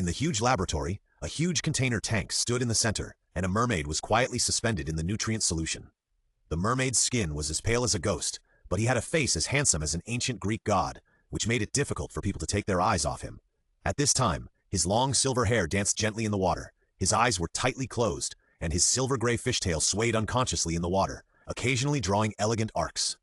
In the huge laboratory, a huge container tank stood in the center, and a mermaid was quietly suspended in the nutrient solution. The mermaid's skin was as pale as a ghost, but he had a face as handsome as an ancient Greek god, which made it difficult for people to take their eyes off him. At this time, his long silver hair danced gently in the water, his eyes were tightly closed, and his silver-gray fishtail swayed unconsciously in the water, occasionally drawing elegant arcs.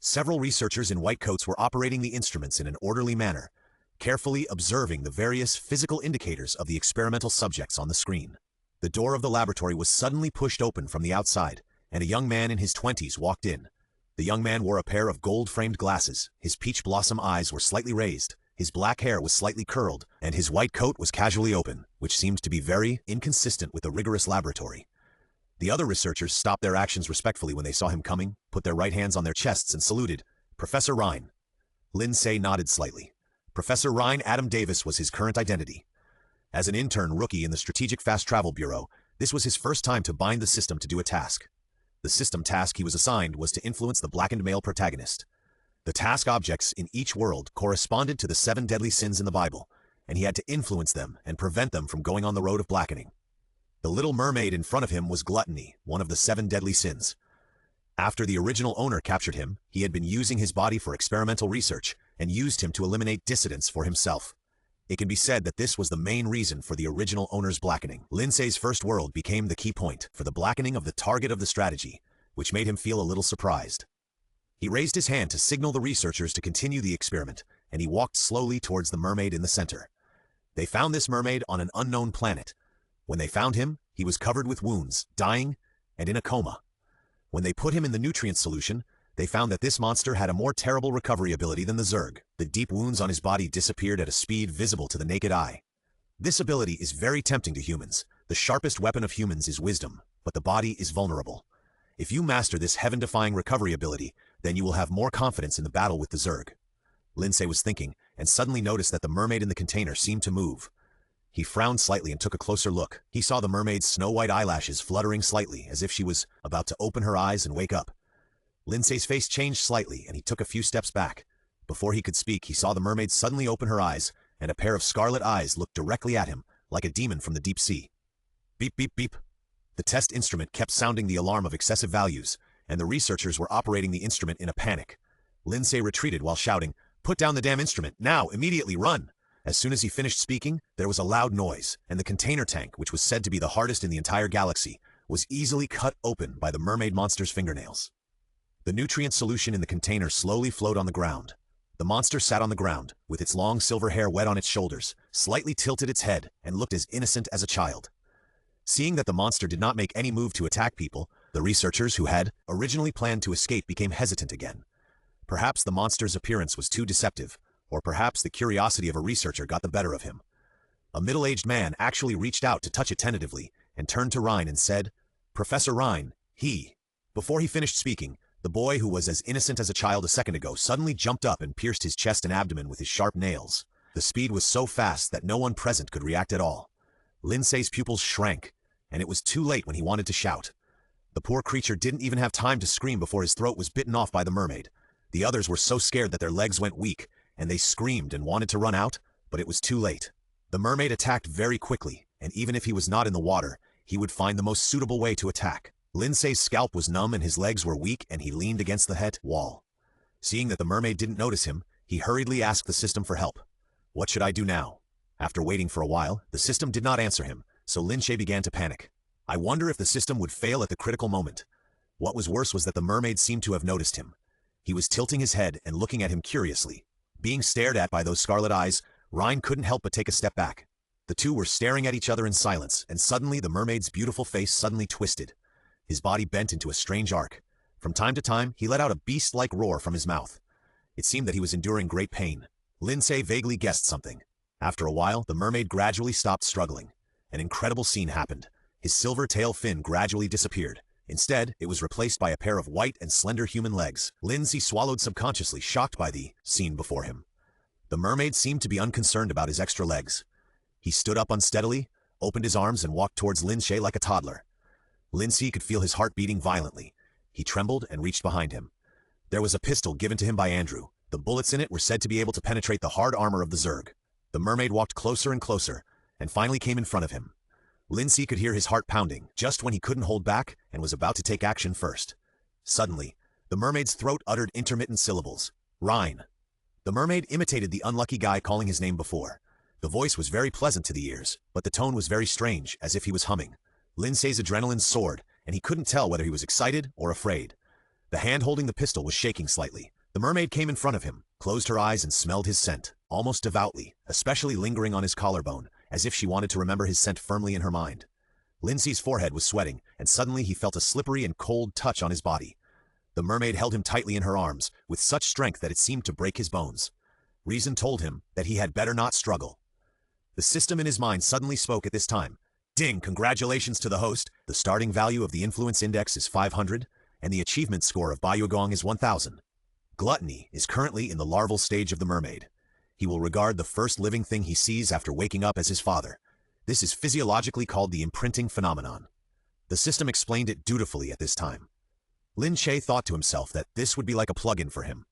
Several researchers in white coats were operating the instruments in an orderly manner, carefully observing the various physical indicators of the experimental subjects on the screen. The door of the laboratory was suddenly pushed open from the outside, and a young man in his 20s walked in. The young man wore a pair of gold-framed glasses, his peach blossom eyes were slightly raised, his black hair was slightly curled, and his white coat was casually open, which seemed to be very inconsistent with the rigorous laboratory. The other researchers stopped their actions respectfully when they saw him coming, put their right hands on their chests and saluted. Professor Rhine. Lin Ce nodded slightly. Professor Rhine Adam Davis was his current identity. As an intern rookie in the Strategic Fast Travel Bureau, this was his first time to bind the system to do a task. The system task he was assigned was to influence the blackened male protagonist. The task objects in each world corresponded to the 7 deadly sins in the Bible, and he had to influence them and prevent them from going on the road of blackening. The little mermaid in front of him was gluttony, one of the 7 deadly sins. After the original owner captured him, he had been using his body for experimental research and used him to eliminate dissidents for himself. It can be said that this was the main reason for the original owner's blackening. Lin Ce's first world became the key point for the blackening of the target of the strategy, which made him feel a little surprised. He raised his hand to signal the researchers to continue the experiment, and he walked slowly towards the mermaid in the center. They found this mermaid on an unknown planet. When they found him, he was covered with wounds, dying, and in a coma. When they put him in the nutrient solution, they found that this monster had a more terrible recovery ability than the Zerg. The deep wounds on his body disappeared at a speed visible to the naked eye. This ability is very tempting to humans. The sharpest weapon of humans is wisdom, but the body is vulnerable. If you master this heaven-defying recovery ability, then you will have more confidence in the battle with the Zerg. Lin Ce was thinking, and suddenly noticed that the mermaid in the container seemed to move. He frowned slightly and took a closer look. He saw the mermaid's snow-white eyelashes fluttering slightly, as if she was about to open her eyes and wake up. Lin Ce's face changed slightly, and he took a few steps back. Before he could speak, he saw the mermaid suddenly open her eyes, and a pair of scarlet eyes looked directly at him, like a demon from the deep sea. Beep, beep, beep. The test instrument kept sounding the alarm of excessive values, and the researchers were operating the instrument in a panic. Lin Ce retreated while shouting, "Put down the damn instrument, now, immediately, run!" As soon as he finished speaking, there was a loud noise, and the container tank, which was said to be the hardest in the entire galaxy, was easily cut open by the mermaid monster's fingernails. The nutrient solution in the container slowly flowed on the ground. The monster sat on the ground, with its long silver hair wet on its shoulders, slightly tilted its head, and looked as innocent as a child. Seeing that the monster did not make any move to attack people, the researchers who had originally planned to escape became hesitant again. Perhaps the monster's appearance was too deceptive, or perhaps the curiosity of a researcher got the better of him. A middle-aged man actually reached out to touch it tentatively, and turned to Rhine and said, "Professor Rhine, he..." Before he finished speaking, the boy who was as innocent as a child a second ago suddenly jumped up and pierced his chest and abdomen with his sharp nails. The speed was so fast that no one present could react at all. Lin Ce's pupils shrank, and it was too late when he wanted to shout. The poor creature didn't even have time to scream before his throat was bitten off by the mermaid. The others were so scared that their legs went weak, and they screamed and wanted to run out, but it was too late. The mermaid attacked very quickly, and even if he was not in the water, he would find the most suitable way to attack. Lin Ce's scalp was numb and his legs were weak, and he leaned against the het wall. Seeing that the mermaid didn't notice him, he hurriedly asked the system for help. "What should I do now?" After waiting for a while, the system did not answer him, so Lin Ce began to panic. I wonder if the system would fail at the critical moment. What was worse was that the mermaid seemed to have noticed him. He was tilting his head and looking at him curiously. Being stared at by those scarlet eyes, Rhine couldn't help but take a step back. The two were staring at each other in silence, and suddenly the mermaid's beautiful face suddenly twisted. His body bent into a strange arc. From time to time, he let out a beast-like roar from his mouth. It seemed that he was enduring great pain. Lin Ce vaguely guessed something. After a while, the mermaid gradually stopped struggling. An incredible scene happened. His silver tail fin gradually disappeared. Instead, it was replaced by a pair of white and slender human legs. Lin Ce swallowed subconsciously, shocked by the scene before him. The mermaid seemed to be unconcerned about his extra legs. He stood up unsteadily, opened his arms, and walked towards Lin Ce like a toddler. Lin Ce could feel his heart beating violently. He trembled and reached behind him. There was a pistol given to him by Andrew. The bullets in it were said to be able to penetrate the hard armor of the Zerg. The mermaid walked closer and closer, and finally came in front of him. Lin Ce could hear his heart pounding just when he couldn't hold back and was about to take action first. Suddenly, the mermaid's throat uttered intermittent syllables. Rhine. The mermaid imitated the unlucky guy calling his name before. The voice was very pleasant to the ears, but the tone was very strange, as if he was humming. Lin Ce's adrenaline soared, and he couldn't tell whether he was excited or afraid. The hand holding the pistol was shaking slightly. The mermaid came in front of him, closed her eyes and smelled his scent, almost devoutly, especially lingering on his collarbone, as if she wanted to remember his scent firmly in her mind. Lin Ce's forehead was sweating, and suddenly he felt a slippery and cold touch on his body. The mermaid held him tightly in her arms, with such strength that it seemed to break his bones. Reason told him that he had better not struggle. The system in his mind suddenly spoke at this time. Ding! Congratulations to the host. The starting value of the influence index is 500, and the achievement score of Bayugong is 1000. Gluttony is currently in the larval stage of the mermaid. He will regard the first living thing he sees after waking up as his father. This is physiologically called the imprinting phenomenon. The system explained it dutifully at this time. Lin Ce thought to himself that this would be like a plug-in for him,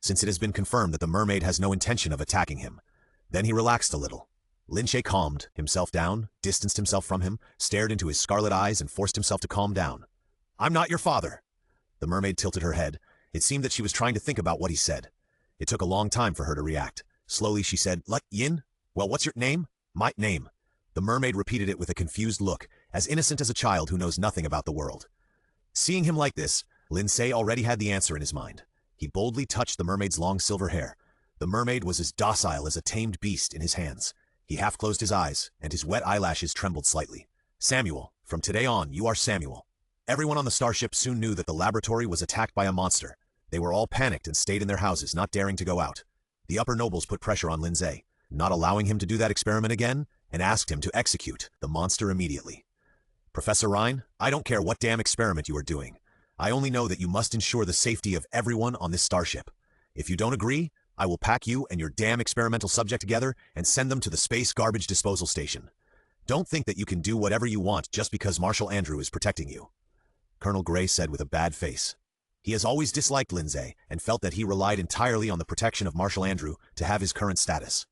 since it has been confirmed that the mermaid has no intention of attacking him. Then he relaxed a little. Lin Ce calmed himself down, distanced himself from him, stared into his scarlet eyes and forced himself to calm down. I'm not your father. The mermaid tilted her head. It seemed that she was trying to think about what he said. It took a long time for her to react. Slowly she said, Yin? Well, what's your name? My name. The mermaid repeated it with a confused look, as innocent as a child who knows nothing about the world. Seeing him like this, Lin Ce already had the answer in his mind. He boldly touched the mermaid's long silver hair. The mermaid was as docile as a tamed beast in his hands. He half closed his eyes, and his wet eyelashes trembled slightly. Samuel, from today on, you are Samuel. Everyone on the starship soon knew that the laboratory was attacked by a monster. They were all panicked and stayed in their houses, not daring to go out. The upper nobles put pressure on Lin Ce, not allowing him to do that experiment again, and asked him to execute the monster immediately. Professor Rhine, I don't care what damn experiment you are doing. I only know that you must ensure the safety of everyone on this starship. If you don't agree, I will pack you and your damn experimental subject together and send them to the space garbage disposal station. Don't think that you can do whatever you want just because Marshal Andrew is protecting you. Colonel Gray said with a bad face. He has always disliked Lin Ce and felt that he relied entirely on the protection of Marshal Andrew to have his current status.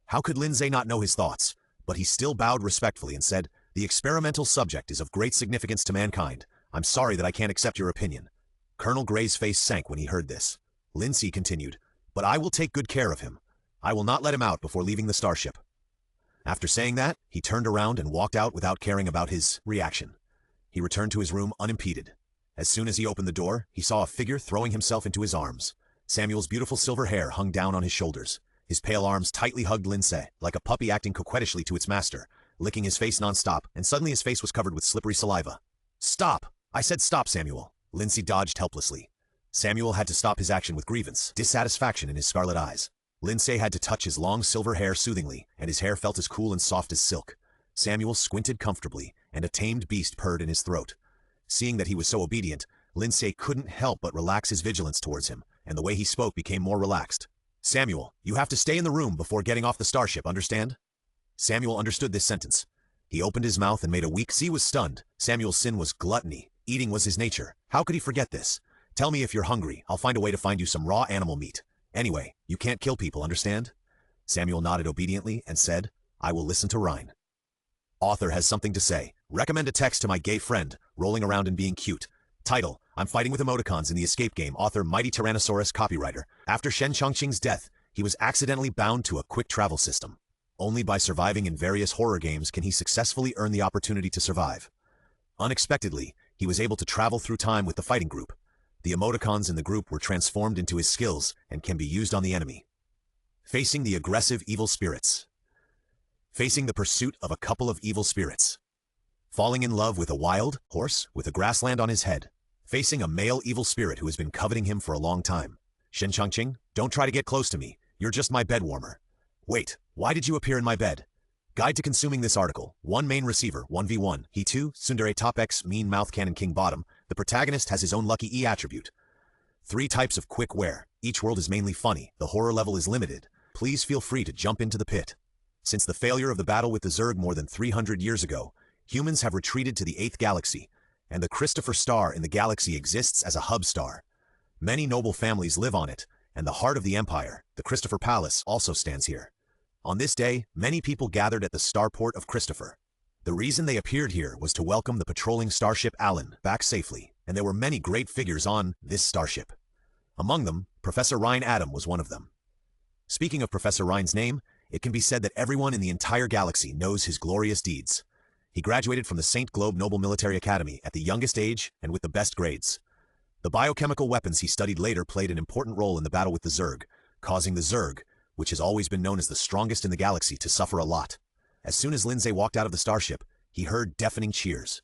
How could Lin Ce not know his thoughts? But he still bowed respectfully and said, The experimental subject is of great significance to mankind. I'm sorry that I can't accept your opinion. Colonel Gray's face sank when he heard this. Lin Ce continued, But I will take good care of him. I will not let him out before leaving the starship. After saying that, he turned around and walked out without caring about his reaction. He returned to his room unimpeded. As soon as he opened the door, he saw a figure throwing himself into his arms. Samuel's beautiful silver hair hung down on his shoulders. His pale arms tightly hugged Lin Ce, like a puppy acting coquettishly to its master, licking his face non-stop, and suddenly his face was covered with slippery saliva. Stop! I said stop, Samuel. Lin Ce dodged helplessly. Samuel had to stop his action with grievance, dissatisfaction in his scarlet eyes. Lin Ce had to touch his long silver hair soothingly, and his hair felt as cool and soft as silk. Samuel squinted comfortably, and a tamed beast purred in his throat. Seeing that he was so obedient, Lin Ce couldn't help but relax his vigilance towards him, and the way he spoke became more relaxed. Samuel, you have to stay in the room before getting off the starship, understand? Samuel understood this sentence. He opened his mouth and made a weak. He was stunned. Samuel's sin was gluttony. Eating was his nature. How could he forget this? Tell me if you're hungry. I'll find a way to find you some raw animal meat. Anyway, you can't kill people, understand? Samuel nodded obediently and said, I will listen to Rhine. Author has something to say. Recommend a text to my gay friend, rolling around and being cute. Title, I'm fighting with emoticons in the escape game. Author, Mighty Tyrannosaurus. Copywriter. After Shen Chongqing's death, he was accidentally bound to a quick travel system. Only by surviving in various horror games can he successfully earn the opportunity to survive. Unexpectedly, he was able to travel through time with the fighting group. The emoticons in the group were transformed into his skills and can be used on the enemy. Facing the aggressive evil spirits. Facing the pursuit of a couple of evil spirits. Falling in love with a wild horse with a grassland on his head. Facing a male evil spirit who has been coveting him for a long time. Shen Chongqing, don't try to get close to me. You're just my bed warmer. Wait, why did you appear in my bed? Guide to consuming this article. 1 main receiver, 1v1. He 2, Tsundere Top X, Mean Mouth Cannon King Bottom. The protagonist has his own lucky E attribute. 3 types of quick wear. Each world is mainly funny. The horror level is limited. Please feel free to jump into the pit. Since the failure of the battle with the Zerg more than 300 years ago, humans have retreated to the 8th galaxy, and the Christopher Star in the galaxy exists as a hub star. Many noble families live on it, and the heart of the Empire, the Christopher Palace, also stands here. On this day, many people gathered at the starport of Christopher. The reason they appeared here was to welcome the patrolling starship Allen back safely, and there were many great figures on this starship. Among them, Professor Ryan Adam was one of them. Speaking of Professor Ryan's name, it can be said that everyone in the entire galaxy knows his glorious deeds. He graduated from the St. Globe Noble Military Academy at the youngest age and with the best grades. The biochemical weapons he studied later played an important role in the battle with the Zerg, causing the Zerg, which has always been known as the strongest in the galaxy, to suffer a lot. As soon as Lin Ce walked out of the starship, he heard deafening cheers.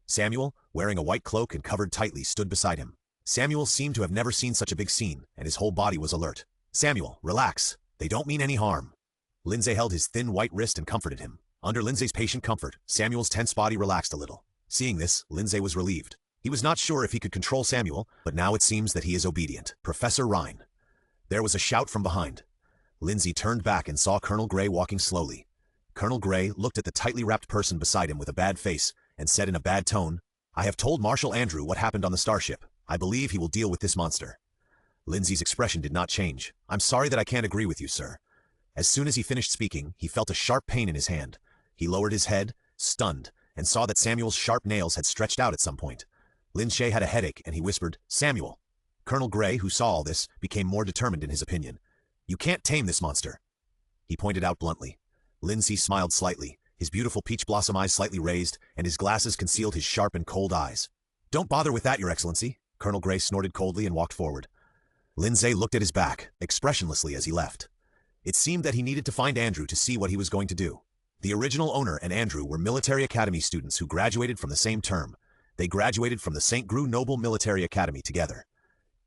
Samuel, wearing a white cloak and covered tightly, stood beside him. Samuel seemed to have never seen such a big scene, and his whole body was alert. "Samuel, relax. They don't mean any harm." Lin Ce held his thin white wrist and comforted him. Under Lin Ce's patient comfort, Samuel's tense body relaxed a little. Seeing this, Lin Ce was relieved. He was not sure if he could control Samuel, but now it seems that he is obedient. "Professor Ryan." There was a shout from behind. Lin Ce turned back and saw Colonel Gray walking slowly. Colonel Gray looked at the tightly wrapped person beside him with a bad face and said in a bad tone, "I have told Marshal Andrew what happened on the starship. I believe he will deal with this monster." Lin Ce's expression did not change. "I'm sorry that I can't agree with you, sir." As soon as he finished speaking, he felt a sharp pain in his hand. He lowered his head, stunned, and saw that Samuel's sharp nails had stretched out at some point. Lin Ce had a headache, and he whispered, "Samuel." Colonel Gray, who saw all this, became more determined in his opinion. "You can't tame this monster," he pointed out bluntly. Lin Ce smiled slightly, his beautiful peach blossom eyes slightly raised, and his glasses concealed his sharp and cold eyes. "Don't bother with that, Your Excellency." Colonel Gray snorted coldly and walked forward. Lin Ce looked at his back, expressionlessly as he left. It seemed that he needed to find Andrew to see what he was going to do. The original owner and Andrew were military academy students who graduated from the same term. They graduated from the St. Globe Noble Military Academy together.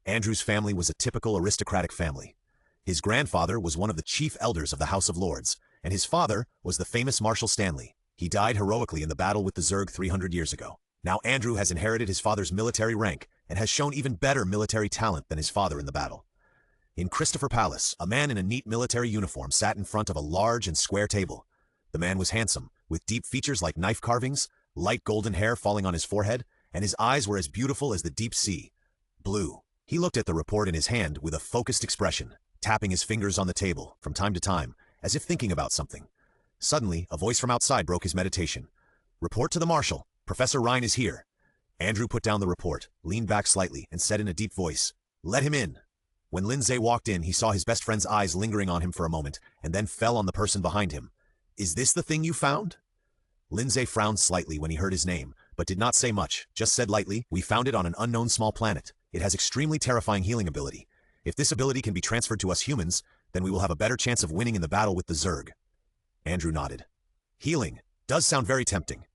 Andrew's family was a typical aristocratic family. His grandfather was one of the chief elders of the House of Lords, and his father was the famous Marshal Stanley. He died heroically in the battle with the Zerg 300 years ago. Now Andrew has inherited his father's military rank and has shown even better military talent than his father in the battle. In Christopher Palace, a man in a neat military uniform sat in front of a large and square table. The man was handsome, with deep features like knife carvings, light golden hair falling on his forehead, and his eyes were as beautiful as the deep sea. Blue. He looked at the report in his hand with a focused expression, tapping his fingers on the table from time to time, as if thinking about something. Suddenly, a voice from outside broke his meditation. "Report to the Marshal. Professor Ryan is here." Andrew put down the report, leaned back slightly, and said in a deep voice, "Let him in." When Lin Ce walked in, he saw his best friend's eyes lingering on him for a moment, and then fell on the person behind him. "Is this the thing you found?" Lin Ce frowned slightly when he heard his name, but did not say much, just said lightly, "We found it on an unknown small planet. It has extremely terrifying healing ability. If this ability can be transferred to us humans, then we will have a better chance of winning in the battle with the Zerg." Andrew nodded. "Healing does sound very tempting.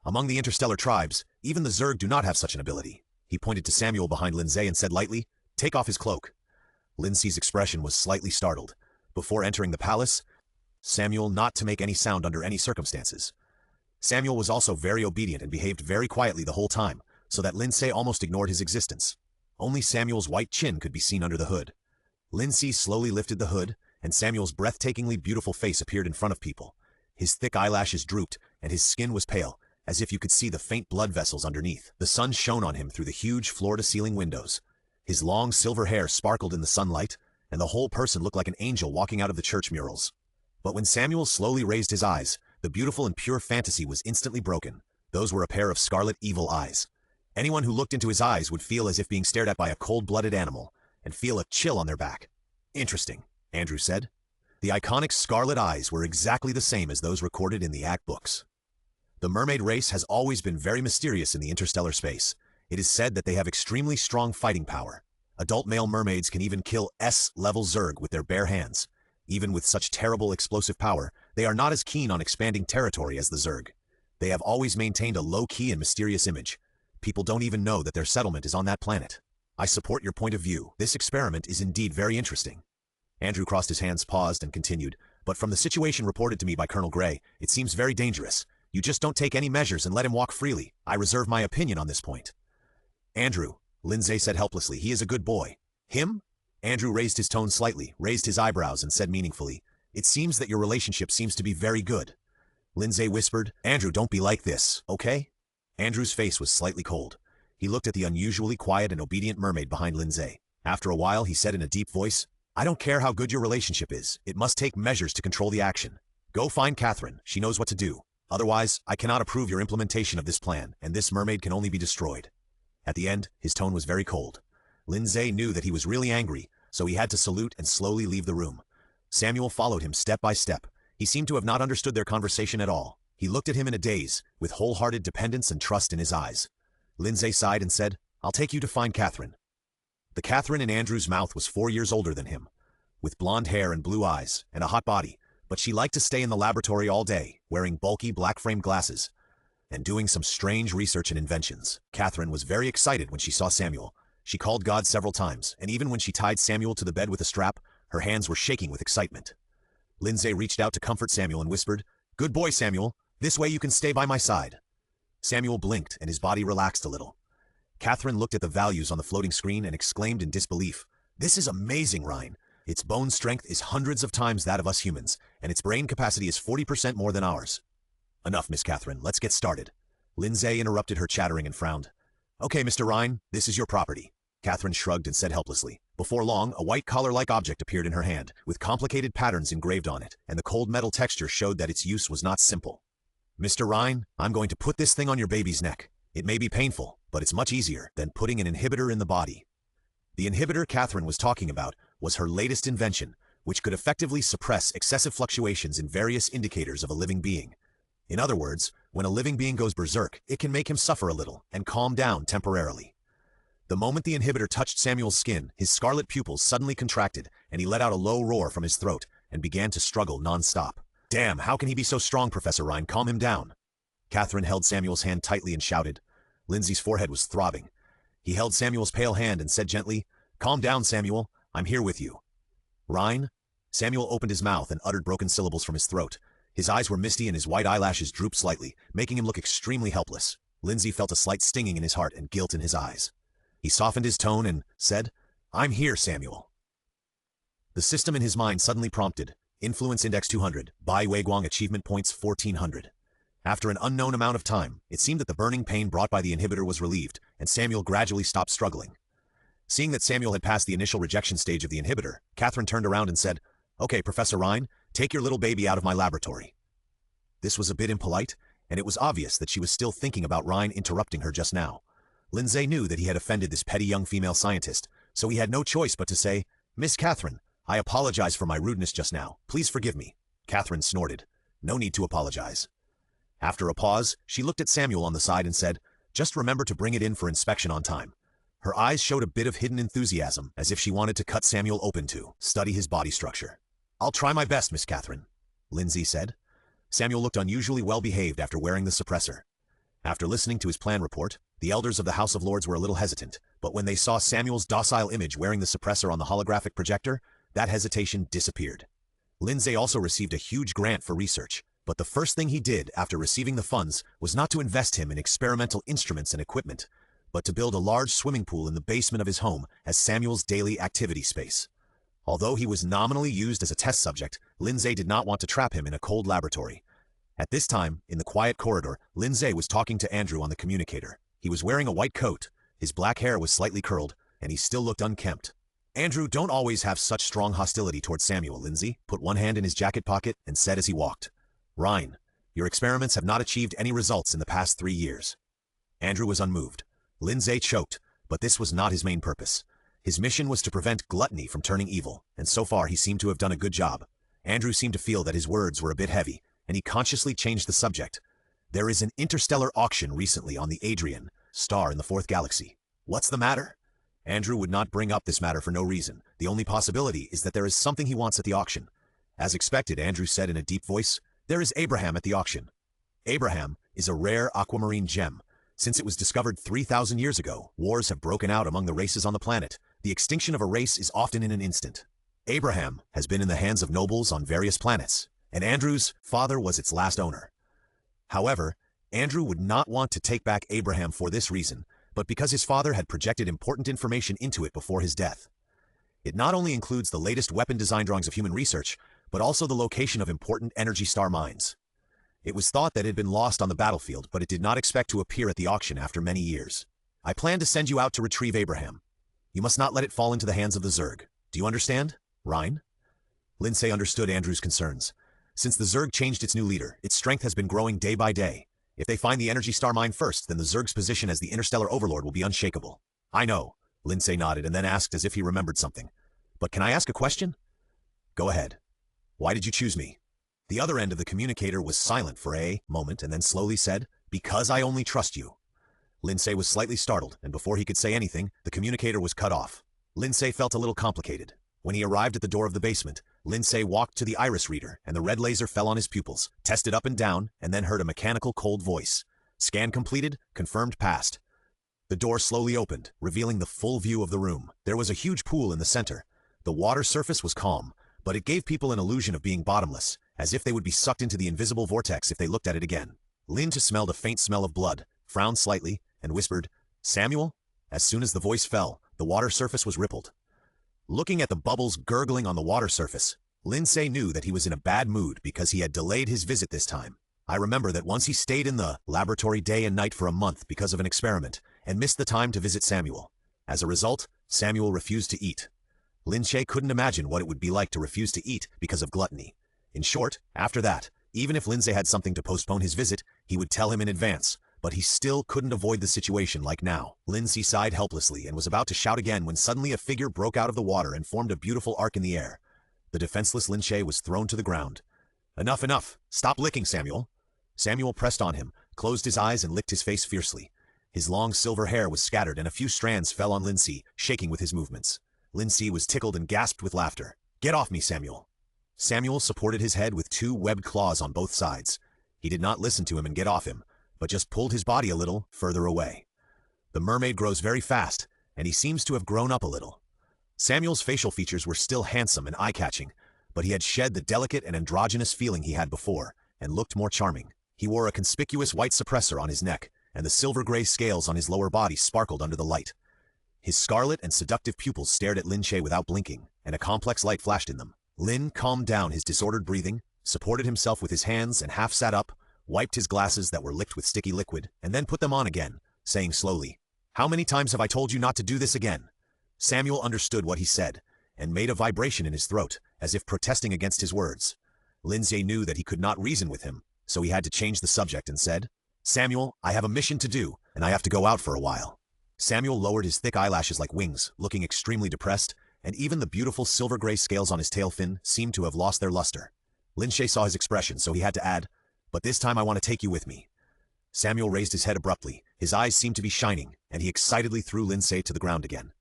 Among the interstellar tribes, even the Zerg do not have such an ability." He pointed to Samuel behind Lin Ce and said lightly, "Take off his cloak." Lin Ce's expression was slightly startled. Before entering the palace, Samuel not to make any sound under any circumstances. Samuel was also very obedient and behaved very quietly the whole time, so that Lin Ce almost ignored his existence. Only Samuel's white chin could be seen under the hood. Lin Ce slowly lifted the hood, and Samuel's breathtakingly beautiful face appeared in front of people. His thick eyelashes drooped, and his skin was pale, as if you could see the faint blood vessels underneath. The sun shone on him through the huge floor-to-ceiling windows. His long silver hair sparkled in the sunlight, and the whole person looked like an angel walking out of the church murals. But when Samuel slowly raised his eyes, the beautiful and pure fantasy was instantly broken. Those were a pair of scarlet evil eyes. Anyone who looked into his eyes would feel as if being stared at by a cold-blooded animal, and feel a chill on their back. "Interesting," Andrew said. The iconic scarlet eyes were exactly the same as those recorded in the Act books. The mermaid race has always been very mysterious in the interstellar space. It is said that they have extremely strong fighting power. Adult male mermaids can even kill S-level Zerg with their bare hands. Even with such terrible explosive power, they are not as keen on expanding territory as the Zerg. They have always maintained a low-key and mysterious image. People don't even know that their settlement is on that planet. I support your point of view. This experiment is indeed very interesting. Andrew crossed his hands, paused, and continued. But from the situation reported to me by Colonel Gray, it seems very dangerous. You just don't take any measures and let him walk freely. I reserve my opinion on this point. Andrew, Lin Ce said helplessly, he is a good boy. Him? Andrew raised his tone slightly, raised his eyebrows, and said meaningfully, "It seems that your relationship seems to be very good." Lin Ce whispered, "Andrew, don't be like this, okay?" Andrew's face was slightly cold. He looked at the unusually quiet and obedient mermaid behind Lin Ce. After a while, he said in a deep voice, I don't care how good your relationship is, it must take measures to control the action. Go find Catherine, she knows what to do. Otherwise, I cannot approve your implementation of this plan, and this mermaid can only be destroyed. At the end, his tone was very cold. Lin Ce knew that he was really angry, so he had to salute and slowly leave the room. Samuel followed him step by step. He seemed to have not understood their conversation at all. He looked at him in a daze, with wholehearted dependence and trust in his eyes. Lin Ce sighed and said, I'll take you to find Catherine. The Catherine in Andrew's mouth was 4 years older than him, with blonde hair and blue eyes, and a hot body, but she liked to stay in the laboratory all day, wearing bulky black-framed glasses, and doing some strange research and inventions. Catherine was very excited when she saw Samuel. She called God several times, and even when she tied Samuel to the bed with a strap, her hands were shaking with excitement. Lin Ce reached out to comfort Samuel and whispered, Good boy, Samuel. This way you can stay by my side. Samuel blinked and his body relaxed a little. Catherine looked at the values on the floating screen and exclaimed in disbelief, This is amazing, Ryan. Its bone strength is hundreds of times that of us humans, and its brain capacity is 40% more than ours. Enough, Miss Catherine. Let's get started. Lin Ce interrupted her chattering and frowned. Okay, Mr. Ryan, this is your property. Catherine shrugged and said helplessly. Before long, a white collar-like object appeared in her hand, with complicated patterns engraved on it, and the cold metal texture showed that its use was not simple. Mr. Ryan, I'm going to put this thing on your baby's neck. It may be painful, but it's much easier than putting an inhibitor in the body. The inhibitor Catherine was talking about was her latest invention, which could effectively suppress excessive fluctuations in various indicators of a living being. In other words, when a living being goes berserk, it can make him suffer a little and calm down temporarily. The moment the inhibitor touched Samuel's skin, his scarlet pupils suddenly contracted, and he let out a low roar from his throat and began to struggle non-stop. Damn, how can he be so strong, Professor Ryan? Calm him down. Catherine held Samuel's hand tightly and shouted. Lindsay's forehead was throbbing. He held Samuel's pale hand and said gently, Calm down, Samuel. I'm here with you. Ryan? Samuel opened his mouth and uttered broken syllables from his throat. His eyes were misty and his white eyelashes drooped slightly, making him look extremely helpless. Lindsay felt a slight stinging in his heart and guilt in his eyes. He softened his tone and said, I'm here, Samuel. The system in his mind suddenly prompted, Influence Index 200, Bai Weiguang Achievement Points 1400. After an unknown amount of time, it seemed that the burning pain brought by the inhibitor was relieved, and Samuel gradually stopped struggling. Seeing that Samuel had passed the initial rejection stage of the inhibitor, Catherine turned around and said, Okay, Professor Ryan, take your little baby out of my laboratory. This was a bit impolite, and it was obvious that she was still thinking about Ryan interrupting her just now. Lin Ce knew that he had offended this petty young female scientist, so he had no choice but to say, Miss Catherine, I apologize for my rudeness just now. Please forgive me. Catherine snorted. No need to apologize. After a pause, she looked at Samuel on the side and said, Just remember to bring it in for inspection on time. Her eyes showed a bit of hidden enthusiasm, as if she wanted to cut Samuel open to study his body structure. I'll try my best, Miss Catherine, Lindsay said. Samuel looked unusually well-behaved after wearing the suppressor. After listening to his plan report, the elders of the House of Lords were a little hesitant, but when they saw Samuel's docile image wearing the suppressor on the holographic projector, that hesitation disappeared. Lin Ce also received a huge grant for research, but the first thing he did after receiving the funds was not to invest him in experimental instruments and equipment, but to build a large swimming pool in the basement of his home as Samuel's daily activity space. Although he was nominally used as a test subject, Lin Ce did not want to trap him in a cold laboratory. At this time, in the quiet corridor, Lin Ce was talking to Andrew on the communicator. He was wearing a white coat, his black hair was slightly curled, and he still looked unkempt. Andrew don't always have such strong hostility towards Samuel, Lindsay put one hand in his jacket pocket and said as he walked. Ryan, your experiments have not achieved any results in the past 3 years. Andrew was unmoved. Lin Ce choked, but this was not his main purpose. His mission was to prevent gluttony from turning evil, and so far he seemed to have done a good job. Andrew seemed to feel that his words were a bit heavy, and he consciously changed the subject. There is an interstellar auction recently on the Adrian, star in the 4th galaxy. What's the matter? Andrew would not bring up this matter for no reason. The only possibility is that there is something he wants at the auction. As expected, Andrew said in a deep voice, There is Abraham at the auction. Abraham is a rare aquamarine gem. Since it was discovered 3,000 years ago, wars have broken out among the races on the planet. The extinction of a race is often in an instant. Abraham has been in the hands of nobles on various planets, and Andrew's father was its last owner. However, Andrew would not want to take back Abraham for this reason, but because his father had projected important information into it before his death. It not only includes the latest weapon design drawings of human research, but also the location of important energy star mines. It was thought that it had been lost on the battlefield, but it did not expect to appear at the auction after many years. I plan to send you out to retrieve Abraham. You must not let it fall into the hands of the Zerg. Do you understand? Rhine? Lin Ce understood Andrew's concerns. Since the Zerg changed its new leader, its strength has been growing day by day. If they find the energy star mine first, then the Zerg's position as the interstellar overlord will be unshakable. I know, Lin Ce nodded and then asked as if he remembered something. But can I ask a question? Go ahead. Why did you choose me? The other end of the communicator was silent for a moment and then slowly said, because I only trust you. Lin Ce was slightly startled, and before he could say anything, the communicator was cut off. Lin Ce felt a little complicated. When he arrived at the door of the basement, Lin Ce walked to the iris reader, and the red laser fell on his pupils, tested up and down, and then heard a mechanical cold voice. Scan completed, confirmed passed. The door slowly opened, revealing the full view of the room. There was a huge pool in the center. The water surface was calm, but it gave people an illusion of being bottomless, as if they would be sucked into the invisible vortex if they looked at it again. Lin Ce smelled a faint smell of blood, frowned slightly, and whispered, Samuel? As soon as the voice fell, the water surface was rippled. Looking at the bubbles gurgling on the water surface, Lin Ce knew that he was in a bad mood because he had delayed his visit this time. I remember that once he stayed in the laboratory day and night for a month because of an experiment, and missed the time to visit Samuel. As a result, Samuel refused to eat. Lin Ce couldn't imagine what it would be like to refuse to eat because of gluttony. In short, after that, even if Lin Ce had something to postpone his visit, he would tell him in advance, but he still couldn't avoid the situation like now. Lin Ce sighed helplessly and was about to shout again when suddenly a figure broke out of the water and formed a beautiful arc in the air. The defenseless Lin Ce was thrown to the ground. Enough, enough! Stop licking, Samuel! Samuel pressed on him, closed his eyes and licked his face fiercely. His long silver hair was scattered and a few strands fell on Lin Ce, shaking with his movements. Lin Ce was tickled and gasped with laughter. Get off me, Samuel! Samuel supported his head with two webbed claws on both sides. He did not listen to him and get off him, but just pulled his body a little further away. The mermaid grows very fast, and he seems to have grown up a little. Samuel's facial features were still handsome and eye-catching, but he had shed the delicate and androgynous feeling he had before, and looked more charming. He wore a conspicuous white suppressor on his neck, and the silver-gray scales on his lower body sparkled under the light. His scarlet and seductive pupils stared at Lin Ce without blinking, and a complex light flashed in them. Lin calmed down his disordered breathing, supported himself with his hands and half sat up, wiped his glasses that were licked with sticky liquid, and then put them on again, saying slowly, How many times have I told you not to do this again? Samuel understood what he said, and made a vibration in his throat, as if protesting against his words. Lin Ce knew that he could not reason with him, so he had to change the subject and said, Samuel, I have a mission to do, and I have to go out for a while. Samuel lowered his thick eyelashes like wings, looking extremely depressed, and even the beautiful silver-gray scales on his tail fin seemed to have lost their luster. Lin Ce saw his expression, so he had to add, But this time I want to take you with me. Samuel raised his head abruptly. His eyes seemed to be shining, and he excitedly threw Lin Ce to the ground again.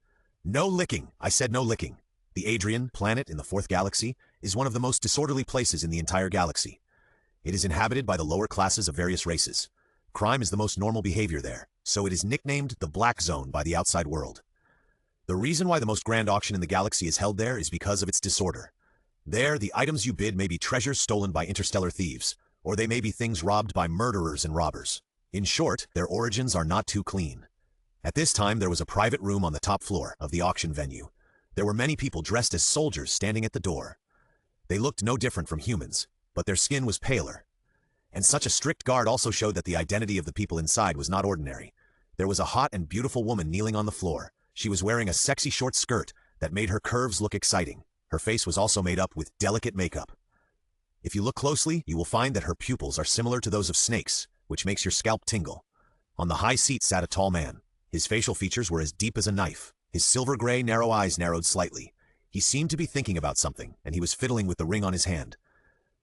No licking! I said no licking. The Adrian, planet in the 4th galaxy, is one of the most disorderly places in the entire galaxy. It is inhabited by the lower classes of various races. Crime is the most normal behavior there, so it is nicknamed the Black Zone by the outside world. The reason why the most grand auction in the galaxy is held there is because of its disorder. There, the items you bid may be treasures stolen by interstellar thieves, or they may be things robbed by murderers and robbers. In short, their origins are not too clean. At this time, there was a private room on the top floor of the auction venue. There were many people dressed as soldiers standing at the door. They looked no different from humans, but their skin was paler. And such a strict guard also showed that the identity of the people inside was not ordinary. There was a hot and beautiful woman kneeling on the floor. She was wearing a sexy short skirt that made her curves look exciting. Her face was also made up with delicate makeup. If you look closely, you will find that her pupils are similar to those of snakes, which makes your scalp tingle. On the high seat sat a tall man. His facial features were as deep as a knife. His silver-gray, narrow eyes narrowed slightly. He seemed to be thinking about something, and he was fiddling with the ring on his hand.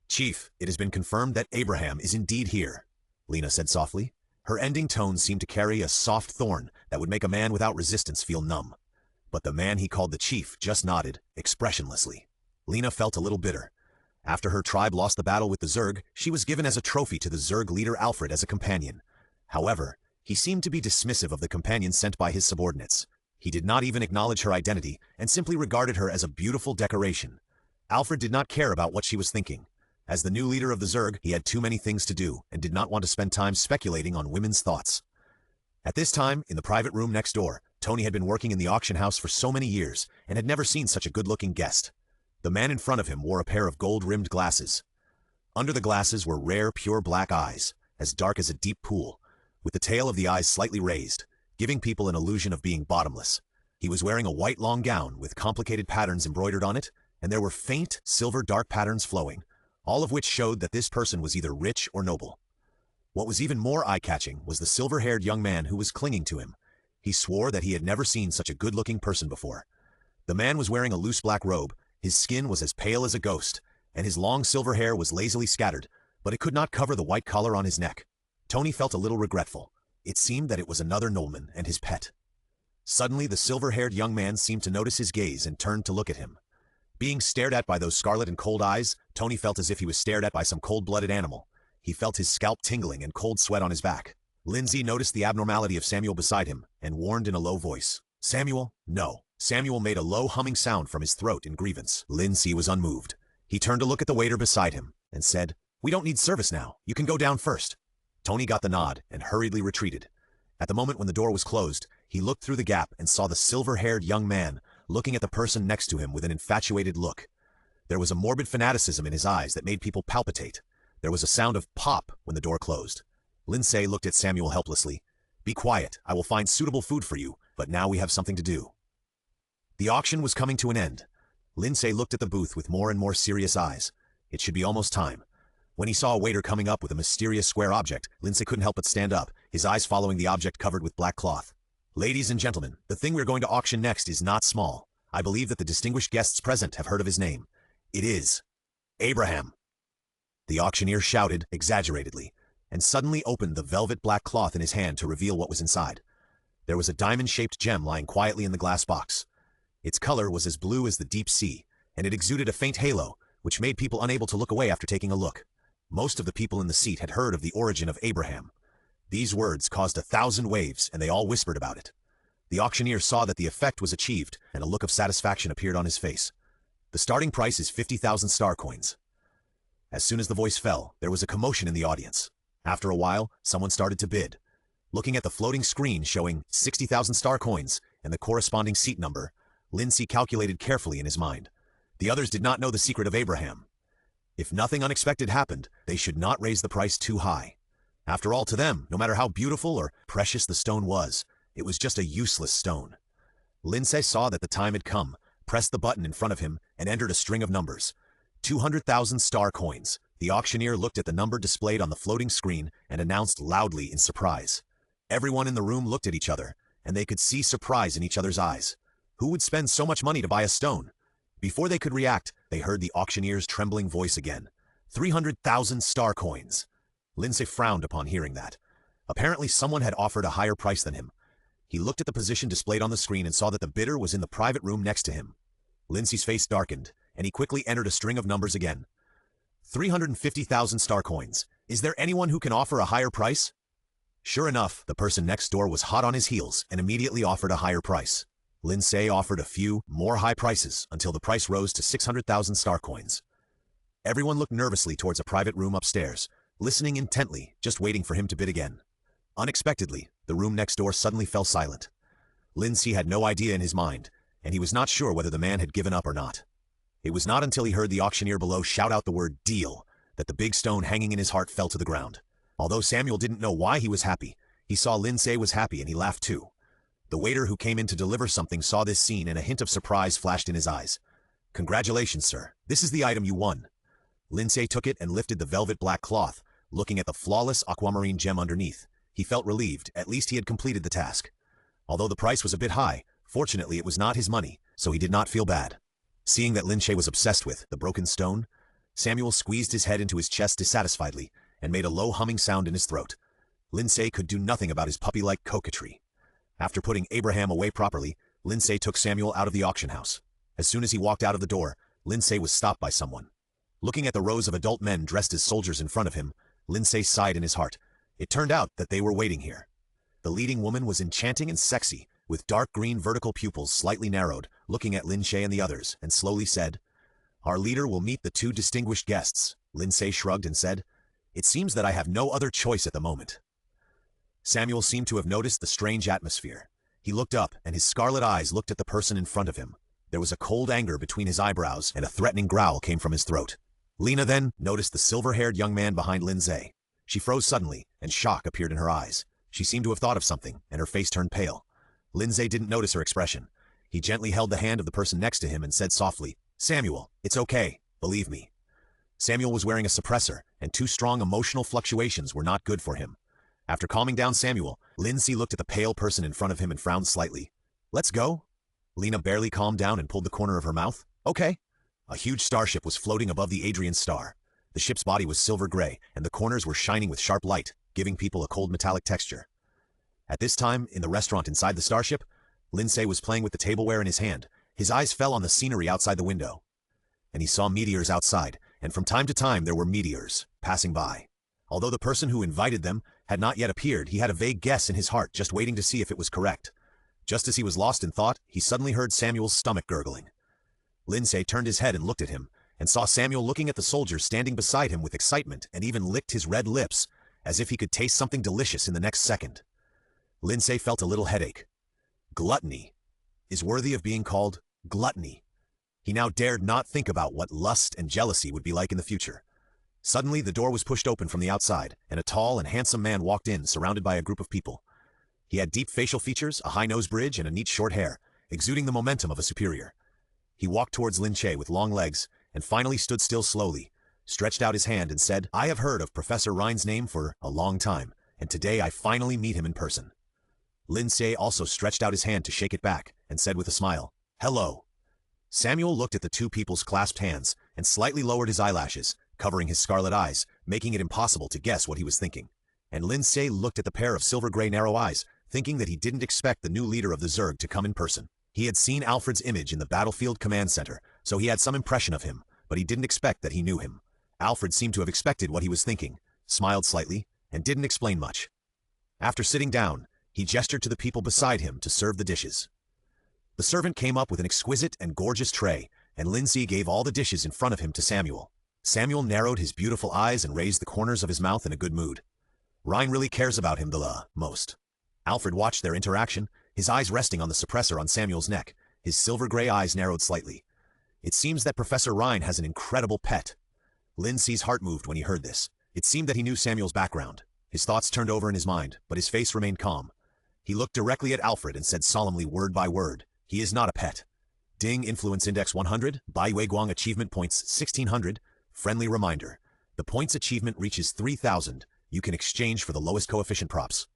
Chief, it has been confirmed that Abraham is indeed here, Lina said softly. Her ending tone seemed to carry a soft thorn that would make a man without resistance feel numb. But the man he called the chief just nodded, expressionlessly. Lina felt a little bitter. After her tribe lost the battle with the Zerg, she was given as a trophy to the Zerg leader Alfred as a companion. However, he seemed to be dismissive of the companion sent by his subordinates. He did not even acknowledge her identity and simply regarded her as a beautiful decoration. Alfred did not care about what she was thinking. As the new leader of the Zerg, he had too many things to do and did not want to spend time speculating on women's thoughts. At this time, in the private room next door, Tony had been working in the auction house for so many years and had never seen such a good-looking guest. The man in front of him wore a pair of gold-rimmed glasses. Under the glasses were rare, pure black eyes, as dark as a deep pool, with the tail of the eyes slightly raised, giving people an illusion of being bottomless. He was wearing a white long gown with complicated patterns embroidered on it, and there were faint, silver dark patterns flowing, all of which showed that this person was either rich or noble. What was even more eye-catching was the silver-haired young man who was clinging to him. He swore that he had never seen such a good-looking person before. The man was wearing a loose black robe, his skin was as pale as a ghost, and his long silver hair was lazily scattered, but it could not cover the white collar on his neck. Tony felt a little regretful. It seemed that it was another nobleman and his pet. Suddenly, the silver-haired young man seemed to notice his gaze and turned to look at him. Being stared at by those scarlet and cold eyes, Tony felt as if he was stared at by some cold-blooded animal. He felt his scalp tingling and cold sweat on his back. Lin Ce noticed the abnormality of Samuel beside him and warned in a low voice. "Samuel, no." Samuel made a low humming sound from his throat in grievance. Lin Ce was unmoved. He turned to look at the waiter beside him and said, "We don't need service now. You can go down first." Tony got the nod and hurriedly retreated. At the moment when the door was closed, he looked through the gap and saw the silver-haired young man looking at the person next to him with an infatuated look. There was a morbid fanaticism in his eyes that made people palpitate. There was a sound of pop when the door closed. Lin Ce looked at Samuel helplessly. "Be quiet, I will find suitable food for you, but now we have something to do." The auction was coming to an end. Lin Ce looked at the booth with more and more serious eyes. It should be almost time. When he saw a waiter coming up with a mysterious square object, Lin Ce couldn't help but stand up, his eyes following the object covered with black cloth. "Ladies and gentlemen, the thing we're going to auction next is not small. I believe that the distinguished guests present have heard of his name. It is Abraham." The auctioneer shouted exaggeratedly, and suddenly opened the velvet black cloth in his hand to reveal what was inside. There was a diamond-shaped gem lying quietly in the glass box. Its color was as blue as the deep sea, and it exuded a faint halo, which made people unable to look away after taking a look. Most of the people in the seat had heard of the origin of Abraham. These words caused 1,000 waves, and they all whispered about it. The auctioneer saw that the effect was achieved, and a look of satisfaction appeared on his face. "The starting price is 50,000 star coins." As soon as the voice fell, there was a commotion in the audience. After a while, someone started to bid. Looking at the floating screen showing 60,000 star coins and the corresponding seat number, Lin Ce calculated carefully in his mind. The others did not know the secret of Abraham. If nothing unexpected happened, they should not raise the price too high. After all, to them, no matter how beautiful or precious the stone was, it was just a useless stone. Lin Ce saw that the time had come, pressed the button in front of him, and entered a string of numbers. 200,000 star coins. The auctioneer looked at the number displayed on the floating screen and announced loudly in surprise. Everyone in the room looked at each other, and they could see surprise in each other's eyes. Who would spend so much money to buy a stone? Before they could react, they heard the auctioneer's trembling voice again. 300,000 star coins. Lin Ce frowned upon hearing that. Apparently someone had offered a higher price than him. He looked at the position displayed on the screen and saw that the bidder was in the private room next to him. Lin Ce's face darkened, and he quickly entered a string of numbers again. 350,000 star coins. Is there anyone who can offer a higher price? Sure enough, the person next door was hot on his heels and immediately offered a higher price. Lin Ce offered a few more high prices until the price rose to 600,000 star coins. Everyone looked nervously towards a private room upstairs, listening intently, just waiting for him to bid again. Unexpectedly, the room next door suddenly fell silent. Lin Ce had no idea in his mind, and he was not sure whether the man had given up or not. It was not until he heard the auctioneer below shout out the word "deal" that the big stone hanging in his heart fell to the ground. Although Samuel didn't know why he was happy, he saw Lin Ce was happy and he laughed too. The waiter who came in to deliver something saw this scene and a hint of surprise flashed in his eyes. "Congratulations, sir. This is the item you won." Lin Ce took it and lifted the velvet black cloth, looking at the flawless aquamarine gem underneath. He felt relieved, at least he had completed the task. Although the price was a bit high, fortunately it was not his money, so he did not feel bad. Seeing that Lin Ce was obsessed with the broken stone, Samuel squeezed his head into his chest dissatisfiedly and made a low humming sound in his throat. Lin Ce could do nothing about his puppy-like coquetry. After putting Abraham away properly, Lin Ce took Samuel out of the auction house. As soon as he walked out of the door, Lin Ce was stopped by someone. Looking at the rows of adult men dressed as soldiers in front of him, Lin Ce sighed in his heart. It turned out that they were waiting here. The leading woman was enchanting and sexy, with dark green vertical pupils slightly narrowed, looking at Lin Ce and the others, and slowly said, "Our leader will meet the two distinguished guests." Lin Ce shrugged and said, "It seems that I have no other choice at the moment." Samuel seemed to have noticed the strange atmosphere. He looked up, and his scarlet eyes looked at the person in front of him. There was a cold anger between his eyebrows, and a threatening growl came from his throat. Lina then noticed the silver-haired young man behind Lin Ce. She froze suddenly, and shock appeared in her eyes. She seemed to have thought of something, and her face turned pale. Lin Ce didn't notice her expression. He gently held the hand of the person next to him and said softly, Samuel, it's okay, believe me. Samuel was wearing a suppressor, and too strong emotional fluctuations were not good for him. After calming down Samuel, Lin Ce looked at the pale person in front of him and frowned slightly. Let's go? Lena barely calmed down and pulled the corner of her mouth. Okay. A huge starship was floating above the Adrian star. The ship's body was silver gray, and the corners were shining with sharp light, giving people a cold metallic texture. At this time, in the restaurant inside the starship, Lin Ce was playing with the tableware in his hand. His eyes fell on the scenery outside the window. And he saw meteors outside, and from time to time there were meteors passing by. Although the person who invited them had not yet appeared, he had a vague guess in his heart, just waiting to see if it was correct. Just as he was lost in thought, he suddenly heard Samuel's stomach gurgling. Lin Ce turned his head and looked at him, and saw Samuel looking at the soldier standing beside him with excitement, and even licked his red lips, as if he could taste something delicious in the next second. Lin Ce felt a little headache. Gluttony is worthy of being called gluttony. He now dared not think about what lust and jealousy would be like in the future. Suddenly, the door was pushed open from the outside, and a tall and handsome man walked in, surrounded by a group of people. He had deep facial features, a high nose bridge, and a neat short hair, exuding the momentum of a superior. He walked towards Lin Ce with long legs, and finally stood still slowly, stretched out his hand and said, I have heard of Professor Rhine's name for a long time, and today I finally meet him in person. Lin Ce also stretched out his hand to shake it back, and said with a smile, Hello. Samuel looked at the two people's clasped hands, and slightly lowered his eyelashes, covering his scarlet eyes, making it impossible to guess what he was thinking. And Lin Ce looked at the pair of silver-gray narrow eyes, thinking that he didn't expect the new leader of the Zerg to come in person. He had seen Alfred's image in the battlefield command center, so he had some impression of him, but he didn't expect that he knew him. Alfred seemed to have expected what he was thinking, smiled slightly, and didn't explain much. After sitting down, he gestured to the people beside him to serve the dishes. The servant came up with an exquisite and gorgeous tray, and Lin Ce gave all the dishes in front of him to Samuel. Samuel narrowed his beautiful eyes and raised the corners of his mouth in a good mood. Rhine really cares about him the most. Alfred watched their interaction, his eyes resting on the suppressor on Samuel's neck. His silver-gray eyes narrowed slightly. It seems that Professor Rhine has an incredible pet. Lin Ce's heart moved when he heard this. It seemed that he knew Samuel's background. His thoughts turned over in his mind, but his face remained calm. He looked directly at Alfred and said solemnly word by word, He is not a pet. Ding Influence Index 100, Bai Weiguang Achievement Points 1600, Friendly reminder. The points achievement reaches 3,000. You can exchange for the lowest coefficient props.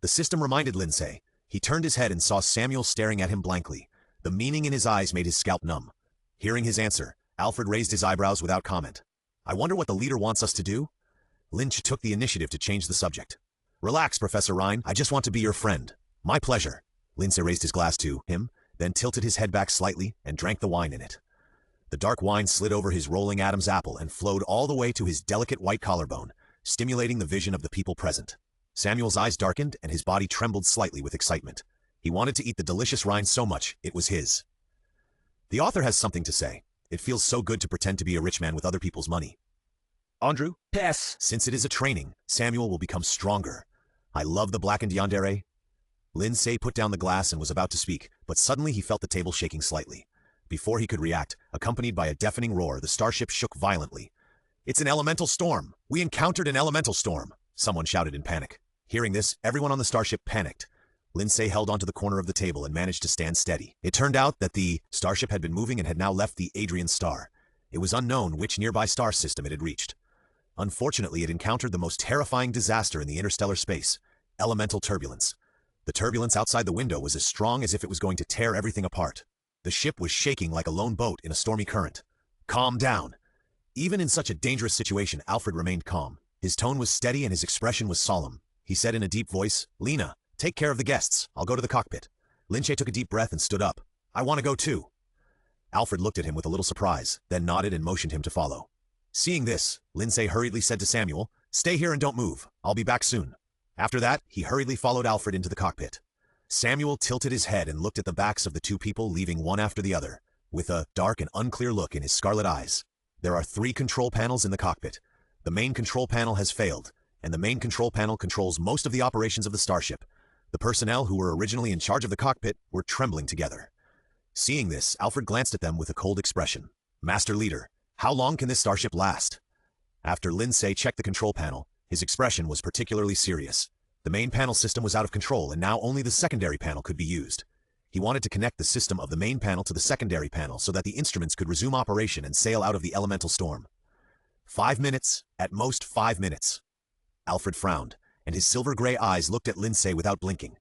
The system reminded Lin Ce. He turned his head and saw Samuel staring at him blankly. The meaning in his eyes made his scalp numb. Hearing his answer, Alfred raised his eyebrows without comment. I wonder what the leader wants us to do? Lin Ce took the initiative to change the subject. Relax, Professor Rhine. I just want to be your friend. My pleasure. Lin Ce raised his glass to him, then tilted his head back slightly and drank the wine in it. The dark wine slid over his rolling Adam's apple and flowed all the way to his delicate white collarbone, stimulating the vision of the people present. Samuel's eyes darkened and his body trembled slightly with excitement. He wanted to eat the delicious rind so much, it was his. The author has something to say. It feels so good to pretend to be a rich man with other people's money. Andrew? Yes. Since it is a training, Samuel will become stronger. I love the blackened yandere. Lin Ce put down the glass and was about to speak, but suddenly he felt the table shaking slightly. Before he could react, accompanied by a deafening roar, the starship shook violently. It's an elemental storm! We encountered an elemental storm! Someone shouted in panic. Hearing this, everyone on the starship panicked. Lin Ce held onto the corner of the table and managed to stand steady. It turned out that the starship had been moving and had now left the Adrian star. It was unknown which nearby star system it had reached. Unfortunately, it encountered the most terrifying disaster in the interstellar space, elemental turbulence. The turbulence outside the window was as strong as if it was going to tear everything apart. The ship was shaking like a lone boat in a stormy current. Calm down. Even in such a dangerous situation, Alfred remained calm. His tone was steady and his expression was solemn. He said in a deep voice, Lena, take care of the guests. I'll go to the cockpit. Lin Ce took a deep breath and stood up. I want to go too. Alfred looked at him with a little surprise, then nodded and motioned him to follow. Seeing this, Lin Ce hurriedly said to Samuel, Stay here and don't move. I'll be back soon. After that, he hurriedly followed Alfred into the cockpit. Samuel tilted his head and looked at the backs of the two people leaving one after the other, with a dark and unclear look in his scarlet eyes. There are 3 control panels in the cockpit. The main control panel has failed, and the main control panel controls most of the operations of the starship. The personnel who were originally in charge of the cockpit were trembling together. Seeing this, Alfred glanced at them with a cold expression. Master Leader, how long can this starship last? After Lin Ce checked the control panel, his expression was particularly serious. The main panel system was out of control and now only the secondary panel could be used. He wanted to connect the system of the main panel to the secondary panel so that the instruments could resume operation and sail out of the elemental storm. 5 minutes, at most 5 minutes. Alfred frowned, and his silver-gray eyes looked at Lin Ce without blinking.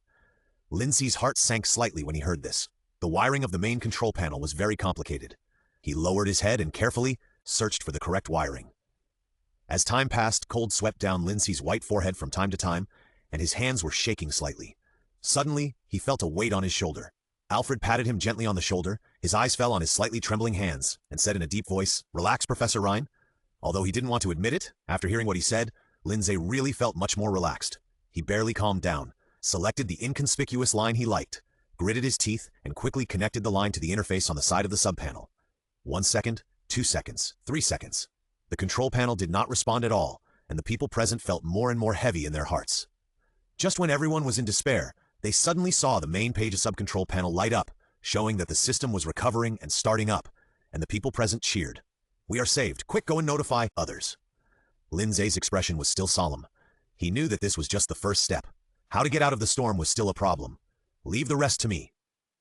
Lin Ce's heart sank slightly when he heard this. The wiring of the main control panel was very complicated. He lowered his head and carefully searched for the correct wiring. As time passed, cold swept down Lin Ce's white forehead from time to time, and his hands were shaking slightly. Suddenly, he felt a weight on his shoulder. Alfred patted him gently on the shoulder, his eyes fell on his slightly trembling hands, and said in a deep voice, "Relax, Professor Rhine." Although he didn't want to admit it, after hearing what he said, Lin Ce really felt much more relaxed. He barely calmed down, selected the inconspicuous line he liked, gritted his teeth, and quickly connected the line to the interface on the side of the subpanel. 1 second, 2 seconds, 3 seconds. The control panel did not respond at all, and the people present felt more and more heavy in their hearts. Just when everyone was in despair, they suddenly saw the main page of subcontrol panel light up, showing that the system was recovering and starting up, and the people present cheered. "We are saved. Quick, go and notify others." Lin Ce's expression was still solemn. He knew that this was just the first step. How to get out of the storm was still a problem. "Leave the rest to me."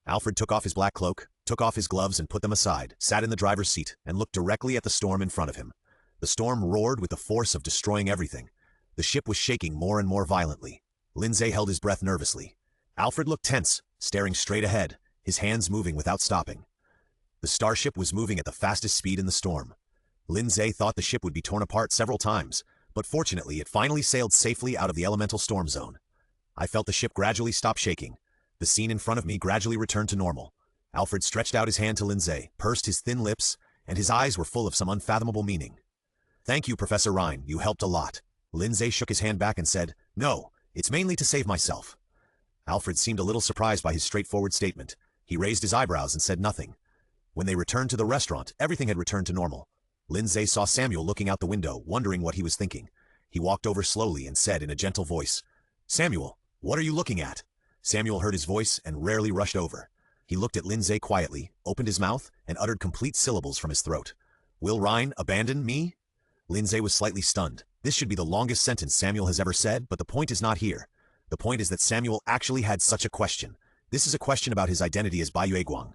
Alfred took off his black cloak, took off his gloves and put them aside, sat in the driver's seat, and looked directly at the storm in front of him. The storm roared with the force of destroying everything. The ship was shaking more and more violently. Lin Ce held his breath nervously. Alfred looked tense, staring straight ahead, his hands moving without stopping. The starship was moving at the fastest speed in the storm. Lin Ce thought the ship would be torn apart several times, but fortunately it finally sailed safely out of the elemental storm zone. I felt the ship gradually stop shaking. The scene in front of me gradually returned to normal. Alfred stretched out his hand to Lin Ce, pursed his thin lips, and his eyes were full of some unfathomable meaning. "Thank you, Professor Rhine, you helped a lot." Lin Ce shook his hand back and said, "No, it's mainly to save myself." Alfred seemed a little surprised by his straightforward statement. He raised his eyebrows and said nothing. When they returned to the restaurant, everything had returned to normal. Lin Ce saw Samuel looking out the window, wondering what he was thinking. He walked over slowly and said in a gentle voice, "Samuel, what are you looking at?" Samuel heard his voice and rarely rushed over. He looked at Lin Ce quietly, opened his mouth, and uttered complete syllables from his throat. "Will Rhine abandon me?" Lin Ce was slightly stunned. This should be the longest sentence Samuel has ever said, but the point is not here. The point is that Samuel actually had such a question. This is a question about his identity as Bai Yueguang.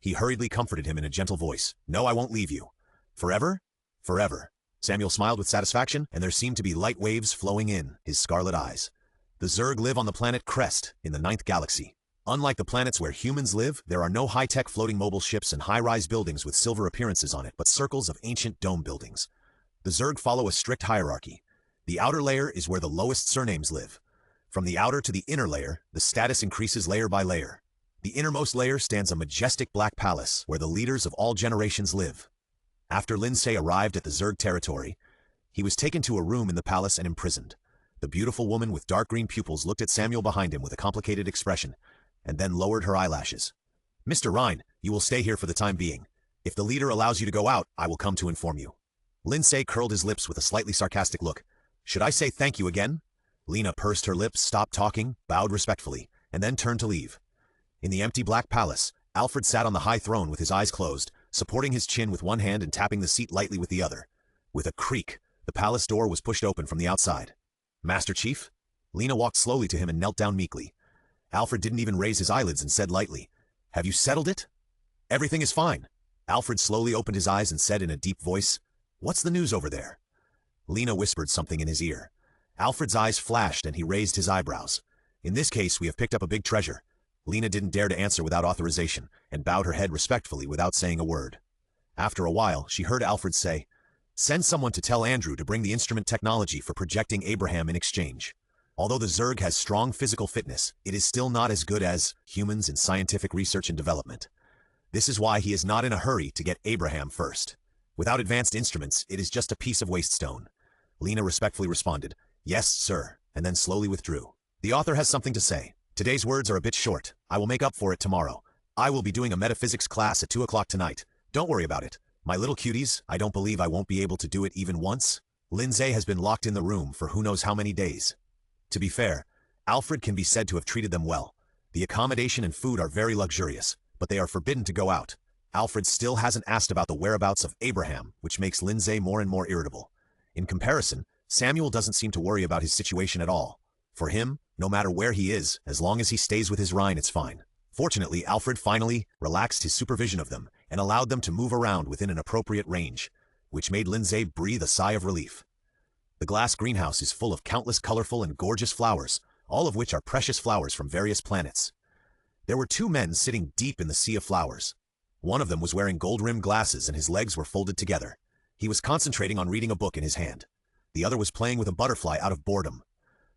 He hurriedly comforted him in a gentle voice. "No, I won't leave you." "Forever?" "Forever." Samuel smiled with satisfaction, and there seemed to be light waves flowing in his scarlet eyes. The Zerg live on the planet Crest, in the 9th galaxy. Unlike the planets where humans live, there are no high-tech floating mobile ships and high-rise buildings with silver appearances on it, but circles of ancient dome buildings. The Zerg follow a strict hierarchy. The outer layer is where the lowest surnames live. From the outer to the inner layer, the status increases layer by layer. The innermost layer stands a majestic black palace where the leaders of all generations live. After Lin Ce arrived at the Zerg territory, he was taken to a room in the palace and imprisoned. The beautiful woman with dark green pupils looked at Samuel behind him with a complicated expression, and then lowered her eyelashes. "Mr. Rhine, you will stay here for the time being. If the leader allows you to go out, I will come to inform you." Lin Ce curled his lips with a slightly sarcastic look. "Should I say thank you again?" Lina pursed her lips, stopped talking, bowed respectfully, and then turned to leave. In the empty black palace, Alfred sat on the high throne with his eyes closed, supporting his chin with one hand and tapping the seat lightly with the other. With a creak, the palace door was pushed open from the outside. "Master Chief?" Lina walked slowly to him and knelt down meekly. Alfred didn't even raise his eyelids and said lightly, "Have you settled it?" "Everything is fine." Alfred slowly opened his eyes and said in a deep voice, "What's the news over there?" Lina whispered something in his ear. Alfred's eyes flashed and he raised his eyebrows. "In this case, we have picked up a big treasure." Lina didn't dare to answer without authorization, and bowed her head respectfully without saying a word. After a while, she heard Alfred say, "Send someone to tell Andrew to bring the instrument technology for projecting Abraham in exchange." Although the Zerg has strong physical fitness, it is still not as good as humans in scientific research and development. This is why he is not in a hurry to get Abraham first. Without advanced instruments, it is just a piece of waste stone. Lina respectfully responded, "Yes, sir," and then slowly withdrew. "The author has something to say. Today's words are a bit short. I will make up for it tomorrow. I will be doing a metaphysics class at 2 o'clock tonight. Don't worry about it. My little cuties, I don't believe I won't be able to do it even once." Lin Ce has been locked in the room for who knows how many days. To be fair, Alfred can be said to have treated them well. The accommodation and food are very luxurious, but they are forbidden to go out. Alfred still hasn't asked about the whereabouts of Abraham, which makes Lin Ce more and more irritable. In comparison, Samuel doesn't seem to worry about his situation at all. For him, no matter where he is, as long as he stays with his Rhine, it's fine. Fortunately, Alfred finally relaxed his supervision of them and allowed them to move around within an appropriate range, which made Lin Ce breathe a sigh of relief. The glass greenhouse is full of countless colorful and gorgeous flowers, all of which are precious flowers from various planets. There were two men sitting deep in the sea of flowers. One of them was wearing gold-rimmed glasses and his legs were folded together. He was concentrating on reading a book in his hand. The other was playing with a butterfly out of boredom.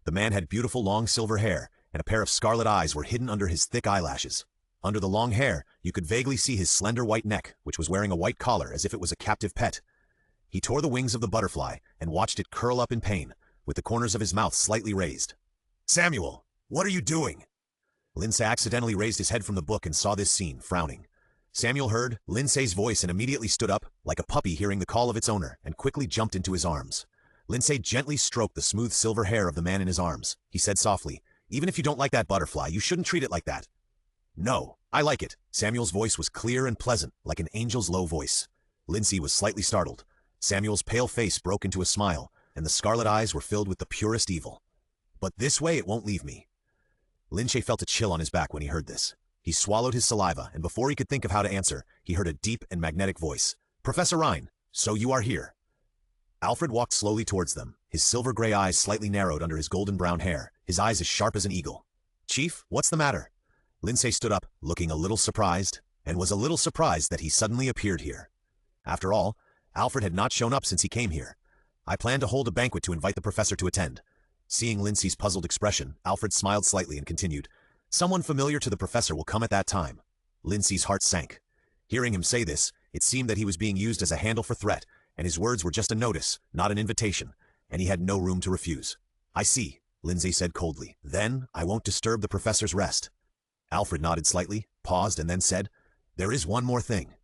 The man had beautiful long silver hair, and a pair of scarlet eyes were hidden under his thick eyelashes. Under the long hair, you could vaguely see his slender white neck, which was wearing a white collar as if it was a captive pet. He tore the wings of the butterfly and watched it curl up in pain, with the corners of his mouth slightly raised. "Samuel, what are you doing?" Lin Ce accidentally raised his head from the book and saw this scene, frowning. Samuel heard Lin Ce's voice and immediately stood up, like a puppy hearing the call of its owner, and quickly jumped into his arms. Lin Ce gently stroked the smooth silver hair of the man in his arms. He said softly, "Even if you don't like that butterfly, you shouldn't treat it like that." "No, I like it." Samuel's voice was clear and pleasant, like an angel's low voice. Lin Ce was slightly startled. Samuel's pale face broke into a smile, and the scarlet eyes were filled with the purest evil. "But this way it won't leave me." Lin Ce felt a chill on his back when he heard this. He swallowed his saliva, and before he could think of how to answer, he heard a deep and magnetic voice. "Professor Rhine, so you are here." Alfred walked slowly towards them, his silver-gray eyes slightly narrowed under his golden-brown hair, his eyes as sharp as an eagle. "Chief, what's the matter?" Lin Ce stood up, looking a little surprised, and was a little surprised that he suddenly appeared here. After all, Alfred had not shown up since he came here. "I plan to hold a banquet to invite the professor to attend." Seeing Lin Ce's puzzled expression, Alfred smiled slightly and continued, "Someone familiar to the professor will come at that time." Lin Ce's heart sank. Hearing him say this, it seemed that he was being used as a handle for threat, and his words were just a notice, not an invitation, and he had no room to refuse. "I see," Lin Ce said coldly. "Then I won't disturb the professor's rest." Alfred nodded slightly, paused, and then said, "There is one more thing."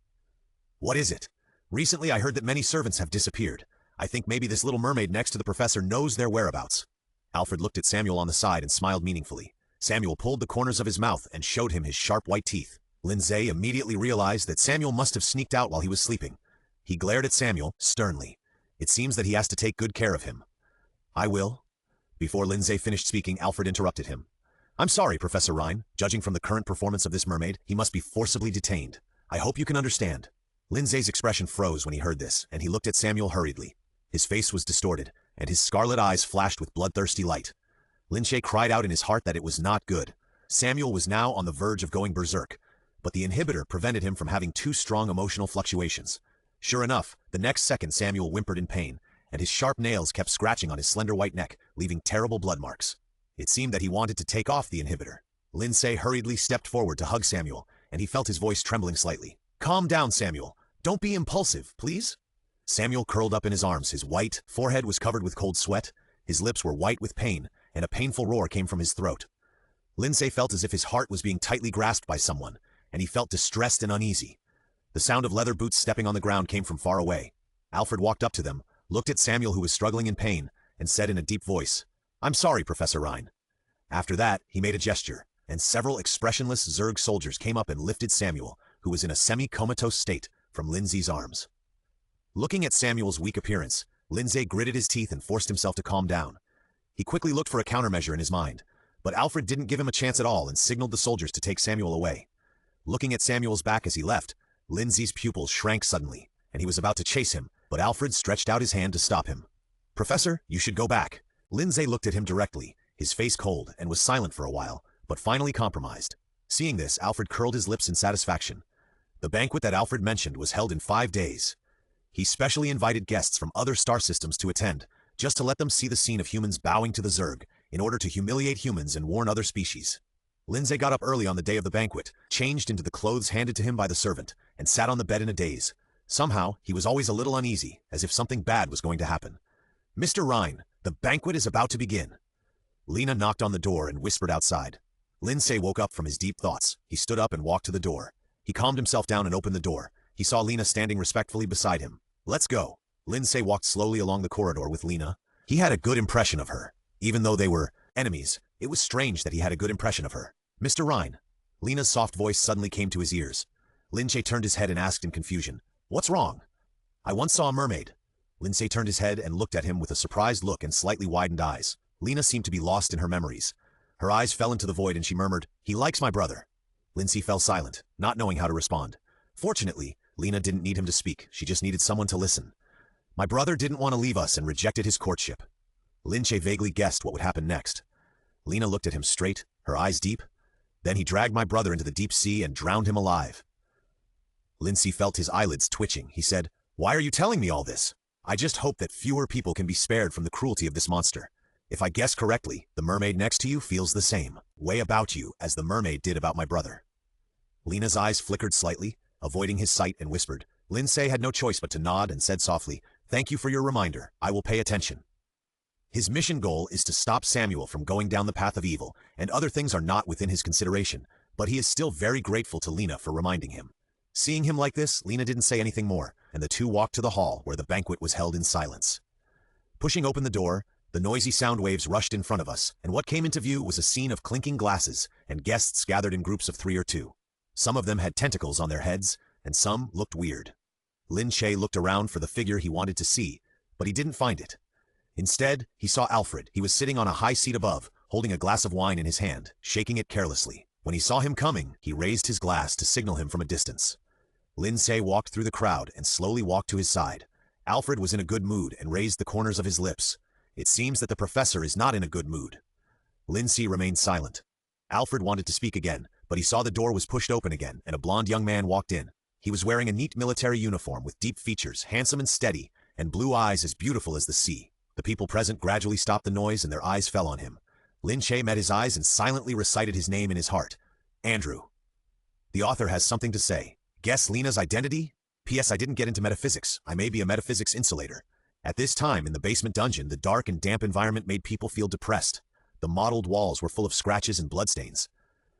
"What is it?" "Recently I heard that many servants have disappeared. I think maybe this little mermaid next to the professor knows their whereabouts." Alfred looked at Samuel on the side and smiled meaningfully. Samuel pulled the corners of his mouth and showed him his sharp white teeth. Lin Ce immediately realized that Samuel must have sneaked out while he was sleeping. He glared at Samuel sternly. It seems that he has to take good care of him. "I will." Before Lin Ce finished speaking, Alfred interrupted him. "I'm sorry, Professor Rhine. Judging from the current performance of this mermaid, he must be forcibly detained. I hope you can understand." Lin Ce's expression froze when he heard this, and he looked at Samuel hurriedly. His face was distorted, and his scarlet eyes flashed with bloodthirsty light. Lin Ce cried out in his heart that it was not good. Samuel was now on the verge of going berserk, but the inhibitor prevented him from having too strong emotional fluctuations. Sure enough, the next second Samuel whimpered in pain, and his sharp nails kept scratching on his slender white neck, leaving terrible blood marks. It seemed that he wanted to take off the inhibitor. Lin Ce hurriedly stepped forward to hug Samuel, and he felt his voice trembling slightly. "Calm down, Samuel. Don't be impulsive, please." Samuel curled up in his arms. His white forehead was covered with cold sweat, his lips were white with pain, and a painful roar came from his throat. Lin Ce felt as if his heart was being tightly grasped by someone, and he felt distressed and uneasy. The sound of leather boots stepping on the ground came from far away. Alfred walked up to them, looked at Samuel who was struggling in pain, and said in a deep voice, "I'm sorry, Professor Rhine." After that, he made a gesture, and several expressionless Zerg soldiers came up and lifted Samuel, who was in a semi-comatose state, from Lin Ce's arms. Looking at Samuel's weak appearance, Lin Ce gritted his teeth and forced himself to calm down. He quickly looked for a countermeasure in his mind, but Alfred didn't give him a chance at all and signaled the soldiers to take Samuel away. Looking at Samuel's back as he left, Lin Ce's pupils shrank suddenly, and he was about to chase him, but Alfred stretched out his hand to stop him. "Professor, you should go back." Lin Ce looked at him directly, his face cold, and was silent for a while, but finally compromised. Seeing this, Alfred curled his lips in satisfaction. The banquet that Alfred mentioned was held in 5 days. He specially invited guests from other star systems to attend, just to let them see the scene of humans bowing to the Zerg, in order to humiliate humans and warn other species. Lin Ce got up early on the day of the banquet, changed into the clothes handed to him by the servant, and sat on the bed in a daze. Somehow, he was always a little uneasy, as if something bad was going to happen. "Mr. Rhine, the banquet is about to begin." Lena knocked on the door and whispered outside. Lin Ce woke up from his deep thoughts. He stood up and walked to the door. He calmed himself down and opened the door. He saw Lena standing respectfully beside him. "Let's go." Lin Ce walked slowly along the corridor with Lena. He had a good impression of her. Even though they were enemies, it was strange that he had a good impression of her. "Mr. Rhine." Lena's soft voice suddenly came to his ears. Lin Ce turned his head and asked in confusion, "What's wrong?" "I once saw a mermaid." Lin Ce turned his head and looked at him with a surprised look and slightly widened eyes. Lena seemed to be lost in her memories. Her eyes fell into the void and she murmured, "He likes my brother." Lin Ce fell silent, not knowing how to respond. Fortunately, Lina didn't need him to speak, she just needed someone to listen. My brother didn't want to leave us and rejected his courtship. Lin Ce vaguely guessed what would happen next. Lina looked at him straight, her eyes deep. Then he dragged my brother into the deep sea and drowned him alive. Lin Ce felt his eyelids twitching. He said, "Why are you telling me all this? I just hope that fewer people can be spared from the cruelty of this monster. If I guess correctly, the mermaid next to you feels the same way about you as the mermaid did about my brother." Lina's eyes flickered slightly, avoiding his sight, and whispered. Lin Ce had no choice but to nod and said softly, "Thank you for your reminder. I will pay attention." His mission goal is to stop Samuel from going down the path of evil, and other things are not within his consideration, but he is still very grateful to Lina for reminding him. Seeing him like this, Lina didn't say anything more, and the two walked to the hall where the banquet was held in silence. Pushing open the door, the noisy sound waves rushed in front of us, and what came into view was a scene of clinking glasses and guests gathered in groups of 3 or 2. Some of them had tentacles on their heads, and some looked weird. Lin Ce looked around for the figure he wanted to see, but he didn't find it. Instead, he saw Alfred. He was sitting on a high seat above, holding a glass of wine in his hand, shaking it carelessly. When he saw him coming, he raised his glass to signal him from a distance. Lin Ce walked through the crowd and slowly walked to his side. Alfred was in a good mood and raised the corners of his lips. It seems that the professor is not in a good mood. Lin Ce remained silent. Alfred wanted to speak again, but he saw the door was pushed open again and a blond young man walked in. He was wearing a neat military uniform with deep features, handsome and steady, and blue eyes as beautiful as the sea. The people present gradually stopped the noise and their eyes fell on him. Lin Ce met his eyes and silently recited his name in his heart. Andrew. The author has something to say. Guess Lina's identity? P.S. I didn't get into metaphysics. I may be a metaphysics insulator. At this time, in the basement dungeon, the dark and damp environment made people feel depressed. The mottled walls were full of scratches and bloodstains.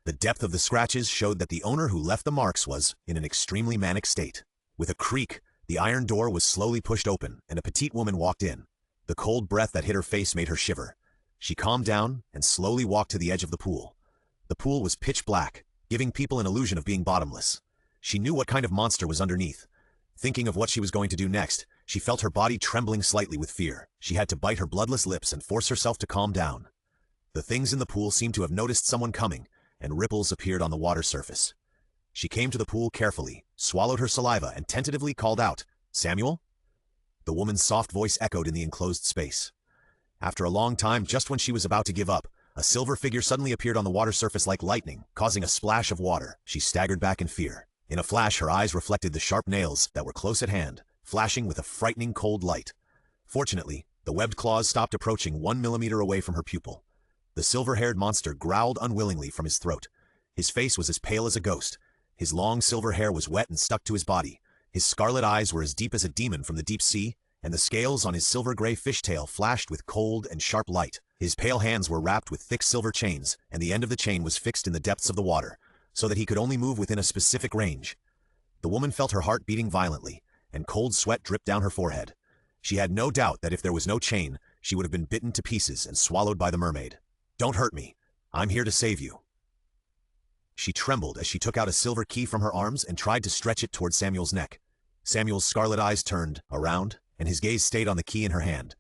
The depth of the scratches showed that the owner who left the marks was in an extremely manic state. With a creak, the iron door was slowly pushed open, and a petite woman walked in. The cold breath that hit her face made her shiver. She calmed down and slowly walked to the edge of the pool. The pool was pitch black, giving people an illusion of being bottomless. She knew what kind of monster was underneath. Thinking of what she was going to do next, she felt her body trembling slightly with fear. She had to bite her bloodless lips and force herself to calm down. The things in the pool seemed to have noticed someone coming, and ripples appeared on the water surface. She came to the pool carefully, swallowed her saliva, and tentatively called out, "Samuel?" The woman's soft voice echoed in the enclosed space. After a long time, just when she was about to give up, a silver figure suddenly appeared on the water surface like lightning, causing a splash of water. She staggered back in fear. In a flash, her eyes reflected the sharp nails that were close at hand, flashing with a frightening cold light. Fortunately, the webbed claws stopped approaching 1 millimeter away from her pupil. The silver-haired monster growled unwillingly from his throat. His face was as pale as a ghost. His long silver hair was wet and stuck to his body. His scarlet eyes were as deep as a demon from the deep sea, and the scales on his silver-gray fishtail flashed with cold and sharp light. His pale hands were wrapped with thick silver chains, and the end of the chain was fixed in the depths of the water, so that he could only move within a specific range. The woman felt her heart beating violently, and cold sweat dripped down her forehead. She had no doubt that if there was no chain, she would have been bitten to pieces and swallowed by the mermaid. "Don't hurt me. I'm here to save you." She trembled as she took out a silver key from her arms and tried to stretch it toward Samuel's neck. Samuel's scarlet eyes turned around, and his gaze stayed on the key in her hand.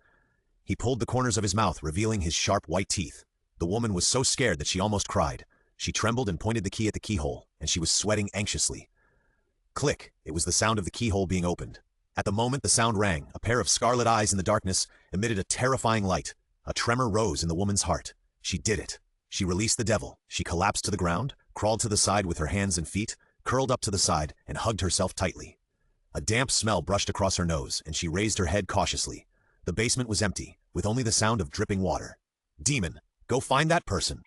He pulled the corners of his mouth, revealing his sharp white teeth. The woman was so scared that she almost cried. She trembled and pointed the key at the keyhole, and she was sweating anxiously. Click! It was the sound of the keyhole being opened. At the moment the sound rang, a pair of scarlet eyes in the darkness emitted a terrifying light. A tremor rose in the woman's heart. She did it. She released the devil. She collapsed to the ground, crawled to the side with her hands and feet, curled up to the side, and hugged herself tightly. A damp smell brushed across her nose, and she raised her head cautiously. The basement was empty, with only the sound of dripping water. "Demon, go find that person."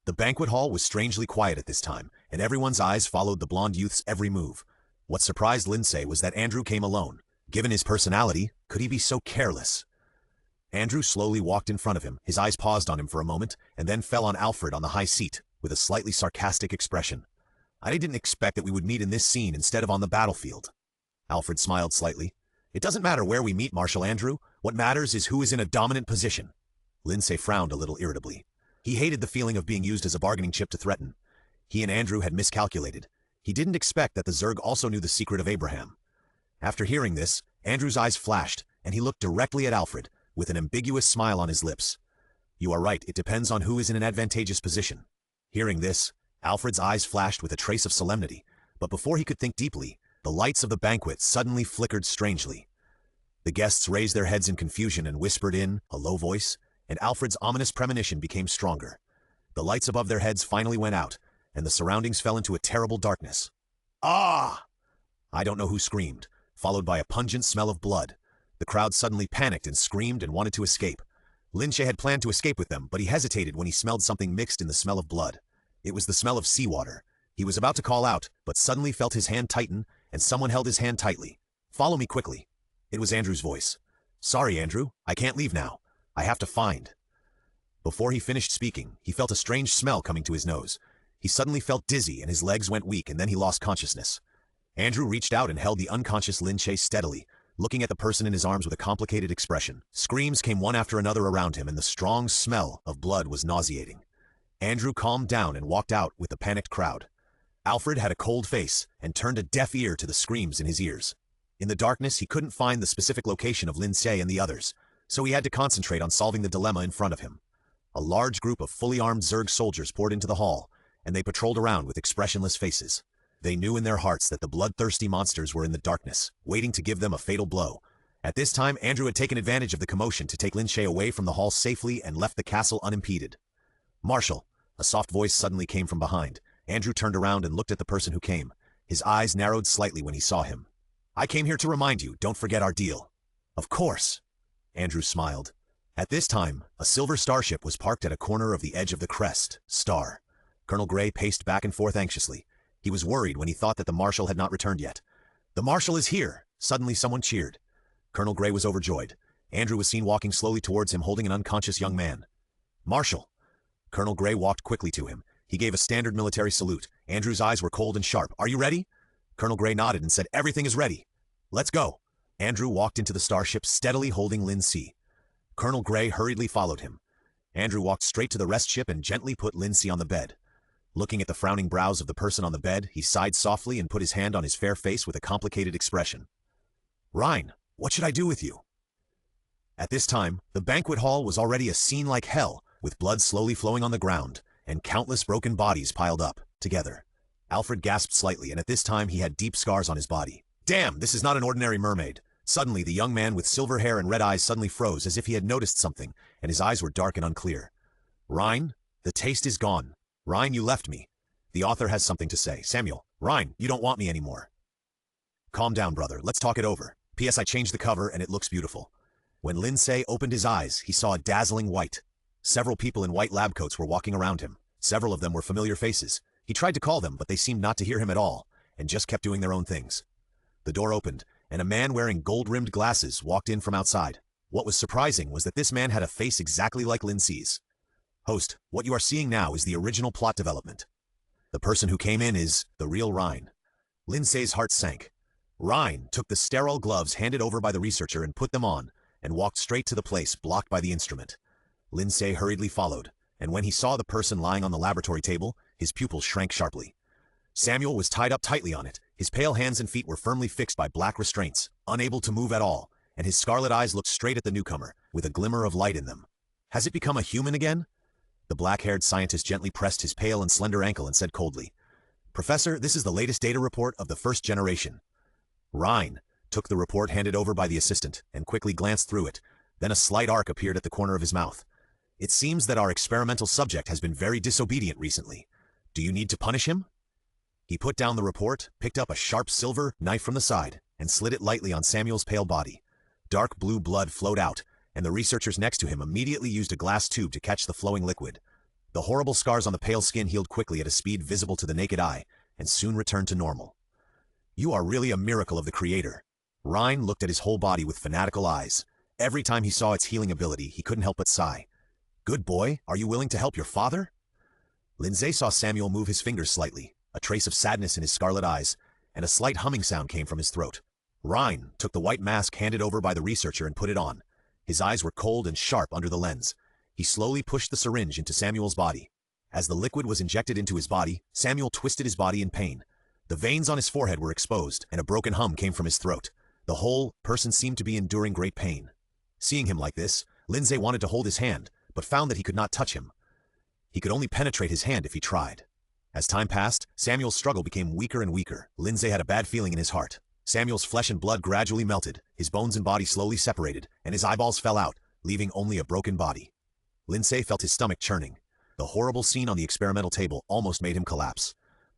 The banquet hall was strangely quiet at this time, and everyone's eyes followed the blonde youth's every move. What surprised Lin Ce was that Andrew came alone. Given his personality, could he be so careless? Andrew slowly walked in front of him. His eyes paused on him for a moment, and then fell on Alfred on the high seat, with a slightly sarcastic expression. "I didn't expect that we would meet in this scene instead of on the battlefield." Alfred smiled slightly. "It doesn't matter where we meet, Marshal Andrew. What matters is who is in a dominant position." Lin Ce frowned a little irritably. He hated the feeling of being used as a bargaining chip to threaten. He and Andrew had miscalculated. He didn't expect that the Zerg also knew the secret of Abraham. After hearing this, Andrew's eyes flashed, and he looked directly at Alfred, with an ambiguous smile on his lips. "You are right, it depends on who is in an advantageous position." Hearing this, Alfred's eyes flashed with a trace of solemnity, but before he could think deeply, the lights of the banquet suddenly flickered strangely. The guests raised their heads in confusion and whispered in a low voice, and Alfred's ominous premonition became stronger. The lights above their heads finally went out, and the surroundings fell into a terrible darkness. Ah! I don't know who screamed, followed by a pungent smell of blood. The crowd suddenly panicked and screamed and wanted to escape. Lin Ce had planned to escape with them, but he hesitated when he smelled something mixed in the smell of blood. It was the smell of seawater. He was about to call out, but suddenly felt his hand tighten, and someone held his hand tightly. "Follow me quickly." It was Andrew's voice. "Sorry, Andrew, I can't leave now. I have to find." Before he finished speaking, he felt a strange smell coming to his nose. He suddenly felt dizzy and his legs went weak, and then he lost consciousness. Andrew reached out and held the unconscious Lin Ce steadily, looking at the person in his arms with a complicated expression. Screams came one after another around him, and the strong smell of blood was nauseating. Andrew calmed down and walked out with the panicked crowd. Alfred had a cold face and turned a deaf ear to the screams in his ears. In the darkness, he couldn't find the specific location of Lin Ce and the others, so he had to concentrate on solving the dilemma in front of him. A large group of fully armed Zerg soldiers poured into the hall, and they patrolled around with expressionless faces. They knew in their hearts that the bloodthirsty monsters were in the darkness, waiting to give them a fatal blow. At this time, Andrew had taken advantage of the commotion to take Lin Ce away from the hall safely and left the castle unimpeded. "Marshal," a soft voice suddenly came from behind. Andrew turned around and looked at the person who came. His eyes narrowed slightly when he saw him. "I came here to remind you, don't forget our deal." "Of course." Andrew smiled. At this time, a silver starship was parked at a corner of the edge of the crest, star. Colonel Gray paced back and forth anxiously. He was worried when he thought that the marshal had not returned yet. "The marshal is here!" Suddenly someone cheered. Colonel Gray was overjoyed. Andrew was seen walking slowly towards him holding an unconscious young man. "Marshal!" Colonel Gray walked quickly to him. He gave a standard military salute. Andrew's eyes were cold and sharp. "Are you ready?" Colonel Gray nodded and said, "Everything is ready. Let's go." Andrew walked into the starship, steadily holding Lin Ce. Colonel Gray hurriedly followed him. Andrew walked straight to the rest ship and gently put Lin Ce on the bed. Looking at the frowning brows of the person on the bed, he sighed softly and put his hand on his fair face with a complicated expression. "Rhine, what should I do with you?" At this time, the banquet hall was already a scene like hell, with blood slowly flowing on the ground, and countless broken bodies piled up, together. Alfred gasped slightly, and at this time he had deep scars on his body. "Damn, this is not an ordinary mermaid." Suddenly, the young man with silver hair and red eyes suddenly froze as if he had noticed something, and his eyes were dark and unclear. "Rhine, the taste is gone. Rhine, you left me. The author has something to say. Samuel, Rhine, you don't want me anymore." "Calm down, brother. Let's talk it over. P.S. I changed the cover, and it looks beautiful." When Lin Ce opened his eyes, he saw a dazzling white. Several people in white lab coats were walking around him. Several of them were familiar faces. He tried to call them, but they seemed not to hear him at all, and just kept doing their own things. The door opened, and a man wearing gold-rimmed glasses walked in from outside. What was surprising was that this man had a face exactly like Lin Ce's. "Host, what you are seeing now is the original plot development. The person who came in is the real Rhine." Lin Ce's heart sank. Rhine took the sterile gloves handed over by the researcher and put them on, and walked straight to the place blocked by the instrument. Lin Ce hurriedly followed, and when he saw the person lying on the laboratory table, his pupils shrank sharply. Samuel was tied up tightly on it. His pale hands and feet were firmly fixed by black restraints, unable to move at all, and his scarlet eyes looked straight at the newcomer, with a glimmer of light in them. "Has it become a human again?" The black-haired scientist gently pressed his pale and slender ankle and said coldly, "Professor, this is the latest data report of the first generation." Rhine took the report handed over by the assistant and quickly glanced through it. Then a slight arc appeared at the corner of his mouth. "It seems that our experimental subject has been very disobedient recently. Do you need to punish him?" He put down the report, picked up a sharp silver knife from the side, and slid it lightly on Samuel's pale body. Dark blue blood flowed out, and the researchers next to him immediately used a glass tube to catch the flowing liquid. The horrible scars on the pale skin healed quickly at a speed visible to the naked eye, and soon returned to normal. "You are really a miracle of the Creator." Rhine looked at his whole body with fanatical eyes. Every time he saw its healing ability, he couldn't help but sigh. "Good boy, are you willing to help your father?" Lin Ce saw Samuel move his fingers slightly, a trace of sadness in his scarlet eyes, and a slight humming sound came from his throat. Rhine took the white mask handed over by the researcher and put it on. His eyes were cold and sharp under the lens. He slowly pushed the syringe into Samuel's body. As the liquid was injected into his body, Samuel twisted his body in pain. The veins on his forehead were exposed, and a broken hum came from his throat. The whole person seemed to be enduring great pain. Seeing him like this, Lin Ce wanted to hold his hand, but found that he could not touch him. He could only penetrate his hand if he tried. As time passed, Samuel's struggle became weaker and weaker. Lin Ce had a bad feeling in his heart. Samuel's flesh and blood gradually melted, his bones and body slowly separated, and his eyeballs fell out, leaving only a broken body. Lin Ce felt his stomach churning. The horrible scene on the experimental table almost made him collapse.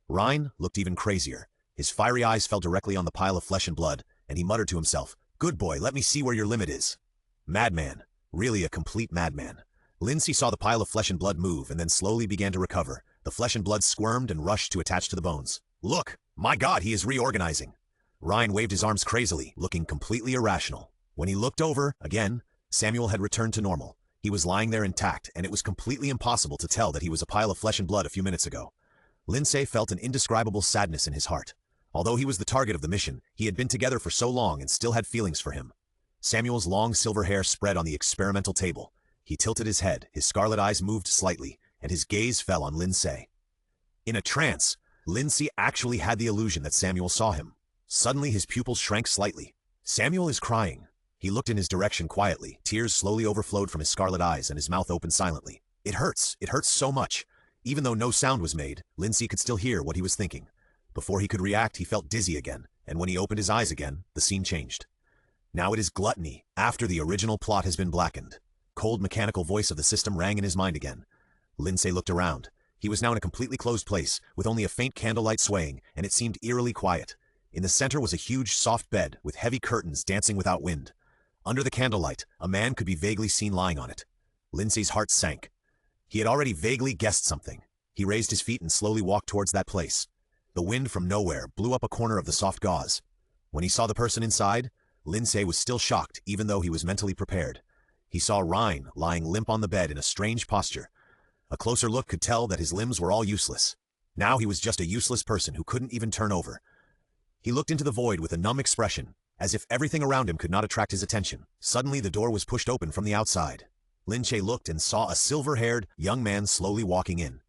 Ryan looked even crazier. His fiery eyes fell directly on the pile of flesh and blood, and he muttered to himself, "Good boy, let me see where your limit is." Madman. Really a complete madman. Lin Ce saw the pile of flesh and blood move and then slowly began to recover. The flesh and blood squirmed and rushed to attach to the bones. "Look! My God, he is reorganizing!" Ryan waved his arms crazily, looking completely irrational. When he looked over, again, Samuel had returned to normal. He was lying there intact, and it was completely impossible to tell that he was a pile of flesh and blood a few minutes ago. Lin Ce felt an indescribable sadness in his heart. Although he was the target of the mission, he had been together for so long and still had feelings for him. Samuel's long silver hair spread on the experimental table. He tilted his head, his scarlet eyes moved slightly, and his gaze fell on Lin Ce. In a trance, Lin Ce actually had the illusion that Samuel saw him. Suddenly his pupils shrank slightly. "Samuel is crying." He looked in his direction quietly. Tears slowly overflowed from his scarlet eyes and his mouth opened silently. It hurts so much." Even though no sound was made, Lin Ce could still hear what he was thinking. Before he could react, he felt dizzy again, and when he opened his eyes again, the scene changed. Now it is gluttony, after the original plot has been blackened. Cold mechanical voice of the system rang in his mind again. Lin Ce looked around. He was now in a completely closed place, with only a faint candlelight swaying, and it seemed eerily quiet. In the center was a huge soft bed, with heavy curtains dancing without wind. Under the candlelight, a man could be vaguely seen lying on it. Lin Ce's heart sank. He had already vaguely guessed something. He raised his feet and slowly walked towards that place. The wind from nowhere blew up a corner of the soft gauze. When he saw the person inside, Lin Ce was still shocked, even though he was mentally prepared. He saw Ryan lying limp on the bed in a strange posture. A closer look could tell that his limbs were all useless. Now he was just a useless person who couldn't even turn over. He looked into the void with a numb expression, as if everything around him could not attract his attention. Suddenly the door was pushed open from the outside. Lin Ce looked and saw a silver-haired young man slowly walking in.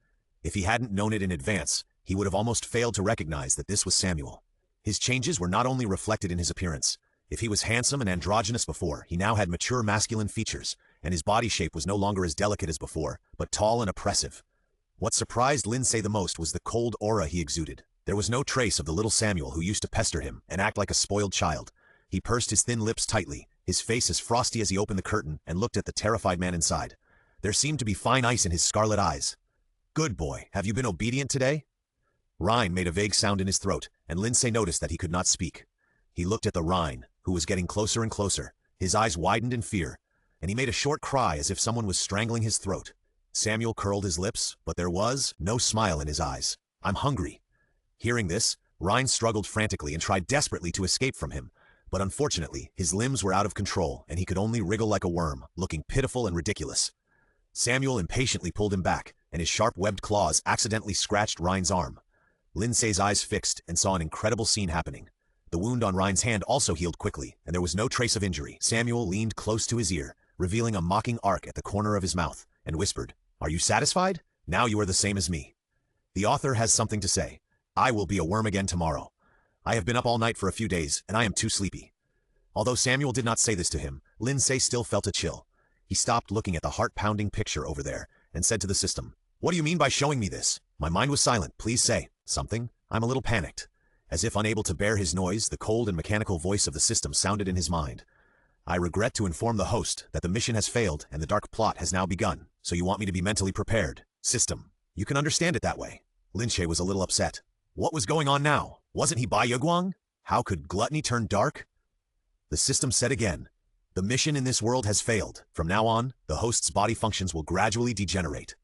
If he hadn't known it in advance, he would have almost failed to recognize that this was Samuel. His changes were not only reflected in his appearance. If he was handsome and androgynous before, he now had mature masculine features, and his body shape was no longer as delicate as before, but tall and oppressive. What surprised Lin Ce the most was the cold aura he exuded. There was no trace of the little Samuel who used to pester him and act like a spoiled child. He pursed his thin lips tightly, his face as frosty as he opened the curtain and looked at the terrified man inside. There seemed to be fine ice in his scarlet eyes. "Good boy, have you been obedient today?" Rhine made a vague sound in his throat, and Lin Ce noticed that he could not speak. He looked at the Rhine, who was getting closer and closer. His eyes widened in fear, and he made a short cry as if someone was strangling his throat. Samuel curled his lips, but there was no smile in his eyes. "I'm hungry." Hearing this, Rhine struggled frantically and tried desperately to escape from him, but unfortunately, his limbs were out of control and he could only wriggle like a worm, looking pitiful and ridiculous. Samuel impatiently pulled him back, and his sharp webbed claws accidentally scratched Rhine's arm. Lin Ce's eyes fixed and saw an incredible scene happening. The wound on Rhine's hand also healed quickly, and there was no trace of injury. Samuel leaned close to his ear, revealing a mocking arc at the corner of his mouth, and whispered, "Are you satisfied? Now you are the same as me." The author has something to say. I will be a worm again tomorrow. I have been up all night for a few days, and I am too sleepy. Although Samuel did not say this to him, Lin Ce still felt a chill. He stopped looking at the heart-pounding picture over there, and said to the system, "What do you mean by showing me this? My mind was silent, please say something. I'm a little panicked." As if unable to bear his noise, the cold and mechanical voice of the system sounded in his mind. "I regret to inform the host that the mission has failed and the dark plot has now begun, so you want me to be mentally prepared. System, you can understand it that way." Lin Ce was a little upset. What was going on now? Wasn't he Bai Yuguang? How could gluttony turn dark? The system said again, "The mission in this world has failed. From now on, the host's body functions will gradually degenerate.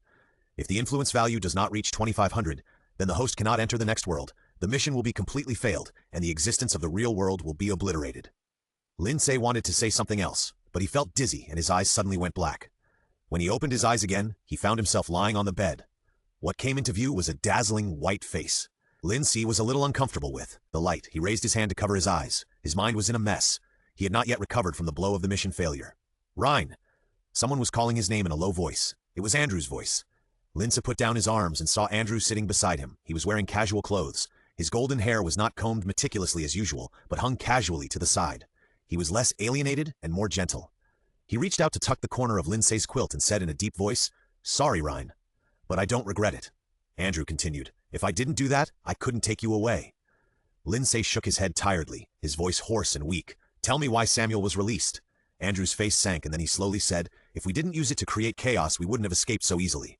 If the influence value does not reach 2500, then the host cannot enter the next world. The mission will be completely failed, and the existence of the real world will be obliterated." Lin Ce wanted to say something else, but he felt dizzy and his eyes suddenly went black. When he opened his eyes again, he found himself lying on the bed. What came into view was a dazzling white face. Lin Ce was a little uncomfortable with the light. He raised his hand to cover his eyes. His mind was in a mess. He had not yet recovered from the blow of the mission failure. "Rhine!" Someone was calling his name in a low voice. It was Andrew's voice. Lin Ce put down his arms and saw Andrew sitting beside him. He was wearing casual clothes. His golden hair was not combed meticulously as usual, but hung casually to the side. He was less alienated and more gentle. He reached out to tuck the corner of Lin Ce's quilt and said in a deep voice, "Sorry, Rhine, but I don't regret it." Andrew continued, If I didn't do that, I couldn't take you away. Lin Ce shook his head tiredly, his voice hoarse and weak. Tell me why Samuel was released. Andrew's face sank and then he slowly said, if we didn't use it to create chaos, we wouldn't have escaped so easily.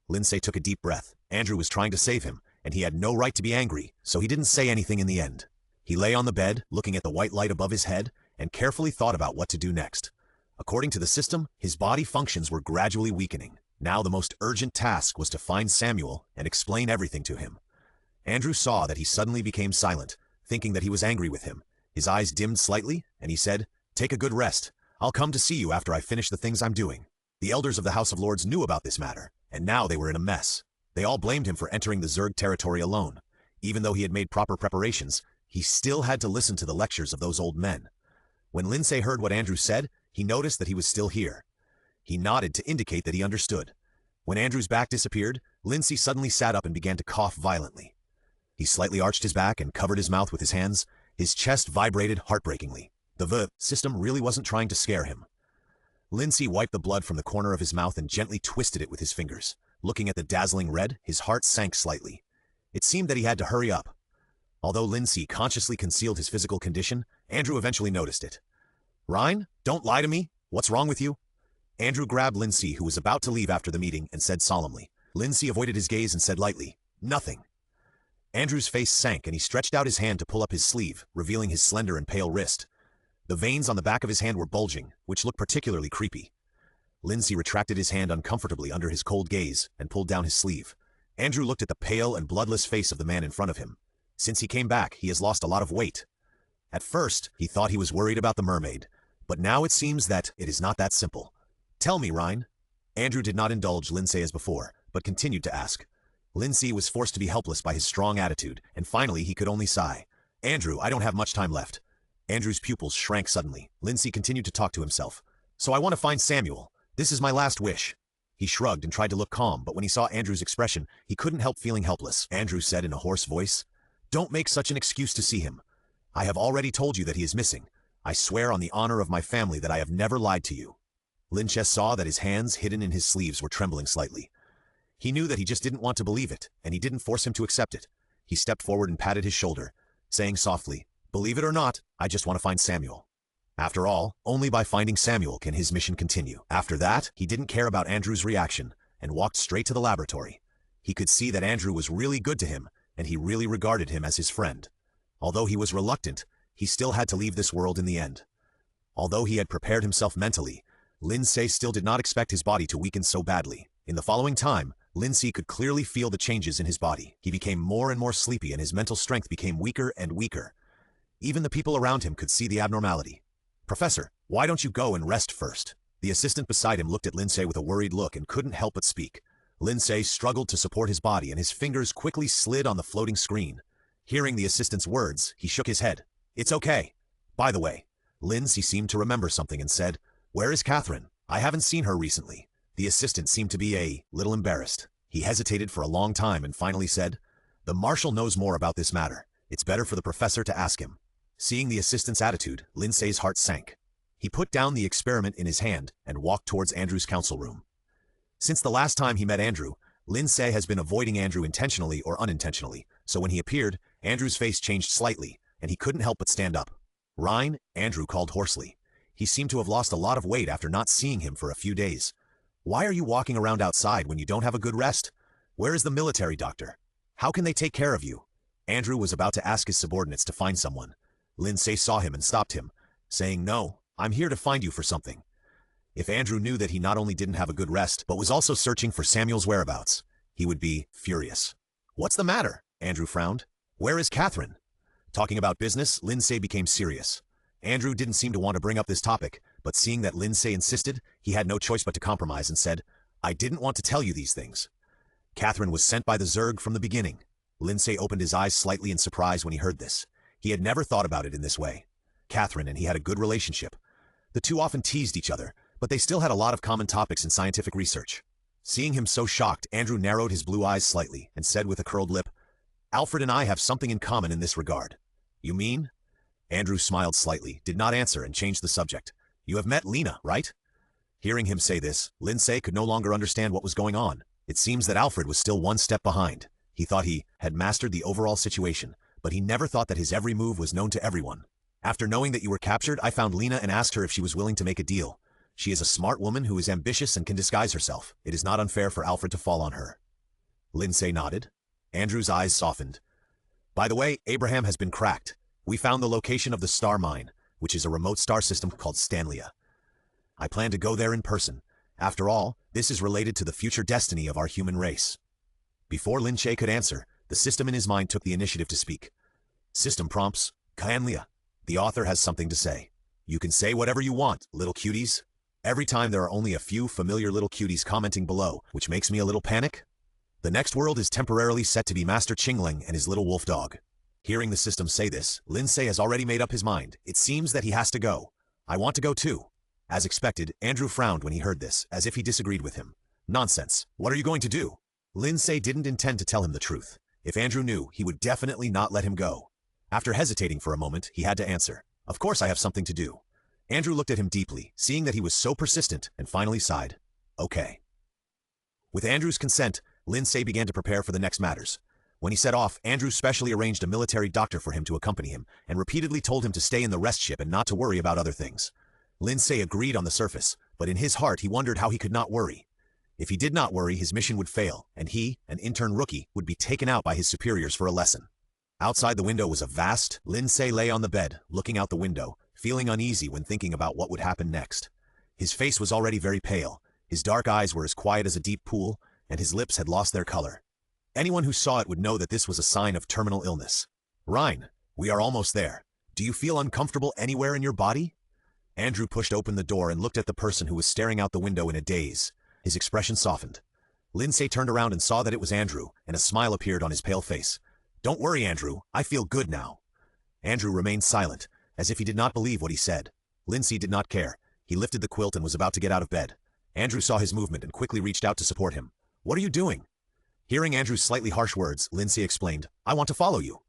Lin Ce took a deep breath. Andrew was trying to save him, and he had no right to be angry, so he didn't say anything in the end. He lay on the bed, looking at the white light above his head, and carefully thought about what to do next. According to the system, his body functions were gradually weakening. Now the most urgent task was to find Samuel and explain everything to him. Andrew saw that he suddenly became silent, thinking that he was angry with him. His eyes dimmed slightly, and he said, take a good rest. I'll come to see you after I finish the things I'm doing. The elders of the House of Lords knew about this matter, and now they were in a mess. They all blamed him for entering the Zerg territory alone. Even though he had made proper preparations, he still had to listen to the lectures of those old men. When Lin Ce heard what Andrew said, he noticed that he was still here. He nodded to indicate that he understood. When Andrew's back disappeared, Lin Ce suddenly sat up and began to cough violently. He slightly arched his back and covered his mouth with his hands. His chest vibrated heartbreakingly. The system really wasn't trying to scare him. Lin Ce wiped the blood from the corner of his mouth and gently twisted it with his fingers. Looking at the dazzling red, his heart sank slightly. It seemed that he had to hurry up. Although Lin Ce consciously concealed his physical condition, Andrew eventually noticed it. Ryan, don't lie to me. What's wrong with you? Andrew grabbed Lin Ce, who was about to leave after the meeting, and said solemnly. Lin Ce avoided his gaze and said lightly, nothing. Andrew's face sank and he stretched out his hand to pull up his sleeve, revealing his slender and pale wrist. The veins on the back of his hand were bulging, which looked particularly creepy. Lin Ce retracted his hand uncomfortably under his cold gaze and pulled down his sleeve. Andrew looked at the pale and bloodless face of the man in front of him. Since he came back, he has lost a lot of weight. At first, he thought he was worried about the mermaid, but now it seems that it is not that simple. Tell me, Ryan. Andrew did not indulge Lin Ce as before, but continued to ask. Lin Ce was forced to be helpless by his strong attitude, and finally he could only sigh. Andrew, I don't have much time left. Andrew's pupils shrank suddenly. Lin Ce continued to talk to himself. So I want to find Samuel. This is my last wish. He shrugged and tried to look calm, but when he saw Andrew's expression, he couldn't help feeling helpless. Andrew said in a hoarse voice, don't make such an excuse to see him. I have already told you that he is missing. I swear on the honor of my family that I have never lied to you. Lin Ce saw that his hands hidden in his sleeves were trembling slightly. He knew that he just didn't want to believe it, and he didn't force him to accept it. He stepped forward and patted his shoulder, saying softly, believe it or not, I just want to find Samuel. After all, only by finding Samuel can his mission continue. After that, he didn't care about Andrew's reaction, and walked straight to the laboratory. He could see that Andrew was really good to him, and he really regarded him as his friend. Although he was reluctant, he still had to leave this world in the end. Although he had prepared himself mentally, Lin Ce still did not expect his body to weaken so badly. In the following time, Lin Ce could clearly feel the changes in his body. He became more and more sleepy and his mental strength became weaker and weaker. Even the people around him could see the abnormality. Professor, why don't you go and rest first? The assistant beside him looked at Lin Ce with a worried look and couldn't help but speak. Lin Ce struggled to support his body and his fingers quickly slid on the floating screen. Hearing the assistant's words, he shook his head. It's okay. By the way, Lin Ce seemed to remember something and said, where is Catherine? I haven't seen her recently. The assistant seemed to be a little embarrassed. He hesitated for a long time and finally said, the marshal knows more about this matter. It's better for the professor to ask him. Seeing the assistant's attitude, Lin Ce's heart sank. He put down the experiment in his hand and walked towards Andrew's council room. Since the last time he met Andrew, Lin Ce has been avoiding Andrew intentionally or unintentionally, so when he appeared, Andrew's face changed slightly, and he couldn't help but stand up. Ryan, Andrew called hoarsely. He seemed to have lost a lot of weight after not seeing him for a few days. Why are you walking around outside when you don't have a good rest? Where is the military doctor? How can they take care of you? Andrew was about to ask his subordinates to find someone. Lin Ce saw him and stopped him, saying, no, I'm here to find you for something. If Andrew knew that he not only didn't have a good rest, but was also searching for Samuel's whereabouts, he would be furious. What's the matter? Andrew frowned. Where is Catherine? Talking about business, Lin Ce became serious. Andrew didn't seem to want to bring up this topic, but seeing that Lin Ce insisted, he had no choice but to compromise and said, I didn't want to tell you these things. Catherine was sent by the Zerg from the beginning. Lin Ce opened his eyes slightly in surprise when he heard this. He had never thought about it in this way. Catherine and he had a good relationship. The two often teased each other, but they still had a lot of common topics in scientific research. Seeing him so shocked, Andrew narrowed his blue eyes slightly and said with a curled lip, Alfred and I have something in common in this regard. You mean? Andrew smiled slightly, did not answer, and changed the subject. You have met Lena, right? Hearing him say this, Lin Ce could no longer understand what was going on. It seems that Alfred was still one step behind. He thought he had mastered the overall situation, but he never thought that his every move was known to everyone. After knowing that you were captured, I found Lina and asked her if she was willing to make a deal. She is a smart woman who is ambitious and can disguise herself. It is not unfair for Alfred to fall on her. Lin Ce nodded. Andrew's eyes softened. By the way, Abraham has been cracked. We found the location of the star mine, which is a remote star system called Stanlia. I plan to go there in person. After all, this is related to the future destiny of our human race. Before Lin Ce could answer, the system in his mind took the initiative to speak. System prompts, Kaanlia. The author has something to say. You can say whatever you want, little cuties. Every time there are only a few familiar little cuties commenting below, which makes me a little panic. The next world is temporarily set to be Master Qingling and his little wolf dog. Hearing the system say this, Lin Ce has already made up his mind. It seems that he has to go. I want to go too. As expected, Andrew frowned when he heard this, as if he disagreed with him. Nonsense. What are you going to do? Lin Ce didn't intend to tell him the truth. If Andrew knew, he would definitely not let him go. After hesitating for a moment, he had to answer. Of course I have something to do. Andrew looked at him deeply, seeing that he was so persistent, and finally sighed. Okay. With Andrew's consent, Lin Ce began to prepare for the next matters. When he set off, Andrew specially arranged a military doctor for him to accompany him, and repeatedly told him to stay in the rest ship and not to worry about other things. Lin Ce agreed on the surface, but in his heart he wondered how he could not worry. If he did not worry, his mission would fail, and he, an intern rookie, would be taken out by his superiors for a lesson. Outside the window was a vast. Lin Ce lay on the bed, looking out the window, feeling uneasy when thinking about what would happen next. His face was already very pale, his dark eyes were as quiet as a deep pool, and his lips had lost their color. Anyone who saw it would know that this was a sign of terminal illness. Rhine, we are almost there. Do you feel uncomfortable anywhere in your body? Andrew pushed open the door and looked at the person who was staring out the window in a daze. His expression softened. Lin Ce turned around and saw that it was Andrew, and a smile appeared on his pale face. Don't worry, Andrew. I feel good now. Andrew remained silent, as if he did not believe what he said. Lin Ce did not care. He lifted the quilt and was about to get out of bed. Andrew saw his movement and quickly reached out to support him. What are you doing? Hearing Andrew's slightly harsh words, Lin Ce explained, I want to follow you.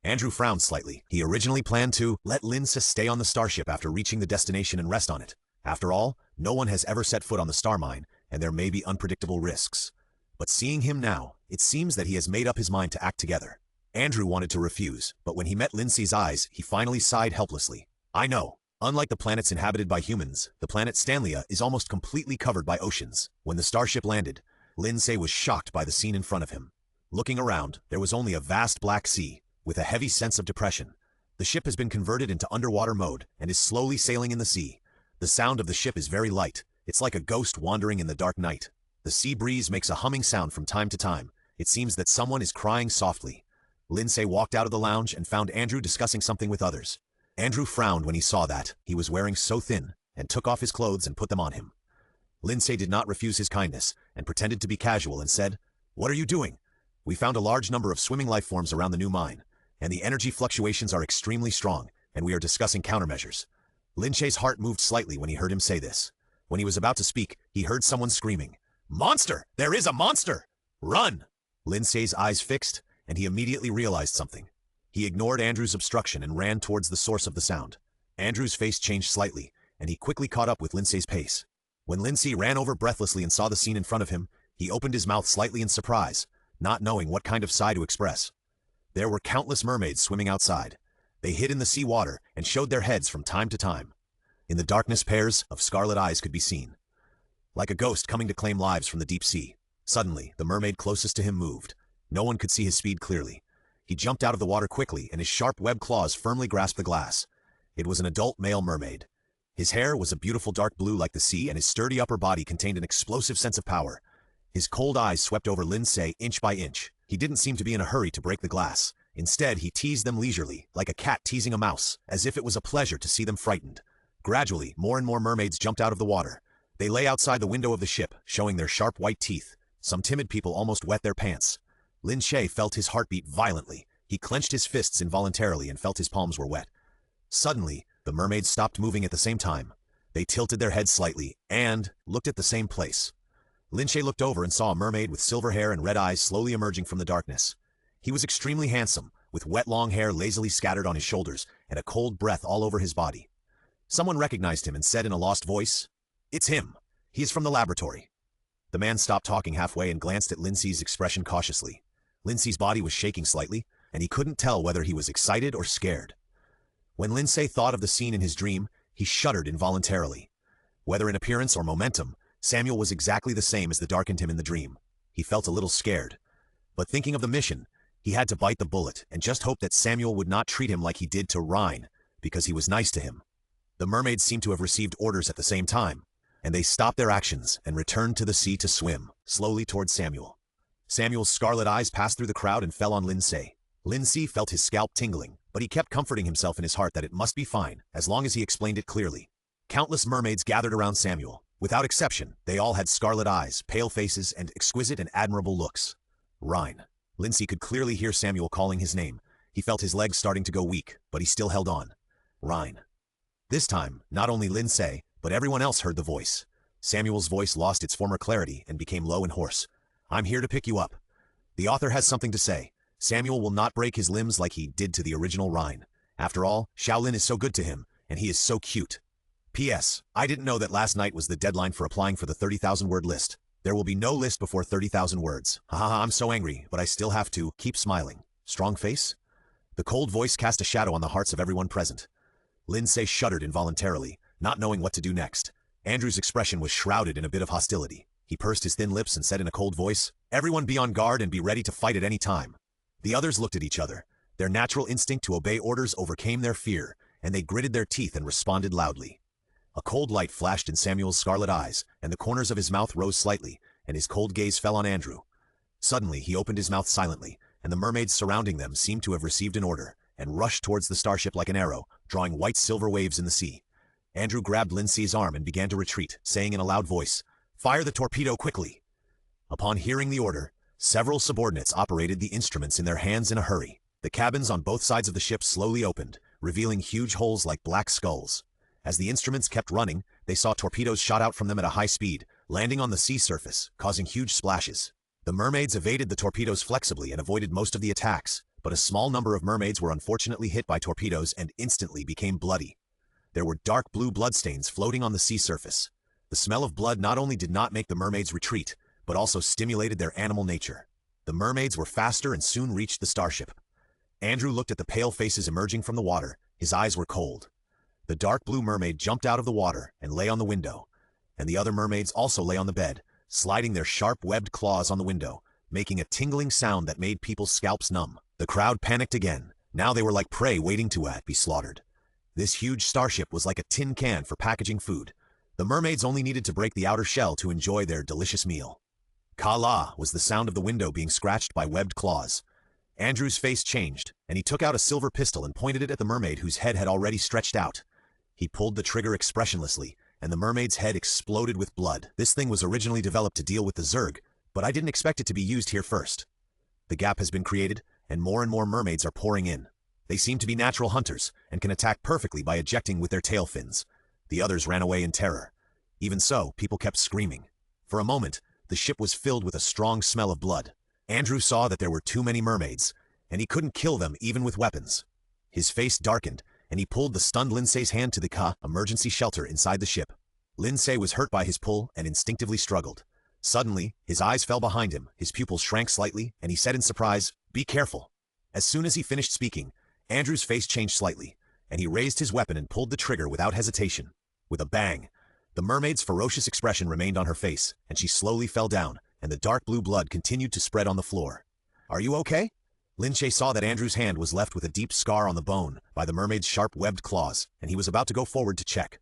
Andrew frowned slightly. He originally planned to let Lin Ce stay on the starship after reaching the destination and rest on it. After all, no one has ever set foot on the star mine, and there may be unpredictable risks. But seeing him now, it seems that he has made up his mind to act together. Andrew wanted to refuse, but when he met Lin Ce's eyes, he finally sighed helplessly. I know. Unlike the planets inhabited by humans, the planet Stanlia is almost completely covered by oceans. When the starship landed, Lin Ce was shocked by the scene in front of him. Looking around, there was only a vast black sea, with a heavy sense of depression. The ship has been converted into underwater mode and is slowly sailing in the sea. The sound of the ship is very light. It's like a ghost wandering in the dark night. The sea breeze makes a humming sound from time to time. It seems that someone is crying softly. Lin Ce walked out of the lounge and found Andrew discussing something with others. Andrew frowned when he saw that he was wearing so thin, and took off his clothes and put them on him. Lin Ce did not refuse his kindness, and pretended to be casual and said, What are you doing? We found a large number of swimming life forms around the new mine, and the energy fluctuations are extremely strong, and we are discussing countermeasures. Lin Ce's heart moved slightly when he heard him say this. When he was about to speak, he heard someone screaming, Monster! There is a monster! Run! Lin Ce's eyes fixed, and he immediately realized something. He ignored Andrew's obstruction and ran towards the source of the sound. Andrew's face changed slightly, and he quickly caught up with Lin Ce's pace. When Lin Ce ran over breathlessly and saw the scene in front of him, he opened his mouth slightly in surprise, not knowing what kind of sigh to express. There were countless mermaids swimming outside. They hid in the sea water and showed their heads from time to time. In the darkness, pairs of scarlet eyes could be seen, like a ghost coming to claim lives from the deep sea. Suddenly, the mermaid closest to him moved. No one could see his speed clearly. He jumped out of the water quickly, and his sharp webbed claws firmly grasped the glass. It was an adult male mermaid. His hair was a beautiful dark blue like the sea, and his sturdy upper body contained an explosive sense of power. His cold eyes swept over Lin Ce inch by inch. He didn't seem to be in a hurry to break the glass. Instead, he teased them leisurely, like a cat teasing a mouse, as if it was a pleasure to see them frightened. Gradually, more and more mermaids jumped out of the water. They lay outside the window of the ship, showing their sharp white teeth. Some timid people almost wet their pants. Lin Ce felt his heartbeat violently. He clenched his fists involuntarily and felt his palms were wet. Suddenly, the mermaids stopped moving at the same time. They tilted their heads slightly and looked at the same place. Lin Ce looked over and saw a mermaid with silver hair and red eyes slowly emerging from the darkness. He was extremely handsome, with wet long hair lazily scattered on his shoulders and a cold breath all over his body. Someone recognized him and said in a lost voice, It's him. He is from the laboratory. The man stopped talking halfway and glanced at Lin Ce's expression cautiously. Lin Ce's body was shaking slightly, and he couldn't tell whether he was excited or scared. When Lin Ce thought of the scene in his dream, he shuddered involuntarily. Whether in appearance or momentum, Samuel was exactly the same as the darkened him in the dream. He felt a little scared. But thinking of the mission, he had to bite the bullet and just hope that Samuel would not treat him like he did to Rhine, because he was nice to him. The mermaids seemed to have received orders at the same time, and they stopped their actions and returned to the sea to swim, slowly towards Samuel. Samuel's scarlet eyes passed through the crowd and fell on Lin Ce. Lin Ce felt his scalp tingling, but he kept comforting himself in his heart that it must be fine, as long as he explained it clearly. Countless mermaids gathered around Samuel. Without exception, they all had scarlet eyes, pale faces, and exquisite and admirable looks. Rhine. Lin Ce could clearly hear Samuel calling his name. He felt his legs starting to go weak, but he still held on. Rhine. This time, not only Lin Ce, but everyone else heard the voice. Samuel's voice lost its former clarity and became low and hoarse. I'm here to pick you up. The author has something to say. Samuel will not break his limbs like he did to the original Rhine. After all, Shaolin is so good to him, and he is so cute. P.S. I didn't know that last night was the deadline for applying for the 30,000-word list. There will be no list before 30,000 words. Haha, I'm so angry, but I still have to keep smiling. Strong face? The cold voice cast a shadow on the hearts of everyone present. Lin Ce shuddered involuntarily, not knowing what to do next. Andrew's expression was shrouded in a bit of hostility. He pursed his thin lips and said in a cold voice, "Everyone be on guard and be ready to fight at any time." The others looked at each other. Their natural instinct to obey orders overcame their fear, and they gritted their teeth and responded loudly. A cold light flashed in Samuel's scarlet eyes, and the corners of his mouth rose slightly, and his cold gaze fell on Andrew. Suddenly, he opened his mouth silently, and the mermaids surrounding them seemed to have received an order, and rushed towards the starship like an arrow, drawing white-silver waves in the sea. Andrew grabbed Lin Ce's arm and began to retreat, saying in a loud voice, "Fire the torpedo quickly!" Upon hearing the order, several subordinates operated the instruments in their hands in a hurry. The cabins on both sides of the ship slowly opened, revealing huge holes like black skulls. As the instruments kept running, they saw torpedoes shot out from them at a high speed, landing on the sea surface, causing huge splashes. The mermaids evaded the torpedoes flexibly and avoided most of the attacks, but a small number of mermaids were unfortunately hit by torpedoes and instantly became bloody. There were dark blue bloodstains floating on the sea surface. The smell of blood not only did not make the mermaids retreat, but also stimulated their animal nature. The mermaids were faster and soon reached the starship. Andrew looked at the pale faces emerging from the water. His eyes were cold. The dark blue mermaid jumped out of the water and lay on the window, and the other mermaids also lay on the bed, sliding their sharp webbed claws on the window, making a tingling sound that made people's scalps numb. The crowd panicked again. Now they were like prey waiting to be slaughtered. This huge starship was like a tin can for packaging food. The mermaids only needed to break the outer shell to enjoy their delicious meal. Ka-la was the sound of the window being scratched by webbed claws. Andrew's face changed, and he took out a silver pistol and pointed it at the mermaid whose head had already stretched out. He pulled the trigger expressionlessly, and the mermaid's head exploded with blood. This thing was originally developed to deal with the Zerg, but I didn't expect it to be used here first. The gap has been created, and more mermaids are pouring in. They seem to be natural hunters, and can attack perfectly by ejecting with their tail fins. The others ran away in terror. Even so, people kept screaming. For a moment, the ship was filled with a strong smell of blood. Andrew saw that there were too many mermaids, and he couldn't kill them even with weapons. His face darkened, and he pulled the stunned Lin Ce's hand to the emergency shelter inside the ship. Lin Ce was hurt by his pull and instinctively struggled. Suddenly, his eyes fell behind him, his pupils shrank slightly, and he said in surprise, "Be careful." As soon as he finished speaking, Andrew's face changed slightly, and he raised his weapon and pulled the trigger without hesitation. With a bang, the mermaid's ferocious expression remained on her face, and she slowly fell down, and the dark blue blood continued to spread on the floor. "Are you okay?" Lin Ce saw that Andrew's hand was left with a deep scar on the bone by the mermaid's sharp webbed claws, and he was about to go forward to check.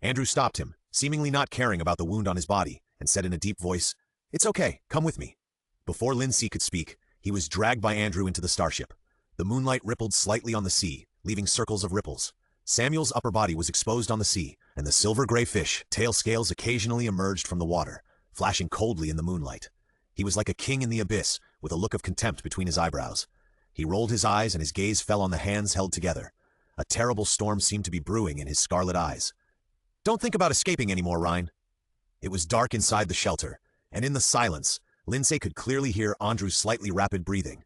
Andrew stopped him, seemingly not caring about the wound on his body, and said in a deep voice, "It's okay, come with me." Before Lin Ce could speak, he was dragged by Andrew into the starship. The moonlight rippled slightly on the sea, leaving circles of ripples. Samuel's upper body was exposed on the sea, and the silver-gray fish, tail scales occasionally emerged from the water, flashing coldly in the moonlight. He was like a king in the abyss, with a look of contempt between his eyebrows. He rolled his eyes and his gaze fell on the hands held together. A terrible storm seemed to be brewing in his scarlet eyes. "Don't think about escaping anymore, Rhine." It was dark inside the shelter, and in the silence, Lin Ce could clearly hear Andrew's slightly rapid breathing.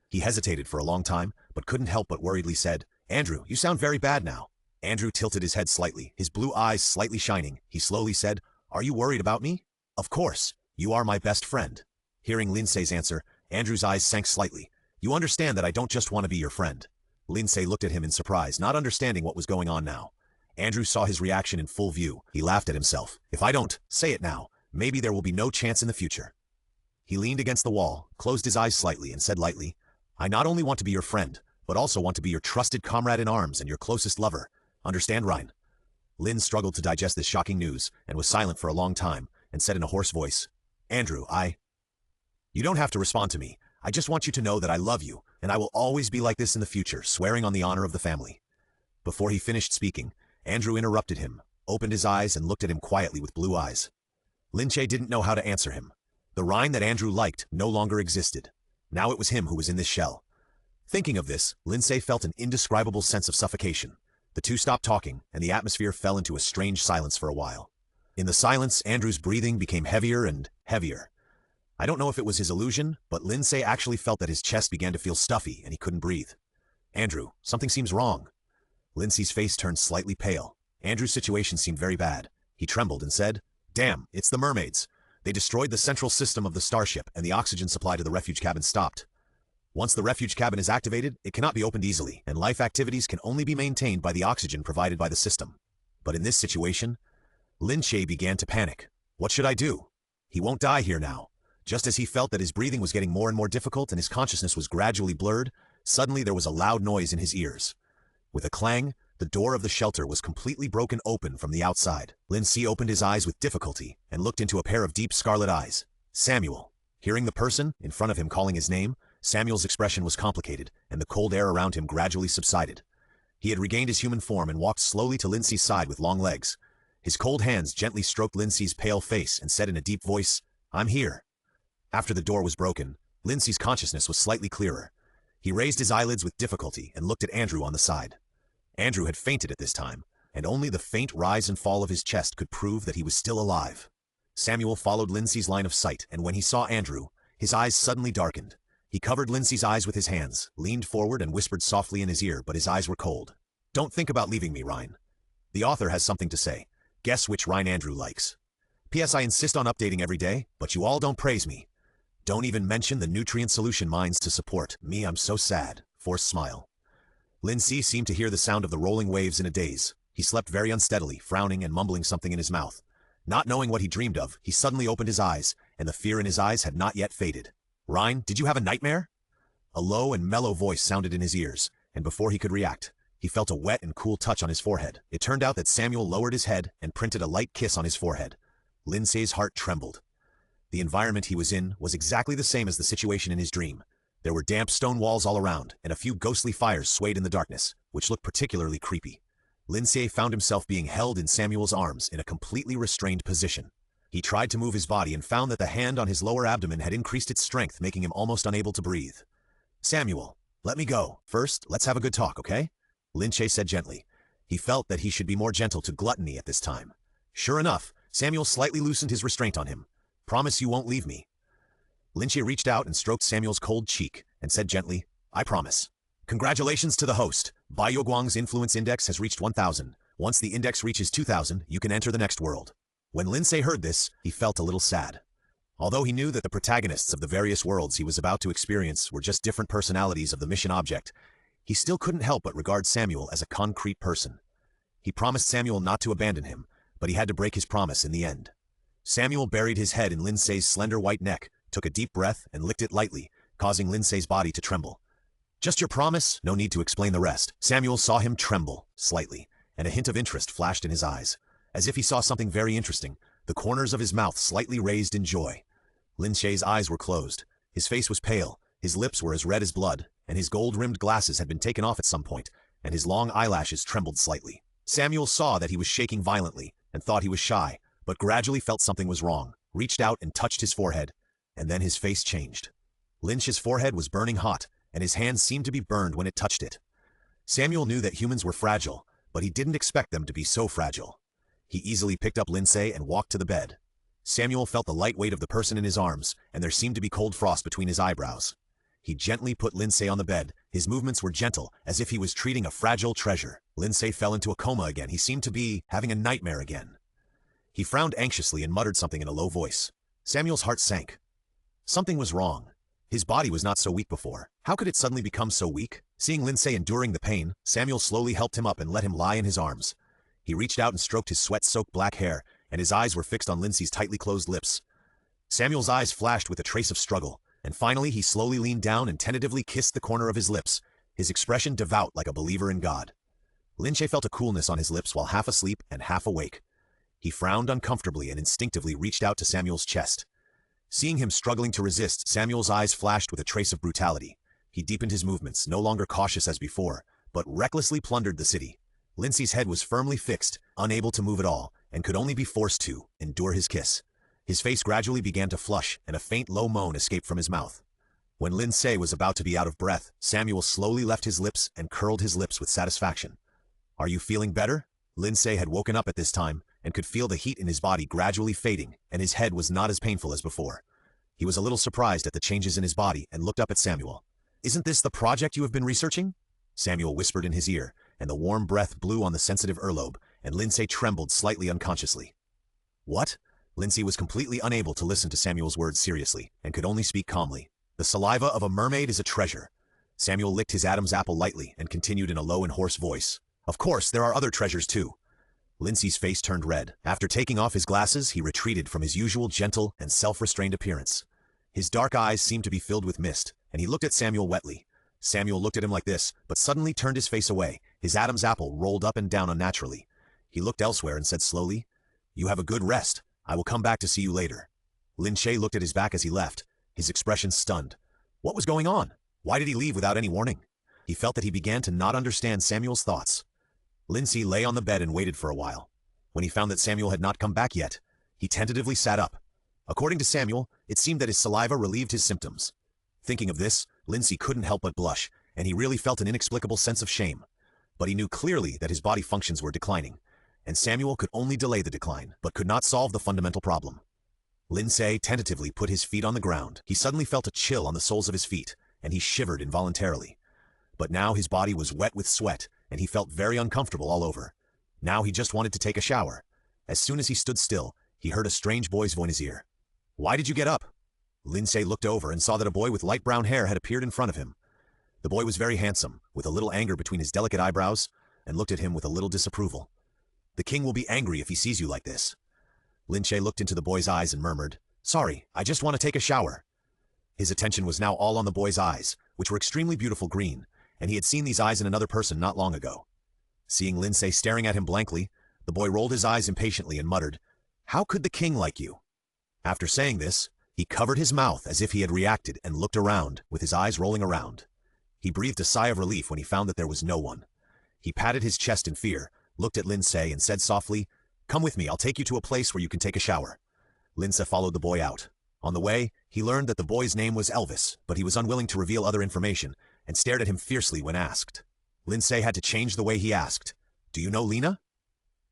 He hesitated for a long time, but couldn't help but worriedly said, "Andrew, you sound very bad now." Andrew tilted his head slightly, his blue eyes slightly shining. He slowly said, "Are you worried about me?" "Of course. You are my best friend." Hearing Lin Ce's answer, Andrew's eyes sank slightly. You understand that I don't just want to be your friend. Lin Ce looked at him in surprise, not understanding what was going on now. Andrew saw his reaction in full view. He laughed at himself. If I don't say it now, maybe there will be no chance in the future. He leaned against the wall, closed his eyes slightly, and said lightly, I not only want to be your friend, but also want to be your trusted comrade in arms and your closest lover. Understand, Ryan? Lin struggled to digest this shocking news and was silent for a long time and said in a hoarse voice, Andrew, You don't have to respond to me. I just want you to know that I love you, and I will always be like this in the future, swearing on the honor of the family. Before he finished speaking, Andrew interrupted him, opened his eyes and looked at him quietly with blue eyes. Lin Ce didn't know how to answer him. The Ryan that Andrew liked no longer existed. Now it was him who was in this shell. Thinking of this, Lin Ce felt an indescribable sense of suffocation. The two stopped talking, and the atmosphere fell into a strange silence for a while. In the silence, Andrew's breathing became heavier and heavier. I don't know if it was his illusion, but Lin Ce actually felt that his chest began to feel stuffy and he couldn't breathe. Andrew, something seems wrong. Lin Ce's face turned slightly pale. Andrew's situation seemed very bad. He trembled and said, Damn, it's the mermaids. They destroyed the central system of the starship, and the oxygen supply to the refuge cabin stopped. Once the refuge cabin is activated, it cannot be opened easily, and life activities can only be maintained by the oxygen provided by the system. But in this situation, Lin Ce began to panic. What should I do? He won't die here now. Just as he felt that his breathing was getting more and more difficult and his consciousness was gradually blurred, suddenly there was a loud noise in his ears. With a clang, the door of the shelter was completely broken open from the outside. Lin Ce opened his eyes with difficulty and looked into a pair of deep scarlet eyes. Samuel. Hearing the person in front of him calling his name, Samuel's expression was complicated, and the cold air around him gradually subsided. He had regained his human form and walked slowly to Lin Ce's side with long legs. His cold hands gently stroked Lin Ce's pale face and said in a deep voice, I'm here. After the door was broken, Lin Ce's consciousness was slightly clearer. He raised his eyelids with difficulty and looked at Andrew on the side. Andrew had fainted at this time, and only the faint rise and fall of his chest could prove that he was still alive. Samuel followed Lin Ce's line of sight, and when he saw Andrew, his eyes suddenly darkened. He covered Lin Ce's eyes with his hands, leaned forward and whispered softly in his ear, but his eyes were cold. Don't think about leaving me, Ryan. The author has something to say. Guess which Ryan Andrew likes. P.S. I insist on updating every day, but you all don't praise me. Don't even mention the nutrient solution mines to support me. I'm so sad. Forced smile. Lin Ce seemed to hear the sound of the rolling waves in a daze. He slept very unsteadily, frowning and mumbling something in his mouth. Not knowing what he dreamed of, he suddenly opened his eyes, and the fear in his eyes had not yet faded. Ryan, did you have a nightmare? A low and mellow voice sounded in his ears, and before he could react, he felt a wet and cool touch on his forehead. It turned out that Samuel lowered his head and printed a light kiss on his forehead. Lin Ce's heart trembled. The environment he was in was exactly the same as the situation in his dream. There were damp stone walls all around, and a few ghostly fires swayed in the darkness, which looked particularly creepy. Lin Ce found himself being held in Samuel's arms in a completely restrained position. He tried to move his body and found that the hand on his lower abdomen had increased its strength, making him almost unable to breathe. Samuel, let me go. First, let's have a good talk, okay? Lin Ce said gently. He felt that he should be more gentle to Gluttony at this time. Sure enough, Samuel slightly loosened his restraint on him. Promise you won't leave me. Lin Ce reached out and stroked Samuel's cold cheek and said gently, I promise. Congratulations to the host. Bai Yoguang's influence index has reached 1,000. Once the index reaches 2,000, you can enter the next world. When Lin Ce heard this, he felt a little sad. Although he knew that the protagonists of the various worlds he was about to experience were just different personalities of the mission object, he still couldn't help but regard Samuel as a concrete person. He promised Samuel not to abandon him, but he had to break his promise in the end. Samuel buried his head in Lin Ce's slender white neck, took a deep breath, and licked it lightly, causing Lin Ce's body to tremble. Just your promise? No need to explain the rest. Samuel saw him tremble, slightly, and a hint of interest flashed in his eyes. As if he saw something very interesting, the corners of his mouth slightly raised in joy. Lin Ce's eyes were closed. His face was pale, his lips were as red as blood, and his gold-rimmed glasses had been taken off at some point, and his long eyelashes trembled slightly. Samuel saw that he was shaking violently, and thought he was shy, but gradually felt something was wrong, reached out and touched his forehead, and then his face changed. Lin Ce's forehead was burning hot, and his hands seemed to be burned when it touched it. Samuel knew that humans were fragile, but he didn't expect them to be so fragile. He easily picked up Lin Ce and walked to the bed. Samuel felt the light weight of the person in his arms, and there seemed to be cold frost between his eyebrows. He gently put Lin Ce on the bed. His movements were gentle, as if he was treating a fragile treasure. Lin Ce fell into a coma again. He seemed to be having a nightmare again. He frowned anxiously and muttered something in a low voice. Samuel's heart sank. Something was wrong. His body was not so weak before. How could it suddenly become so weak? Seeing Lin Ce enduring the pain, Samuel slowly helped him up and let him lie in his arms. He reached out and stroked his sweat-soaked black hair, and his eyes were fixed on Lin Ce's tightly closed lips. Samuel's eyes flashed with a trace of struggle, and finally he slowly leaned down and tentatively kissed the corner of his lips, his expression devout like a believer in God. Lin Ce felt a coolness on his lips while half asleep and half awake. He frowned uncomfortably and instinctively reached out to Samuel's chest. Seeing him struggling to resist, Samuel's eyes flashed with a trace of brutality. He deepened his movements, no longer cautious as before, but recklessly plundered the city. Lin Ce's head was firmly fixed, unable to move at all, and could only be forced to endure his kiss. His face gradually began to flush, and a faint low moan escaped from his mouth. When Lin Ce was about to be out of breath, Samuel slowly left his lips and curled his lips with satisfaction. "Are you feeling better?" Lin Ce had woken up at this time, and could feel the heat in his body gradually fading, and his head was not as painful as before. He was a little surprised at the changes in his body and looked up at Samuel. "Isn't this the project you have been researching?" Samuel whispered in his ear, and the warm breath blew on the sensitive earlobe, and Lin Ce trembled slightly unconsciously. "What?" Lin Ce was completely unable to listen to Samuel's words seriously, and could only speak calmly. "The saliva of a mermaid is a treasure." Samuel licked his Adam's apple lightly and continued in a low and hoarse voice. "Of course, there are other treasures too." Lin Ce's face turned red. After taking off his glasses, he retreated from his usual gentle and self-restrained appearance. His dark eyes seemed to be filled with mist, and he looked at Samuel wetly. Samuel looked at him like this, but suddenly turned his face away. His Adam's apple rolled up and down unnaturally. He looked elsewhere and said slowly, "You have a good rest. I will come back to see you later." Lin Ce looked at his back as he left, his expression stunned. What was going on? Why did he leave without any warning? He felt that he began to not understand Samuel's thoughts. Lin Ce lay on the bed and waited for a while. When he found that Samuel had not come back yet, he tentatively sat up. According to Samuel, it seemed that his saliva relieved his symptoms. Thinking of this, Lin Ce couldn't help but blush, and he really felt an inexplicable sense of shame. But he knew clearly that his body functions were declining, and Samuel could only delay the decline, but could not solve the fundamental problem. Lin Ce tentatively put his feet on the ground. He suddenly felt a chill on the soles of his feet, and he shivered involuntarily. But now his body was wet with sweat, and he felt very uncomfortable all over. Now he just wanted to take a shower. As soon as he stood still, he heard a strange boy's voice in his ear. "Why did you get up?" Lin Ce looked over and saw that a boy with light brown hair had appeared in front of him. The boy was very handsome, with a little anger between his delicate eyebrows, and looked at him with a little disapproval. "The king will be angry if he sees you like this." Lin Ce looked into the boy's eyes and murmured, "Sorry, I just want to take a shower." His attention was now all on the boy's eyes, which were extremely beautiful green, and he had seen these eyes in another person not long ago. Seeing Lin Ce staring at him blankly, the boy rolled his eyes impatiently and muttered, "How could the king like you?" After saying this, he covered his mouth as if he had reacted and looked around, with his eyes rolling around. He breathed a sigh of relief when he found that there was no one. He patted his chest in fear, looked at Lin Ce and said softly, "Come with me, I'll take you to a place where you can take a shower." Lin Ce followed the boy out. On the way, he learned that the boy's name was Elvis, but he was unwilling to reveal other information, and stared at him fiercely when asked. Lin Ce had to change the way he asked, "Do you know Lena?"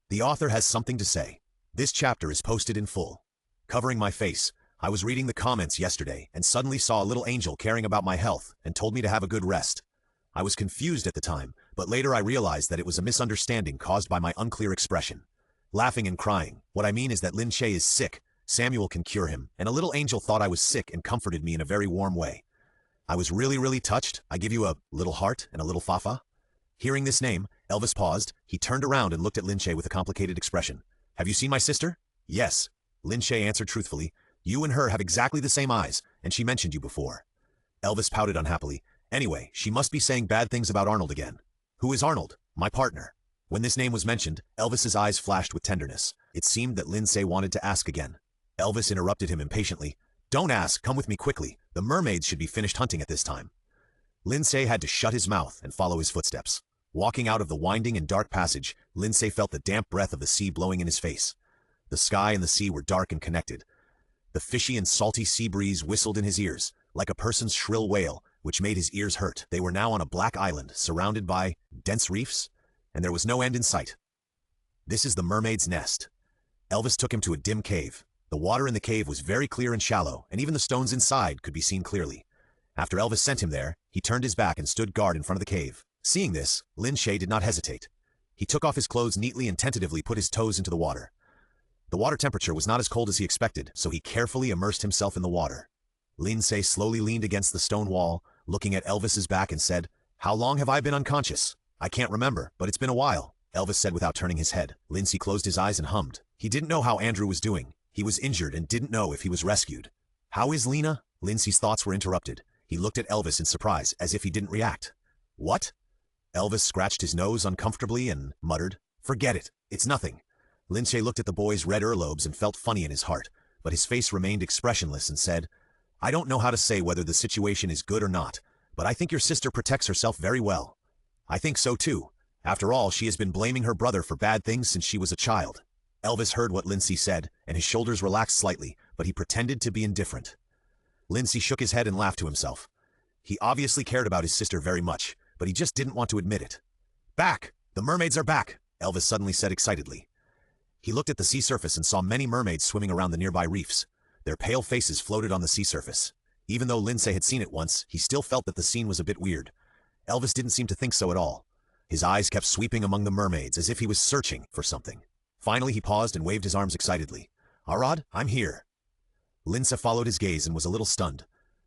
The author has something to say. This chapter is posted in full. Covering my face, I was reading the comments yesterday and suddenly saw a little angel caring about my health and told me to have a good rest. I was confused at the time, but later I realized that it was a misunderstanding caused by my unclear expression. Laughing and crying, what I mean is that Lin Ce is sick, Samuel can cure him, and a little angel thought I was sick and comforted me in a very warm way. I was really touched. I give you a little heart and a little fafa. Hearing this name, Elvis paused. He turned around and looked at Lin Ce with a complicated expression. "Have you seen my sister?" "Yes." Lin Ce answered truthfully. "You and her have exactly the same eyes, and she mentioned you before." Elvis pouted unhappily. "Anyway, she must be saying bad things about Arnold again." "Who is Arnold?" "My partner." When this name was mentioned, Elvis's eyes flashed with tenderness. It seemed that Lin Ce wanted to ask again. Elvis interrupted him impatiently. "Don't ask, come with me quickly. The mermaids should be finished hunting at this time." Lin Ce had to shut his mouth and follow his footsteps. Walking out of the winding and dark passage, Lin Ce felt the damp breath of the sea blowing in his face. The sky and the sea were dark and connected. The fishy and salty sea breeze whistled in his ears, like a person's shrill wail, which made his ears hurt. They were now on a black island, surrounded by dense reefs, and there was no end in sight. "This is the mermaid's nest." Elvis took him to a dim cave. The water in the cave was very clear and shallow, and even the stones inside could be seen clearly. After Elvis sent him there, he turned his back and stood guard in front of the cave. Seeing this, Lin Ce did not hesitate. He took off his clothes neatly and tentatively put his toes into the water. The water temperature was not as cold as he expected, so he carefully immersed himself in the water. Lin Ce slowly leaned against the stone wall, looking at Elvis's back and said, "How long have I been unconscious? I can't remember, but it's been a while," Elvis said without turning his head. Lin Ce closed his eyes and hummed. He didn't know how Andrew was doing. He was injured and didn't know if he was rescued. "How is Lena?" Lin Ce's thoughts were interrupted. He looked at Elvis in surprise, as if he didn't react. "What?" Elvis scratched his nose uncomfortably and muttered, "Forget it. It's nothing." Lin Ce looked at the boy's red earlobes and felt funny in his heart, but his face remained expressionless and said, "I don't know how to say whether the situation is good or not, but I think your sister protects herself very well." "I think so too. After all, she has been blaming her brother for bad things since she was a child." Elvis heard what Lin Ce said, and his shoulders relaxed slightly, but he pretended to be indifferent. Lin Ce shook his head and laughed to himself. He obviously cared about his sister very much, but he just didn't want to admit it. "Back! The mermaids are back!" Elvis suddenly said excitedly. He looked at the sea surface and saw many mermaids swimming around the nearby reefs. Their pale faces floated on the sea surface. Even though Lin Ce had seen it once, he still felt that the scene was a bit weird. Elvis didn't seem to think so at all. His eyes kept sweeping among the mermaids as if he was searching for something. Finally, he paused and waved his arms excitedly. "Arad, I'm here." Lin Ce followed his gaze and was a little stunned.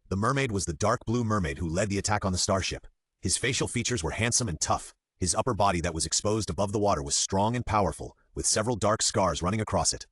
The mermaid was the dark blue mermaid who led the attack on the starship. His facial features were handsome and tough. His upper body that was exposed above the water was strong and powerful, with several dark scars running across it.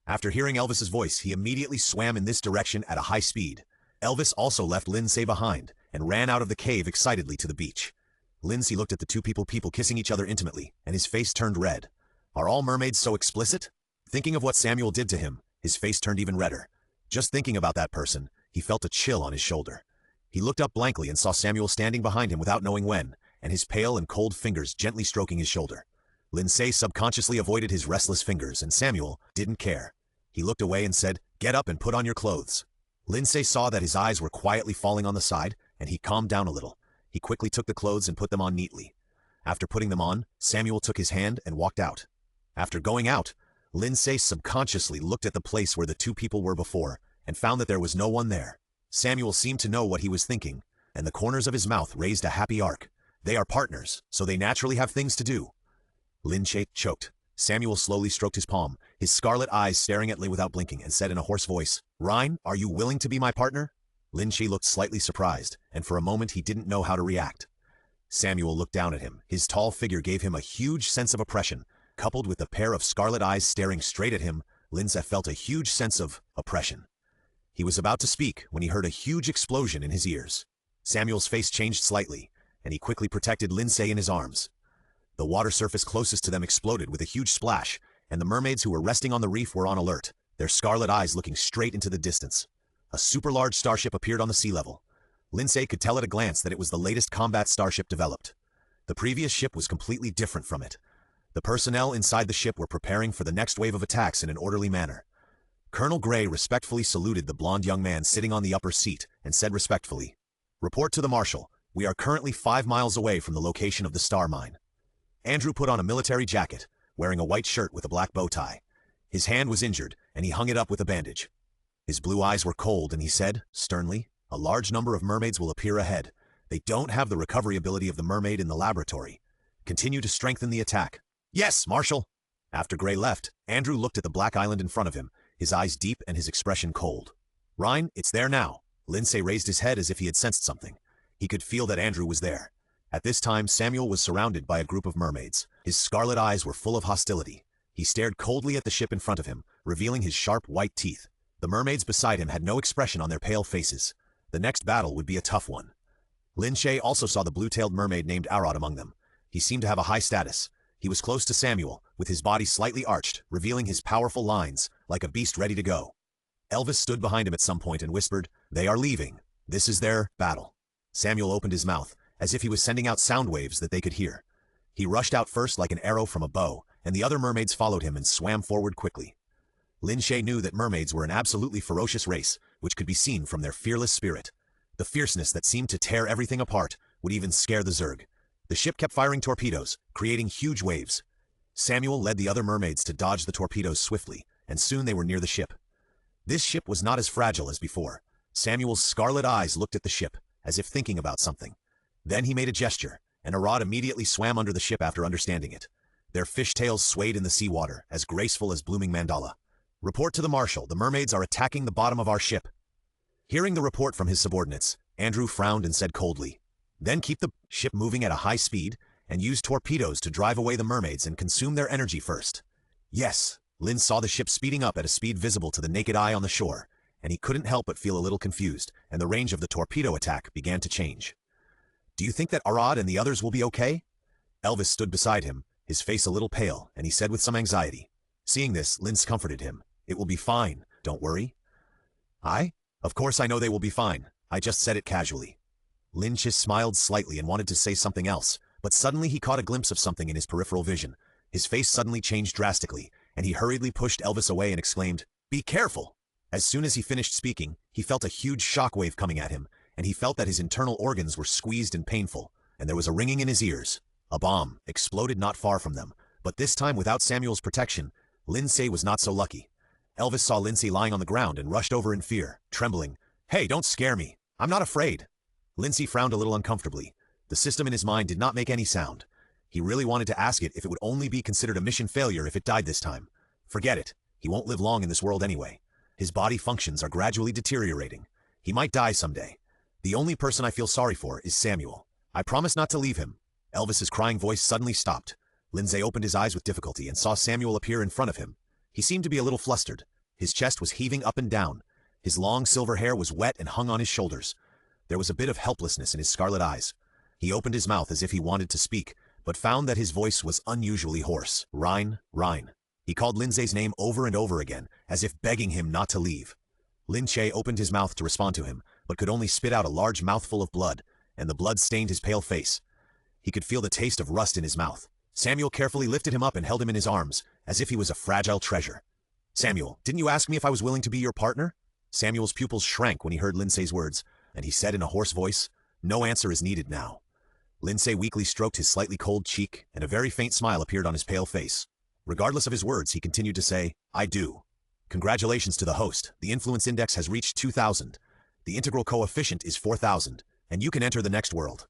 After hearing Elvis's voice, he immediately swam in this direction at a high speed. Elvis also left Lin Ce behind and ran out of the cave excitedly to the beach. Lin Ce looked at the two people kissing each other intimately, and his face turned red. Are all mermaids so explicit? Thinking of what Samuel did to him, his face turned even redder. Just thinking about that person, he felt a chill on his shoulder. He looked up blankly and saw Samuel standing behind him without knowing when, and his pale and cold fingers gently stroking his shoulder. Lin Ce subconsciously avoided his restless fingers, and Samuel didn't care. He looked away and said, "Get up and put on your clothes." Lin Ce saw that his eyes were quietly falling on the side, and he calmed down a little. He quickly took the clothes and put them on neatly. After putting them on, Samuel took his hand and walked out. After going out, Lin Ce subconsciously looked at the place where the two people were before, and found that there was no one there. Samuel seemed to know what he was thinking, and the corners of his mouth raised a happy arc. They are partners, so they naturally have things to do. Lin Ce choked. Samuel slowly stroked his palm, his scarlet eyes staring at Lin without blinking, and said in a hoarse voice, "Rhine, are you willing to be my partner?" Lin Ce looked slightly surprised, and for a moment he didn't know how to react. Samuel looked down at him. His tall figure gave him a huge sense of oppression. Coupled with a pair of scarlet eyes staring straight at him, Lin Ce felt a huge sense of oppression. He was about to speak when he heard a huge explosion in his ears. Samuel's face changed slightly, and he quickly protected Lin Ce in his arms. The water surface closest to them exploded with a huge splash, and the mermaids who were resting on the reef were on alert, their scarlet eyes looking straight into the distance. A super-large starship appeared on the sea level. Lin Ce could tell at a glance that it was the latest combat starship developed. The previous ship was completely different from it. The personnel inside the ship were preparing for the next wave of attacks in an orderly manner. Colonel Gray respectfully saluted the blond young man sitting on the upper seat and said respectfully, "Report to the Marshal. We are currently 5 miles away from the location of the star mine." Andrew put on a military jacket, wearing a white shirt with a black bow tie. His hand was injured, and he hung it up with a bandage. His blue eyes were cold, and he said, sternly, "A large number of mermaids will appear ahead. They don't have the recovery ability of the mermaid in the laboratory. Continue to strengthen the attack." "Yes, Marshal." After Gray left, Andrew looked at the black island in front of him, his eyes deep and his expression cold. "Rhine, it's there now." Lin Ce raised his head as if he had sensed something. He could feel that Andrew was there. At this time, Samuel was surrounded by a group of mermaids. His scarlet eyes were full of hostility. He stared coldly at the ship in front of him, revealing his sharp white teeth. The mermaids beside him had no expression on their pale faces. The next battle would be a tough one. Lin Ce also saw the blue-tailed mermaid named Arad among them. He seemed to have a high status. He was close to Samuel, with his body slightly arched, revealing his powerful lines, like a beast ready to go. Elvis stood behind him at some point and whispered, "They are leaving. This is their battle." Samuel opened his mouth, as if he was sending out sound waves that they could hear. He rushed out first like an arrow from a bow, and the other mermaids followed him and swam forward quickly. Lin Ce knew that mermaids were an absolutely ferocious race, which could be seen from their fearless spirit. The fierceness that seemed to tear everything apart would even scare the Zerg. The ship kept firing torpedoes, creating huge waves. Samuel led the other mermaids to dodge the torpedoes swiftly, and soon they were near the ship. This ship was not as fragile as before. Samuel's scarlet eyes looked at the ship, as if thinking about something. Then he made a gesture, and Arad immediately swam under the ship after understanding it. Their fishtails swayed in the seawater, as graceful as blooming mandala. "Report to the Marshal. The mermaids are attacking the bottom of our ship." Hearing the report from his subordinates, Andrew frowned and said coldly, "Then keep the ship moving at a high speed, and use torpedoes to drive away the mermaids and consume their energy first." Yes, Lin saw the ship speeding up at a speed visible to the naked eye on the shore, and he couldn't help but feel a little confused, and the range of the torpedo attack began to change. "Do you think that Arad and the others will be okay?" Elvis stood beside him, his face a little pale, and he said with some anxiety. Seeing this, Lin Ce comforted him. "It will be fine, don't worry." Of course I know they will be fine. I just said it casually." Lin Ce smiled slightly and wanted to say something else, but suddenly he caught a glimpse of something in his peripheral vision. His face suddenly changed drastically, and he hurriedly pushed Elvis away and exclaimed, "Be careful!" As soon as he finished speaking, he felt a huge shockwave coming at him, and he felt that his internal organs were squeezed and painful, and there was a ringing in his ears. A bomb exploded not far from them, but this time without Samuel's protection. Lin Ce was not so lucky. Elvis saw Lin Ce lying on the ground and rushed over in fear, trembling. "Hey, don't scare me. I'm not afraid." Lin Ce frowned a little uncomfortably. The system in his mind did not make any sound. He really wanted to ask it if it would only be considered a mission failure if it died this time. Forget it. He won't live long in this world anyway. His body functions are gradually deteriorating. He might die someday. The only person I feel sorry for is Samuel. I promise not to leave him. Elvis's crying voice suddenly stopped. Lin Ce opened his eyes with difficulty and saw Samuel appear in front of him. He seemed to be a little flustered. His chest was heaving up and down. His long silver hair was wet and hung on his shoulders. There was a bit of helplessness in his scarlet eyes. He opened his mouth as if he wanted to speak, but found that his voice was unusually hoarse. "Rhine, Rhine." He called Lin Ce's name over and over again, as if begging him not to leave. Lin Ce opened his mouth to respond to him, but could only spit out a large mouthful of blood, and the blood stained his pale face. He could feel the taste of rust in his mouth. Samuel carefully lifted him up and held him in his arms, as if he was a fragile treasure. "Samuel, didn't you ask me if I was willing to be your partner?" Samuel's pupils shrank when he heard Lin Ce's words, and he said in a hoarse voice, "No answer is needed now." Lin Ce weakly stroked his slightly cold cheek, and a very faint smile appeared on his pale face. Regardless of his words, he continued to say, "I do. Congratulations to the host. The influence index has reached 2,000. The integral coefficient is 4,000, and you can enter the next world."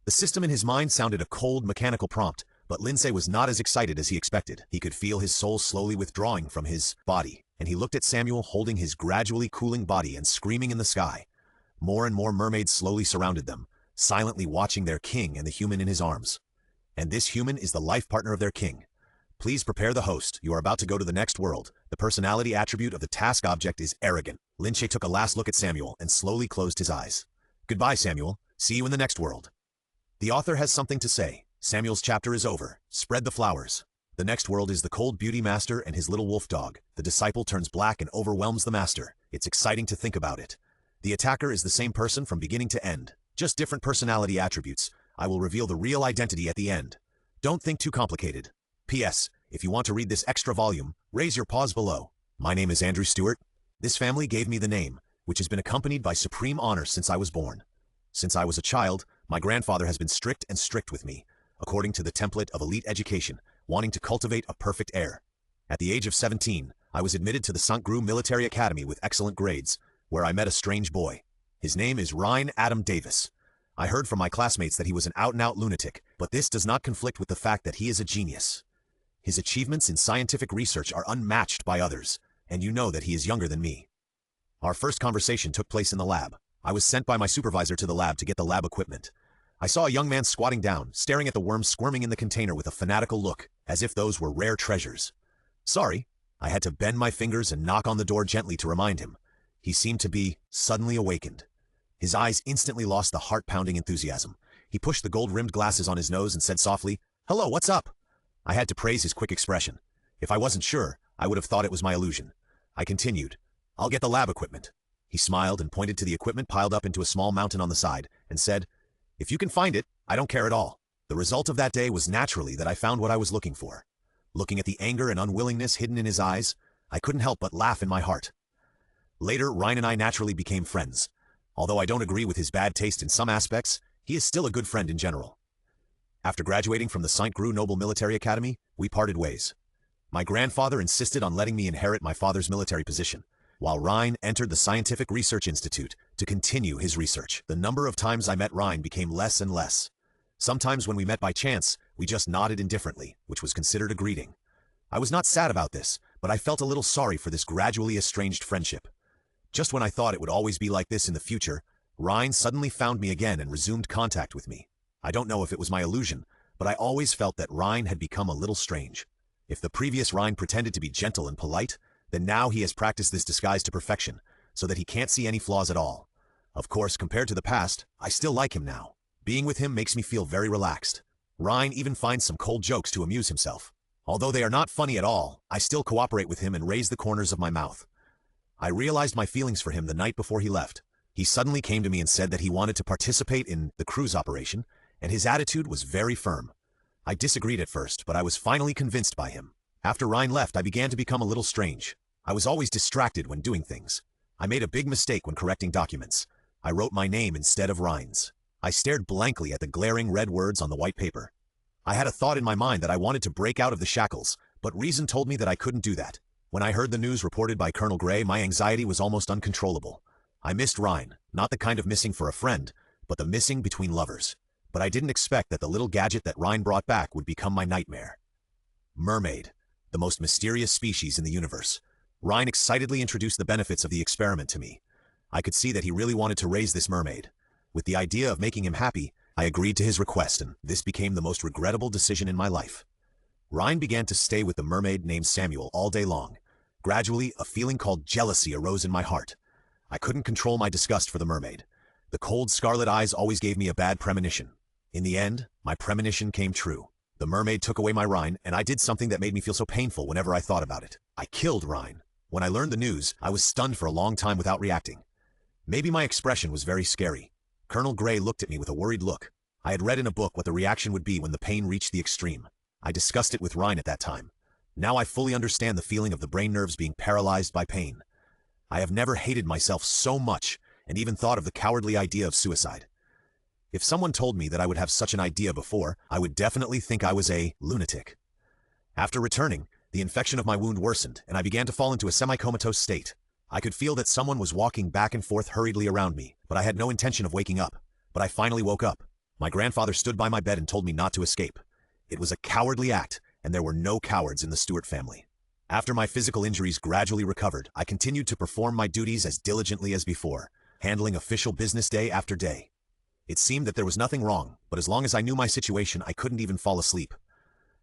The system in his mind sounded a cold, mechanical prompt, but Lin Ce was not as excited as he expected. He could feel his soul slowly withdrawing from his body, and he looked at Samuel holding his gradually cooling body and screaming in the sky. More and more mermaids slowly surrounded them, silently watching their king and the human in his arms. And this human is the life partner of their king. Please prepare the host. You are about to go to the next world. The personality attribute of the task object is arrogant. Lin Ce took a last look at Samuel and slowly closed his eyes. "Goodbye, Samuel. See you in the next world." The author has something to say. Samuel's chapter is over. Spread the flowers. The next world is the cold beauty master and his little wolf dog. The disciple turns black and overwhelms the master. It's exciting to think about it. The attacker is the same person from beginning to end. Just different personality attributes. I will reveal the real identity at the end. Don't think too complicated. P.S. If you want to read this extra volume, raise your paws below. My name is Andrew Stewart. This family gave me the name, which has been accompanied by supreme honor since I was born. Since I was a child, my grandfather has been strict with me, according to the template of elite education, wanting to cultivate a perfect heir. At the age of 17, I was admitted to the St. Gru Military Academy with excellent grades, where I met a strange boy. His name is Ryan Adam Davis. I heard from my classmates that he was an out-and-out lunatic, but this does not conflict with the fact that he is a genius. His achievements in scientific research are unmatched by others, and you know that he is younger than me. Our first conversation took place in the lab. I was sent by my supervisor to the lab to get the lab equipment. I saw a young man squatting down, staring at the worms squirming in the container with a fanatical look, as if those were rare treasures. Sorry, I had to bend my fingers and knock on the door gently to remind him. He seemed to be suddenly awakened. His eyes instantly lost the heart-pounding enthusiasm. He pushed the gold-rimmed glasses on his nose and said softly, "Hello, what's up?" I had to praise his quick expression. If I wasn't sure, I would have thought it was my illusion. I continued, "I'll get the lab equipment." He smiled and pointed to the equipment piled up into a small mountain on the side, and said, "If you can find it, I don't care at all." The result of that day was naturally that I found what I was looking for. Looking at the anger and unwillingness hidden in his eyes, I couldn't help but laugh in my heart. Later, Ryan and I naturally became friends. Although I don't agree with his bad taste in some aspects, he is still a good friend in general. After graduating from the St. Gru Noble Military Academy, we parted ways. My grandfather insisted on letting me inherit my father's military position, while Ryan entered the Scientific Research Institute to continue his research. The number of times I met Ryan became less and less. Sometimes when we met by chance, we just nodded indifferently, which was considered a greeting. I was not sad about this, but I felt a little sorry for this gradually estranged friendship. Just when I thought it would always be like this in the future, Rhine suddenly found me again and resumed contact with me. I don't know if it was my illusion, but I always felt that Rhine had become a little strange. If the previous Rhine pretended to be gentle and polite, then now he has practiced this disguise to perfection, so that he can't see any flaws at all. Of course, compared to the past, I still like him now. Being with him makes me feel very relaxed. Rhine even finds some cold jokes to amuse himself. Although they are not funny at all, I still cooperate with him and raise the corners of my mouth. I realized my feelings for him the night before he left. He suddenly came to me and said that he wanted to participate in the cruise operation, and his attitude was very firm. I disagreed at first, but I was finally convinced by him. After Rhine left, I began to become a little strange. I was always distracted when doing things. I made a big mistake when correcting documents. I wrote my name instead of Rhine's. I stared blankly at the glaring red words on the white paper. I had a thought in my mind that I wanted to break out of the shackles, but reason told me that I couldn't do that. When I heard the news reported by Colonel Gray, my anxiety was almost uncontrollable. I missed Rhine, not the kind of missing for a friend, but the missing between lovers. But I didn't expect that the little gadget that Rhine brought back would become my nightmare. Mermaid, the most mysterious species in the universe. Rhine excitedly introduced the benefits of the experiment to me. I could see that he really wanted to raise this mermaid. With the idea of making him happy, I agreed to his request, and this became the most regrettable decision in my life. Rhine began to stay with the mermaid named Samuel all day long. Gradually, a feeling called jealousy arose in my heart. I couldn't control my disgust for the mermaid. The cold scarlet eyes always gave me a bad premonition. In the end, my premonition came true. The mermaid took away my Rhine, and I did something that made me feel so painful whenever I thought about it. I killed Rhine. When I learned the news, I was stunned for a long time without reacting. Maybe my expression was very scary. Colonel Gray looked at me with a worried look. I had read in a book what the reaction would be when the pain reached the extreme. I discussed it with Rhine at that time. Now I fully understand the feeling of the brain nerves being paralyzed by pain. I have never hated myself so much, and even thought of the cowardly idea of suicide. If someone told me that I would have such an idea before, I would definitely think I was a lunatic. After returning, the infection of my wound worsened, and I began to fall into a semi-comatose state. I could feel that someone was walking back and forth hurriedly around me, but I had no intention of waking up. But I finally woke up. My grandfather stood by my bed and told me not to escape. It was a cowardly act, and there were no cowards in the Stewart family. After my physical injuries gradually recovered, I continued to perform my duties as diligently as before, handling official business day after day. It seemed that there was nothing wrong, but as long as I knew my situation, I couldn't even fall asleep.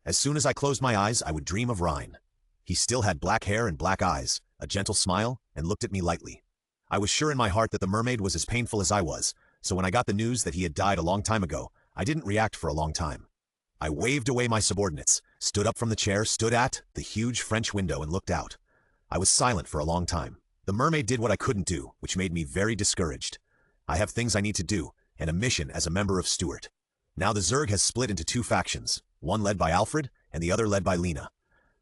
As soon as I closed my eyes, I would dream of Rhine. He still had black hair and black eyes, a gentle smile, and looked at me lightly. I was sure in my heart that the mermaid was as painful as I was, so when I got the news that he had died a long time ago, I didn't react for a long time. I waved away my subordinates, stood up from the chair, stood at the huge French window and looked out. I was silent for a long time. The mermaid did what I couldn't do, which made me very discouraged. I have things I need to do, and a mission as a member of Stewart. Now the Zerg has split into two factions, one led by Alfred and the other led by Lina.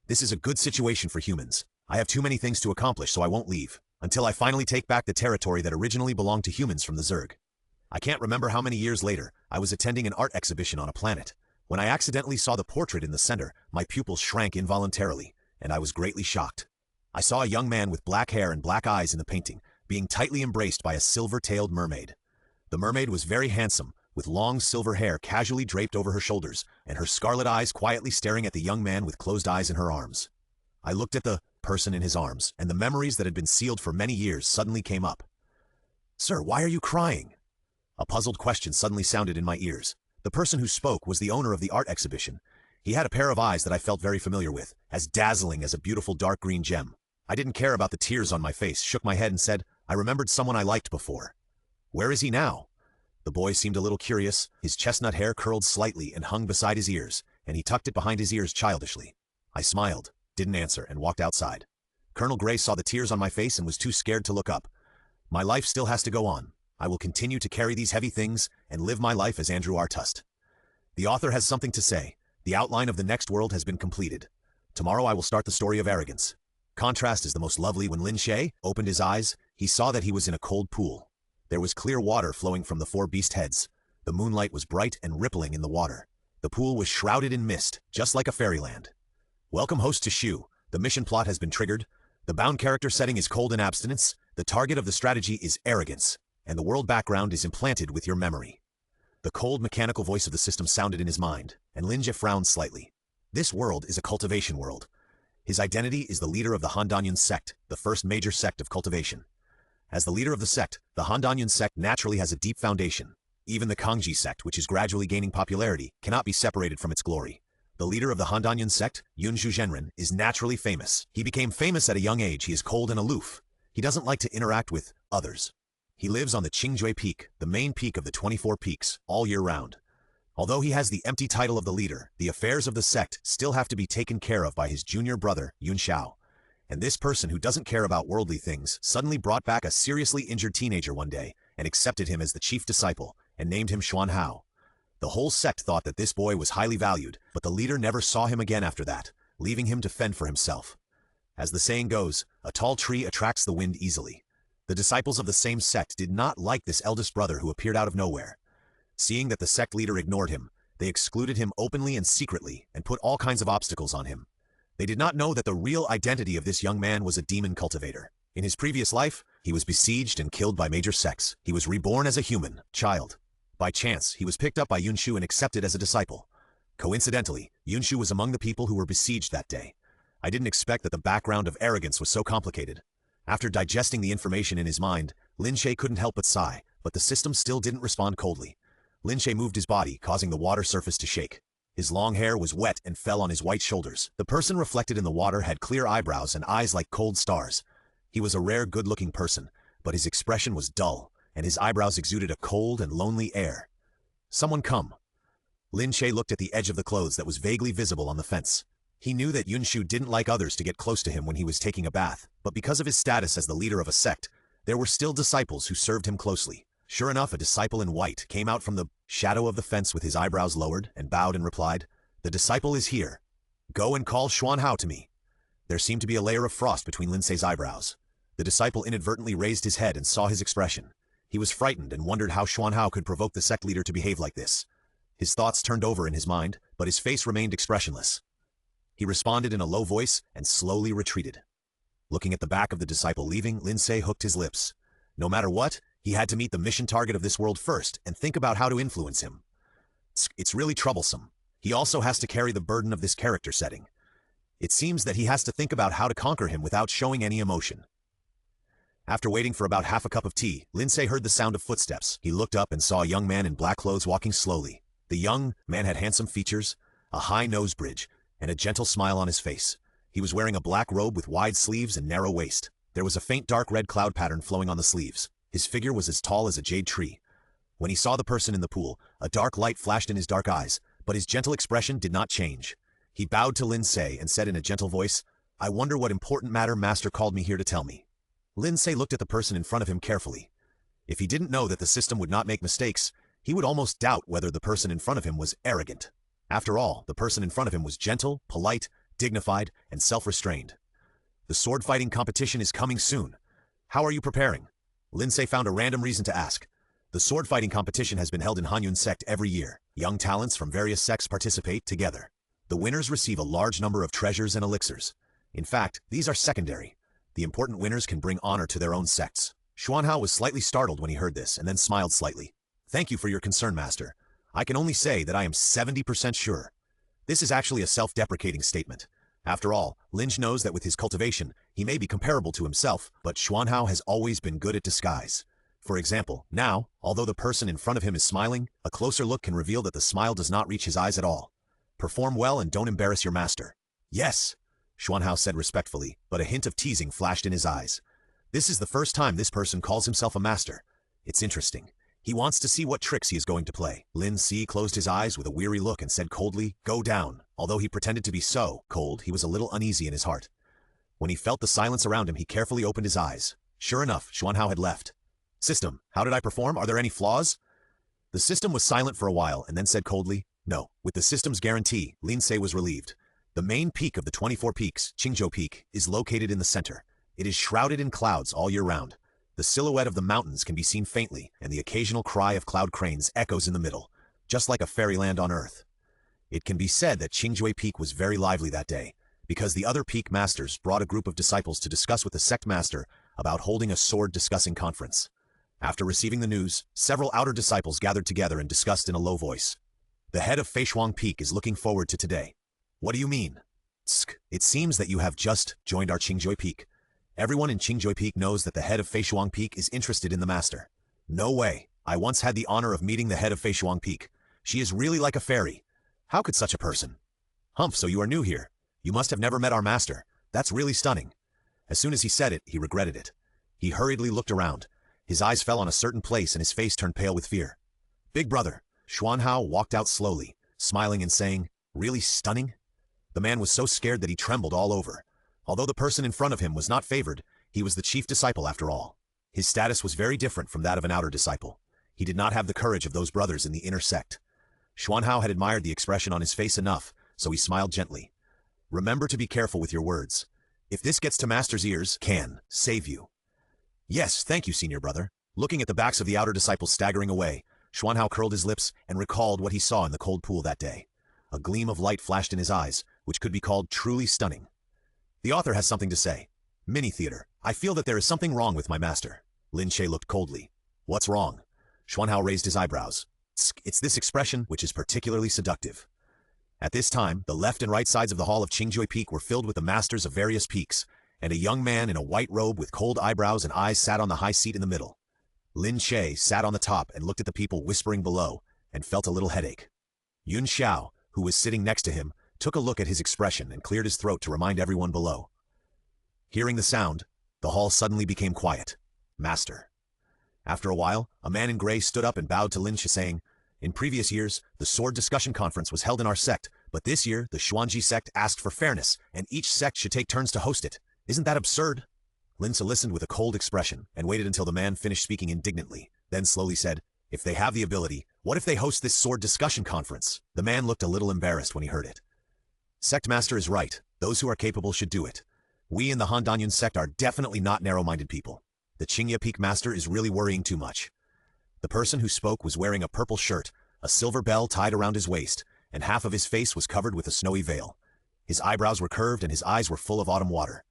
This is a good situation for humans. I have too many things to accomplish, so I won't leave, until I finally take back the territory that originally belonged to humans from the Zerg. I can't remember how many years later, I was attending an art exhibition on a planet. When I accidentally saw the portrait in the center, my pupils shrank involuntarily, and I was greatly shocked. I saw a young man with black hair and black eyes in the painting, being tightly embraced by a silver-tailed mermaid. The mermaid was very handsome, with long silver hair casually draped over her shoulders, and her scarlet eyes quietly staring at the young man with closed eyes in her arms. I looked at the person in his arms, and the memories that had been sealed for many years suddenly came up. "Sir, why are you crying?" A puzzled question suddenly sounded in my ears. The person who spoke was the owner of the art exhibition. He had a pair of eyes that I felt very familiar with, as dazzling as a beautiful dark green gem. I didn't care about the tears on my face, shook my head and said, "I remembered someone I liked before." "Where is he now?" The boy seemed a little curious. His chestnut hair curled slightly and hung beside his ears, and he tucked it behind his ears childishly. I smiled, didn't answer, and walked outside. Colonel Gray saw the tears on my face and was too scared to look up. My life still has to go on. I will continue to carry these heavy things and live my life as Andrew Artust. The author has something to say. The outline of the next world has been completed. Tomorrow I will start the story of arrogance. Contrast is the most lovely. When Lin Ce opened his eyes, he saw that he was in a cold pool. There was clear water flowing from the four beast heads. The moonlight was bright and rippling in the water. The pool was shrouded in mist, just like a fairyland. Welcome host to Shu. The mission plot has been triggered. The bound character setting is cold and abstinence. The target of the strategy is arrogance. And the world background is implanted with your memory. The cold mechanical voice of the system sounded in his mind, and Lin Ce frowned slightly. This world is a cultivation world. His identity is the leader of the Handanyan sect, the first major sect of cultivation. As the leader of the sect, the Handanyan sect naturally has a deep foundation. Even the Kangji sect, which is gradually gaining popularity, cannot be separated from its glory. The leader of the Handanyan sect, Yunshu Zhenren, is naturally famous. He became famous at a young age. He is cold and aloof. He doesn't like to interact with others. He lives on the Qingjue Peak, the main peak of the 24 peaks, all year round. Although he has the empty title of the leader, the affairs of the sect still have to be taken care of by his junior brother, Yun Xiao. And this person who doesn't care about worldly things suddenly brought back a seriously injured teenager one day and accepted him as the chief disciple and named him Xuan Hao. The whole sect thought that this boy was highly valued, but the leader never saw him again after that, leaving him to fend for himself. As the saying goes, a tall tree attracts the wind easily. The disciples of the same sect did not like this eldest brother who appeared out of nowhere. Seeing that the sect leader ignored him, they excluded him openly and secretly and put all kinds of obstacles on him. They did not know that the real identity of this young man was a demon cultivator. In his previous life, he was besieged and killed by major sects. He was reborn as a human child. By chance, he was picked up by Yunshu and accepted as a disciple. Coincidentally, Yunshu was among the people who were besieged that day. I didn't expect that the background of arrogance was so complicated. After digesting the information in his mind, Lin Ce couldn't help but sigh, but the system still didn't respond coldly. Lin Ce moved his body, causing the water surface to shake. His long hair was wet and fell on his white shoulders. The person reflected in the water had clear eyebrows and eyes like cold stars. He was a rare good-looking person, but his expression was dull, and his eyebrows exuded a cold and lonely air. Someone come. Lin Ce looked at the edge of the clothes that was vaguely visible on the fence. He knew that Yunshu didn't like others to get close to him when he was taking a bath, but because of his status as the leader of a sect, there were still disciples who served him closely. Sure enough, a disciple in white came out from the shadow of the fence with his eyebrows lowered and bowed and replied, "The disciple is here. Go and call Xuan Hao to me." There seemed to be a layer of frost between Lin Ce's eyebrows. The disciple inadvertently raised his head and saw his expression. He was frightened and wondered how Xuan Hao could provoke the sect leader to behave like this. His thoughts turned over in his mind, but his face remained expressionless. He responded in a low voice and slowly retreated. Looking at the back of the disciple leaving, Lin Ce hooked his lips. No matter what, he had to meet the mission target of this world first and think about how to influence him. It's really troublesome. He also has to carry the burden of this character setting. It seems that he has to think about how to conquer him without showing any emotion. After waiting for about half a cup of tea, Lin Ce heard the sound of footsteps. He looked up and saw a young man in black clothes walking slowly. The young man had handsome features, a high nose bridge, and a gentle smile on his face. He was wearing a black robe with wide sleeves and narrow waist. There was a faint dark red cloud pattern flowing on the sleeves. His figure was as tall as a jade tree. When he saw the person in the pool, a dark light flashed in his dark eyes, but his gentle expression did not change. He bowed to Lin Ce and said in a gentle voice, "I wonder what important matter Master called me here to tell me." Lin Ce looked at the person in front of him carefully. If he didn't know that the system would not make mistakes, he would almost doubt whether the person in front of him was arrogant. After all, the person in front of him was gentle, polite, dignified, and self-restrained. "The sword-fighting competition is coming soon. How are you preparing?" Lin Ce found a random reason to ask. The sword-fighting competition has been held in Hanyun sect every year. Young talents from various sects participate together. The winners receive a large number of treasures and elixirs. In fact, these are secondary. The important winners can bring honor to their own sects. Xuan Hao was slightly startled when he heard this and then smiled slightly. "Thank you for your concern, Master. I can only say that I am 70% sure." This is actually a self-deprecating statement. After all, Lin Ce knows that with his cultivation, he may be comparable to himself, but Xuan Hao has always been good at disguise. For example, now, although the person in front of him is smiling, a closer look can reveal that the smile does not reach his eyes at all. "Perform well and don't embarrass your master." "Yes," Xuan Hao said respectfully, but a hint of teasing flashed in his eyes. This is the first time this person calls himself a master. It's interesting. He wants to see what tricks he is going to play. Lin Ce closed his eyes with a weary look and said coldly, "Go down." Although he pretended to be so cold, he was a little uneasy in his heart. When he felt the silence around him, he carefully opened his eyes. Sure enough, Xuan Hao had left. "System, how did I perform? Are there any flaws?" The system was silent for a while and then said coldly, "No." With the system's guarantee, Lin Ce was relieved. The main peak of the 24 peaks, Qingjue Peak, is located in the center. It is shrouded in clouds all year round. The silhouette of the mountains can be seen faintly, and the occasional cry of cloud cranes echoes in the middle, just like a fairyland on Earth. It can be said that Qingjue Peak was very lively that day, because the other peak masters brought a group of disciples to discuss with the sect master about holding a sword-discussing conference. After receiving the news, several outer disciples gathered together and discussed in a low voice. "The head of Feishuang Peak is looking forward to today." "What do you mean?" "It seems that you have just joined our Qingjue Peak. Everyone in Qingjue Peak knows that the head of Feishuang Peak is interested in the master. No way. I once had the honor of meeting the head of Feishuang Peak. She is really like a fairy. How could such a person? Humph, so you are new here. You must have never met our master. That's really stunning. As soon as he said it, he regretted it. He hurriedly looked around. His eyes fell on a certain place and his face turned pale with fear. Big brother, Xuanhao walked out slowly, smiling and saying, "Really stunning?" The man was so scared that he trembled all over. Although the person in front of him was not favored, he was the chief disciple after all. His status was very different from that of an outer disciple. He did not have the courage of those brothers in the inner sect. Xuanhao had admired the expression on his face enough, so he smiled gently. Remember to be careful with your words. If this gets to master's ears, can save you. Yes, thank you, senior brother. Looking at the backs of the outer disciples staggering away, Xuanhao curled his lips and recalled what he saw in the cold pool that day. A gleam of light flashed in his eyes, which could be called truly stunning. The author has something to say. Mini theater. I feel that there is something wrong with my master. Lin Ce looked coldly. What's wrong? Xuanhao raised his eyebrows. It's this expression which is particularly seductive. At this time, the left and right sides of the hall of Qingjue Peak were filled with the masters of various peaks, and a young man in a white robe with cold eyebrows and eyes sat on the high seat in the middle. Lin Ce sat on the top and looked at the people whispering below, and felt a little headache. Yun Xiao, who was sitting next to him, took a look at his expression and cleared his throat to remind everyone below. Hearing the sound, the hall suddenly became quiet. Master. After a while, a man in gray stood up and bowed to Lin Ce, saying, "In previous years, the sword discussion conference was held in our sect, but this year, the Xuanji sect asked for fairness, and each sect should take turns to host it. Isn't that absurd?" Lin Ce listened with a cold expression and waited until the man finished speaking indignantly, then slowly said, "If they have the ability, what if they host this sword discussion conference?" The man looked a little embarrassed when he heard it. Sect master is right. Those who are capable should do it. We in the Handanyun sect are definitely not narrow-minded people. The Qingya Peak master is really worrying too much. The person who spoke was wearing a purple shirt, a silver bell tied around his waist, and half of his face was covered with a snowy veil. His eyebrows were curved and his eyes were full of autumn water.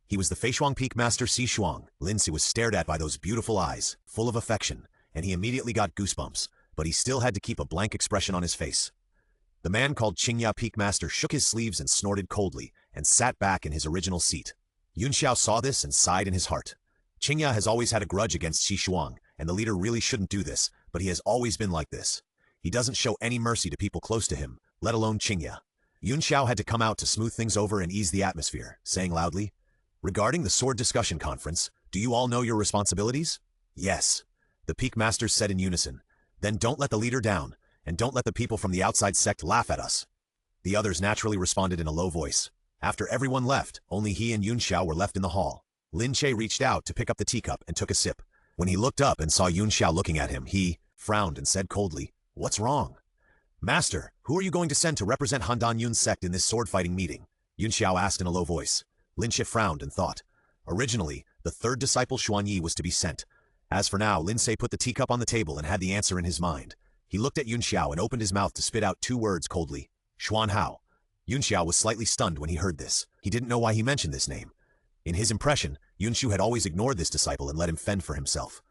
He was the Feishuang Peak master Si Shuang. Lin Ce was stared at by those beautiful eyes, full of affection, and he immediately got goosebumps, but he still had to keep a blank expression on his face. The man called Qingya Peak master shook his sleeves and snorted coldly, and sat back in his original seat. Yun Xiao saw this and sighed in his heart. Qingya has always had a grudge against Si Shuang, and the leader really shouldn't do this, but he has always been like this. He doesn't show any mercy to people close to him, let alone Qingya. Yun Xiao had to come out to smooth things over and ease the atmosphere, saying loudly, "Regarding the sword discussion conference, do you all know your responsibilities?" "Yes," the peak masters said in unison. "Then don't let the leader down, and don't let the people from the outside sect laugh at us." The others naturally responded in a low voice. After everyone left, only he and Yun Xiao were left in the hall. Lin Ce reached out to pick up the teacup and took a sip. When he looked up and saw Yun Xiao looking at him, he frowned and said coldly, "What's wrong?" "Master, who are you going to send to represent Handanyun's sect in this sword-fighting meeting?" Yun Xiao asked in a low voice. Lin Ce frowned and thought. Originally, the third disciple Xuanyi was to be sent. As for now, Lin Ce put the teacup on the table and had the answer in his mind. He looked at Yun Xiao and opened his mouth to spit out two words coldly. Xuanhao. Yun Xiao was slightly stunned when he heard this. He didn't know why he mentioned this name. In his impression, Yun Xiu had always ignored this disciple and let him fend for himself.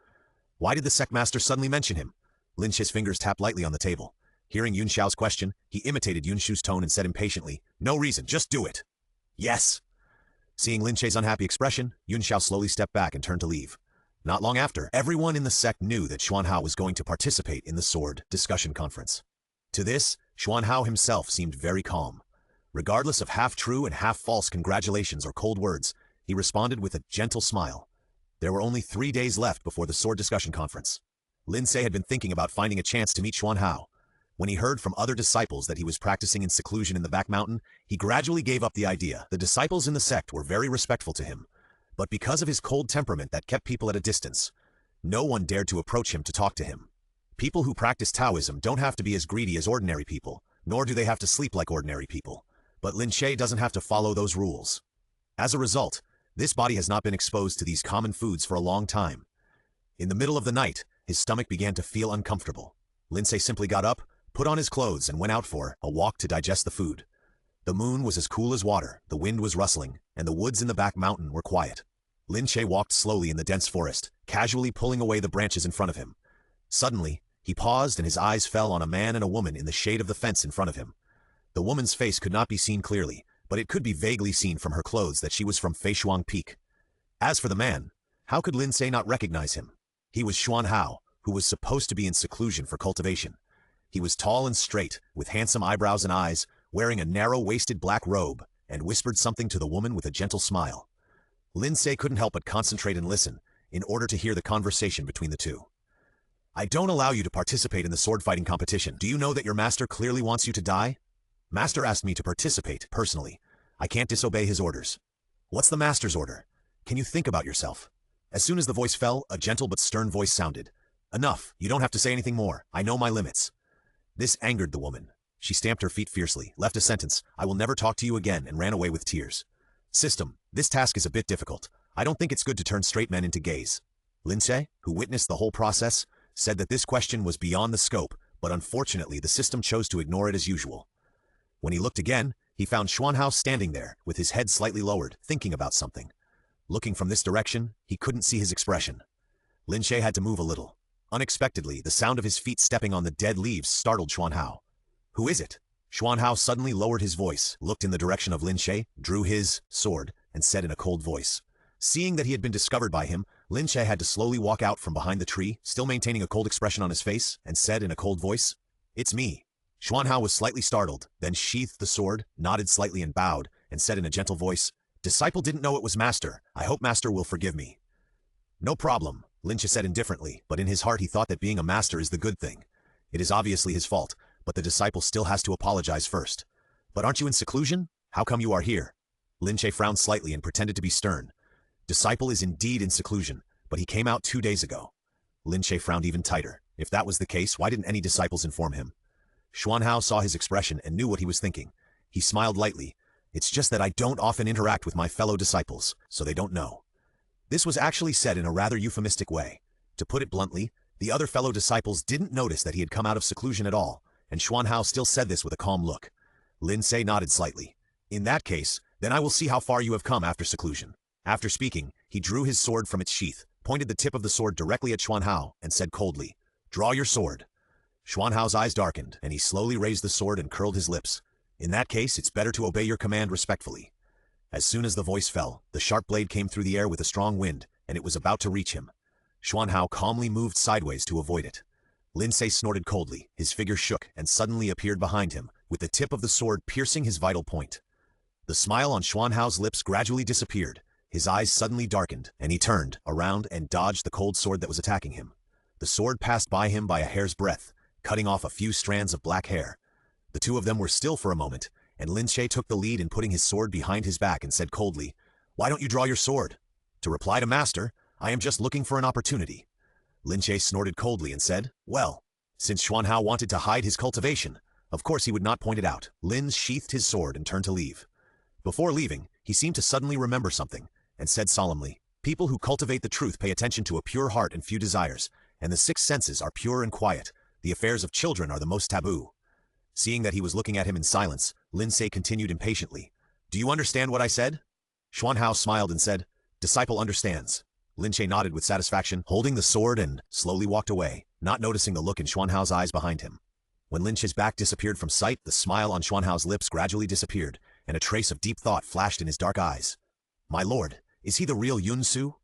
Why did the sect master suddenly mention him? Lin Ce's fingers tapped lightly on the table. Hearing Yun Xiao's question, he imitated Yun Xiu's tone and said impatiently, "No reason, just do it." "Yes." Seeing Lin Ce's unhappy expression, Yun Xiao slowly stepped back and turned to leave. Not long after, everyone in the sect knew that Xuanhao was going to participate in the sword discussion conference. To this, Xuanhao himself seemed very calm. Regardless of half-true and half-false congratulations or cold words, he responded with a gentle smile. There were only 3 days left before the sword discussion conference. Lin Ce had been thinking about finding a chance to meet Xuanhao. When he heard from other disciples that he was practicing in seclusion in the back mountain, he gradually gave up the idea. The disciples in the sect were very respectful to him, but because of his cold temperament that kept people at a distance, no one dared to approach him to talk to him. People who practice Taoism don't have to be as greedy as ordinary people, nor do they have to sleep like ordinary people. But Lin Ce doesn't have to follow those rules. As a result, this body has not been exposed to these common foods for a long time. In the middle of the night, his stomach began to feel uncomfortable. Lin Ce simply got up, put on his clothes and went out for a walk to digest the food. The moon was as cool as water, the wind was rustling, and the woods in the back mountain were quiet. Lin Ce walked slowly in the dense forest, casually pulling away the branches in front of him. Suddenly, he paused and his eyes fell on a man and a woman in the shade of the fence in front of him. The woman's face could not be seen clearly, but it could be vaguely seen from her clothes that she was from Feishuang Peak. As for the man, how could Lin Ce not recognize him? He was Xuan Hao, who was supposed to be in seclusion for cultivation. He was tall and straight, with handsome eyebrows and eyes, wearing a narrow-waisted black robe, and whispered something to the woman with a gentle smile. Lin Ce couldn't help but concentrate and listen, in order to hear the conversation between the two. I don't allow you to participate in the sword-fighting competition. Do you know that your master clearly wants you to die? Master asked me to participate, personally. I can't disobey his orders. What's the master's order? Can you think about yourself? As soon as the voice fell, a gentle but stern voice sounded. Enough, you don't have to say anything more. I know my limits. This angered the woman. She stamped her feet fiercely, left a sentence, I will never talk to you again, and ran away with tears. System, this task is a bit difficult. I don't think it's good to turn straight men into gays. Lin Ce, who witnessed the whole process, said that this question was beyond the scope, but unfortunately the system chose to ignore it as usual. When he looked again, he found Xuan Hao standing there, with his head slightly lowered, thinking about something. Looking from this direction, he couldn't see his expression. Lin Ce had to move a little. Unexpectedly, the sound of his feet stepping on the dead leaves startled Xuan Hao. Who is it? Xuan Hao suddenly lowered his voice, looked in the direction of Lin Ce, drew his sword, and said in a cold voice. Seeing that he had been discovered by him, Lin Ce had to slowly walk out from behind the tree, still maintaining a cold expression on his face, and said in a cold voice, It's me. Xuan Hao was slightly startled, then sheathed the sword, nodded slightly and bowed, and said in a gentle voice, Disciple didn't know it was master. I hope master will forgive me. No problem, Lin Ce said indifferently, but in his heart he thought that being a master is the good thing. It is obviously his fault, but the disciple still has to apologize first. But aren't you in seclusion? How come you are here? Lin Ce frowned slightly and pretended to be stern. Disciple is indeed in seclusion, but he came out 2 days ago. Lin Ce frowned even tighter. If that was the case, why didn't any disciples inform him? Xuan Hao saw his expression and knew what he was thinking. He smiled lightly. It's just that I don't often interact with my fellow disciples, so they don't know. This was actually said in a rather euphemistic way. To put it bluntly, the other fellow disciples didn't notice that he had come out of seclusion at all, and Xuan Hao still said this with a calm look. Lin Ce nodded slightly. In that case, then I will see how far you have come after seclusion. After speaking, he drew his sword from its sheath, pointed the tip of the sword directly at Xuan Hao, and said coldly, Draw your sword. Xuan Hao's eyes darkened, and he slowly raised the sword and curled his lips. In that case, it's better to obey your command respectfully. As soon as the voice fell, the sharp blade came through the air with a strong wind, and it was about to reach him. Xuan Hao calmly moved sideways to avoid it. Lin Ce snorted coldly, his figure shook, and suddenly appeared behind him, with the tip of the sword piercing his vital point. The smile on Xuan Hao's lips gradually disappeared, his eyes suddenly darkened, and he turned around and dodged the cold sword that was attacking him. The sword passed by him by a hair's breadth, cutting off a few strands of black hair. The two of them were still for a moment, and Lin Ce took the lead in putting his sword behind his back and said coldly, Why don't you draw your sword? To reply to master, I am just looking for an opportunity. Lin Ce snorted coldly and said, Well, since Xuan Hao wanted to hide his cultivation, of course he would not point it out. Lin sheathed his sword and turned to leave. Before leaving, he seemed to suddenly remember something, and said solemnly, People who cultivate the truth pay attention to a pure heart and few desires, and the 6 senses are pure and quiet. The affairs of children are the most taboo. Seeing that he was looking at him in silence, Lin Ce continued impatiently, Do you understand what I said? Xuan Hao smiled and said, Disciple understands. Lin Ce nodded with satisfaction, holding the sword and slowly walked away, not noticing the look in Xuan Hao's eyes behind him. When Lin Ce's back disappeared from sight, the smile on Xuan Hao's lips gradually disappeared, and a trace of deep thought flashed in his dark eyes. My lord, is he the real Yun Su?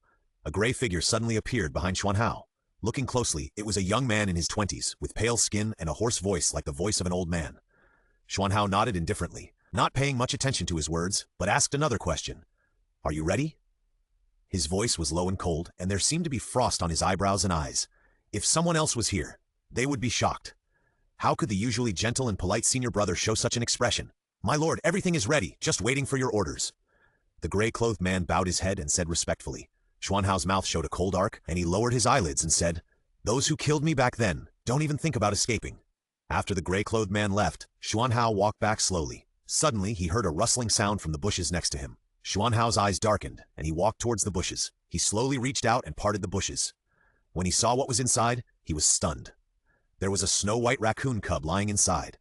A gray figure suddenly appeared behind Xuan Hao. Looking closely, it was a young man in his 20s, with pale skin and a hoarse voice like the voice of an old man. Xuan Hao nodded indifferently, not paying much attention to his words, but asked another question. Are you ready? His voice was low and cold, and there seemed to be frost on his eyebrows and eyes. If someone else was here, they would be shocked. How could the usually gentle and polite senior brother show such an expression? My lord, everything is ready, just waiting for your orders. The gray-clothed man bowed his head and said respectfully. Xuan Hao's mouth showed a cold arc, and he lowered his eyelids and said, Those who killed me back then, don't even think about escaping. After the gray-clothed man left, Xuan Hao walked back slowly. Suddenly, he heard a rustling sound from the bushes next to him. Xuan Hao's eyes darkened, and he walked towards the bushes. He slowly reached out and parted the bushes. When he saw what was inside, he was stunned. There was a snow-white raccoon cub lying inside.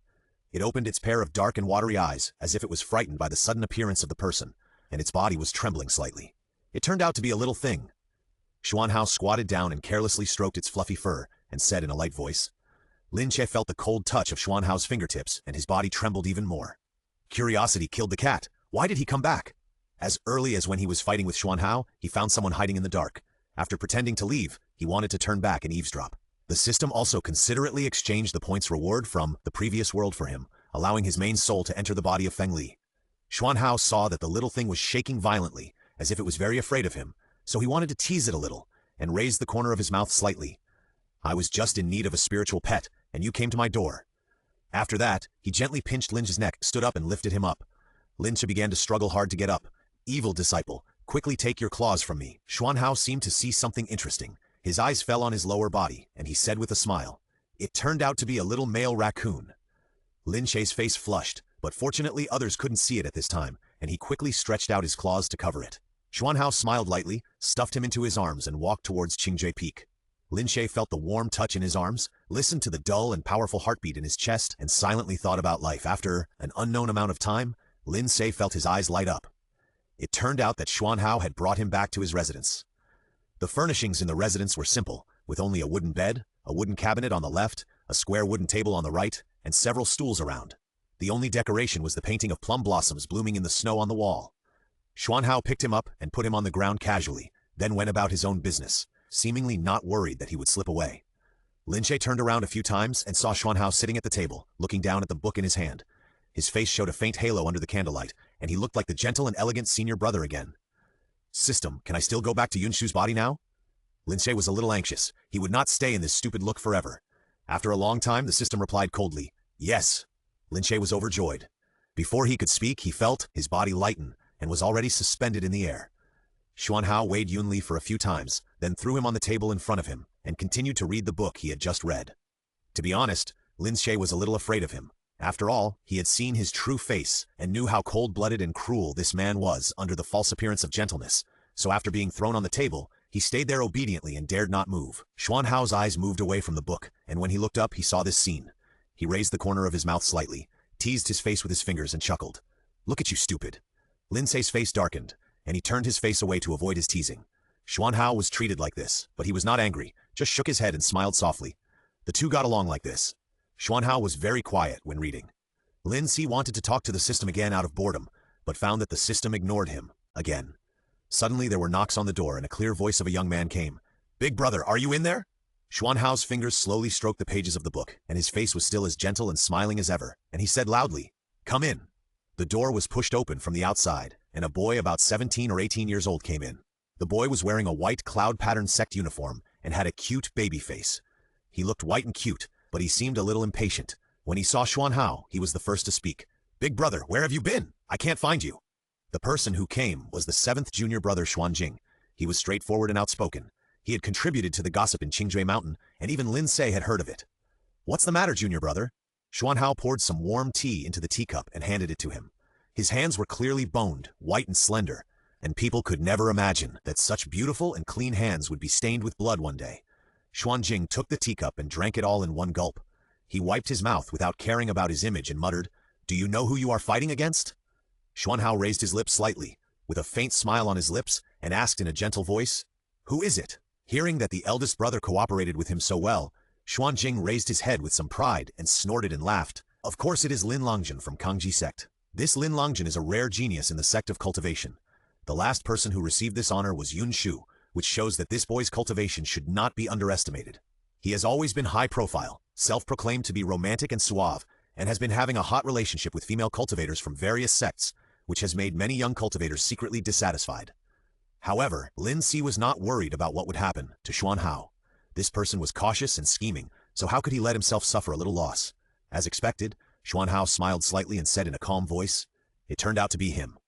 It opened its pair of dark and watery eyes, as if it was frightened by the sudden appearance of the person, and its body was trembling slightly. It turned out to be a little thing. Xuan Hao squatted down and carelessly stroked its fluffy fur, and said in a light voice. Lin Ce felt the cold touch of Xuan Hao's fingertips, and his body trembled even more. Curiosity killed the cat. Why did he come back? As early as when he was fighting with Xuan Hao, he found someone hiding in the dark. After pretending to leave, he wanted to turn back and eavesdrop. The system also considerately exchanged the points reward from the previous world for him, allowing his main soul to enter the body of Feng Li. Xuan Hao saw that the little thing was shaking violently, as if it was very afraid of him, so he wanted to tease it a little, and raised the corner of his mouth slightly. I was just in need of a spiritual pet, and you came to my door. After that, he gently pinched Lin Ce's neck, stood up and lifted him up. Lin Ce began to struggle hard to get up. Evil disciple, quickly take your claws from me. Xuan Hao seemed to see something interesting. His eyes fell on his lower body, and he said with a smile, "It turned out to be a little male raccoon." Lin Ce's face flushed, but fortunately others couldn't see it at this time, and he quickly stretched out his claws to cover it. Xuan Hao smiled lightly, stuffed him into his arms and walked towards Qingjie Peak. Lin Ce felt the warm touch in his arms, listened to the dull and powerful heartbeat in his chest, and silently thought about life. After an unknown amount of time, Lin Ce felt his eyes light up. It turned out that Xuan Hao had brought him back to his residence. The furnishings in the residence were simple, with only a wooden bed, a wooden cabinet on the left, a square wooden table on the right, and several stools around. The only decoration was the painting of plum blossoms blooming in the snow on the wall. Xuan Hao picked him up and put him on the ground casually, then went about his own business, seemingly not worried that he would slip away. Lin Ce turned around a few times and saw Xuan Hao sitting at the table, looking down at the book in his hand. His face showed a faint halo under the candlelight, and he looked like the gentle and elegant senior brother again. System, can I still go back to Yunshu's body now? Lin Ce was a little anxious. He would not stay in this stupid look forever. After a long time, the system replied coldly, "Yes." Lin Ce was overjoyed. Before he could speak, he felt his body lighten and was already suspended in the air. Xuan Hao weighed Yunli for a few times, then threw him on the table in front of him, and continued to read the book he had just read. To be honest, Lin Ce was a little afraid of him. After all, he had seen his true face and knew how cold-blooded and cruel this man was under the false appearance of gentleness, so after being thrown on the table, he stayed there obediently and dared not move. Xuan Hao's eyes moved away from the book, and when he looked up, he saw this scene. He raised the corner of his mouth slightly, teased his face with his fingers, and chuckled. "Look at you, stupid." Lin Ce's face darkened, and he turned his face away to avoid his teasing. Xuan Hao was treated like this, but he was not angry, just shook his head and smiled softly. The two got along like this. Xuan Hao was very quiet when reading. Lin Ce wanted to talk to the system again out of boredom, but found that the system ignored him, again. Suddenly there were knocks on the door and a clear voice of a young man came. "Big brother, are you in there?" Xuan Hao's fingers slowly stroked the pages of the book, and his face was still as gentle and smiling as ever, and he said loudly, "Come in." The door was pushed open from the outside, and a boy about 17 or 18 years old came in. The boy was wearing a white cloud-patterned sect uniform and had a cute baby face. He looked white and cute, but he seemed a little impatient. When he saw Xuan Hao, he was the first to speak. "Big brother, where have you been? I can't find you." The person who came was the 7th junior brother Xuan Jing. He was straightforward and outspoken. He had contributed to the gossip in Qingjie Mountain, and even Lin Ce had heard of it. "What's the matter, junior brother?" Xuan Hao poured some warm tea into the teacup and handed it to him. His hands were clearly boned, white and slender, and people could never imagine that such beautiful and clean hands would be stained with blood one day. Xuan Jing took the teacup and drank it all in one gulp. He wiped his mouth without caring about his image and muttered, "Do you know who you are fighting against?" Xuan Hao raised his lips slightly, with a faint smile on his lips, and asked in a gentle voice, "Who is it?" Hearing that the eldest brother cooperated with him so well, Xuan Jing raised his head with some pride and snorted and laughed. "Of course it is Lin Longjin from Kangji sect. This Lin Longjin is a rare genius in the sect of cultivation. The last person who received this honor was Yun Shu, which shows that this boy's cultivation should not be underestimated. He has always been high profile, self-proclaimed to be romantic and suave, and has been having a hot relationship with female cultivators from various sects, which has made many young cultivators secretly dissatisfied." However, Lin Ce was not worried about what would happen to Xuan Hao. This person was cautious and scheming, so how could he let himself suffer a little loss? As expected, Xuan Hao smiled slightly and said in a calm voice, "It turned out to be him."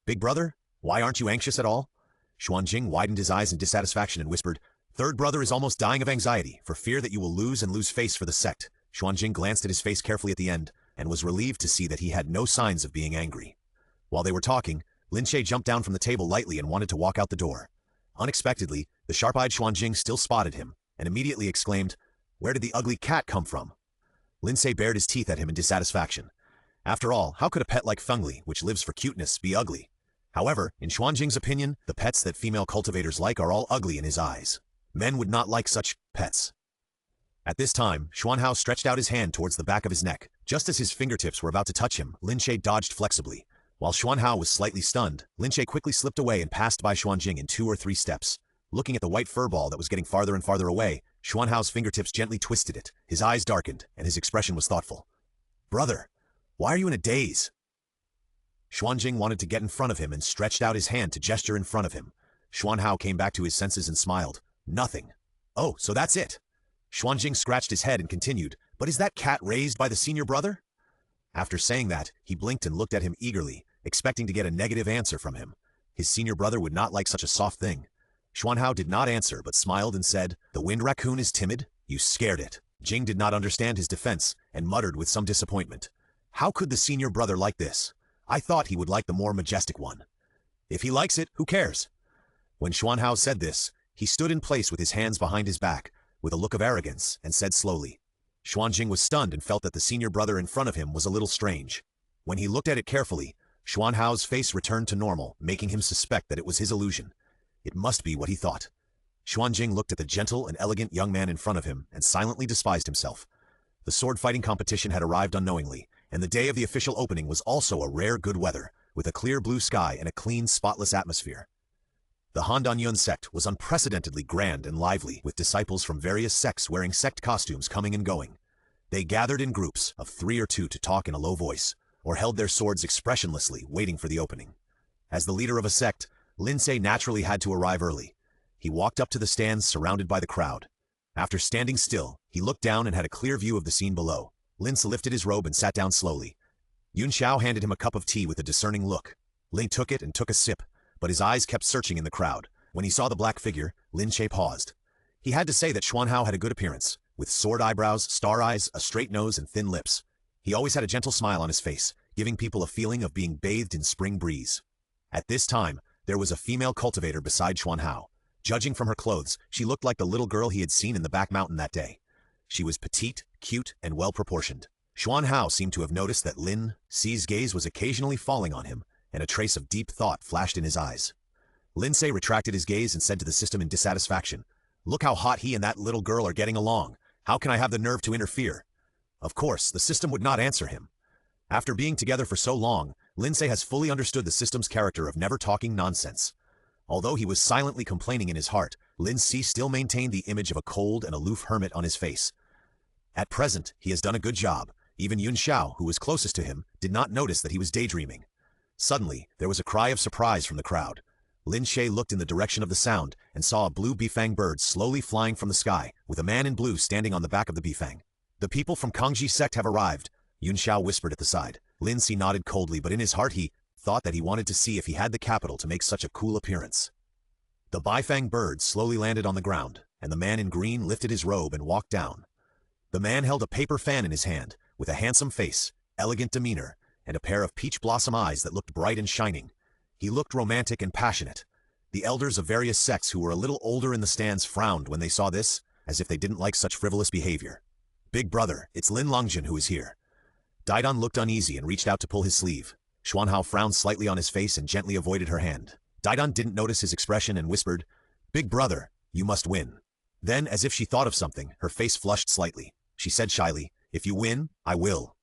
"Big brother, why aren't you anxious at all?" Xuan Jing widened his eyes in dissatisfaction and whispered, "Third brother is almost dying of anxiety, for fear that you will lose face for the sect." Xuan Jing glanced at his face carefully at the end, and was relieved to see that he had no signs of being angry. While they were talking, Lin Ce jumped down from the table lightly and wanted to walk out the door. Unexpectedly, the sharp-eyed Xuan Jing still spotted him, and immediately exclaimed, "Where did the ugly cat come from?" Lin Ce bared his teeth at him in dissatisfaction. After all, how could a pet like Feng Li, which lives for cuteness, be ugly? However, in Xuan Jing's opinion, the pets that female cultivators like are all ugly in his eyes. Men would not like such pets. At this time, Xuan Hao stretched out his hand towards the back of his neck. Just as his fingertips were about to touch him, Lin Ce dodged flexibly. While Xuanhao was slightly stunned, Lin Ce quickly slipped away and passed by Xuanjing in 2 or 3 steps. Looking at the white fur ball that was getting farther and farther away, Xuanhao's fingertips gently twisted it, his eyes darkened, and his expression was thoughtful. "Brother, why are you in a daze?" Xuanjing wanted to get in front of him and stretched out his hand to gesture in front of him. Xuanhao came back to his senses and smiled. "Nothing." "Oh, so that's it." Xuanjing scratched his head and continued, "But is that cat raised by the senior brother?" After saying that, he blinked and looked at him eagerly, expecting to get a negative answer from him. His senior brother would not like such a soft thing. Xuanhao did not answer but smiled and said, "The wind raccoon is timid? You scared it." Jing did not understand his defense and muttered with some disappointment. "How could the senior brother like this? I thought he would like the more majestic one." "If he likes it, who cares?" When Xuanhao said this, he stood in place with his hands behind his back, with a look of arrogance, and said slowly. Xuanjing was stunned and felt that the senior brother in front of him was a little strange. When he looked at it carefully, Xuanhao's face returned to normal, making him suspect that it was his illusion. It must be what he thought. Xuanjing looked at the gentle and elegant young man in front of him and silently despised himself. The sword-fighting competition had arrived unknowingly, and the day of the official opening was also a rare good weather, with a clear blue sky and a clean, spotless atmosphere. The Handanyun sect was unprecedentedly grand and lively, with disciples from various sects wearing sect costumes coming and going. They gathered in groups of 3 or 2 to talk in a low voice, or held their swords expressionlessly, waiting for the opening. As the leader of a sect, Lin Ce naturally had to arrive early. He walked up to the stands surrounded by the crowd. After standing still, he looked down and had a clear view of the scene below. Lin Ce lifted his robe and sat down slowly. Yun Xiao handed him a cup of tea with a discerning look. Lin took it and took a sip, but his eyes kept searching in the crowd. When he saw the black figure, Lin Ce paused. He had to say that Xuanhao had a good appearance, with sword eyebrows, star eyes, a straight nose, and thin lips. He always had a gentle smile on his face, giving people a feeling of being bathed in spring breeze. At this time, there was a female cultivator beside Xuanhao. Judging from her clothes, she looked like the little girl he had seen in the back mountain that day. She was petite, cute, and well-proportioned. Xuanhao seemed to have noticed that Lin Ce's gaze was occasionally falling on him, and a trace of deep thought flashed in his eyes. Lin Ce retracted his gaze and said to the system in dissatisfaction, "Look how hot he and that little girl are getting along. How can I have the nerve to interfere?" Of course, the system would not answer him. After being together for so long, Lin Ce has fully understood the system's character of never talking nonsense. Although he was silently complaining in his heart, Lin Ce still maintained the image of a cold and aloof hermit on his face. At present, he has done a good job. Even Yun Xiao, who was closest to him, did not notice that he was daydreaming. Suddenly, there was a cry of surprise from the crowd. Lin Ce looked in the direction of the sound and saw a blue bifang bird slowly flying from the sky, with a man in blue standing on the back of the bifang. "The people from Kangji sect have arrived," Yun Xiao whispered at the side. Lin Ce nodded coldly, but in his heart he thought that he wanted to see if he had the capital to make such a cool appearance. The bifang bird slowly landed on the ground, and the man in green lifted his robe and walked down. The man held a paper fan in his hand, with a handsome face, elegant demeanor, and a pair of peach blossom eyes that looked bright and shining. He looked romantic and passionate. The elders of various sects who were a little older in the stands frowned when they saw this, as if they didn't like such frivolous behavior. "Big brother, it's Lin Longjun who is here." Daidan looked uneasy and reached out to pull his sleeve. Xuanhao frowned slightly on his face and gently avoided her hand. Daidan didn't notice his expression and whispered, "Big brother, you must win." Then, as if she thought of something, her face flushed slightly. She said shyly, "If you win, I will."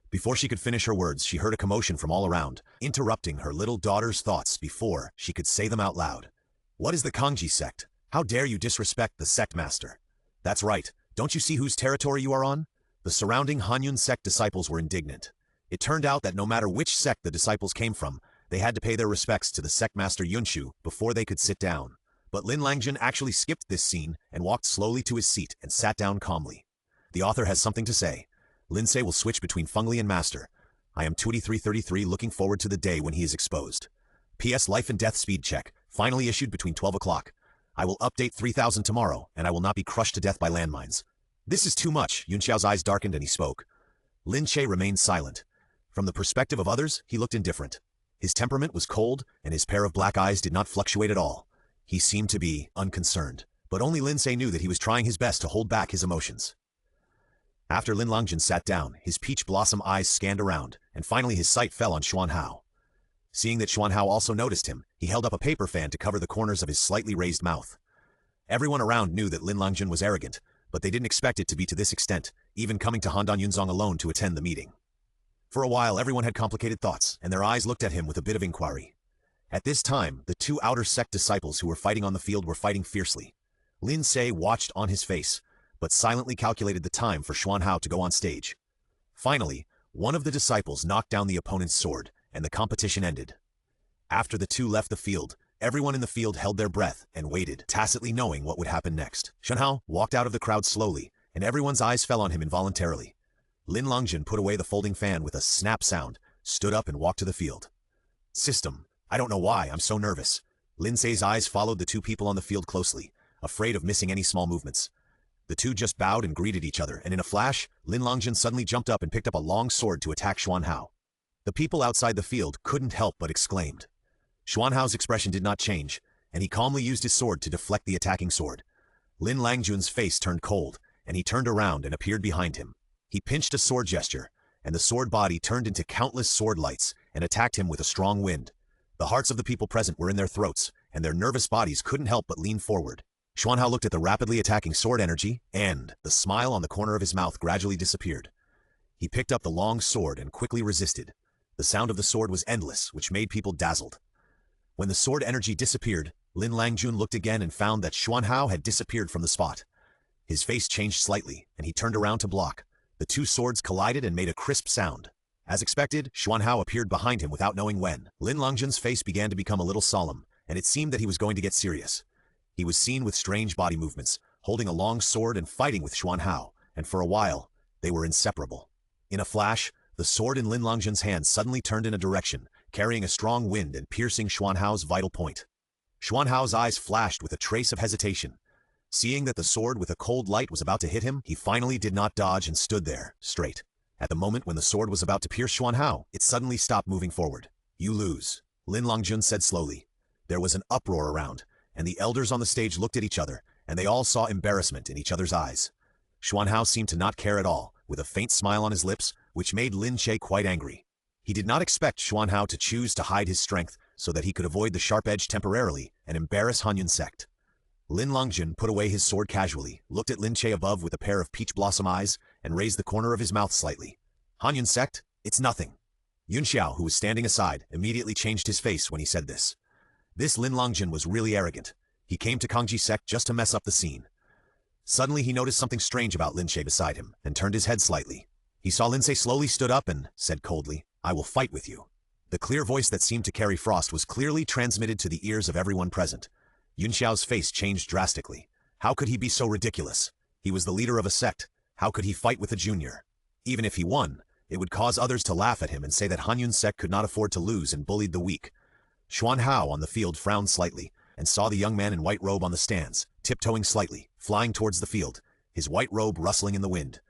Before she could finish her words, she heard a commotion from all around, interrupting her little daughter's thoughts before she could say them out loud. "What is the Kangji sect? How dare you disrespect the sect master?" "That's right. Don't you see whose territory you are on?" The surrounding Hanyun sect disciples were indignant. It turned out that no matter which sect the disciples came from, they had to pay their respects to the sect master Yunshu before they could sit down. But Lin Langjun actually skipped this scene and walked slowly to his seat and sat down calmly. The author has something to say. Lin Ce will switch between Fengli and Master. I am 2333 looking forward to the day when he is exposed. P.S. Life and Death Speed Check, finally issued between 12 o'clock. I will update 3000 tomorrow, and I will not be crushed to death by landmines. This is too much. Yun Xiao's eyes darkened and he spoke. Lin Ce remained silent. From the perspective of others, he looked indifferent. His temperament was cold, and his pair of black eyes did not fluctuate at all. He seemed to be unconcerned, but only Lin Ce knew that he was trying his best to hold back his emotions. After Lin Longjun sat down, his peach blossom eyes scanned around, and finally his sight fell on Xuanhao. Seeing that Xuanhao also noticed him, he held up a paper fan to cover the corners of his slightly raised mouth. Everyone around knew that Lin Longjun was arrogant, but they didn't expect it to be to this extent, even coming to Handan Yunzong alone to attend the meeting. For a while everyone had complicated thoughts, and their eyes looked at him with a bit of inquiry. At this time, the two outer sect disciples who were fighting on the field were fighting fiercely. Lin Ce watched on his face, but silently calculated the time for Xuan Hao to go on stage. Finally, one of the disciples knocked down the opponent's sword, and the competition ended. After the two left the field, everyone in the field held their breath and waited, tacitly knowing what would happen next. Xuan Hao walked out of the crowd slowly, and everyone's eyes fell on him involuntarily. Lin Longjun put away the folding fan with a snap sound, stood up and walked to the field. System. I don't know why, I'm so nervous. Lin Ce's eyes followed the two people on the field closely, afraid of missing any small movements. The two just bowed and greeted each other, and in a flash, Lin Longjun suddenly jumped up and picked up a long sword to attack Xuan Hao. The people outside the field couldn't help but exclaimed. Xuan Hao's expression did not change, and he calmly used his sword to deflect the attacking sword. Lin Longjun's face turned cold, and he turned around and appeared behind him. He pinched a sword gesture, and the sword body turned into countless sword lights and attacked him with a strong wind. The hearts of the people present were in their throats, and their nervous bodies couldn't help but lean forward. Xuan Hao looked at the rapidly attacking sword energy, and the smile on the corner of his mouth gradually disappeared. He picked up the long sword and quickly resisted. The sound of the sword was endless, which made people dazzled. When the sword energy disappeared, Lin Longjun looked again and found that Xuan Hao had disappeared from the spot. His face changed slightly, and he turned around to block. The two swords collided and made a crisp sound. As expected, Xuan Hao appeared behind him without knowing when. Lin Longjun's face began to become a little solemn, and it seemed that he was going to get serious. He was seen with strange body movements, holding a long sword and fighting with Xuan Hao, and for a while, they were inseparable. In a flash, the sword in Lin Longjun's hand suddenly turned in a direction, carrying a strong wind and piercing Xuan Hao's vital point. Xuan Hao's eyes flashed with a trace of hesitation. Seeing that the sword with a cold light was about to hit him, he finally did not dodge and stood there, straight. At the moment when the sword was about to pierce Xuan Hao, it suddenly stopped moving forward. You lose, Lin Longjun said slowly. There was an uproar around, and the elders on the stage looked at each other, and they all saw embarrassment in each other's eyes. Xuan Hao seemed to not care at all, with a faint smile on his lips, which made Lin Ce quite angry. He did not expect Xuan Hao to choose to hide his strength so that he could avoid the sharp edge temporarily and embarrass Hanyun sect. Lin Longjun put away his sword casually, looked at Lin Ce above with a pair of peach blossom eyes, and raised the corner of his mouth slightly. Hanyun sect? It's nothing. Yun Xiao, who was standing aside, immediately changed his face when he said this. This Lin Longjun was really arrogant. He came to Kangji sect just to mess up the scene. Suddenly he noticed something strange about Lin Ce beside him, and turned his head slightly. He saw Lin Ce slowly stood up and said coldly, I will fight with you. The clear voice that seemed to carry frost was clearly transmitted to the ears of everyone present. Yun Xiao's face changed drastically. How could he be so ridiculous? He was the leader of a sect. How could he fight with a junior? Even if he won, it would cause others to laugh at him and say that Hanyun sect could not afford to lose and bullied the weak. Xuan Hao on the field frowned slightly, and saw the young man in white robe on the stands, tiptoeing slightly, flying towards the field, his white robe rustling in the wind.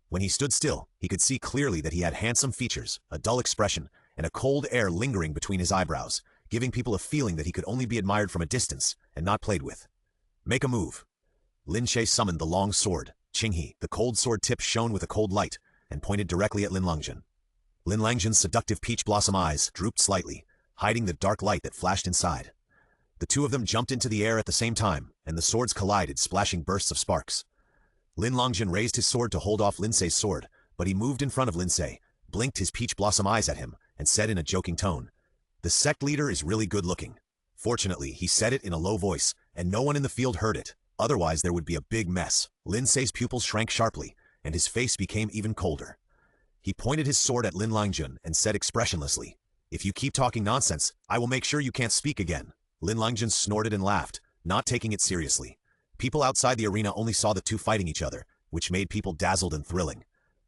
When he stood still, he could see clearly that he had handsome features, a dull expression, and a cold air lingering between his eyebrows, giving people a feeling that he could only be admired from a distance and not played with. Make a move. Lin Ce summoned the long sword, Qinghe. The cold sword tip shone with a cold light, and pointed directly at Lin Longjun. Lin Longjun's seductive peach blossom eyes drooped slightly, hiding the dark light that flashed inside. The two of them jumped into the air at the same time, and the swords collided, splashing bursts of sparks. Lin Longjun raised his sword to hold off Lin Ce's sword, but he moved in front of Lin Ce, blinked his peach blossom eyes at him, and said in a joking tone, The sect leader is really good looking. Fortunately, he said it in a low voice, and no one in the field heard it. Otherwise, there would be a big mess. Lin Ce's pupils shrank sharply, and his face became even colder. He pointed his sword at Lin Longjun and said expressionlessly, If you keep talking nonsense, I will make sure you can't speak again. Lin Longjun snorted and laughed, not taking it seriously. People outside the arena only saw the two fighting each other, which made people dazzled and thrilling.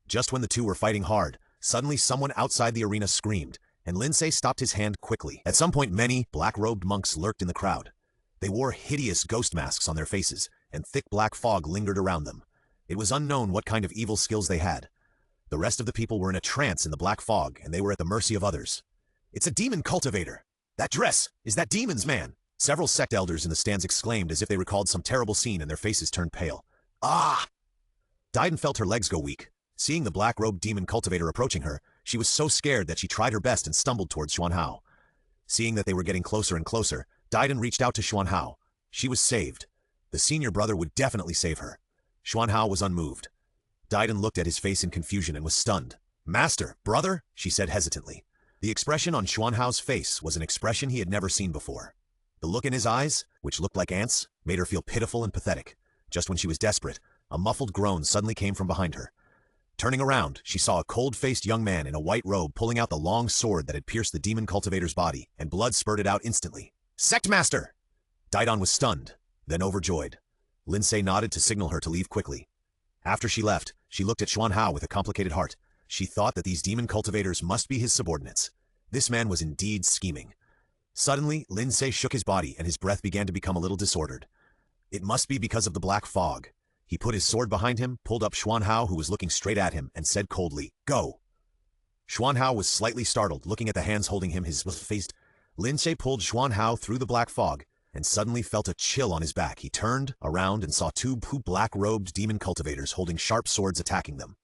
Just when the two were fighting hard, suddenly someone outside the arena screamed, and Lin Ce stopped his hand quickly. At some point, many black-robed monks lurked in the crowd. They wore hideous ghost masks on their faces, and thick black fog lingered around them. It was unknown what kind of evil skills they had. The rest of the people were in a trance in the black fog, and they were at the mercy of others. It's a demon cultivator! That dress is that demon's man! Several sect elders in the stands exclaimed as if they recalled some terrible scene, and their faces turned pale. Ah! Daiden felt her legs go weak. Seeing the black-robed demon cultivator approaching her, she was so scared that she tried her best and stumbled towards Xuan Hao. Seeing that they were getting closer and closer, Daiden reached out to Xuan Hao. She was saved. The senior brother would definitely save her. Xuan Hao was unmoved. Daiden looked at his face in confusion and was stunned. Master, brother, she said hesitantly. The expression on Xuanhao's face was an expression he had never seen before. The look in his eyes, which looked like ants, made her feel pitiful and pathetic. Just when she was desperate, a muffled groan suddenly came from behind her. Turning around, she saw a cold-faced young man in a white robe pulling out the long sword that had pierced the demon cultivator's body, and blood spurted out instantly. Sect Master! Daidon was stunned, then overjoyed. Lin Ce nodded to signal her to leave quickly. After she left, she looked at Xuanhao with a complicated heart. She thought that these demon cultivators must be his subordinates. This man was indeed scheming. Suddenly, Lin Ce shook his body and his breath began to become a little disordered. It must be because of the black fog. He put his sword behind him, pulled up Xuanhao, who was looking straight at him, and said coldly, "Go!" Xuanhao was slightly startled, looking at the hands holding him, his face. Lin Ce pulled Xuanhao through the black fog, and suddenly felt a chill on his back. He turned around and saw two black-robed demon cultivators holding sharp swords attacking them.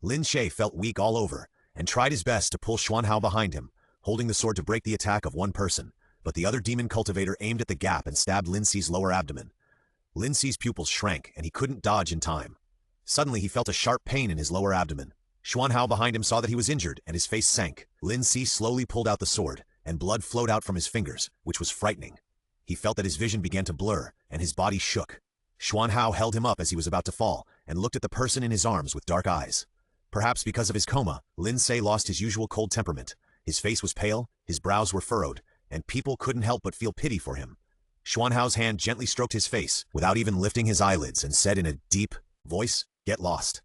Lin Ce felt weak all over, and tried his best to pull Xuanhao behind him, holding the sword to break the attack of one person, but the other demon cultivator aimed at the gap and stabbed Lin Ce's lower abdomen. Lin Ce's pupils shrank, and he couldn't dodge in time. Suddenly, he felt a sharp pain in his lower abdomen. Xuanhao behind him saw that he was injured, and his face sank. Lin Ce slowly pulled out the sword, and blood flowed out from his fingers, which was frightening. He felt that his vision began to blur, and his body shook. Xuanhao held him up as he was about to fall, and looked at the person in his arms with dark eyes. Perhaps because of his coma, Lin Ce lost his usual cold temperament. His face was pale, his brows were furrowed, and people couldn't help but feel pity for him. Xuanhao's hand gently stroked his face, without even lifting his eyelids, and said in a deep voice, "Get lost."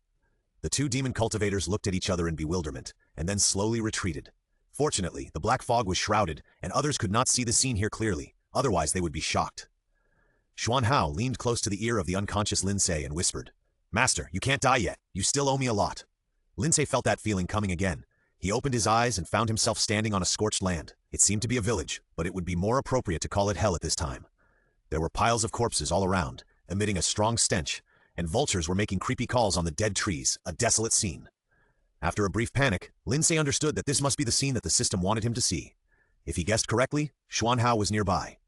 The two demon cultivators looked at each other in bewilderment, and then slowly retreated. Fortunately, the black fog was shrouded, and others could not see the scene here clearly, otherwise they would be shocked. Xuanhao leaned close to the ear of the unconscious Lin Ce and whispered, "Master, you can't die yet. You still owe me a lot." Lin Ce felt that feeling coming again. He opened his eyes and found himself standing on a scorched land. It seemed to be a village, but it would be more appropriate to call it hell at this time. There were piles of corpses all around, emitting a strong stench, and vultures were making creepy calls on the dead trees, a desolate scene. After a brief panic, Lin Ce understood that this must be the scene that the system wanted him to see. If he guessed correctly, Xuanhao was nearby.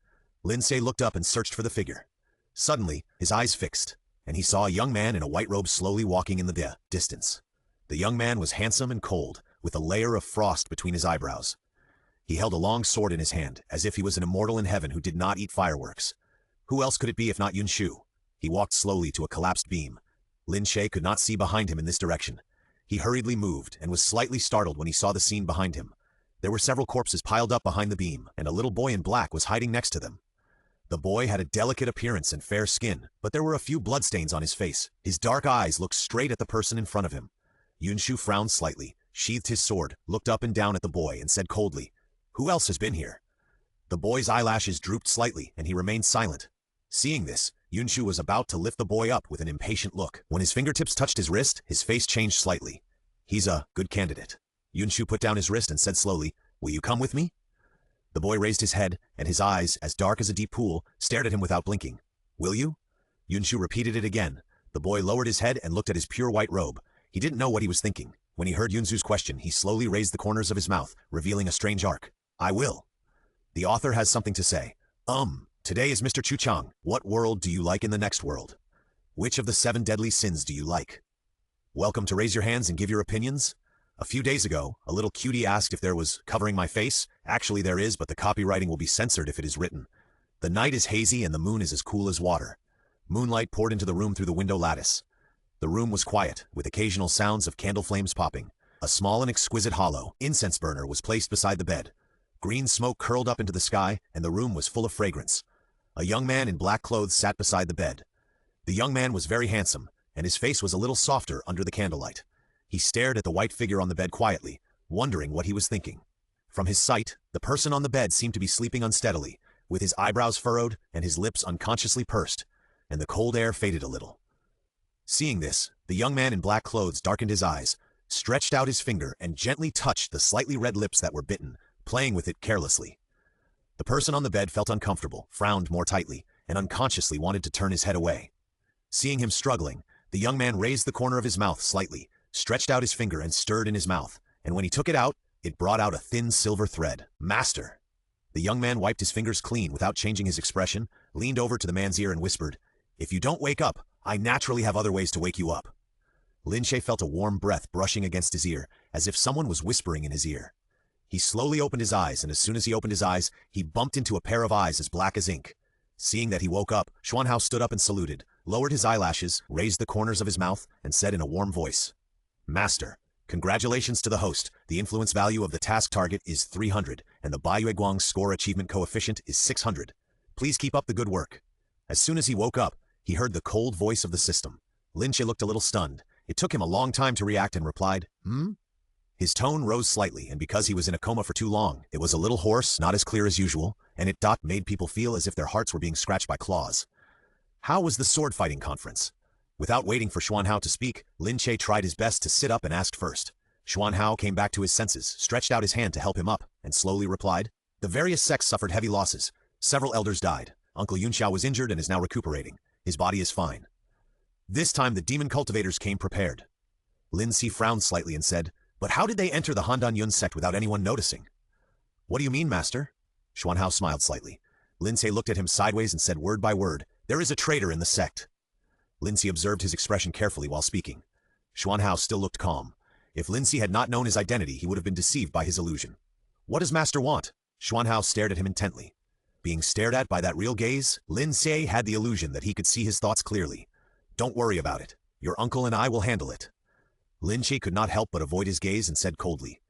Lin Ce looked up and searched for the figure. Suddenly, his eyes fixed, and he saw a young man in a white robe slowly walking in the distance. The young man was handsome and cold, with a layer of frost between his eyebrows. He held a long sword in his hand, as if he was an immortal in heaven who did not eat fireworks. Who else could it be if not Yunshu? He walked slowly to a collapsed beam. Lin Ce could not see behind him in this direction. He hurriedly moved, and was slightly startled when he saw the scene behind him. There were several corpses piled up behind the beam, and a little boy in black was hiding next to them. The boy had a delicate appearance and fair skin, but there were a few bloodstains on his face. His dark eyes looked straight at the person in front of him. Yunshu frowned slightly, sheathed his sword, looked up and down at the boy, and said coldly, "Who else has been here?" The boy's eyelashes drooped slightly, and he remained silent. Seeing this, Yunshu was about to lift the boy up with an impatient look. When his fingertips touched his wrist, his face changed slightly. "He's a good candidate." Yunshu put down his wrist and said slowly, "Will you come with me?" The boy raised his head, and his eyes, as dark as a deep pool, stared at him without blinking. "Will you?" Yunshu repeated it again. The boy lowered his head and looked at his pure white robe. He didn't know what he was thinking. When he heard Yunshu's question, he slowly raised the corners of his mouth, revealing a strange arc. "I will." The author has something to say. Today is Mr. Chuchang. What world do you like in the next world? Which of the 7 deadly sins do you like? Welcome to Raise Your Hands and Give Your Opinions. A few days ago, a little cutie asked if there was covering my face. Actually there is, but the copywriting will be censored if it is written. The night is hazy and the moon is as cool as water. Moonlight poured into the room through the window lattice. The room was quiet, with occasional sounds of candle flames popping. A small and exquisite hollow incense burner was placed beside the bed. Green smoke curled up into the sky, and the room was full of fragrance. A young man in black clothes sat beside the bed. The young man was very handsome, and his face was a little softer under the candlelight. He stared at the white figure on the bed quietly, wondering what he was thinking. From his sight, the person on the bed seemed to be sleeping unsteadily, with his eyebrows furrowed and his lips unconsciously pursed, and the cold air faded a little. Seeing this, the young man in black clothes darkened his eyes, stretched out his finger, and gently touched the slightly red lips that were bitten, playing with it carelessly. The person on the bed felt uncomfortable, frowned more tightly, and unconsciously wanted to turn his head away. Seeing him struggling, the young man raised the corner of his mouth slightly, stretched out his finger and stirred in his mouth, and when he took it out, it brought out a thin silver thread. "Master." The young man wiped his fingers clean without changing his expression, leaned over to the man's ear and whispered, "If you don't wake up, I naturally have other ways to wake you up." Lin Ce felt a warm breath brushing against his ear, as if someone was whispering in his ear. He slowly opened his eyes, and as soon as he opened his eyes, he bumped into a pair of eyes as black as ink. Seeing that he woke up, Xuanhao stood up and saluted, lowered his eyelashes, raised the corners of his mouth, and said in a warm voice, "Master, congratulations to the host. The influence value of the task target is 300, and the Baiyueguang's score achievement coefficient is 600. Please keep up the good work." As soon as he woke up, he heard the cold voice of the system. Lin Ce looked a little stunned. It took him a long time to react and replied, "Hmm?" His tone rose slightly, and because he was in a coma for too long, it was a little hoarse, not as clear as usual, and it made people feel as if their hearts were being scratched by claws. How was the sword fighting conference? Without waiting for Xuanhao to speak, Lin Ce tried his best to sit up and asked first. Xuanhao came back to his senses, stretched out his hand to help him up, and slowly replied, "The various sects suffered heavy losses. Several elders died. Uncle Yunxiao was injured and is now recuperating. His body is fine." This time the demon cultivators came prepared. Lin Ce frowned slightly and said, "But how did they enter the Handan Yun sect without anyone noticing?" "What do you mean, master?" Xuanhao smiled slightly. Lin Ce looked at him sideways and said word by word, "There is a traitor in the sect." Lin Ce observed his expression carefully while speaking. Xuanhao still looked calm. If Lin Ce had not known his identity, he would have been deceived by his illusion. "What does master want?" Xuanhao stared at him intently. Being stared at by that real gaze, Lin Ce had the illusion that he could see his thoughts clearly. "Don't worry about it. Your uncle and I will handle it." Lin Ce could not help but avoid his gaze and said coldly.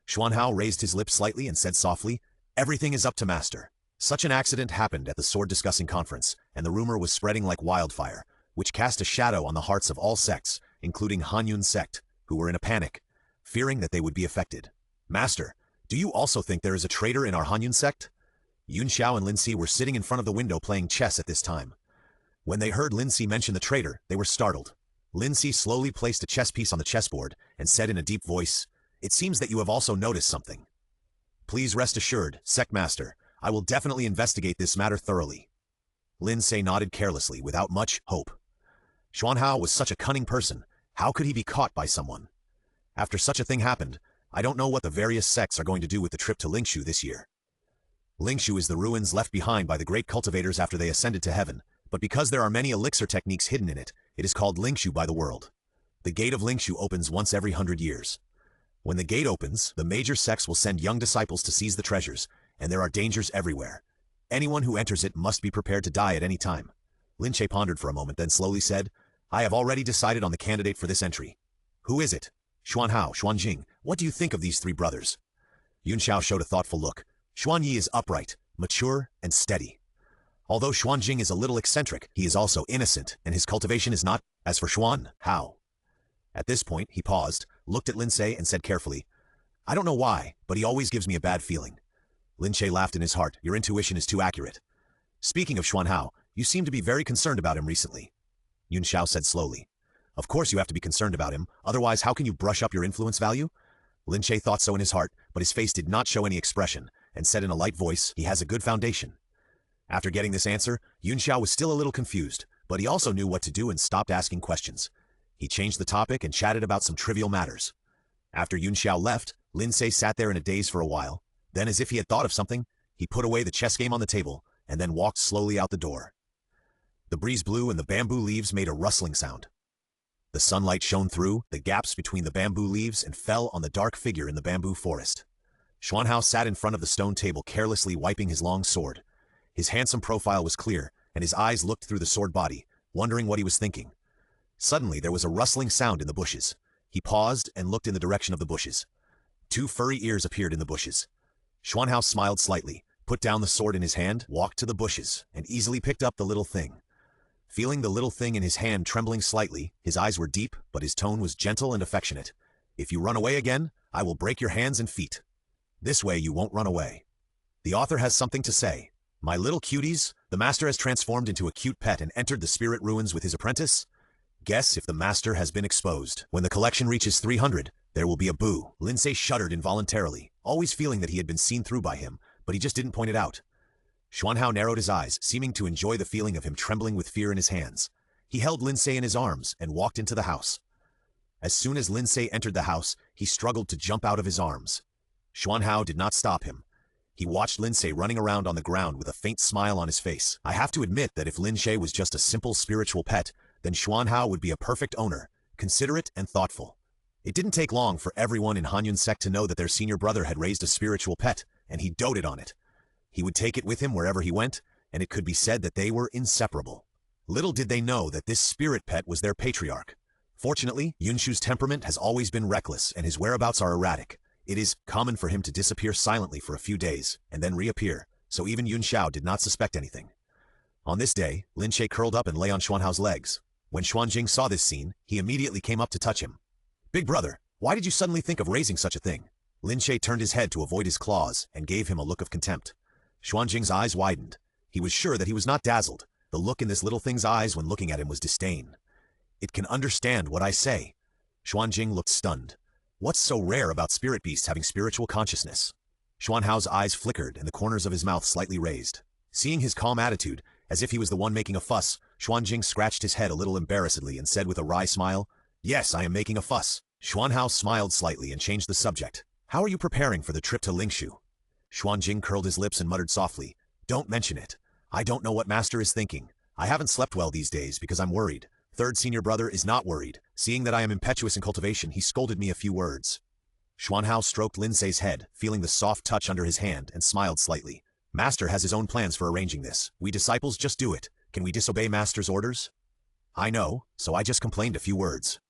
Xuanhao raised his lips slightly and said softly, "Everything is up to master." Such an accident happened at the sword discussing conference, and the rumor was spreading like wildfire, which cast a shadow on the hearts of all sects, including Hanyun sect, who were in a panic, fearing that they would be affected. "Master, do you also think there is a traitor in our Hanyun sect?" Yunxiao and Lin Ce were sitting in front of the window playing chess at this time. When they heard Lin Ce mention the traitor, they were startled. Lin Ce slowly placed a chess piece on the chessboard and said in a deep voice, "It seems that you have also noticed something. Please rest assured, sect master, I will definitely investigate this matter thoroughly." Lin Ce nodded carelessly, without much hope. Xuanhao was such a cunning person. How could he be caught by someone? After such a thing happened, I don't know what the various sects are going to do with the trip to Lingshu this year. Lingshu is the ruins left behind by the great cultivators after they ascended to heaven, but because there are many elixir techniques hidden in it, it is called Lingshu by the world. The gate of Lingshu opens once every 100 years. When the gate opens, the major sects will send young disciples to seize the treasures, and there are dangers everywhere. Anyone who enters it must be prepared to die at any time. Lin Ce pondered for a moment, then slowly said, "I have already decided on the candidate for this entry." "Who is it?" "Xuanhao, Xuanjing. What do you think of these three brothers?" Yunxiao showed a thoughtful look. "Xuanyi is upright, mature, and steady. Although Xuanjing is a little eccentric, he is also innocent, and his cultivation is not. As for Xuanhao." At this point, he paused, looked at Lin Ce, and said carefully, "I don't know why, but he always gives me a bad feeling." Lin Ce laughed in his heart. "Your intuition is too accurate. Speaking of Xuanhao, you seem to be very concerned about him recently." Yunxiao said slowly. "Of course you have to be concerned about him, otherwise how can you brush up your influence value?" Lin Ce thought so in his heart, but his face did not show any expression, and said in a light voice, "He has a good foundation." After getting this answer, Yunxiao was still a little confused, but he also knew what to do and stopped asking questions. He changed the topic and chatted about some trivial matters. After Yunxiao left, Lin Ce sat there in a daze for a while. Then, as if he had thought of something, he put away the chess game on the table and then walked slowly out the door. The breeze blew and the bamboo leaves made a rustling sound. The sunlight shone through the gaps between the bamboo leaves and fell on the dark figure in the bamboo forest. Xuanhao sat in front of the stone table carelessly wiping his long sword. His handsome profile was clear, and his eyes looked through the sword body, wondering what he was thinking. Suddenly there was a rustling sound in the bushes. He paused and looked in the direction of the bushes. Two furry ears appeared in the bushes. Xuanhao smiled slightly, put down the sword in his hand, walked to the bushes, and easily picked up the little thing. Feeling the little thing in his hand trembling slightly, his eyes were deep, but his tone was gentle and affectionate. "If you run away again, I will break your hands and feet. This way you won't run away." The author has something to say. "My little cuties, the master has transformed into a cute pet and entered the spirit ruins with his apprentice. Guess if the master has been exposed. When the collection reaches 300, there will be a boo." Lin Ce shuddered involuntarily, always feeling that he had been seen through by him, but he just didn't point it out. Xuanhao narrowed his eyes, seeming to enjoy the feeling of him trembling with fear in his hands. He held Lin Ce in his arms and walked into the house. As soon as Lin Ce entered the house, he struggled to jump out of his arms. Xuanhao did not stop him. He watched Lin Ce running around on the ground with a faint smile on his face. I have to admit that if Lin Ce was just a simple spiritual pet, then Xuanhao would be a perfect owner, considerate, and thoughtful. It didn't take long for everyone in Hanyun sect to know that their senior brother had raised a spiritual pet, and he doted on it. He would take it with him wherever he went, and it could be said that they were inseparable. Little did they know that this spirit pet was their patriarch. Fortunately, Yunshu's temperament has always been reckless, and his whereabouts are erratic. It is common for him to disappear silently for a few days, and then reappear, so even Yunxiao did not suspect anything. On this day, Lin Ce curled up and lay on Xuanhao's legs. When Xuanjing saw this scene, he immediately came up to touch him. "Big brother, why did you suddenly think of raising such a thing?" Lin Ce turned his head to avoid his claws and gave him a look of contempt. Xuanjing's eyes widened. He was sure that he was not dazzled. The look in this little thing's eyes when looking at him was disdain. "It can understand what I say." Xuanjing looked stunned. What's so rare about spirit beasts having spiritual consciousness? Xuanhao's eyes flickered and the corners of his mouth slightly raised. Seeing his calm attitude, as if he was the one making a fuss, Xuanjing scratched his head a little embarrassedly and said with a wry smile, "Yes, I am making a fuss." Xuanhao smiled slightly and changed the subject. "How are you preparing for the trip to Lingshu?" Xuanjing curled his lips and muttered softly, "Don't mention it. I don't know what Master is thinking. I haven't slept well these days because I'm worried. Third senior brother is not worried. Seeing that I am impetuous in cultivation, he scolded me a few words." Xuanhao stroked Lin Ce's head, feeling the soft touch under his hand, and smiled slightly. "Master has his own plans for arranging this. We disciples just do it. Can we disobey Master's orders?" "I know, so I just complained a few words."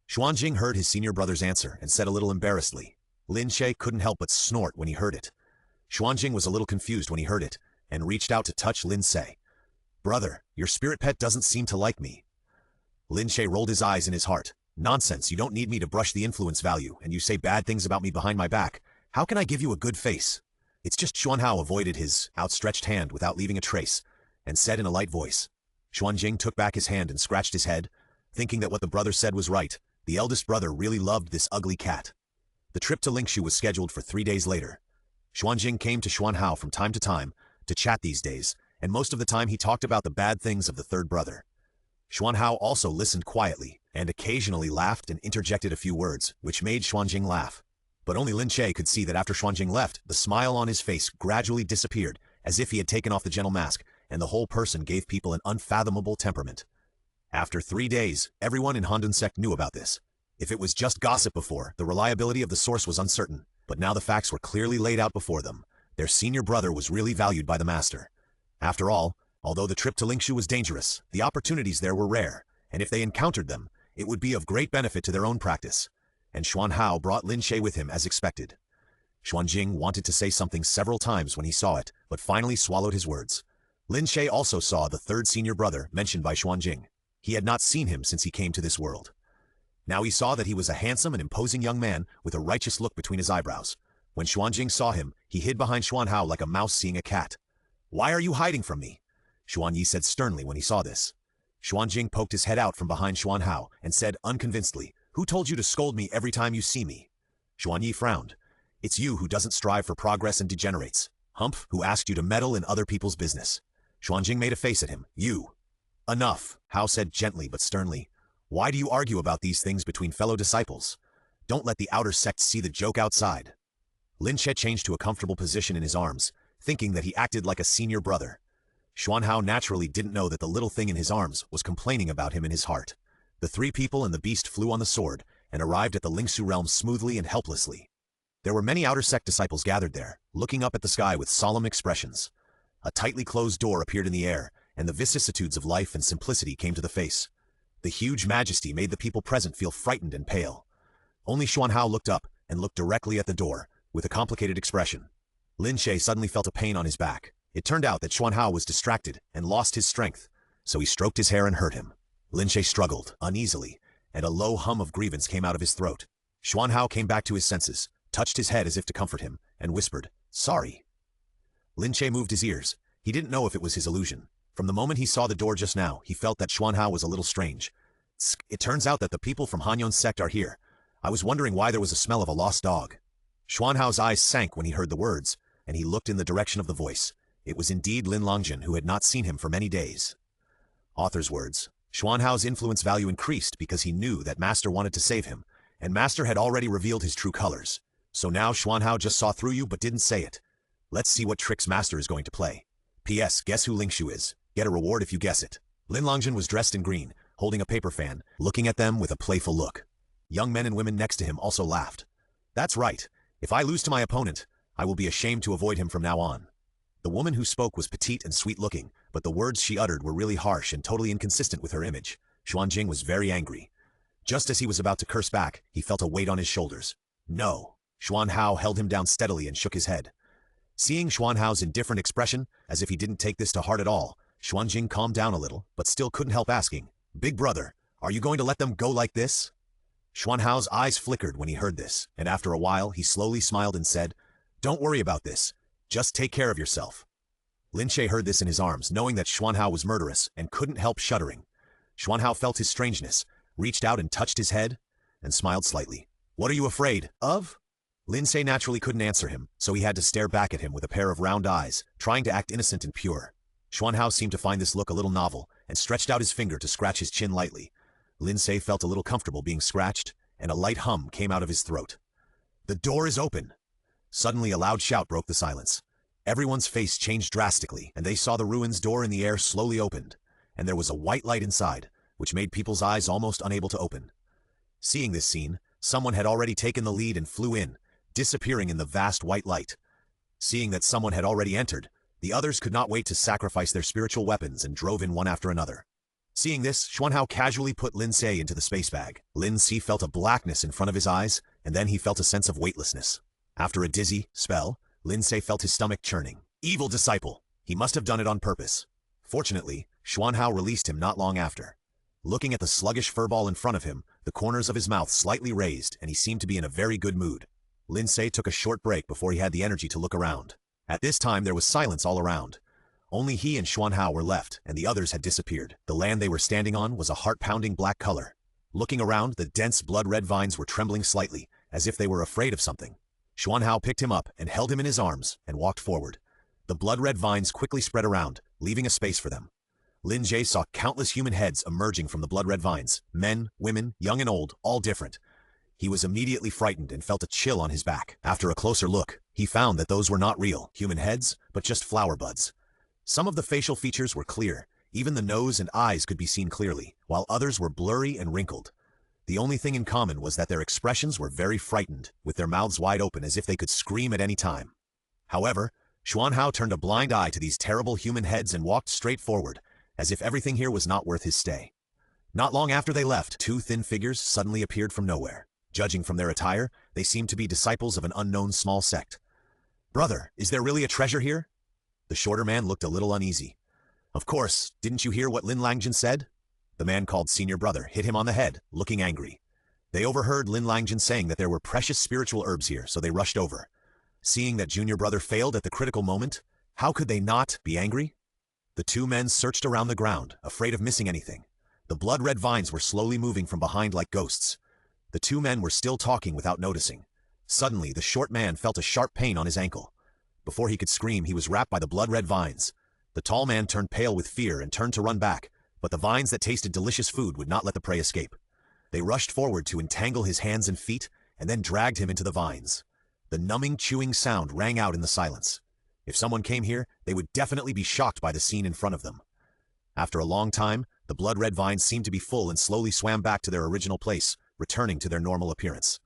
Xuanjing heard his senior brother's answer and said a little embarrassedly. Lin Ce couldn't help but snort when he heard it. Xuanjing was a little confused when he heard it, and reached out to touch Lin Ce. "Brother, your spirit pet doesn't seem to like me." Lin Ce rolled his eyes in his heart. "Nonsense, you don't need me to brush the influence value, and you say bad things about me behind my back. How can I give you a good face?" It's just Xuanhao avoided his outstretched hand without leaving a trace, and said in a light voice. Xuanjing took back his hand and scratched his head, thinking that what the brother said was right. The eldest brother really loved this ugly cat. The trip to Lingshu was scheduled for 3 days later. Xuanjing came to Xuanhao from time to chat these days, and most of the time he talked about the bad things of the third brother. Xuanhao also listened quietly, and occasionally laughed and interjected a few words, which made Xuanjing laugh. But only Lin Ce could see that after Xuanjing left, the smile on his face gradually disappeared, as if he had taken off the gentle mask, and the whole person gave people an unfathomable temperament. After 3 days, everyone in Hondun sect knew about this. If it was just gossip before, the reliability of the source was uncertain, but now the facts were clearly laid out before them. Their senior brother was really valued by the master. After all, although the trip to Lingshu was dangerous, the opportunities there were rare, and if they encountered them, it would be of great benefit to their own practice. And Xuanhao brought Lin Ce with him as expected. Xuanjing wanted to say something several times when he saw it, but finally swallowed his words. Lin Ce also saw the third senior brother mentioned by Xuanjing. He had not seen him since he came to this world. Now he saw that he was a handsome and imposing young man with a righteous look between his eyebrows. When Xuanjing saw him, he hid behind Xuanhao like a mouse seeing a cat. "Why are you hiding from me?" Xuanyi said sternly when he saw this. Xuanjing poked his head out from behind Xuanhao and said unconvincedly, "Who told you to scold me every time you see me?" Xuanyi frowned. "It's you who doesn't strive for progress and degenerates. Humph, who asked you to meddle in other people's business." Xuanjing made a face at him. "You." "Enough," Hao said gently but sternly. "Why do you argue about these things between fellow disciples? Don't let the outer sect see the joke outside." Lin Ce changed to a comfortable position in his arms, thinking that he acted like a senior brother. Xuanhao naturally didn't know that the little thing in his arms was complaining about him in his heart. The 3 people and the beast flew on the sword, and arrived at the Lingsu realm smoothly and helplessly. There were many outer sect disciples gathered there, looking up at the sky with solemn expressions. A tightly closed door appeared in the air, and the vicissitudes of life and simplicity came to the face. The huge majesty made the people present feel frightened and pale. Only Xuanhao looked up, and looked directly at the door, with a complicated expression. Lin Ce suddenly felt a pain on his back. It turned out that Xuanhao was distracted and lost his strength, so he stroked his hair and hurt him. Lin Ce struggled, uneasily, and a low hum of grievance came out of his throat. Xuanhao came back to his senses, touched his head as if to comfort him, and whispered, "Sorry." Lin Ce moved his ears. He didn't know if it was his illusion. From the moment he saw the door just now, he felt that Xuanhao was a little strange. "It turns out that the people from Hanyun sect are here. I was wondering why there was a smell of a lost dog." Xuanhao's eyes sank when he heard the words, and he looked in the direction of the voice. It was indeed Lin Longjin, who had not seen him for many days. Author's words. Xuanhao's influence value increased because he knew that Master wanted to save him, and Master had already revealed his true colors. So now Xuanhao just saw through you but didn't say it. Let's see what tricks Master is going to play. P.S. Guess who Lingshu is? Get a reward if you guess it. Lin Longjin was dressed in green, holding a paper fan, looking at them with a playful look. Young men and women next to him also laughed. That's right. If I lose to my opponent, I will be ashamed to avoid him from now on. The woman who spoke was petite and sweet-looking, but the words she uttered were really harsh and totally inconsistent with her image. Xuanjing was very angry. Just as he was about to curse back, he felt a weight on his shoulders. No. Xuan Hao held him down steadily and shook his head. Seeing Xuan Hao's indifferent expression, as if he didn't take this to heart at all, Xuanjing calmed down a little, but still couldn't help asking, "Big brother, are you going to let them go like this?" Xuan Hao's eyes flickered when he heard this, and after a while he slowly smiled and said, "Don't worry about this. Just take care of yourself." Lin Ce heard this in his arms, knowing that Xuan Hao was murderous, and couldn't help shuddering. Xuan Hao felt his strangeness, reached out and touched his head, and smiled slightly. "What are you afraid of?" Lin Ce naturally couldn't answer him, so he had to stare back at him with a pair of round eyes, trying to act innocent and pure. Xuan Hao seemed to find this look a little novel, and stretched out his finger to scratch his chin lightly. Lin Ce felt a little comfortable being scratched, and a light hum came out of his throat. "The door is open!" Suddenly a loud shout broke the silence. Everyone's face changed drastically, and they saw the ruins door in the air slowly opened, and there was a white light inside, which made people's eyes almost unable to open. Seeing this scene, someone had already taken the lead and flew in, disappearing in the vast white light. Seeing that someone had already entered, the others could not wait to sacrifice their spiritual weapons and drove in one after another. Seeing this, Xuan Hao casually put Lin Ce into the space bag. Lin Ce felt a blackness in front of his eyes, and then he felt a sense of weightlessness. After a dizzy spell, Lin Ce felt his stomach churning. Evil disciple! He must have done it on purpose. Fortunately, Xuan Hao released him not long after. Looking at the sluggish furball in front of him, the corners of his mouth slightly raised, and he seemed to be in a very good mood. Lin Ce took a short break before he had the energy to look around. At this time there was silence all around. Only he and Xuan Hao were left, and the others had disappeared. The land they were standing on was a heart-pounding black color. Looking around, the dense blood-red vines were trembling slightly, as if they were afraid of something. Xuan Hao picked him up and held him in his arms and walked forward. The blood-red vines quickly spread around, leaving a space for them. Lin Ce saw countless human heads emerging from the blood-red vines. Men, women, young and old, all different. He was immediately frightened and felt a chill on his back. After a closer look, he found that those were not real human heads, but just flower buds. Some of the facial features were clear. Even the nose and eyes could be seen clearly, while others were blurry and wrinkled. The only thing in common was that their expressions were very frightened, with their mouths wide open as if they could scream at any time. However, Xuan Hao turned a blind eye to these terrible human heads and walked straight forward, as if everything here was not worth his stay. Not long after they left, two thin figures suddenly appeared from nowhere. Judging from their attire, they seemed to be disciples of an unknown small sect. "Brother, is there really a treasure here?" The shorter man looked a little uneasy. "Of course, didn't you hear what Lin Langjin said?" The man called senior brother hit him on the head, looking angry. They overheard Lin Langjin saying that there were precious spiritual herbs here, so they rushed over. Seeing that junior brother failed at the critical moment, how could they not be angry? The two men searched around the ground, afraid of missing anything. The blood-red vines were slowly moving from behind like ghosts. The two men were still talking without noticing. Suddenly, the short man felt a sharp pain on his ankle. Before he could scream, he was wrapped by the blood-red vines. The tall man turned pale with fear and turned to run back, but the vines that tasted delicious food would not let the prey escape. They rushed forward to entangle his hands and feet, and then dragged him into the vines. The numbing, chewing sound rang out in the silence. If someone came here, they would definitely be shocked by the scene in front of them. After a long time, the blood-red vines seemed to be full and slowly swam back to their original place, returning to their normal appearance.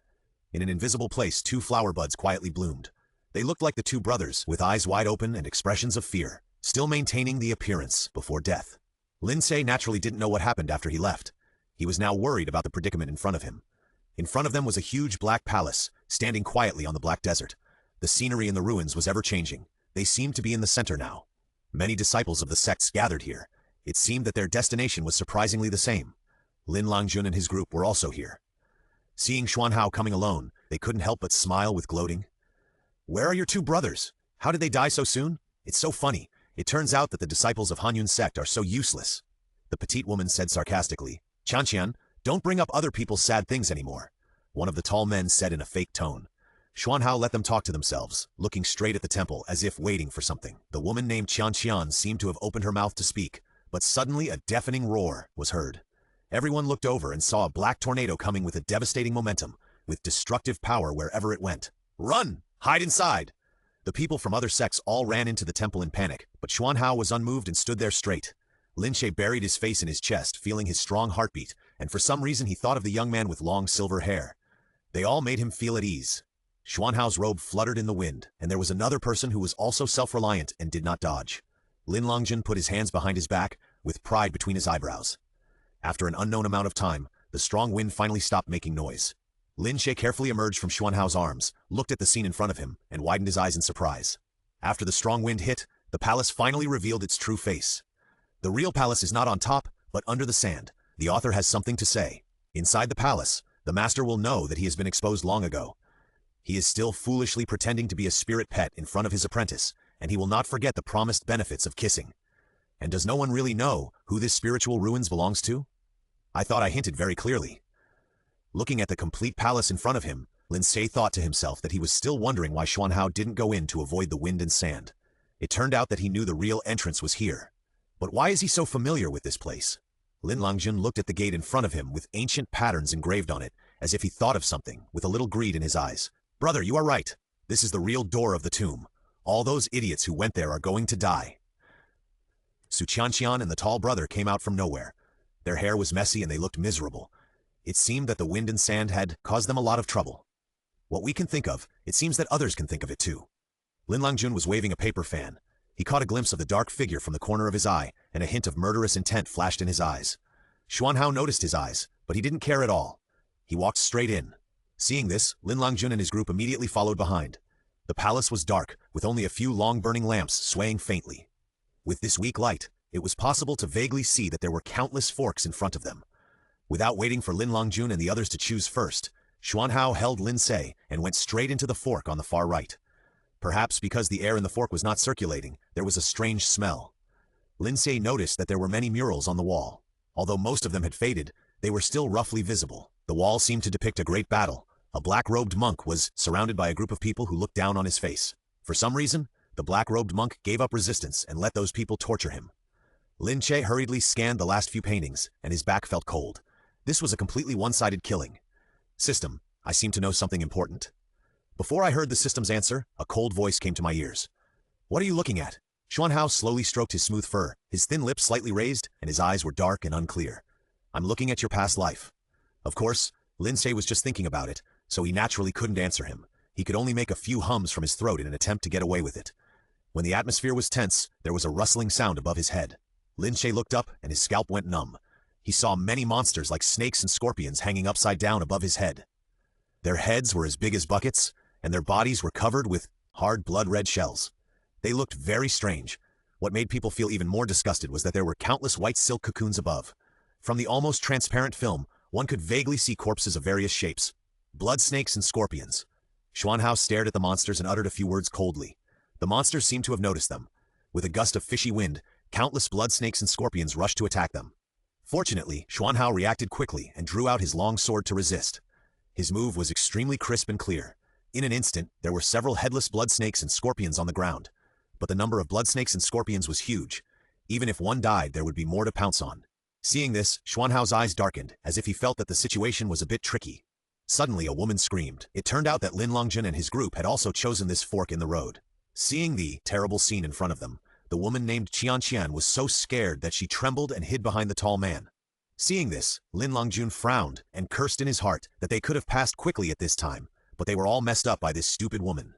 In an invisible place, two flower buds quietly bloomed. They looked like the two brothers, with eyes wide open and expressions of fear, still maintaining the appearance before death. Lin Ce naturally didn't know what happened after he left. He was now worried about the predicament in front of him. In front of them was a huge black palace, standing quietly on the black desert. The scenery in the ruins was ever-changing. They seemed to be in the center now. Many disciples of the sects gathered here. It seemed that their destination was surprisingly the same. Lin Langjun and his group were also here. Seeing Xuan Hao coming alone, they couldn't help but smile with gloating. "Where are your two brothers? How did they die so soon? It's so funny. It turns out that the disciples of Hanyun sect are so useless." The petite woman said sarcastically. "Qianqian, don't bring up other people's sad things anymore," one of the tall men said in a fake tone. Xuan Hao let them talk to themselves, looking straight at the temple as if waiting for something. The woman named Qianqian seemed to have opened her mouth to speak, but suddenly a deafening roar was heard. Everyone looked over and saw a black tornado coming with a devastating momentum, with destructive power wherever it went. "Run! Hide inside!" The people from other sects all ran into the temple in panic, but Xuan Hao was unmoved and stood there straight. Lin Ce buried his face in his chest, feeling his strong heartbeat, and for some reason he thought of the young man with long silver hair. They all made him feel at ease. Xuanhao's robe fluttered in the wind, and there was another person who was also self-reliant and did not dodge. Lin Longjun put his hands behind his back, with pride between his eyebrows. After an unknown amount of time, the strong wind finally stopped making noise. Lin Ce carefully emerged from Xuanhao's arms, looked at the scene in front of him, and widened his eyes in surprise. After the strong wind hit, the palace finally revealed its true face. The real palace is not on top, but under the sand. The author has something to say. Inside the palace, the master will know that he has been exposed long ago. He is still foolishly pretending to be a spirit pet in front of his apprentice, and he will not forget the promised benefits of kissing. And does no one really know who this spiritual ruins belongs to? I thought I hinted very clearly. Looking at the complete palace in front of him, Lin Ce thought to himself that he was still wondering why Xuanhao didn't go in to avoid the wind and sand. It turned out that he knew the real entrance was here. But why is he so familiar with this place? Lin Longjun looked at the gate in front of him with ancient patterns engraved on it, as if he thought of something, with a little greed in his eyes. Brother, you are right. This is the real door of the tomb. All those idiots who went there are going to die. Su Qianqian and the tall brother came out from nowhere. Their hair was messy and they looked miserable. It seemed that the wind and sand had caused them a lot of trouble. What we can think of, it seems that others can think of it too. Lin Longjun was waving a paper fan. He caught a glimpse of the dark figure from the corner of his eye, and a hint of murderous intent flashed in his eyes. Xuanhao noticed his eyes, but he didn't care at all. He walked straight in. Seeing this, Lin Longjun and his group immediately followed behind. The palace was dark, with only a few long burning lamps swaying faintly. With this weak light, it was possible to vaguely see that there were countless forks in front of them. Without waiting for Lin Longjun and the others to choose first, Xuanhao held Lin Ce and went straight into the fork on the far right. Perhaps because the air in the fork was not circulating, there was a strange smell. Lin Ce noticed that there were many murals on the wall. Although most of them had faded, they were still roughly visible. The wall seemed to depict a great battle. A black-robed monk was surrounded by a group of people who looked down on his face. For some reason, the black-robed monk gave up resistance and let those people torture him. Lin Ce hurriedly scanned the last few paintings, and his back felt cold. This was a completely one-sided killing. System, I seem to know something important. Before I heard the system's answer, a cold voice came to my ears. What are you looking at? Xuanhao slowly stroked his smooth fur, his thin lips slightly raised, and his eyes were dark and unclear. I'm looking at your past life. Of course, Lin Ce was just thinking about it, so he naturally couldn't answer him. He could only make a few hums from his throat in an attempt to get away with it. When the atmosphere was tense, there was a rustling sound above his head. Lin Ce looked up, and his scalp went numb. He saw many monsters like snakes and scorpions hanging upside down above his head. Their heads were as big as buckets, and their bodies were covered with hard blood-red shells. They looked very strange. What made people feel even more disgusted was that there were countless white silk cocoons above. From the almost transparent film, one could vaguely see corpses of various shapes. Blood snakes and scorpions. Xuanhao stared at the monsters and uttered a few words coldly. The monsters seemed to have noticed them. With a gust of fishy wind, countless blood snakes and scorpions rushed to attack them. Fortunately, Xuanhao reacted quickly and drew out his long sword to resist. His move was extremely crisp and clear. In an instant, there were several headless blood snakes and scorpions on the ground. But the number of blood snakes and scorpions was huge. Even if one died, there would be more to pounce on. Seeing this, Xuanhao's eyes darkened, as if he felt that the situation was a bit tricky. Suddenly, a woman screamed. It turned out that Lin Longjun and his group had also chosen this fork in the road. Seeing the terrible scene in front of them, the woman named Qianqian was so scared that she trembled and hid behind the tall man. Seeing this, Lin Longjun frowned and cursed in his heart that they could have passed quickly at this time, but they were all messed up by this stupid woman.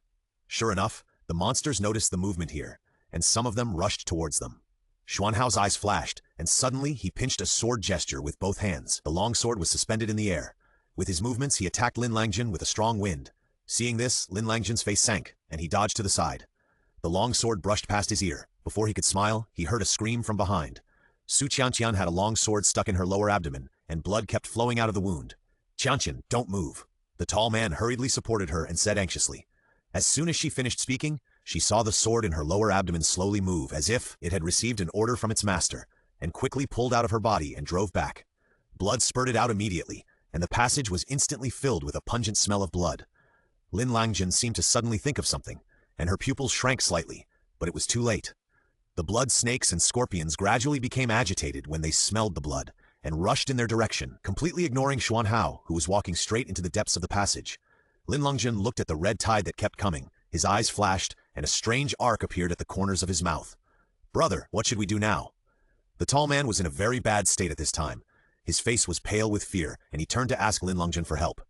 Sure enough, the monsters noticed the movement here, and some of them rushed towards them. Xuanhao's eyes flashed, and suddenly he pinched a sword gesture with both hands. The long sword was suspended in the air. With his movements, he attacked Lin Longjun with a strong wind. Seeing this, Lin Longjun's face sank, and he dodged to the side. The long sword brushed past his ear. Before he could smile, he heard a scream from behind. Su Qianqian had a long sword stuck in her lower abdomen, and blood kept flowing out of the wound. Qianqian, don't move. The tall man hurriedly supported her and said anxiously. As soon as she finished speaking, she saw the sword in her lower abdomen slowly move as if it had received an order from its master, and quickly pulled out of her body and drove back. Blood spurted out immediately, and the passage was instantly filled with a pungent smell of blood. Lin Longjun seemed to suddenly think of something, and her pupils shrank slightly, but it was too late. The blood snakes and scorpions gradually became agitated when they smelled the blood, and rushed in their direction, completely ignoring Xuanhao, who was walking straight into the depths of the passage. Lin Longjun looked at the red tide that kept coming. His eyes flashed, and a strange arc appeared at the corners of his mouth. Brother, what should we do now? The tall man was in a very bad state at this time. His face was pale with fear, and he turned to ask Lin Ce for help.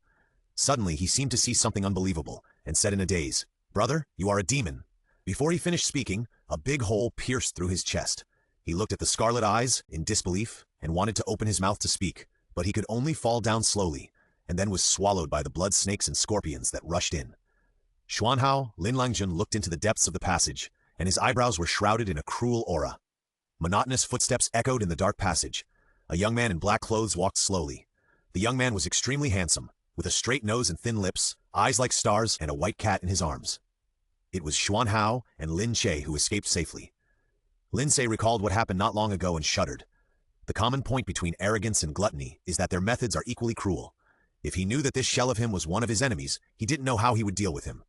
Suddenly, he seemed to see something unbelievable, and said in a daze, "Brother, you are a demon." Before he finished speaking, a big hole pierced through his chest. He looked at the scarlet eyes, in disbelief, and wanted to open his mouth to speak, but he could only fall down slowly, and then was swallowed by the blood snakes and scorpions that rushed in. Xuanhao, Lin Ce looked into the depths of the passage, and his eyebrows were shrouded in a cruel aura. Monotonous footsteps echoed in the dark passage. A young man in black clothes walked slowly. The young man was extremely handsome, with a straight nose and thin lips, eyes like stars, and a white cat in his arms. It was Xuanhao and Lin Ce who escaped safely. Lin Ce recalled what happened not long ago and shuddered. The common point between arrogance and gluttony is that their methods are equally cruel. If he knew that this shell of him was one of his enemies, he didn't know how he would deal with him.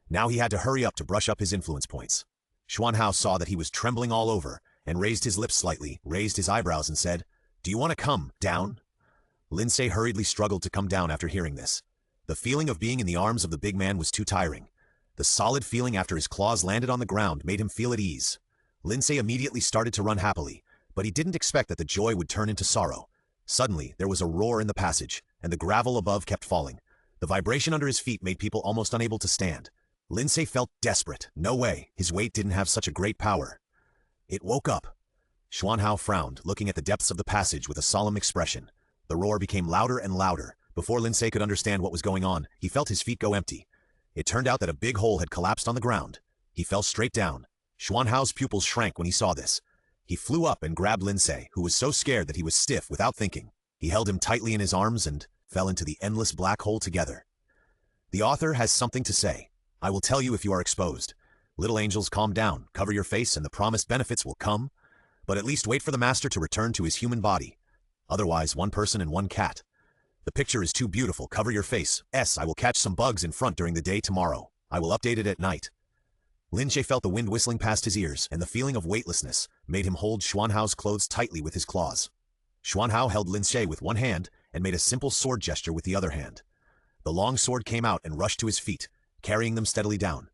Now he had to hurry up to brush up his influence points. Xuanhao saw that he was trembling all over, and raised his lips slightly, raised his eyebrows and said, "Do you want to come down?" Lin Ce hurriedly struggled to come down after hearing this. The feeling of being in the arms of the big man was too tiring. The solid feeling after his claws landed on the ground made him feel at ease. Lin Ce immediately started to run happily, but he didn't expect that the joy would turn into sorrow. Suddenly, there was a roar in the passage, and the gravel above kept falling. The vibration under his feet made people almost unable to stand. Lin Ce felt desperate. No way, his weight didn't have such a great power. It woke up. Xuanhao frowned, looking at the depths of the passage with a solemn expression. The roar became louder and louder. Before Lin Ce could understand what was going on, he felt his feet go empty. It turned out that a big hole had collapsed on the ground. He fell straight down. Xuanhao's pupils shrank when he saw this. He flew up and grabbed Lin Ce, who was so scared that he was stiff without thinking. He held him tightly in his arms and fell into the endless black hole together. The author has something to say. "I will tell you if you are exposed. Little angels, calm down, cover your face, and the promised benefits will come. But at least wait for the master to return to his human body. Otherwise, one person and one cat. The picture is too beautiful, cover your face. I will catch some bugs in front during the day tomorrow. I will update it at night." Lin Ce felt the wind whistling past his ears, and the feeling of weightlessness made him hold Xuanhao's clothes tightly with his claws. Xuanhao held Lin Ce with one hand and made a simple sword gesture with the other hand. The long sword came out and rushed to his feet, carrying them steadily down.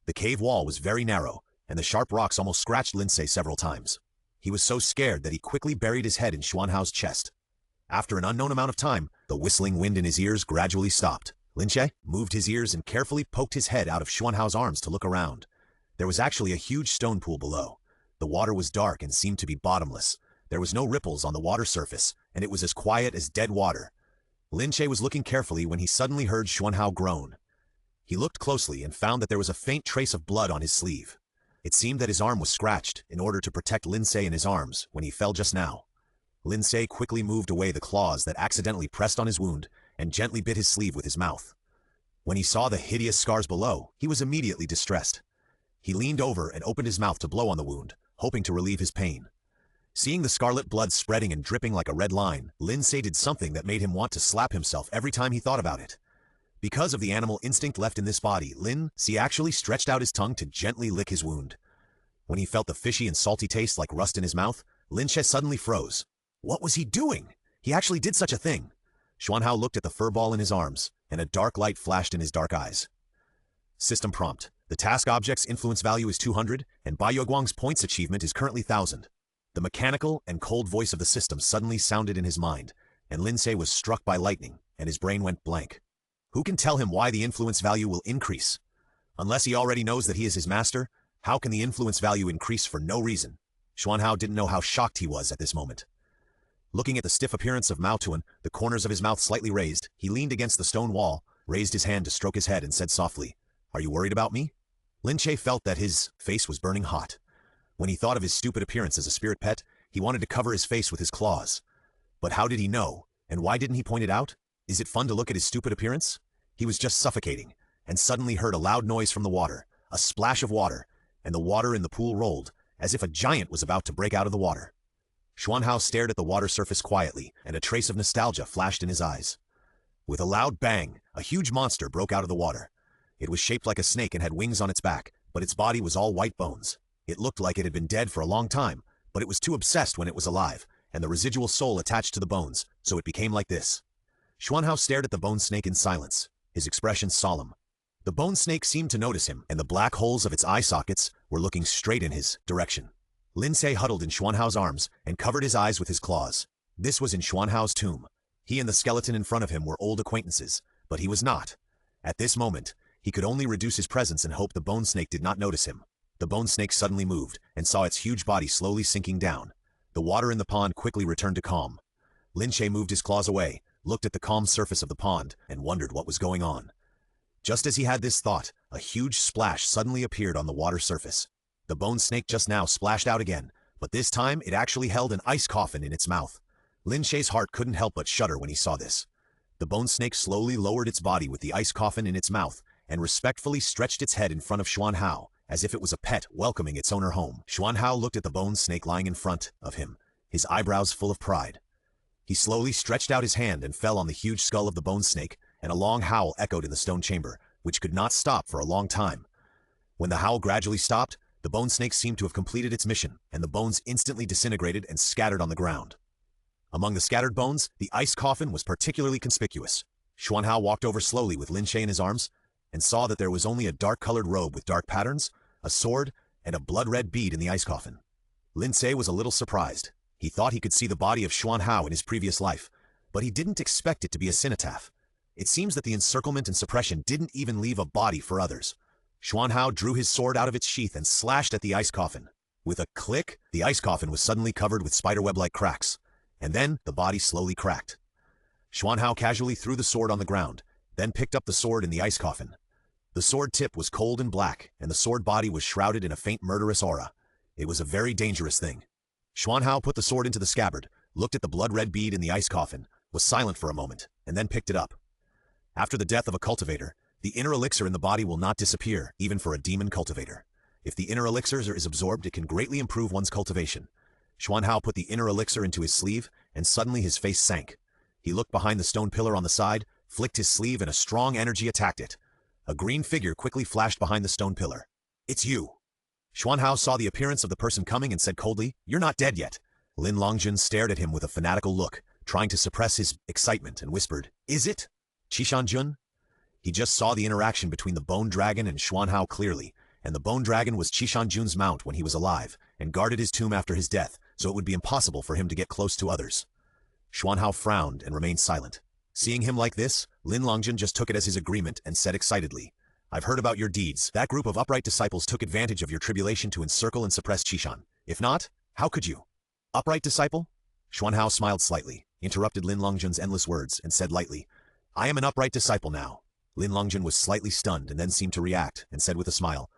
The cave wall was very narrow, and the sharp rocks almost scratched Lin Ce several times. He was so scared that he quickly buried his head in Xuanhao's chest. After an unknown amount of time, the whistling wind in his ears gradually stopped. Lin Ce moved his ears and carefully poked his head out of Xuanhao's arms to look around. There was actually a huge stone pool below. The water was dark and seemed to be bottomless. There was no ripples on the water surface, and it was as quiet as dead water. Lin Ce was looking carefully when he suddenly heard Xuanhao groan. He looked closely and found that there was a faint trace of blood on his sleeve. It seemed that his arm was scratched in order to protect Lin Ce in his arms when he fell just now. Lin Ce quickly moved away the claws that accidentally pressed on his wound and gently bit his sleeve with his mouth. When he saw the hideous scars below, he was immediately distressed. He leaned over and opened his mouth to blow on the wound, hoping to relieve his pain. Seeing the scarlet blood spreading and dripping like a red line, Lin Ce did something that made him want to slap himself every time he thought about it. Because of the animal instinct left in this body, Lin Ce actually stretched out his tongue to gently lick his wound. When he felt the fishy and salty taste like rust in his mouth, Lin Ce suddenly froze. What was he doing? He actually did such a thing. Xuanhao looked at the fur ball in his arms, and a dark light flashed in his dark eyes. System prompt. The task object's influence value is 200, and Bai Yueguang's points achievement is currently 1,000. The mechanical and cold voice of the system suddenly sounded in his mind, and Lin Ce was struck by lightning, and his brain went blank. Who can tell him why the influence value will increase? Unless he already knows that he is his master, how can the influence value increase for no reason? Xuanhao didn't know how shocked he was at this moment. Looking at the stiff appearance of Mao Tuan, the corners of his mouth slightly raised, he leaned against the stone wall, raised his hand to stroke his head and said softly, "Are you worried about me?" Lin Ce felt that his face was burning hot. When he thought of his stupid appearance as a spirit pet, he wanted to cover his face with his claws. But how did he know, and why didn't he point it out? Is it fun to look at his stupid appearance? He was just suffocating, and suddenly heard a loud noise from the water, a splash of water, and the water in the pool rolled, as if a giant was about to break out of the water. Xuanhao stared at the water surface quietly, and a trace of nostalgia flashed in his eyes. With a loud bang, a huge monster broke out of the water. It was shaped like a snake and had wings on its back, but its body was all white bones. It looked like it had been dead for a long time, but it was too obsessed when it was alive, and the residual soul attached to the bones, so it became like this. Xuanhao stared at the bone snake in silence, his expression solemn. The bone snake seemed to notice him, and the black holes of its eye sockets were looking straight in his direction. Lin Ce huddled in Xuanhao's arms and covered his eyes with his claws. This was in Xuanhao's tomb. He and the skeleton in front of him were old acquaintances, but he was not. At this moment, he could only reduce his presence and hope the bone snake did not notice him. The bone snake suddenly moved and saw its huge body slowly sinking down. The water in the pond quickly returned to calm. Lin Ce moved his claws away, looked at the calm surface of the pond, and wondered what was going on. Just as he had this thought, a huge splash suddenly appeared on the water surface. The bone snake just now splashed out again, but this time it actually held an ice coffin in its mouth. Lin Ce's heart couldn't help but shudder when he saw this. The bone snake slowly lowered its body with the ice coffin in its mouth and respectfully stretched its head in front of Xuanhao, as if it was a pet welcoming its owner home. Xuanhao looked at the bone snake lying in front of him, his eyebrows full of pride. He slowly stretched out his hand and fell on the huge skull of the bone snake, and a long howl echoed in the stone chamber, which could not stop for a long time. When the howl gradually stopped, the bone snake seemed to have completed its mission, and the bones instantly disintegrated and scattered on the ground. Among the scattered bones, the ice coffin was particularly conspicuous. Xuanhao walked over slowly with Lin Ce in his arms, and saw that there was only a dark-colored robe with dark patterns, a sword, and a blood-red bead in the ice coffin. Lin Ce was a little surprised. He thought he could see the body of Xuanhao in his previous life, but he didn't expect it to be a cenotaph. It seems that the encirclement and suppression didn't even leave a body for others. Xuanhao drew his sword out of its sheath and slashed at the ice coffin. With a click, the ice coffin was suddenly covered with spiderweb-like cracks, and then the body slowly cracked. Xuanhao casually threw the sword on the ground, then picked up the sword in the ice coffin. The sword tip was cold and black, and the sword body was shrouded in a faint murderous aura. It was a very dangerous thing. Xuanhao put the sword into the scabbard, looked at the blood-red bead in the ice coffin, was silent for a moment, and then picked it up. After the death of a cultivator, the inner elixir in the body will not disappear, even for a demon cultivator. If the inner elixir is absorbed, it can greatly improve one's cultivation. Xuanhao put the inner elixir into his sleeve, and suddenly his face sank. He looked behind the stone pillar on the side, flicked his sleeve, and a strong energy attacked it. A green figure quickly flashed behind the stone pillar. "It's you." Xuanhao saw the appearance of the person coming and said coldly, "You're not dead yet." Lin Longjun stared at him with a fanatical look, trying to suppress his excitement, and whispered, "Is it Qishanjun?" He just saw the interaction between the bone dragon and Xuanhao clearly, and the bone dragon was Qishanjun's mount when he was alive, and guarded his tomb after his death, so it would be impossible for him to get close to others. Xuanhao frowned and remained silent. Seeing him like this, Lin Longjun just took it as his agreement and said excitedly, "I've heard about your deeds. That group of upright disciples took advantage of your tribulation to encircle and suppress Qishan. If not, how could you?" "Upright disciple?" Xuanhao smiled slightly, interrupted Lin Longjun's endless words, and said lightly, "I am an upright disciple now." Lin Longjun was slightly stunned and then seemed to react, and said with a smile,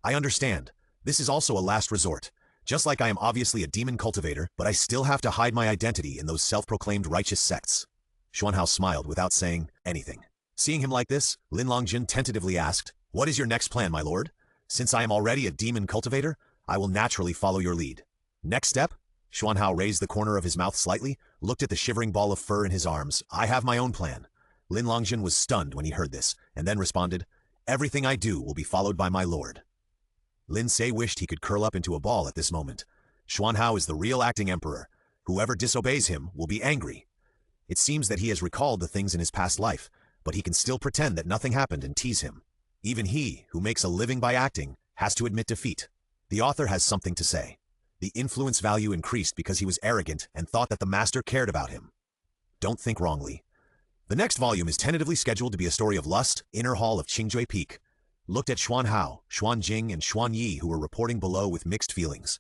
"I understand. This is also a last resort. Just like I am obviously a demon cultivator, but I still have to hide my identity in those self-proclaimed righteous sects." Xuanhao smiled without saying anything. Seeing him like this, Lin Longjun tentatively asked, "What is your next plan, my lord? Since I am already a demon cultivator, I will naturally follow your lead." "Next step?" Xuanhao raised the corner of his mouth slightly, looked at the shivering ball of fur in his arms. "I have my own plan." Lin Longjun was stunned when he heard this, and then responded, "Everything I do will be followed by my lord." Lin Ce wished he could curl up into a ball at this moment. Xuanhao is the real acting emperor. Whoever disobeys him will be angry. It seems that he has recalled the things in his past life, but he can still pretend that nothing happened and tease him. Even he, who makes a living by acting, has to admit defeat. The author has something to say. The influence value increased because he was arrogant and thought that the master cared about him. Don't think wrongly. The next volume is tentatively scheduled to be a story of lust, inner hall of Qingjue Peak. Looked at Xuanhao, Xuanjing, and Xuanyi, who were reporting below with mixed feelings.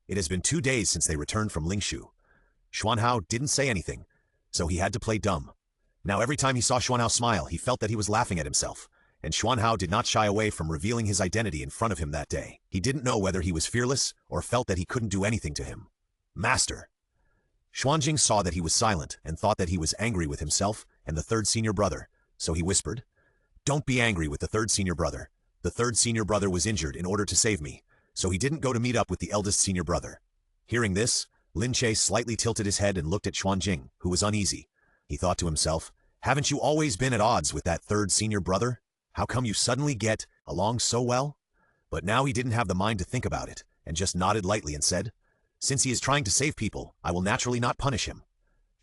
It has been 2 days since they returned from Lingshu. Xuanhao didn't say anything, so he had to play dumb. Now every time he saw Xuanhao smile, he felt that he was laughing at himself, and Xuanhao did not shy away from revealing his identity in front of him that day. He didn't know whether he was fearless or felt that he couldn't do anything to him. "Master." Xuanjing saw that he was silent and thought that he was angry with himself and the third senior brother, so he whispered, "Don't be angry with the third senior brother. The third senior brother was injured in order to save me, so he didn't go to meet up with the eldest senior brother." Hearing this, Lin Ce slightly tilted his head and looked at Xuanjing, who was uneasy. He thought to himself, "Haven't you always been at odds with that third senior brother? How come you suddenly get along so well?" But now he didn't have the mind to think about it, and just nodded lightly and said, "Since he is trying to save people, I will naturally not punish him."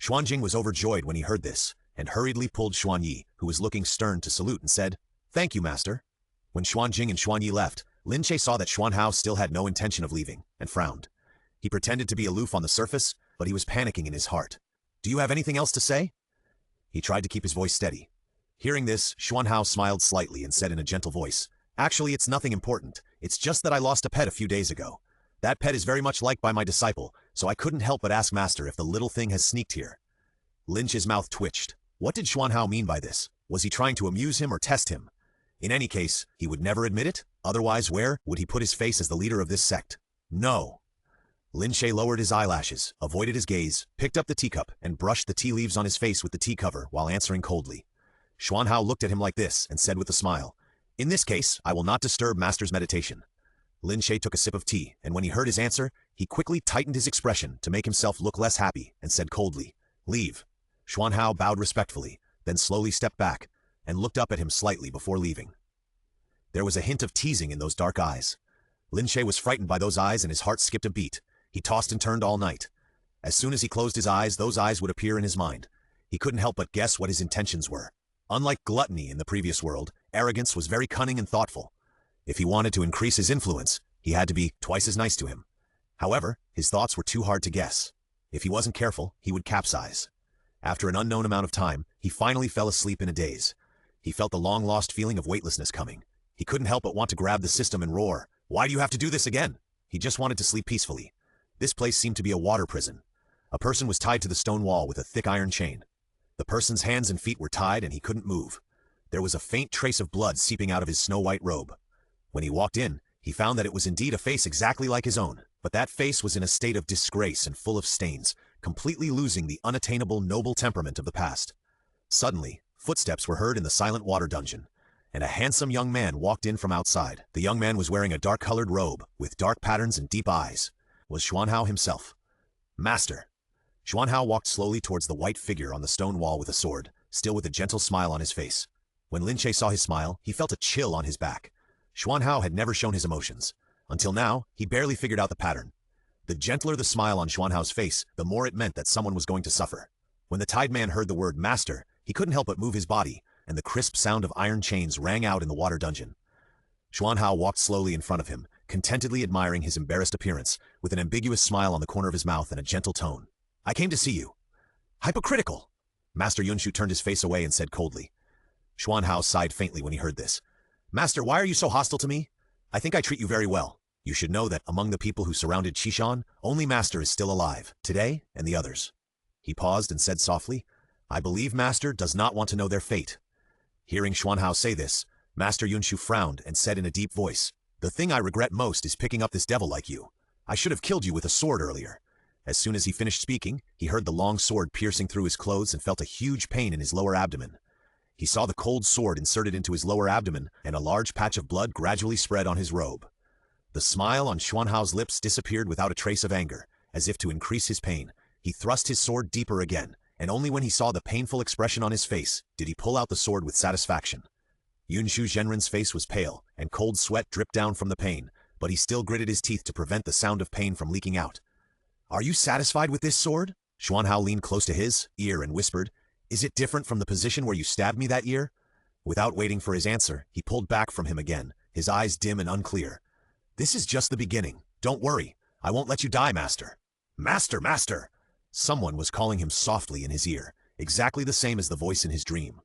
Xuanjing was overjoyed when he heard this, and hurriedly pulled Xuanyi, who was looking stern, to salute and said, "Thank you, master." When Xuanjing and Xuanyi left, Lin Ce saw that Xuanhao still had no intention of leaving, and frowned. He pretended to be aloof on the surface, but he was panicking in his heart. "Do you have anything else to say?" He tried to keep his voice steady. Hearing this, Xuanhao smiled slightly and said in a gentle voice, "Actually, it's nothing important. It's just that I lost a pet a few days ago. That pet is very much liked by my disciple, so I couldn't help but ask Master if the little thing has sneaked here." Lin Ce's mouth twitched. What did Xuanhao mean by this? Was he trying to amuse him or test him? In any case, he would never admit it. Otherwise, where would he put his face as the leader of this sect? No. Lin Ce lowered his eyelashes, avoided his gaze, picked up the teacup, and brushed the tea leaves on his face with the tea cover while answering coldly. Xuanhao looked at him like this and said with a smile, "In this case, I will not disturb Master's meditation." Lin Ce took a sip of tea, and when he heard his answer, he quickly tightened his expression to make himself look less happy and said coldly, "Leave." Xuanhao bowed respectfully, then slowly stepped back and looked up at him slightly before leaving. There was a hint of teasing in those dark eyes. Lin Ce was frightened by those eyes and his heart skipped a beat. He tossed and turned all night. As soon as he closed his eyes, those eyes would appear in his mind. He couldn't help but guess what his intentions were. Unlike Gluttony in the previous world, arrogance was very cunning and thoughtful. If he wanted to increase his influence, he had to be twice as nice to him. However, his thoughts were too hard to guess. If he wasn't careful, he would capsize. After an unknown amount of time, he finally fell asleep in a daze. He felt the long-lost feeling of weightlessness coming. He couldn't help but want to grab the system and roar, "Why do you have to do this again?" He just wanted to sleep peacefully. This place seemed to be a water prison. A person was tied to the stone wall with a thick iron chain. The person's hands and feet were tied and he couldn't move. There was a faint trace of blood seeping out of his snow-white robe. When he walked in, he found that it was indeed a face exactly like his own, but that face was in a state of disgrace and full of stains, completely losing the unattainable noble temperament of the past. Suddenly, footsteps were heard in the silent water dungeon, and a handsome young man walked in from outside. The young man was wearing a dark-colored robe, with dark patterns and deep eyes. Was Xuanhao himself. "Master." Xuanhao walked slowly towards the white figure on the stone wall with a sword, still with a gentle smile on his face. When Lin Ce saw his smile, he felt a chill on his back. Xuanhao had never shown his emotions. Until now, he barely figured out the pattern. The gentler the smile on Xuanhao's face, the more it meant that someone was going to suffer. When the tied man heard the word "master," he couldn't help but move his body, and the crisp sound of iron chains rang out in the water dungeon. Xuanhao walked slowly in front of him, contentedly admiring his embarrassed appearance, with an ambiguous smile on the corner of his mouth and a gentle tone. "I came to see you." "Hypocritical!" Master Yunshu turned his face away and said coldly. Xuanhao sighed faintly when he heard this. "Master, why are you so hostile to me? I think I treat you very well. You should know that among the people who surrounded Qishan, only Master is still alive, today and the others." He paused and said softly, "I believe Master does not want to know their fate." Hearing Xuanhao say this, Master Yunshu frowned and said in a deep voice, "The thing I regret most is picking up this devil like you. I should have killed you with a sword earlier." As soon as he finished speaking, he heard the long sword piercing through his clothes and felt a huge pain in his lower abdomen. He saw the cold sword inserted into his lower abdomen, and a large patch of blood gradually spread on his robe. The smile on Xuanhao's lips disappeared without a trace of anger. As if to increase his pain, he thrust his sword deeper again, and only when he saw the painful expression on his face did he pull out the sword with satisfaction. Yunshu Zhenren's face was pale, and cold sweat dripped down from the pain, but he still gritted his teeth to prevent the sound of pain from leaking out. "Are you satisfied with this sword?" Xuanhao leaned close to his ear and whispered, "Is it different from the position where you stabbed me that year?" Without waiting for his answer, he pulled back from him again, his eyes dim and unclear. "This is just the beginning. Don't worry. I won't let you die, Master." "Master, Master!" Someone was calling him softly in his ear, exactly the same as the voice in his dream.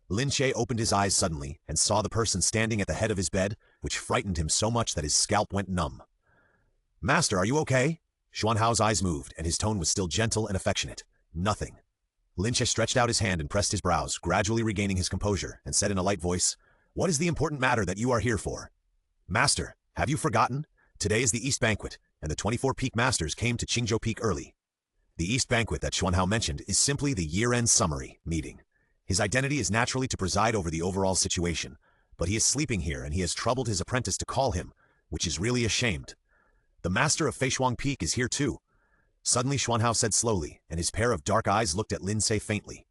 Lin Ce opened his eyes suddenly and saw the person standing at the head of his bed, which frightened him so much that his scalp went numb. "Master, are you okay?" Xuanhao's eyes moved, and his tone was still gentle and affectionate. "Nothing." Lin Ce stretched out his hand and pressed his brows, gradually regaining his composure, and said in a light voice, "What is the important matter that you are here for?" "Master, have you forgotten? Today is the East Banquet, and the 24 Peak Masters came to Qingzhou Peak early." The East Banquet that Xuanhao mentioned is simply the year-end summary meeting. His identity is naturally to preside over the overall situation, but he is sleeping here and he has troubled his apprentice to call him, which is really ashamed. "The master of Feishuang Peak is here too." Suddenly Xuanhao said slowly, and his pair of dark eyes looked at Lin Ce faintly.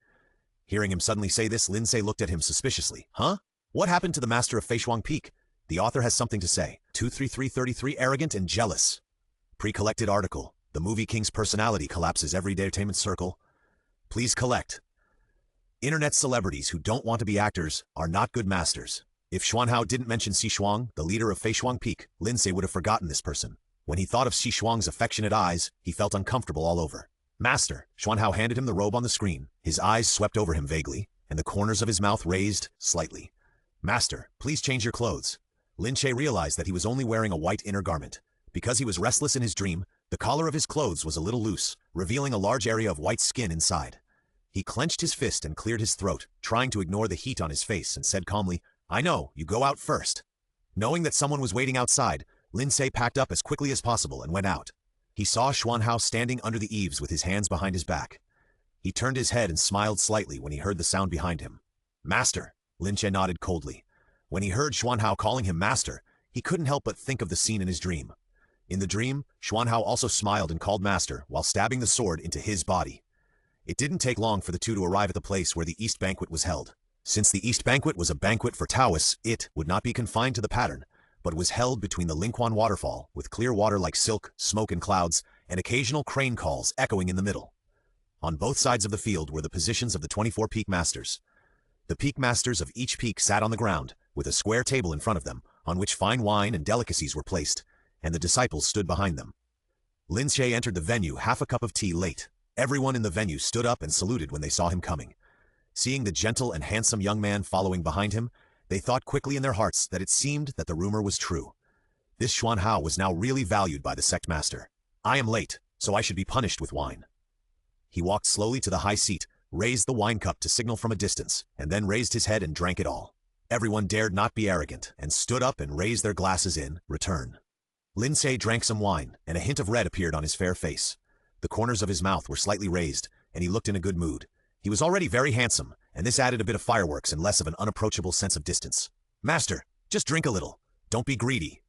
Hearing him suddenly say this, Lin Ce looked at him suspiciously. "Huh? What happened to the master of Feishuang Peak?" The author has something to say. 23333 Arrogant and jealous. Pre-collected article. The movie King's personality collapses every entertainment circle. Please collect. Internet celebrities who don't want to be actors are not good masters. If Xuanhao didn't mention Shuang, the leader of Feishuang Peak, Lin Ce would have forgotten this person. When he thought of Xi Shuang's affectionate eyes, he felt uncomfortable all over. Master, Xuanhao handed him the robe on the screen. His eyes swept over him vaguely, and the corners of his mouth raised slightly. Master, please change your clothes. Lin Ce realized that he was only wearing a white inner garment. Because he was restless in his dream, the collar of his clothes was a little loose, revealing a large area of white skin inside. He clenched his fist and cleared his throat, trying to ignore the heat on his face, and said calmly, I know, you go out first. Knowing that someone was waiting outside, Lin Ce packed up as quickly as possible and went out. He saw Xuanhao standing under the eaves with his hands behind his back. He turned his head and smiled slightly when he heard the sound behind him. Master, Lin Ce nodded coldly. When he heard Xuanhao calling him master, he couldn't help but think of the scene in his dream. In the dream, Xuanhao also smiled and called master while stabbing the sword into his body. It didn't take long for the two to arrive at the place where the East Banquet was held. Since the East Banquet was a banquet for Taoists, it would not be confined to the pattern, but was held between the Lingquan waterfall, with clear water like silk, smoke and clouds, and occasional crane calls echoing in the middle. On both sides of the field were the positions of the 24 peak masters. The peak masters of each peak sat on the ground, with a square table in front of them, on which fine wine and delicacies were placed, and the disciples stood behind them. Lin Ce entered the venue half a cup of tea late. Everyone in the venue stood up and saluted when they saw him coming. Seeing the gentle and handsome young man following behind him, they thought quickly in their hearts that it seemed that the rumor was true. This Xuanhao was now really valued by the sect master. I am late, so I should be punished with wine. He walked slowly to the high seat, raised the wine cup to signal from a distance, and then raised his head and drank it all. Everyone dared not be arrogant, and stood up and raised their glasses in return. Lin Ce drank some wine, and a hint of red appeared on his fair face. The corners of his mouth were slightly raised, and he looked in a good mood. He was already very handsome, and this added a bit of fireworks and less of an unapproachable sense of distance. Master, just drink a little. Don't be greedy.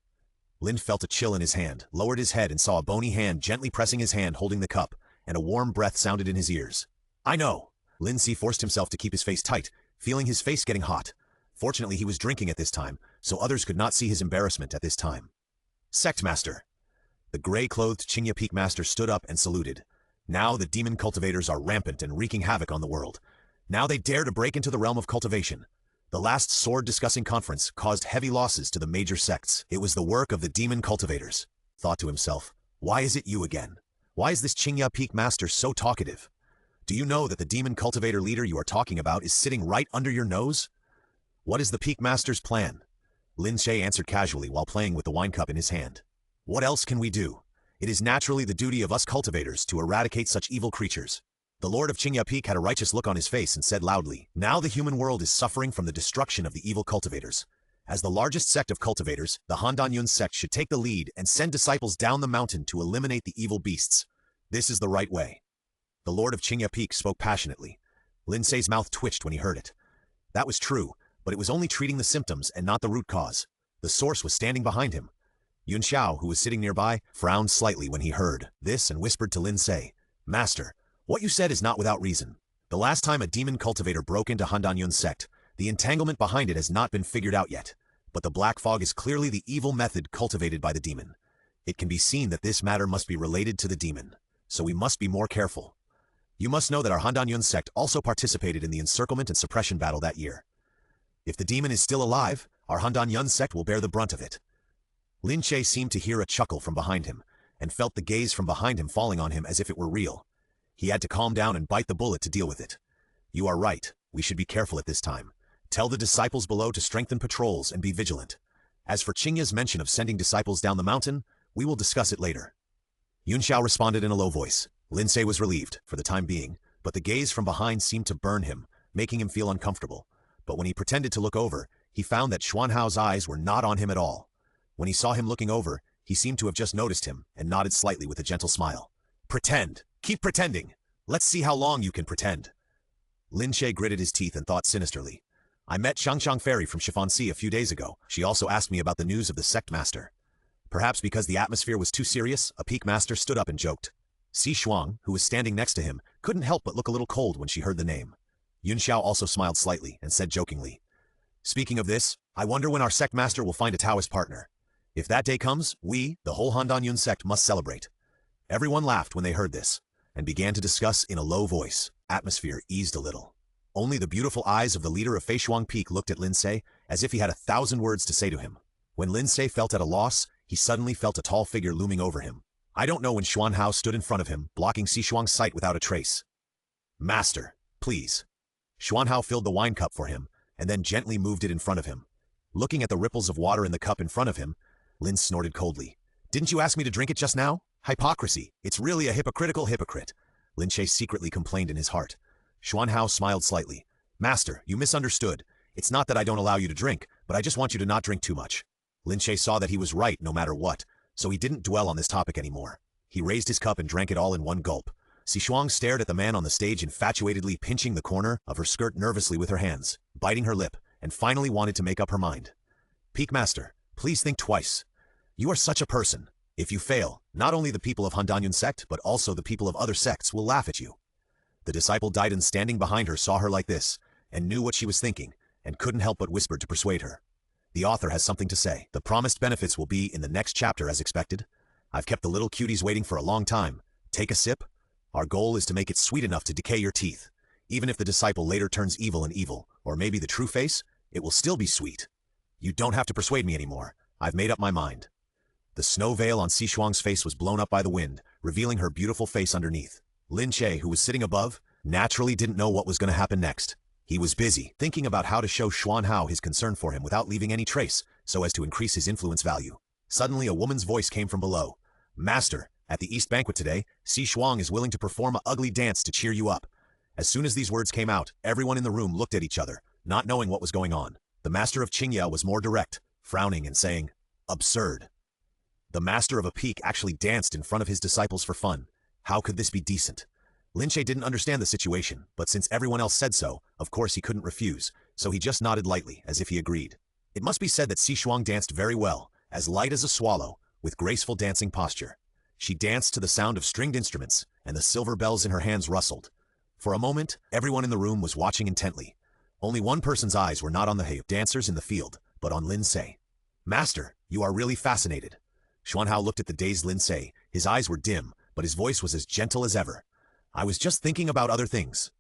Lin felt a chill in his hand, lowered his head and saw a bony hand gently pressing his hand holding the cup, and a warm breath sounded in his ears. I know. Lin Ce forced himself to keep his face tight, feeling his face getting hot. Fortunately, he was drinking at this time, so others could not see his embarrassment at this time. Sect Master. The gray-clothed Qingya Peak Master stood up and saluted. Now the demon cultivators are rampant and wreaking havoc on the world. Now they dare to break into the realm of cultivation. The last sword-discussing conference caused heavy losses to the major sects. It was the work of the demon cultivators. Thought to himself, why is it you again? Why is this Qingya Peak Master so talkative? Do you know that the demon cultivator leader you are talking about is sitting right under your nose? What is the Peak Master's plan? Lin Ce answered casually while playing with the wine cup in his hand. What else can we do? It is naturally the duty of us cultivators to eradicate such evil creatures. The Lord of Qingya Peak had a righteous look on his face and said loudly, now the human world is suffering from the destruction of the evil cultivators. As the largest sect of cultivators, the Han-Dan-Yun sect should take the lead and send disciples down the mountain to eliminate the evil beasts. This is the right way. The Lord of Qingya Peak spoke passionately. Lin Ce's mouth twitched when he heard it. That was true, but it was only treating the symptoms and not the root cause. The source was standing behind him. Yun Xiao, who was sitting nearby, frowned slightly when he heard this and whispered to Lin Ce, Master, what you said is not without reason. The last time a demon cultivator broke into Han-Dan-Yun's sect, the entanglement behind it has not been figured out yet, but the black fog is clearly the evil method cultivated by the demon. It can be seen that this matter must be related to the demon, so we must be more careful. You must know that our Han-Dan-Yun sect also participated in the encirclement and suppression battle that year. If the demon is still alive, our Han-Dan-Yun sect will bear the brunt of it. Lin Ce seemed to hear a chuckle from behind him, and felt the gaze from behind him falling on him as if it were real. He had to calm down and bite the bullet to deal with it. You are right, we should be careful at this time. Tell the disciples below to strengthen patrols and be vigilant. As for Qingya's mention of sending disciples down the mountain, we will discuss it later. Yun Xiao responded in a low voice. Lin Ce was relieved, for the time being, but the gaze from behind seemed to burn him, making him feel uncomfortable. But when he pretended to look over, he found that Xuanhao's eyes were not on him at all. When he saw him looking over, he seemed to have just noticed him, and nodded slightly with a gentle smile. Pretend! Keep pretending! Let's see how long you can pretend. Lin Ce gritted his teeth and thought sinisterly. I met Shangshang Fairy from Shifansi a few days ago. She also asked me about the news of the sect master. Perhaps because the atmosphere was too serious, a peak master stood up and joked. Xi Shuang, who was standing next to him, couldn't help but look a little cold when she heard the name. Yun Xiao also smiled slightly and said jokingly, Speaking of this, I wonder when our sect master will find a Taoist partner. If that day comes, we, the whole Han-Dan-Yun sect, must celebrate. Everyone laughed when they heard this, and began to discuss in a low voice. Atmosphere eased a little. Only the beautiful eyes of the leader of Feishuang Peak looked at Lin Ce, as if he had 1,000 words to say to him. When Lin Ce felt at a loss, he suddenly felt a tall figure looming over him. I don't know when Xuan Hao stood in front of him, blocking Sishuang's sight without a trace. Master, please. Xuan Hao filled the wine cup for him, and then gently moved it in front of him. Looking at the ripples of water in the cup in front of him, Lin snorted coldly. Didn't you ask me to drink it just now? Hypocrisy. It's really a hypocritical hypocrite. Lin Ce secretly complained in his heart. Xuan Hao smiled slightly. Master, you misunderstood. It's not that I don't allow you to drink, but I just want you to not drink too much. Lin Ce saw that he was right no matter what, so he didn't dwell on this topic anymore. He raised his cup and drank it all in one gulp. Sishuang stared at the man on the stage infatuatedly, pinching the corner of her skirt nervously with her hands, biting her lip, and finally wanted to make up her mind. Peak Master, please think twice. You are such a person. If you fail, not only the people of Handanyun sect, but also the people of other sects will laugh at you. The disciple Daidan standing behind her saw her like this, and knew what she was thinking, and couldn't help but whisper to persuade her. The author has something to say. The promised benefits will be in the next chapter as expected. I've kept the little cuties waiting for a long time. Take a sip. Our goal is to make it sweet enough to decay your teeth. Even if the disciple later turns evil and evil, or maybe the true face, it will still be sweet. You don't have to persuade me anymore. I've made up my mind. The snow veil on Sishuang's face was blown up by the wind, revealing her beautiful face underneath. Lin Ce, who was sitting above, naturally didn't know what was going to happen next. He was busy, thinking about how to show Xuan Hao his concern for him without leaving any trace, so as to increase his influence value. Suddenly a woman's voice came from below. Master, at the East Banquet today, Sishuang is willing to perform an ugly dance to cheer you up. As soon as these words came out, everyone in the room looked at each other, not knowing what was going on. The master of Qingya was more direct, frowning and saying, absurd. The master of a peak actually danced in front of his disciples for fun. How could this be decent? Lin Ce didn't understand the situation, but since everyone else said so, of course he couldn't refuse, so he just nodded lightly, as if he agreed. It must be said that Sishuang danced very well, as light as a swallow, with graceful dancing posture. She danced to the sound of stringed instruments, and the silver bells in her hands rustled. For a moment, everyone in the room was watching intently. Only one person's eyes were not on the dancers in the field, but on Lin Ce. Master, you are really fascinated. Xuan Hao looked at the dazed Lin Ce. His eyes were dim, but his voice was as gentle as ever. I was just thinking about other things.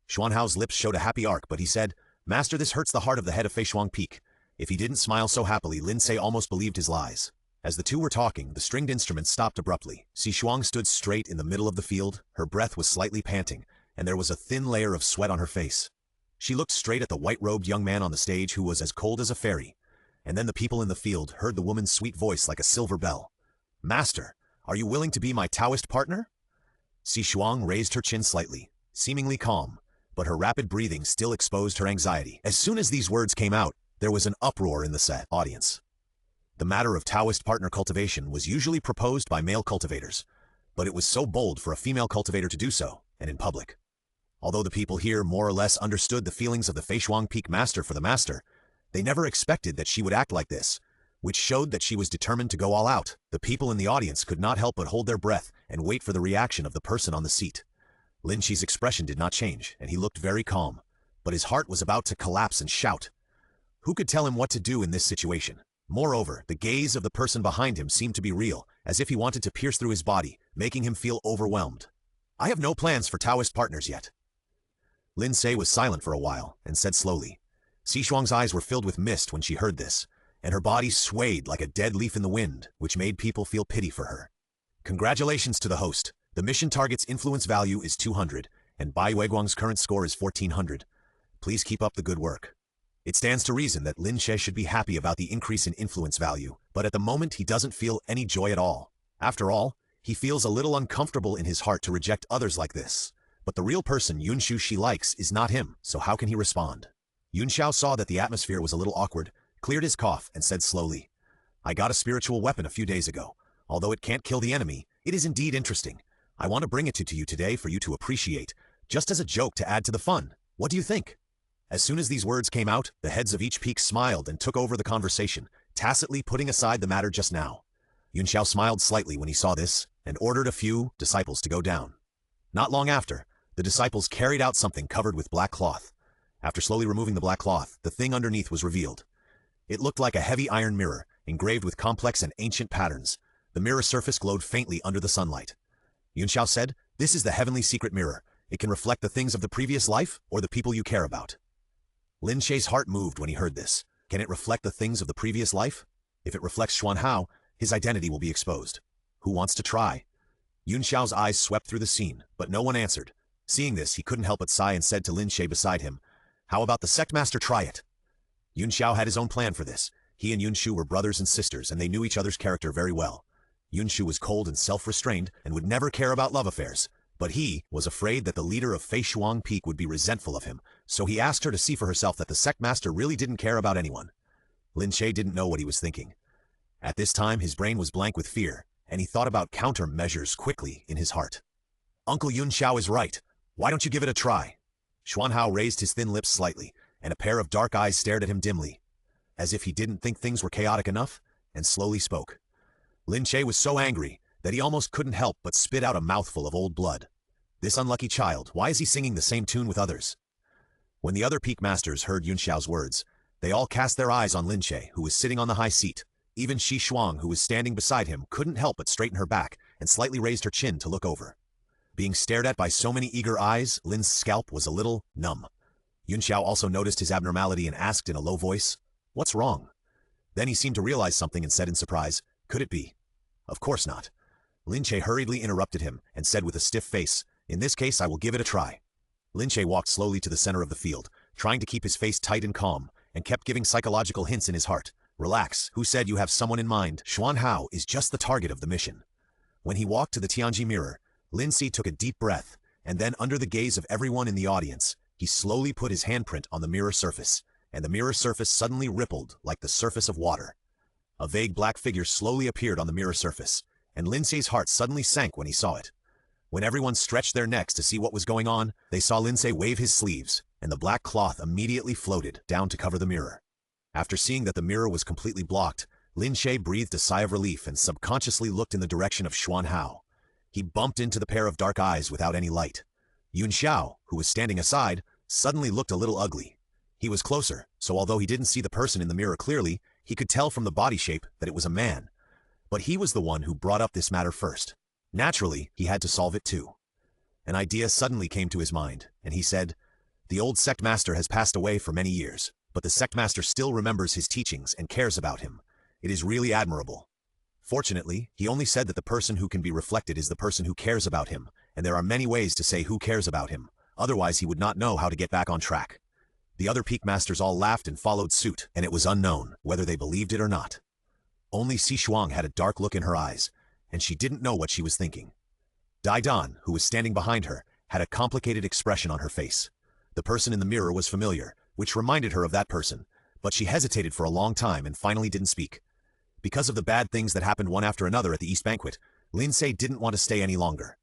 Xuan Hao's lips showed a happy arc, but he said, Master, this hurts the heart of the head of Feishuang Peak. If he didn't smile so happily, Lin Ce almost believed his lies. As the two were talking, the stringed instruments stopped abruptly. Sishuang stood straight in the middle of the field, her breath was slightly panting, and there was a thin layer of sweat on her face. She looked straight at the white-robed young man on the stage who was as cold as a fairy. And then the people in the field heard the woman's sweet voice like a silver bell. Master, are you willing to be my Taoist partner? Sishuang raised her chin slightly, seemingly calm, but her rapid breathing still exposed her anxiety. As soon as these words came out, there was an uproar in the audience. The matter of Taoist partner cultivation was usually proposed by male cultivators, but it was so bold for a female cultivator to do so, and in public. Although the people here more or less understood the feelings of the Feishuang Peak Master for the Master, they never expected that she would act like this, which showed that she was determined to go all out. The people in the audience could not help but hold their breath and wait for the reaction of the person on the seat. Lin Ce's expression did not change, and he looked very calm, but his heart was about to collapse and shout. Who could tell him what to do in this situation? Moreover, the gaze of the person behind him seemed to be real, as if he wanted to pierce through his body, making him feel overwhelmed. I have no plans for Taoist partners yet. Lin Ce was silent for a while, and said slowly. Sishuang's eyes were filled with mist when she heard this, and her body swayed like a dead leaf in the wind, which made people feel pity for her. Congratulations to the host. The mission target's influence value is 200, and Bai Weiguang's current score is 1400. Please keep up the good work. It stands to reason that Lin Ce should be happy about the increase in influence value, but at the moment he doesn't feel any joy at all. After all, he feels a little uncomfortable in his heart to reject others like this. But the real person Yunshu she likes is not him, so how can he respond? Yunxiao saw that the atmosphere was a little awkward, cleared his cough, and said slowly, I got a spiritual weapon a few days ago. Although it can't kill the enemy, it is indeed interesting. I want to bring it to you today for you to appreciate, just as a joke to add to the fun. What do you think? As soon as these words came out, the heads of each peak smiled and took over the conversation, tacitly putting aside the matter just now. Yunxiao smiled slightly when he saw this, and ordered a few disciples to go down. Not long after, the disciples carried out something covered with black cloth. After slowly removing the black cloth, the thing underneath was revealed. It looked like a heavy iron mirror, engraved with complex and ancient patterns. The mirror surface glowed faintly under the sunlight. Yunxiao said, This is the heavenly secret mirror. It can reflect the things of the previous life or the people you care about. Lin Ce's heart moved when he heard this. Can it reflect the things of the previous life? If it reflects Xuan Hao, his identity will be exposed. Who wants to try? Yun Xiao's eyes swept through the scene, but no one answered. Seeing this, he couldn't help but sigh and said to Lin Ce beside him, "How about the sect master try it?" Yun Xiao had his own plan for this. He and Yun Shu were brothers and sisters, and they knew each other's character very well. Yun Shu was cold and self-restrained and would never care about love affairs, but he was afraid that the leader of Fei Shuang Peak would be resentful of him, so he asked her to see for herself that the sect master really didn't care about anyone. Lin Ce didn't know what he was thinking. At this time, his brain was blank with fear, and he thought about countermeasures quickly in his heart. "Uncle Yun Xiao is right. Why don't you give it a try?" Xuanhao raised his thin lips slightly, and a pair of dark eyes stared at him dimly, as if he didn't think things were chaotic enough, and slowly spoke. Lin Ce was so angry that he almost couldn't help but spit out a mouthful of old blood. This unlucky child, why is he singing the same tune with others? When the other peak masters heard Yun Xiao's words, they all cast their eyes on Lin Ce, who was sitting on the high seat. Even Shi Shuang, who was standing beside him, couldn't help but straighten her back and slightly raised her chin to look over. Being stared at by so many eager eyes, Lin's scalp was a little numb. Yun Xiao also noticed his abnormality and asked in a low voice, "What's wrong?" Then he seemed to realize something and said in surprise, "Could it be?" "Of course not." Lin Ce hurriedly interrupted him and said with a stiff face, "In this case I will give it a try." Lin Ce walked slowly to the center of the field, trying to keep his face tight and calm, and kept giving psychological hints in his heart. "Relax, who said you have someone in mind? Xuanhao is just the target of the mission." When he walked to the Tianji mirror, Lin Ce took a deep breath, and then under the gaze of everyone in the audience, he slowly put his handprint on the mirror surface, and the mirror surface suddenly rippled like the surface of water. A vague black figure slowly appeared on the mirror surface, and Lin Ce's heart suddenly sank when he saw it. When everyone stretched their necks to see what was going on, they saw Lin Ce wave his sleeves, and the black cloth immediately floated down to cover the mirror. After seeing that the mirror was completely blocked, Lin Ce breathed a sigh of relief and subconsciously looked in the direction of Xuanhao. He bumped into the pair of dark eyes without any light. Yun Xiao, who was standing aside, suddenly looked a little ugly. He was closer, so although he didn't see the person in the mirror clearly, he could tell from the body shape that it was a man. But he was the one who brought up this matter first. Naturally, he had to solve it too. An idea suddenly came to his mind, and he said, "The old sect master has passed away for many years, but the sect master still remembers his teachings and cares about him. It is really admirable." Fortunately, he only said that the person who can be reflected is the person who cares about him, and there are many ways to say who cares about him, otherwise he would not know how to get back on track. The other peak masters all laughed and followed suit, and it was unknown whether they believed it or not. Only Si Shuang had a dark look in her eyes, and she didn't know what she was thinking. Dai Dan, who was standing behind her, had a complicated expression on her face. The person in the mirror was familiar, which reminded her of that person, but she hesitated for a long time and finally didn't speak. Because of the bad things that happened one after another at the East Banquet, Lin Ce didn't want to stay any longer.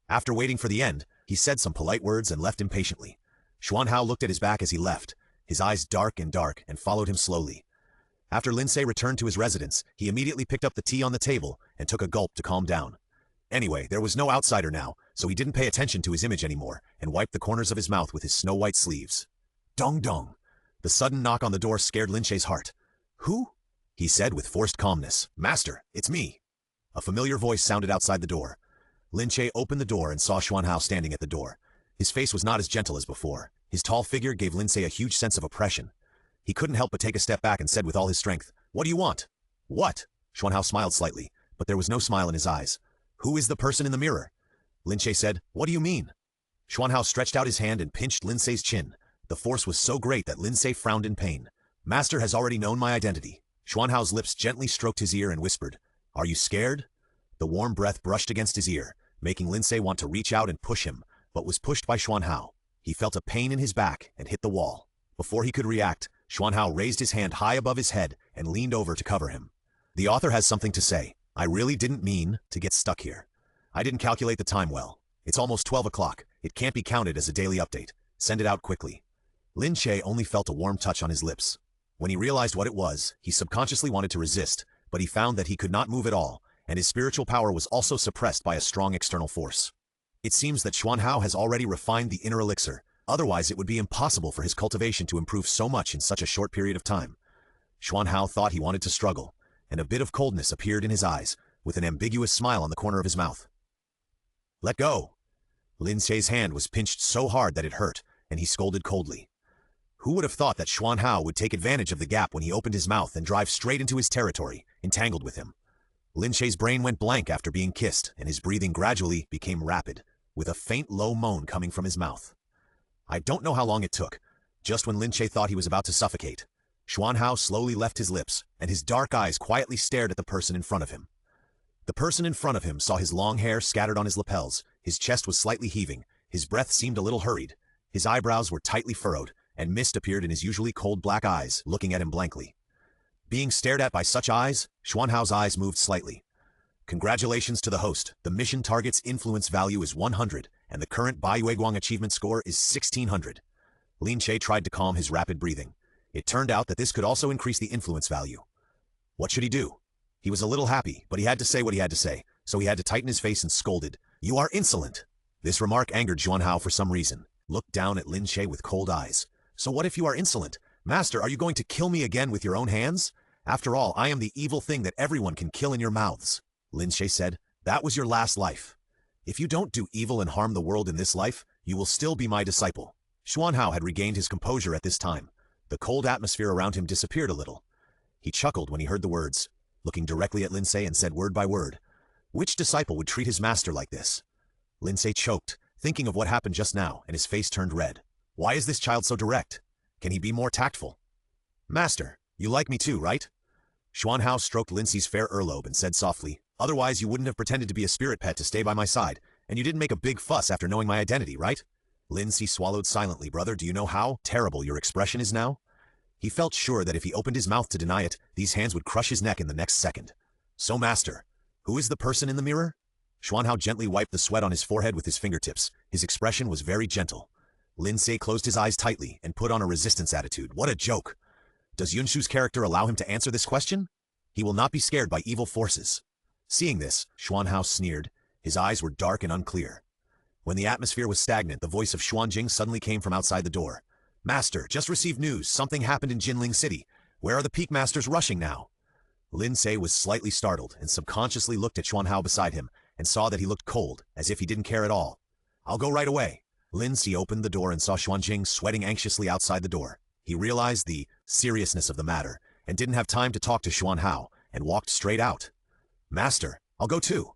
After waiting for the end, he said some polite words and left impatiently. Xuanhao looked at his back as he left, his eyes dark, and followed him slowly. After Lin Ce returned to his residence, he immediately picked up the tea on the table and took a gulp to calm down. Anyway, there was no outsider now, so he didn't pay attention to his image anymore and wiped the corners of his mouth with his snow-white sleeves. Dong dong. The sudden knock on the door scared Lin Ce's heart. "Who?" he said with forced calmness. "Master, it's me." A familiar voice sounded outside the door. Lin Ce opened the door and saw Xuanhao standing at the door. His face was not as gentle as before. His tall figure gave Lin Ce a huge sense of oppression. He couldn't help but take a step back and said with all his strength, "What do you want?" "What?" Xuanhao smiled slightly, but there was no smile in his eyes. "Who is the person in the mirror?" Lin Ce said, "What do you mean?" Xuanhao stretched out his hand and pinched Lin Ce's chin. The force was so great that Lin Ce frowned in pain. "Master has already known my identity." Xuanhao's lips gently stroked his ear and whispered, "Are you scared?" The warm breath brushed against his ear, making Lin Ce want to reach out and push him, but was pushed by Xuanhao. He felt a pain in his back and hit the wall. Before he could react, Xuanhao raised his hand high above his head and leaned over to cover him. "The author has something to say. I really didn't mean to get stuck here. I didn't calculate the time well. It's almost 12 o'clock. It can't be counted as a daily update. Send it out quickly." Lin Ce only felt a warm touch on his lips. When he realized what it was, he subconsciously wanted to resist, but he found that he could not move at all, and his spiritual power was also suppressed by a strong external force. It seems that Xuanhao has already refined the inner elixir, otherwise it would be impossible for his cultivation to improve so much in such a short period of time. Xuanhao thought he wanted to struggle, and a bit of coldness appeared in his eyes, with an ambiguous smile on the corner of his mouth. "Let go!" Lin Ce's hand was pinched so hard that it hurt, and he scolded coldly. Who would have thought that Xuanhao would take advantage of the gap when he opened his mouth and drive straight into his territory, entangled with him? Lin Ce's brain went blank after being kissed, and his breathing gradually became rapid, with a faint low moan coming from his mouth. I don't know how long it took. Just when Lin Ce thought he was about to suffocate, Xuan Hao slowly left his lips, and his dark eyes quietly stared at the person in front of him. The person in front of him saw his long hair scattered on his lapels, his chest was slightly heaving, his breath seemed a little hurried, his eyebrows were tightly furrowed, and mist appeared in his usually cold black eyes, looking at him blankly. Being stared at by such eyes, Xuan Hao's eyes moved slightly. Congratulations to the host. The mission target's influence value is 100, and the current Baiyueguang achievement score is 1600. Lin Ce tried to calm his rapid breathing. It turned out that this could also increase the influence value. What should he do? He was a little happy, but he had to say what he had to say, so he had to tighten his face and scolded, "You are insolent!" This remark angered Xuan Hao for some reason. Looked down at Lin Ce with cold eyes. "So what if you are insolent? Master, are you going to kill me again with your own hands? After all, I am the evil thing that everyone can kill in your mouths." Lin Ce said, "That was your last life. If you don't do evil and harm the world in this life, you will still be my disciple." Xuan Hao had regained his composure at this time. The cold atmosphere around him disappeared a little. He chuckled when he heard the words, looking directly at Lin Ce and said word by word, "Which disciple would treat his master like this?" Lin Ce choked, thinking of what happened just now, and his face turned red. Why is this child so direct? Can he be more tactful? "Master, you like me too, right?" Xuan Hao stroked Lin Ce's fair earlobe and said softly, "Otherwise you wouldn't have pretended to be a spirit pet to stay by my side, and you didn't make a big fuss after knowing my identity, right?" Lin Ce swallowed silently. "Brother, do you know how terrible your expression is now?" He felt sure that if he opened his mouth to deny it, these hands would crush his neck in the next second. "So master, who is the person in the mirror?" Xuan Hao gently wiped the sweat on his forehead with his fingertips. His expression was very gentle. Lin Ce closed his eyes tightly and put on a resistance attitude. What a joke! Does Yunshu's character allow him to answer this question? He will not be scared by evil forces. Seeing this, Xuan Hao sneered. His eyes were dark and unclear. When the atmosphere was stagnant, the voice of Xuanjing suddenly came from outside the door. "Master, just received news. Something happened in Jinling City. Where are the peak masters rushing now?" Lin Ce was slightly startled and subconsciously looked at Xuan Hao beside him and saw that he looked cold, as if he didn't care at all. "I'll go right away." Lin Ce opened the door and saw Xuanjing sweating anxiously outside the door. He realized the seriousness of the matter and didn't have time to talk to Xuan Hao and walked straight out. "Master, I'll go too."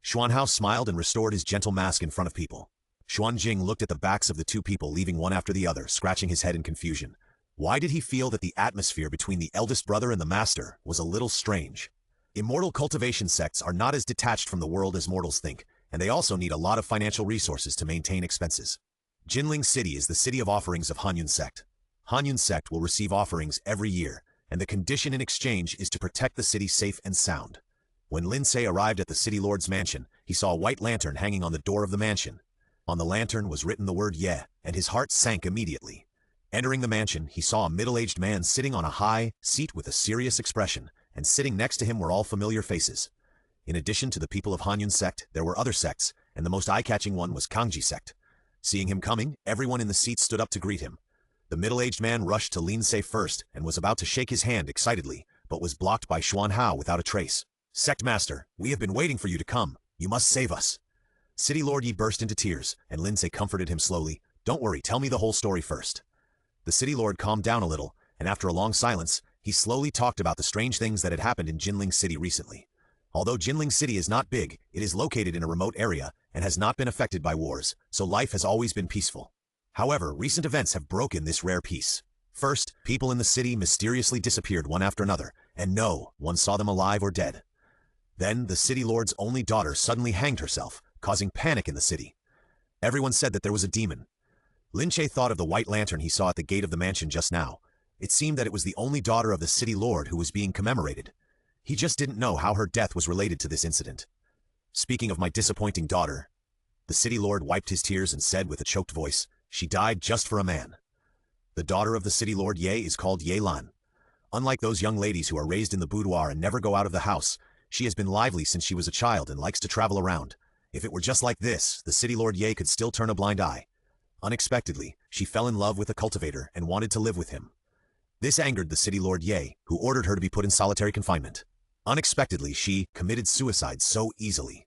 Xuan Hao smiled and restored his gentle mask in front of people. Xuanjing looked at the backs of the two people, leaving one after the other, scratching his head in confusion. Why did he feel that the atmosphere between the eldest brother and the master was a little strange? Immortal cultivation sects are not as detached from the world as mortals think, and they also need a lot of financial resources to maintain expenses. Jinling City is the city of offerings of Hanyun sect. Hanyun sect will receive offerings every year, and the condition in exchange is to protect the city safe and sound. When Lin Ce arrived at the city lord's mansion, he saw a white lantern hanging on the door of the mansion. On the lantern was written the word "Ye," and his heart sank immediately. Entering the mansion, he saw a middle-aged man sitting on a high seat with a serious expression, and sitting next to him were all familiar faces. In addition to the people of Hanyun sect, there were other sects, and the most eye-catching one was Kangji sect. Seeing him coming, everyone in the seat stood up to greet him. The middle-aged man rushed to Lin Ce first and was about to shake his hand excitedly, but was blocked by Xuan Hao without a trace. "Sect master, we have been waiting for you to come. You must save us." City Lord Yi burst into tears, and Lin Ce comforted him slowly. "Don't worry, tell me the whole story first." The City Lord calmed down a little, and after a long silence, he slowly talked about the strange things that had happened in Jinling City recently. Although Jinling City is not big, it is located in a remote area and has not been affected by wars, so life has always been peaceful. However, recent events have broken this rare peace. First, people in the city mysteriously disappeared one after another, and no one saw them alive or dead. Then, the City Lord's only daughter suddenly hanged herself, causing panic in the city. Everyone said that there was a demon. Lin Ce thought of the white lantern he saw at the gate of the mansion just now. It seemed that it was the only daughter of the City Lord who was being commemorated. He just didn't know how her death was related to this incident. "Speaking of my disappointing daughter," the City Lord wiped his tears and said with a choked voice, "She died just for a man." The daughter of the City Lord Ye is called Ye Lan. Unlike those young ladies who are raised in the boudoir and never go out of the house, she has been lively since she was a child and likes to travel around. If it were just like this, the City Lord Ye could still turn a blind eye. Unexpectedly, she fell in love with a cultivator and wanted to live with him. This angered the City Lord Ye, who ordered her to be put in solitary confinement. Unexpectedly, she committed suicide so easily.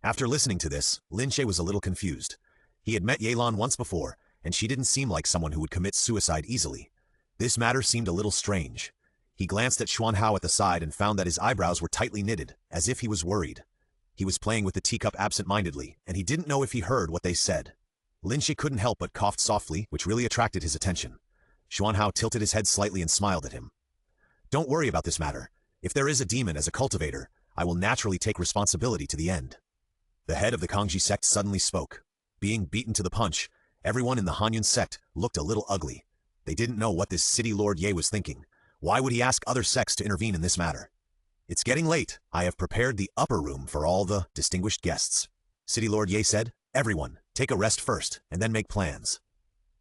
After listening to this, Lin Ce was a little confused. He had met Ye Lan once before, and she didn't seem like someone who would commit suicide easily. This matter seemed a little strange. He glanced at Xuan Hao at the side and found that his eyebrows were tightly knitted, as if he was worried. He was playing with the teacup absent-mindedly, and he didn't know if he heard what they said. Lin Ce couldn't help but coughed softly, which really attracted his attention. Xuan Hao tilted his head slightly and smiled at him. "Don't worry about this matter. If there is a demon as a cultivator, I will naturally take responsibility to the end." The head of the Kangji sect suddenly spoke. Being beaten to the punch, everyone in the Hanyun sect looked a little ugly. They didn't know what this city lord Ye was thinking. Why would he ask other sects to intervene in this matter? "It's getting late. I have prepared the upper room for all the distinguished guests," City Lord Ye said. "Everyone, take a rest first, and then make plans."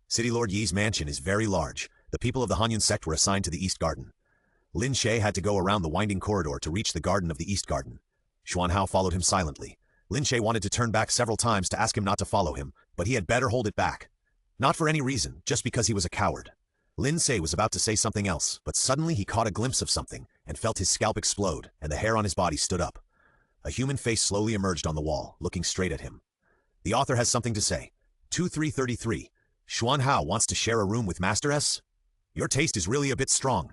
City Lord Ye's mansion is very large. The people of the Hanyun sect were assigned to the East Garden. Lin Ce had to go around the winding corridor to reach the garden of the East Garden. Xuan Hao followed him silently. Lin Ce wanted to turn back several times to ask him not to follow him, but he had better hold it back. Not for any reason, just because he was a coward. Lin Ce was about to say something else, but suddenly he caught a glimpse of something and felt his scalp explode, and the hair on his body stood up. A human face slowly emerged on the wall, looking straight at him. The author has something to say. 2333. Xuan Hao wants to share a room with Master S? Your taste is really a bit strong.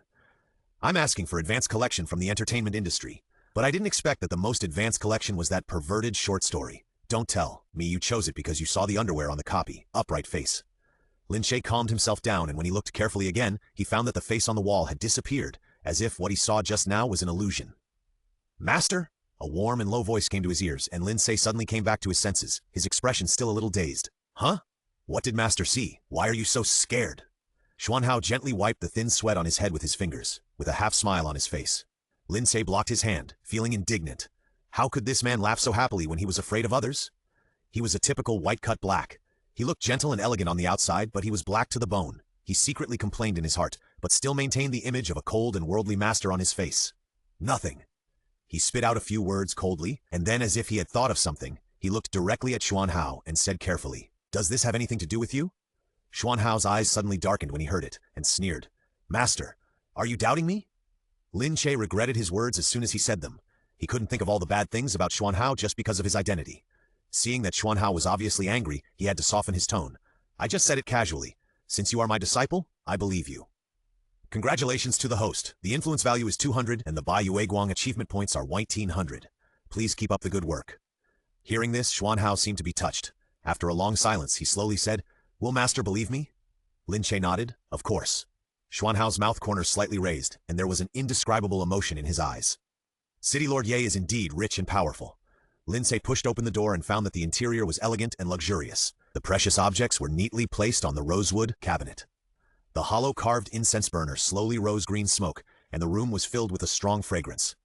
I'm asking for advanced collection from the entertainment industry, but I didn't expect that the most advanced collection was that perverted short story. Don't tell me you chose it because you saw the underwear on the copy. Upright face. Lin Ce calmed himself down, and when he looked carefully again, he found that the face on the wall had disappeared, as if what he saw just now was an illusion. "Master?" A warm and low voice came to his ears, and Lin Ce suddenly came back to his senses, his expression still a little dazed. "Huh? What did Master see? Why are you so scared?" Xuan Hao gently wiped the thin sweat on his head with his fingers, with a half-smile on his face. Lin Ce blocked his hand, feeling indignant. How could this man laugh so happily when he was afraid of others? He was a typical white-cut black. He looked gentle and elegant on the outside, but he was black to the bone. He secretly complained in his heart, but still maintained the image of a cold and worldly master on his face. "Nothing." He spit out a few words coldly, and then, as if he had thought of something, he looked directly at Xuan Hao and said carefully, "Does this have anything to do with you?" Xuan Hao's eyes suddenly darkened when he heard it, and sneered. "Master, are you doubting me?" Lin Ce regretted his words as soon as he said them. He couldn't think of all the bad things about Xuan Hao just because of his identity. Seeing that Xuan Hao was obviously angry, he had to soften his tone. "I just said it casually. Since you are my disciple, I believe you." Congratulations to the host. The influence value is 200 and the Bai Yue Guang achievement points are 1900. Please keep up the good work. Hearing this, Xuan Hao seemed to be touched. After a long silence, he slowly said, "Will Master believe me?" Lin Ce nodded. "Of course." Xuan Hao's mouth corners slightly raised, and there was an indescribable emotion in his eyes. City Lord Ye is indeed rich and powerful. Lin Ce pushed open the door and found that the interior was elegant and luxurious. The precious objects were neatly placed on the rosewood cabinet. The hollow carved incense burner slowly rose green smoke, and the room was filled with a strong fragrance.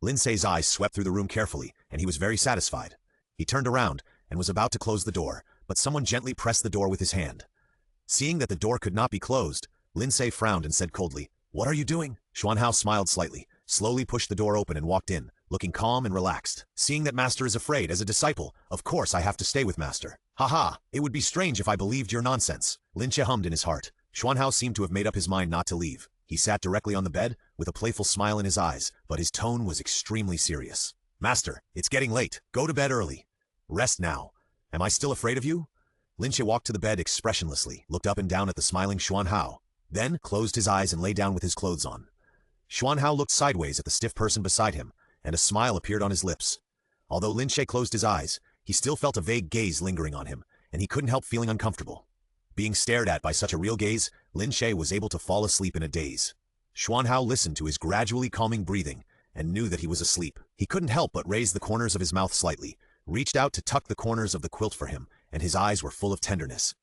Lin Ce's eyes swept through the room carefully, and he was very satisfied. He turned around and was about to close the door, but someone gently pressed the door with his hand. Seeing that the door could not be closed, Lin Ce frowned and said coldly, "What are you doing?" Xuan Hao smiled slightly, slowly pushed the door open and walked in, looking calm and relaxed. "Seeing that Master is afraid as a disciple, of course I have to stay with Master. Haha, it would be strange if I believed your nonsense." Lin Ce hummed in his heart. Xuan Hao seemed to have made up his mind not to leave. He sat directly on the bed, with a playful smile in his eyes, but his tone was extremely serious. "Master, it's getting late. Go to bed early. Rest now. Am I still afraid of you?" Lin Ce walked to the bed expressionlessly, looked up and down at the smiling Xuan Hao, then closed his eyes and lay down with his clothes on. Xuan Hao looked sideways at the stiff person beside him, and a smile appeared on his lips. Although Lin Ce closed his eyes, he still felt a vague gaze lingering on him, and he couldn't help feeling uncomfortable. Being stared at by such a real gaze, Lin Ce was able to fall asleep in a daze. Xuan Hao listened to his gradually calming breathing, and knew that he was asleep. He couldn't help but raise the corners of his mouth slightly, reached out to tuck the corners of the quilt for him, and his eyes were full of tenderness.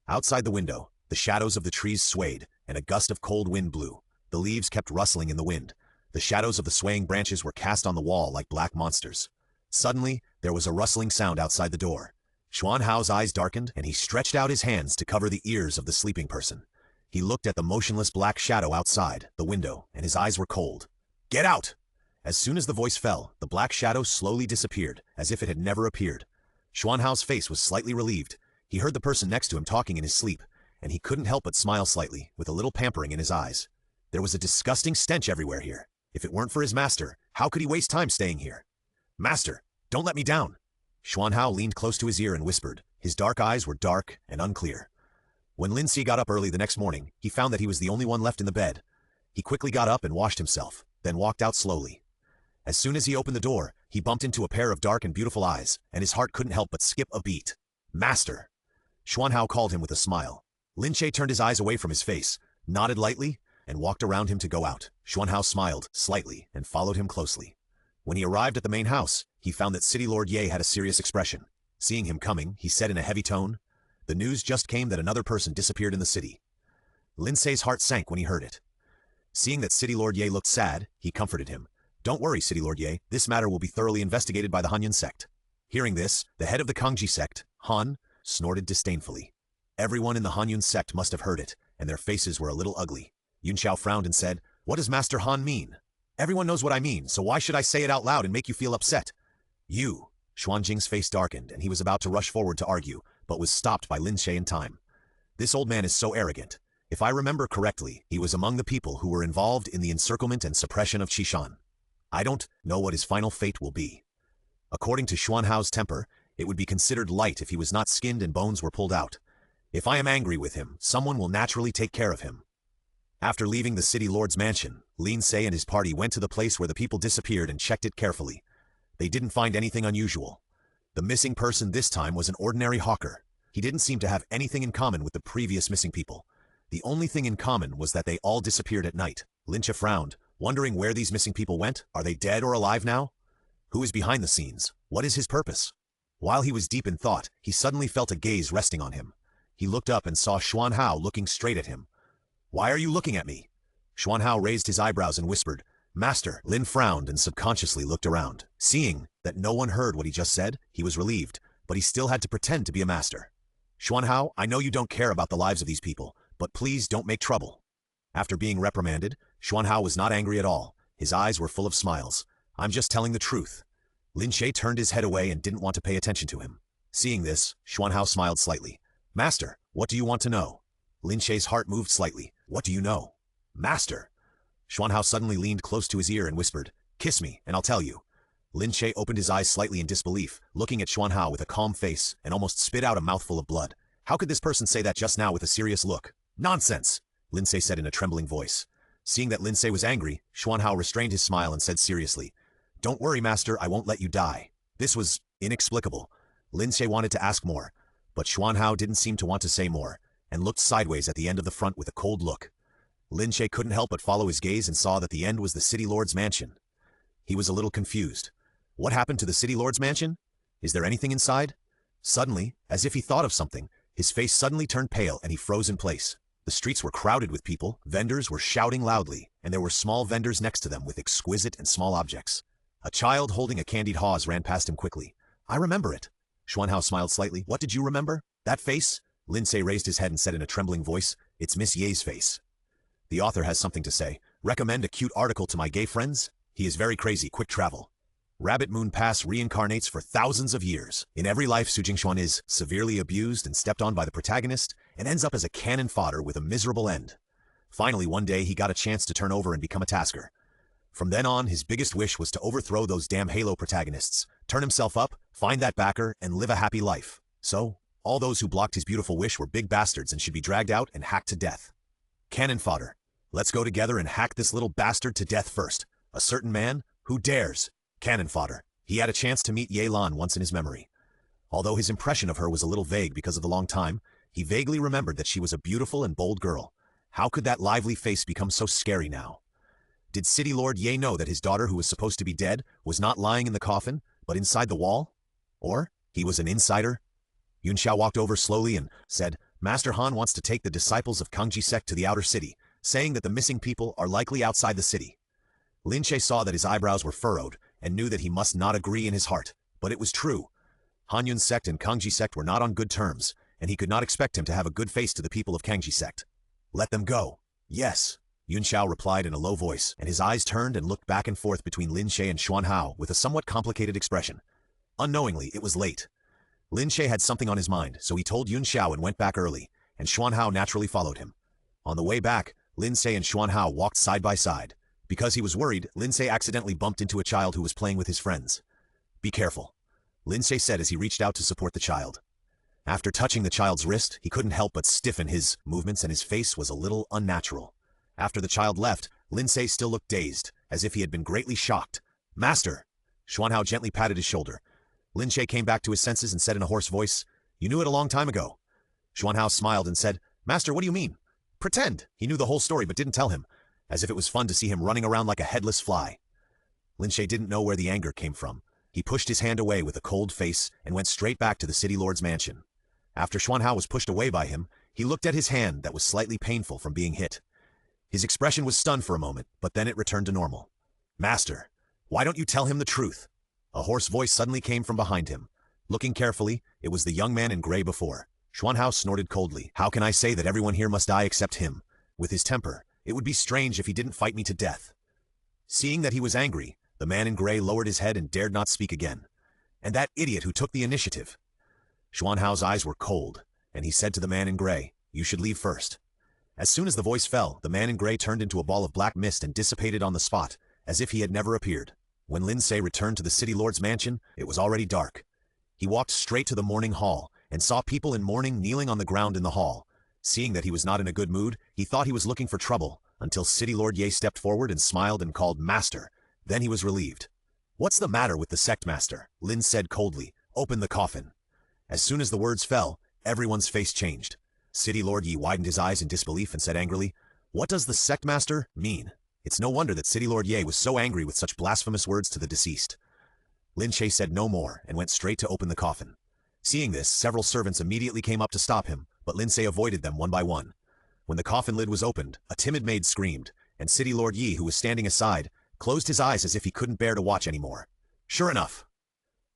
Outside the window, the shadows of the trees swayed, and a gust of cold wind blew. The leaves kept rustling in the wind. The shadows of the swaying branches were cast on the wall like black monsters. Suddenly, there was a rustling sound outside the door. Xuan Hao's eyes darkened, and he stretched out his hands to cover the ears of the sleeping person. He looked at the motionless black shadow outside the window, and his eyes were cold. "Get out!" As soon as the voice fell, the black shadow slowly disappeared, as if it had never appeared. Xuan Hao's face was slightly relieved. He heard the person next to him talking in his sleep, and he couldn't help but smile slightly, with a little pampering in his eyes. There was a disgusting stench everywhere here. If it weren't for his master, how could he waste time staying here? "Master, don't let me down!" Xuan Hao leaned close to his ear and whispered. His dark eyes were dark and unclear. When Lin Ce got up early the next morning, he found that he was the only one left in the bed. He quickly got up and washed himself, then walked out slowly. As soon as he opened the door, he bumped into a pair of dark and beautiful eyes, and his heart couldn't help but skip a beat. "Master!" Xuanhao called him with a smile. Lin Ce turned his eyes away from his face, nodded lightly, and walked around him to go out. Xuanhao smiled slightly and followed him closely. When he arrived at the main house, he found that City Lord Ye had a serious expression. Seeing him coming, he said in a heavy tone, "The news just came that another person disappeared in the city." Lin Ce's heart sank when he heard it. Seeing that City Lord Ye looked sad, he comforted him. "Don't worry, City Lord Ye, this matter will be thoroughly investigated by the Hanyun sect." Hearing this, the head of the Kangji sect, Han, snorted disdainfully. Everyone in the Hanyun sect must have heard it, and their faces were a little ugly. Yunxiao frowned and said, "What does Master Han mean?" "Everyone knows what I mean, so why should I say it out loud and make you feel upset?" "You." Xuanjing's face darkened, and he was about to rush forward to argue, but was stopped by Lin Ce in time. "This old man is so arrogant. If I remember correctly, he was among the people who were involved in the encirclement and suppression of Qishan. I don't know what his final fate will be. According to Xuanhao's temper, it would be considered light if he was not skinned and bones were pulled out. If I am angry with him, someone will naturally take care of him." After leaving the city lord's mansion, Lin Ce and his party went to the place where the people disappeared and checked it carefully. They didn't find anything unusual. The missing person this time was an ordinary hawker. He didn't seem to have anything in common with the previous missing people. The only thing in common was that they all disappeared at night. Lin Ce frowned, wondering where these missing people went. Are they dead or alive now? Who is behind the scenes? What is his purpose? While he was deep in thought, he suddenly felt a gaze resting on him. He looked up and saw Xuanhao looking straight at him. "Why are you looking at me?" Xuanhao raised his eyebrows and whispered, "Master." Lin frowned and subconsciously looked around. Seeing that no one heard what he just said, he was relieved, but he still had to pretend to be a master. "Xuanhao, I know you don't care about the lives of these people, but please don't make trouble." After being reprimanded, Xuanhao was not angry at all. His eyes were full of smiles. "I'm just telling the truth." Lin Ce turned his head away and didn't want to pay attention to him. Seeing this, Xuanhao smiled slightly. "Master, what do you want to know?" Lin Ce's heart moved slightly. "What do you know?" "Master." Xuanhao suddenly leaned close to his ear and whispered, "Kiss me, and I'll tell you." Lin Ce opened his eyes slightly in disbelief, looking at Xuanhao with a calm face, and almost spit out a mouthful of blood. How could this person say that just now with a serious look? "Nonsense," Lin Ce said in a trembling voice. Seeing that Lin Ce was angry, Xuanhao restrained his smile and said seriously, "Don't worry, master, I won't let you die." This was inexplicable. Lin Ce wanted to ask more, but Xuanhao didn't seem to want to say more, and looked sideways at the end of the front with a cold look. Lin Ce couldn't help but follow his gaze and saw that the end was the city lord's mansion. He was a little confused. What happened to the city lord's mansion? Is there anything inside? Suddenly, as if he thought of something, his face suddenly turned pale and he froze in place. The streets were crowded with people, vendors were shouting loudly, and there were small vendors next to them with exquisite and small objects. A child holding a candied hawes ran past him quickly. "I remember it." Xuanhao smiled slightly. "What did you remember? That face?" Lin Ce raised his head and said in a trembling voice, "It's Miss Ye's face." The author has something to say. Recommend a cute article to my gay friends? He is very crazy. Quick travel. Rabbit Moon Pass reincarnates for thousands of years. In every life, Su Jingxuan is severely abused and stepped on by the protagonist, and ends up as a cannon fodder with a miserable end. Finally, one day, he got a chance to turn over and become a tasker. From then on, his biggest wish was to overthrow those damn Halo protagonists, turn himself up, find that backer, and live a happy life. So, all those who blocked his beautiful wish were big bastards and should be dragged out and hacked to death. Cannon fodder. Let's go together and hack this little bastard to death first. A certain man? Who dares? Cannon fodder. He had a chance to meet Ye Lan once in his memory. Although his impression of her was a little vague because of the long time, he vaguely remembered that she was a beautiful and bold girl. How could that lively face become so scary now? Did City Lord Ye know that his daughter, who was supposed to be dead, was not lying in the coffin, but inside the wall? Or he was an insider? Yunxiao walked over slowly and said, "Master Han wants to take the disciples of Kangji sect to the outer city, saying that the missing people are likely outside the city." Lin Ce saw that his eyebrows were furrowed and knew that he must not agree in his heart, but it was true. Hanyun sect and Kangji sect were not on good terms, and he could not expect him to have a good face to the people of Kangji sect. "Let them go." "Yes," Yunxiao replied in a low voice, and his eyes turned and looked back and forth between Lin Ce and Xuanhao with a somewhat complicated expression. Unknowingly, it was late. Lin Ce had something on his mind, so he told Yunxiao and went back early, and Xuanhao naturally followed him. On the way back, Lin Ce and Xuanhao walked side by side. Because he was worried, Lin Ce accidentally bumped into a child who was playing with his friends. "Be careful," Lin Ce said as he reached out to support the child. After touching the child's wrist, he couldn't help but stiffen his movements and his face was a little unnatural. After the child left, Lin Ce still looked dazed, as if he had been greatly shocked. "Master!" Xuanhao gently patted his shoulder. Lin Ce came back to his senses and said in a hoarse voice, "You knew it a long time ago." Xuanhao smiled and said, "Master, what do you mean?" Pretend he knew the whole story but didn't tell him, as if it was fun to see him running around like a headless fly. Lin Ce didn't know where the anger came from. He pushed his hand away with a cold face and went straight back to the city lord's mansion. After Xuanhao was pushed away by him, he looked at his hand that was slightly painful from being hit. His expression was stunned for a moment, but then it returned to normal. "Master, why don't you tell him the truth?" A hoarse voice suddenly came from behind him. Looking carefully, it was the young man in gray before. Xuanhao snorted coldly. "How can I say that everyone here must die except him? With his temper, it would be strange if he didn't fight me to death." Seeing that he was angry, the man in gray lowered his head and dared not speak again. "And that idiot who took the initiative." Xuanhao's eyes were cold, and he said to the man in gray, "You should leave first." As soon as the voice fell, the man in gray turned into a ball of black mist and dissipated on the spot, as if he had never appeared. When Lin Ce returned to the city lord's mansion, it was already dark. He walked straight to the mourning hall, and saw people in mourning kneeling on the ground in the hall. Seeing that he was not in a good mood, he thought he was looking for trouble, until City Lord Ye stepped forward and smiled and called "Master." Then he was relieved. "What's the matter with the sect master?" Lin said coldly. "Open the coffin." As soon as the words fell, everyone's face changed. City Lord Yi widened his eyes in disbelief and said angrily, "What does the sect master mean?" It's no wonder that City Lord Ye was so angry with such blasphemous words to the deceased. Lin Ce said no more and went straight to open the coffin. Seeing this, several servants immediately came up to stop him, but Lin Ce avoided them one by one. When the coffin lid was opened, a timid maid screamed, and City Lord Yi, who was standing aside, closed his eyes as if he couldn't bear to watch anymore. Sure enough.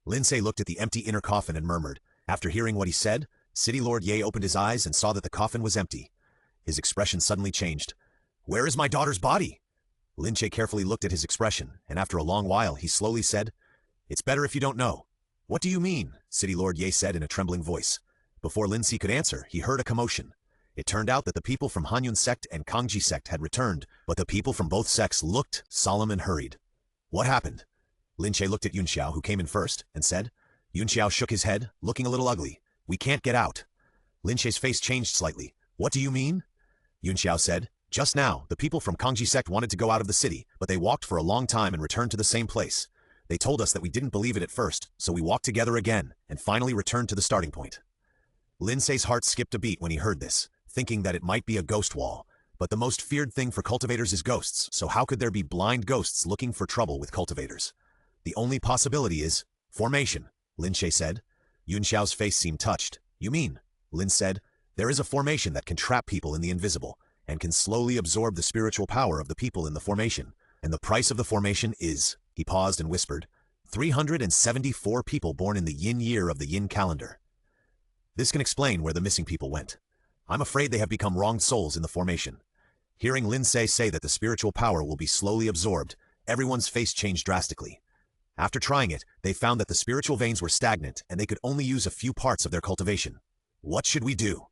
Lin Ce looked at the empty inner coffin and murmured. After hearing what he said, City Lord Ye opened his eyes and saw that the coffin was empty. His expression suddenly changed. "Where is my daughter's body?" Lin Ce carefully looked at his expression, and after a long while he slowly said, "It's better if you don't know." "What do you mean?" City Lord Ye said in a trembling voice. Before Lin Ce could answer, he heard a commotion. It turned out that the people from Hanyun sect and Kangji sect had returned, but the people from both sects looked solemn and hurried. "What happened?" Lin Ce looked at Yunxiao, who came in first, and said. Yunxiao shook his head, looking a little ugly. "We can't get out." Lin Ce's face changed slightly. "What do you mean?" Yunxiao said, "Just now, the people from Kangji sect wanted to go out of the city, but they walked for a long time and returned to the same place. They told us that we didn't believe it at first, so we walked together again, and finally returned to the starting point." Lin Ce's heart skipped a beat when he heard this, thinking that it might be a ghost wall. But the most feared thing for cultivators is ghosts, so how could there be blind ghosts looking for trouble with cultivators? The only possibility is formation, Lin Ce said. Yunxiao's face seemed touched. "You mean?" Lin said, "There is a formation that can trap people in the invisible, and can slowly absorb the spiritual power of the people in the formation. And the price of the formation is," he paused and whispered, 374 people born in the yin year of the yin calendar. This can explain where the missing people went. I'm afraid they have become wronged souls in the formation. Hearing Lin Ce say that the spiritual power will be slowly absorbed, everyone's face changed drastically. After trying it, they found that the spiritual veins were stagnant and they could only use a few parts of their cultivation. "What should we do?"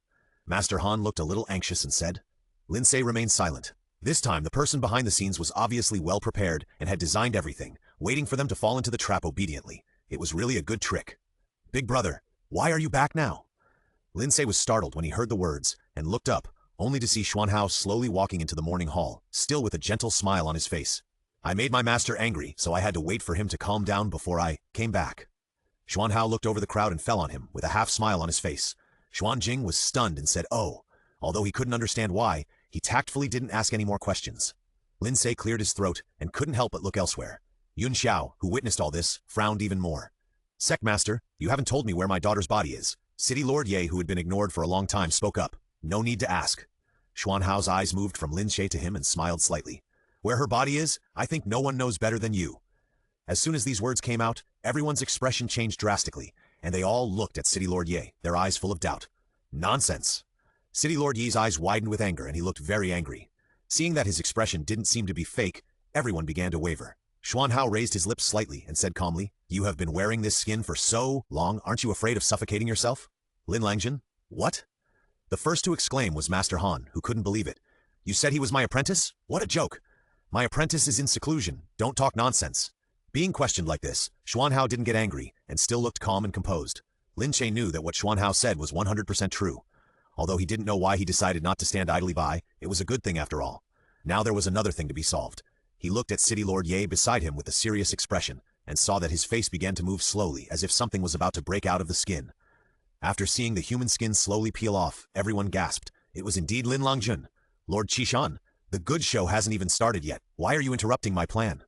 Master Han looked a little anxious and said. Lin Ce remained silent. This time, the person behind the scenes was obviously well prepared and had designed everything, waiting for them to fall into the trap obediently. It was really a good trick. "Big brother, why are you back now?" Lin Ce was startled when he heard the words, and looked up, only to see Xuanhao slowly walking into the morning hall, still with a gentle smile on his face. "I made my master angry, so I had to wait for him to calm down before I came back." Xuanhao looked over the crowd and fell on him, with a half-smile on his face. Xuanjing was stunned and said, "Oh." Although he couldn't understand why, he tactfully didn't ask any more questions. Lin Ce cleared his throat and couldn't help but look elsewhere. Yunxiao, who witnessed all this, frowned even more. "Sect Master, you haven't told me where my daughter's body is." City Lord Ye, who had been ignored for a long time, spoke up. "No need to ask." Xuanhao's eyes moved from Lin Ce to him and smiled slightly. "Where her body is, I think no one knows better than you." As soon as these words came out, everyone's expression changed drastically, and they all looked at City Lord Ye, their eyes full of doubt. "Nonsense." City Lord Ye's eyes widened with anger, and he looked very angry. Seeing that his expression didn't seem to be fake, everyone began to waver. Xuanhao raised his lips slightly and said calmly, "You have been wearing this skin for so long, aren't you afraid of suffocating yourself?" Lin Langjun, "What?" The first to exclaim was Master Han, who couldn't believe it. "You said he was my apprentice? What a joke! My apprentice is in seclusion. Don't talk nonsense." Being questioned like this, Xuanhao didn't get angry and still looked calm and composed. Lin Ce knew that what Xuanhao said was 100% true. Although he didn't know why he decided not to stand idly by, it was a good thing after all. Now there was another thing to be solved. He looked at City Lord Ye beside him with a serious expression, and saw that his face began to move slowly as if something was about to break out of the skin. After seeing the human skin slowly peel off, everyone gasped. It was indeed Lin Longjun. Lord Qishan, the good show hasn't even started yet. Why are you interrupting my plan?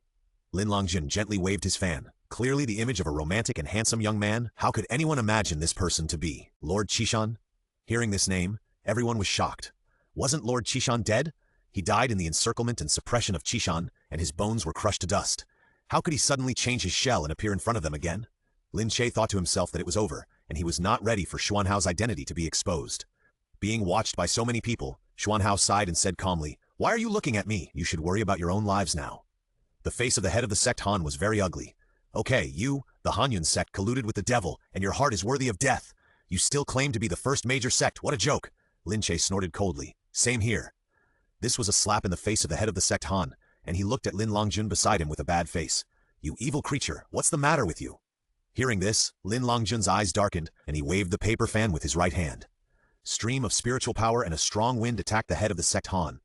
Lin Longjun gently waved his fan. Clearly the image of a romantic and handsome young man. How could anyone imagine this person to be Lord Qishan? Hearing this name, everyone was shocked. Wasn't Lord Qishan dead? He died in the encirclement and suppression of Qishan, and his bones were crushed to dust. How could he suddenly change his shell and appear in front of them again? Lin Ce thought to himself that it was over, and he was not ready for Xuanhao's identity to be exposed. Being watched by so many people, Xuanhao sighed and said calmly, "Why are you looking at me? You should worry about your own lives now." The face of the head of the sect Han was very ugly. "Okay, you, the Hanyun sect, colluded with the devil, and your heart is worthy of death. You still claim to be the first major sect. What a joke!" Lin Ce snorted coldly. "Same here." This was a slap in the face of the head of the sect Han, and he looked at Lin Longjun beside him with a bad face. "You evil creature, what's the matter with you?" Hearing this, Lin Longjun's eyes darkened, and he waved the paper fan with his right hand. Stream of spiritual power and a strong wind attacked the head of the sect Han.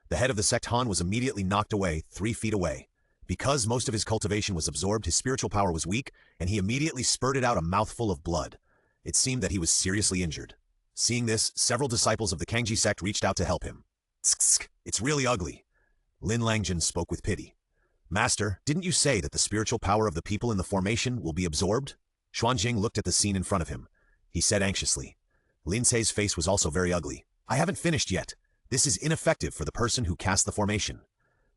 The head of the sect Han was immediately knocked away, 3 feet away. Because most of his cultivation was absorbed, his spiritual power was weak, and he immediately spurted out a mouthful of blood. It seemed that he was seriously injured. Seeing this, several disciples of the Kangji sect reached out to help him. "Tsk, it's really ugly." Lin Longjun spoke with pity. "Master, didn't you say that the spiritual power of the people in the formation will be absorbed?" Xuanjing looked at the scene in front of him. He said anxiously. Lin Ce's face was also very ugly. "I haven't finished yet. This is ineffective for the person who cast the formation.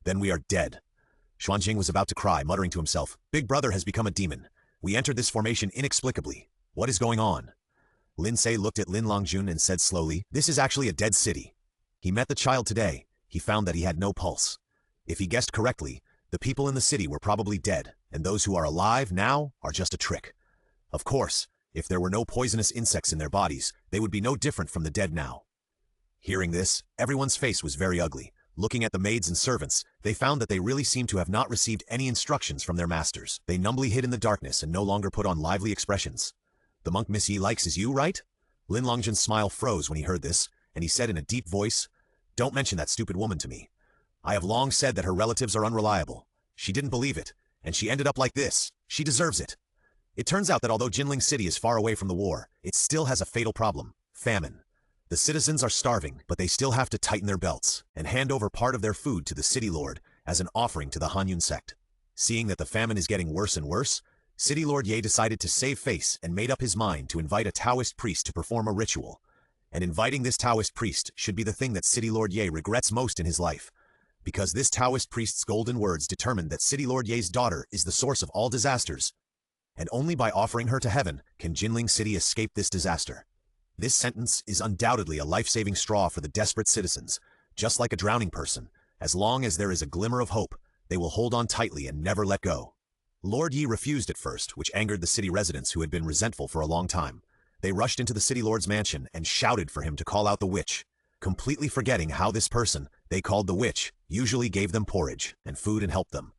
Then we are dead." Xuanjing was about to cry, muttering to himself, "Big brother has become a demon. We entered this formation inexplicably. What is going on?" Lin Ce looked at Lin Longjun and said slowly, "This is actually a dead city." He met the child today. He found that he had no pulse. If he guessed correctly, the people in the city were probably dead, and those who are alive now are just a trick. Of course, if there were no poisonous insects in their bodies, they would be no different from the dead now. Hearing this, everyone's face was very ugly. Looking at the maids and servants, they found that they really seemed to have not received any instructions from their masters. They numbly hid in the darkness and no longer put on lively expressions. "The monk Miss Yi likes is you, right?" Lin Longjun's smile froze when he heard this, and he said in a deep voice, "Don't mention that stupid woman to me. I have long said that her relatives are unreliable. She didn't believe it, and she ended up like this. She deserves it." It turns out that although Jinling City is far away from the war, it still has a fatal problem: famine. The citizens are starving, but they still have to tighten their belts and hand over part of their food to the city lord as an offering to the Hanyun sect. Seeing that the famine is getting worse and worse, City Lord Ye decided to save face and made up his mind to invite a Taoist priest to perform a ritual. And inviting this Taoist priest should be the thing that City Lord Ye regrets most in his life, because this Taoist priest's golden words determined that City Lord Ye's daughter is the source of all disasters, and only by offering her to heaven can Jinling City escape this disaster. This sentence is undoubtedly a life-saving straw for the desperate citizens. Just like a drowning person, as long as there is a glimmer of hope, they will hold on tightly and never let go. Lord Yi refused at first, which angered the city residents who had been resentful for a long time. They rushed into the city lord's mansion and shouted for him to call out the witch, completely forgetting how this person, they called the witch, usually gave them porridge and food and helped them.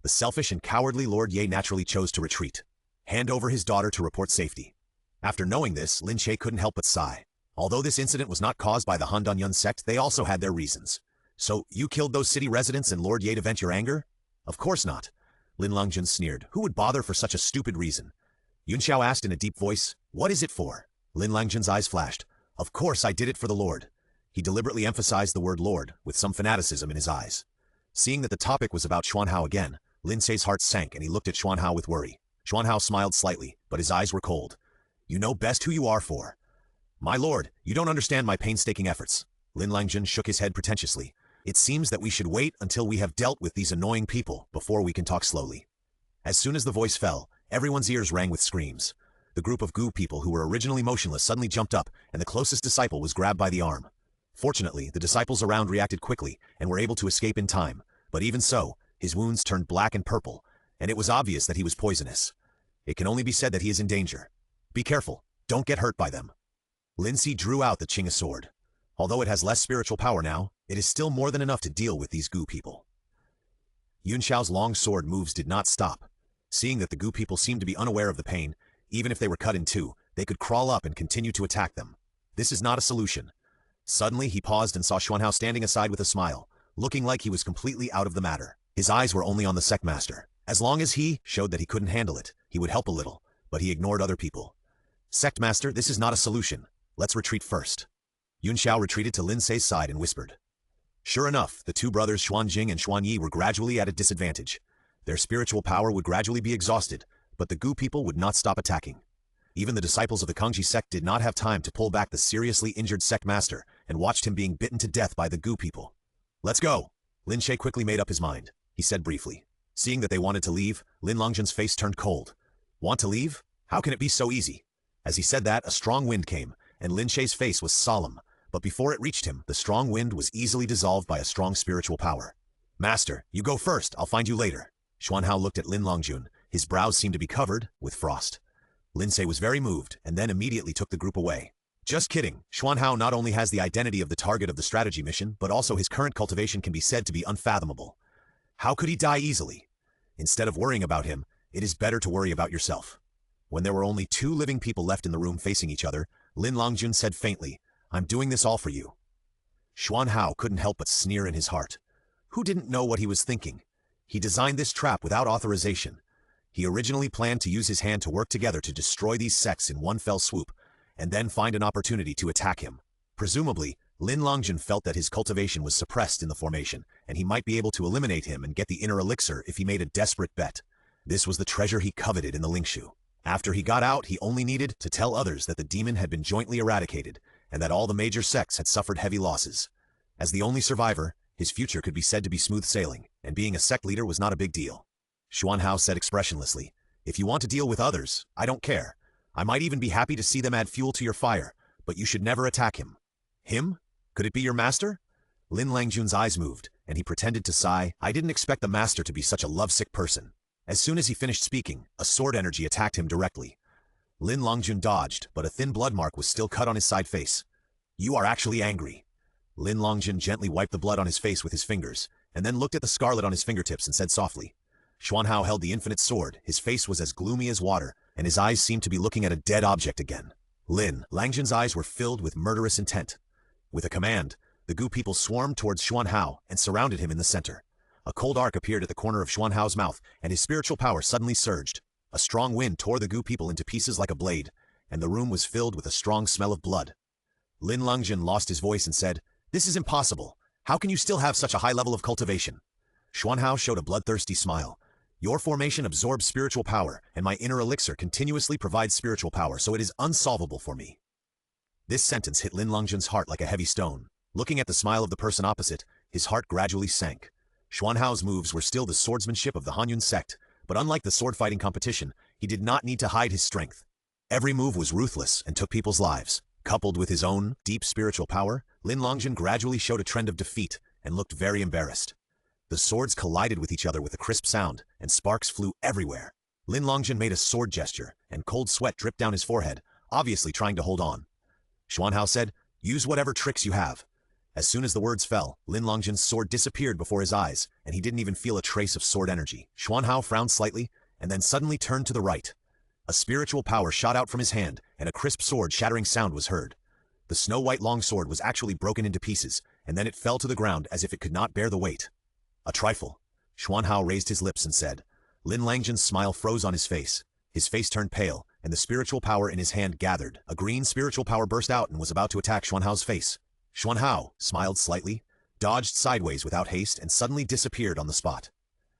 The selfish and cowardly Lord Ye naturally chose to retreat, hand over his daughter to report safety. After knowing this, Lin Ce couldn't help but sigh. Although this incident was not caused by the Han Danyun sect, they also had their reasons. "So, you killed those city residents and Lord Ye to vent your anger?" "Of course not." Lin Longjun sneered. "Who would bother for such a stupid reason?" Yun Xiao asked in a deep voice, "What is it for?" Lin Longjun's eyes flashed. "Of course I did it for the Lord." He deliberately emphasized the word Lord, with some fanaticism in his eyes. Seeing that the topic was about Xuanhao again, Lin Ce's heart sank and he looked at Xuanhao with worry. Xuanhao smiled slightly, but his eyes were cold. "You know best who you are for." "My lord, you don't understand my painstaking efforts." Lin Longjun shook his head pretentiously. "It seems that we should wait until we have dealt with these annoying people before we can talk slowly." As soon as the voice fell, everyone's ears rang with screams. The group of goo people who were originally motionless suddenly jumped up, and the closest disciple was grabbed by the arm. Fortunately, the disciples around reacted quickly and were able to escape in time, but even so, his wounds turned black and purple, and it was obvious that he was poisonous. It can only be said that he is in danger. Be careful, don't get hurt by them. Lin Ce drew out the Qing'a sword. Although it has less spiritual power now, it is still more than enough to deal with these goo people. Yun Xiao's long sword moves did not stop. Seeing that the goo people seemed to be unaware of the pain, even if they were cut in two, they could crawl up and continue to attack them. This is not a solution. Suddenly he paused and saw Xuanhao standing aside with a smile. looking like he was completely out of the matter. His eyes were only on the sect master. As long as he showed that he couldn't handle it, he would help a little, but he ignored other people. Sect master, this is not a solution. Let's retreat first. Yun Xiao retreated to Lin Ce's side and whispered. Sure enough, the two brothers Xuanjing and Xuanyi were gradually at a disadvantage. Their spiritual power would gradually be exhausted, but the Gu people would not stop attacking. Even the disciples of the Kangji sect did not have time to pull back the seriously injured sect master and watched him being bitten to death by the Gu people. Let's go. Lin Ce quickly made up his mind. He said briefly. Seeing that they wanted to leave, Lin Longjun's face turned cold. Want to leave? How can it be so easy? As he said that, a strong wind came, and Lin Ce's face was solemn, but before it reached him, the strong wind was easily dissolved by a strong spiritual power. Master, you go first, I'll find you later. Xuanhao looked at Lin Longjun. His brows seemed to be covered with frost. Lin Ce was very moved, and then immediately took the group away. Just kidding, Xuanhao not only has the identity of the target of the strategy mission, but also his current cultivation can be said to be unfathomable. How could he die easily? Instead of worrying about him, it is better to worry about yourself. When there were only two living people left in the room facing each other, Lin Longjun said faintly, I'm doing this all for you. Xuanhao couldn't help but sneer in his heart. Who didn't know what he was thinking? He designed this trap without authorization. He originally planned to use his hand to work together to destroy these sects in one fell swoop, and then find an opportunity to attack him. Presumably, Lin Longjun felt that his cultivation was suppressed in the formation, and he might be able to eliminate him and get the inner elixir if he made a desperate bet. This was the treasure he coveted in the Lingshu. After he got out, he only needed to tell others that the demon had been jointly eradicated, and that all the major sects had suffered heavy losses. As the only survivor, his future could be said to be smooth sailing, and being a sect leader was not a big deal. Xuanhao said expressionlessly, If you want to deal with others, I don't care. I might even be happy to see them add fuel to your fire, but you should never attack him. Him? Could it be your master? Lin Longjun's eyes moved, and he pretended to sigh. I didn't expect the master to be such a lovesick person. As soon as he finished speaking, a sword energy attacked him directly. Lin Longjun dodged, but a thin blood mark was still cut on his side face. You are actually angry. Lin Longjun gently wiped the blood on his face with his fingers, and then looked at the scarlet on his fingertips and said softly. Xuanhao held the infinite sword. His face was as gloomy as water, and his eyes seemed to be looking at a dead object again. Lin Longjun's eyes were filled with murderous intent. With a command, the Gu people swarmed towards Xuanhao and surrounded him in the center. A cold arc appeared at the corner of Xuanhao's mouth, and his spiritual power suddenly surged. A strong wind tore the Gu people into pieces like a blade, and the room was filled with a strong smell of blood. Lin Longjun lost his voice and said, This is impossible. How can you still have such a high level of cultivation? Xuanhao showed a bloodthirsty smile. Your formation absorbs spiritual power, and my inner elixir continuously provides spiritual power, so it is unsolvable for me. This sentence hit Lin Longjun's heart like a heavy stone. Looking at the smile of the person opposite, his heart gradually sank. Xuanhao's moves were still the swordsmanship of the Hanyun sect, but unlike the sword-fighting competition, he did not need to hide his strength. Every move was ruthless and took people's lives. Coupled with his own deep spiritual power, Lin Longjun gradually showed a trend of defeat and looked very embarrassed. The swords collided with each other with a crisp sound, and sparks flew everywhere. Lin Longjun made a sword gesture, and cold sweat dripped down his forehead, obviously trying to hold on. Xuanhao said, Use whatever tricks you have. As soon as the words fell, Lin Longjun's sword disappeared before his eyes, and he didn't even feel a trace of sword energy. Xuanhao frowned slightly, and then suddenly turned to the right. A spiritual power shot out from his hand, and a crisp sword-shattering sound was heard. The snow-white longsword was actually broken into pieces, and then it fell to the ground as if it could not bear the weight. A trifle. Xuanhao raised his lips and said. Lin Longjun's smile froze on his face. His face turned pale, and the spiritual power in his hand gathered. A green spiritual power burst out and was about to attack Xuanhao's face. Xuanhao smiled slightly, dodged sideways without haste, and suddenly disappeared on the spot.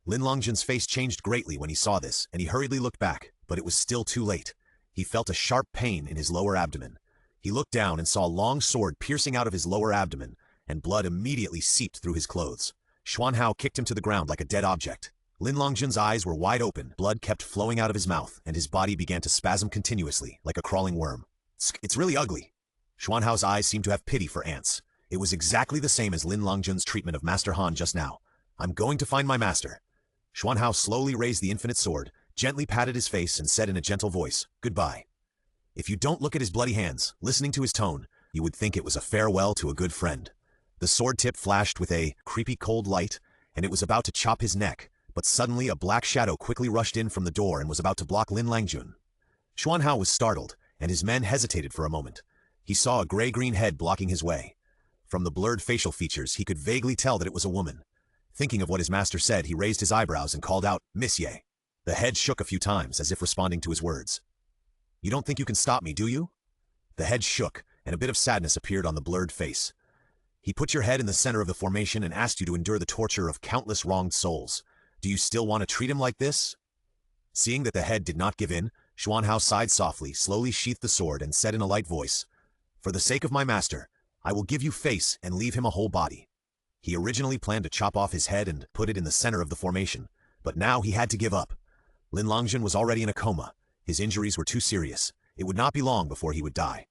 Lin Longjun's face changed greatly when he saw this, and he hurriedly looked back, but it was still too late. He felt a sharp pain in his lower abdomen. He looked down and saw a long sword piercing out of his lower abdomen, and blood immediately seeped through his clothes. Xuanhao kicked him to the ground like a dead object. Lin Longjun's eyes were wide open, blood kept flowing out of his mouth, and his body began to spasm continuously, like a crawling worm. It's really ugly. Xuanhao's eyes seemed to have pity for ants. It was exactly the same as Lin Longjun's treatment of Master Han just now. I'm going to find my master. Xuanhao slowly raised the infinite sword, gently patted his face, and said in a gentle voice, Goodbye. If you don't look at his bloody hands, listening to his tone, you would think it was a farewell to a good friend. The sword tip flashed with a creepy cold light, and it was about to chop his neck, but suddenly a black shadow quickly rushed in from the door and was about to block Lin Longjun. Xuanhao was startled, and his men hesitated for a moment. He saw a gray-green head blocking his way. From the blurred facial features, he could vaguely tell that it was a woman. Thinking of what his master said, he raised his eyebrows and called out, "Monsieur." The head shook a few times as if responding to his words. "You don't think you can stop me, do you?" The head shook, and a bit of sadness appeared on the blurred face. "He put your head in the center of the formation and asked you to endure the torture of countless wronged souls. Do you still want to treat him like this?" Seeing that the head did not give in, Xuanhao sighed softly, slowly sheathed the sword, and said in a light voice, "For the sake of my master, I will give you face and leave him a whole body." He originally planned to chop off his head and put it in the center of the formation, but now he had to give up. Lin Longzhen was already in a coma. His injuries were too serious. It would not be long before he would die.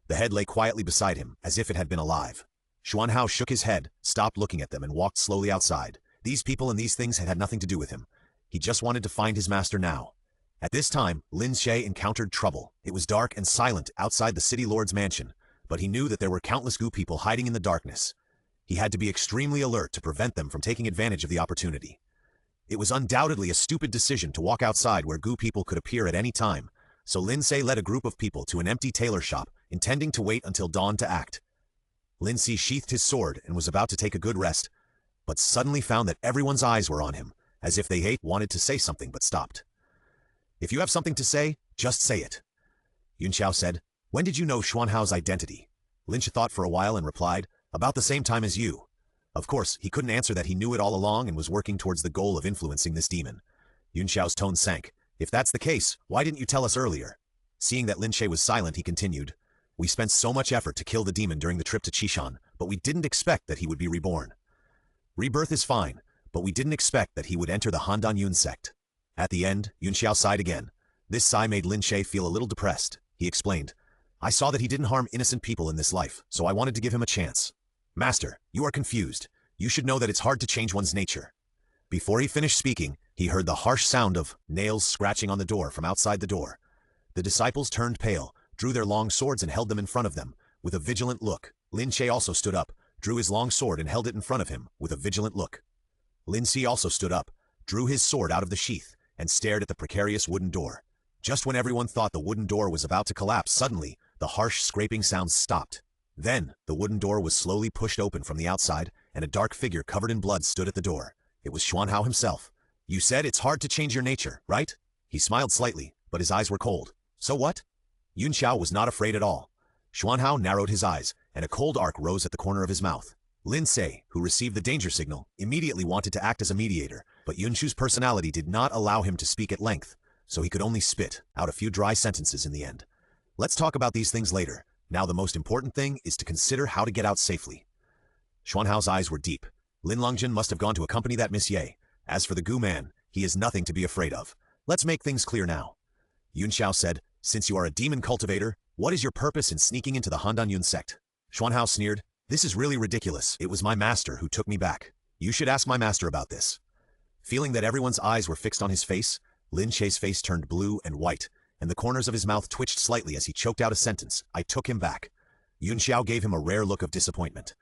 The head lay quietly beside him, as if it had been alive. Xuanhao shook his head, stopped looking at them, and walked slowly outside. These people and these things had nothing to do with him. He just wanted to find his master now. At this time, Lin Ce encountered trouble. It was dark and silent outside the city lord's mansion, but he knew that there were countless Gu people hiding in the darkness. He had to be extremely alert to prevent them from taking advantage of the opportunity. It was undoubtedly a stupid decision to walk outside where Gu people could appear at any time, so Lin Ce led a group of people to an empty tailor shop, intending to wait until dawn to act. Lin Ce sheathed his sword and was about to take a good rest, but suddenly found that everyone's eyes were on him, as if they wanted to say something but stopped. "If you have something to say, just say it," Yunxiao said. "When did you know Xuanhao's identity?" Lin Ce thought for a while and replied, "About the same time as you." Of course, he couldn't answer that he knew it all along and was working towards the goal of influencing this demon. Yunxiao's tone sank. "If that's the case, why didn't you tell us earlier?" Seeing that Lin Ce was silent, he continued, "We spent so much effort to kill the demon during the trip to Qishan, but we didn't expect that he would be reborn. Rebirth is fine, but we didn't expect that he would enter the Han Yun sect." At the end, Yunxiao sighed again. This sigh made Lin Ce feel a little depressed. He explained, "I saw that he didn't harm innocent people in this life, so I wanted to give him a chance." "Master, you are confused. You should know that it's hard to change one's nature." Before he finished speaking, he heard the harsh sound of nails scratching on the door from outside the door. The disciples turned pale, drew their long swords and held them in front of them, with a vigilant look. Lin Ce also stood up, drew his long sword and held it in front of him, with a vigilant look. Lin Ce also stood up, drew his sword out of the sheath, and stared at the precarious wooden door. Just when everyone thought the wooden door was about to collapse, suddenly, the harsh scraping sounds stopped. Then, the wooden door was slowly pushed open from the outside, and a dark figure covered in blood stood at the door. It was Xuanhao himself. "You said it's hard to change your nature, right?" He smiled slightly, but his eyes were cold. "So what?" Yunxiao was not afraid at all. Xuanhao narrowed his eyes, and a cold arc rose at the corner of his mouth. Lin Ce, who received the danger signal, immediately wanted to act as a mediator, but Yunxiao's personality did not allow him to speak at length, so he could only spit out a few dry sentences in the end. "Let's talk about these things later. Now the most important thing is to consider how to get out safely." Xuanhao's eyes were deep. Lin Longzhen must have gone to accompany that monsieur. As for the Gu man, he is nothing to be afraid of. Let's make things clear now. Yunxiao said, "Since you are a demon cultivator, what is your purpose in sneaking into the Han Yun sect?" Xuanhao sneered, "This is really ridiculous. It was my master who took me back. You should ask my master about this." Feeling that everyone's eyes were fixed on his face, Lin Ce's face turned blue and white, and the corners of his mouth twitched slightly as he choked out a sentence. "I took him back." Yunxiao gave him a rare look of disappointment.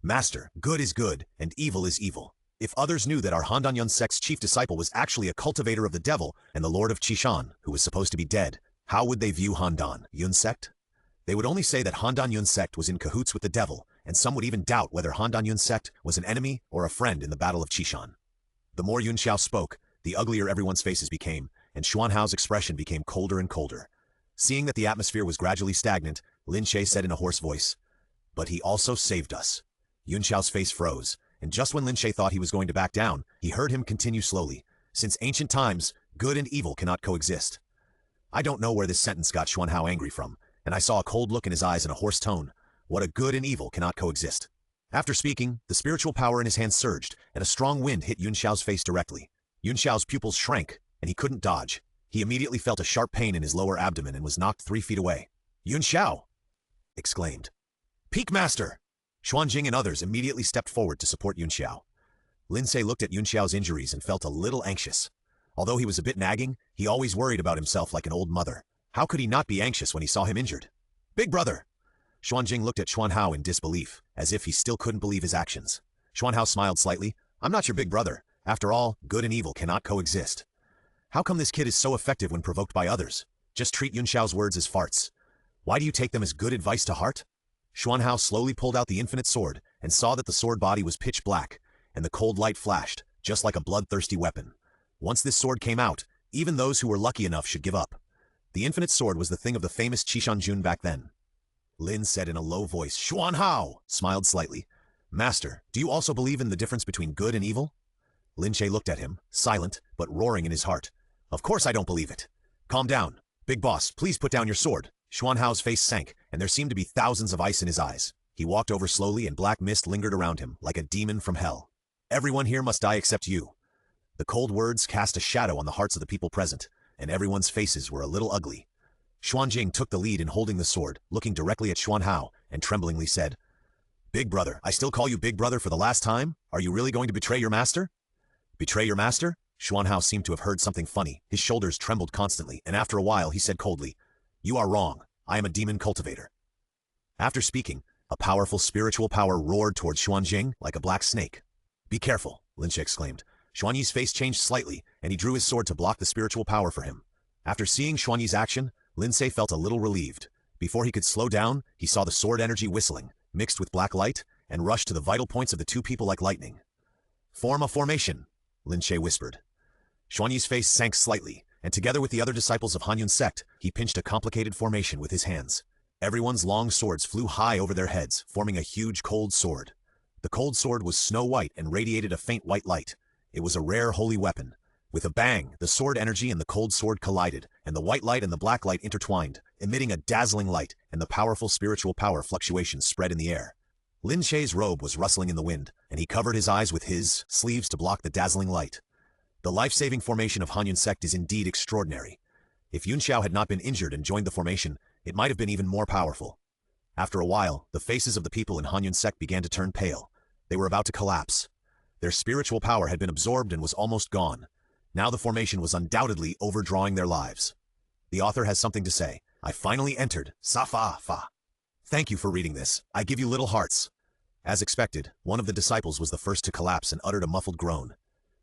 "Master, good is good, and evil is evil. If others knew that our Han Yun sect's chief disciple was actually a cultivator of the devil and the lord of Qishan, who was supposed to be dead, how would they view Han Yun sect? They would only say that Han Yun sect was in cahoots with the devil, and some would even doubt whether Han Yun sect was an enemy or a friend in the Battle of Qishan." The more Yunxiao spoke, the uglier everyone's faces became, and Xuanhao's expression became colder and colder. Seeing that the atmosphere was gradually stagnant, Lin Ce said in a hoarse voice, "But he also saved us." Yunxiao's face froze, and just when Lin Ce thought he was going to back down, he heard him continue slowly, "Since ancient times, good and evil cannot coexist." I don't know where this sentence got Xuanhao angry from, and I saw a cold look in his eyes and a hoarse tone. What a good and evil cannot coexist. After speaking, the spiritual power in his hands surged, and a strong wind hit Yunxiao's face directly. Yunxiao's pupils shrank, and he couldn't dodge. He immediately felt a sharp pain in his lower abdomen and was knocked 3 feet away. "Yunxiao!" exclaimed. "Peak Master!" Xuanjing and others immediately stepped forward to support Yunxiao. Lin Ce looked at Yunxiao's injuries and felt a little anxious. Although he was a bit nagging, he always worried about himself like an old mother. How could he not be anxious when he saw him injured? "Big brother!" Xuanjing looked at Xuanhao in disbelief, as if he still couldn't believe his actions. Xuanhao smiled slightly. "I'm not your big brother. After all, good and evil cannot coexist." How come this kid is so effective when provoked by others? Just treat Yunxiao's words as farts. Why do you take them as good advice to heart? Xuanhao slowly pulled out the infinite sword and saw that the sword body was pitch black, and the cold light flashed, just like a bloodthirsty weapon. Once this sword came out, even those who were lucky enough should give up. The infinite sword was the thing of the famous Qishanjun back then. Lin said in a low voice. Xuanhao smiled slightly. Master, do you also believe in the difference between good and evil? Lin Ce looked at him, silent, but roaring in his heart. Of course I don't believe it. Calm down. Big boss, please put down your sword. Xuanhao's face sank, and there seemed to be thousands of ice in his eyes. He walked over slowly, and black mist lingered around him, like a demon from hell. Everyone here must die except you. The cold words cast a shadow on the hearts of the people present, and everyone's faces were a little ugly. Xuanjing took the lead in holding the sword, looking directly at Xuanhao, and tremblingly said, Big brother, I still call you big brother for the last time? Are you really going to betray your master? Betray your master? Xuanhao seemed to have heard something funny. His shoulders trembled constantly, and after a while he said coldly, You are wrong. I am a demon cultivator. After speaking, a powerful spiritual power roared towards Xuanjing like a black snake. Be careful, Lin Ce exclaimed. Xuanyi's face changed slightly, and he drew his sword to block the spiritual power for him. After seeing Xuanyi's action, Lin Ce felt a little relieved. Before he could slow down, he saw the sword energy whistling, mixed with black light, and rushed to the vital points of the two people like lightning. Form a formation, Lin Ce whispered. Xuanyi's face sank slightly, and together with the other disciples of Hanyun sect, he pinched a complicated formation with his hands. Everyone's long swords flew high over their heads, forming a huge cold sword. The cold sword was snow white and radiated a faint white light. It was a rare holy weapon. With a bang, the sword energy and the cold sword collided, and the white light and the black light intertwined, emitting a dazzling light, and the powerful spiritual power fluctuations spread in the air. Lin Ce's robe was rustling in the wind, and he covered his eyes with his sleeves to block the dazzling light. The life-saving formation of Hanyun sect is indeed extraordinary. If Yunxiao had not been injured and joined the formation, it might have been even more powerful. After a while, the faces of the people in Hanyun sect began to turn pale. They were about to collapse. Their spiritual power had been absorbed and was almost gone. Now the formation was undoubtedly overdrawing their lives. The author has something to say. I finally entered. Fa. Thank you for reading this. I give you little hearts. As expected, one of the disciples was the first to collapse and uttered a muffled groan.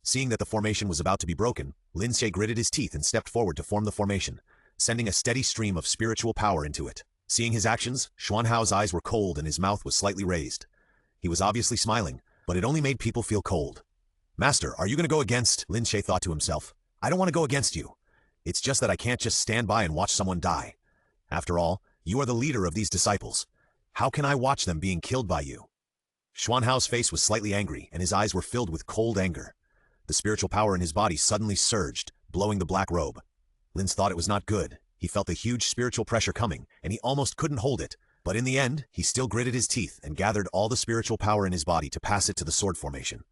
Seeing that the formation was about to be broken, Lin Ce gritted his teeth and stepped forward to form the formation, sending a steady stream of spiritual power into it. Seeing his actions, Xuanhao's eyes were cold and his mouth was slightly raised. He was obviously smiling, but it only made people feel cold. Master, are you going to go against? Lin Ce thought to himself. I don't want to go against you. It's just that I can't just stand by and watch someone die. After all, you are the leader of these disciples. How can I watch them being killed by you? Xuanhao's face was slightly angry, and his eyes were filled with cold anger. The spiritual power in his body suddenly surged, blowing the black robe. Lin thought it was not good. He felt a huge spiritual pressure coming, and he almost couldn't hold it. But in the end, he still gritted his teeth and gathered all the spiritual power in his body to pass it to the sword formation.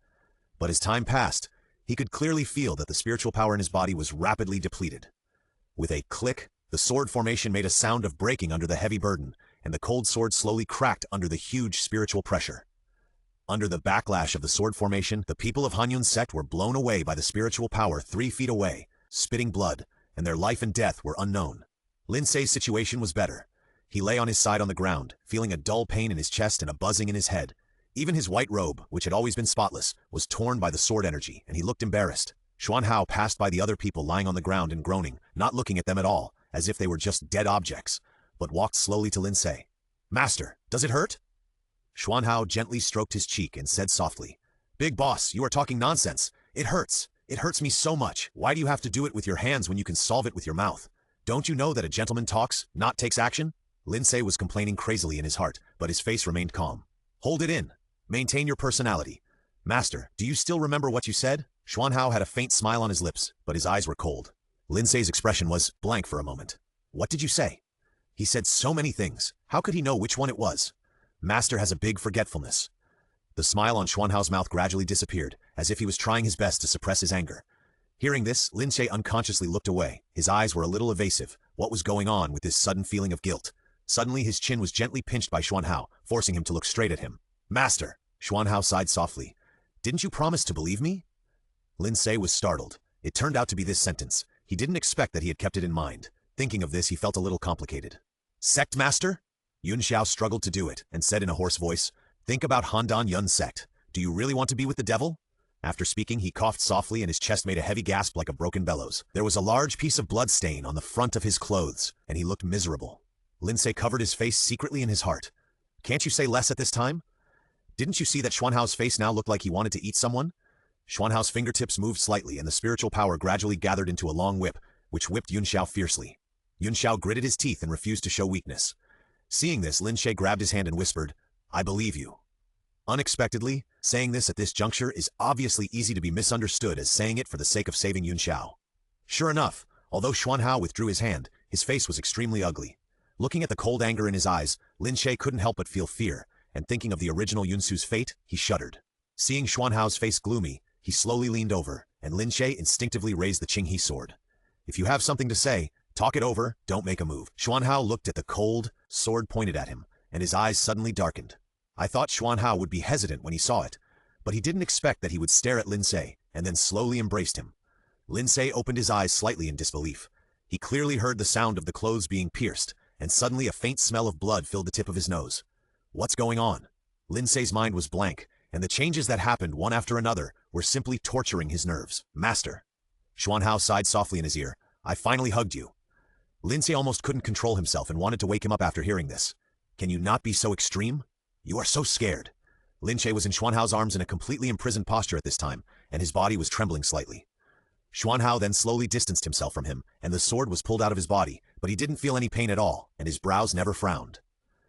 But as time passed, he could clearly feel that the spiritual power in his body was rapidly depleted. With a click, the sword formation made a sound of breaking under the heavy burden, and the cold sword slowly cracked under the huge spiritual pressure. Under the backlash of the sword formation, the people of Hanyun sect were blown away by the spiritual power 3 feet away, spitting blood, and their life and death were unknown. Lin Ce's situation was better. He lay on his side on the ground, feeling a dull pain in his chest and a buzzing in his head. Even his white robe, which had always been spotless, was torn by the sword energy, and he looked embarrassed. Xuanhao passed by the other people lying on the ground and groaning, not looking at them at all, as if they were just dead objects, but walked slowly to Lin Ce. Master, does it hurt? Xuanhao gently stroked his cheek and said softly, Big boss, you are talking nonsense. It hurts. It hurts me so much. Why do you have to do it with your hands when you can solve it with your mouth? Don't you know that a gentleman talks, not takes action? Lin Ce was complaining crazily in his heart, but his face remained calm. Hold it in. Maintain your personality. Master, do you still remember what you said? Xuanhao had a faint smile on his lips, but his eyes were cold. Lin Ce's expression was blank for a moment. What did you say? He said so many things. How could he know which one it was? Master has a big forgetfulness. The smile on Xuanhao's mouth gradually disappeared, as if he was trying his best to suppress his anger. Hearing this, Lin Ce unconsciously looked away. His eyes were a little evasive. What was going on with this sudden feeling of guilt? Suddenly his chin was gently pinched by Xuanhao, forcing him to look straight at him. Master! Xuanhao sighed softly. Didn't you promise to believe me? Lin Ce was startled. It turned out to be this sentence. He didn't expect that he had kept it in mind. Thinking of this, he felt a little complicated. Sect master? Yunxiao struggled to do it, and said in a hoarse voice, Think about Handan Yun sect. Do you really want to be with the devil? After speaking, he coughed softly and his chest made a heavy gasp like a broken bellows. There was a large piece of blood stain on the front of his clothes, and he looked miserable. Lin Ce covered his face secretly in his heart. Can't you say less at this time? Didn't you see that Xuanhao's face now looked like he wanted to eat someone? Xuanhao's fingertips moved slightly and the spiritual power gradually gathered into a long whip, which whipped Yunxiao fiercely. Yunxiao gritted his teeth and refused to show weakness. Seeing this, Lin Ce grabbed his hand and whispered, "I believe you." Unexpectedly, saying this at this juncture is obviously easy to be misunderstood as saying it for the sake of saving Yunxiao. Sure enough, although Xuanhao withdrew his hand, his face was extremely ugly. Looking at the cold anger in his eyes, Lin Ce couldn't help but feel fear, and thinking of the original Yunsu's fate, he shuddered. Seeing Xuanhao's face gloomy, he slowly leaned over, and Lin Ce instinctively raised the Qinghe sword. "If you have something to say, talk it over, don't make a move." Xuanhao looked at the cold sword pointed at him, and his eyes suddenly darkened. I thought Xuanhao would be hesitant when he saw it, but he didn't expect that he would stare at Lin Ce, and then slowly embraced him. Lin Ce opened his eyes slightly in disbelief. He clearly heard the sound of the clothes being pierced, and suddenly a faint smell of blood filled the tip of his nose. What's going on? Lin Ce's mind was blank, and the changes that happened one after another were simply torturing his nerves. "Master." Xuanhao sighed softly in his ear. "I finally hugged you." Lin Ce almost couldn't control himself and wanted to wake him up after hearing this. "Can you not be so extreme? You are so scared." Lin Ce was in Xuanhao's arms in a completely imprisoned posture at this time, and his body was trembling slightly. Xuanhao then slowly distanced himself from him, and the sword was pulled out of his body, but he didn't feel any pain at all, and his brows never frowned.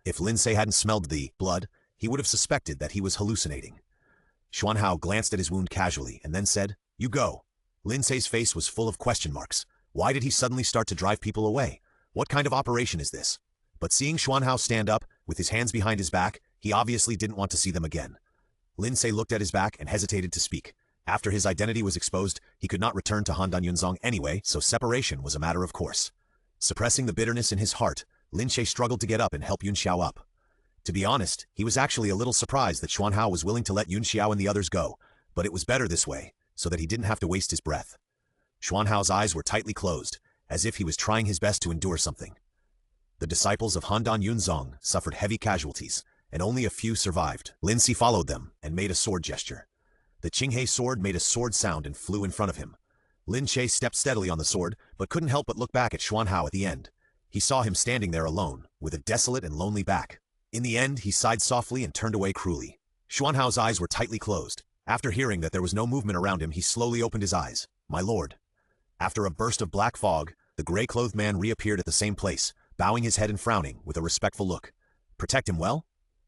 If Lin Ce hadn't smelled the blood, he would have suspected that he was hallucinating. Xuanhao glanced at his wound casually and then said, "You go." Lin Ce's face was full of question marks. Why did he suddenly start to drive people away? What kind of operation is this? But seeing Xuanhao stand up, with his hands behind his back, he obviously didn't want to see them again. Lin Ce looked at his back and hesitated to speak. After his identity was exposed, he could not return to Handan Yunzong anyway, so separation was a matter of course. Suppressing the bitterness in his heart, Lin Ce struggled to get up and help Yunxiao up. To be honest, he was actually a little surprised that Xuanhao was willing to let Yunxiao and the others go, but it was better this way, so that he didn't have to waste his breath. Xuanhao's eyes were tightly closed, as if he was trying his best to endure something. The disciples of Handan Yunzong suffered heavy casualties, and only a few survived. Lin Ce followed them and made a sword gesture. The Qinghe sword made a sword sound and flew in front of him. Lin Ce stepped steadily on the sword, but couldn't help but look back at Xuanhao at the end. He saw him standing there alone, with a desolate and lonely back. In the end, he sighed softly and turned away cruelly. Xuanhao's eyes were tightly closed. After hearing that there was no movement around him, he slowly opened his eyes. "My lord." After a burst of black fog, the gray-clothed man reappeared at the same place, bowing his head and frowning, with a respectful look. "Protect him well?"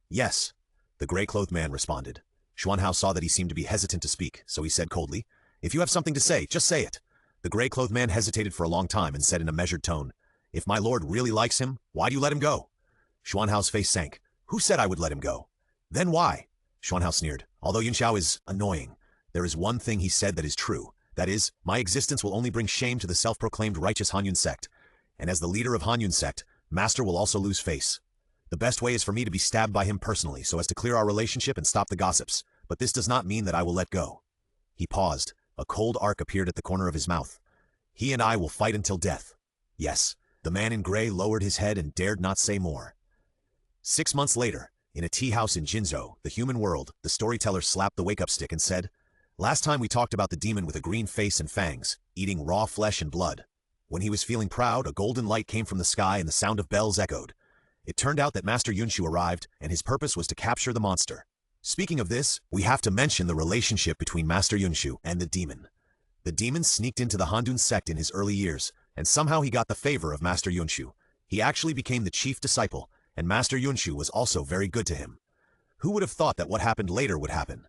"Yes," the gray-clothed man responded. Xuanhao saw that he seemed to be hesitant to speak, so he said coldly, "If you have something to say, just say it." The gray-clothed man hesitated for a long time and said in a measured tone, "If my lord really likes him, why do you let him go?" Xuanhao's face sank. "Who said I would let him go?" "Then why?" Xuanhao sneered. "Although Yunxiao is annoying, there is one thing he said that is true. That is, my existence will only bring shame to the self-proclaimed righteous Hanyun sect. And as the leader of Hanyun sect, Master will also lose face. The best way is for me to be stabbed by him personally so as to clear our relationship and stop the gossips, but this does not mean that I will let go." He paused. A cold arc appeared at the corner of his mouth. "He and I will fight until death." "Yes." The man in gray lowered his head and dared not say more. 6 months later, in a tea house in Jinzhou, the human world, the storyteller slapped the wake-up stick and said, "Last time we talked about the demon with a green face and fangs, eating raw flesh and blood. When he was feeling proud, a golden light came from the sky and the sound of bells echoed. It turned out that Master Yunshu arrived, and his purpose was to capture the monster. Speaking of this, we have to mention the relationship between Master Yunshu and the demon. The demon sneaked into the Handun sect in his early years, and somehow he got the favor of Master Yunshu. He actually became the chief disciple, and Master Yunshu was also very good to him. Who would have thought that what happened later would happen?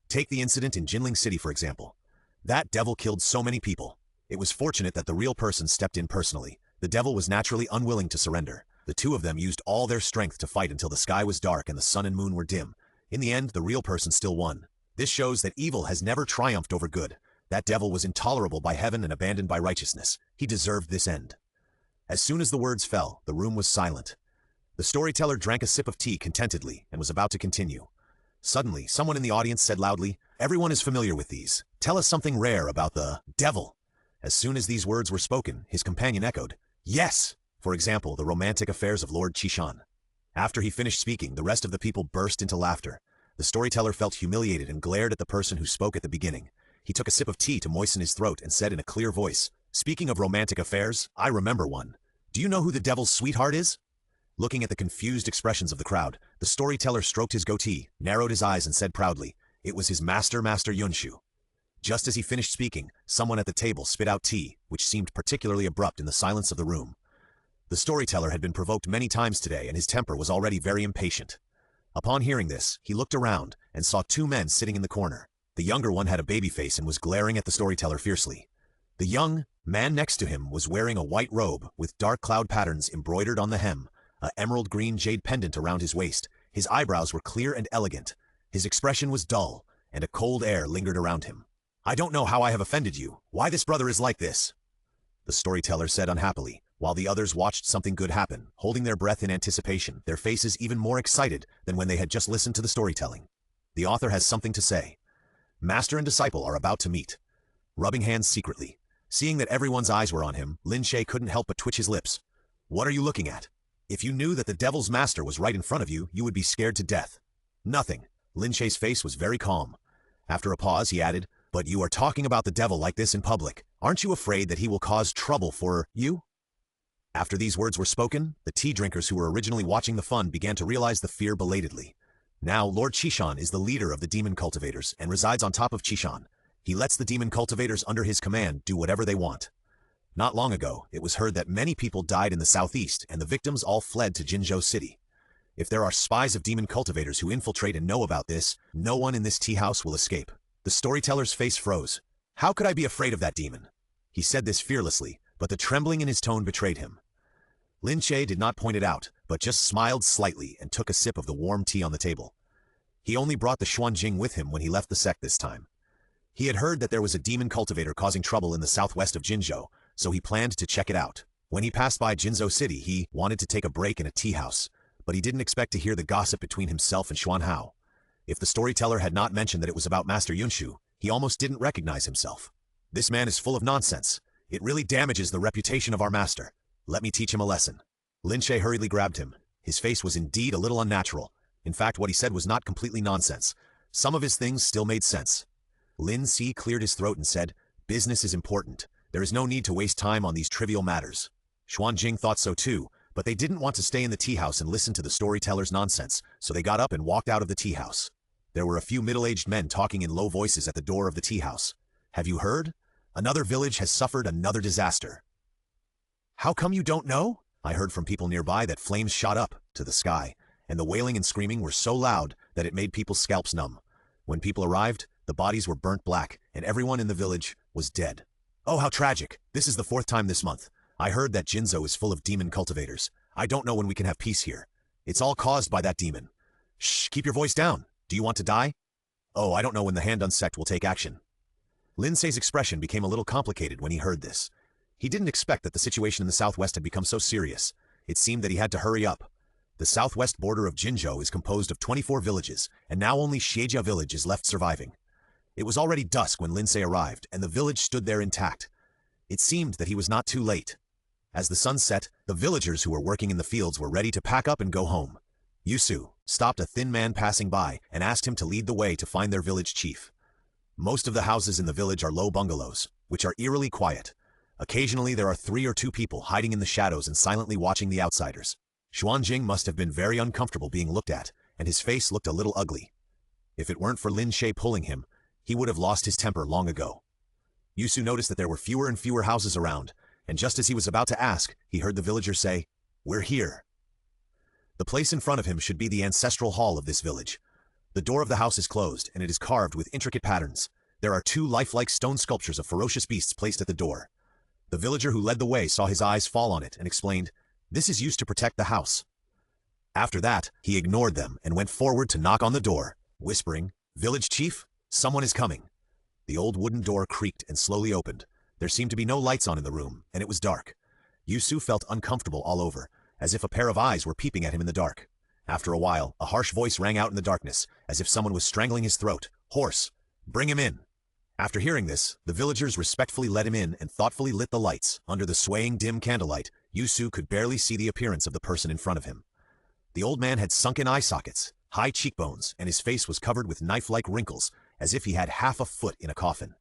Take the incident in Jinling City, for example. That devil killed so many people. It was fortunate that the real person stepped in personally. The devil was naturally unwilling to surrender. The two of them used all their strength to fight until the sky was dark and the sun and moon were dim. In the end, the real person still won. This shows that evil has never triumphed over good. That devil was intolerable by heaven and abandoned by righteousness. He deserved this end. As soon as the words fell, the room was silent. The storyteller drank a sip of tea contentedly and was about to continue. Suddenly, someone in the audience said loudly, "Everyone is familiar with these. Tell us something rare about the devil." As soon as these words were spoken, his companion echoed, "Yes!" For example, the romantic affairs of Lord Qishan. After he finished speaking, the rest of the people burst into laughter. The storyteller felt humiliated and glared at the person who spoke at the beginning. He took a sip of tea to moisten his throat and said in a clear voice, "Speaking of romantic affairs, I remember one. Do you know who the devil's sweetheart is?" Looking at the confused expressions of the crowd, the storyteller stroked his goatee, narrowed his eyes and said proudly, "It was his master, Master Yunshu." Just as he finished speaking, someone at the table spit out tea, which seemed particularly abrupt in the silence of the room. The storyteller had been provoked many times today and his temper was already very impatient. Upon hearing this, he looked around and saw two men sitting in the corner. The younger one had a baby face and was glaring at the storyteller fiercely. The young man next to him was wearing a white robe with dark cloud patterns embroidered on the hem, an emerald green jade pendant around his waist. His eyebrows were clear and elegant. His expression was dull, and a cold air lingered around him. "I don't know how I have offended you, why this brother is like this," the storyteller said unhappily, while the others watched something good happen, holding their breath in anticipation, their faces even more excited than when they had just listened to the storytelling. The author has something to say. Master and disciple are about to meet. Rubbing hands secretly. Seeing that everyone's eyes were on him, Lin Ce couldn't help but twitch his lips. "What are you looking at? If you knew that the devil's master was right in front of you, you would be scared to death." "Nothing." Lin Ce's face was very calm. After a pause, he added, "But you are talking about the devil like this in public. Aren't you afraid that he will cause trouble for you?" After these words were spoken, the tea drinkers who were originally watching the fun began to realize the fear belatedly. Now, Lord Chishan is the leader of the demon cultivators and resides on top of Chishan. He lets the demon cultivators under his command do whatever they want. Not long ago, it was heard that many people died in the southeast and the victims all fled to Jinzhou City. If there are spies of demon cultivators who infiltrate and know about this, no one in this tea house will escape. The storyteller's face froze. "How could I be afraid of that demon?" He said this fearlessly, but the trembling in his tone betrayed him. Lin Ce did not point it out, but just smiled slightly and took a sip of the warm tea on the table. He only brought the Xuanjing with him when he left the sect this time. He had heard that there was a demon cultivator causing trouble in the southwest of Jinzhou, so he planned to check it out. When he passed by Jinzhou City, he wanted to take a break in a tea house, but he didn't expect to hear the gossip between himself and Xuan Hao. If the storyteller had not mentioned that it was about Master Yunshu, he almost didn't recognize himself. "This man is full of nonsense. It really damages the reputation of our master. Let me teach him a lesson." Lin Ce hurriedly grabbed him. His face was indeed a little unnatural. In fact, what he said was not completely nonsense. Some of his things still made sense. Lin Ce cleared his throat and said, "Business is important. There is no need to waste time on these trivial matters." Xuanjing thought so too, but they didn't want to stay in the tea house and listen to the storyteller's nonsense, so they got up and walked out of the tea house. There were a few middle-aged men talking in low voices at the door of the tea house. "Have you heard? Another village has suffered another disaster." "How come you don't know?" I heard from people nearby that flames shot up to the sky, and the wailing and screaming were so loud that it made people's scalps numb. When people arrived, the bodies were burnt black, and everyone in the village was dead. "Oh, how tragic. This is the 4th time this month. I heard that Jinzhou is full of demon cultivators. I don't know when we can have peace here. It's all caused by that demon." "Shh, keep your voice down. Do you want to die?" "Oh, I don't know when the Handun sect will take action." Lin Ce's expression became a little complicated when he heard this. He didn't expect that the situation in the southwest had become so serious. It seemed that he had to hurry up. The southwest border of Jinzhou is composed of 24 villages, and now only Xiejia village is left surviving. It was already dusk when Lin Ce arrived, and the village stood there intact. It seemed that he was not too late. As the sun set, the villagers who were working in the fields were ready to pack up and go home. Yusu stopped a thin man passing by and asked him to lead the way to find their village chief. Most of the houses in the village are low bungalows, which are eerily quiet. Occasionally there are 3 or 2 people hiding in the shadows and silently watching the outsiders. Xuanjing must have been very uncomfortable being looked at, and his face looked a little ugly. If it weren't for Lin Ce pulling him, he would have lost his temper long ago. Yusu noticed that there were fewer and fewer houses around, and just as he was about to ask, he heard the villagers say, "We're here." The place in front of him should be the ancestral hall of this village. The door of the house is closed, and it is carved with intricate patterns. There are 2 lifelike stone sculptures of ferocious beasts placed at the door. The villager who led the way saw his eyes fall on it and explained, "This is used to protect the house." After that, he ignored them and went forward to knock on the door, whispering, "Village chief, someone is coming." The old wooden door creaked and slowly opened. There seemed to be no lights on in the room, and it was dark. Yusu felt uncomfortable all over, as if a pair of eyes were peeping at him in the dark. After a while, a harsh voice rang out in the darkness, as if someone was strangling his throat. "Horse, bring him in." After hearing this, the villagers respectfully let him in and thoughtfully lit the lights. Under the swaying dim candlelight, Yusu could barely see the appearance of the person in front of him. The old man had sunken eye sockets, high cheekbones, and his face was covered with knife-like wrinkles, as if he had half a foot in a coffin.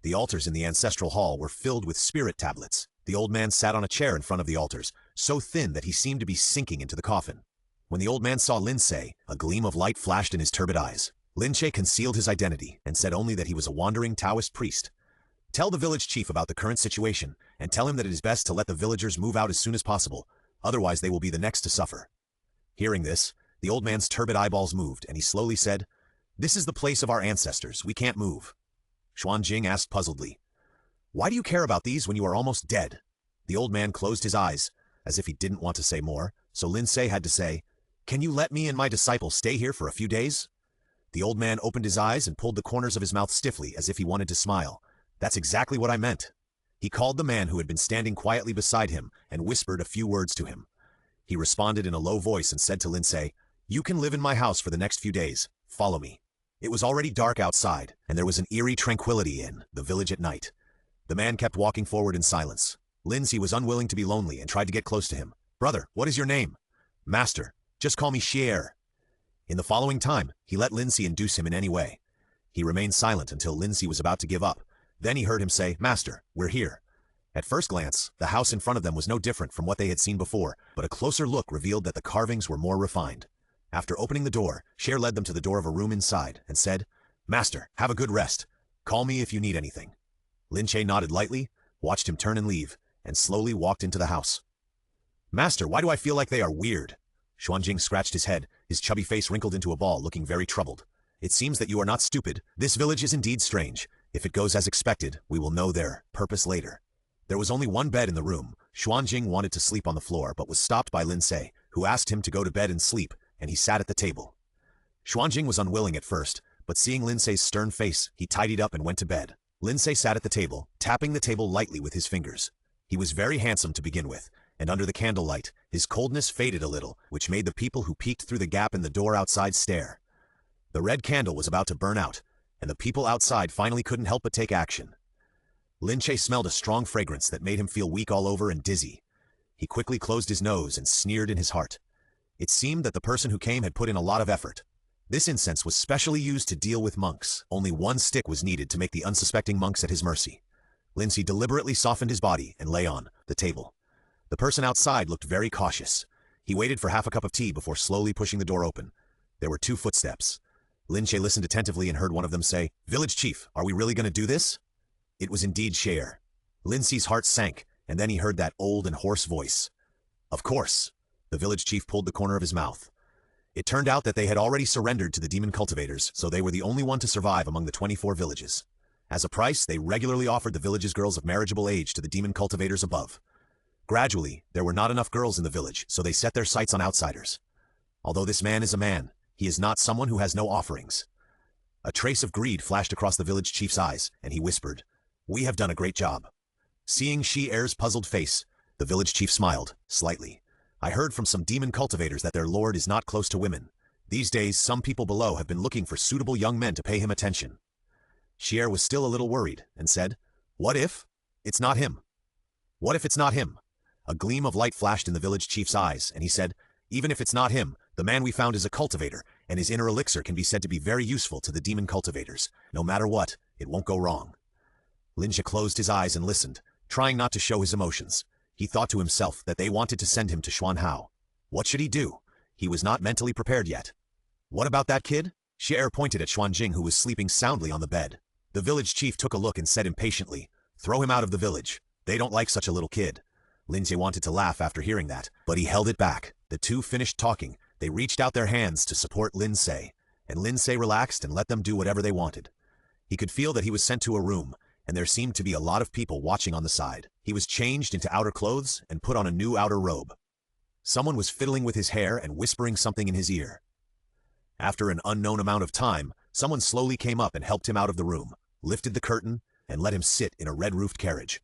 The altars in the ancestral hall were filled with spirit tablets, The old man sat on a chair in front of the altars, so thin that he seemed to be sinking into the coffin. When the old man saw Lin Ce, a gleam of light flashed in his turbid eyes. Lin Ce concealed his identity and said only that he was a wandering Taoist priest. "Tell the village chief about the current situation, and tell him that it is best to let the villagers move out as soon as possible, otherwise they will be the next to suffer." Hearing this, the old man's turbid eyeballs moved, and he slowly said, "This is the place of our ancestors, we can't move." Xuanjing asked puzzledly, "Why do you care about these when you are almost dead?" The old man closed his eyes, as if he didn't want to say more, so Lin Ce had to say, "Can you let me and my disciple stay here for a few days?" The old man opened his eyes and pulled the corners of his mouth stiffly as if he wanted to smile. "That's exactly what I meant." He called the man who had been standing quietly beside him and whispered a few words to him. He responded in a low voice and said to Lin Ce, "You can live in my house for the next few days. Follow me." It was already dark outside, and there was an eerie tranquility in the village at night. The man kept walking forward in silence. Lin Ce was unwilling to be lonely and tried to get close to him. "Brother, what is your name?" "Master, just call me Xier." In the following time, he let Lin Ce induce him in any way. He remained silent until Lin Ce was about to give up. Then he heard him say, "Master, we're here." At first glance, the house in front of them was no different from what they had seen before, but a closer look revealed that the carvings were more refined. After opening the door, Xier led them to the door of a room inside and said, "Master, have a good rest. Call me if you need anything." Lin Ce nodded lightly, watched him turn and leave, and slowly walked into the house. "Master, why do I feel like they are weird?" Xuanjing scratched his head, his chubby face wrinkled into a ball, looking very troubled. "It seems that you are not stupid. This village is indeed strange. If it goes as expected, we will know their purpose later." There was only one bed in the room. Xuanjing wanted to sleep on the floor, but was stopped by Lin Ce, who asked him to go to bed and sleep, and he sat at the table. Xuanjing was unwilling at first, but seeing Lin Ce's stern face, he tidied up and went to bed. Lin Ce sat at the table, tapping the table lightly with his fingers. He was very handsome to begin with, and under the candlelight, his coldness faded a little, which made the people who peeked through the gap in the door outside stare. The red candle was about to burn out, and the people outside finally couldn't help but take action. Lin Ce smelled a strong fragrance that made him feel weak all over and dizzy. He quickly closed his nose and sneered in his heart. It seemed that the person who came had put in a lot of effort. This incense was specially used to deal with monks. Only one stick was needed to make the unsuspecting monks at his mercy. Lin Ce deliberately softened his body and lay on the table. The person outside looked very cautious. He waited for half a cup of tea before slowly pushing the door open. There were 2 footsteps. Lin Ce listened attentively and heard one of them say, "Village chief, are we really going to do this?" It was indeed Xier. Lin Ce's heart sank, and then he heard that old and hoarse voice. "Of course." The village chief pulled the corner of his mouth. It turned out that they had already surrendered to the demon cultivators, so they were the only one to survive among the 24 villages. As a price, they regularly offered the village's girls of marriageable age to the demon cultivators above. Gradually, there were not enough girls in the village, so they set their sights on outsiders. Although this man is a man, he is not someone who has no offerings. A trace of greed flashed across the village chief's eyes, and he whispered, "We have done a great job." Seeing Xier's puzzled face, the village chief smiled, slightly. "I heard from some demon cultivators that their lord is not close to women. These days, some people below have been looking for suitable young men to pay him attention." Xier was still a little worried, and said, "What if it's not him? What if it's not him?" A gleam of light flashed in the village chief's eyes, and he said, "Even if it's not him, the man we found is a cultivator, and his inner elixir can be said to be very useful to the demon cultivators. No matter what, it won't go wrong." Lin Ce closed his eyes and listened, trying not to show his emotions. He thought to himself that they wanted to send him to Xuanhao. What should he do? He was not mentally prepared yet. "What about that kid?" Xier pointed at Xuanjing, who was sleeping soundly on the bed. The village chief took a look and said impatiently, "Throw him out of the village. They don't like such a little kid." Lin Ce wanted to laugh after hearing that, but he held it back. The 2 finished talking. They reached out their hands to support Lin Ce, and Lin Ce relaxed and let them do whatever they wanted. He could feel that he was sent to a room, and there seemed to be a lot of people watching on the side. He was changed into outer clothes and put on a new outer robe. Someone was fiddling with his hair and whispering something in his ear. After an unknown amount of time, someone slowly came up and helped him out of the room, lifted the curtain, and let him sit in a red-roofed carriage.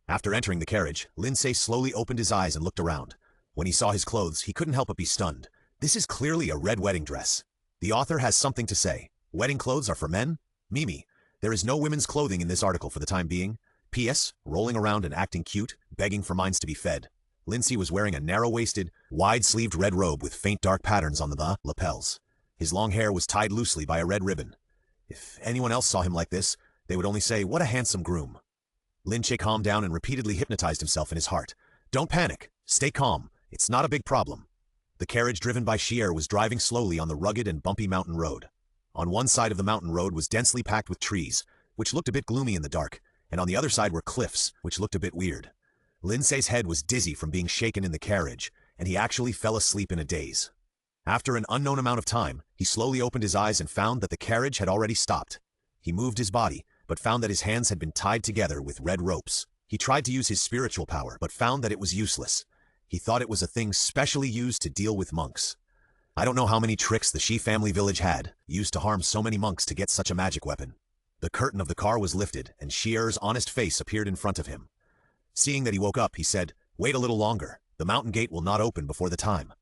After entering the carriage, Lin Ce slowly opened his eyes and looked around. When he saw his clothes, he couldn't help but be stunned. This is clearly a red wedding dress. The author has something to say. Wedding clothes are for men? Mimi, there is no women's clothing in this article for the time being. P.S. Rolling around and acting cute, begging for minds to be fed. Lin Ce was wearing a narrow-waisted, wide-sleeved red robe with faint dark patterns on the lapels. His long hair was tied loosely by a red ribbon. If anyone else saw him like this, they would only say, "What a handsome groom." Lin Ce calmed down and repeatedly hypnotized himself in his heart. Don't panic. Stay calm. It's not a big problem. The carriage driven by Ce was driving slowly on the rugged and bumpy mountain road. On one side of the mountain road was densely packed with trees, which looked a bit gloomy in the dark, and on the other side were cliffs, which looked a bit weird. Lin Ce's head was dizzy from being shaken in the carriage, and he actually fell asleep in a daze. After an unknown amount of time, he slowly opened his eyes and found that the carriage had already stopped. He moved his body, but found that his hands had been tied together with red ropes. He tried to use his spiritual power, but found that it was useless. He thought it was a thing specially used to deal with monks. I don't know how many tricks the Ce family village had, used to harm so many monks to get such a magic weapon. The curtain of the car was lifted, and Ce's honest face appeared in front of him. Seeing that he woke up, he said, "Wait a little longer. The mountain gate will not open before the time."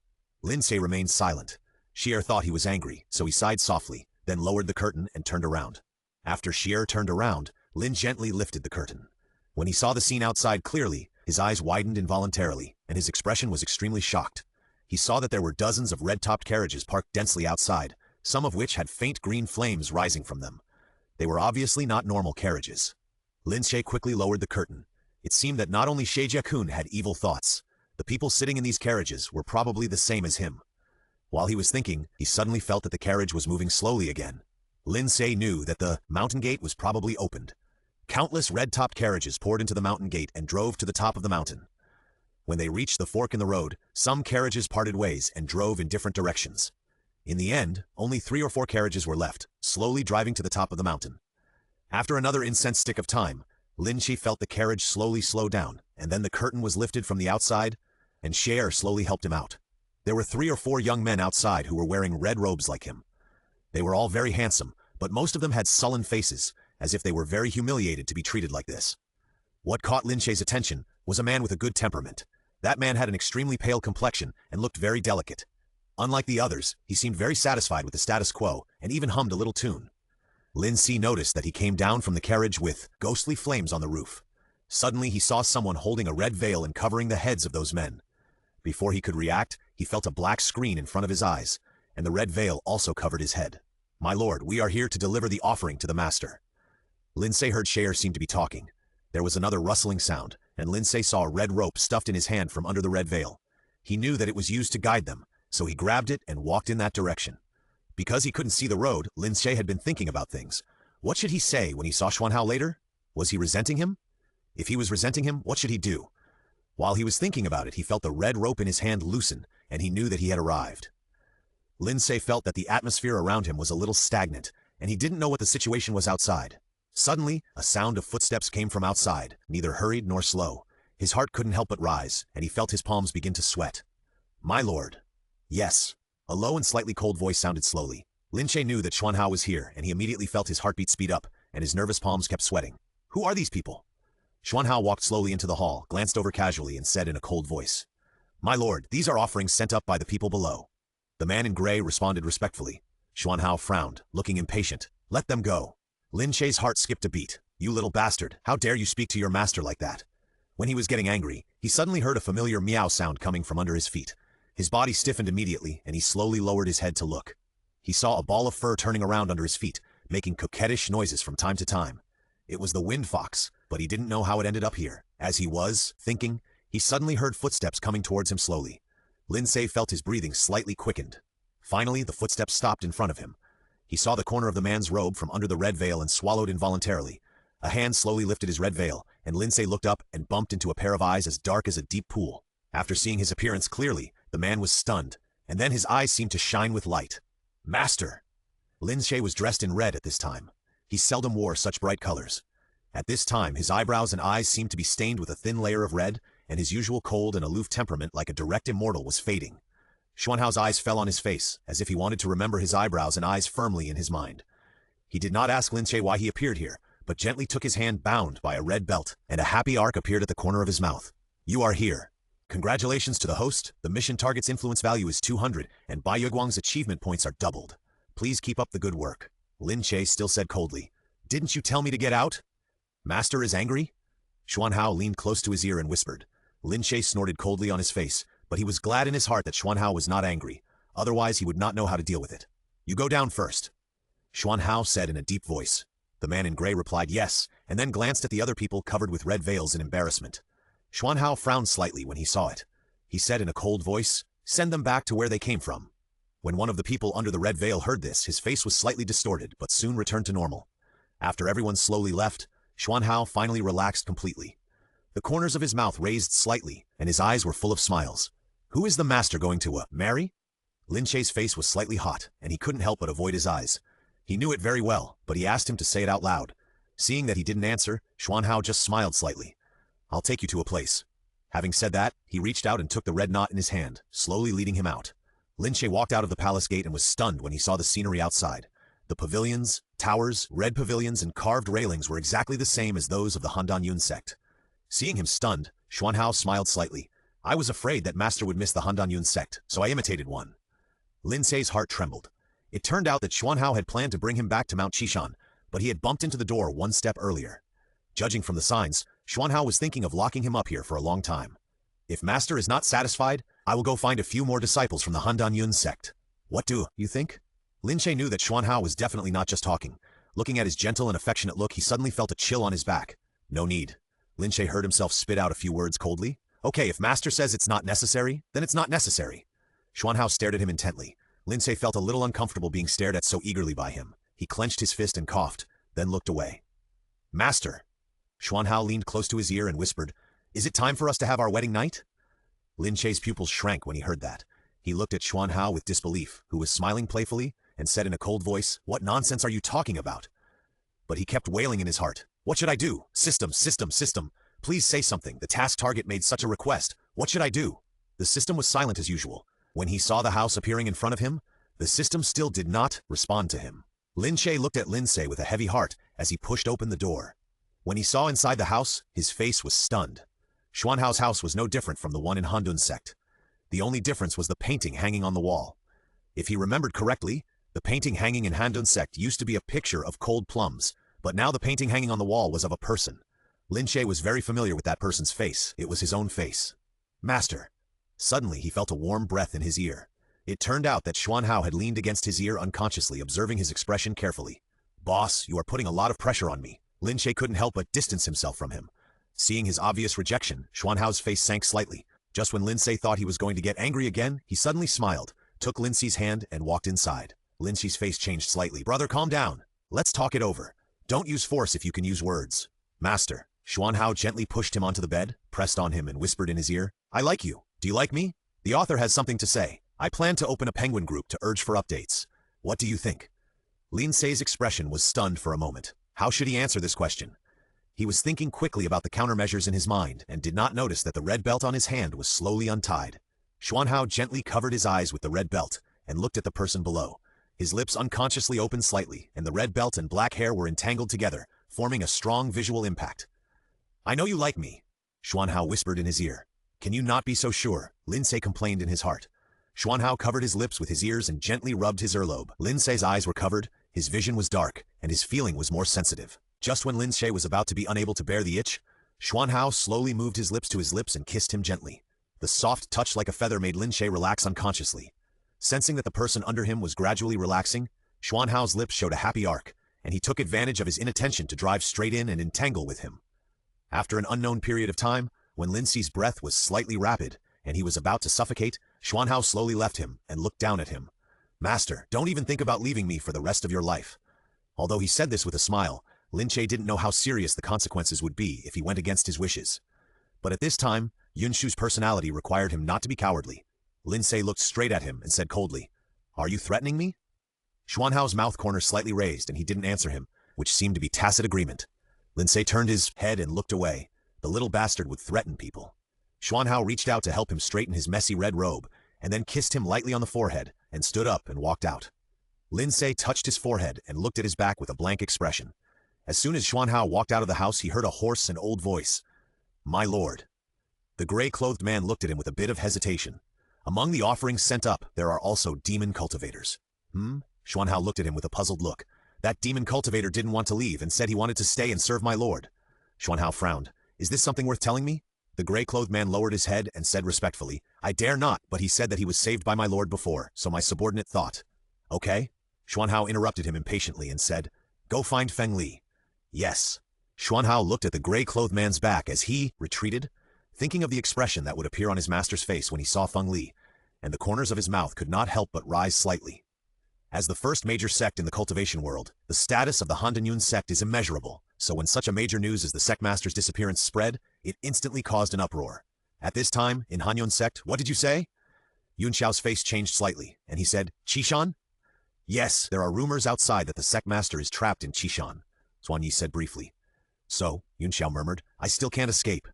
Lin Ce remained silent. Ce thought he was angry, so he sighed softly, then lowered the curtain and turned around. After Ce turned around, Lin gently lifted the curtain. When he saw the scene outside clearly, his eyes widened involuntarily, and his expression was extremely shocked. He saw that there were dozens of red-topped carriages parked densely outside, some of which had faint green flames rising from them. They were obviously not normal carriages. Lin Ce quickly lowered the curtain. It seemed that not only Ce Jiakun had evil thoughts. The people sitting in these carriages were probably the same as him. While he was thinking, he suddenly felt that the carriage was moving slowly again. Lin Ce knew that the mountain gate was probably opened. Countless red-topped carriages poured into the mountain gate and drove to the top of the mountain. When they reached the fork in the road, some carriages parted ways and drove in different directions. In the end, only 3 or 4 carriages were left, slowly driving to the top of the mountain. After another incense stick of time, Lin Ce felt the carriage slowly slow down, and then the curtain was lifted from the outside, and Ce slowly helped him out. There were 3 or 4 young men outside who were wearing red robes like him. They were all very handsome, but most of them had sullen faces, as if they were very humiliated to be treated like this. What caught Lin Ce's attention was a man with a good temperament. That man had an extremely pale complexion and looked very delicate. Unlike the others, he seemed very satisfied with the status quo and even hummed a little tune. Lin Ce noticed that he came down from the carriage with ghostly flames on the roof. Suddenly he saw someone holding a red veil and covering the heads of those men. Before he could react, he felt a black screen in front of his eyes, and the red veil also covered his head. "My lord, we are here to deliver the offering to the master." Lin Ce heard Ce seem to be talking. There was another rustling sound, and Lin Ce saw a red rope stuffed in his hand from under the red veil. He knew that it was used to guide them, so he grabbed it and walked in that direction. Because he couldn't see the road, Lin Ce had been thinking about things. What should he say when he saw Xuanhao later? Was he resenting him? If he was resenting him, what should he do? While he was thinking about it, he felt the red rope in his hand loosen, and he knew that he had arrived. Lin Ce felt that the atmosphere around him was a little stagnant, and he didn't know what the situation was outside. Suddenly, a sound of footsteps came from outside, neither hurried nor slow. His heart couldn't help but rise, and he felt his palms begin to sweat. "My lord." "Yes." A low and slightly cold voice sounded slowly. Lin Ce knew that Xuanhao was here, and he immediately felt his heartbeat speed up, and his nervous palms kept sweating. "Who are these people?" Xuanhao walked slowly into the hall, glanced over casually, and said in a cold voice, "My lord, these are offerings sent up by the people below." The man in gray responded respectfully. Xuanhao frowned, looking impatient. "Let them go." Lin Ce's heart skipped a beat. "You little bastard, how dare you speak to your master like that?" When he was getting angry, he suddenly heard a familiar meow sound coming from under his feet. His body stiffened immediately, and he slowly lowered his head to look. He saw a ball of fur turning around under his feet, making coquettish noises from time to time. It was the wind fox, but he didn't know how it ended up here. As he was thinking, he suddenly heard footsteps coming towards him slowly. Lin Ce felt his breathing slightly quickened. Finally, the footsteps stopped in front of him. He saw the corner of the man's robe from under the red veil and swallowed involuntarily. A hand slowly lifted his red veil, and Lin Ce looked up and bumped into a pair of eyes as dark as a deep pool. After seeing his appearance clearly, the man was stunned, and then his eyes seemed to shine with light. "Master!" Lin Ce was dressed in red at this time. He seldom wore such bright colors. At this time, his eyebrows and eyes seemed to be stained with a thin layer of red, and his usual cold and aloof temperament like a direct immortal was fading. Xuanhao's eyes fell on his face, as if he wanted to remember his eyebrows and eyes firmly in his mind. He did not ask Lin Ce why he appeared here, but gently took his hand bound by a red belt, and a happy arc appeared at the corner of his mouth. "You are here. Congratulations to the host. The mission target's influence value is 200, and Bai Yuguang's achievement points are doubled. Please keep up the good work." Lin Ce still said coldly, "Didn't you tell me to get out?" "Master is angry?" Xuanhao leaned close to his ear and whispered. Lin Ce snorted coldly on his face, but he was glad in his heart that Xuanhao was not angry. Otherwise, he would not know how to deal with it. "You go down first," Xuanhao said in a deep voice. The man in gray replied yes, and then glanced at the other people covered with red veils in embarrassment. Xuanhao frowned slightly when he saw it. He said in a cold voice, "Send them back to where they came from." When one of the people under the red veil heard this, his face was slightly distorted, but soon returned to normal. After everyone slowly left, Xuanhao finally relaxed completely. The corners of his mouth raised slightly, and his eyes were full of smiles. "Who is the master going to, marry?" Lin Ce's face was slightly hot, and he couldn't help but avoid his eyes. He knew it very well, but he asked him to say it out loud. Seeing that he didn't answer, Xuanhao just smiled slightly. "I'll take you to a place." Having said that, he reached out and took the red knot in his hand, slowly leading him out. Lin Ce walked out of the palace gate and was stunned when he saw the scenery outside. The pavilions, towers, red pavilions, and carved railings were exactly the same as those of the Handan Yun sect. Seeing him stunned, Xuanhao smiled slightly. "I was afraid that master would miss the Handan Yun sect, so I imitated one." Lin Ce's heart trembled. It turned out that Xuanhao had planned to bring him back to Mount Qishan, but he had bumped into the door one step earlier. Judging from the signs, Xuanhao was thinking of locking him up here for a long time. "If master is not satisfied, I will go find a few more disciples from the Handan Yun sect." "What do you think?" Lin Ce knew that Xuanhao was definitely not just talking. Looking at his gentle and affectionate look, he suddenly felt a chill on his back. "No need." Lin Ce heard himself spit out a few words coldly. "Okay, if master says it's not necessary, then it's not necessary." Xuanhao stared at him intently. Lin Ce felt a little uncomfortable being stared at so eagerly by him. He clenched his fist and coughed, then looked away. "Master." Xuanhao leaned close to his ear and whispered, "Is it time for us to have our wedding night?" Lin Ce's pupils shrank when he heard that. He looked at Xuanhao with disbelief, who was smiling playfully, and said in a cold voice, "What nonsense are you talking about?" But he kept wailing in his heart. "What should I do? System, system, system. Please say something. The task target made such a request. What should I do?" The system was silent as usual. When he saw the house appearing in front of him, the system still did not respond to him. Lin Ce looked at Lin Ce with a heavy heart as he pushed open the door. When he saw inside the house, his face was stunned. Xuanhao's house was no different from the one in Handun sect. The only difference was the painting hanging on the wall. If he remembered correctly, the painting hanging in Handun sect used to be a picture of cold plums, but now the painting hanging on the wall was of a person. Lin Ce was very familiar with that person's face. It was his own face. "Master." Suddenly he felt a warm breath in his ear. It turned out that Xuanhao had leaned against his ear unconsciously, observing his expression carefully. "Boss, you are putting a lot of pressure on me." Lin Ce couldn't help but distance himself from him. Seeing his obvious rejection, Xuanhao's face sank slightly. Just when Lin Ce thought he was going to get angry again, he suddenly smiled, took Lin Ce's hand, and walked inside. Lin Ce's face changed slightly. "Brother, calm down. Let's talk it over. Don't use force if you can use words." "Master." Xuanhao gently pushed him onto the bed, pressed on him, and whispered in his ear, "I like you. Do you like me? The author has something to say. I plan to open a penguin group to urge for updates. What do you think?" Lin Ce's expression was stunned for a moment. How should he answer this question? He was thinking quickly about the countermeasures in his mind and did not notice that the red belt on his hand was slowly untied. Xuanhao gently covered his eyes with the red belt and looked at the person below. His lips unconsciously opened slightly, and the red belt and black hair were entangled together, forming a strong visual impact. "I know you like me," Xuanhao whispered in his ear. "Can you not be so sure?" Lin Ce complained in his heart. Xuanhao covered his lips with his ears and gently rubbed his earlobe. Lin Ce's eyes were covered, his vision was dark, and his feeling was more sensitive. Just when Lin Ce was about to be unable to bear the itch, Xuanhao slowly moved his lips to his lips and kissed him gently. The soft touch like a feather made Lin Ce relax unconsciously. Sensing that the person under him was gradually relaxing, Xuanhao's lips showed a happy arc, and he took advantage of his inattention to drive straight in and entangle with him. After an unknown period of time, when Lin Ce's breath was slightly rapid, and he was about to suffocate, Xuanhao slowly left him and looked down at him. "Master, don't even think about leaving me for the rest of your life." Although he said this with a smile, Lin Ce didn't know how serious the consequences would be if he went against his wishes. But at this time, Yunshu's personality required him not to be cowardly. Lin Ce looked straight at him and said coldly, "Are you threatening me?" Xuanhao's mouth corner slightly raised and he didn't answer him, which seemed to be tacit agreement. Lin Ce turned his head and looked away. The little bastard would threaten people. Xuanhao reached out to help him straighten his messy red robe, and then kissed him lightly on the forehead, and stood up and walked out. Lin Ce touched his forehead and looked at his back with a blank expression. As soon as Xuanhao walked out of the house, he heard a hoarse and old voice. "My lord." The gray-clothed man looked at him with a bit of hesitation. "Among the offerings sent up, there are also demon cultivators." Xuanhao looked at him with a puzzled look. "That demon cultivator didn't want to leave and said he wanted to stay and serve my lord." Xuanhao frowned. "Is this something worth telling me?" The gray-clothed man lowered his head and said respectfully, "I dare not, but he said that he was saved by my lord before, so my subordinate thought." "Okay?" Xuanhao interrupted him impatiently and said, "Go find Feng Li." "Yes." Xuanhao looked at the gray-clothed man's back as he retreated, thinking of the expression that would appear on his master's face when he saw Feng Li, and the corners of his mouth could not help but rise slightly. As the first major sect in the cultivation world, the status of the Handan sect is immeasurable, so when such a major news as the sect master's disappearance spread, it instantly caused an uproar. At this time, in Hanyan sect, what did you say? Yun Xiao's face changed slightly, and he said, Qishan? Yes, there are rumors outside that the sect master is trapped in Qishan, Xuan Yi said briefly. So, Yun Xiao murmured, I still can't escape.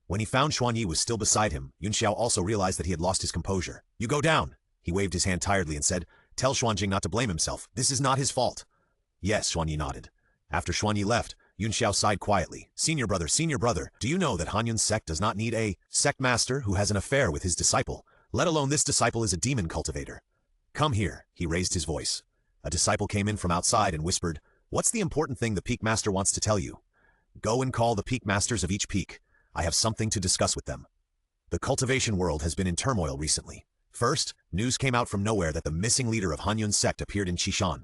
When he found Xuan Yi was still beside him, Yun Xiao also realized that he had lost his composure. You go down. He waved his hand tiredly and said, Tell Xuanjing not to blame himself. This is not his fault. Yes, Xuan Yi nodded. After Xuan Yi left, Yun Xiao sighed quietly. Senior brother, do you know that Hanyan sect does not need a sect master who has an affair with his disciple, let alone this disciple is a demon cultivator? Come here, he raised his voice. A disciple came in from outside and whispered, What's the important thing the peak master wants to tell you? Go and call the peak masters of each peak. I have something to discuss with them. The cultivation world has been in turmoil recently. First, news came out from nowhere that the missing leader of Hanyan sect appeared in Qishan.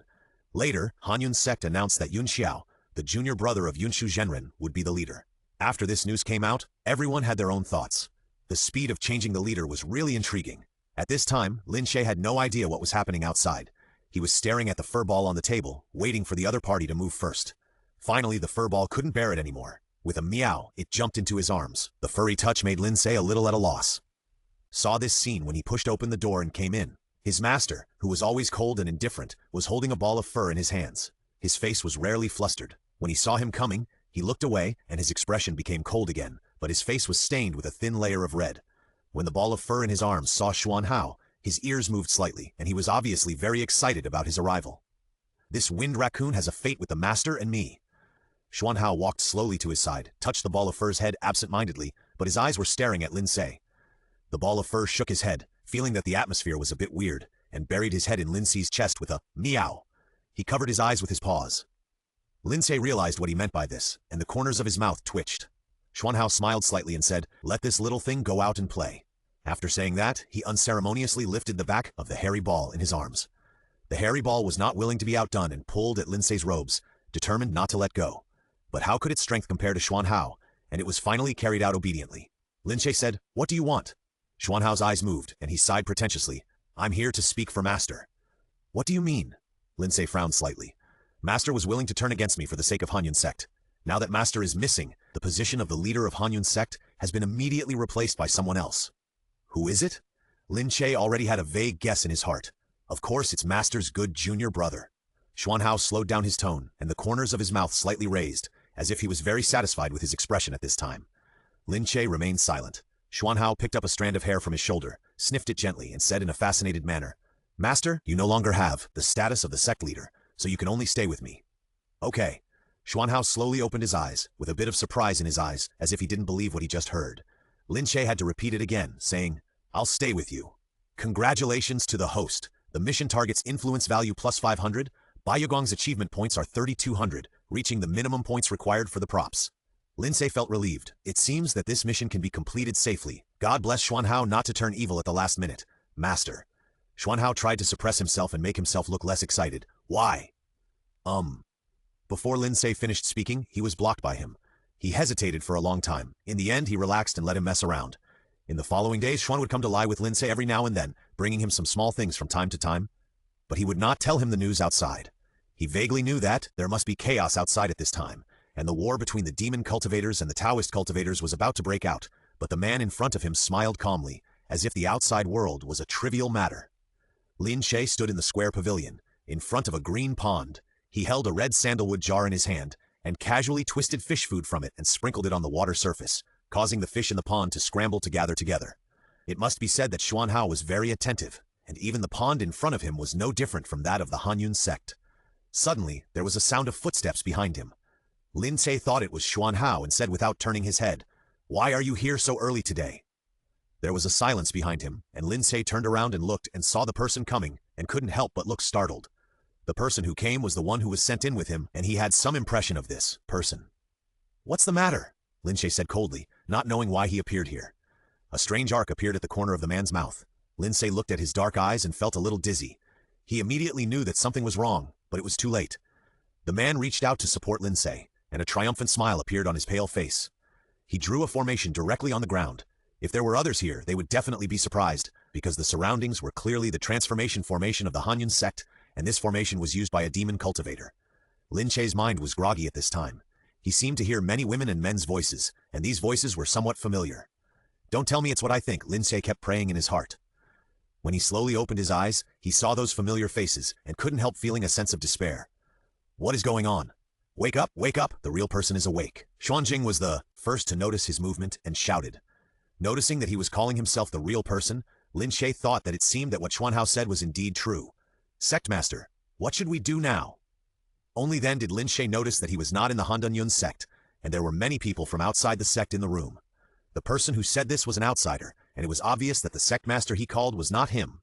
Later, Hanyan sect announced that Yun Xiao, the junior brother of Yunshu Zhenren, would be the leader. After this news came out, everyone had their own thoughts. The speed of changing the leader was really intriguing. At this time, Lin Ce had no idea what was happening outside. He was staring at the fur ball on the table, waiting for the other party to move first. Finally, the fur ball couldn't bear it anymore. With a meow, it jumped into his arms. The furry touch made Lin Ce a little at a loss. Saw this scene when he pushed open the door and came in. His master, who was always cold and indifferent, was holding a ball of fur in his hands. His face was rarely flustered. When he saw him coming, he looked away and his expression became cold again, but his face was stained with a thin layer of red. When the ball of fur in his arms saw Xuanhao, his ears moved slightly, and he was obviously very excited about his arrival. This wind raccoon has a fate with the master and me. Xuanhao walked slowly to his side, touched the ball of fur's head absent-mindedly, but his eyes were staring at Lin Ce. The ball of fur shook his head, feeling that the atmosphere was a bit weird, and buried his head in Lin Ce's chest with a meow. He covered his eyes with his paws. Lin Ce realized what he meant by this, and the corners of his mouth twitched. Xuanhao smiled slightly and said, Let this little thing go out and play. After saying that, he unceremoniously lifted the back of the hairy ball in his arms. The hairy ball was not willing to be outdone and pulled at Lin Ce's robes, determined not to let go. But how could its strength compare to Xuanhao? And it was finally carried out obediently. Lin Ce said, What do you want? Xuanhao's eyes moved, and he sighed pretentiously. I'm here to speak for Master. What do you mean? Lin Ce frowned slightly. Master was willing to turn against me for the sake of Hanyan sect. Now that Master is missing, the position of the leader of Hanyan sect has been immediately replaced by someone else. Who is it? Lin Ce already had a vague guess in his heart. Of course, it's Master's good junior brother. Xuanhao slowed down his tone, and the corners of his mouth slightly raised, as if he was very satisfied with his expression at this time. Lin Ce remained silent. Xuanhao picked up a strand of hair from his shoulder, sniffed it gently, and said in a fascinated manner, Master, you no longer have the status of the sect leader, so you can only stay with me. Okay. Xuanhao slowly opened his eyes, with a bit of surprise in his eyes, as if he didn't believe what he just heard. Lin Ce had to repeat it again, saying, I'll stay with you. Congratulations to the host. The mission targets influence value plus 500. Bayagong's achievement points are 3,200, reaching the minimum points required for the props. Lin Ce felt relieved. It seems that this mission can be completed safely. God bless Xuanhao not to turn evil at the last minute. Master. Xuanhao tried to suppress himself and make himself look less excited. Why? Before Lin Ce finished speaking, he was blocked by him. He hesitated for a long time. In the end, he relaxed and let him mess around. In the following days, Xuan would come to lie with Lin Ce every now and then, bringing him some small things from time to time. But he would not tell him the news outside. He vaguely knew that there must be chaos outside at this time, and the war between the demon cultivators and the Taoist cultivators was about to break out, but the man in front of him smiled calmly, as if the outside world was a trivial matter. Lin Ce stood in the square pavilion, in front of a green pond. He held a red sandalwood jar in his hand, and casually twisted fish food from it and sprinkled it on the water surface, causing the fish in the pond to scramble to gather together. It must be said that Xuanhao was very attentive, and even the pond in front of him was no different from that of the Hanyan sect. Suddenly, there was a sound of footsteps behind him. Lin Ce thought it was Xuanhao and said without turning his head, Why are you here so early today? There was a silence behind him, and Lin Ce turned around and looked and saw the person coming, and couldn't help but look startled. The person who came was the one who was sent in with him, and he had some impression of this person. What's the matter? Lin Ce said coldly, not knowing why he appeared here. A strange arc appeared at the corner of the man's mouth. Lin Ce looked at his dark eyes and felt a little dizzy. He immediately knew that something was wrong, but it was too late. The man reached out to support Lin Ce. and a triumphant smile appeared on his pale face. He drew a formation directly on the ground. If there were others here, they would definitely be surprised, because the surroundings were clearly the transformation formation of the Hanyun sect, and this formation was used by a demon cultivator. Lin Ce's mind was groggy at this time. He seemed to hear many women and men's voices, and these voices were somewhat familiar. Don't tell me it's what I think, Lin Ce kept praying in his heart. When he slowly opened his eyes, he saw those familiar faces, and couldn't help feeling a sense of despair. What is going on? Wake up, the real person is awake. Xuanjing was the first to notice his movement and shouted. Noticing that he was calling himself the real person, Lin Ce thought that it seemed that what Xuanhao said was indeed true. Sect Master, what should we do now? Only then did Lin Ce notice that he was not in the Handunyun sect, and there were many people from outside the sect in the room. The person who said this was an outsider, and it was obvious that the sect master he called was not him.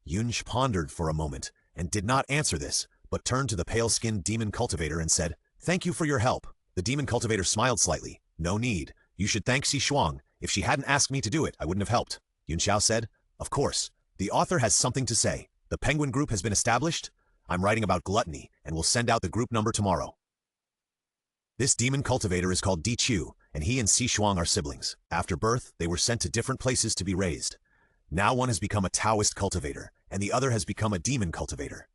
Yunsh pondered for a moment, and did not answer this, but turned to the pale-skinned demon cultivator and said, "Thank you for your help." The demon cultivator smiled slightly. "No need. You should thank Si Shuang. If she hadn't asked me to do it, I wouldn't have helped." Yunxiao said, "Of course. The author has something to say. The Penguin Group has been established. I'm writing about gluttony, and will send out the group number tomorrow." This demon cultivator is called Di Chu, and he and Si Shuang are siblings. After birth, they were sent to different places to be raised. Now one has become a Taoist cultivator, and the other has become a demon cultivator.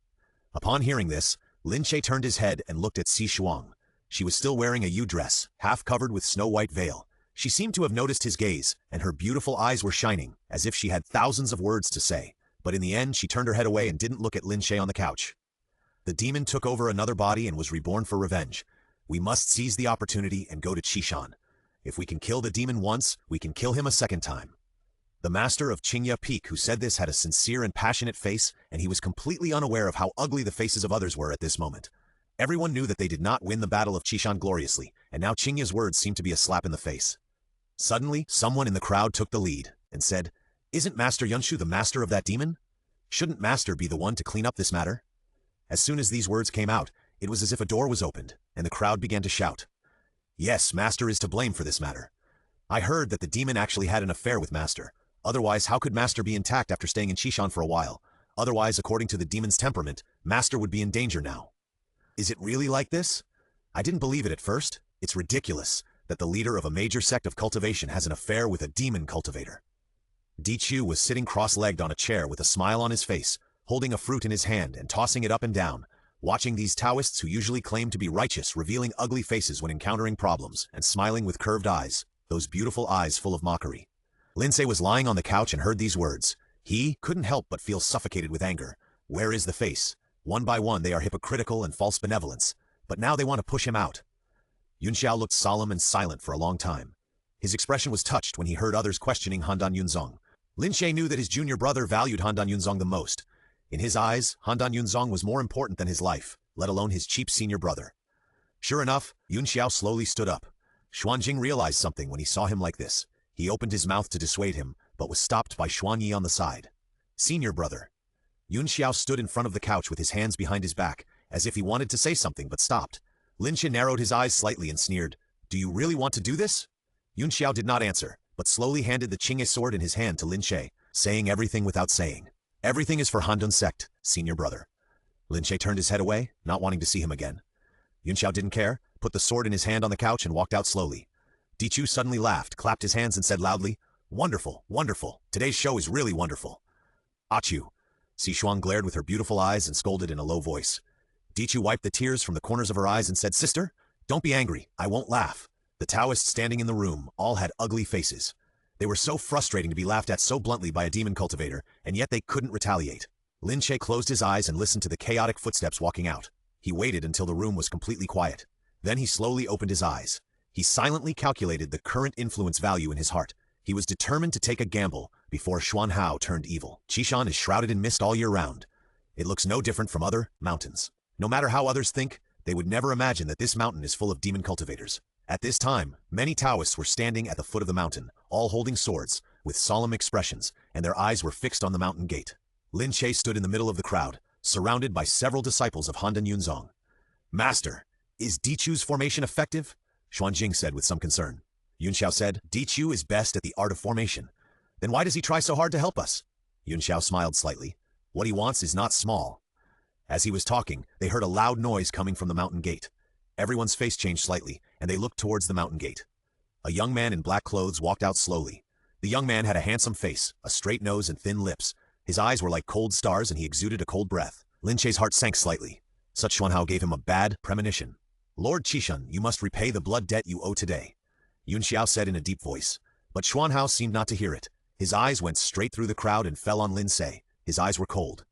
Upon hearing this, Lin Ce turned his head and looked at Si Shuang. She was still wearing a yu dress, half covered with snow-white veil. She seemed to have noticed his gaze, and her beautiful eyes were shining, as if she had thousands of words to say. But in the end, she turned her head away and didn't look at Lin Ce on the couch. The demon took over another body and was reborn for revenge. We must seize the opportunity and go to Qishan. If we can kill the demon once, we can kill him a second time. The master of Qingya Peak who said this had a sincere and passionate face, and he was completely unaware of how ugly the faces of others were at this moment. Everyone knew that they did not win the battle of Qishan gloriously, and now Qingya's words seemed to be a slap in the face. Suddenly, someone in the crowd took the lead, and said, "Isn't Master Yunshu the master of that demon? Shouldn't Master be the one to clean up this matter?" As soon as these words came out, it was as if a door was opened, and the crowd began to shout. "Yes, Master is to blame for this matter. I heard that the demon actually had an affair with Master. Otherwise, how could Master be intact after staying in Qishan for a while? Otherwise, according to the demon's temperament, Master would be in danger now." Is it really like this? I didn't believe it at first. It's ridiculous that the leader of a major sect of cultivation has an affair with a demon cultivator. Di Chu was sitting cross-legged on a chair with a smile on his face, holding a fruit in his hand and tossing it up and down, watching these Taoists who usually claim to be righteous revealing ugly faces when encountering problems, and smiling with curved eyes, those beautiful eyes full of mockery. Lin Ce was lying on the couch and heard these words. He couldn't help but feel suffocated with anger. Where is the face? One by one they are hypocritical and false benevolence, but now they want to push him out. Yunxiao looked solemn and silent for a long time. His expression was touched when he heard others questioning Handan Yunzong. Lin Ce knew that his junior brother valued Handan Yunzong the most. In his eyes, Handan Yunzong was more important than his life, let alone his cheap senior brother. Sure enough, Yunxiao slowly stood up. Xuanjing realized something when he saw him like this. He opened his mouth to dissuade him, but was stopped by Xuanyi on the side. "Senior brother." Yunxiao stood in front of the couch with his hands behind his back, as if he wanted to say something but stopped. Lin Ce narrowed his eyes slightly and sneered, "Do you really want to do this?" Yunxiao did not answer, but slowly handed the Qingye sword in his hand to Lin Ce, saying everything without saying. "Everything is for Handun sect, senior brother." Lin Ce turned his head away, not wanting to see him again. Yunxiao didn't care, put the sword in his hand on the couch and walked out slowly. Di Chu suddenly laughed, clapped his hands and said loudly, "Wonderful, wonderful. Today's show is really wonderful." "Achu." Si Shuang glared with her beautiful eyes and scolded in a low voice. Di Chu wiped the tears from the corners of her eyes and said, "Sister, don't be angry. I won't laugh." The Taoists standing in the room all had ugly faces. They were so frustrating to be laughed at so bluntly by a demon cultivator, and yet they couldn't retaliate. Lin Ce closed his eyes and listened to the chaotic footsteps walking out. He waited until the room was completely quiet. Then he slowly opened his eyes. He silently calculated the current influence value in his heart. He was determined to take a gamble before Xuanhao turned evil. Qishan is shrouded in mist all year round. It looks no different from other mountains. No matter how others think, they would never imagine that this mountain is full of demon cultivators. At this time, many Taoists were standing at the foot of the mountain, all holding swords, with solemn expressions, and their eyes were fixed on the mountain gate. Lin Ce stood in the middle of the crowd, surrounded by several disciples of Handan Yunzong. "Master, is Di Chu's formation effective?" Xuanjing said with some concern. Yunxiao said, "Di Chu is best at the art of formation. Then why does he try so hard to help us?" Yunxiao smiled slightly. "What he wants is not small." As he was talking, they heard a loud noise coming from the mountain gate. Everyone's face changed slightly, and they looked towards the mountain gate. A young man in black clothes walked out slowly. The young man had a handsome face, a straight nose and thin lips. His eyes were like cold stars and he exuded a cold breath. Lin Ce's heart sank slightly. Such Xuanhao gave him a bad premonition. Lord Qishun, you must repay the blood debt you owe today, Yunxiao said in a deep voice. But Xuanhao seemed not to hear it. His eyes went straight through the crowd and fell on Lin Ce. His eyes were cold.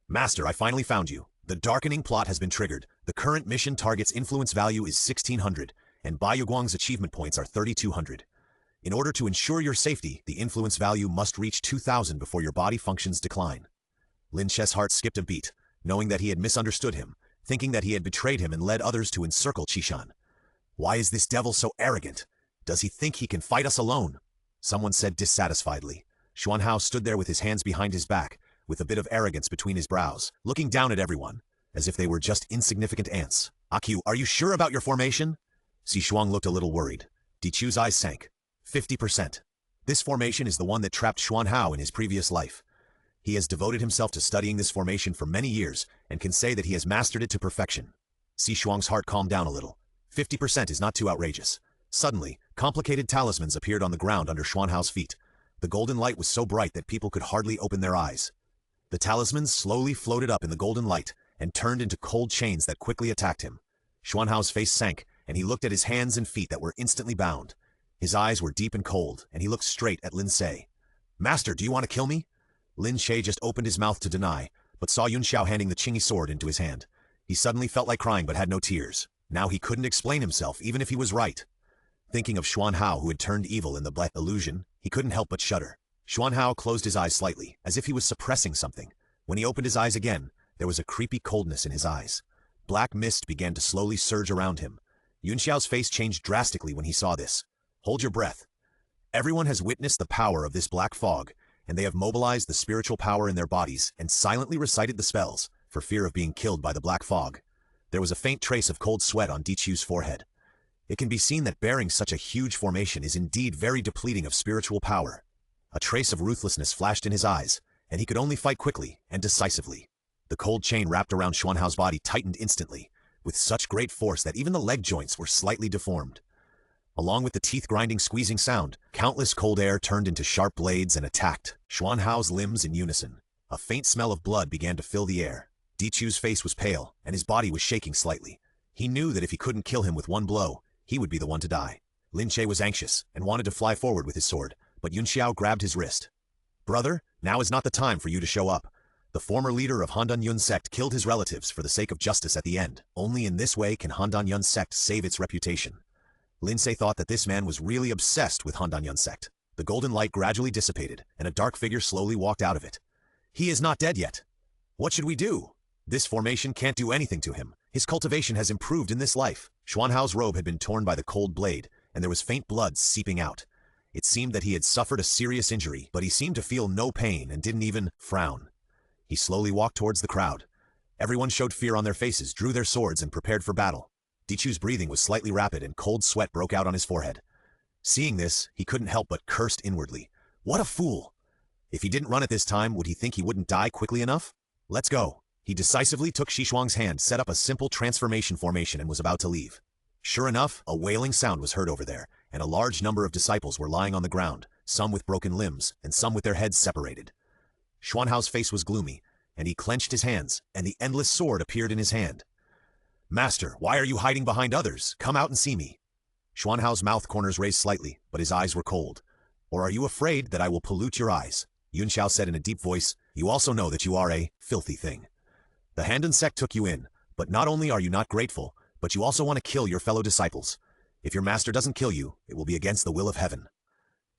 Master, I finally found you. The darkening plot has been triggered. The current mission target's influence value is 1600, and Bai Yuguang's achievement points are 3200. In order to ensure your safety, the influence value must reach 2000 before your body functions decline. Lin Ce's heart skipped a beat, knowing that he had misunderstood him, thinking that he had betrayed him and led others to encircle Qishun. Why is this devil so arrogant? Does he think he can fight us alone? Someone said dissatisfiedly. Xuanhao stood there with his hands behind his back, with a bit of arrogance between his brows, looking down at everyone, as if they were just insignificant ants. Aq, are you sure about your formation? Shuang looked a little worried. Dichu's eyes sank. 50%. This formation is the one that trapped Xuanhao in his previous life. He has devoted himself to studying this formation for many years, and can say that he has mastered it to perfection. Shuang's heart calmed down a little. 50% is not too outrageous. Suddenly, complicated talismans appeared on the ground under Xuanhao's feet. The golden light was so bright that people could hardly open their eyes. The talismans slowly floated up in the golden light and turned into cold chains that quickly attacked him. Xuanhao's face sank, and he looked at his hands and feet that were instantly bound. His eyes were deep and cold, and he looked straight at Lin Ce. Master, do you want to kill me? Lin Ce just opened his mouth to deny, but saw Yunxiao handing the Qingyi sword into his hand. He suddenly felt like crying but had no tears. Now he couldn't explain himself, even if he was right. Thinking of Xuanhao who had turned evil in the black illusion, he couldn't help but shudder. Xuanhao closed his eyes slightly, as if he was suppressing something. When he opened his eyes again, there was a creepy coldness in his eyes. Black mist began to slowly surge around him. Yunxiao's face changed drastically when he saw this. Hold your breath. Everyone has witnessed the power of this black fog, and they have mobilized the spiritual power in their bodies and silently recited the spells, for fear of being killed by the black fog. There was a faint trace of cold sweat on Dichu's forehead. It can be seen that bearing such a huge formation is indeed very depleting of spiritual power. A trace of ruthlessness flashed in his eyes, and he could only fight quickly and decisively. The cold chain wrapped around Xuanhao's body tightened instantly, with such great force that even the leg joints were slightly deformed. Along with the teeth-grinding squeezing sound, countless cold air turned into sharp blades and attacked Xuanhao's limbs in unison. A faint smell of blood began to fill the air. Dichu's face was pale, and his body was shaking slightly. He knew that if he couldn't kill him with one blow, he would be the one to die. Lin Ce was anxious and wanted to fly forward with his sword, but Yunxiao grabbed his wrist. Brother, now is not the time for you to show up. The former leader of Handan Yun sect killed his relatives for the sake of justice at the end. Only in this way can Handan Yun sect save its reputation. Lin Ce thought that this man was really obsessed with Handan Yun sect. The golden light gradually dissipated, and a dark figure slowly walked out of it. He is not dead yet. What should we do? This formation can't do anything to him. His cultivation has improved in this life. Xuanhao's robe had been torn by the cold blade, and there was faint blood seeping out. It seemed that he had suffered a serious injury, but he seemed to feel no pain and didn't even frown. He slowly walked towards the crowd. Everyone showed fear on their faces, drew their swords, and prepared for battle. Dichu's breathing was slightly rapid, and cold sweat broke out on his forehead. Seeing this, he couldn't help but cursed inwardly. What a fool! If he didn't run at this time, would he think he wouldn't die quickly enough? Let's go. He decisively took Shuang's hand, set up a simple transformation formation, and was about to leave. Sure enough, a wailing sound was heard over there, and a large number of disciples were lying on the ground, some with broken limbs, and some with their heads separated. Xuanhao's face was gloomy, and he clenched his hands, and the endless sword appeared in his hand. Master, why are you hiding behind others? Come out and see me. Xuanhao's mouth corners raised slightly, but his eyes were cold. Or are you afraid that I will pollute your eyes? Yunxiao said in a deep voice. You also know that you are a filthy thing. The Handan sect took you in, but not only are you not grateful, but you also want to kill your fellow disciples. If your master doesn't kill you, it will be against the will of heaven.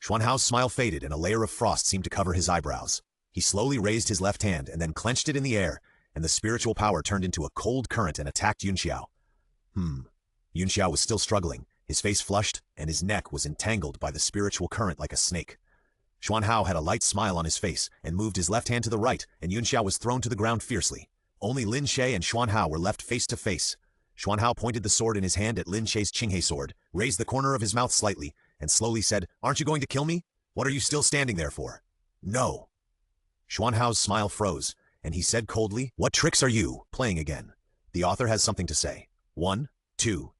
Xuanhao's smile faded, and a layer of frost seemed to cover his eyebrows. He slowly raised his left hand and then clenched it in the air, and the spiritual power turned into a cold current and attacked Yunxiao. Yunxiao was still struggling, his face flushed, and his neck was entangled by the spiritual current like a snake. Xuanhao had a light smile on his face and moved his left hand to the right, and Yunxiao was thrown to the ground fiercely. Only Lin Ce and Xuanhao were left face to face. Xuanhao pointed the sword in his hand at Lin Ce's Qinghe sword, raised the corner of his mouth slightly, and slowly said, Aren't you going to kill me? What are you still standing there for? No. Xuanhao's smile froze, and he said coldly, What tricks are you playing again? The author has something to say. 1.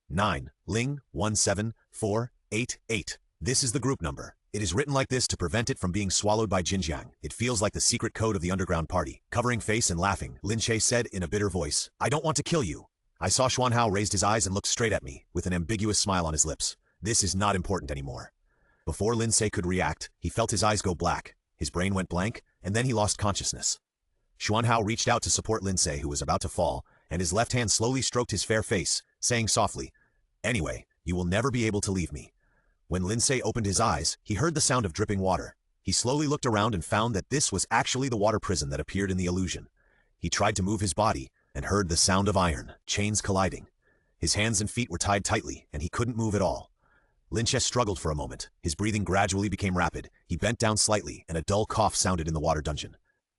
9, Ling 17488. This is the group number. It is written like this to prevent it from being swallowed by Jinjiang. It feels like the secret code of the underground party. Covering face and laughing, Lin Ce said in a bitter voice, I don't want to kill you. I saw Xuanhao raised his eyes and looked straight at me, with an ambiguous smile on his lips. This is not important anymore. Before Lin Ce could react, he felt his eyes go black, his brain went blank, and then he lost consciousness. Xuanhao reached out to support Lin Ce, who was about to fall, and his left hand slowly stroked his fair face, saying softly, Anyway, you will never be able to leave me. When Lin Ce opened his eyes, he heard the sound of dripping water. He slowly looked around and found that this was actually the water prison that appeared in the illusion. He tried to move his body, and heard the sound of iron, chains colliding. His hands and feet were tied tightly, and he couldn't move at all. Lin Ce struggled for a moment. His breathing gradually became rapid. He bent down slightly, and a dull cough sounded in the water dungeon.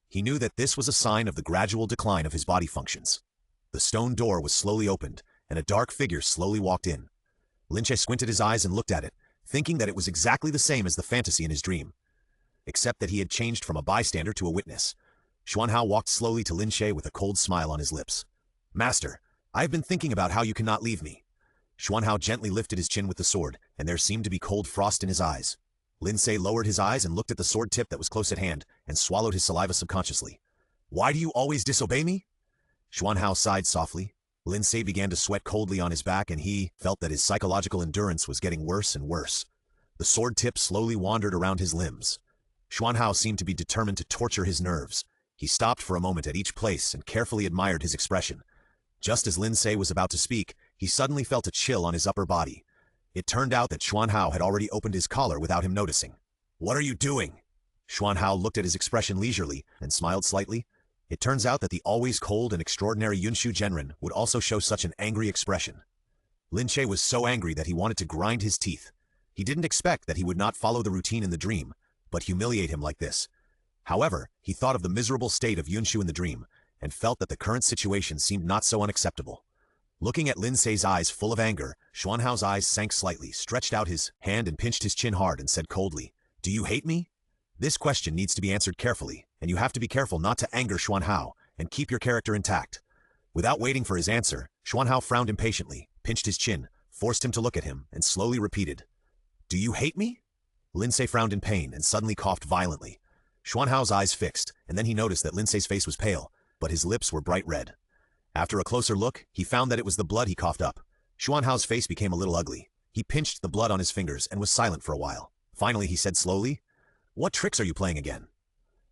He knew that this was a sign of the gradual decline of his body functions. The stone door was slowly opened, and a dark figure slowly walked in. Lin Ce squinted his eyes and looked at it, thinking that it was exactly the same as the fantasy in his dream, except that he had changed from a bystander to a witness. Xuanhao walked slowly to Lin Ce with a cold smile on his lips. Master, I have been thinking about how you cannot leave me. Xuanhao gently lifted his chin with the sword, and there seemed to be cold frost in his eyes. Lin Ce lowered his eyes and looked at the sword tip that was close at hand, and swallowed his saliva subconsciously. Why do you always disobey me? Xuanhao sighed softly. Lin Ce began to sweat coldly on his back, and he felt that his psychological endurance was getting worse and worse. The sword tip slowly wandered around his limbs. Xuanhao seemed to be determined to torture his nerves. He stopped for a moment at each place and carefully admired his expression. Just as Lin Ce was about to speak, he suddenly felt a chill on his upper body. It turned out that Xuanhao had already opened his collar without him noticing. What are you doing? Xuanhao looked at his expression leisurely and smiled slightly. It turns out that the always cold and extraordinary Yunshu Genren would also show such an angry expression. Lin Ce was so angry that he wanted to grind his teeth. He didn't expect that he would not follow the routine in the dream, but humiliate him like this. However, he thought of the miserable state of Yunshu in the dream, and felt that the current situation seemed not so unacceptable. Looking at Lin Ce's eyes full of anger, Xuanhao's eyes sank slightly, stretched out his hand and pinched his chin hard and said coldly, Do you hate me? This question needs to be answered carefully, and you have to be careful not to anger Xuanhao, and keep your character intact. Without waiting for his answer, Xuanhao frowned impatiently, pinched his chin, forced him to look at him, and slowly repeated, Do you hate me? Lin Ce frowned in pain and suddenly coughed violently. Xuanhao's eyes fixed, and then he noticed that Lin Ce's face was pale, but his lips were bright red. After a closer look, he found that it was the blood he coughed up. Xuanhao's face became a little ugly. He pinched the blood on his fingers and was silent for a while. Finally, he said slowly, What tricks are you playing again?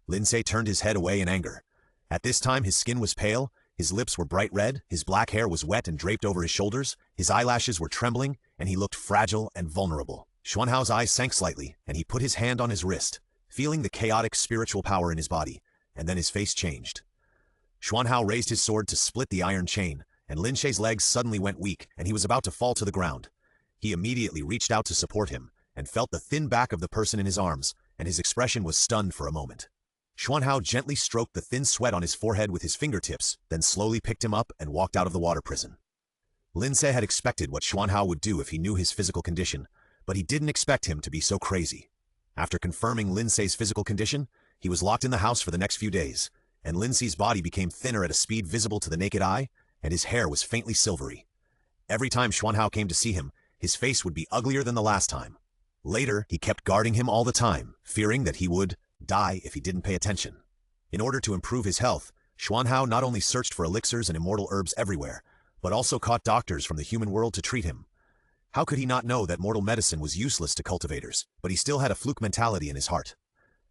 Lin Ce turned his head away in anger. At this time, his skin was pale, his lips were bright red, his black hair was wet and draped over his shoulders, his eyelashes were trembling, and he looked fragile and vulnerable. Xuanhao's eyes sank slightly, and he put his hand on his wrist, feeling the chaotic spiritual power in his body, and then his face changed. Xuanhao raised his sword to split the iron chain, and Lin Ce's legs suddenly went weak, and he was about to fall to the ground. He immediately reached out to support him, and felt the thin back of the person in his arms, and his expression was stunned for a moment. Xuanhao gently stroked the thin sweat on his forehead with his fingertips, then slowly picked him up and walked out of the water prison. Lin Ce had expected what Xuanhao would do if he knew his physical condition, but he didn't expect him to be so crazy. After confirming Lin Ce's physical condition, he was locked in the house for the next few days, and Lin Ce's body became thinner at a speed visible to the naked eye, and his hair was faintly silvery. Every time Xuanhao came to see him, his face would be uglier than the last time. Later, he kept guarding him all the time, fearing that he would die if he didn't pay attention. In order to improve his health, Xuanhao not only searched for elixirs and immortal herbs everywhere, but also caught doctors from the human world to treat him. How could he not know that mortal medicine was useless to cultivators, but he still had a fluke mentality in his heart.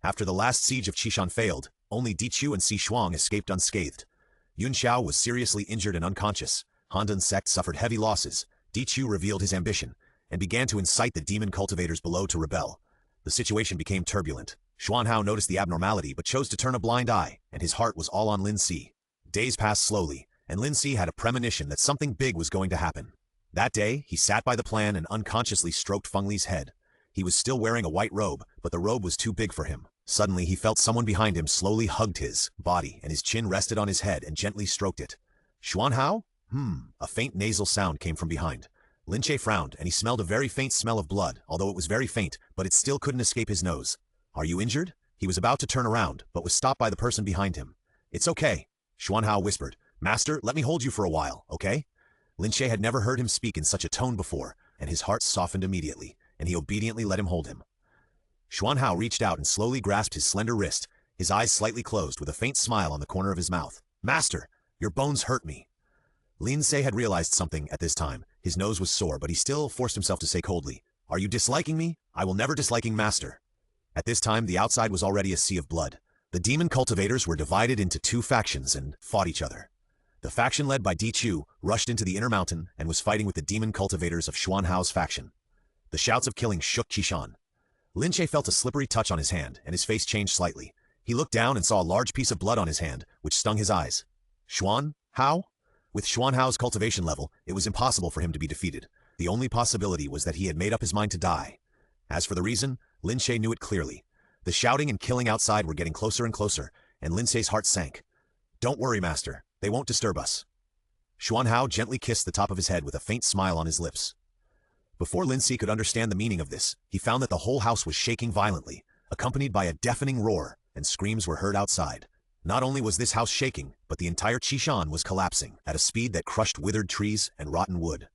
After the last siege of Qishan failed, only Dichu and Si Shuang escaped unscathed. Yun Xiao was seriously injured and unconscious. Handan's sect suffered heavy losses. Dichu revealed his ambition, and began to incite the demon cultivators below to rebel. The situation became turbulent. Xuanhao noticed the abnormality but chose to turn a blind eye, and his heart was all on Lin Ce. Days passed slowly, and Lin Ce had a premonition that something big was going to happen. That day, he sat by the plan and unconsciously stroked Feng Li's head. He was still wearing a white robe, but the robe was too big for him. Suddenly, he felt someone behind him slowly hugged his body, and his chin rested on his head and gently stroked it. Xuanhao? A faint nasal sound came from behind. Lin Ce frowned, and he smelled a very faint smell of blood, although it was very faint, but it still couldn't escape his nose. Are you injured? He was about to turn around, but was stopped by the person behind him. It's okay, Xuanhao whispered. Master, let me hold you for a while, okay? Lin Ce had never heard him speak in such a tone before, and his heart softened immediately, and he obediently let him hold him. Xuanhao reached out and slowly grasped his slender wrist, his eyes slightly closed with a faint smile on the corner of his mouth. "Master, your bones hurt me." Lin Ce had realized something at this time. His nose was sore, but he still forced himself to say coldly, "Are you disliking me? I will never disliking Master." At this time, the outside was already a sea of blood. The demon cultivators were divided into two factions and fought each other. The faction led by Di Chu rushed into the inner mountain and was fighting with the demon cultivators of Xuanhao's faction. The shouts of killing shook Qishan. Lin Ce felt a slippery touch on his hand, and his face changed slightly. He looked down and saw a large piece of blood on his hand, which stung his eyes. Xuanhao? With Xuanhao's cultivation level, it was impossible for him to be defeated. The only possibility was that he had made up his mind to die. As for the reason, Lin Ce knew it clearly. The shouting and killing outside were getting closer and closer, and Lin Ce's heart sank. "Don't worry, Master. They won't disturb us." Xuanhao gently kissed the top of his head with a faint smile on his lips. Before Lin Ce could understand the meaning of this, he found that the whole house was shaking violently, accompanied by a deafening roar, and screams were heard outside. Not only was this house shaking, but the entire Qishan was collapsing at a speed that crushed withered trees and rotten wood.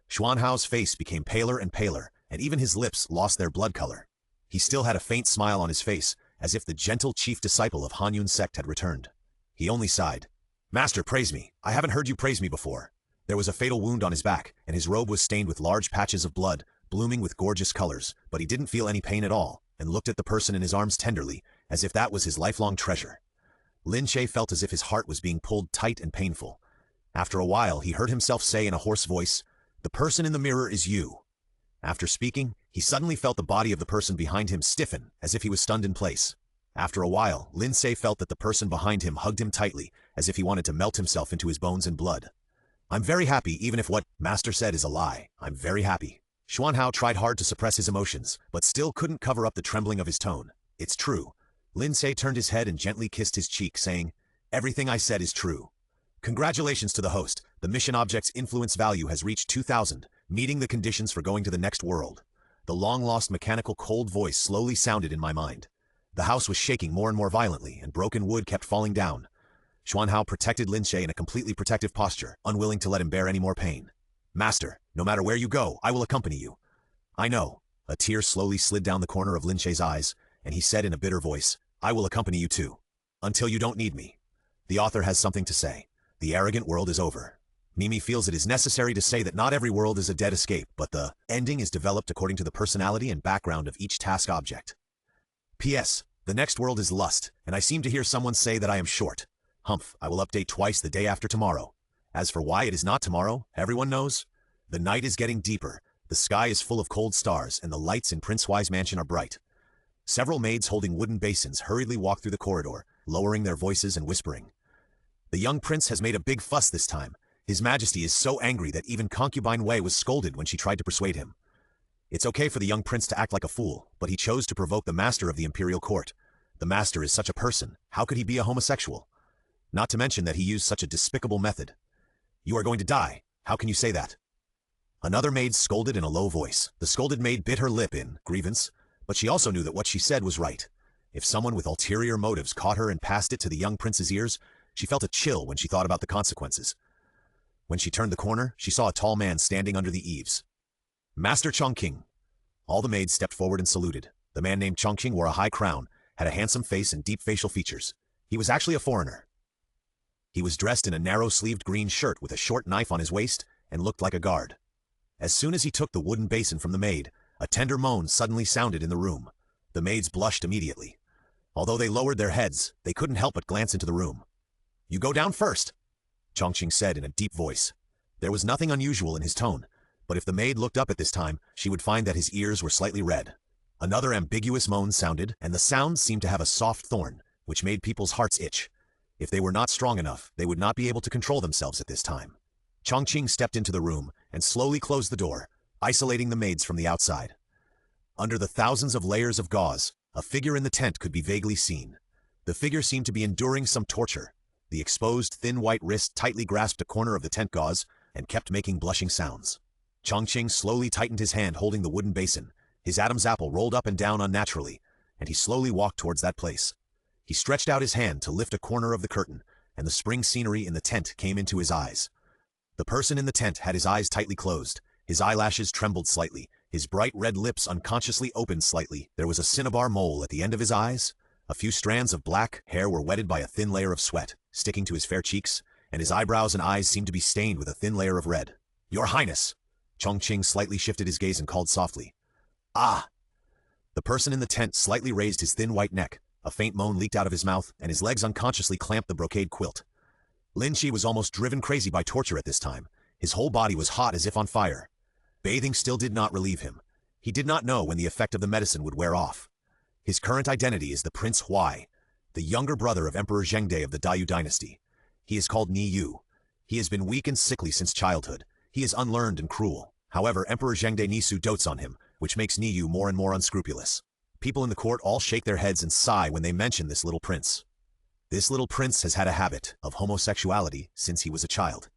Xuanhao's face became paler and paler, and even his lips lost their blood color. He still had a faint smile on his face, as if the gentle chief disciple of Hanyun sect had returned. He only sighed. "Master, praise me. I haven't heard you praise me before." There was a fatal wound on his back, and his robe was stained with large patches of blood, blooming with gorgeous colors, but he didn't feel any pain at all, and looked at the person in his arms tenderly, as if that was his lifelong treasure. Lin Ce felt as if his heart was being pulled tight and painful. After a while, he heard himself say in a hoarse voice, "The person in the mirror is you." After speaking, he suddenly felt the body of the person behind him stiffen, as if he was stunned in place. After a while, Lin Ce felt that the person behind him hugged him tightly, as if he wanted to melt himself into his bones and blood. "I'm very happy, even if what Master said is a lie. I'm very happy." Xuanhao tried hard to suppress his emotions, but still couldn't cover up the trembling of his tone. "It's true." Lin Ce turned his head and gently kissed his cheek, saying, "Everything I said is true." "Congratulations to the host. The mission object's influence value has reached 2,000, meeting the conditions for going to the next world." The long-lost mechanical cold voice slowly sounded in my mind. The house was shaking more and more violently, and broken wood kept falling down. Xuanhao protected Lin Ce in a completely protective posture, unwilling to let him bear any more pain. "Master, no matter where you go, I will accompany you." "I know." A tear slowly slid down the corner of Lin Ce's eyes, and he said in a bitter voice, "I will accompany you too. Until you don't need me." The author has something to say. The arrogant world is over. Mimi feels it is necessary to say that not every world is a dead escape, but the ending is developed according to the personality and background of each task object. P.S. The next world is lust, and I seem to hear someone say that I am short. Humph, I will update twice the day after tomorrow. As for why it is not tomorrow, everyone knows. The night is getting deeper, the sky is full of cold stars, and the lights in Prince Huai's mansion are bright. Several maids holding wooden basins hurriedly walk through the corridor, lowering their voices and whispering. The young prince has made a big fuss this time. His Majesty is so angry that even concubine Wei was scolded when she tried to persuade him. It's okay for the young prince to act like a fool, but he chose to provoke the master of the imperial court. The master is such a person, how could he be a homosexual? Not to mention that he used such a despicable method. "You are going to die. How can you say that?" Another maid scolded in a low voice. The scolded maid bit her lip in grievance, but she also knew that what she said was right. If someone with ulterior motives caught her and passed it to the young prince's ears, she felt a chill when she thought about the consequences. When she turned the corner, she saw a tall man standing under the eaves. "Master Chongqing." All the maids stepped forward and saluted. The man named Chongqing wore a high crown, had a handsome face and deep facial features. He was actually a foreigner. He was dressed in a narrow-sleeved green shirt with a short knife on his waist and looked like a guard. As soon as he took the wooden basin from the maid, a tender moan suddenly sounded in the room. The maids blushed immediately. Although they lowered their heads, they couldn't help but glance into the room. "You go down first," Chongqing said in a deep voice. There was nothing unusual in his tone, but if the maid looked up at this time, she would find that his ears were slightly red. Another ambiguous moan sounded, and the sound seemed to have a soft thorn, which made people's hearts itch. If they were not strong enough, they would not be able to control themselves at this time. Chongqing stepped into the room and slowly closed the door, isolating the maids from the outside. Under the thousands of layers of gauze, a figure in the tent could be vaguely seen. The figure seemed to be enduring some torture. The exposed, thin white wrist tightly grasped a corner of the tent gauze and kept making blushing sounds. Chongqing slowly tightened his hand holding the wooden basin. His Adam's apple rolled up and down unnaturally, and he slowly walked towards that place. He stretched out his hand to lift a corner of the curtain, and the spring scenery in the tent came into his eyes. The person in the tent had his eyes tightly closed. His eyelashes trembled slightly. His bright red lips unconsciously opened slightly. There was a cinnabar mole at the end of his eyes. A few strands of black hair were wetted by a thin layer of sweat, sticking to his fair cheeks, and his eyebrows and eyes seemed to be stained with a thin layer of red. "Your Highness!" Chongqing slightly shifted his gaze and called softly. "Ah!" The person in the tent slightly raised his thin white neck. A faint moan leaked out of his mouth, and his legs unconsciously clamped the brocade quilt. Lin Ce was almost driven crazy by torture at this time. His whole body was hot as if on fire. Bathing still did not relieve him. He did not know when the effect of the medicine would wear off. His current identity is the Prince Huai, the younger brother of Emperor Zhengde of the Dayu dynasty. He is called Ni Yu. He has been weak and sickly since childhood. He is unlearned and cruel. However, Emperor Zhengde Nisu dotes on him, which makes Ni Yu more and more unscrupulous. People in the court all shake their heads and sigh when they mention this little prince. This little prince has had a habit of homosexuality since he was a child.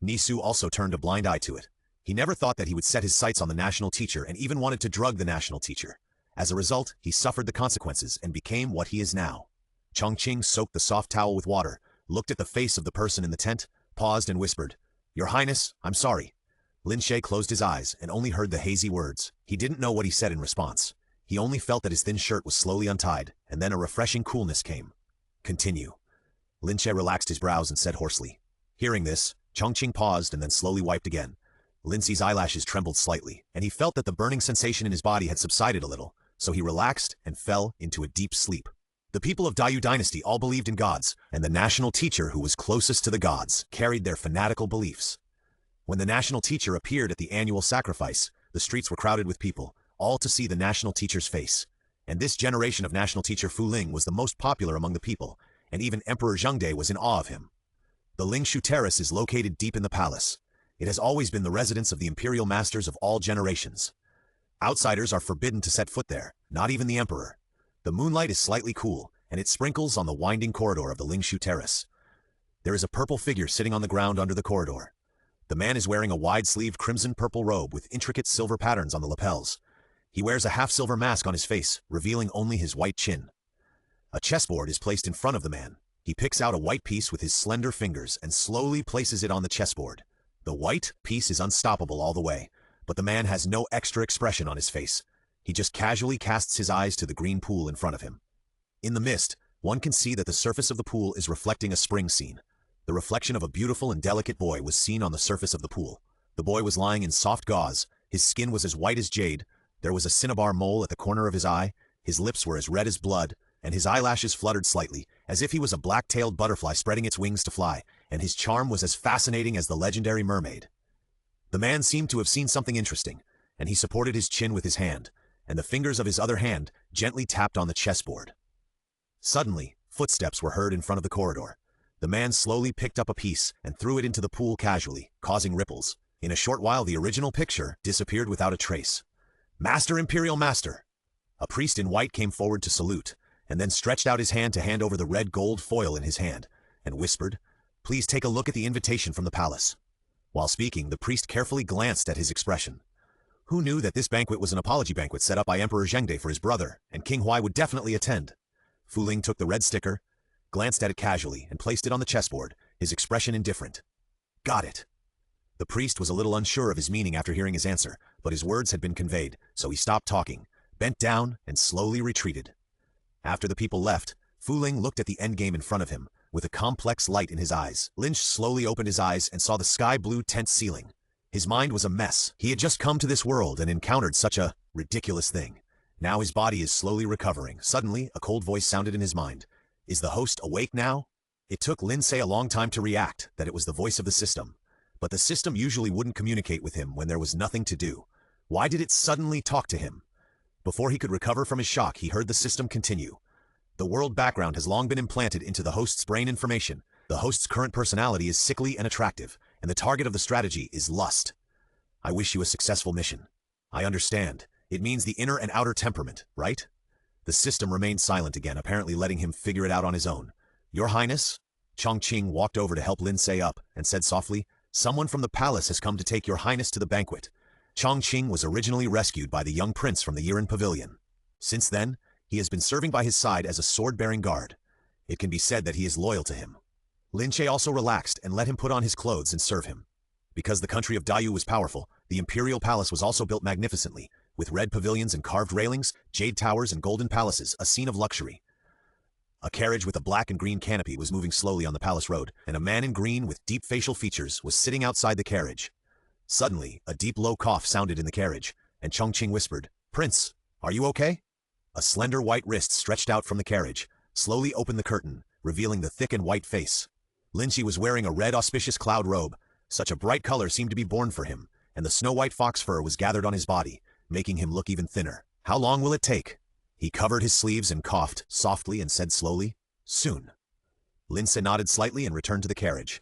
Nisu also turned a blind eye to it. He never thought that he would set his sights on the national teacher and even wanted to drug the national teacher. As a result, he suffered the consequences and became what he is now. Chongqing soaked the soft towel with water, looked at the face of the person in the tent, paused and whispered, "Your Highness, I'm sorry." Lin Ce closed his eyes and only heard the hazy words. He didn't know what he said in response. He only felt that his thin shirt was slowly untied, and then a refreshing coolness came. "Continue." Lin Ce relaxed his brows and said hoarsely. Hearing this, Chongqing paused and then slowly wiped again. Lin Ce's eyelashes trembled slightly, and he felt that the burning sensation in his body had subsided a little, so he relaxed and fell into a deep sleep. The people of Dayu dynasty all believed in gods, and the national teacher who was closest to the gods carried their fanatical beliefs. When the national teacher appeared at the annual sacrifice, the streets were crowded with people, all to see the national teacher's face. And this generation of national teacher Fu Ling was the most popular among the people, and even Emperor Zhengde was in awe of him. The Lingshu Terrace is located deep in the palace. It has always been the residence of the imperial masters of all generations. Outsiders are forbidden to set foot there, not even the emperor. The moonlight is slightly cool, and it sprinkles on the winding corridor of the Lingshu Terrace. There is a purple figure sitting on the ground under the corridor. The man is wearing a wide-sleeved crimson-purple robe with intricate silver patterns on the lapels. He wears a half-silver mask on his face, revealing only his white chin. A chessboard is placed in front of the man. He picks out a white piece with his slender fingers and slowly places it on the chessboard. The white piece is unstoppable all the way, but the man has no extra expression on his face. He just casually casts his eyes to the green pool in front of him. In the mist, one can see that the surface of the pool is reflecting a spring scene. The reflection of a beautiful and delicate boy was seen on the surface of the pool. The boy was lying in soft gauze. His skin was as white as jade. There was a cinnabar mole at the corner of his eye. His lips were as red as blood, and his eyelashes fluttered slightly, as if he was a black-tailed butterfly spreading its wings to fly, and his charm was as fascinating as the legendary mermaid. The man seemed to have seen something interesting, and he supported his chin with his hand, and the fingers of his other hand gently tapped on the chessboard. Suddenly, footsteps were heard in front of the corridor. The man slowly picked up a piece and threw it into the pool casually, causing ripples. In a short while, the original picture disappeared without a trace. "Master, Imperial Master!" A priest in white came forward to salute, and then stretched out his hand to hand over the red gold foil in his hand, and whispered, "Please take a look at the invitation from the palace." While speaking, the priest carefully glanced at his expression. Who knew that this banquet was an apology banquet set up by Emperor Zhengde for his brother, and King Huai would definitely attend? Fu Ling took the red sticker, glanced at it casually, and placed it on the chessboard, his expression indifferent. "Got it." The priest was a little unsure of his meaning after hearing his answer, but his words had been conveyed, so he stopped talking, bent down, and slowly retreated. After the people left, Fu Ling looked at the endgame in front of him, with a complex light in his eyes. Lin slowly opened his eyes and saw the sky-blue tent ceiling. His mind was a mess. He had just come to this world and encountered such a ridiculous thing. Now his body is slowly recovering. Suddenly, a cold voice sounded in his mind. Is the host awake now? It took Lin Ce a long time to react that it was the voice of the system. But the system usually wouldn't communicate with him when there was nothing to do. Why did it suddenly talk to him? Before he could recover from his shock, he heard the system continue. The world background has long been implanted into the host's brain information. The host's current personality is sickly and attractive, and the target of the strategy is lust. I wish you a successful mission. I understand. It means the inner and outer temperament, right? The system remained silent again, apparently letting him figure it out on his own. Your Highness? Chongqing walked over to help Lin Ce up and said softly, "Someone from the palace has come to take your Highness to the banquet." Chongqing was originally rescued by the young prince from the Yiren Pavilion. Since then, he has been serving by his side as a sword-bearing guard. It can be said that he is loyal to him. Lin Ce also relaxed and let him put on his clothes and serve him. Because the country of Dayu was powerful, the imperial palace was also built magnificently, with red pavilions and carved railings, jade towers and golden palaces, a scene of luxury. A carriage with a black and green canopy was moving slowly on the palace road, and a man in green with deep facial features was sitting outside the carriage. Suddenly, a deep low cough sounded in the carriage, and Chongqing whispered, "Prince, are you okay?" A slender white wrist stretched out from the carriage, slowly opened the curtain, revealing the thick and white face. Lin Ce was wearing a red auspicious cloud robe. Such a bright color seemed to be born for him, and the snow-white fox fur was gathered on his body, making him look even thinner. "How long will it take?" He covered his sleeves and coughed softly and said slowly, "Soon." Lin Ce nodded slightly and returned to the carriage.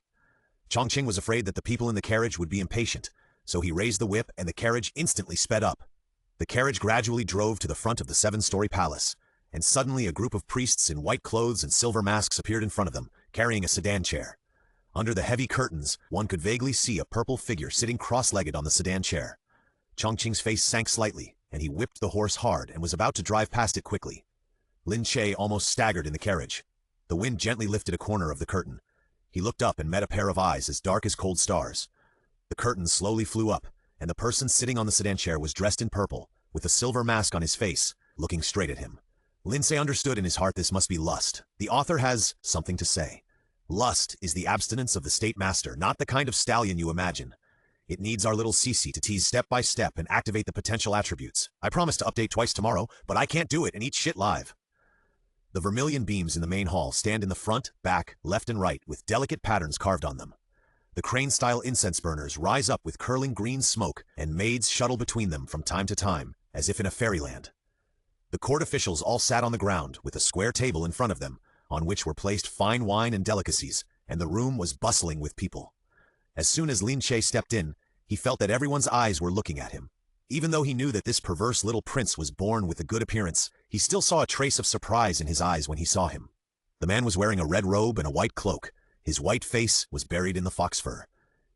Chongqing was afraid that the people in the carriage would be impatient, so he raised the whip and the carriage instantly sped up. The carriage gradually drove to the front of the 7-story palace, and suddenly a group of priests in white clothes and silver masks appeared in front of them, carrying a sedan chair. Under the heavy curtains, one could vaguely see a purple figure sitting cross-legged on the sedan chair. Chongqing's face sank slightly, and he whipped the horse hard and was about to drive past it quickly. Lin Ce almost staggered in the carriage. The wind gently lifted a corner of the curtain. He looked up and met a pair of eyes as dark as cold stars. The curtain slowly flew up, and the person sitting on the sedan chair was dressed in purple, with a silver mask on his face, looking straight at him. Lin Ce understood in his heart this must be lust. The author has something to say. Lust is the abstinence of the state master, not the kind of stallion you imagine. It needs our little Cece to tease step by step and activate the potential attributes. I promise to update twice tomorrow, but I can't do it and eat shit live. The vermilion beams in the main hall stand in the front, back, left and right with delicate patterns carved on them. The crane-style incense burners rise up with curling green smoke, and maids shuttle between them from time to time, as if in a fairyland. The court officials all sat on the ground with a square table in front of them, on which were placed fine wine and delicacies, and the room was bustling with people. As soon as Lin Ce stepped in, he felt that everyone's eyes were looking at him. Even though he knew that this perverse little prince was born with a good appearance, he still saw a trace of surprise in his eyes when he saw him. The man was wearing a red robe and a white cloak. His white face was buried in the fox fur.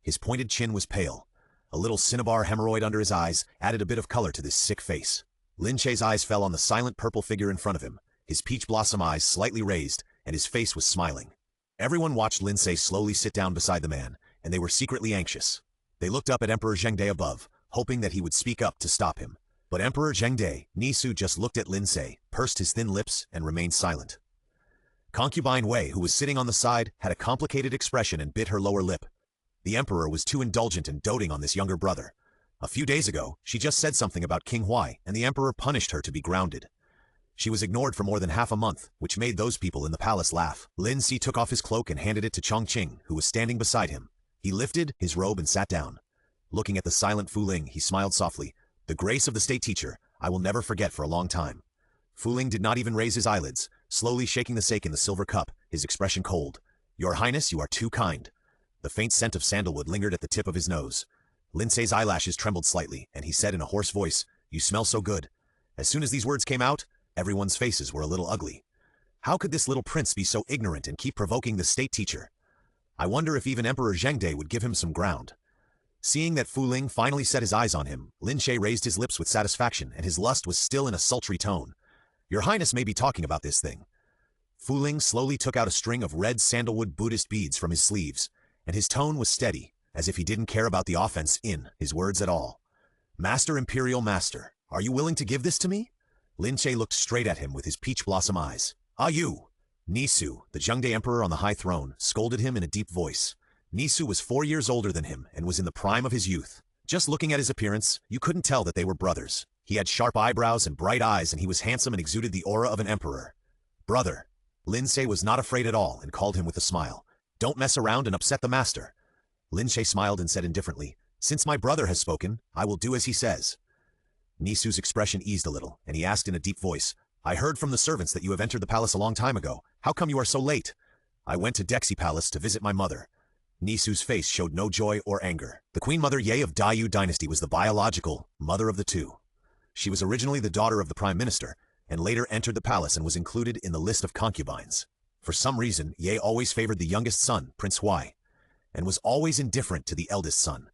His pointed chin was pale. A little cinnabar hemorrhoid under his eyes added a bit of color to this sick face. Lin Ce's eyes fell on the silent purple figure in front of him, his peach blossom eyes slightly raised, and his face was smiling. Everyone watched Lin Ce slowly sit down beside the man, and they were secretly anxious. They looked up at Emperor Zhengde above, hoping that he would speak up to stop him. But Emperor Zhengde, Nisu just looked at Lin Ce, pursed his thin lips, and remained silent. Concubine Wei, who was sitting on the side, had a complicated expression and bit her lower lip. The emperor was too indulgent and doting on this younger brother. A few days ago, she just said something about King Huai, and the emperor punished her to be grounded. She was ignored for more than half a month, which made those people in the palace laugh. Lin Ce took off his cloak and handed it to Chongqing, who was standing beside him. He lifted his robe and sat down. Looking at the silent Fu Ling, he smiled softly. "The grace of the state teacher, I will never forget for a long time." Fu Ling did not even raise his eyelids, slowly shaking the sake in the silver cup, his expression cold. "Your Highness, you are too kind." The faint scent of sandalwood lingered at the tip of his nose. Lin Ce's eyelashes trembled slightly, and he said in a hoarse voice, "You smell so good." As soon as these words came out, everyone's faces were a little ugly. How could this little prince be so ignorant and keep provoking the state teacher? I wonder if even Emperor Zhengde would give him some ground. Seeing that Fu Ling finally set his eyes on him, Lin Ce raised his lips with satisfaction, and his lust was still in a sultry tone. "Your Highness may be talking about this thing." Fu Ling slowly took out a string of red sandalwood Buddhist beads from his sleeves, and his tone was steady, as if he didn't care about the offense in his words at all. "Master Imperial Master, are you willing to give this to me?" Lin Ce looked straight at him with his peach blossom eyes. "Ah, you!" Nisu, the Zhengde emperor on the high throne, scolded him in a deep voice. Nisu was 4 years older than him and was in the prime of his youth. Just looking at his appearance, you couldn't tell that they were brothers. He had sharp eyebrows and bright eyes, and he was handsome and exuded the aura of an emperor. "Brother." Lin Ce was not afraid at all and called him with a smile. "Don't mess around and upset the master." Lin Ce smiled and said indifferently, "Since my brother has spoken, I will do as he says." Nisu's expression eased a little, and he asked in a deep voice, "I heard from the servants that you have entered the palace a long time ago. How come you are so late?" "I went to Dexy Palace to visit my mother." Nisu's face showed no joy or anger. The Queen Mother Ye of Dayu Dynasty was the biological mother of the two. She was originally the daughter of the Prime Minister, and later entered the palace and was included in the list of concubines. For some reason, Ye always favored the youngest son, Prince Huai, and was always indifferent to the eldest son.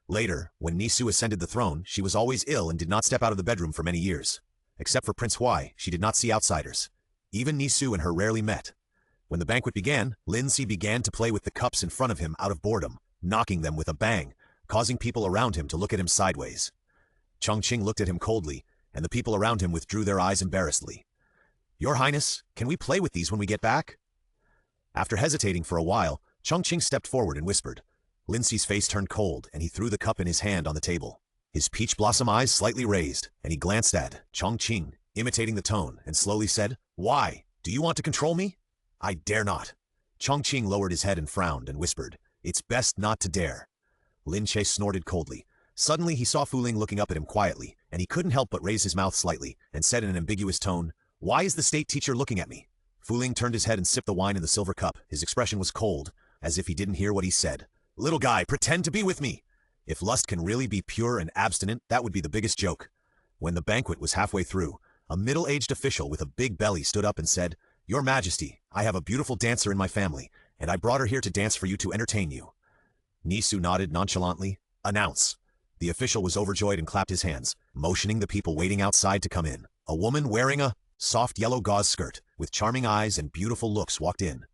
Later, when Nisu ascended the throne, she was always ill and did not step out of the bedroom for many years. Except for Prince Huai, she did not see outsiders. Even Nisu and her rarely met. When the banquet began, Lin Ce began to play with the cups in front of him out of boredom, knocking them with a bang, causing people around him to look at him sideways. Chongqing looked at him coldly, and the people around him withdrew their eyes embarrassedly. "Your Highness, can we play with these when we get back?" After hesitating for a while, Chongqing stepped forward and whispered. Lin Ce's face turned cold, and he threw the cup in his hand on the table. His peach blossom eyes slightly raised, and he glanced at Chongqing, imitating the tone, and slowly said, "Why? Do you want to control me?" "I dare not." Chongqing lowered his head and frowned and whispered, "It's best not to dare." Lin Ce snorted coldly. Suddenly he saw Fu Ling looking up at him quietly, and he couldn't help but raise his mouth slightly, and said in an ambiguous tone, "Why is the state teacher looking at me?" Fu Ling turned his head and sipped the wine in the silver cup. His expression was cold, as if he didn't hear what he said. "Little guy, pretend to be with me. If lust can really be pure and abstinent, that would be the biggest joke." When the banquet was halfway through, a middle-aged official with a big belly stood up and said, "Your Majesty, I have a beautiful dancer in my family, and I brought her here to dance for you to entertain you." Nisu nodded nonchalantly. "Announce." The official was overjoyed and clapped his hands, motioning the people waiting outside to come in. A woman wearing a soft yellow gauze skirt, with charming eyes and beautiful looks, walked in.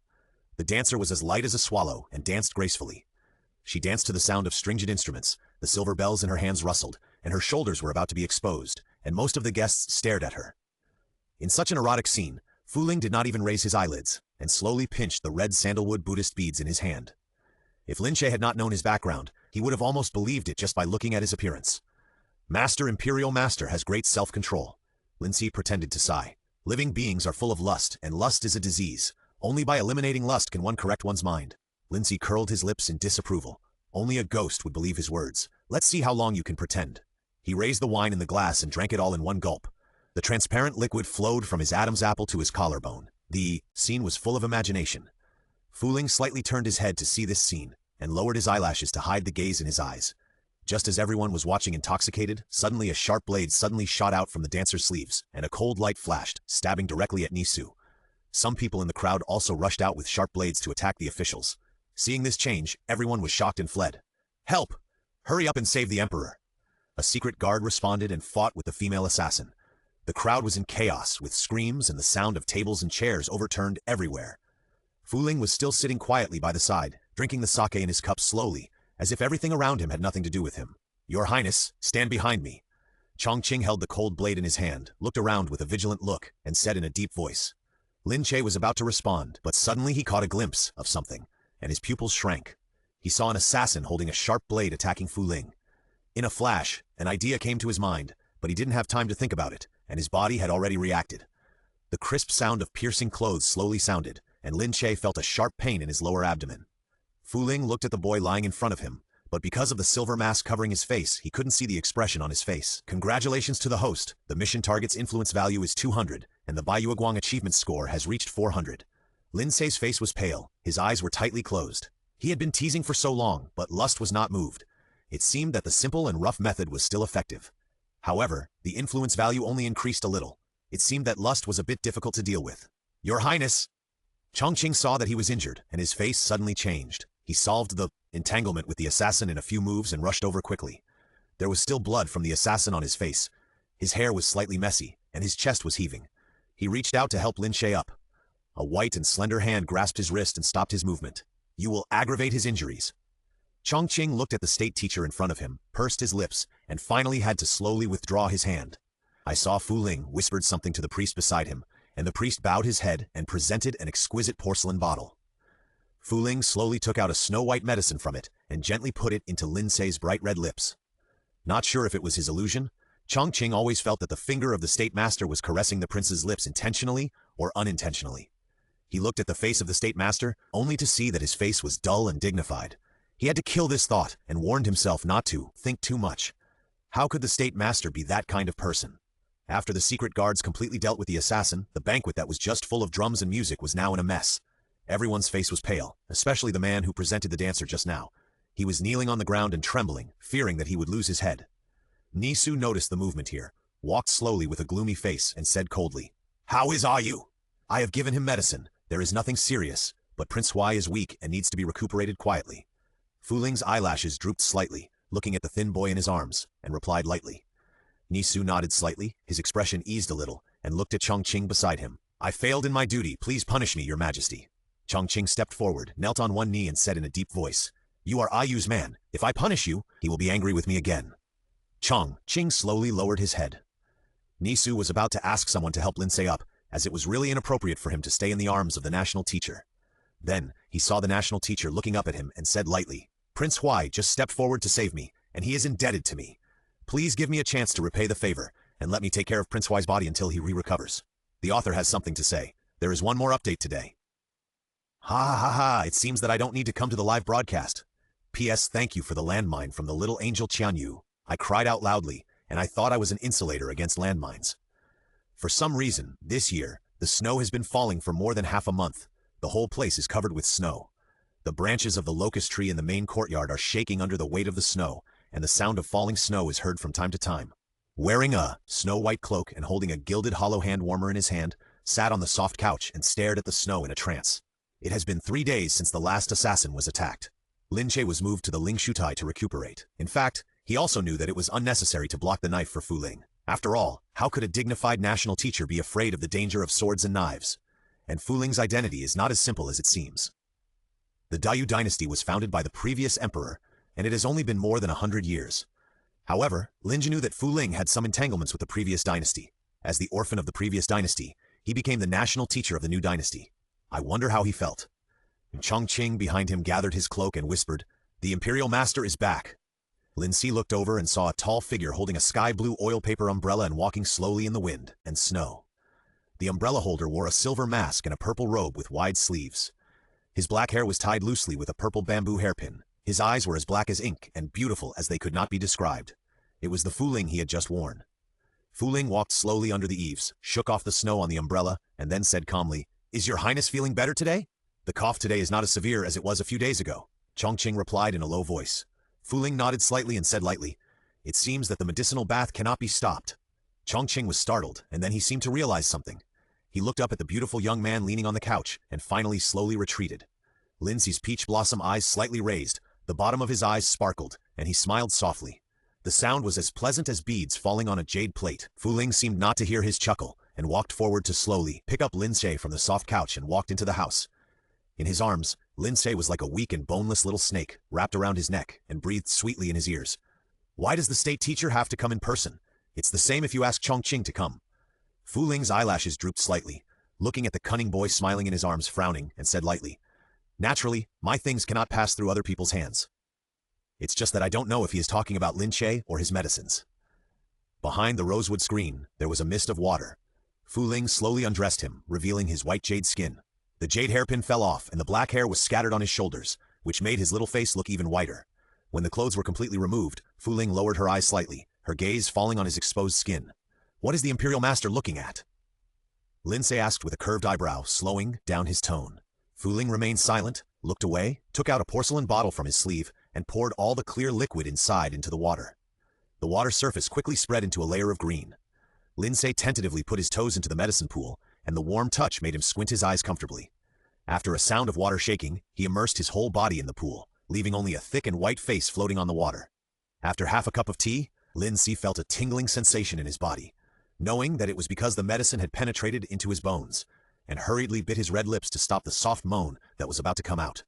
The dancer was as light as a swallow and danced gracefully. She danced to the sound of stringent instruments, the silver bells in her hands rustled, and her shoulders were about to be exposed, and most of the guests stared at her. In such an erotic scene, Fu Ling did not even raise his eyelids, and slowly pinched the red sandalwood Buddhist beads in his hand. If Lin Ce had not known his background, he would have almost believed it just by looking at his appearance. Master Imperial Master has great self-control. Lin Ce pretended to sigh. Living beings are full of lust, and lust is a disease. Only by eliminating lust can one correct one's mind. Lin Ce curled his lips in disapproval. Only a ghost would believe his words. Let's see how long you can pretend. He raised the wine in the glass and drank it all in one gulp. The transparent liquid flowed from his Adam's apple to his collarbone. The scene was full of imagination. Fu Ling slightly turned his head to see this scene, and lowered his eyelashes to hide the gaze in his eyes. Just as everyone was watching intoxicated, suddenly a sharp blade suddenly shot out from the dancer's sleeves, and a cold light flashed, stabbing directly at Nisu. Some people in the crowd also rushed out with sharp blades to attack the officials. Seeing this change, everyone was shocked and fled. "Help! Hurry up and save the emperor!" A secret guard responded and fought with the female assassin. The crowd was in chaos, with screams and the sound of tables and chairs overturned everywhere. Fu Ling was still sitting quietly by the side, drinking the sake in his cup slowly, as if everything around him had nothing to do with him. "Your Highness, stand behind me." Chongqing held the cold blade in his hand, looked around with a vigilant look, and said in a deep voice. Lin Ce was about to respond, but suddenly he caught a glimpse of something, and his pupils shrank. He saw an assassin holding a sharp blade attacking Fu Ling. In a flash, an idea came to his mind, but he didn't have time to think about it, and his body had already reacted. The crisp sound of piercing clothes slowly sounded, and Lin Ce felt a sharp pain in his lower abdomen. Fu Ling looked at the boy lying in front of him, but because of the silver mask covering his face, he couldn't see the expression on his face. "Congratulations to the host. The mission target's influence value is 200, and the Baiyueguang achievement score has reached 400. Lin Ce's face was pale, his eyes were tightly closed. He had been teasing for so long, but lust was not moved. It seemed that the simple and rough method was still effective. However, the influence value only increased a little. It seemed that lust was a bit difficult to deal with. "Your Highness!" Chongqing saw that he was injured, and his face suddenly changed. He solved the entanglement with the assassin in a few moves and rushed over quickly. There was still blood from the assassin on his face. His hair was slightly messy, and his chest was heaving. He reached out to help Lin Ce up. A white and slender hand grasped his wrist and stopped his movement. "You will aggravate his injuries." Chongqing looked at the state teacher in front of him, pursed his lips, and finally had to slowly withdraw his hand. I saw Fu Ling whispered something to the priest beside him, and the priest bowed his head and presented an exquisite porcelain bottle. Fu Ling slowly took out a snow-white medicine from it and gently put it into Lin Ce's bright red lips. Not sure if it was his illusion, Chongqing always felt that the finger of the state master was caressing the prince's lips intentionally or unintentionally. He looked at the face of the state master, only to see that his face was dull and dignified. He had to kill this thought and warned himself not to think too much. How could the state master be that kind of person? After the secret guards completely dealt with the assassin, the banquet that was just full of drums and music was now in a mess. Everyone's face was pale, especially the man who presented the dancer just now. He was kneeling on the ground and trembling, fearing that he would lose his head. Nisu noticed the movement here, walked slowly with a gloomy face, and said coldly, "How are you?" "I have given him medicine. There is nothing serious, but Prince Huai is weak and needs to be recuperated quietly." Fu Ling's eyelashes drooped slightly, looking at the thin boy in his arms, and replied lightly. Nisu nodded slightly, his expression eased a little, and looked at Chongqing beside him. "I failed in my duty. Please punish me, Your Majesty." Chongqing stepped forward, knelt on one knee, and said in a deep voice, You are Ayu's man. If I punish you, he will be angry with me again. Ching slowly lowered his head. Nisu was about to ask someone to help Lin Ce up, as it was really inappropriate for him to stay in the arms of the national teacher. Then, he saw the national teacher looking up at him and said lightly, Prince Huai just stepped forward to save me, and he is indebted to me. Please give me a chance to repay the favor, and let me take care of Prince Huai's body until he recovers. The author has something to say. There is one more update today. It seems that I don't need to come to the live broadcast. P.S. Thank you for the landmine from the little angel Qianyu. I cried out loudly, and I thought I was an insulator against landmines. For some reason, this year, the snow has been falling for more than half a month. The whole place is covered with snow. The branches of the locust tree in the main courtyard are shaking under the weight of the snow, and the sound of falling snow is heard from time to time. Wearing a snow-white cloak and holding a gilded hollow hand warmer in his hand, sat on the soft couch and stared at the snow in a trance. It has been 3 days since the last assassin was attacked. Lin Ce was moved to the Ling Shutai to recuperate. In fact, he also knew that it was unnecessary to block the knife for Fu Ling. After all, how could a dignified national teacher be afraid of the danger of swords and knives? And Fu Ling's identity is not as simple as it seems. The Dayu dynasty was founded by the previous emperor, and it has only been more than 100 years. However, Lin Ce knew that Fu Ling had some entanglements with the previous dynasty. As the orphan of the previous dynasty, he became the national teacher of the new dynasty. I wonder how he felt. Chongqing behind him gathered his cloak and whispered, The Imperial Master is back. Lin Ce looked over and saw a tall figure holding a sky-blue oil paper umbrella and walking slowly in the wind and snow. The umbrella holder wore a silver mask and a purple robe with wide sleeves. His black hair was tied loosely with a purple bamboo hairpin. His eyes were as black as ink and beautiful as they could not be described. It was the Fu Ling he had just worn. Fu Ling walked slowly under the eaves, shook off the snow on the umbrella, and then said calmly, Is your Highness feeling better today? The cough today is not as severe as it was a few days ago. Chongqing replied in a low voice. Fu Ling nodded slightly and said lightly, It seems that the medicinal bath cannot be stopped. Chongqing was startled, and then he seemed to realize something. He looked up at the beautiful young man leaning on the couch, and finally slowly retreated. Lin Ce's peach blossom eyes slightly raised, the bottom of his eyes sparkled, and he smiled softly. The sound was as pleasant as beads falling on a jade plate. Fu Ling seemed not to hear his chuckle, and walked forward to slowly pick up Lin Ce from the soft couch and walked into the house. In his arms, Lin Ce was like a weak and boneless little snake, wrapped around his neck, and breathed sweetly in his ears. Why does the state teacher have to come in person? It's the same if you ask Chongqing to come. Fu Ling's eyelashes drooped slightly, looking at the cunning boy smiling in his arms, frowning, and said lightly, Naturally, my things cannot pass through other people's hands. It's just that I don't know if he is talking about Lin Ce or his medicines. Behind the rosewood screen, there was a mist of water. Fu Ling slowly undressed him, revealing his white jade skin. The jade hairpin fell off, and the black hair was scattered on his shoulders, which made his little face look even whiter. When the clothes were completely removed, Fu Ling lowered her eyes slightly, her gaze falling on his exposed skin. What is the Imperial Master looking at? Lin Ce asked with a curved eyebrow, slowing down his tone. Fu Ling remained silent, looked away, took out a porcelain bottle from his sleeve, and poured all the clear liquid inside into the water. The water surface quickly spread into a layer of green. Lin Ce tentatively put his toes into the medicine pool, and the warm touch made him squint his eyes comfortably. After a sound of water shaking, he immersed his whole body in the pool, leaving only a thick and white face floating on the water. After half a cup of tea, Lin Ce felt a tingling sensation in his body, knowing that it was because the medicine had penetrated into his bones, and hurriedly bit his red lips to stop the soft moan that was about to come out.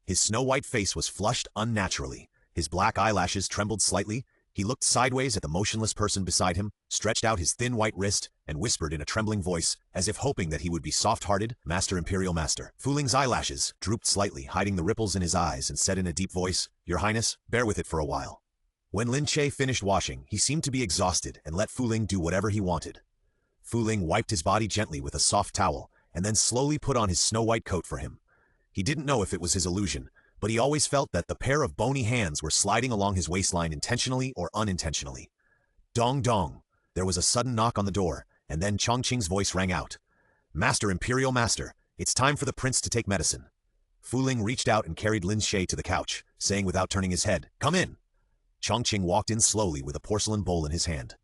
His snow-white face was flushed unnaturally. His black eyelashes trembled slightly. He looked sideways at the motionless person beside him, stretched out his thin white wrist, and whispered in a trembling voice, as if hoping that he would be soft-hearted, Master Imperial Master. Fu Ling's eyelashes drooped slightly, hiding the ripples in his eyes, and said in a deep voice, Your Highness, bear with it for a while. When Lin Ce finished washing, he seemed to be exhausted and let Fu Ling do whatever he wanted. Fu Ling wiped his body gently with a soft towel, and then slowly put on his snow-white coat for him. He didn't know if it was his illusion, but he always felt that the pair of bony hands were sliding along his waistline intentionally or unintentionally. Dong dong. There was a sudden knock on the door, and then Chongqing's voice rang out. Master Imperial Master, it's time for the prince to take medicine. Fu Ling reached out and carried Lin Ce to the couch, saying without turning his head, Come in. Chongqing walked in slowly with a porcelain bowl in his hand.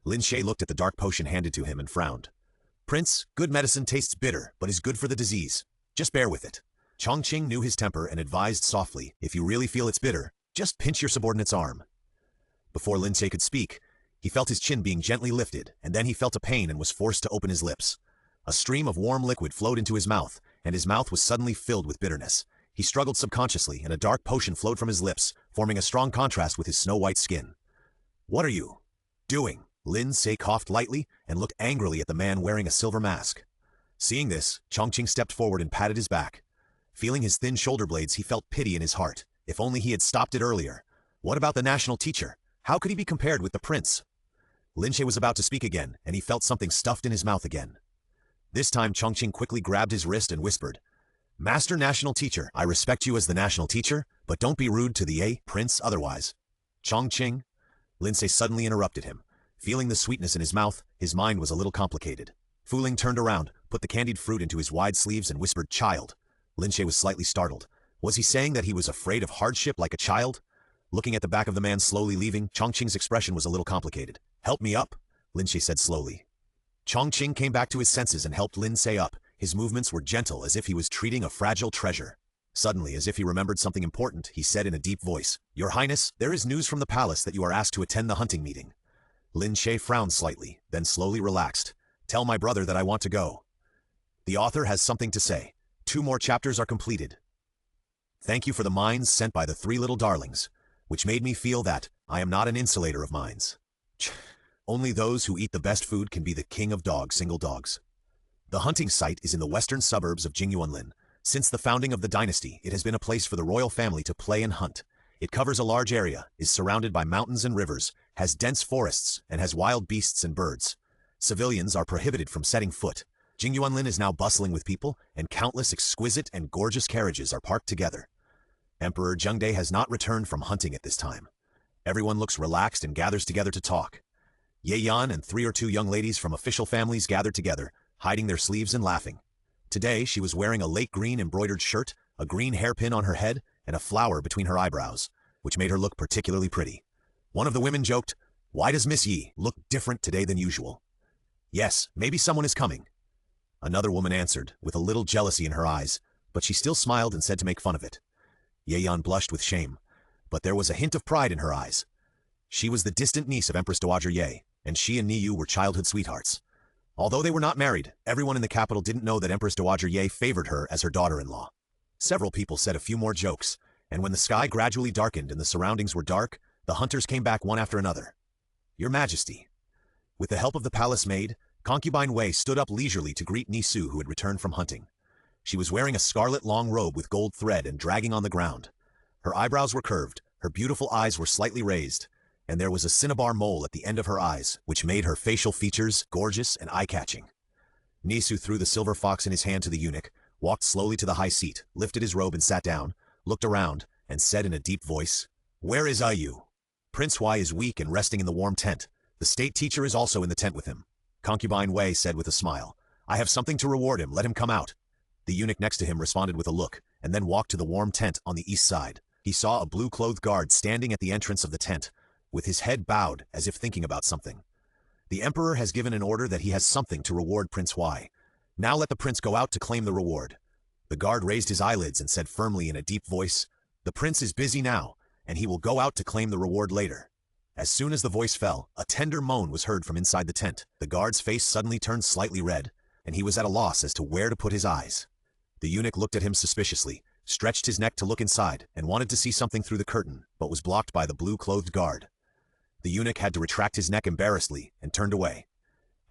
Lin Ce looked at the dark potion handed to him and frowned. Prince, good medicine tastes bitter, but is good for the disease. Just bear with it. Chongqing knew his temper and advised softly, If you really feel it's bitter, just pinch your subordinate's arm. Before Lin Ce could speak, he felt his chin being gently lifted, and then he felt a pain and was forced to open his lips. A stream of warm liquid flowed into his mouth, and his mouth was suddenly filled with bitterness. He struggled subconsciously, and a dark potion flowed from his lips, forming a strong contrast with his snow-white skin. "What are you doing?" Lin Ce coughed lightly and looked angrily at the man wearing a silver mask. Seeing this, Chongqing stepped forward and patted his back. Feeling his thin shoulder blades, he felt pity in his heart. If only he had stopped it earlier. What about the national teacher? How could he be compared with the prince? Lin Ce was about to speak again, and he felt something stuffed in his mouth again. This time, Chongqing quickly grabbed his wrist and whispered, "Master National Teacher, I respect you as the national teacher, but don't be rude to the prince otherwise." "Chongqing?" Lin Ce suddenly interrupted him. Feeling the sweetness in his mouth, his mind was a little complicated. Fu Ling turned around, put the candied fruit into his wide sleeves and whispered, "Child." Lin Ce was slightly startled. Was he saying that he was afraid of hardship like a child? Looking at the back of the man slowly leaving, Chongqing's expression was a little complicated. "Help me up," Lin Ce said slowly. Chongqing came back to his senses and helped Lin Ce up. His movements were gentle, as if he was treating a fragile treasure. Suddenly, as if he remembered something important, he said in a deep voice, "Your Highness, there is news from the palace that you are asked to attend the hunting meeting." Lin Ce frowned slightly, then slowly relaxed. "Tell my brother that I want to go. The author has something to say. 2 more chapters are completed. Thank you for the mines sent by the 3 little darlings, which made me feel that I am not an insulator of mines. Only those who eat the best food can be the king of dogs, single dogs." The hunting site is in the western suburbs of Jingyuanlin. Since the founding of the dynasty, it has been a place for the royal family to play and hunt. It covers a large area, is surrounded by mountains and rivers, has dense forests, and has wild beasts and birds. Civilians are prohibited from setting foot. Jingyuanlin is now bustling with people, and countless exquisite and gorgeous carriages are parked together. Emperor Zhengde has not returned from hunting at this time. Everyone looks relaxed and gathers together to talk. Ye Yan and 3 or 2 young ladies from official families gathered together, hiding their sleeves and laughing. Today, she was wearing a lake green embroidered shirt, a green hairpin on her head, and a flower between her eyebrows, which made her look particularly pretty. One of the women joked, "Why does Miss Yi look different today than usual?" "Yes, maybe someone is coming." Another woman answered, with a little jealousy in her eyes, but she still smiled and said to make fun of it. Ye Yan blushed with shame, but there was a hint of pride in her eyes. She was the distant niece of Empress Dowager Ye, and she and Niyu were childhood sweethearts. Although they were not married, everyone in the capital didn't know that Empress Dowager Ye favored her as her daughter-in-law. Several people said a few more jokes, and when the sky gradually darkened and the surroundings were dark, the hunters came back one after another. "Your Majesty." With the help of the palace maid, Concubine Wei stood up leisurely to greet Ni Su, who had returned from hunting. She was wearing a scarlet long robe with gold thread and dragging on the ground. Her eyebrows were curved, her beautiful eyes were slightly raised, and there was a cinnabar mole at the end of her eyes, which made her facial features gorgeous and eye-catching. Ni Su threw the silver fox in his hand to the eunuch, walked slowly to the high seat, lifted his robe and sat down, looked around, and said in a deep voice, "Where is Ayu?" "Prince Huai is weak and resting in the warm tent. The state teacher is also in the tent with him." Concubine Wei said with a smile, "I have something to reward him, let him come out." The eunuch next to him responded with a look, and then walked to the warm tent on the east side. He saw a blue-clothed guard standing at the entrance of the tent, with his head bowed as if thinking about something. "The emperor has given an order that he has something to reward Prince Huai. Now let the prince go out to claim the reward." The guard raised his eyelids and said firmly in a deep voice, "The prince is busy now, and he will go out to claim the reward later." As soon as the voice fell, a tender moan was heard from inside the tent. The guard's face suddenly turned slightly red, and he was at a loss as to where to put his eyes. The eunuch looked at him suspiciously, stretched his neck to look inside, and wanted to see something through the curtain, but was blocked by the blue-clothed guard. The eunuch had to retract his neck embarrassedly and turned away.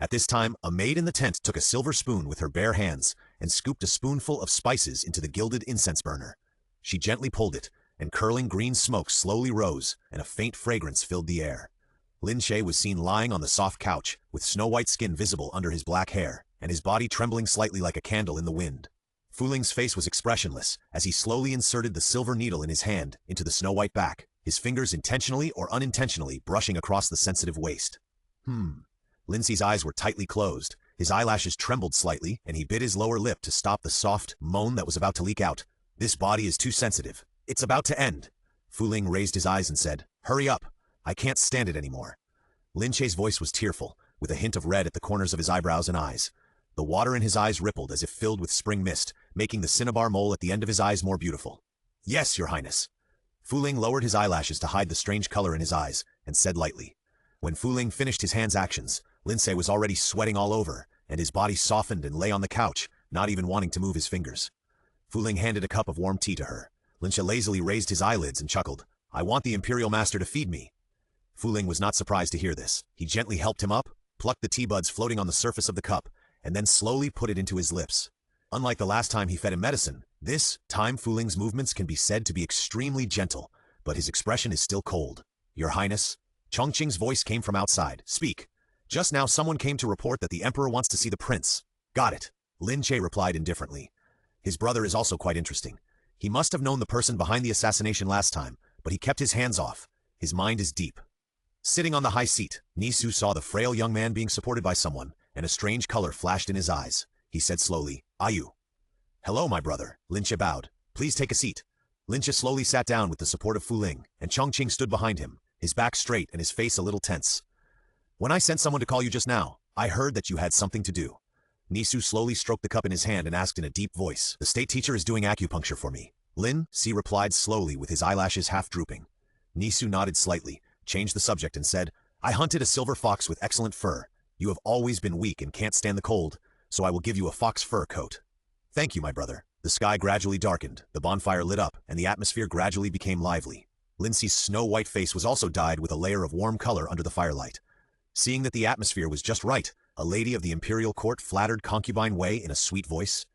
At this time, a maid in the tent took a silver spoon with her bare hands and scooped a spoonful of spices into the gilded incense burner. She gently pulled it, and curling green smoke slowly rose, and a faint fragrance filled the air. Lin Ce was seen lying on the soft couch, with snow-white skin visible under his black hair, and his body trembling slightly like a candle in the wind. Fu Ling's face was expressionless as he slowly inserted the silver needle in his hand into the snow-white back, his fingers intentionally or unintentionally brushing across the sensitive waist. Lin Ce's eyes were tightly closed, his eyelashes trembled slightly, and he bit his lower lip to stop the soft moan that was about to leak out. "This body is too sensitive. It's about to end." Fu Ling raised his eyes and said, "Hurry up. I can't stand it anymore." Lin Ce's voice was tearful, with a hint of red at the corners of his eyebrows and eyes. The water in his eyes rippled as if filled with spring mist, making the cinnabar mole at the end of his eyes more beautiful. "Yes, Your Highness." Fu Ling lowered his eyelashes to hide the strange color in his eyes, and said lightly. When Fu Ling finished his hand's actions, Lin Ce was already sweating all over, and his body softened and lay on the couch, not even wanting to move his fingers. Fu Ling handed a cup of warm tea to her. Lin Ce lazily raised his eyelids and chuckled. I want the Imperial Master to feed me. Fu Ling was not surprised to hear this. He gently helped him up, plucked the tea buds floating on the surface of the cup, and then slowly put it into his lips. Unlike the last time he fed him medicine, this time Fu Ling's movements can be said to be extremely gentle, but his expression is still cold. Your Highness? Chongqing's voice came from outside. Speak. Just now someone came to report that the Emperor wants to see the prince. Got it. Lin Ce replied indifferently. His brother is also quite interesting. He must have known the person behind the assassination last time, but he kept his hands off. His mind is deep. Sitting on the high seat, Lin Ce saw the frail young man being supported by someone, and a strange color flashed in his eyes. He said slowly, Ayu. Hello, my brother. Lin Ce bowed. Please take a seat. Lin Ce slowly sat down with the support of Fu Ling, and Chongqing stood behind him, his back straight and his face a little tense. When I sent someone to call you just now, I heard that you had something to do. Lin Ce slowly stroked the cup in his hand and asked in a deep voice, The state teacher is doing acupuncture for me. Lin Ce replied slowly with his eyelashes half drooping. Lin Ce nodded slightly, changed the subject and said, I hunted a silver fox with excellent fur. You have always been weak and can't stand the cold, so I will give you a fox fur coat. Thank you, my brother. The sky gradually darkened, the bonfire lit up, and the atmosphere gradually became lively. Lin Ce's snow-white face was also dyed with a layer of warm color under the firelight. Seeing that the atmosphere was just right, a lady of the imperial court flattered concubine Wei in a sweet voice.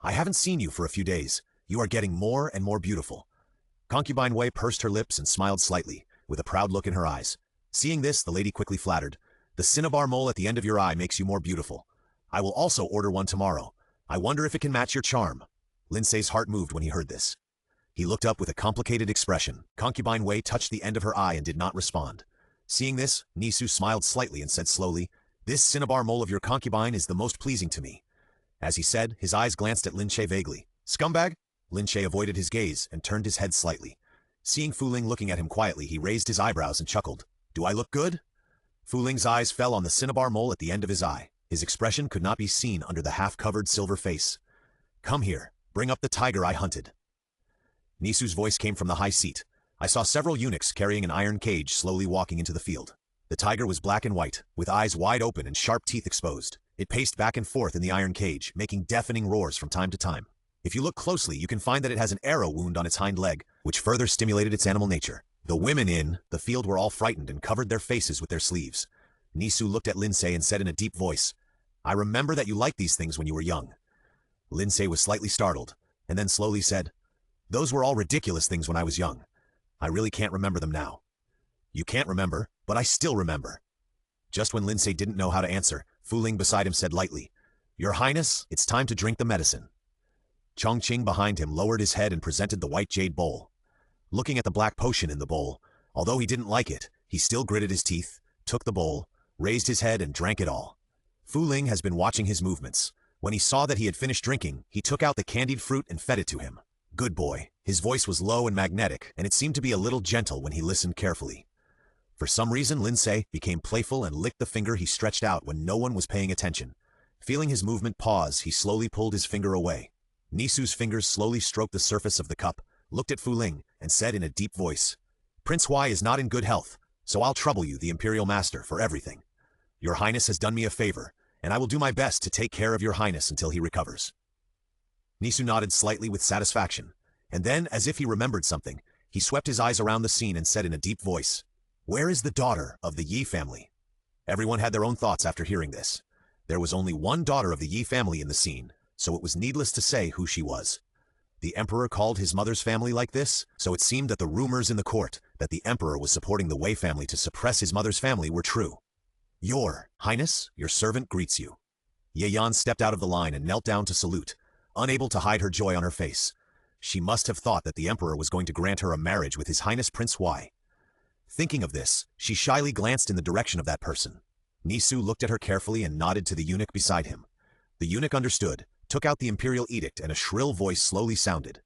I haven't seen you for a few days. You are getting more and more beautiful. Concubine Wei pursed her lips and smiled slightly, with a proud look in her eyes. Seeing this, the lady quickly flattered. The cinnabar mole at the end of your eye makes you more beautiful. I will also order one tomorrow. I wonder if it can match your charm. Lin Ce's heart moved when he heard this. He looked up with a complicated expression. Concubine Wei touched the end of her eye and did not respond. Seeing this, Lin Ce smiled slightly and said slowly, This cinnabar mole of your concubine is the most pleasing to me. As he said, his eyes glanced at Lin Ce vaguely. Scumbag? Lin Ce avoided his gaze and turned his head slightly. Seeing Fu Ling looking at him quietly, he raised his eyebrows and chuckled. Do I look good? Fu Ling's eyes fell on the cinnabar mole at the end of his eye. His expression could not be seen under the half-covered silver face. Come here. Bring up the tiger I hunted. Lin Ce's voice came from the high seat. I saw several eunuchs carrying an iron cage slowly walking into the field. The tiger was black and white, with eyes wide open and sharp teeth exposed. It paced back and forth in the iron cage, making deafening roars from time to time. If you look closely, you can find that it has an arrow wound on its hind leg, which further stimulated its animal nature. The women in the field were all frightened and covered their faces with their sleeves. Lin Ce looked at Lin Ce and said in a deep voice, I remember that you liked these things when you were young. Lin Ce was slightly startled, and then slowly said, Those were all ridiculous things when I was young. I really can't remember them now. You can't remember, but I still remember. Just when Lin Ce didn't know how to answer, Fu Ling beside him said lightly, Your Highness, it's time to drink the medicine. Chongqing behind him lowered his head and presented the white jade bowl. Looking at the black potion in the bowl, although he didn't like it, he still gritted his teeth, took the bowl, raised his head and drank it all. Fu Ling has been watching his movements. When he saw that he had finished drinking, he took out the candied fruit and fed it to him. Good boy. His voice was low and magnetic, and it seemed to be a little gentle when he listened carefully. For some reason, Lin Ce became playful and licked the finger he stretched out when no one was paying attention. Feeling his movement pause, he slowly pulled his finger away. Lin Ce's fingers slowly stroked the surface of the cup, looked at Fu Ling, and said in a deep voice, Prince Huai is not in good health, so I'll trouble you, the Imperial Master, for everything. Your Highness has done me a favor, and I will do my best to take care of your Highness until he recovers. Lin Ce nodded slightly with satisfaction, and then, as if he remembered something, he swept his eyes around the scene and said in a deep voice, Where is the daughter of the Yi family? Everyone had their own thoughts after hearing this. There was only one daughter of the Yi family in the scene, so it was needless to say who she was. The Emperor called his mother's family like this, so it seemed that the rumors in the court that the Emperor was supporting the Wei family to suppress his mother's family were true. Your Highness, your servant greets you. Ye Yan stepped out of the line and knelt down to salute, unable to hide her joy on her face. She must have thought that the Emperor was going to grant her a marriage with His Highness Prince Huai. Thinking of this, she shyly glanced in the direction of that person. Lin Ce looked at her carefully and nodded to the eunuch beside him. The eunuch understood, took out the imperial edict, and a shrill voice slowly sounded.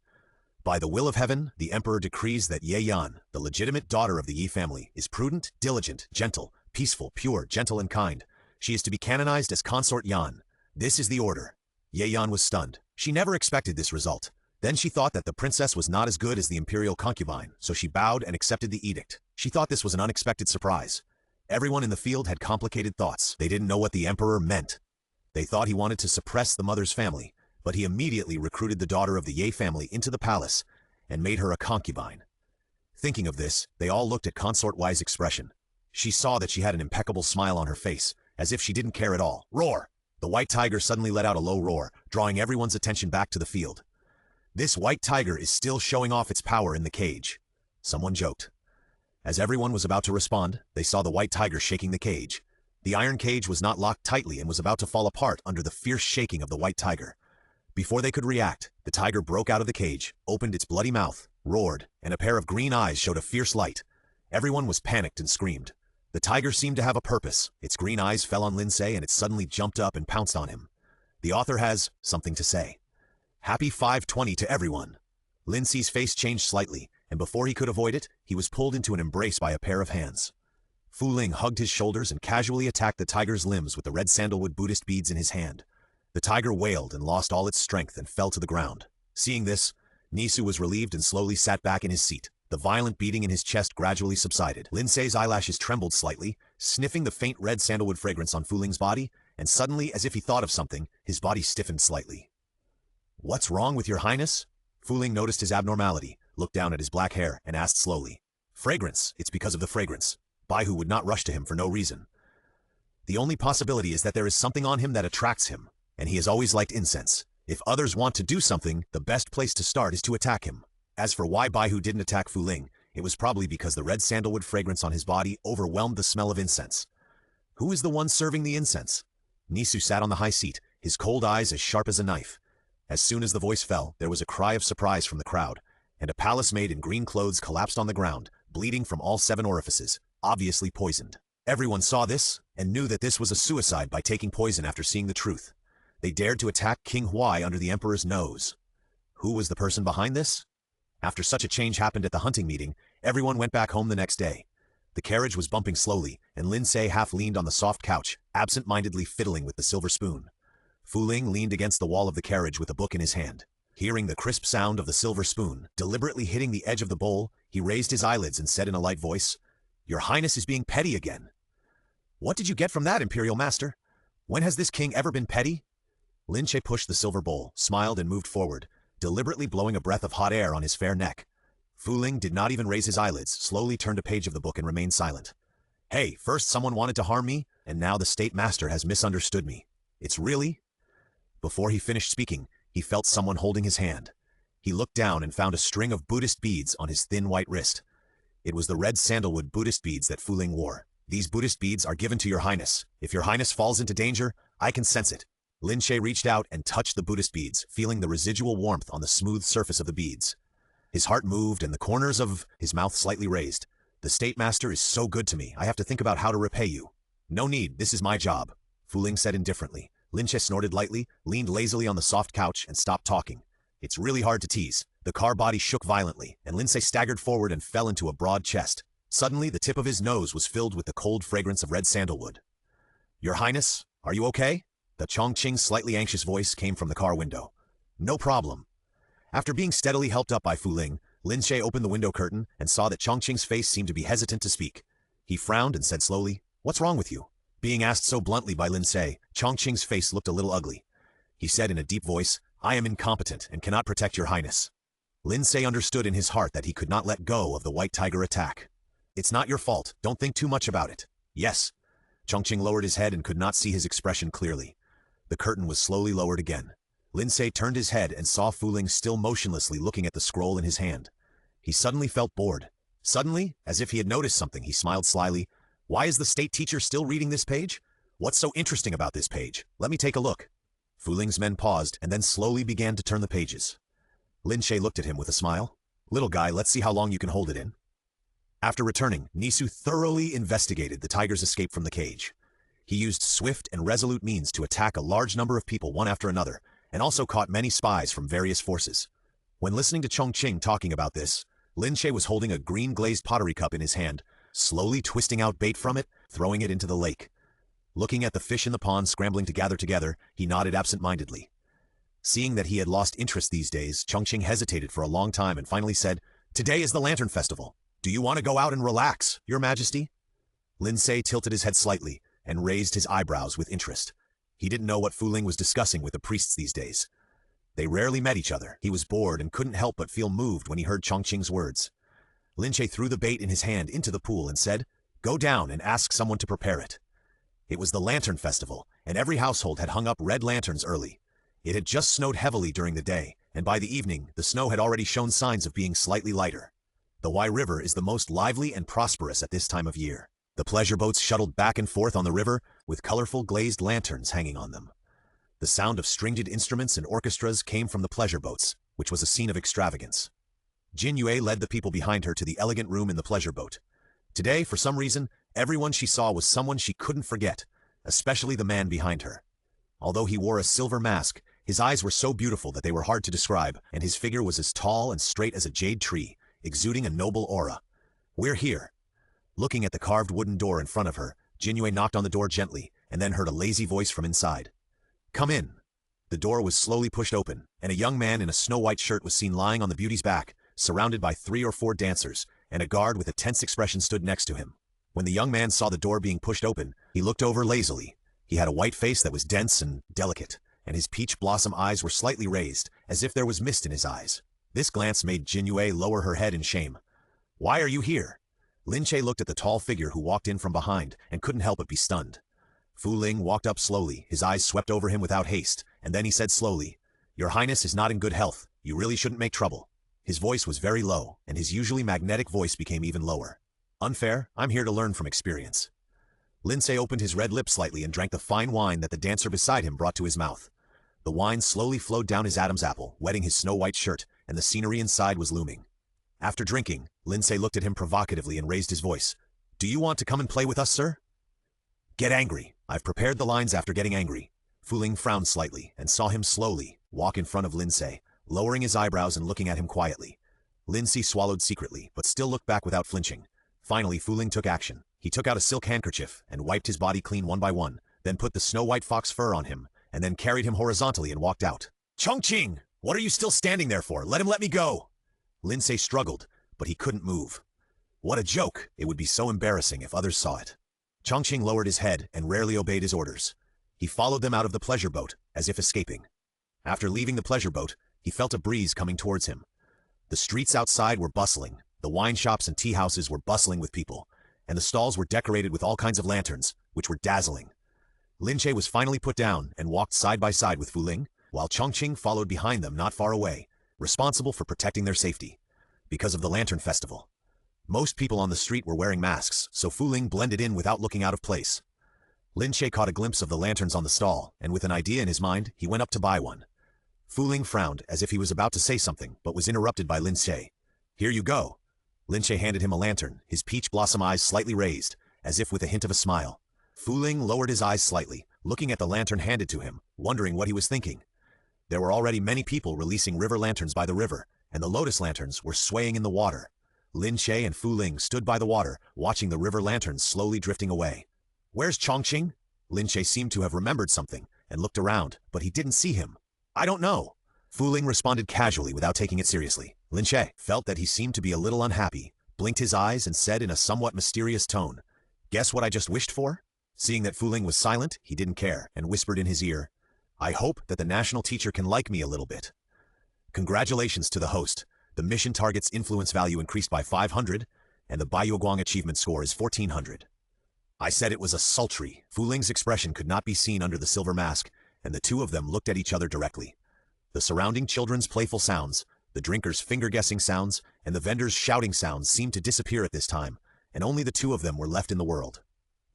By the will of heaven, the Emperor decrees that Ye Yan, the legitimate daughter of the Yi family, is prudent, diligent, gentle, peaceful, pure, gentle, and kind. She is to be canonized as Consort Yan. This is the order. Ye Yan was stunned. She never expected this result. Then she thought that the princess was not as good as the imperial concubine, so she bowed and accepted the edict. She thought this was an unexpected surprise. Everyone in the field had complicated thoughts. They didn't know what the Emperor meant. They thought he wanted to suppress the mother's family, but he immediately recruited the daughter of the Ye family into the palace and made her a concubine. Thinking of this, they all looked at Consort Y's expression. She saw that she had an impeccable smile on her face, as if she didn't care at all. Roar! The white tiger suddenly let out a low roar, drawing everyone's attention back to the field. This white tiger is still showing off its power in the cage, someone joked. As everyone was about to respond, they saw the white tiger shaking the cage. The iron cage was not locked tightly and was about to fall apart under the fierce shaking of the white tiger. Before they could react, the tiger broke out of the cage, opened its bloody mouth, roared, and a pair of green eyes showed a fierce light. Everyone was panicked and screamed. The tiger seemed to have a purpose. Its green eyes fell on Lin Ce and it suddenly jumped up and pounced on him. The author has something to say. Happy 520 to everyone. Lin Ce's face changed slightly, and before he could avoid it, he was pulled into an embrace by a pair of hands. Fu Ling hugged his shoulders and casually attacked the tiger's limbs with the red sandalwood Buddhist beads in his hand. The tiger wailed and lost all its strength and fell to the ground. Seeing this, Lin Ce was relieved and slowly sat back in his seat. The violent beating in his chest gradually subsided. Lin Ce's eyelashes trembled slightly, sniffing the faint red sandalwood fragrance on Fu Ling's body, and suddenly, as if he thought of something, his body stiffened slightly. "What's wrong with your highness?" Fu Ling noticed his abnormality, looked down at his black hair, and asked slowly. "Fragrance, it's because of the fragrance." Baihu would not rush to him for no reason. "The only possibility is that there is something on him that attracts him, and he has always liked incense. If others want to do something, the best place to start is to attack him." As for why Baihu didn't attack Fu Ling, it was probably because the red sandalwood fragrance on his body overwhelmed the smell of incense. Who is the one serving the incense? Lin Ce sat on the high seat, his cold eyes as sharp as a knife. As soon as the voice fell, there was a cry of surprise from the crowd, and a palace maid in green clothes collapsed on the ground, bleeding from all 7 orifices, obviously poisoned. Everyone saw this, and knew that this was a suicide by taking poison after seeing the truth. They dared to attack King Huai under the emperor's nose. Who was the person behind this? After such a change happened at the hunting meeting, everyone went back home the next day. The carriage was bumping slowly, and Lin Ce half leaned on the soft couch, absent-mindedly fiddling with the silver spoon. Fu Ling leaned against the wall of the carriage with a book in his hand. Hearing the crisp sound of the silver spoon, deliberately hitting the edge of the bowl, he raised his eyelids and said in a light voice, "Your Highness is being petty again." "What did you get from that, Imperial Master? When has this king ever been petty?" Lin Ce pushed the silver bowl, smiled and moved forward, deliberately blowing a breath of hot air on his fair neck. Fu Ling did not even raise his eyelids, slowly turned a page of the book and remained silent. "Hey, first someone wanted to harm me, and now the State Master has misunderstood me. It's really—" Before he finished speaking, he felt someone holding his hand. He looked down and found a string of Buddhist beads on his thin white wrist. It was the red sandalwood Buddhist beads that Fu Ling wore. "These Buddhist beads are given to your Highness. If your Highness falls into danger, I can sense it." Lin Ce reached out and touched the Buddhist beads, feeling the residual warmth on the smooth surface of the beads. His heart moved and the corners of his mouth slightly raised. "The State Master is so good to me, I have to think about how to repay you." "No need, this is my job," Fu Ling said indifferently. Lin Ce snorted lightly, leaned lazily on the soft couch, and stopped talking. "It's really hard to tease." The car body shook violently, and Lin Ce staggered forward and fell into a broad chest. Suddenly, the tip of his nose was filled with the cold fragrance of red sandalwood. "Your Highness, are you okay?" The Chongqing's slightly anxious voice came from the car window. "No problem." After being steadily helped up by Fu Ling, Lin Ce opened the window curtain and saw that Chongqing's face seemed to be hesitant to speak. He frowned and said slowly, "What's wrong with you?" Being asked so bluntly by Lin Ce, Chongqing's face looked a little ugly. He said in a deep voice, "I am incompetent and cannot protect your Highness." Lin Ce understood in his heart that he could not let go of the white tiger attack. "It's not your fault, don't think too much about it." "Yes." Chongqing lowered his head and could not see his expression clearly. The curtain was slowly lowered again. Lin Ce turned his head and saw Fu Ling still motionlessly looking at the scroll in his hand. He suddenly felt bored. Suddenly, as if he had noticed something, he smiled slyly. "Why is the state teacher still reading this page? What's so interesting about this page? Let me take a look." Fu Ling's men paused and then slowly began to turn the pages. Lin Ce looked at him with a smile. "Little guy, let's see how long you can hold it in." After returning, Lin Ce thoroughly investigated the tiger's escape from the cage. He used swift and resolute means to attack a large number of people one after another, and also caught many spies from various forces. When listening to Chongqing talking about this, Lin Ce was holding a green glazed pottery cup in his hand, slowly twisting out bait from it, throwing it into the lake. Looking at the fish in the pond scrambling to gather together, he nodded absent-mindedly. Seeing that he had lost interest these days, Chongqing hesitated for a long time and finally said, "Today is the Lantern Festival. Do you want to go out and relax, Your Majesty?" Lin Ce tilted his head slightly and raised his eyebrows with interest. He didn't know what Fu Ling was discussing with the priests these days. They rarely met each other. He was bored and couldn't help but feel moved when he heard Chongqing's words. Lin Ce threw the bait in his hand into the pool and said, "Go down and ask someone to prepare it." It was the Lantern Festival, and every household had hung up red lanterns early. It had just snowed heavily during the day, and by the evening, the snow had already shown signs of being slightly lighter. The Wai River is the most lively and prosperous at this time of year. The pleasure boats shuttled back and forth on the river, with colorful glazed lanterns hanging on them. The sound of stringed instruments and orchestras came from the pleasure boats, which was a scene of extravagance. Jin Yue led the people behind her to the elegant room in the pleasure boat. Today, for some reason, everyone she saw was someone she couldn't forget, especially the man behind her. Although he wore a silver mask, his eyes were so beautiful that they were hard to describe, and his figure was as tall and straight as a jade tree, exuding a noble aura. "We're here." Looking at the carved wooden door in front of her, Jin Yue knocked on the door gently, and then heard a lazy voice from inside. "Come in." The door was slowly pushed open, and a young man in a snow-white shirt was seen lying on the beauty's back, surrounded by 3 or 4 dancers, and a guard with a tense expression stood next to him. When the young man saw the door being pushed open, he looked over lazily. He had a white face that was dense and delicate, and his peach blossom eyes were slightly raised, as if there was mist in his eyes. This glance made Jin Yue lower her head in shame. "Why are you here?" Lin Ce looked at the tall figure who walked in from behind and couldn't help but be stunned. Fu Ling walked up slowly, his eyes swept over him without haste, and then he said slowly, "Your Highness is not in good health. You really shouldn't make trouble." His voice was very low, and his usually magnetic voice became even lower. "Unfair? I'm here to learn from experience." Lin Ce opened his red lips slightly and drank the fine wine that the dancer beside him brought to his mouth. The wine slowly flowed down his Adam's apple, wetting his snow-white shirt, and the scenery inside was looming. After drinking, Lin Ce looked at him provocatively and raised his voice. "Do you want to come and play with us, sir?" "Get angry. I've prepared the lines after getting angry." Fu Ling frowned slightly and saw him slowly walk in front of Lin Ce, lowering his eyebrows and looking at him quietly. Lin Ce swallowed secretly, but still looked back without flinching. Finally, Fu Ling took action. He took out a silk handkerchief and wiped his body clean one by one, then put the snow-white fox fur on him, and then carried him horizontally and walked out. "Chongqing! What are you still standing there for? Let him let me go!" Lin Ce struggled, but he couldn't move. What a joke! It would be so embarrassing if others saw it. Chongqing lowered his head and rarely obeyed his orders. He followed them out of the pleasure boat, as if escaping. After leaving the pleasure boat, he felt a breeze coming towards him. The streets outside were bustling, the wine shops and tea houses were bustling with people, and the stalls were decorated with all kinds of lanterns, which were dazzling. Lin Ce was finally put down and walked side by side with Fu Ling, while Chongqing followed behind them not far away, responsible for protecting their safety. Because of the Lantern Festival, most people on the street were wearing masks, so Fu Ling blended in without looking out of place. Lin Ce caught a glimpse of the lanterns on the stall, and with an idea in his mind, he went up to buy one. Fu Ling frowned as if he was about to say something, but was interrupted by Lin Ce. "Here you go." Lin Ce handed him a lantern, his peach blossom eyes slightly raised, as if with a hint of a smile. Fu Ling lowered his eyes slightly, looking at the lantern handed to him, wondering what he was thinking. There were already many people releasing river lanterns by the river, and the lotus lanterns were swaying in the water. Lin Ce and Fu Ling stood by the water, watching the river lanterns slowly drifting away. "Where's Chongqing?" Lin Ce seemed to have remembered something, and looked around, but he didn't see him. "I don't know." Fu Ling responded casually without taking it seriously. Lin Ce felt that he seemed to be a little unhappy, blinked his eyes and said in a somewhat mysterious tone, "Guess what I just wished for?" Seeing that Fu Ling was silent, he didn't care, and whispered in his ear, "I hope that the national teacher can like me a little bit." Congratulations to the host. The mission target's influence value increased by 500, and the Baiyuguang achievement score is 1400. I said it was a sultry. Fu Ling's expression could not be seen under the silver mask, and the two of them looked at each other directly. The surrounding children's playful sounds, the drinkers' finger-guessing sounds, and the vendors' shouting sounds seemed to disappear at this time, and only the two of them were left in the world.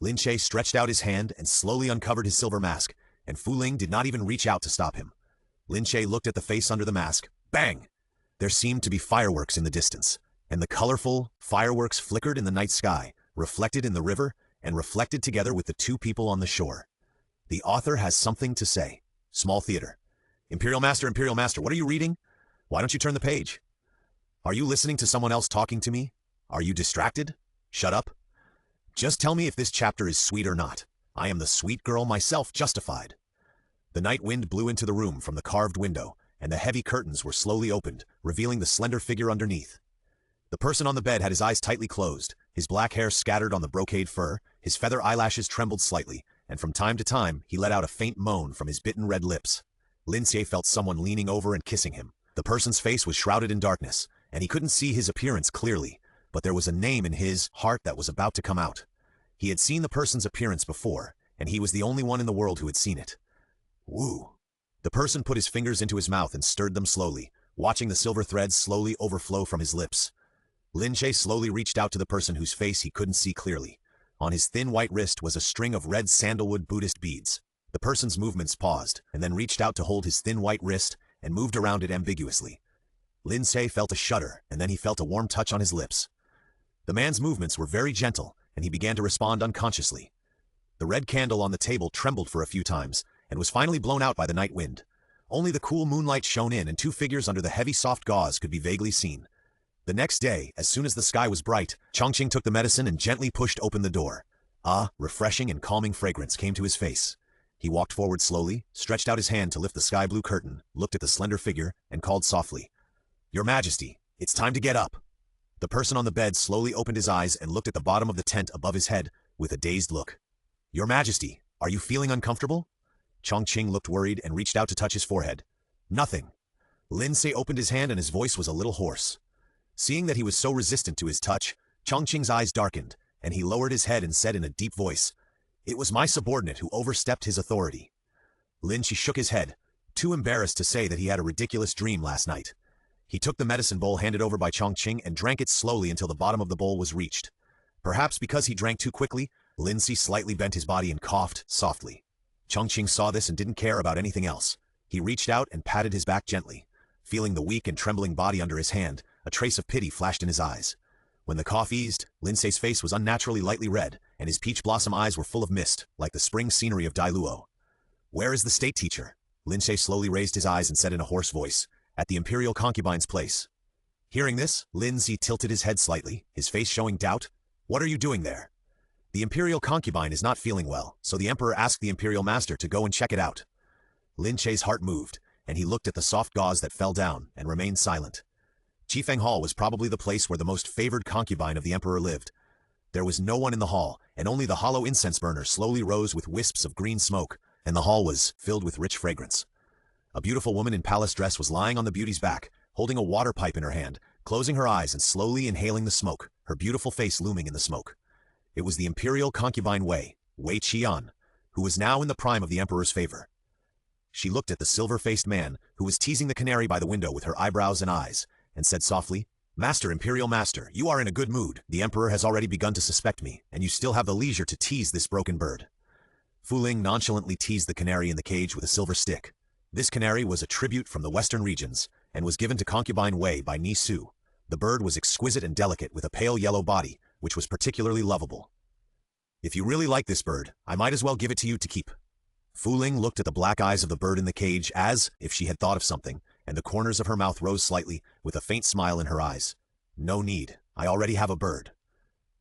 Lin Ce stretched out his hand and slowly uncovered his silver mask, and Fu Ling did not even reach out to stop him. Lin Ce looked at the face under the mask. Bang! There seemed to be fireworks in the distance, and the colorful fireworks flickered in the night sky, reflected in the river, and reflected together with the two people on the shore. The author has something to say. Small theater. Imperial Master, what are you reading? Why don't you turn the page? Are you listening to someone else talking to me? Are you distracted? Shut up. Just tell me if this chapter is sweet or not. I am the sweet girl myself, justified. The night wind blew into the room from the carved window, and the heavy curtains were slowly opened, revealing the slender figure underneath. The person on the bed had his eyes tightly closed, his black hair scattered on the brocade fur, his feather eyelashes trembled slightly, and from time to time he let out a faint moan from his bitten red lips. Lin Ce felt someone leaning over and kissing him. The person's face was shrouded in darkness, and he couldn't see his appearance clearly, but there was a name in his heart that was about to come out. He had seen the person's appearance before, and he was the only one in the world who had seen it. Woo! The person put his fingers into his mouth and stirred them slowly, watching the silver threads slowly overflow from his lips. Lin Ce slowly reached out to the person whose face he couldn't see clearly. On his thin white wrist was a string of red sandalwood Buddhist beads. The person's movements paused, and then reached out to hold his thin white wrist and moved around it ambiguously. Lin Ce felt a shudder, and then he felt a warm touch on his lips. The man's movements were very gentle, and he began to respond unconsciously. The red candle on the table trembled for a few times, and was finally blown out by the night wind. Only the cool moonlight shone in, and two figures under the heavy soft gauze could be vaguely seen. The next day, as soon as the sky was bright, Chongqing took the medicine and gently pushed open the door. A refreshing and calming fragrance came to his face. He walked forward slowly, stretched out his hand to lift the sky-blue curtain, looked at the slender figure, and called softly, "Your Majesty, it's time to get up." The person on the bed slowly opened his eyes and looked at the bottom of the tent above his head with a dazed look. "Your Majesty, are you feeling uncomfortable?" Chongqing looked worried and reached out to touch his forehead. "Nothing." Lin Ce opened his hand and his voice was a little hoarse. Seeing that he was so resistant to his touch, Chongqing's eyes darkened, and he lowered his head and said in a deep voice, "It was my subordinate who overstepped his authority." Lin Ce shook his head, too embarrassed to say that he had a ridiculous dream last night. He took the medicine bowl handed over by Chongqing and drank it slowly until the bottom of the bowl was reached. Perhaps because he drank too quickly, Lin Ce slightly bent his body and coughed softly. Chongqing saw this and didn't care about anything else. He reached out and patted his back gently. Feeling the weak and trembling body under his hand, a trace of pity flashed in his eyes. When the cough eased, Lin Ce's face was unnaturally lightly red, and his peach blossom eyes were full of mist, like the spring scenery of Dailuo. "Where is the state teacher?" Lin Ce slowly raised his eyes and said in a hoarse voice, "At the imperial concubine's place." Hearing this, Lin Ce tilted his head slightly, his face showing doubt. "What are you doing there?" "The imperial concubine is not feeling well, so the emperor asked the imperial master to go and check it out." Lin Ce's heart moved, and he looked at the soft gauze that fell down and remained silent. Qifeng Hall was probably the place where the most favored concubine of the emperor lived. There was no one in the hall, and only the hollow incense burner slowly rose with wisps of green smoke, and the hall was filled with rich fragrance. A beautiful woman in palace dress was lying on the beauty's back, holding a water pipe in her hand, closing her eyes and slowly inhaling the smoke, her beautiful face looming in the smoke. It was the imperial concubine Wei Qian, who was now in the prime of the emperor's favor. She looked at the silver-faced man, who was teasing the canary by the window with her eyebrows and eyes, and said softly, "Master, imperial master, you are in a good mood. The emperor has already begun to suspect me, and you still have the leisure to tease this broken bird." Fu Ling nonchalantly teased the canary in the cage with a silver stick. This canary was a tribute from the western regions, and was given to concubine Wei by Lin Ce. The bird was exquisite and delicate with a pale yellow body, which was particularly lovable. "If you really like this bird, I might as well give it to you to keep." Fu Ling looked at the black eyes of the bird in the cage as if she had thought of something, and the corners of her mouth rose slightly, with a faint smile in her eyes. "No need, I already have a bird."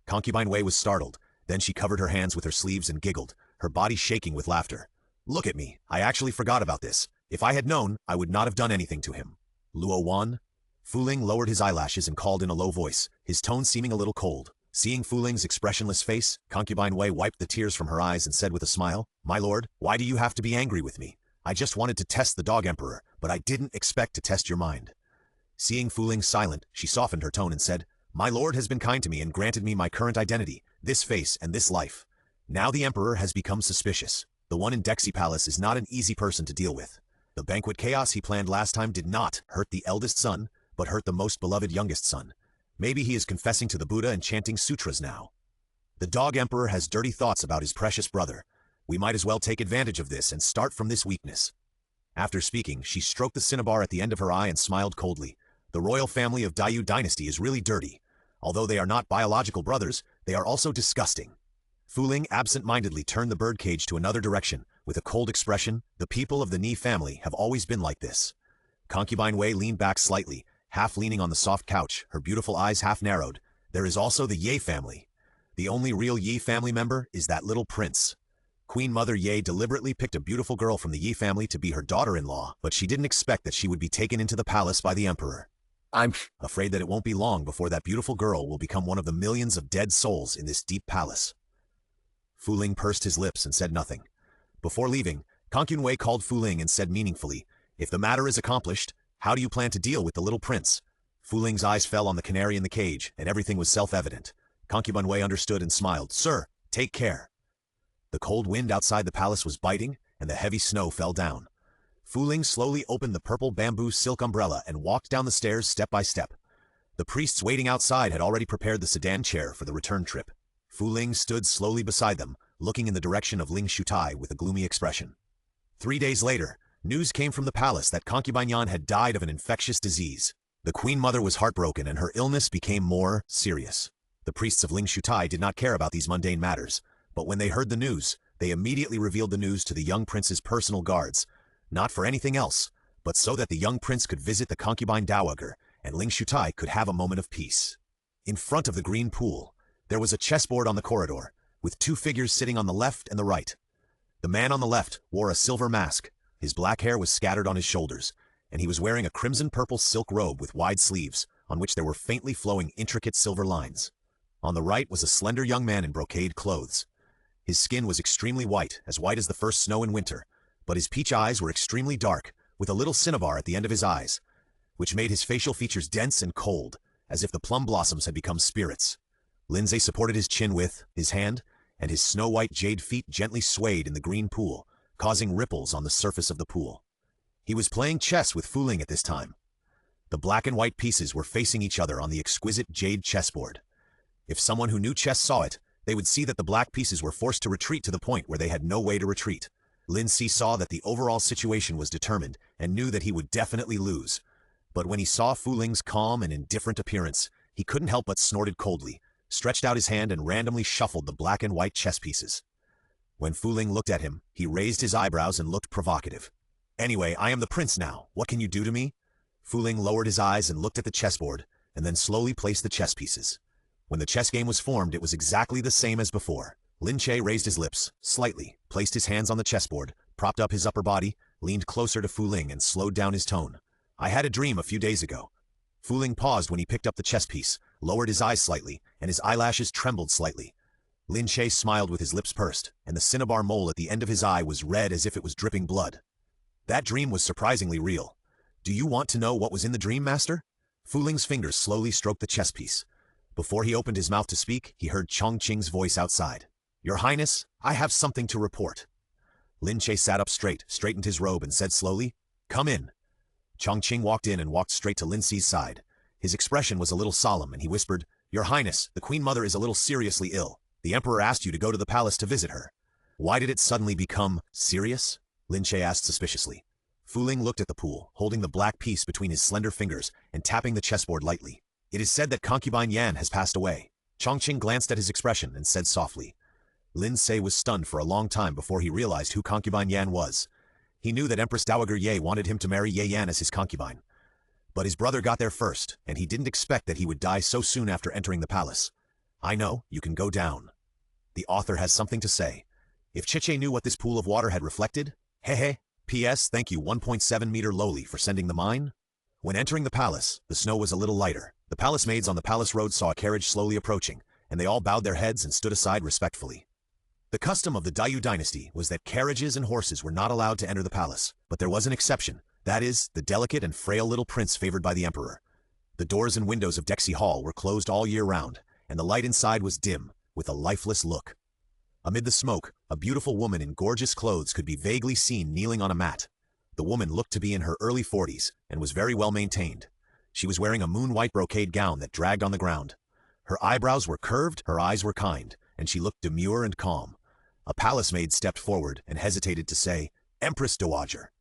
Concubine Wei was startled, then she covered her hands with her sleeves and giggled, her body shaking with laughter. "Look at me, I actually forgot about this. If I had known, I would not have done anything to him." "Luo Wan?" Fu Ling lowered his eyelashes and called in a low voice, his tone seeming a little cold. Seeing Fu Ling's expressionless face, concubine Wei wiped the tears from her eyes and said with a smile, "My lord, why do you have to be angry with me? I just wanted to test the dog emperor, but I didn't expect to test your mind." Seeing Fu Ling silent, she softened her tone and said, "My lord has been kind to me and granted me my current identity, this face and this life. Now the emperor has become suspicious. The one in Dexy Palace is not an easy person to deal with. The banquet chaos he planned last time did not hurt the eldest son, but hurt the most beloved youngest son. Maybe he is confessing to the Buddha and chanting sutras now. The dog emperor has dirty thoughts about his precious brother. We might as well take advantage of this and start from this weakness." After speaking, she stroked the cinnabar at the end of her eye and smiled coldly. "The royal family of Dayu dynasty is really dirty. Although they are not biological brothers, they are also disgusting." Fu Ling absent-mindedly turned the birdcage to another direction, with a cold expression. "The people of the Ni family have always been like this." Concubine Wei leaned back slightly, half leaning on the soft couch, her beautiful eyes half narrowed. "There is also the Ye family. The only real Yi family member is that little prince." Queen Mother Ye deliberately picked a beautiful girl from the Yi family to be her daughter-in-law, but she didn't expect that she would be taken into the palace by the emperor. "I'm afraid that it won't be long before that beautiful girl will become one of the millions of dead souls in this deep palace." Fu Ling pursed his lips and said nothing. Before leaving, Concubine Wei called Fu Ling and said meaningfully, If the matter is accomplished, how do you plan to deal with the little prince? Fu Ling's eyes fell on the canary in the cage, and everything was self-evident. Concubine Wei understood and smiled. Sir, take care. The cold wind outside the palace was biting, and the heavy snow fell down. Fu Ling slowly opened the purple bamboo silk umbrella and walked down the stairs step by step. The priests waiting outside had already prepared the sedan chair for the return trip. Fu Ling stood slowly beside them, looking in the direction of Ling Shutai with a gloomy expression. 3 days later, news came from the palace that Concubine Yan had died of an infectious disease. The queen mother was heartbroken and her illness became more serious. The priests of Ling Shutai did not care about these mundane matters, but when they heard the news, they immediately revealed the news to the young prince's personal guards, not for anything else, but so that the young prince could visit the concubine dowager and Ling Shutai could have a moment of peace. In front of the green pool, there was a chessboard on the corridor, with 2 figures sitting on the left and the right. The man on the left wore a silver mask, his black hair was scattered on his shoulders, and he was wearing a crimson-purple silk robe with wide sleeves, on which there were faintly flowing intricate silver lines. On the right was a slender young man in brocade clothes. His skin was extremely white as the first snow in winter, but his peach eyes were extremely dark, with a little cinnabar at the end of his eyes, which made his facial features dense and cold, as if the plum blossoms had become spirits. Lin Ce supported his chin with his hand, and his snow-white jade feet gently swayed in the green pool, causing ripples on the surface of the pool. He was playing chess with Fu Ling at this time. The black and white pieces were facing each other on the exquisite jade chessboard. If someone who knew chess saw it, they would see that the black pieces were forced to retreat to the point where they had no way to retreat. Lin Ce saw that the overall situation was determined and knew that he would definitely lose. But when he saw Fu Ling's calm and indifferent appearance, he couldn't help but snorted coldly, stretched out his hand and randomly shuffled the black and white chess pieces. When Fu Ling looked at him, he raised his eyebrows and looked provocative. Anyway, I am the prince now. What can you do to me? Fu Ling lowered his eyes and looked at the chessboard, and then slowly placed the chess pieces. When the chess game was formed, it was exactly the same as before. Lin Ce raised his lips, slightly, placed his hands on the chessboard, propped up his upper body, leaned closer to Fu Ling and slowed down his tone. I had a dream a few days ago. Fu Ling paused when he picked up the chess piece, lowered his eyes slightly, and his eyelashes trembled slightly. Lin Ce smiled with his lips pursed, and the cinnabar mole at the end of his eye was red as if it was dripping blood. That dream was surprisingly real. Do you want to know what was in the dream, master? Fu Ling's fingers slowly stroked the chess piece. Before he opened his mouth to speak, he heard Chongqing's voice outside. Your Highness, I have something to report. Lin Ce sat up straight, straightened his robe and said slowly, Come in. Chongqing walked in and walked straight to Lin Ce's side. His expression was a little solemn and he whispered, Your Highness, the Queen Mother is a little seriously ill. The Emperor asked you to go to the palace to visit her. Why did it suddenly become serious? Lin Ce asked suspiciously. Fu Ling looked at the pool, holding the black piece between his slender fingers and tapping the chessboard lightly. It is said that Concubine Yan has passed away. Chongqing glanced at his expression and said softly. Lin Ce was stunned for a long time before he realized who Concubine Yan was. He knew that Empress Dowager Ye wanted him to marry Ye Yan as his concubine. But his brother got there first, and he didn't expect that he would die so soon after entering the palace. I know, you can go down. The author has something to say. If Chiche knew what this pool of water had reflected, hehe. P.S. Thank you 1.7 meter lowly for sending the mine. When entering the palace, the snow was a little lighter. The palace maids on the palace road saw a carriage slowly approaching, and they all bowed their heads and stood aside respectfully. The custom of the Dayu dynasty was that carriages and horses were not allowed to enter the palace, but there was an exception, that is, the delicate and frail little prince favored by the emperor. The doors and windows of Dexy Hall were closed all year round, and the light inside was dim, with a lifeless look. Amid the smoke, a beautiful woman in gorgeous clothes could be vaguely seen kneeling on a mat. The woman looked to be in her early 40s, and was very well maintained. She was wearing a moon-white brocade gown that dragged on the ground. Her eyebrows were curved, her eyes were kind, and she looked demure and calm. A palace maid stepped forward and hesitated to say, Empress Dowager.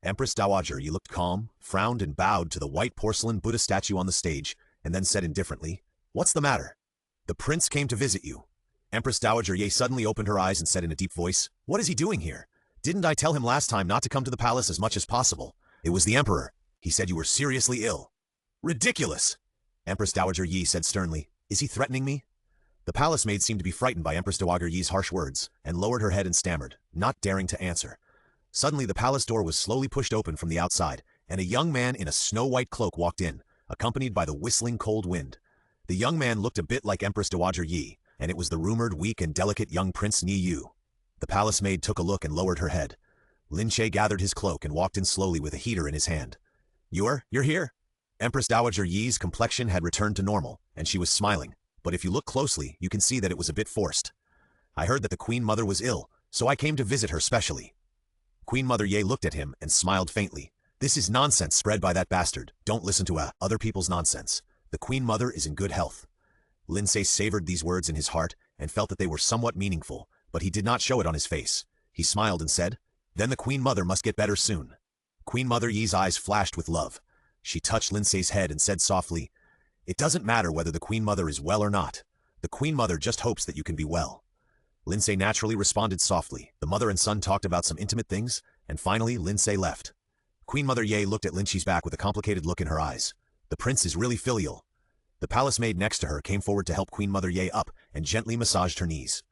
Empress Dowager, you looked calm, frowned and bowed to the white porcelain Buddha statue on the stage, and then said indifferently, What's the matter? The prince came to visit you. Empress Dowager Ye suddenly opened her eyes and said in a deep voice, What is he doing here? Didn't I tell him last time not to come to the palace as much as possible? It was the emperor. He said you were seriously ill. Ridiculous! Empress Dowager Yi said sternly, Is he threatening me? The palace maid seemed to be frightened by Empress Dowager Yi's harsh words, and lowered her head and stammered, not daring to answer. Suddenly the palace door was slowly pushed open from the outside, and a young man in a snow-white cloak walked in, accompanied by the whistling cold wind. The young man looked a bit like Empress Dowager Yi, and it was the rumored weak and delicate young Prince Ni Yu. The palace maid took a look and lowered her head. Lin Ce gathered his cloak and walked in slowly with a heater in his hand. You're here? Empress Dowager Yi's complexion had returned to normal, and she was smiling, but if you look closely, you can see that it was a bit forced. I heard that the Queen Mother was ill, so I came to visit her specially. Queen Mother Ye looked at him and smiled faintly. This is nonsense spread by that bastard. Don't listen to other people's nonsense. The Queen Mother is in good health. Lin Ce savored these words in his heart and felt that they were somewhat meaningful, but he did not show it on his face. He smiled and said, Then the Queen Mother must get better soon. Queen Mother Yi's eyes flashed with love. She touched Lin Ce's head and said softly, It doesn't matter whether the Queen Mother is well or not. The Queen Mother just hopes that you can be well. Lin Ce naturally responded softly. The mother and son talked about some intimate things, and finally Lin Ce left. Queen Mother Ye looked at Lin Ce's back with a complicated look in her eyes. The prince is really filial. The palace maid next to her came forward to help Queen Mother Ye up and gently massaged her knees.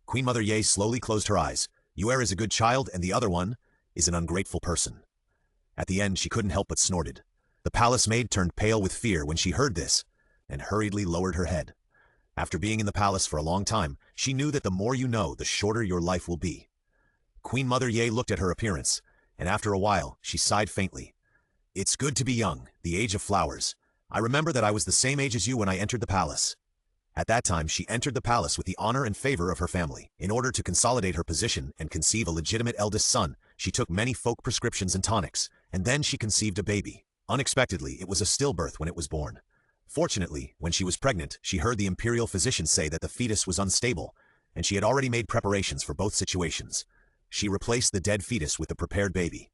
Queen Mother Ye slowly closed her eyes. Yuer is a good child and the other one is an ungrateful person. At the end she couldn't help but snorted. The palace maid turned pale with fear when she heard this and hurriedly lowered her head. After being in the palace for a long time, she knew that the more you know, the shorter your life will be. Queen Mother Ye looked at her appearance, and after a while, she sighed faintly. It's good to be young, the age of flowers. I remember that I was the same age as you when I entered the palace. At that time, she entered the palace with the honor and favor of her family. In order to consolidate her position and conceive a legitimate eldest son, she took many folk prescriptions and tonics, and then she conceived a baby. Unexpectedly, it was a stillbirth when it was born. Fortunately, when she was pregnant, she heard the imperial physician say that the fetus was unstable, and she had already made preparations for both situations. She replaced the dead fetus with the prepared baby.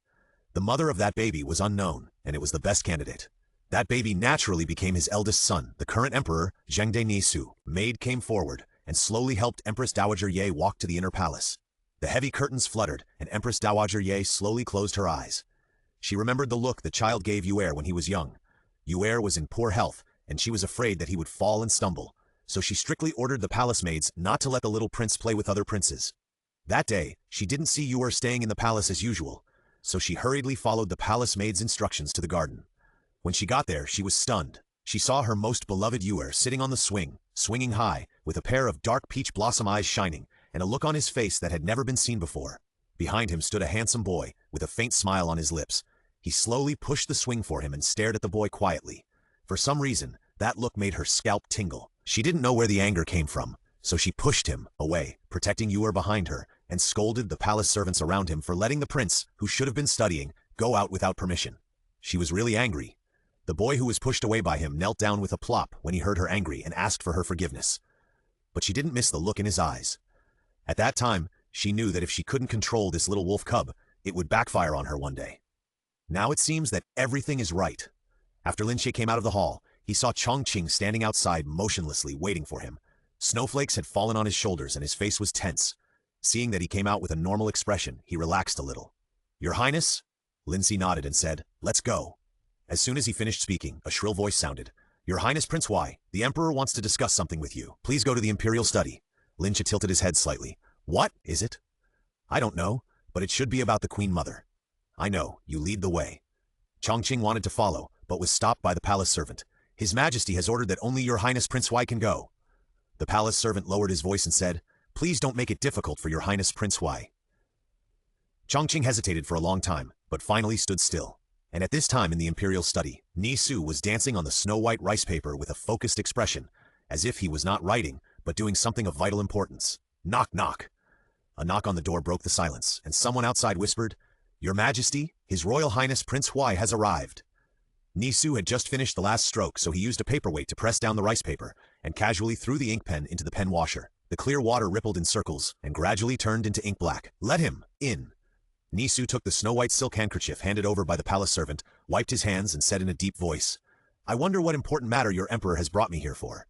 The mother of that baby was unknown, and it was the best candidate. That baby naturally became his eldest son, the current emperor, Zhengde Nisu. Maid came forward and slowly helped Empress Dowager Ye walk to the inner palace. The heavy curtains fluttered, and Empress Dowager Ye slowly closed her eyes. She remembered the look the child gave Yuer when he was young. Yuer was in poor health, and she was afraid that he would fall and stumble, so she strictly ordered the palace maids not to let the little prince play with other princes. That day, she didn't see Yuer staying in the palace as usual, so she hurriedly followed the palace maid's instructions to the garden. When she got there, she was stunned. She saw her most beloved Yuer sitting on the swing, swinging high, with a pair of dark peach blossom eyes shining, and a look on his face that had never been seen before. Behind him stood a handsome boy, with a faint smile on his lips. He slowly pushed the swing for him and stared at the boy quietly. For some reason, that look made her scalp tingle. She didn't know where the anger came from, so she pushed him away, protecting Yuer behind her, and scolded the palace servants around him for letting the prince, who should have been studying, go out without permission. She was really angry. The boy who was pushed away by him knelt down with a plop when he heard her angry and asked for her forgiveness. But she didn't miss the look in his eyes. At that time, she knew that if she couldn't control this little wolf cub, it would backfire on her one day. Now it seems that everything is right. After Lin Ce came out of the hall, he saw Chongqing standing outside motionlessly waiting for him. Snowflakes had fallen on his shoulders and his face was tense. Seeing that he came out with a normal expression, he relaxed a little. Your Highness? Lin Ce nodded and said, Let's go. As soon as he finished speaking, a shrill voice sounded. Your Highness Prince Y, the Emperor wants to discuss something with you. Please go to the Imperial Study. Lin Ce tilted his head slightly. What is it? I don't know, but it should be about the Queen Mother. I know, you lead the way. Chongqing wanted to follow, but was stopped by the palace servant. His Majesty has ordered that only Your Highness Prince Y can go. The palace servant lowered his voice and said, Please don't make it difficult for Your Highness Prince Y. Chongqing hesitated for a long time, but finally stood still. And at this time in the Imperial Study, Nisu was dancing on the snow-white rice paper with a focused expression, as if he was not writing, but doing something of vital importance. Knock, knock. A knock on the door broke the silence, and someone outside whispered, Your Majesty, His Royal Highness Prince Y has arrived. Nisu had just finished the last stroke, so he used a paperweight to press down the rice paper, and casually threw the ink pen into the pen washer. The clear water rippled in circles, and gradually turned into ink black. Let him in. Nisu took the snow-white silk handkerchief handed over by the palace servant, wiped his hands, and said in a deep voice, I wonder what important matter your emperor has brought me here for.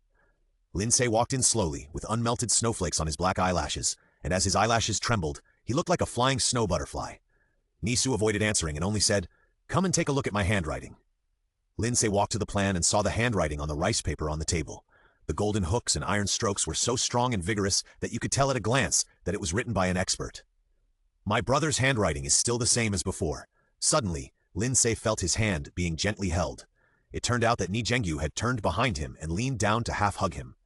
Lin Ce walked in slowly, with unmelted snowflakes on his black eyelashes, and as his eyelashes trembled, he looked like a flying snow butterfly. Nisu avoided answering and only said, Come and take a look at my handwriting. Lin Ce walked to the plan and saw the handwriting on the rice paper on the table. The golden hooks and iron strokes were so strong and vigorous that you could tell at a glance that it was written by an expert. My brother's handwriting is still the same as before. Suddenly, Lin Ce felt his hand being gently held. It turned out that Ni Zhengyu had turned behind him and leaned down to half-hug him.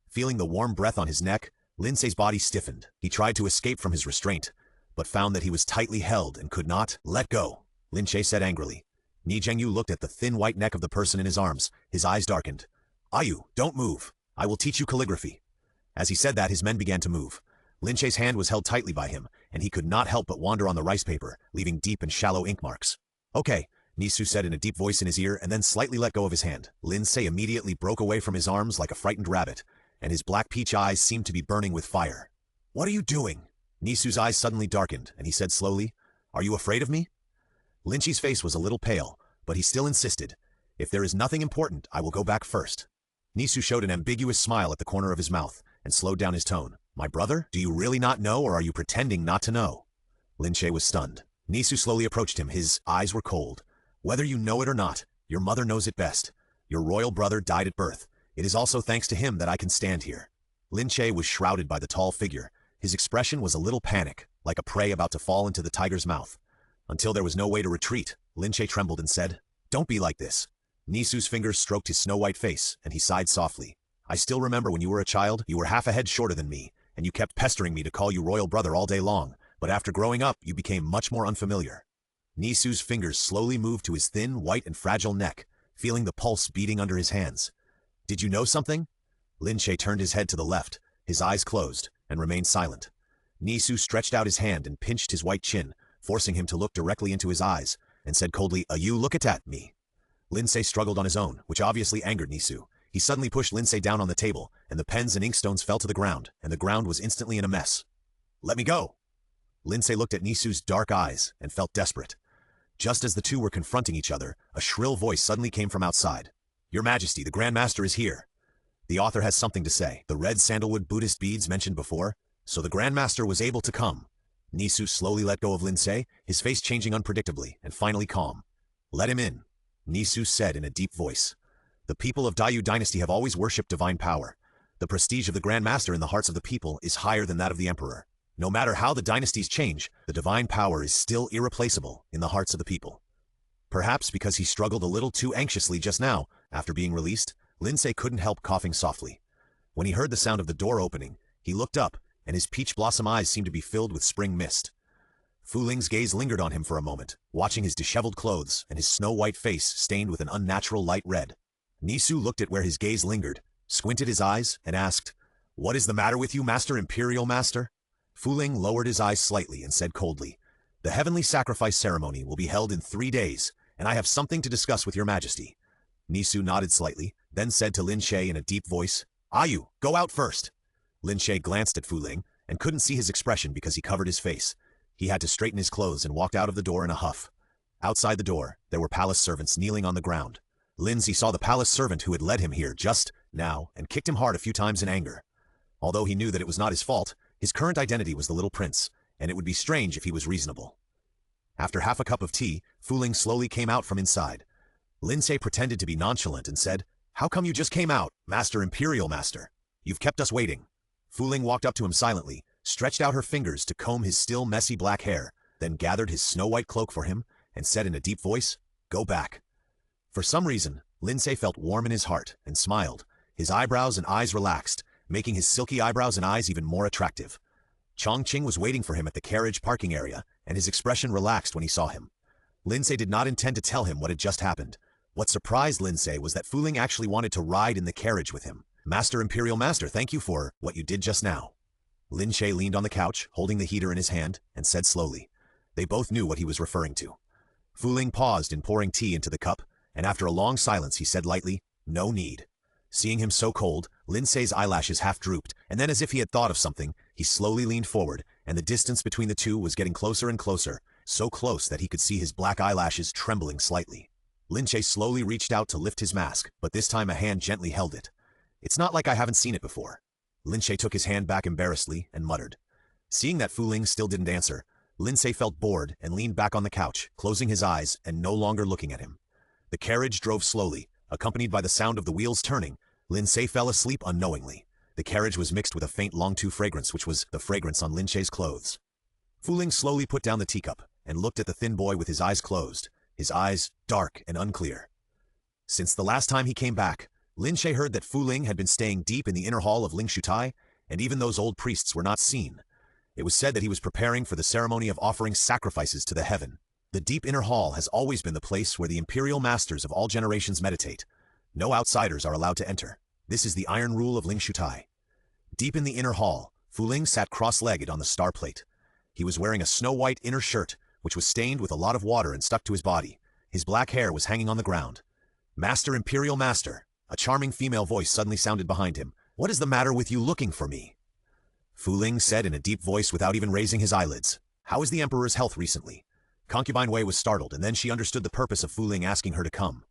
Feeling the warm breath on his neck, Lin Ce's body stiffened. He tried to escape from his restraint, but found that he was tightly held and could not let go. Lin Ce said angrily. Ni Zhengyu looked at the thin white neck of the person in his arms. His eyes darkened. Ayu, don't move. I will teach you calligraphy. As he said that, his men began to move. Lin Ce's hand was held tightly by him, and he could not help but wander on the rice paper, leaving deep and shallow ink marks. Okay, Ni Ce said in a deep voice in his ear, and then slightly let go of his hand. Lin Ce immediately broke away from his arms like a frightened rabbit, and his black peach eyes seemed to be burning with fire. What are you doing? Ni Ce's eyes suddenly darkened, and he said slowly, Are you afraid of me? Lin Ce's face was a little pale, but he still insisted. If there is nothing important, I will go back first. Ni Ce showed an ambiguous smile at the corner of his mouth, and slowed down his tone. My brother, do you really not know, or are you pretending not to know? Lin Ce was stunned. Ni Ce slowly approached him. His eyes were cold. Whether you know it or not, your mother knows it best. Your royal brother died at birth. It is also thanks to him that I can stand here. Lin Ce was shrouded by the tall figure. His expression was a little panic, like a prey about to fall into the tiger's mouth. Until there was no way to retreat, Lin Ce trembled and said, Don't be like this. Ni Ce's fingers stroked his snow-white face, and he sighed softly. I still remember when you were a child, you were half a head shorter than me, and you kept pestering me to call you royal brother all day long, but after growing up, you became much more unfamiliar. Ni Ce's fingers slowly moved to his thin, white, and fragile neck, feeling the pulse beating under his hands. Did you know something? Lin Ce turned his head to the left, his eyes closed, and remained silent. Ni Ce stretched out his hand and pinched his white chin, forcing him to look directly into his eyes, and said coldly, You look at me. Lin Ce struggled on his own, which obviously angered Ni Ce. He suddenly pushed Lin Ce down on the table, and the pens and inkstones fell to the ground, and the ground was instantly in a mess. Let me go! Lin Ce looked at Ni Ce's dark eyes and felt desperate. Just as the two were confronting each other, a shrill voice suddenly came from outside. Your Majesty, the Grand Master is here. The author has something to say. The red sandalwood Buddhist beads mentioned before, so the Grand Master was able to come. Ni Ce slowly let go of Lin Ce, his face changing unpredictably, and finally calm. Let him in, Ni Ce said in a deep voice. The people of Dayu Dynasty have always worshipped divine power. The prestige of the Grand Master in the hearts of the people is higher than that of the Emperor. No matter how the dynasties change, the divine power is still irreplaceable in the hearts of the people. Perhaps because he struggled a little too anxiously just now, after being released, Lin Ce couldn't help coughing softly. When he heard the sound of the door opening, he looked up, and his peach blossom eyes seemed to be filled with spring mist. Fu Ling's gaze lingered on him for a moment, watching his disheveled clothes and his snow-white face stained with an unnatural light red. Ni Ce looked at where his gaze lingered, squinted his eyes, and asked, What is the matter with you, Master Imperial Master? Fu Ling lowered his eyes slightly and said coldly, The heavenly sacrifice ceremony will be held in 3 days, and I have something to discuss with your Majesty. Ni Ce nodded slightly, then said to Lin Ce in a deep voice, Ayu, go out first. Lin Ce glanced at Fu Ling and couldn't see his expression because he covered his face. He had to straighten his clothes and walked out of the door in a huff. Outside the door, there were palace servants kneeling on the ground. Lin Ce saw the palace servant who had led him here just now and kicked him hard a few times in anger. Although he knew that it was not his fault, his current identity was the little prince, and it would be strange if he was reasonable. After half a cup of tea, Fu Ling slowly came out from inside. Lin Ce pretended to be nonchalant and said, How come you just came out, Master Imperial Master? You've kept us waiting. Fu Ling walked up to him silently, stretched out her fingers to comb his still messy black hair, then gathered his snow-white cloak for him, and said in a deep voice, Go back. For some reason, Lin Ce felt warm in his heart and smiled. His eyebrows and eyes relaxed, making his silky eyebrows and eyes even more attractive. Chongqing was waiting for him at the carriage parking area, and his expression relaxed when he saw him. Lin Ce did not intend to tell him what had just happened. What surprised Lin Ce was that Fu Ling actually wanted to ride in the carriage with him. Master Imperial Master, thank you for what you did just now. Lin Ce leaned on the couch, holding the heater in his hand, and said slowly. They both knew what he was referring to. Fu Ling paused in pouring tea into the cup, and after a long silence he said lightly, No need. Seeing him so cold, Lin Ce's eyelashes half drooped, and then as if he had thought of something, he slowly leaned forward, and the distance between the two was getting closer and closer, so close that he could see his black eyelashes trembling slightly. Lin Ce slowly reached out to lift his mask, but this time a hand gently held it. It's not like I haven't seen it before. Lin Ce took his hand back embarrassedly and muttered. Seeing that Fu Ling still didn't answer, Lin Ce felt bored and leaned back on the couch, closing his eyes and no longer looking at him. The carriage drove slowly, accompanied by the sound of the wheels turning. Lin Ce fell asleep unknowingly. The carriage was mixed with a faint Long-Tu fragrance, which was the fragrance on Lin Ce's clothes. Fu Ling slowly put down the teacup and looked at the thin boy with his eyes closed, his eyes dark and unclear. Since the last time he came back, Lin Ce heard that Fu Ling had been staying deep in the inner hall of Ling Shutai, and even those old priests were not seen. It was said that he was preparing for the ceremony of offering sacrifices to the heaven. The deep inner hall has always been the place where the imperial masters of all generations meditate. No outsiders are allowed to enter. This is the iron rule of Ling Shutai. Deep in the inner hall, Fu Ling sat cross-legged on the star plate. He was wearing a snow-white inner shirt, which was stained with a lot of water and stuck to his body. His black hair was hanging on the ground. "Master, Imperial Master," a charming female voice suddenly sounded behind him. "What is the matter with you looking for me?" Fu Ling said in a deep voice without even raising his eyelids. "How is the Emperor's health recently?" Concubine Wei was startled, and then she understood the purpose of Fu Ling asking her to come.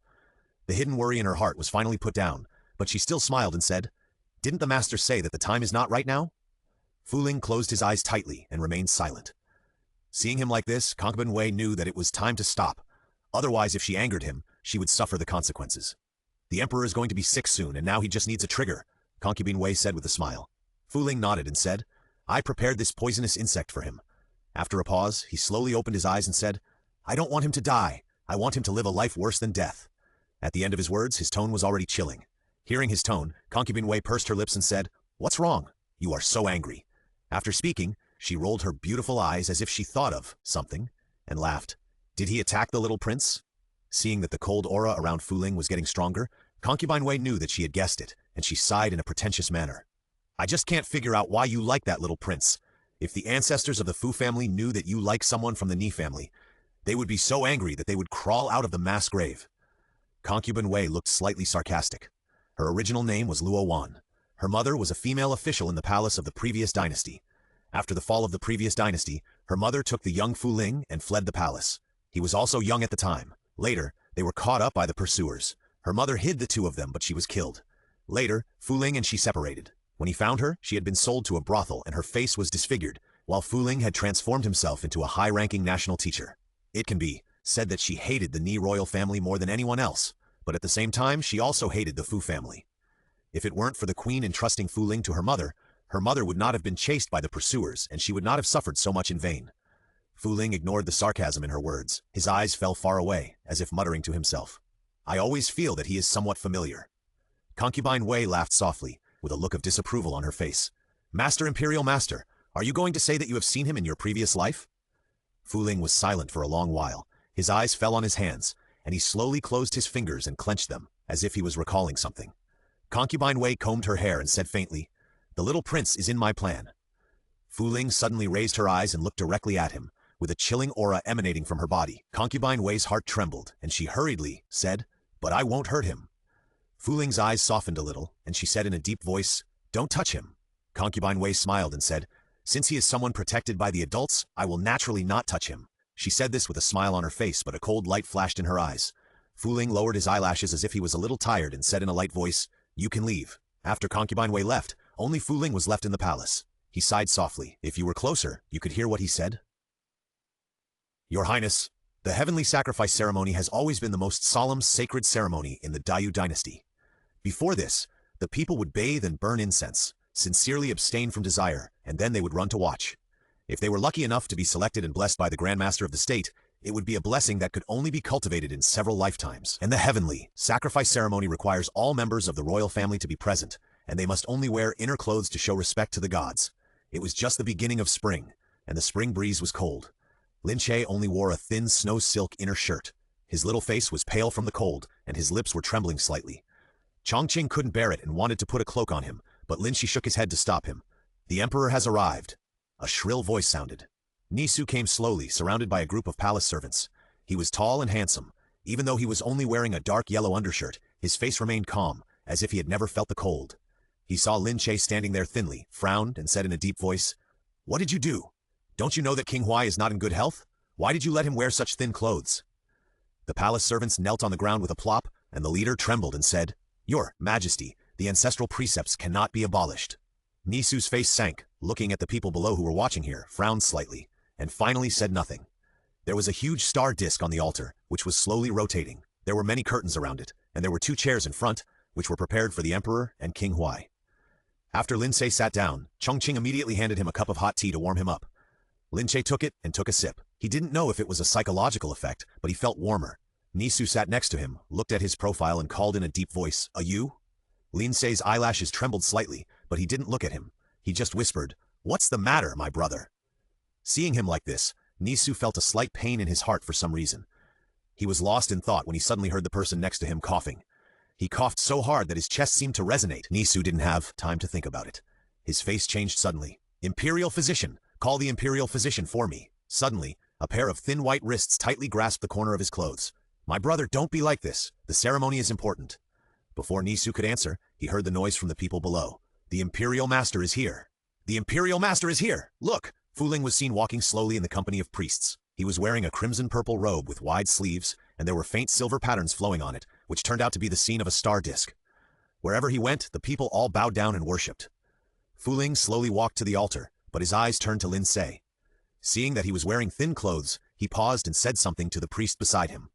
The hidden worry in her heart was finally put down, but she still smiled and said, "Didn't the master say that the time is not right now?" Fu Ling closed his eyes tightly and remained silent. Seeing him like this, Concubine Wei knew that it was time to stop. Otherwise, if she angered him, she would suffer the consequences. "The Emperor is going to be sick soon, and now he just needs a trigger," Concubine Wei said with a smile. Fu Ling nodded and said, "I prepared this poisonous insect for him." After a pause, he slowly opened his eyes and said, "I don't want him to die. I want him to live a life worse than death." At the end of his words, his tone was already chilling. Hearing his tone, Concubine Wei pursed her lips and said, "What's wrong? You are so angry." After speaking, she rolled her beautiful eyes as if she thought of something, and laughed. "Did he attack the little prince?" Seeing that the cold aura around Fu Ling was getting stronger, Concubine Wei knew that she had guessed it, and she sighed in a pretentious manner. "I just can't figure out why you like that little prince. If the ancestors of the Fu family knew that you like someone from the Ni family, they would be so angry that they would crawl out of the mass grave." Concubine Wei looked slightly sarcastic. Her original name was Luo Wan. Her mother was a female official in the palace of the previous dynasty. After the fall of the previous dynasty, her mother took the young Fu Ling and fled the palace. He was also young at the time. Later, they were caught up by the pursuers. Her mother hid the two of them, but she was killed. Later, Fu Ling and she separated. When he found her, she had been sold to a brothel and her face was disfigured, while Fu Ling had transformed himself into a high-ranking national teacher. It can be said that she hated the Ni royal family more than anyone else, but at the same time, she also hated the Fu family. If it weren't for the queen entrusting Fu Ling to her mother would not have been chased by the pursuers and she would not have suffered so much in vain. Fu Ling ignored the sarcasm in her words. His eyes fell far away, as if muttering to himself. "I always feel that he is somewhat familiar." Concubine Wei laughed softly, with a look of disapproval on her face. "Master, Imperial Master, are you going to say that you have seen him in your previous life?" Fu Ling was silent for a long while. His eyes fell on his hands, and he slowly closed his fingers and clenched them, as if he was recalling something. Concubine Wei combed her hair and said faintly, "The little prince is in my plan." Fu Ling suddenly raised her eyes and looked directly at him, with a chilling aura emanating from her body. Concubine Wei's heart trembled, and she hurriedly said, "But I won't hurt him." Fu Ling's eyes softened a little, and she said in a deep voice, "Don't touch him." Concubine Wei smiled and said, "Since he is someone protected by the adults, I will naturally not touch him." She said this with a smile on her face, but a cold light flashed in her eyes. Fu Ling lowered his eyelashes as if he was a little tired and said in a light voice, "You can leave." After Concubine Wei left, only Fu Ling was left in the palace. He sighed softly. If you were closer, you could hear what he said. "Your Highness, the heavenly sacrifice ceremony has always been the most solemn, sacred ceremony in the Dayu dynasty. Before this, the people would bathe and burn incense, sincerely abstain from desire, and then they would run to watch. If they were lucky enough to be selected and blessed by the Grand Master of the state, it would be a blessing that could only be cultivated in several lifetimes. And the heavenly sacrifice ceremony requires all members of the royal family to be present, and they must only wear inner clothes to show respect to the gods. It was just the beginning of spring, and the spring breeze was cold. Lin Ce only wore a thin snow silk inner shirt. His little face was pale from the cold, and his lips were trembling slightly. Chongqing couldn't bear it and wanted to put a cloak on him, but Lin Ce shook his head to stop him. "The emperor has arrived." A shrill voice sounded. Nisu came slowly, surrounded by a group of palace servants. He was tall and handsome. Even though he was only wearing a dark yellow undershirt, his face remained calm, as if he had never felt the cold. He saw Lin Ce standing there thinly, frowned, and said in a deep voice, "What did you do? Don't you know that King Huai is not in good health? Why did you let him wear such thin clothes?" The palace servants knelt on the ground with a plop, and the leader trembled and said, "Your Majesty, the ancestral precepts cannot be abolished." Nisu's face sank, looking at the people below who were watching here, frowned slightly, and finally said nothing. There was a huge star disk on the altar, which was slowly rotating. There were many curtains around it, and there were 2 chairs in front, which were prepared for the emperor and King Huai. After Lin Ce sat down, Chongqing immediately handed him a cup of hot tea to warm him up. Lin Ce took it and took a sip. He didn't know if it was a psychological effect, but he felt warmer. Nisu sat next to him, looked at his profile and called in a deep voice, "A you?" Lin Ce's eyelashes trembled slightly, but he didn't look at him. He just whispered, "What's the matter, my brother?" Seeing him like this, Nisu felt a slight pain in his heart for some reason. He was lost in thought when he suddenly heard the person next to him coughing. He coughed so hard that his chest seemed to resonate. Nisu didn't have time to think about it. His face changed suddenly. "Imperial physician, call the imperial physician for me." Suddenly, a pair of thin white wrists tightly grasped the corner of his clothes. "My brother, don't be like this. The ceremony is important." Before Nisu could answer, he heard the noise from the people below. "The Imperial Master is here. The Imperial Master is here! Look!" Fu Ling was seen walking slowly in the company of priests. He was wearing a crimson-purple robe with wide sleeves, and there were faint silver patterns flowing on it, which turned out to be the scene of a star disk. Wherever he went, the people all bowed down and worshipped. Fu Ling slowly walked to the altar, but his eyes turned to Lin Ce. Seeing that he was wearing thin clothes, he paused and said something to the priest beside him.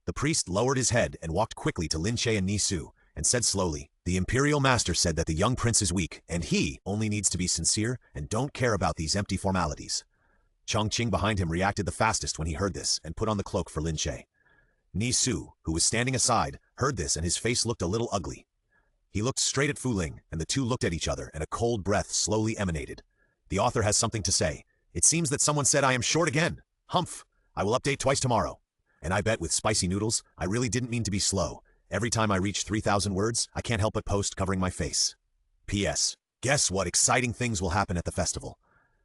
The priest lowered his head and walked quickly to Lin Ce and Nisu, and said slowly, "The Imperial Master said that the young prince is weak, and he only needs to be sincere and don't care about these empty formalities." Chongqing behind him reacted the fastest when he heard this and put on the cloak for Lin Ce. Nisu, who was standing aside, heard this and his face looked a little ugly. He looked straight at Fu Ling, and the two looked at each other, and a cold breath slowly emanated. The author has something to say. "It seems that someone said I am short again. Humph! I will update twice tomorrow. And I bet with spicy noodles, I really didn't mean to be slow. Every time I reach 3,000 words, I can't help but post covering my face. P.S. Guess what exciting things will happen at the festival?"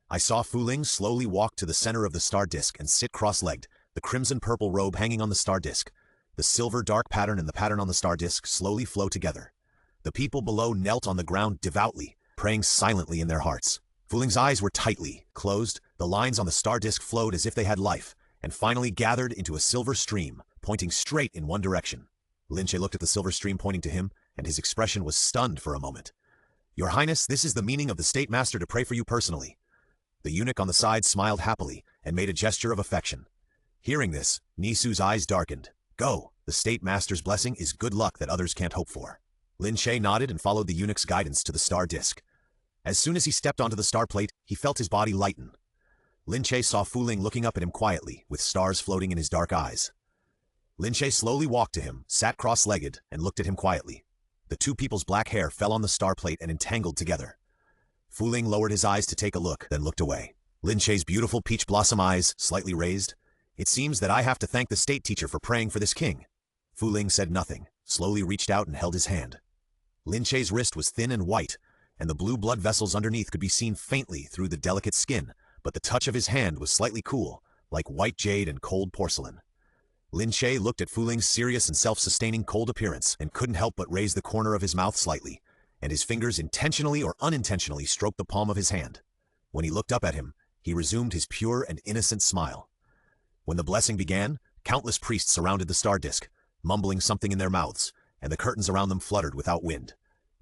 I saw Fu Ling slowly walk to the center of the star disk and sit cross-legged, the crimson-purple robe hanging on the star disk. The silver dark pattern and the pattern on the star disk slowly flow together. The people below knelt on the ground devoutly, praying silently in their hearts. Fu Ling's eyes were tightly closed, the lines on the star disk flowed as if they had life, and finally gathered into a silver stream, pointing straight in one direction. Lin Ce looked at the silver stream pointing to him, and his expression was stunned for a moment. "Your Highness, this is the meaning of the State Master to pray for you personally." The eunuch on the side smiled happily and made a gesture of affection. Hearing this, Nisu's eyes darkened. "Go, the State Master's blessing is good luck that others can't hope for." Lin Ce nodded and followed the eunuch's guidance to the star disk. As soon as he stepped onto the star plate, he felt his body lighten. Lin Ce saw Fu Ling looking up at him quietly, with stars floating in his dark eyes. Lin Ce slowly walked to him, sat cross-legged, and looked at him quietly. The two people's black hair fell on the star plate and entangled together. Fu Ling lowered his eyes to take a look, then looked away. Lin Ce's beautiful peach blossom eyes slightly raised. "It seems that I have to thank the state teacher for praying for this king." Fu Ling said nothing, slowly reached out and held his hand. Lin Ce's wrist was thin and white, and the blue blood vessels underneath could be seen faintly through the delicate skin, but the touch of his hand was slightly cool, like white jade and cold porcelain. Lin Ce looked at Fu Ling's serious and self-sustaining cold appearance and couldn't help but raise the corner of his mouth slightly, and his fingers intentionally or unintentionally stroked the palm of his hand. When he looked up at him, he resumed his pure and innocent smile. When the blessing began, countless priests surrounded the star disk, mumbling something in their mouths, and the curtains around them fluttered without wind.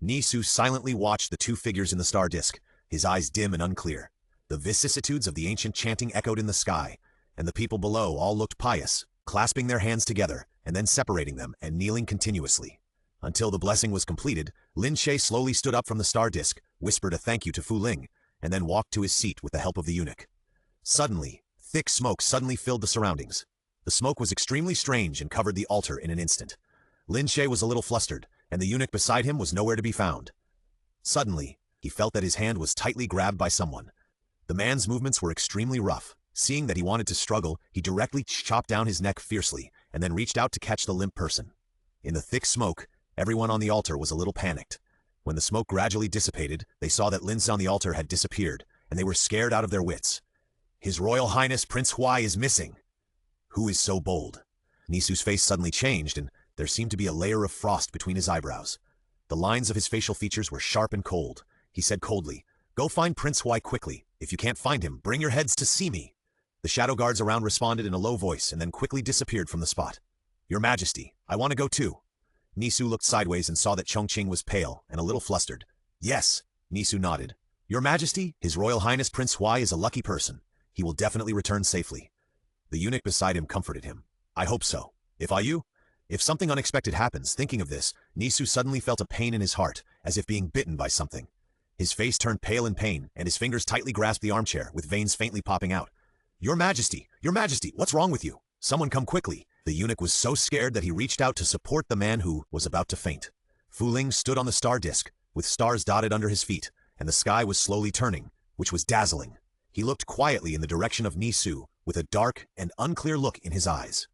Nisu silently watched the two figures in the star disk, his eyes dim and unclear. The vicissitudes of the ancient chanting echoed in the sky, and the people below all looked pious, clasping their hands together, and then separating them and kneeling continuously. Until the blessing was completed, Lin Ce slowly stood up from the star disk, whispered a thank you to Fu Ling, and then walked to his seat with the help of the eunuch. Suddenly, thick smoke suddenly filled the surroundings. The smoke was extremely strange and covered the altar in an instant. Lin Ce was a little flustered, and the eunuch beside him was nowhere to be found. Suddenly, he felt that his hand was tightly grabbed by someone. The man's movements were extremely rough. Seeing that he wanted to struggle, he directly chopped down his neck fiercely, and then reached out to catch the limp person. In the thick smoke, everyone on the altar was a little panicked. When the smoke gradually dissipated, they saw that Lin Ce on the altar had disappeared, and they were scared out of their wits. "His Royal Highness Prince Huai is missing. Who is so bold?" Nisu's face suddenly changed, and there seemed to be a layer of frost between his eyebrows. The lines of his facial features were sharp and cold. He said coldly, "Go find Prince Huai quickly. If you can't find him, bring your heads to see me." The shadow guards around responded in a low voice and then quickly disappeared from the spot. "Your Majesty, I want to go too." Nisu looked sideways and saw that Chongqing was pale and a little flustered. "Yes," Nisu nodded. "Your Majesty, His Royal Highness Prince Huai is a lucky person. He will definitely return safely." The eunuch beside him comforted him. "I hope so. If I you?" If something unexpected happens, thinking of this, Nisu suddenly felt a pain in his heart, as if being bitten by something. His face turned pale in pain, and his fingers tightly grasped the armchair, with veins faintly popping out. Your Majesty, what's wrong with you? Someone come quickly." The eunuch was so scared that he reached out to support the man who was about to faint. Fu Ling stood on the star disk, with stars dotted under his feet, and the sky was slowly turning, which was dazzling. He looked quietly in the direction of Lin Ce, with a dark and unclear look in his eyes.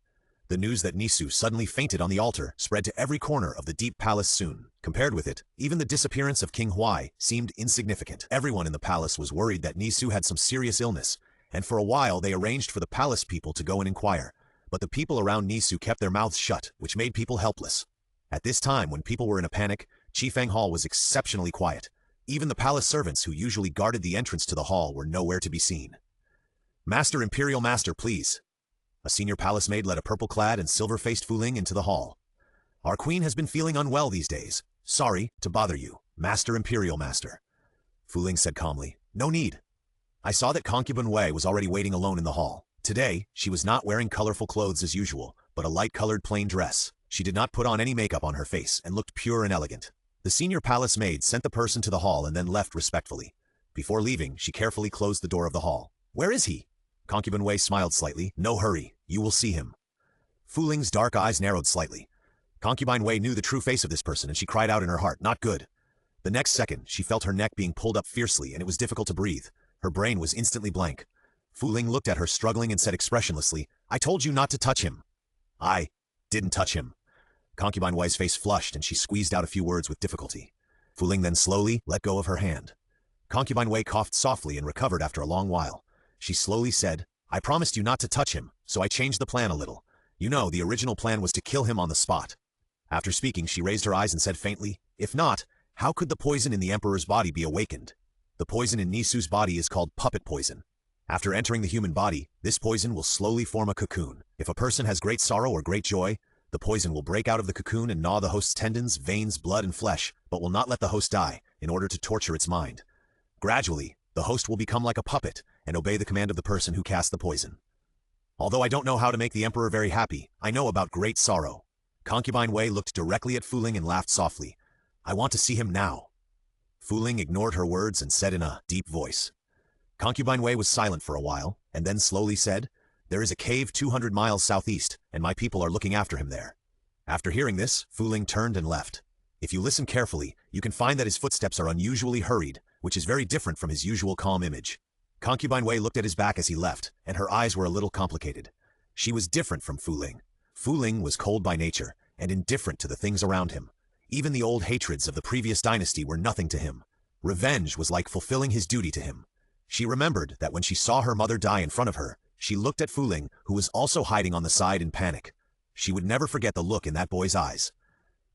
The news that Lin Ce suddenly fainted on the altar spread to every corner of the deep palace soon. Compared with it, even the disappearance of King Huai seemed insignificant. Everyone in the palace was worried that Lin Ce had some serious illness, and for a while they arranged for the palace people to go and inquire. But the people around Lin Ce kept their mouths shut, which made people helpless. At this time, when people were in a panic, Qifeng Hall was exceptionally quiet. Even the palace servants who usually guarded the entrance to the hall were nowhere to be seen. "Master, Imperial Master, please." A senior palace maid led a purple-clad and silver-faced Fuling into the hall. "Our queen has been feeling unwell these days. Sorry to bother you, Master Imperial Master." Fuling said calmly, "No need." I saw that concubine Wei was already waiting alone in the hall. Today, she was not wearing colorful clothes as usual, but a light-colored plain dress. She did not put on any makeup on her face and looked pure and elegant. The senior palace maid sent the person to the hall and then left respectfully. Before leaving, she carefully closed the door of the hall. "Where is he?" Concubine Wei smiled slightly. "No hurry, you will see him." Fuling's dark eyes narrowed slightly. Concubine Wei knew the true face of this person, and she cried out in her heart, "Not good." The next second, she felt her neck being pulled up fiercely, and it was difficult to breathe. Her brain was instantly blank. Fuling looked at her struggling and said expressionlessly, "I told you not to touch him." "I didn't touch him." Concubine Wei's face flushed, and she squeezed out a few words with difficulty. Fuling then slowly let go of her hand. Concubine Wei coughed softly and recovered after a long while. She slowly said, "I promised you not to touch him, so I changed the plan a little. You know, the original plan was to kill him on the spot." After speaking, she raised her eyes and said faintly, "If not, how could the poison in the Emperor's body be awakened? The poison in Lin Ce's body is called puppet poison. After entering the human body, this poison will slowly form a cocoon. If a person has great sorrow or great joy, the poison will break out of the cocoon and gnaw the host's tendons, veins, blood, and flesh, but will not let the host die, in order to torture its mind. Gradually, the host will become like a puppet and obey the command of the person who cast the poison. Although I don't know how to make the Emperor very happy, I know about great sorrow." Concubine Wei looked directly at Fuling and laughed softly. "I want to see him now." Fuling ignored her words and said in a deep voice. Concubine Wei was silent for a while, and then slowly said, "There is a cave 200 miles southeast, and my people are looking after him there." After hearing this, Fuling turned and left. If you listen carefully, you can find that his footsteps are unusually hurried, which is very different from his usual calm image. Concubine Wei looked at his back as he left, and her eyes were a little complicated. She was different from Fuling. Fuling was cold by nature, and indifferent to the things around him. Even the old hatreds of the previous dynasty were nothing to him. Revenge was like fulfilling his duty to him. She remembered that when she saw her mother die in front of her, she looked at Fuling, who was also hiding on the side in panic. She would never forget the look in that boy's eyes.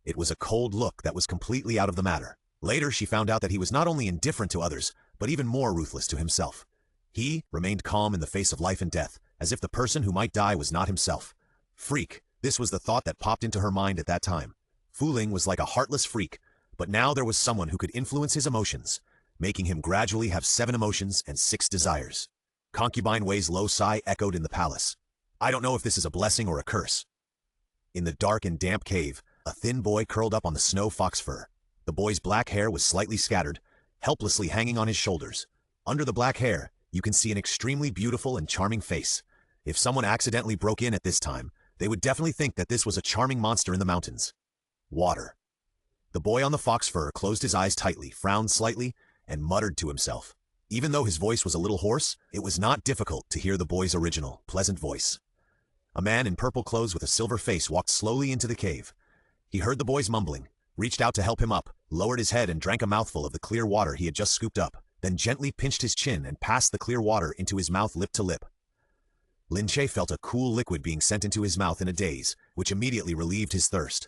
It was a cold look that was completely out of the matter. Later, she found out that he was not only indifferent to others, but even more ruthless to himself. He remained calm in the face of life and death, as if the person who might die was not himself. Freak, this was the thought that popped into her mind at that time. Fuling was like a heartless freak, but now there was someone who could influence his emotions, making him gradually have 7 emotions and 6 desires. Concubine Wei's low sigh echoed in the palace. "I don't know if this is a blessing or a curse." In the dark and damp cave, a thin boy curled up on the snow fox fur. The boy's black hair was slightly scattered, helplessly hanging on his shoulders. Under the black hair, you can see an extremely beautiful and charming face. If someone accidentally broke in at this time, they would definitely think that this was a charming monster in the mountains. Water. The boy on the fox fur closed his eyes tightly, frowned slightly, and muttered to himself. Even though his voice was a little hoarse, it was not difficult to hear the boy's original, pleasant voice. A man in purple clothes with a silver face walked slowly into the cave. He heard the boy's mumbling, reached out to help him up, lowered his head and drank a mouthful of the clear water he had just scooped up, then gently pinched his chin and passed the clear water into his mouth lip to lip. Lin Ce felt a cool liquid being sent into his mouth in a daze, which immediately relieved his thirst.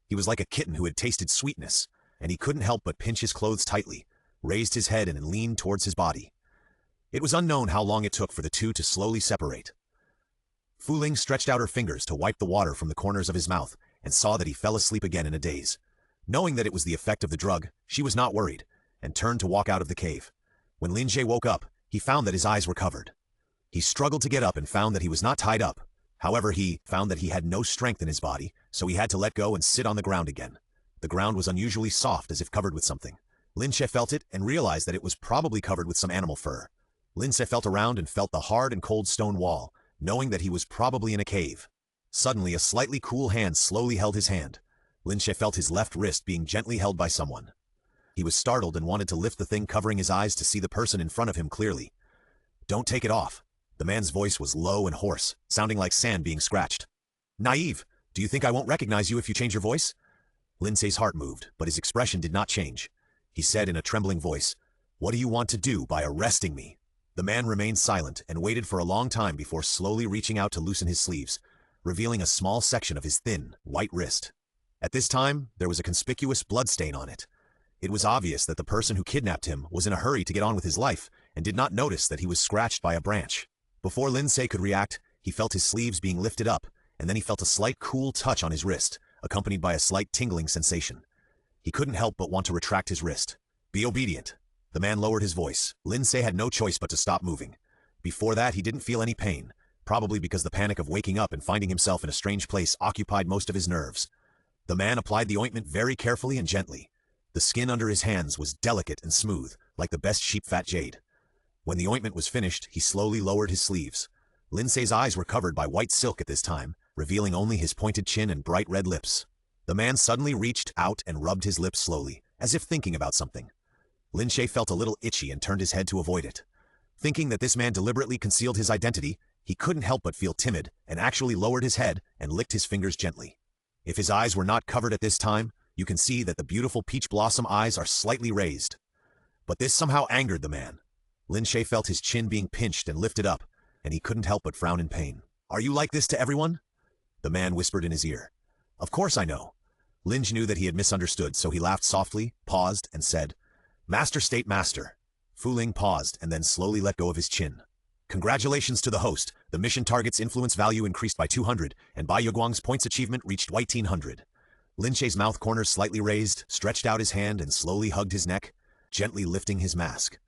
He was like a kitten who had tasted sweetness, and he couldn't help but pinch his clothes tightly, raised his head and leaned towards his body. It was unknown how long it took for the two to slowly separate. Fuling stretched out her fingers to wipe the water from the corners of his mouth and saw that he fell asleep again in a daze. Knowing that it was the effect of the drug, she was not worried, and turned to walk out of the cave. When Lin Ce woke up, he found that his eyes were covered. He struggled to get up and found that he was not tied up. However, he found that he had no strength in his body, so he had to let go and sit on the ground again. The ground was unusually soft, as if covered with something. Lin Ce felt it and realized that it was probably covered with some animal fur. Lin Ce felt around and felt the hard and cold stone wall, knowing that he was probably in a cave. Suddenly, a slightly cool hand slowly held his hand. Lin Ce felt his left wrist being gently held by someone. He was startled and wanted to lift the thing covering his eyes to see the person in front of him clearly. "Don't take it off." The man's voice was low and hoarse, sounding like sand being scratched. "Naive, do you think I won't recognize you if you change your voice?" Lin Ce's heart moved, but his expression did not change. He said in a trembling voice, "What do you want to do by arresting me?" The man remained silent and waited for a long time before slowly reaching out to loosen his sleeves, revealing a small section of his thin, white wrist. At this time, there was a conspicuous blood stain on it. It was obvious that the person who kidnapped him was in a hurry to get on with his life and did not notice that he was scratched by a branch. Before Lin Ce could react, he felt his sleeves being lifted up, and then he felt a slight cool touch on his wrist, accompanied by a slight tingling sensation. He couldn't help but want to retract his wrist. "Be obedient." The man lowered his voice. Lin Ce had no choice but to stop moving. Before that, he didn't feel any pain, probably because the panic of waking up and finding himself in a strange place occupied most of his nerves. The man applied the ointment very carefully and gently. The skin under his hands was delicate and smooth, like the best sheep-fat jade. When the ointment was finished, he slowly lowered his sleeves. Lin Ce's eyes were covered by white silk at this time, revealing only his pointed chin and bright red lips. The man suddenly reached out and rubbed his lips slowly, as if thinking about something. Lin Ce felt a little itchy and turned his head to avoid it. Thinking that this man deliberately concealed his identity, he couldn't help but feel timid and actually lowered his head and licked his fingers gently. If his eyes were not covered at this time, you can see that the beautiful peach blossom eyes are slightly raised. But this somehow angered the man. Lin Ce felt his chin being pinched and lifted up, and he couldn't help but frown in pain. "Are you like this to everyone?" The man whispered in his ear. "Of course I know." Lin Ce knew that he had misunderstood, so he laughed softly, paused, and said, "Master State Master." Fu Ling paused and then slowly let go of his chin. "Congratulations to the host. The mission target's influence value increased by 200, and Bai Yuguang's points achievement reached 1800. Lin Ce's mouth corners slightly raised, stretched out his hand and slowly hugged his neck, gently lifting his mask.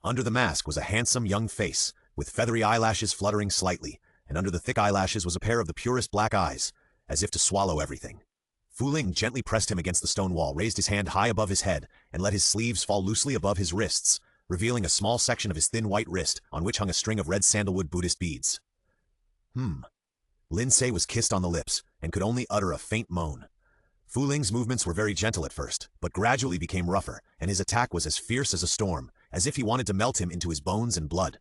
Under the mask was a handsome young face, with feathery eyelashes fluttering slightly, and under the thick eyelashes was a pair of the purest black eyes, as if to swallow everything. Fu Ling gently pressed him against the stone wall, raised his hand high above his head, and let his sleeves fall loosely above his wrists, revealing a small section of his thin white wrist, on which hung a string of red sandalwood Buddhist beads. Lin Ce was kissed on the lips, and could only utter a faint moan. Fu Ling's movements were very gentle at first, but gradually became rougher, and his attack was as fierce as a storm, as if he wanted to melt him into his bones and blood.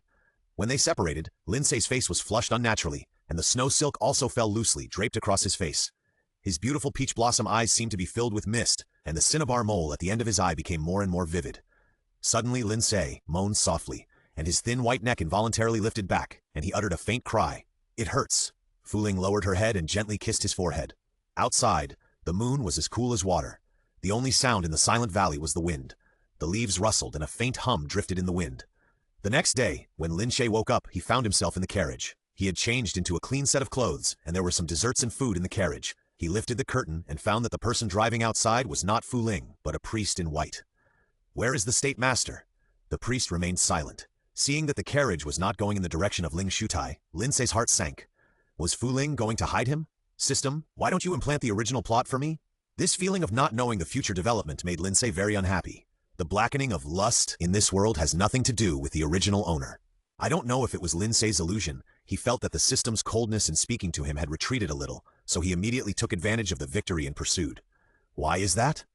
When they separated, Lin Ce's face was flushed unnaturally, and the snow silk also fell loosely, draped across his face. His beautiful peach blossom eyes seemed to be filled with mist, and the cinnabar mole at the end of his eye became more and more vivid. Suddenly Lin Ce moaned softly, and his thin white neck involuntarily lifted back, and he uttered a faint cry. "It hurts." Fu Ling lowered her head and gently kissed his forehead. Outside, the moon was as cool as water. The only sound in the silent valley was the wind. The leaves rustled and a faint hum drifted in the wind. The next day, when Lin Ce woke up, he found himself in the carriage. He had changed into a clean set of clothes, and there were some desserts and food in the carriage. He lifted the curtain and found that the person driving outside was not Fu Ling, but a priest in white. "Where is the state master?" The priest remained silent. Seeing that the carriage was not going in the direction of Ling Shutai, Lin Ce's heart sank. Was Fu Ling going to hide him? "System, why don't you implant the original plot for me?" This feeling of not knowing the future development made Lin Ce very unhappy. The blackening of lust in this world has nothing to do with the original owner. I don't know if it was Lin Ce's illusion. He felt that the system's coldness in speaking to him had retreated a little, so he immediately took advantage of the victory and pursued. Why is that?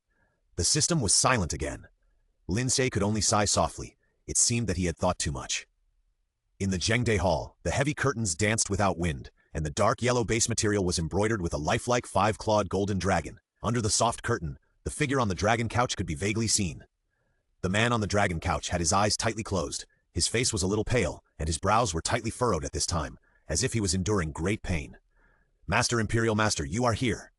The system was silent again. Lin Ce could only sigh softly. It seemed that he had thought too much. In the Zhengde Hall, the heavy curtains danced without wind, and the dark yellow base material was embroidered with a lifelike five-clawed golden dragon. Under the soft curtain, the figure on the dragon couch could be vaguely seen. The man on the dragon couch had his eyes tightly closed. His face was a little pale, and his brows were tightly furrowed at this time, as if he was enduring great pain. "Master, Imperial Master, you are here."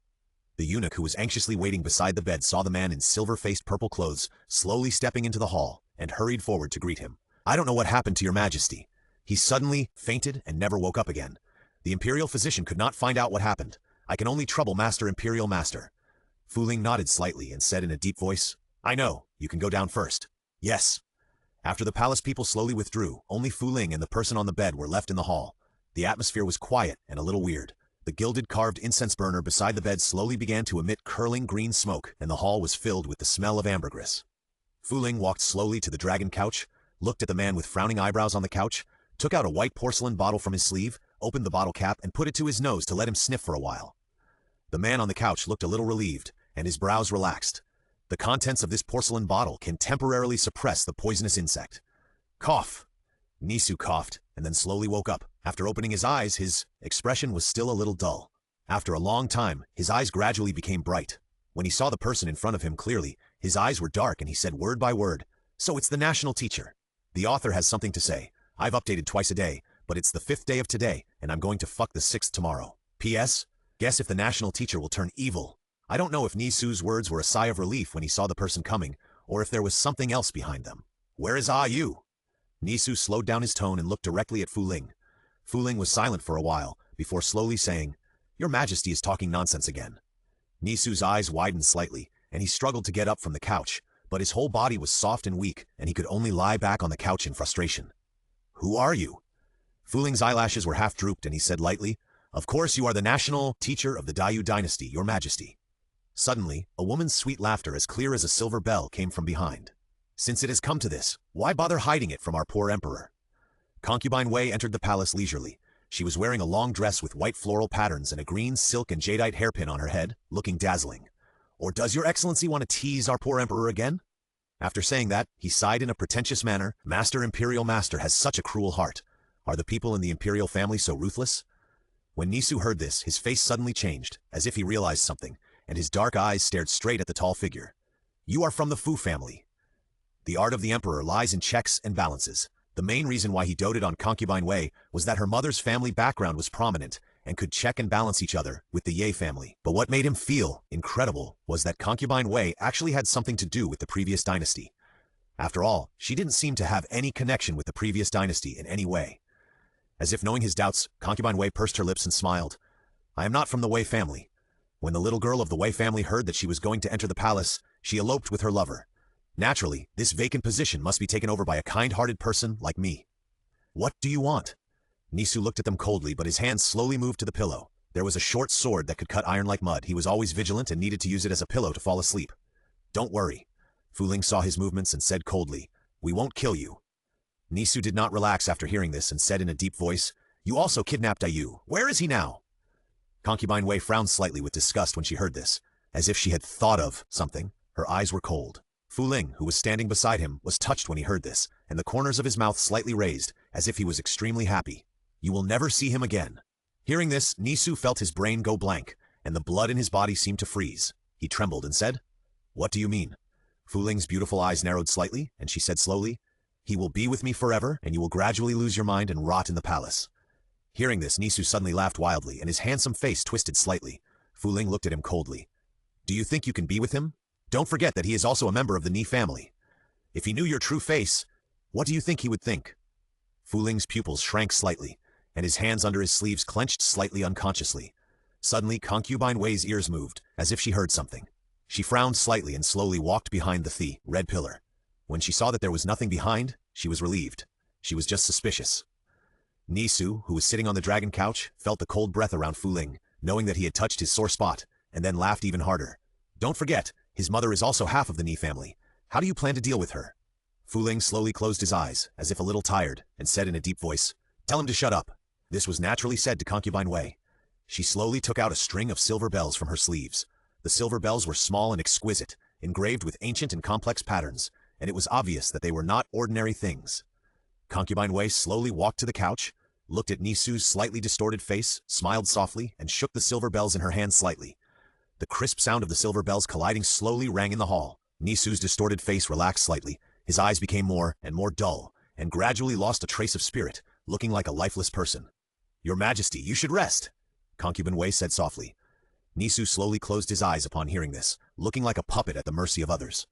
The eunuch who was anxiously waiting beside the bed saw the man in silver-faced purple clothes slowly stepping into the hall, and hurried forward to greet him. "I don't know what happened to your majesty. He suddenly fainted and never woke up again. The imperial physician could not find out what happened. I can only trouble Master, Imperial Master." Fu Ling nodded slightly and said in a deep voice, "I know. You can go down first." "Yes." After the palace people slowly withdrew, only Fu Ling and the person on the bed were left in the hall. The atmosphere was quiet and a little weird. The gilded carved incense burner beside the bed slowly began to emit curling green smoke, and the hall was filled with the smell of ambergris. Fu Ling walked slowly to the dragon couch, looked at the man with frowning eyebrows on the couch, took out a white porcelain bottle from his sleeve, opened the bottle cap, and put it to his nose to let him sniff for a while. The man on the couch looked a little relieved, and his brows relaxed. The contents of this porcelain bottle can temporarily suppress the poisonous insect. Cough. Ne Ce coughed and then slowly woke up. After opening his eyes, his expression was still a little dull. After a long time, his eyes gradually became bright. When he saw the person in front of him clearly, his eyes were dark and he said word by word, "So it's the national teacher. The author has something to say. I've updated twice a day, but it's the 5th day of today, and I'm going to fuck the 6th tomorrow. P.S. Guess if the national teacher will turn evil." I don't know if Ne Ce's words were a sigh of relief when he saw the person coming, or if there was something else behind them. "Where is you?" Ne Ce slowed down his tone and looked directly at Fu Ling. Fu Ling was silent for a while, before slowly saying, "Your Majesty is talking nonsense again." Ne Ce's eyes widened slightly, and he struggled to get up from the couch, but his whole body was soft and weak, and he could only lie back on the couch in frustration. "Who are you?" Fu Ling's eyelashes were half drooped, and he said lightly, "Of course you are the national teacher of the Dayu dynasty, Your Majesty." Suddenly, a woman's sweet laughter as clear as a silver bell came from behind. "Since it has come to this, why bother hiding it from our poor emperor?" Concubine Wei entered the palace leisurely. She was wearing a long dress with white floral patterns and a green silk and jadeite hairpin on her head, looking dazzling. "Or does your excellency want to tease our poor emperor again?" After saying that, he sighed in a pretentious manner. "Master Imperial Master has such a cruel heart. Are the people in the imperial family so ruthless?" When Ne Ce heard this, his face suddenly changed, as if he realized something, and his dark eyes stared straight at the tall figure. "You are from the Fu family." The art of the emperor lies in checks and balances. The main reason why he doted on Concubine Wei was that her mother's family background was prominent and could check and balance each other with the Ye family. But what made him feel incredible was that Concubine Wei actually had something to do with the previous dynasty. After all, she didn't seem to have any connection with the previous dynasty in any way. As if knowing his doubts, Concubine Wei pursed her lips and smiled. "I am not from the Wei family." When the little girl of the Wei family heard that she was going to enter the palace, she eloped with her lover. Naturally, this vacant position must be taken over by a kind-hearted person like me. "What do you want?" Ne Ce looked at them coldly, but his hands slowly moved to the pillow. There was a short sword that could cut iron like mud. He was always vigilant and needed to use it as a pillow to fall asleep. "Don't worry." Fu Ling saw his movements and said coldly, "We won't kill you." Ne Ce did not relax after hearing this and said in a deep voice, "You also kidnapped Dayu. Where is he now?" Concubine Wei frowned slightly with disgust when she heard this, as if she had thought of something. Her eyes were cold. Fu Ling, who was standing beside him, was touched when he heard this, and the corners of his mouth slightly raised, as if he was extremely happy. "You will never see him again." Hearing this, Ne Ce felt his brain go blank, and the blood in his body seemed to freeze. He trembled and said, "What do you mean?" Fu Ling's beautiful eyes narrowed slightly, and she said slowly, "He will be with me forever, and you will gradually lose your mind and rot in the palace." Hearing this, Ne Ce suddenly laughed wildly, and his handsome face twisted slightly. Fu Ling looked at him coldly. "Do you think you can be with him? Don't forget that he is also a member of the Ne family. If he knew your true face, what do you think he would think?" Fu Ling's pupils shrank slightly, and his hands under his sleeves clenched slightly unconsciously. Suddenly, Concubine Wei's ears moved, as if she heard something. She frowned slightly and slowly walked behind the red pillar. When she saw that there was nothing behind, she was relieved. She was just suspicious. Ne Ce, who was sitting on the dragon couch, felt the cold breath around Fu Ling, knowing that he had touched his sore spot, and then laughed even harder. "Don't forget, his mother is also half of the Ne family. How do you plan to deal with her?" Fu Ling slowly closed his eyes, as if a little tired, and said in a deep voice, "Tell him to shut up." This was naturally said to Concubine Wei. She slowly took out a string of silver bells from her sleeves. The silver bells were small and exquisite, engraved with ancient and complex patterns, and it was obvious that they were not ordinary things. Concubine Wei slowly walked to the couch, looked at Ne Ce's slightly distorted face, smiled softly, and shook the silver bells in her hand slightly. The crisp sound of the silver bells colliding slowly rang in the hall. Ne Ce's distorted face relaxed slightly, his eyes became more and more dull, and gradually lost a trace of spirit, looking like a lifeless person. "Your Majesty, you should rest," Concubine Wei said softly. Ne Ce slowly closed his eyes upon hearing this, looking like a puppet at the mercy of others.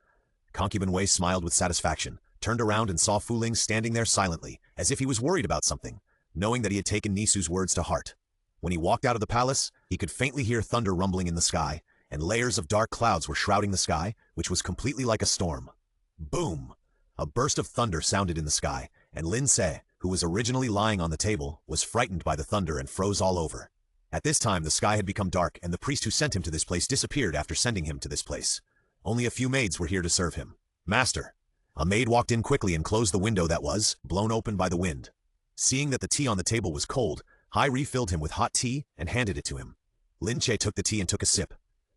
Concubine Wei smiled with satisfaction, turned around and saw Fu Ling standing there silently, as if he was worried about something, knowing that he had taken Ne Ce's words to heart. When he walked out of the palace, he could faintly hear thunder rumbling in the sky, and layers of dark clouds were shrouding the sky, which was completely like a storm. Boom! A burst of thunder sounded in the sky, and Lin Ce, who was originally lying on the table, was frightened by the thunder and froze all over. At this time, the sky had become dark, and the priest who sent him to this place disappeared after sending him to this place. Only a few maids were here to serve him. "Master!" A maid walked in quickly and closed the window that was blown open by the wind. Seeing that the tea on the table was cold, Hai refilled him with hot tea and handed it to him. Lin Ce took the tea and took a sip.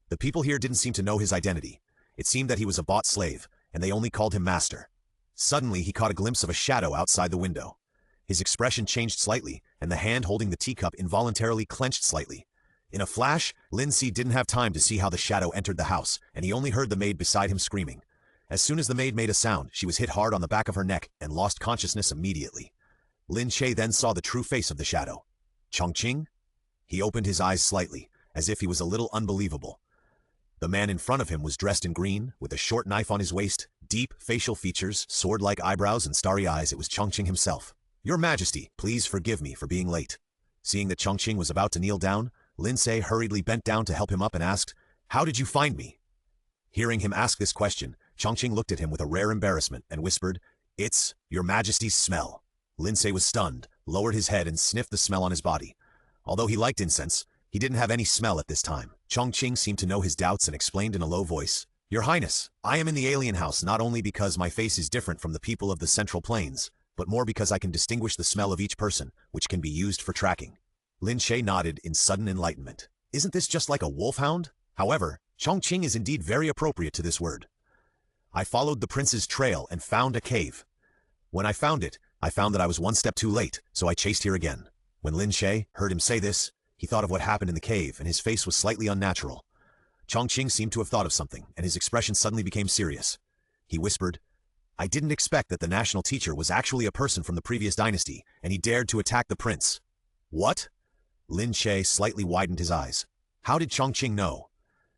The people here didn't seem to know his identity. It seemed that he was a bought slave, and they only called him master. Suddenly, he caught a glimpse of a shadow outside the window. His expression changed slightly, and the hand holding the teacup involuntarily clenched slightly. In a flash, Lin Ce didn't have time to see how the shadow entered the house, and he only heard the maid beside him screaming. As soon as the maid made a sound, she was hit hard on the back of her neck and lost consciousness immediately. Lin Ce then saw the true face of the shadow. Chongqing? He opened his eyes slightly, as if he was a little unbelievable. The man in front of him was dressed in green, with a short knife on his waist, deep facial features, sword-like eyebrows, and starry eyes. It was Chongqing himself. "Your Majesty, please forgive me for being late." Seeing that Chongqing was about to kneel down, Lin Ce hurriedly bent down to help him up and asked, "How did you find me?" Hearing him ask this question, Chongqing looked at him with a rare embarrassment and whispered, "It's Your Majesty's smell." Lin Ce was stunned, lowered his head and sniffed the smell on his body. Although he liked incense, he didn't have any smell at this time. Chongqing seemed to know his doubts and explained in a low voice, "Your Highness, I am in the alien house not only because my face is different from the people of the Central Plains, but more because I can distinguish the smell of each person, which can be used for tracking." Lin Ce nodded in sudden enlightenment. "Isn't this just like a wolfhound?" However, Chongqing is indeed very appropriate to this word. "I followed the prince's trail and found a cave. When I found it, I found that I was one step too late, so I chased here again." When Lin Ce heard him say this, he thought of what happened in the cave, and his face was slightly unnatural. Chongqing seemed to have thought of something, and his expression suddenly became serious. He whispered, "I didn't expect that the national teacher was actually a person from the previous dynasty, and he dared to attack the prince." "What?" Lin Ce slightly widened his eyes. How did Chongqing know?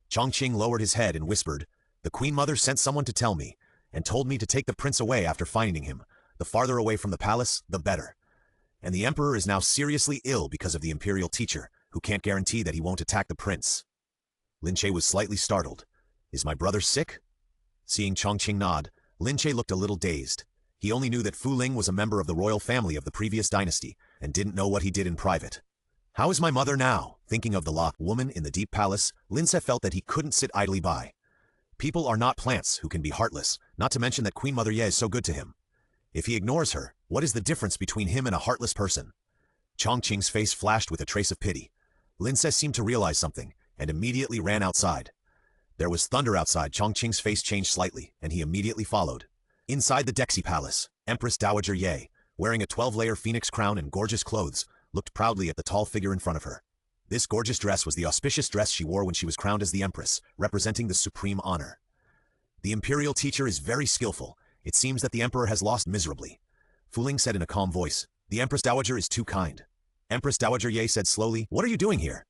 Chongqing lowered his head and whispered, "The Queen Mother sent someone to tell me, and told me to take the prince away after finding him. The farther away from the palace, the better. And the emperor is now seriously ill because of the imperial teacher, who can't guarantee that he won't attack the prince." Lin Ce was slightly startled. "Is my brother sick?" Seeing Chongqing nod, Lin Ce looked a little dazed. He only knew that Fu Ling was a member of the royal family of the previous dynasty, and didn't know what he did in private. "How is my mother now?" Thinking of the locked woman in the deep palace, Lin Ce felt that he couldn't sit idly by. People are not plants who can be heartless, not to mention that Queen Mother Ye is so good to him. If he ignores her, what is the difference between him and a heartless person? Chongqing's face flashed with a trace of pity. Lin Ce seemed to realize something, and immediately ran outside. There was thunder outside. Chongqing's face changed slightly, and he immediately followed. Inside the Dexy Palace, Empress Dowager Ye, wearing a 12-layer phoenix crown and gorgeous clothes, looked proudly at the tall figure in front of her. This gorgeous dress was the auspicious dress she wore when she was crowned as the Empress, representing the supreme honor. "The imperial teacher is very skillful. It seems that the emperor has lost miserably." Fu Ling said in a calm voice, "The Empress Dowager is too kind." Empress Dowager Ye said slowly, "What are you doing here?"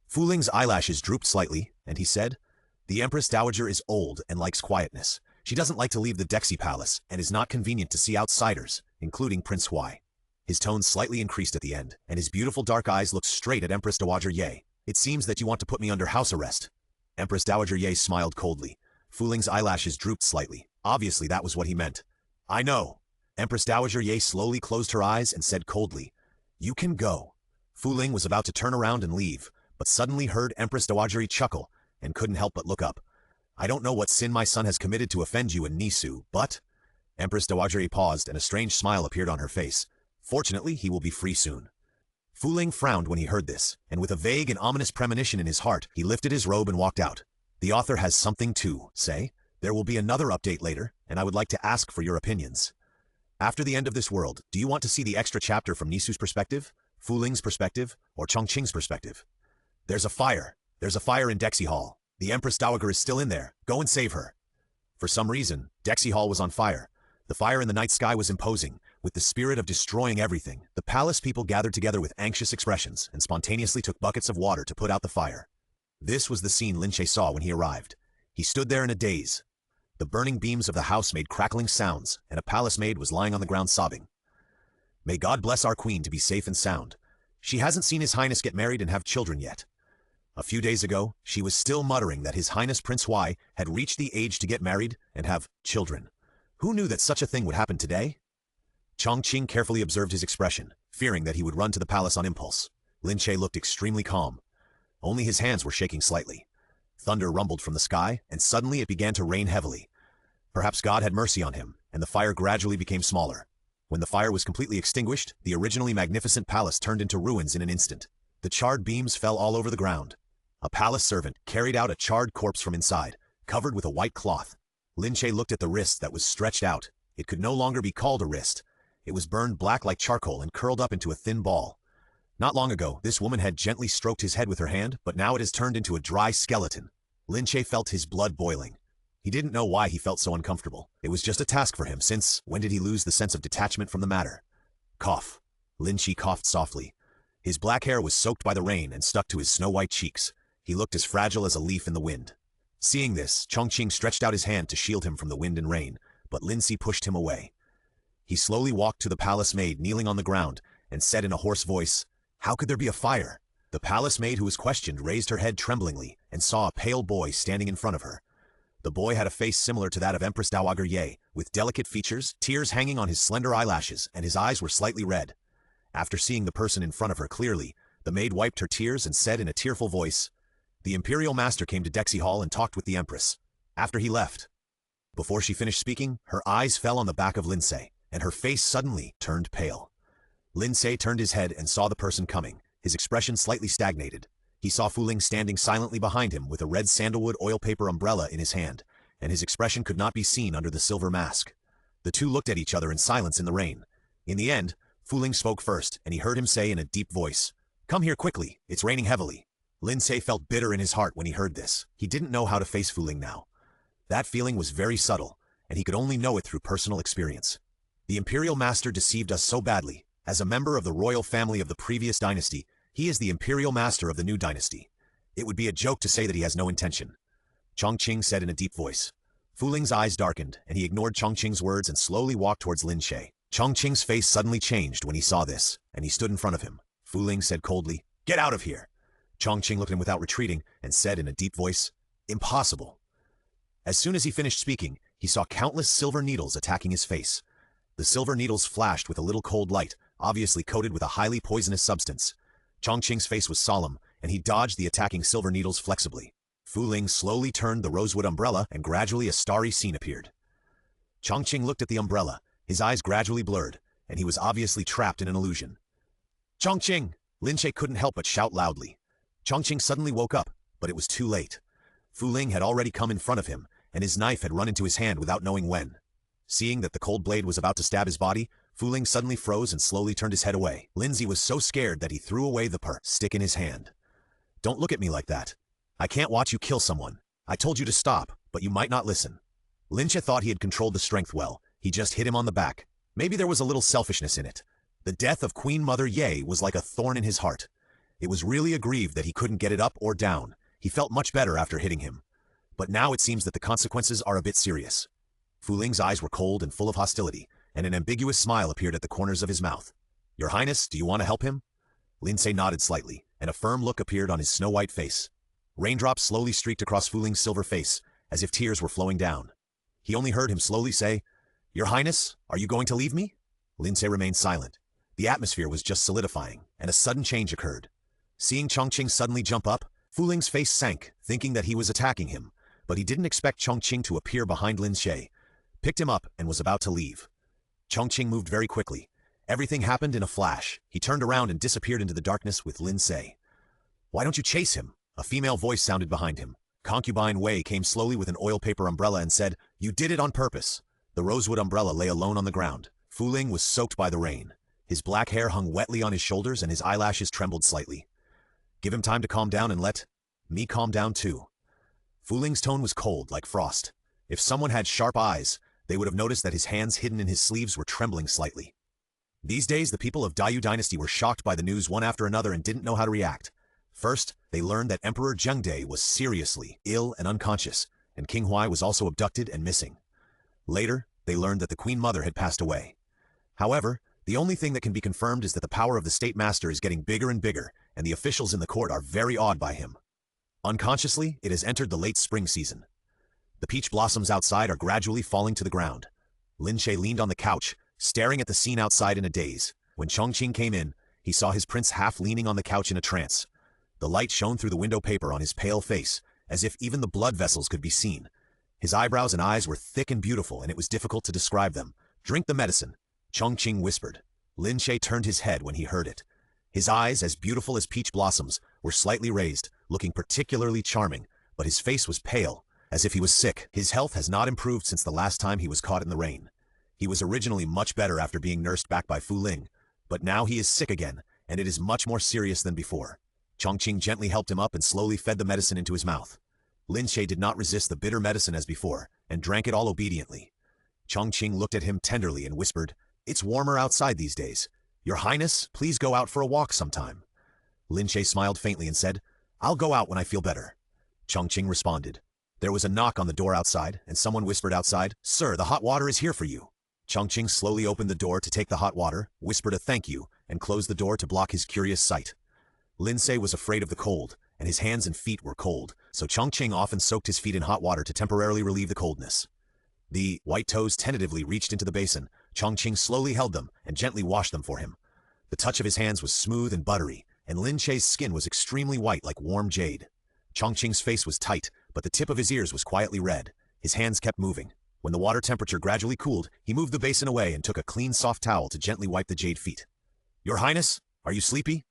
Fu Ling's eyelashes drooped slightly, and he said, "The Empress Dowager is old and likes quietness. She doesn't like to leave the Dexy Palace, and is not convenient to see outsiders, including Prince Huai." His tone slightly increased at the end, and his beautiful dark eyes looked straight at Empress Dowager Ye. "It seems that you want to put me under house arrest." Empress Dowager Ye smiled coldly. Fu Ling's eyelashes drooped slightly. Obviously that was what he meant. "I know." Empress Dowager Ye slowly closed her eyes and said coldly, "You can go." Fu Ling was about to turn around and leave, but suddenly heard Empress Dowager Ye chuckle, and couldn't help but look up. "I don't know what sin my son has committed to offend you and Nisu, but—" Empress Dowager Ye paused, and a strange smile appeared on her face. "Fortunately, he will be free soon." Fu Ling frowned when he heard this, and with a vague and ominous premonition in his heart, he lifted his robe and walked out. "The author has something to say. There will be another update later, and I would like to ask for your opinions. After the end of this world, do you want to see the extra chapter from Nisu's perspective, Fu Ling's perspective, or Chongqing's perspective? There's a fire. There's a fire in Dexy Hall. The Empress Dowager is still in there. Go and save her." For some reason, Dexy Hall was on fire. The fire in the night sky was imposing, with the spirit of destroying everything. The palace people gathered together with anxious expressions and spontaneously took buckets of water to put out the fire. This was the scene Lin Ce saw when he arrived. He stood there in a daze. The burning beams of the house made crackling sounds, and a palace maid was lying on the ground sobbing. "May God bless our queen to be safe and sound. She hasn't seen His Highness get married and have children yet." A few days ago, she was still muttering that His Highness Prince Huai had reached the age to get married and have children. Who knew that such a thing would happen today? Chongqing carefully observed his expression, fearing that he would run to the palace on impulse. Lin Ce looked extremely calm. Only his hands were shaking slightly. Thunder rumbled from the sky, and suddenly it began to rain heavily. Perhaps God had mercy on him, and the fire gradually became smaller. When the fire was completely extinguished, the originally magnificent palace turned into ruins in an instant. The charred beams fell all over the ground. A palace servant carried out a charred corpse from inside, covered with a white cloth. Lin Ce looked at the wrist that was stretched out. It could no longer be called a wrist. It was burned black like charcoal and curled up into a thin ball. Not long ago, this woman had gently stroked his head with her hand, but now it has turned into a dry skeleton. Lin Ce felt his blood boiling. He didn't know why he felt so uncomfortable. It was just a task for him since, when did he lose the sense of detachment from the matter? Cough. Lin Ce coughed softly. His black hair was soaked by the rain and stuck to his snow-white cheeks. He looked as fragile as a leaf in the wind. Seeing this, Chongqing stretched out his hand to shield him from the wind and rain, but Lin Ce pushed him away. He slowly walked to the palace maid kneeling on the ground and said in a hoarse voice, "How could there be a fire?" The palace maid who was questioned raised her head tremblingly and saw a pale boy standing in front of her. The boy had a face similar to that of Empress Dowager Ye, with delicate features, tears hanging on his slender eyelashes, and his eyes were slightly red. After seeing the person in front of her clearly, the maid wiped her tears and said in a tearful voice, "The Imperial Master came to Dexy Hall and talked with the Empress. After he left." Before she finished speaking, her eyes fell on the back of Lin Ce, and her face suddenly turned pale. Lin Ce turned his head and saw the person coming, his expression slightly stagnated. He saw Fu Ling standing silently behind him with a red sandalwood oil paper umbrella in his hand, and his expression could not be seen under the silver mask. The two looked at each other in silence in the rain. In the end, Fu Ling spoke first, and he heard him say in a deep voice, "Come here quickly, it's raining heavily." Lin Ce felt bitter in his heart when he heard this. He didn't know how to face Fu Ling now. That feeling was very subtle, and he could only know it through personal experience. The Imperial Master deceived us so badly. As a member of the royal family of the previous dynasty, he is the Imperial Master of the new dynasty. It would be a joke to say that he has no intention. Chongqing said in a deep voice. Fu Ling's eyes darkened, and he ignored Chongqing's words and slowly walked towards Lin Ce. Chongqing's face suddenly changed when he saw this, and he stood in front of him. Fu Ling said coldly, "Get out of here." Chongqing looked at him without retreating and said in a deep voice, "Impossible." As soon as he finished speaking, he saw countless silver needles attacking his face. The silver needles flashed with a little cold light, obviously coated with a highly poisonous substance. Chongqing's face was solemn, and he dodged the attacking silver needles flexibly. Fu Ling slowly turned the rosewood umbrella, and gradually a starry scene appeared. Chongqing looked at the umbrella, his eyes gradually blurred, and he was obviously trapped in an illusion. "Chongqing!" Lin Ce couldn't help but shout loudly. Chongqing suddenly woke up, but it was too late. Fu Ling had already come in front of him, and his knife had run into his hand without knowing when. Seeing that the cold blade was about to stab his body, Fu Ling suddenly froze and slowly turned his head away. Lindsay was so scared that he threw away the stick in his hand. "Don't look at me like that. I can't watch you kill someone. I told you to stop, but you might not listen." Lin Ce thought he had controlled the strength well. He just hit him on the back. Maybe there was a little selfishness in it. The death of Queen Mother Ye was like a thorn in his heart. It was really aggrieved that he couldn't get it up or down. He felt much better after hitting him. But now it seems that the consequences are a bit serious. Fu Ling's eyes were cold and full of hostility, and an ambiguous smile appeared at the corners of his mouth. "Your Highness, do you want to help him?" Lin Ce nodded slightly, and a firm look appeared on his snow-white face. Raindrops slowly streaked across Fu Ling's silver face, as if tears were flowing down. He only heard him slowly say, "Your Highness, are you going to leave me?" Lin Ce remained silent. The atmosphere was just solidifying, and a sudden change occurred. Seeing Chongqing suddenly jump up, Fu Ling's face sank, thinking that he was attacking him, but he didn't expect Chongqing to appear behind Lin Ce, picked him up, and was about to leave. Chongqing moved very quickly. Everything happened in a flash. He turned around and disappeared into the darkness with Lin Ce. "Why don't you chase him?" A female voice sounded behind him. Concubine Wei came slowly with an oil paper umbrella and said, "You did it on purpose." The rosewood umbrella lay alone on the ground. Fu Ling was soaked by the rain. His black hair hung wetly on his shoulders and his eyelashes trembled slightly. "Give him time to calm down and let me calm down too." Fu Ling's tone was cold, like frost. If someone had sharp eyes, they would have noticed that his hands hidden in his sleeves were trembling slightly. These days, the people of Dayu Dynasty were shocked by the news one after another and didn't know how to react. First, they learned that Emperor Zhengde was seriously ill and unconscious, and King Huai was also abducted and missing. Later, they learned that the Queen Mother had passed away. However, the only thing that can be confirmed is that the power of the State Master is getting bigger and bigger, and the officials in the court are very awed by him. Unconsciously, it has entered the late spring season. The peach blossoms outside are gradually falling to the ground. Lin Ce leaned on the couch, staring at the scene outside in a daze. When Chongqing came in, he saw his prince half leaning on the couch in a trance. The light shone through the window paper on his pale face, as if even the blood vessels could be seen. His eyebrows and eyes were thick and beautiful, and it was difficult to describe them. "Drink the medicine," Chongqing whispered. Lin Ce turned his head when he heard it. His eyes, as beautiful as peach blossoms, were slightly raised, looking particularly charming, but his face was pale, as if he was sick. His health has not improved since the last time he was caught in the rain. He was originally much better after being nursed back by Fu Ling, but now he is sick again, and it is much more serious than before. Chongqing gently helped him up and slowly fed the medicine into his mouth. Lin Ce did not resist the bitter medicine as before, and drank it all obediently. Chongqing looked at him tenderly and whispered, "It's warmer outside these days. Your Highness, please go out for a walk sometime." Lin Ce smiled faintly and said, "I'll go out when I feel better." Chongqing responded. There was a knock on the door outside, and someone whispered outside, "Sir, the hot water is here for you." Chongqing slowly opened the door to take the hot water, whispered a thank you, and closed the door to block his curious sight. Lin Ce was afraid of the cold, and his hands and feet were cold, so Chongqing often soaked his feet in hot water to temporarily relieve the coldness. The white toes tentatively reached into the basin. Chongqing slowly held them and gently washed them for him. The touch of his hands was smooth and buttery, and Lin Ce's skin was extremely white like warm jade. Chongqing's face was tight, but the tip of his ears was quietly red. His hands kept moving. When the water temperature gradually cooled, he moved the basin away and took a clean soft towel to gently wipe the jade feet. "Your Highness, are you sleepy?"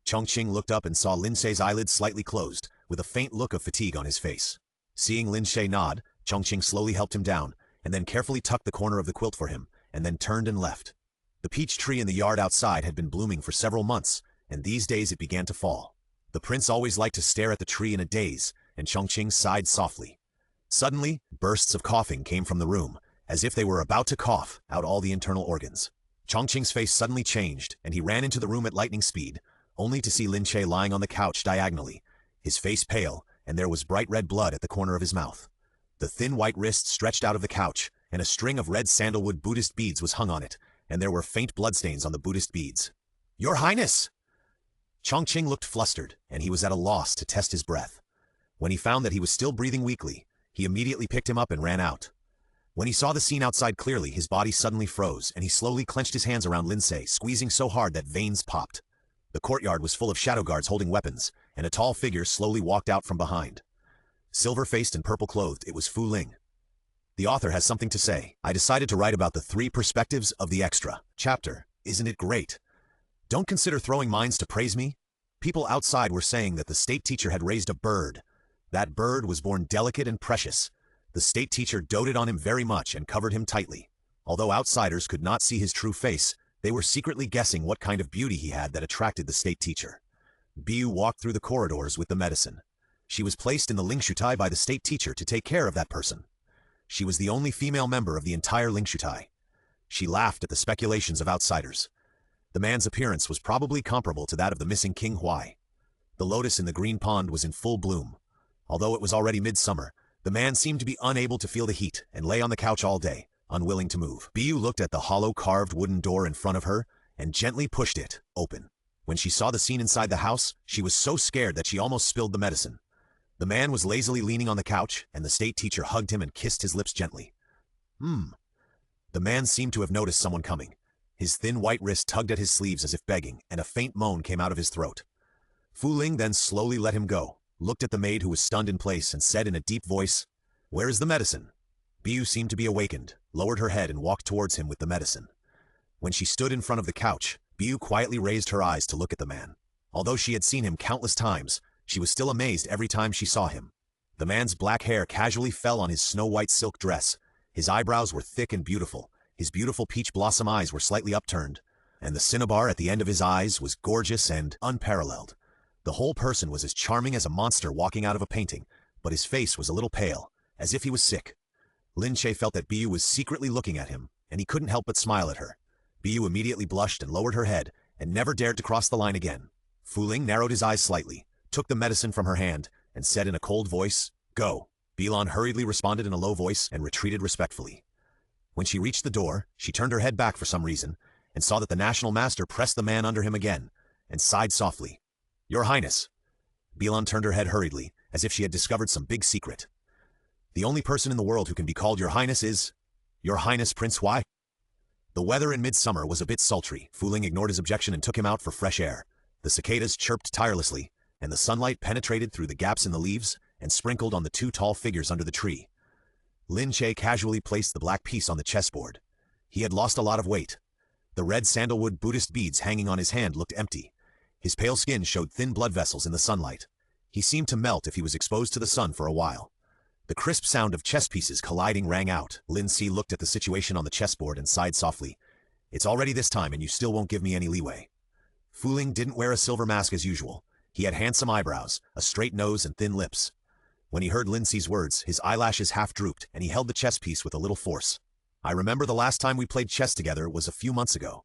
Chongqing looked up and saw Lin Ce's eyelids slightly closed, with a faint look of fatigue on his face. Seeing Lin Ce nod, Chongqing slowly helped him down, and then carefully tucked the corner of the quilt for him, and then turned and left. The peach tree in the yard outside had been blooming for several months, and these days it began to fall. The prince always liked to stare at the tree in a daze, and Chongqing sighed softly. Suddenly, bursts of coughing came from the room, as if they were about to cough out all the internal organs. Chongqing's face suddenly changed, and he ran into the room at lightning speed, only to see Lin Ce lying on the couch diagonally, his face pale, and there was bright red blood at the corner of his mouth. The thin white wrist stretched out of the couch, and a string of red sandalwood Buddhist beads was hung on it, and there were faint bloodstains on the Buddhist beads. "Your Highness!" Chongqing looked flustered, and he was at a loss to test his breath. When he found that he was still breathing weakly, he immediately picked him up and ran out. When he saw the scene outside clearly, his body suddenly froze, and he slowly clenched his hands around Lin Ce, squeezing so hard that veins popped. The courtyard was full of shadow guards holding weapons, and a tall figure slowly walked out from behind. Silver-faced and purple-clothed, it was Fu Ling. The author has something to say. I decided to write about the 3 perspectives of the extra chapter. Isn't it great? Don't consider throwing mines to praise me. People outside were saying that the state teacher had raised a bird. That bird was born delicate and precious. The state teacher doted on him very much and covered him tightly. Although outsiders could not see his true face, they were secretly guessing what kind of beauty he had that attracted the state teacher. Biu walked through the corridors with the medicine. She was placed in the Lingshutai by the state teacher to take care of that person. She was the only female member of the entire Lingshutai. She laughed at the speculations of outsiders. The man's appearance was probably comparable to that of the missing King Huai. The lotus in the green pond was in full bloom. Although it was already midsummer, the man seemed to be unable to feel the heat and lay on the couch all day, unwilling to move. Biu looked at the hollow carved wooden door in front of her and gently pushed it open. When she saw the scene inside the house, she was so scared that she almost spilled the medicine. The man was lazily leaning on the couch, and the state teacher hugged him and kissed his lips gently. The man seemed to have noticed someone coming. His thin white wrist tugged at his sleeves as if begging, and a faint moan came out of his throat. Fu Ling then slowly let him go, looked at the maid who was stunned in place, and said in a deep voice, "Where is the medicine?" Biu seemed to be awakened, lowered her head and walked towards him with the medicine. When she stood in front of the couch, Biu quietly raised her eyes to look at the man. Although she had seen him countless times, she was still amazed every time she saw him. The man's black hair casually fell on his snow-white silk dress. His eyebrows were thick and beautiful. His beautiful peach blossom eyes were slightly upturned, and the cinnabar at the end of his eyes was gorgeous and unparalleled. The whole person was as charming as a monster walking out of a painting, but his face was a little pale, as if he was sick. Lin Ce felt that Biu was secretly looking at him, and he couldn't help but smile at her. Biu immediately blushed and lowered her head, and never dared to cross the line again. Fu Ling narrowed his eyes slightly, took the medicine from her hand, and said in a cold voice, "Go." Bilan hurriedly responded in a low voice and retreated respectfully. When she reached the door, she turned her head back for some reason, and saw that the national master pressed the man under him again, and sighed softly. "Your Highness." Bilan turned her head hurriedly, as if she had discovered some big secret. "The only person in the world who can be called Your Highness is Your Highness Prince Huai." The weather in midsummer was a bit sultry. Fu Ling ignored his objection and took him out for fresh air. The cicadas chirped tirelessly, and the sunlight penetrated through the gaps in the leaves and sprinkled on the 2 tall figures under the tree. Lin Ce casually placed the black piece on the chessboard. He had lost a lot of weight. The red sandalwood Buddhist beads hanging on his hand looked empty. His pale skin showed thin blood vessels in the sunlight. He seemed to melt if he was exposed to the sun for a while. The crisp sound of chess pieces colliding rang out. Lin Ce looked at the situation on the chessboard and sighed softly. It's already this time and you still won't give me any leeway. Fu Ling didn't wear a silver mask as usual. He had handsome eyebrows, a straight nose and thin lips. When he heard Lin Ce's words, his eyelashes half drooped and he held the chess piece with a little force. I remember the last time we played chess together was a few months ago.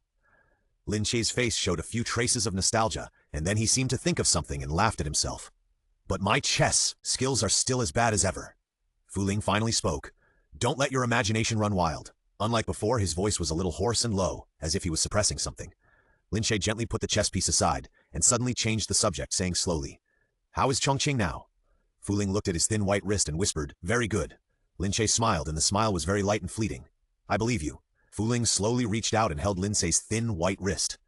Lin Ce's face showed a few traces of nostalgia, and then he seemed to think of something and laughed at himself. But my chess skills are still as bad as ever. Fu Ling finally spoke. Don't let your imagination run wild. Unlike before, his voice was a little hoarse and low, as if he was suppressing something. Lin Ce gently put the chess piece aside, and suddenly changed the subject, saying slowly, How is Chongqing now? Fu Ling looked at his thin white wrist and whispered, Very good. Lin Ce smiled, and the smile was very light and fleeting. I believe you. Fu Ling slowly reached out and held Lin Ce's thin white wrist.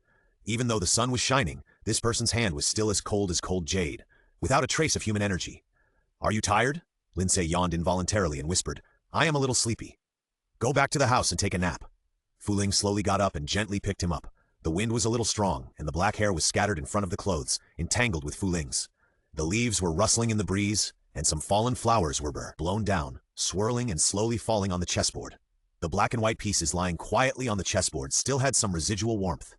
Even though the sun was shining, this person's hand was still as cold jade, without a trace of human energy. Are you tired? Lin Ce yawned involuntarily and whispered, I am a little sleepy. Go back to the house and take a nap. Fu Ling slowly got up and gently picked him up. The wind was a little strong, and the black hair was scattered in front of the clothes, entangled with Fu Ling's. The leaves were rustling in the breeze, and some fallen flowers were blown down, swirling and slowly falling on the chessboard. The black and white pieces lying quietly on the chessboard still had some residual warmth.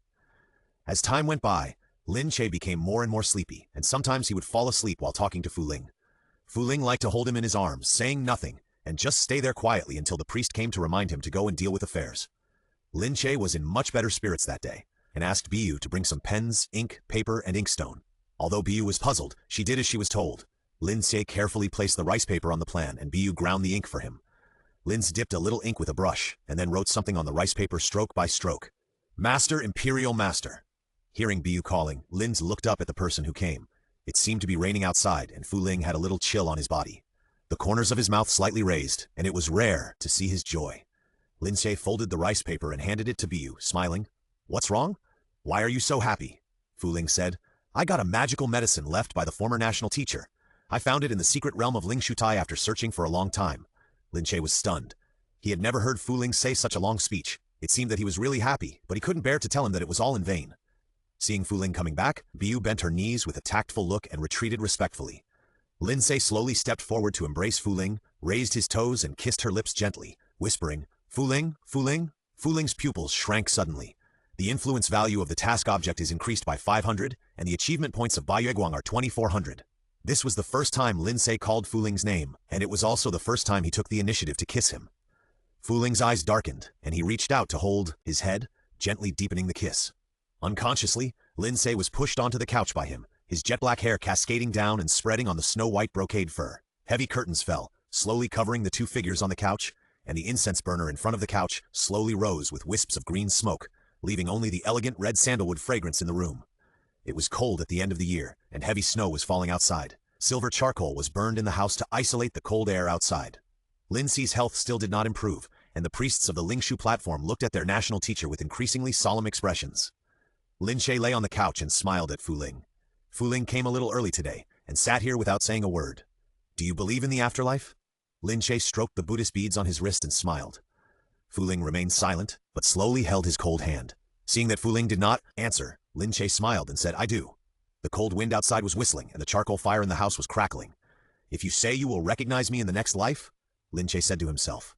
As time went by, Lin Ce became more and more sleepy, and sometimes he would fall asleep while talking to Fu Ling. Fu Ling liked to hold him in his arms, saying nothing, and just stay there quietly until the priest came to remind him to go and deal with affairs. Lin Ce was in much better spirits that day, and asked Biu to bring some pens, ink, paper, and inkstone. Although Biu was puzzled, she did as she was told. Lin Ce carefully placed the rice paper on the plan, and Biu ground the ink for him. Lin Ce dipped a little ink with a brush, and then wrote something on the rice paper stroke by stroke. Master, Imperial Master. Hearing Biu calling, Lin Ce looked up at the person who came. It seemed to be raining outside, and Fu Ling had a little chill on his body. The corners of his mouth slightly raised, and it was rare to see his joy. Lin Ce folded the rice paper and handed it to Biu, smiling. What's wrong? Why are you so happy? Fu Ling said. I got a magical medicine left by the former national teacher. I found it in the secret realm of Ling Shutai after searching for a long time. Lin Ce was stunned. He had never heard Fu Ling say such a long speech. It seemed that he was really happy, but he couldn't bear to tell him that it was all in vain. Seeing Fu Ling coming back, Biu bent her knees with a tactful look and retreated respectfully. Lin Ce slowly stepped forward to embrace Fu Ling, raised his toes and kissed her lips gently, whispering, Fu Ling, Fu Ling. Fu Ling's pupils shrank suddenly. The influence value of the task object is increased by 500, and the achievement points of Baiyueguang are 2400. This was the first time Lin Ce called Fu Ling's name, and it was also the first time he took the initiative to kiss him. Fu Ling's eyes darkened, and he reached out to hold his head, gently deepening the kiss. Unconsciously, Lin Ce was pushed onto the couch by him, his jet-black hair cascading down and spreading on the snow-white brocade fur. Heavy curtains fell, slowly covering the two figures on the couch, and the incense burner in front of the couch slowly rose with wisps of green smoke, leaving only the elegant red sandalwood fragrance in the room. It was cold at the end of the year, and heavy snow was falling outside. Silver charcoal was burned in the house to isolate the cold air outside. Lin Ce's health still did not improve, and the priests of the Lingshu platform looked at their national teacher with increasingly solemn expressions. Lin Ce lay on the couch and smiled at Fu Ling. Fu Ling came a little early today, and sat here without saying a word. Do you believe in the afterlife? Lin Ce stroked the Buddhist beads on his wrist and smiled. Fu Ling remained silent, but slowly held his cold hand. Seeing that Fu Ling did not answer, Lin Ce smiled and said, I do. The cold wind outside was whistling, and the charcoal fire in the house was crackling. If you say you will recognize me in the next life, Lin Ce said to himself.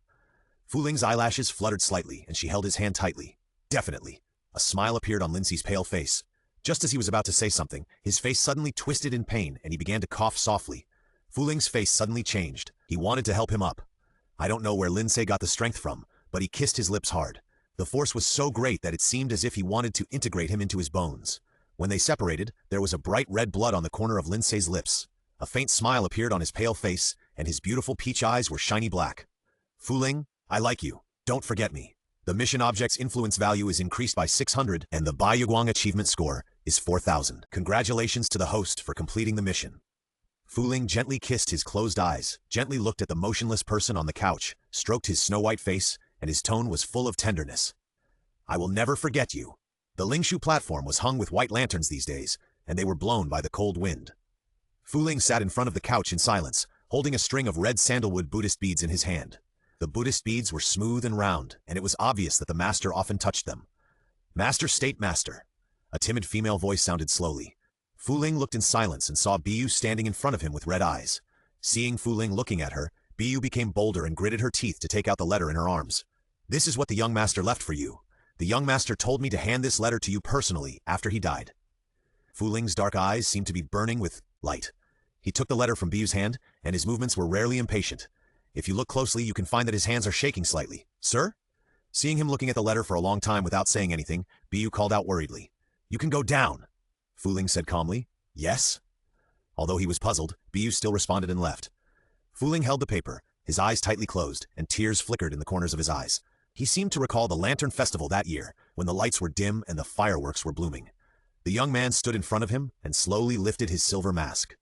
Fu Ling's eyelashes fluttered slightly, and she held his hand tightly. Definitely. A smile appeared on Lin Ce's pale face. Just as he was about to say something, his face suddenly twisted in pain, and he began to cough softly. Fu Ling's face suddenly changed. He wanted to help him up. I don't know where Lin Ce got the strength from, but he kissed his lips hard. The force was so great that it seemed as if he wanted to integrate him into his bones. When they separated, there was a bright red blood on the corner of Lin Ce's lips. A faint smile appeared on his pale face, and his beautiful peach eyes were shiny black. Fu Ling, I like you. Don't forget me. The mission object's influence value is increased by 600, and the Baiyueguang achievement score is 4000. Congratulations to the host for completing the mission. Fu Ling gently kissed his closed eyes, gently looked at the motionless person on the couch, stroked his snow-white face, and his tone was full of tenderness. I will never forget you. The Lingshu platform was hung with white lanterns these days, and they were blown by the cold wind. Fu Ling sat in front of the couch in silence, holding a string of red sandalwood Buddhist beads in his hand. The Buddhist beads were smooth and round, and it was obvious that the master often touched them. Master, State Master. A timid female voice sounded slowly. Fu Ling looked in silence and saw Biu standing in front of him with red eyes. Seeing Fu Ling looking at her, Bu became bolder and gritted her teeth to take out the letter in her arms. "This is what the young master left for you. The young master told me to hand this letter to you personally after he died." Fu Ling's dark eyes seemed to be burning with light. He took the letter from Bu's hand, and his movements were rarely impatient. If you look closely, you can find that his hands are shaking slightly. "Sir?" Seeing him looking at the letter for a long time without saying anything, Bu called out worriedly. "You can go down." Fu Ling said calmly, "Yes?" Although he was puzzled, Bu still responded and left. Fu Ling held the paper, his eyes tightly closed, and tears flickered in the corners of his eyes. He seemed to recall the Lantern Festival that year, when the lights were dim and the fireworks were blooming. The young man stood in front of him and slowly lifted his silver mask.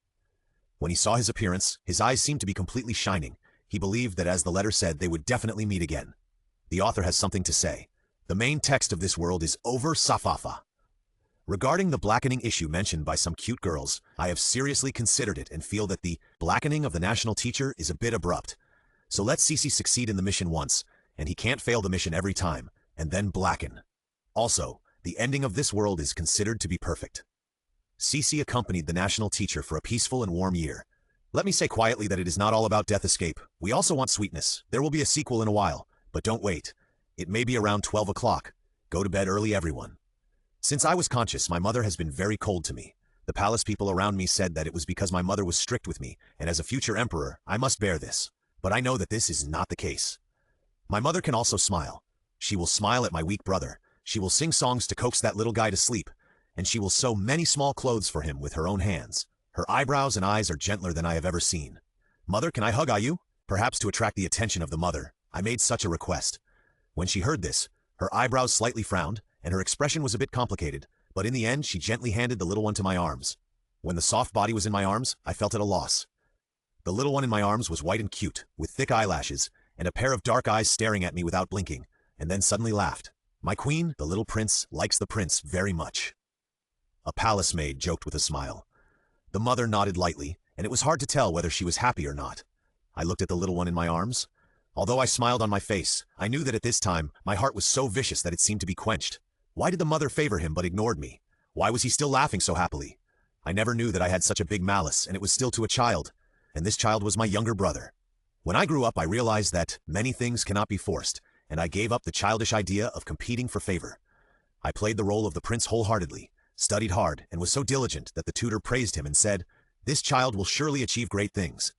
When he saw his appearance, his eyes seemed to be completely shining. He believed that, as the letter said, they would definitely meet again. The author has something to say. The main text of this world is over Safafa. Regarding the blackening issue mentioned by some cute girls, I have seriously considered it and feel that the blackening of the national teacher is a bit abrupt. So let Cici succeed in the mission once, and he can't fail the mission every time, and then blacken. Also, the ending of this world is considered to be perfect. Cici accompanied the national teacher for a peaceful and warm year. Let me say quietly that it is not all about death escape. We also want sweetness. There will be a sequel in a while, but don't wait. It may be around 12 o'clock. Go to bed early, everyone. Since I was conscious, my mother has been very cold to me. The palace people around me said that it was because my mother was strict with me, and as a future emperor, I must bear this. But I know that this is not the case. My mother can also smile. She will smile at my weak brother. She will sing songs to coax that little guy to sleep, and she will sew many small clothes for him with her own hands. Her eyebrows and eyes are gentler than I have ever seen. "Mother, can I hug you?" Perhaps to attract the attention of the mother, I made such a request. When she heard this, her eyebrows slightly frowned, and her expression was a bit complicated, but in the end she gently handed the little one to my arms. When the soft body was in my arms, I felt at a loss. The little one in my arms was white and cute, with thick eyelashes, and a pair of dark eyes staring at me without blinking, and then suddenly laughed. "My queen, the little prince, likes the prince very much." A palace maid joked with a smile. The mother nodded lightly, and it was hard to tell whether she was happy or not. I looked at the little one in my arms. Although I smiled on my face, I knew that at this time, my heart was so vicious that it seemed to be quenched. Why did the mother favor him but ignored me? Why was he still laughing so happily? I never knew that I had such a big malice, and it was still to a child, and this child was my younger brother. When I grew up, I realized that many things cannot be forced, and I gave up the childish idea of competing for favor. I played the role of the prince wholeheartedly, studied hard, and was so diligent that the tutor praised him and said, "This child will surely achieve great things."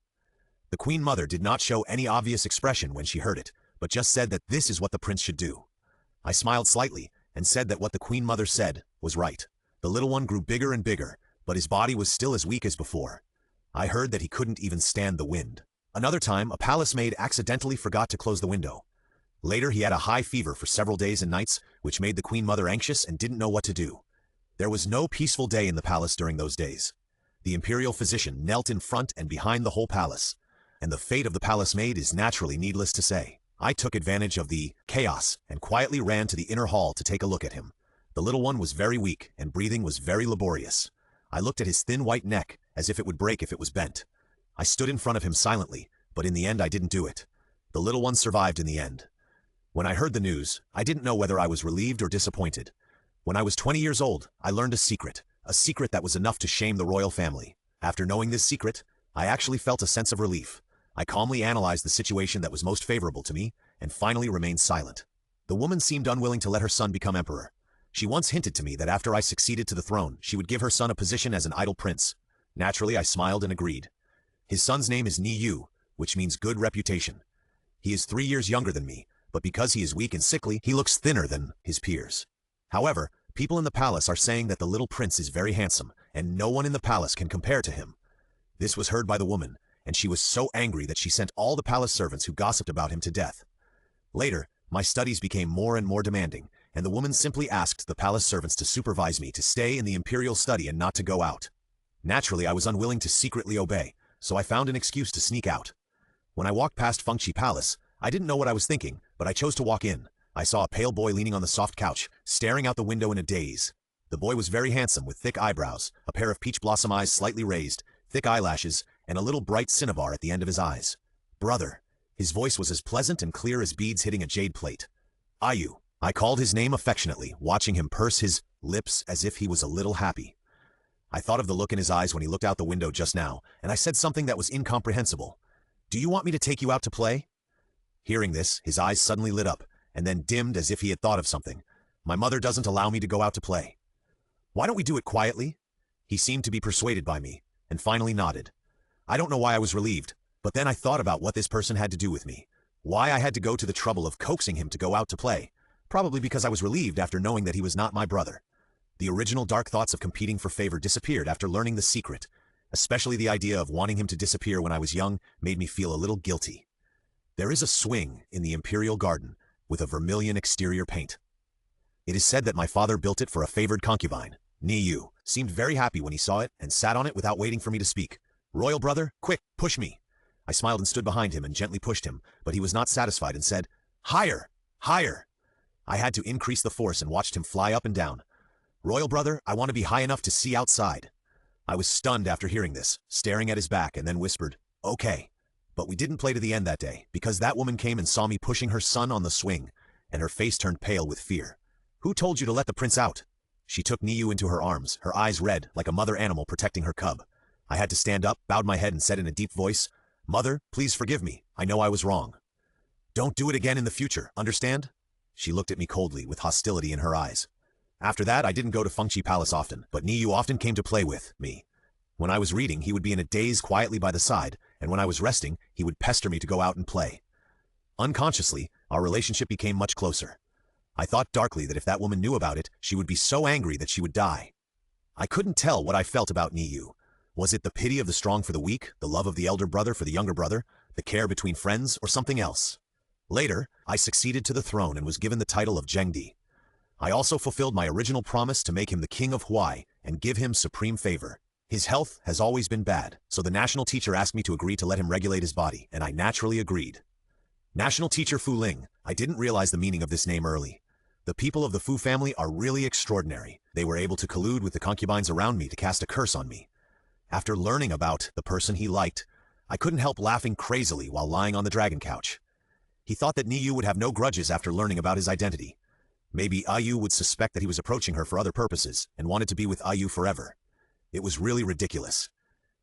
The queen mother did not show any obvious expression when she heard it, but just said that this is what the prince should do. I smiled slightly and said that what the queen mother said was right. The little one grew bigger and bigger, but his body was still as weak as before. I heard that he couldn't even stand the wind. Another time, a palace maid accidentally forgot to close the window. Later, he had a high fever for several days and nights, which made the queen mother anxious and didn't know what to do. There was no peaceful day in the palace during those days. The imperial physician knelt in front and behind the whole palace, and the fate of the palace maid is naturally needless to say. I took advantage of the chaos and quietly ran to the inner hall to take a look at him. The little one was very weak, and breathing was very laborious. I looked at his thin white neck, as if it would break if it was bent. I stood in front of him silently, but in the end I didn't do it. The little one survived in the end. When I heard the news, I didn't know whether I was relieved or disappointed. When I was 20 years old, I learned a secret that was enough to shame the royal family. After knowing this secret, I actually felt a sense of relief. I calmly analyzed the situation that was most favorable to me, and finally remained silent. The woman seemed unwilling to let her son become emperor. She once hinted to me that after I succeeded to the throne, she would give her son a position as an idle prince. Naturally, I smiled and agreed. His son's name is Niyu, which means good reputation. He is 3 years younger than me, but because he is weak and sickly, he looks thinner than his peers. However, people in the palace are saying that the little prince is very handsome, and no one in the palace can compare to him. This was heard by the woman, and she was so angry that she sent all the palace servants who gossiped about him to death. Later, my studies became more and more demanding, and the woman simply asked the palace servants to supervise me to stay in the imperial study and not to go out. Naturally, I was unwilling to secretly obey, so I found an excuse to sneak out. When I walked past Fengqi Palace, I didn't know what I was thinking, but I chose to walk in. I saw a pale boy leaning on the soft couch, staring out the window in a daze. The boy was very handsome, with thick eyebrows, a pair of peach blossom eyes slightly raised, thick eyelashes, and a little bright cinnabar at the end of his eyes. "Brother." His voice was as pleasant and clear as beads hitting a jade plate. "Ayu." I called his name affectionately, watching him purse his lips as if he was a little happy. I thought of the look in his eyes when he looked out the window just now, and I said something that was incomprehensible. Do you want me to take you out to play? Hearing this, his eyes suddenly lit up, and then dimmed as if he had thought of something. My mother doesn't allow me to go out to play. Why don't we do it quietly? He seemed to be persuaded by me, and finally nodded. I don't know why I was relieved, but then I thought about what this person had to do with me. Why I had to go to the trouble of coaxing him to go out to play. Probably because I was relieved after knowing that he was not my brother. The original dark thoughts of competing for favor disappeared after learning the secret. Especially the idea of wanting him to disappear when I was young made me feel a little guilty. There is a swing in the Imperial Garden with a vermilion exterior paint. It is said that my father built it for a favored concubine. Niyu seemed very happy when he saw it and sat on it without waiting for me to speak. Royal brother, quick, push me. I smiled and stood behind him and gently pushed him, but he was not satisfied and said, higher, higher. I had to increase the force and watched him fly up and down. Royal brother, I want to be high enough to see outside. I was stunned after hearing this, staring at his back, and then whispered, okay. But we didn't play to the end that day, because that woman came and saw me pushing her son on the swing, and her face turned pale with fear. Who told you to let the prince out? She took Niyu into her arms, her eyes red, like a mother animal protecting her cub. I had to stand up, bowed my head, and said in a deep voice, Mother, please forgive me. I know I was wrong. Don't do it again in the future, understand? She looked at me coldly, with hostility in her eyes. After that, I didn't go to Fengqi Palace often, but Niyu often came to play with me. When I was reading, he would be in a daze quietly by the side, and when I was resting, he would pester me to go out and play. Unconsciously, our relationship became much closer. I thought darkly that if that woman knew about it, she would be so angry that she would die. I couldn't tell what I felt about Niyu. Was it the pity of the strong for the weak, the love of the elder brother for the younger brother, the care between friends, or something else? Later, I succeeded to the throne and was given the title of Zhengdi. I also fulfilled my original promise to make him the king of Huai and give him supreme favor. His health has always been bad, so the national teacher asked me to agree to let him regulate his body, and I naturally agreed. National Teacher Fu Ling. I didn't realize the meaning of this name early. The people of the Fu family are really extraordinary. They were able to collude with the concubines around me to cast a curse on me. After learning about the person he liked, I couldn't help laughing crazily while lying on the dragon couch. He thought that Niyu would have no grudges after learning about his identity. Maybe Ayu would suspect that he was approaching her for other purposes and wanted to be with Ayu forever. It was really ridiculous.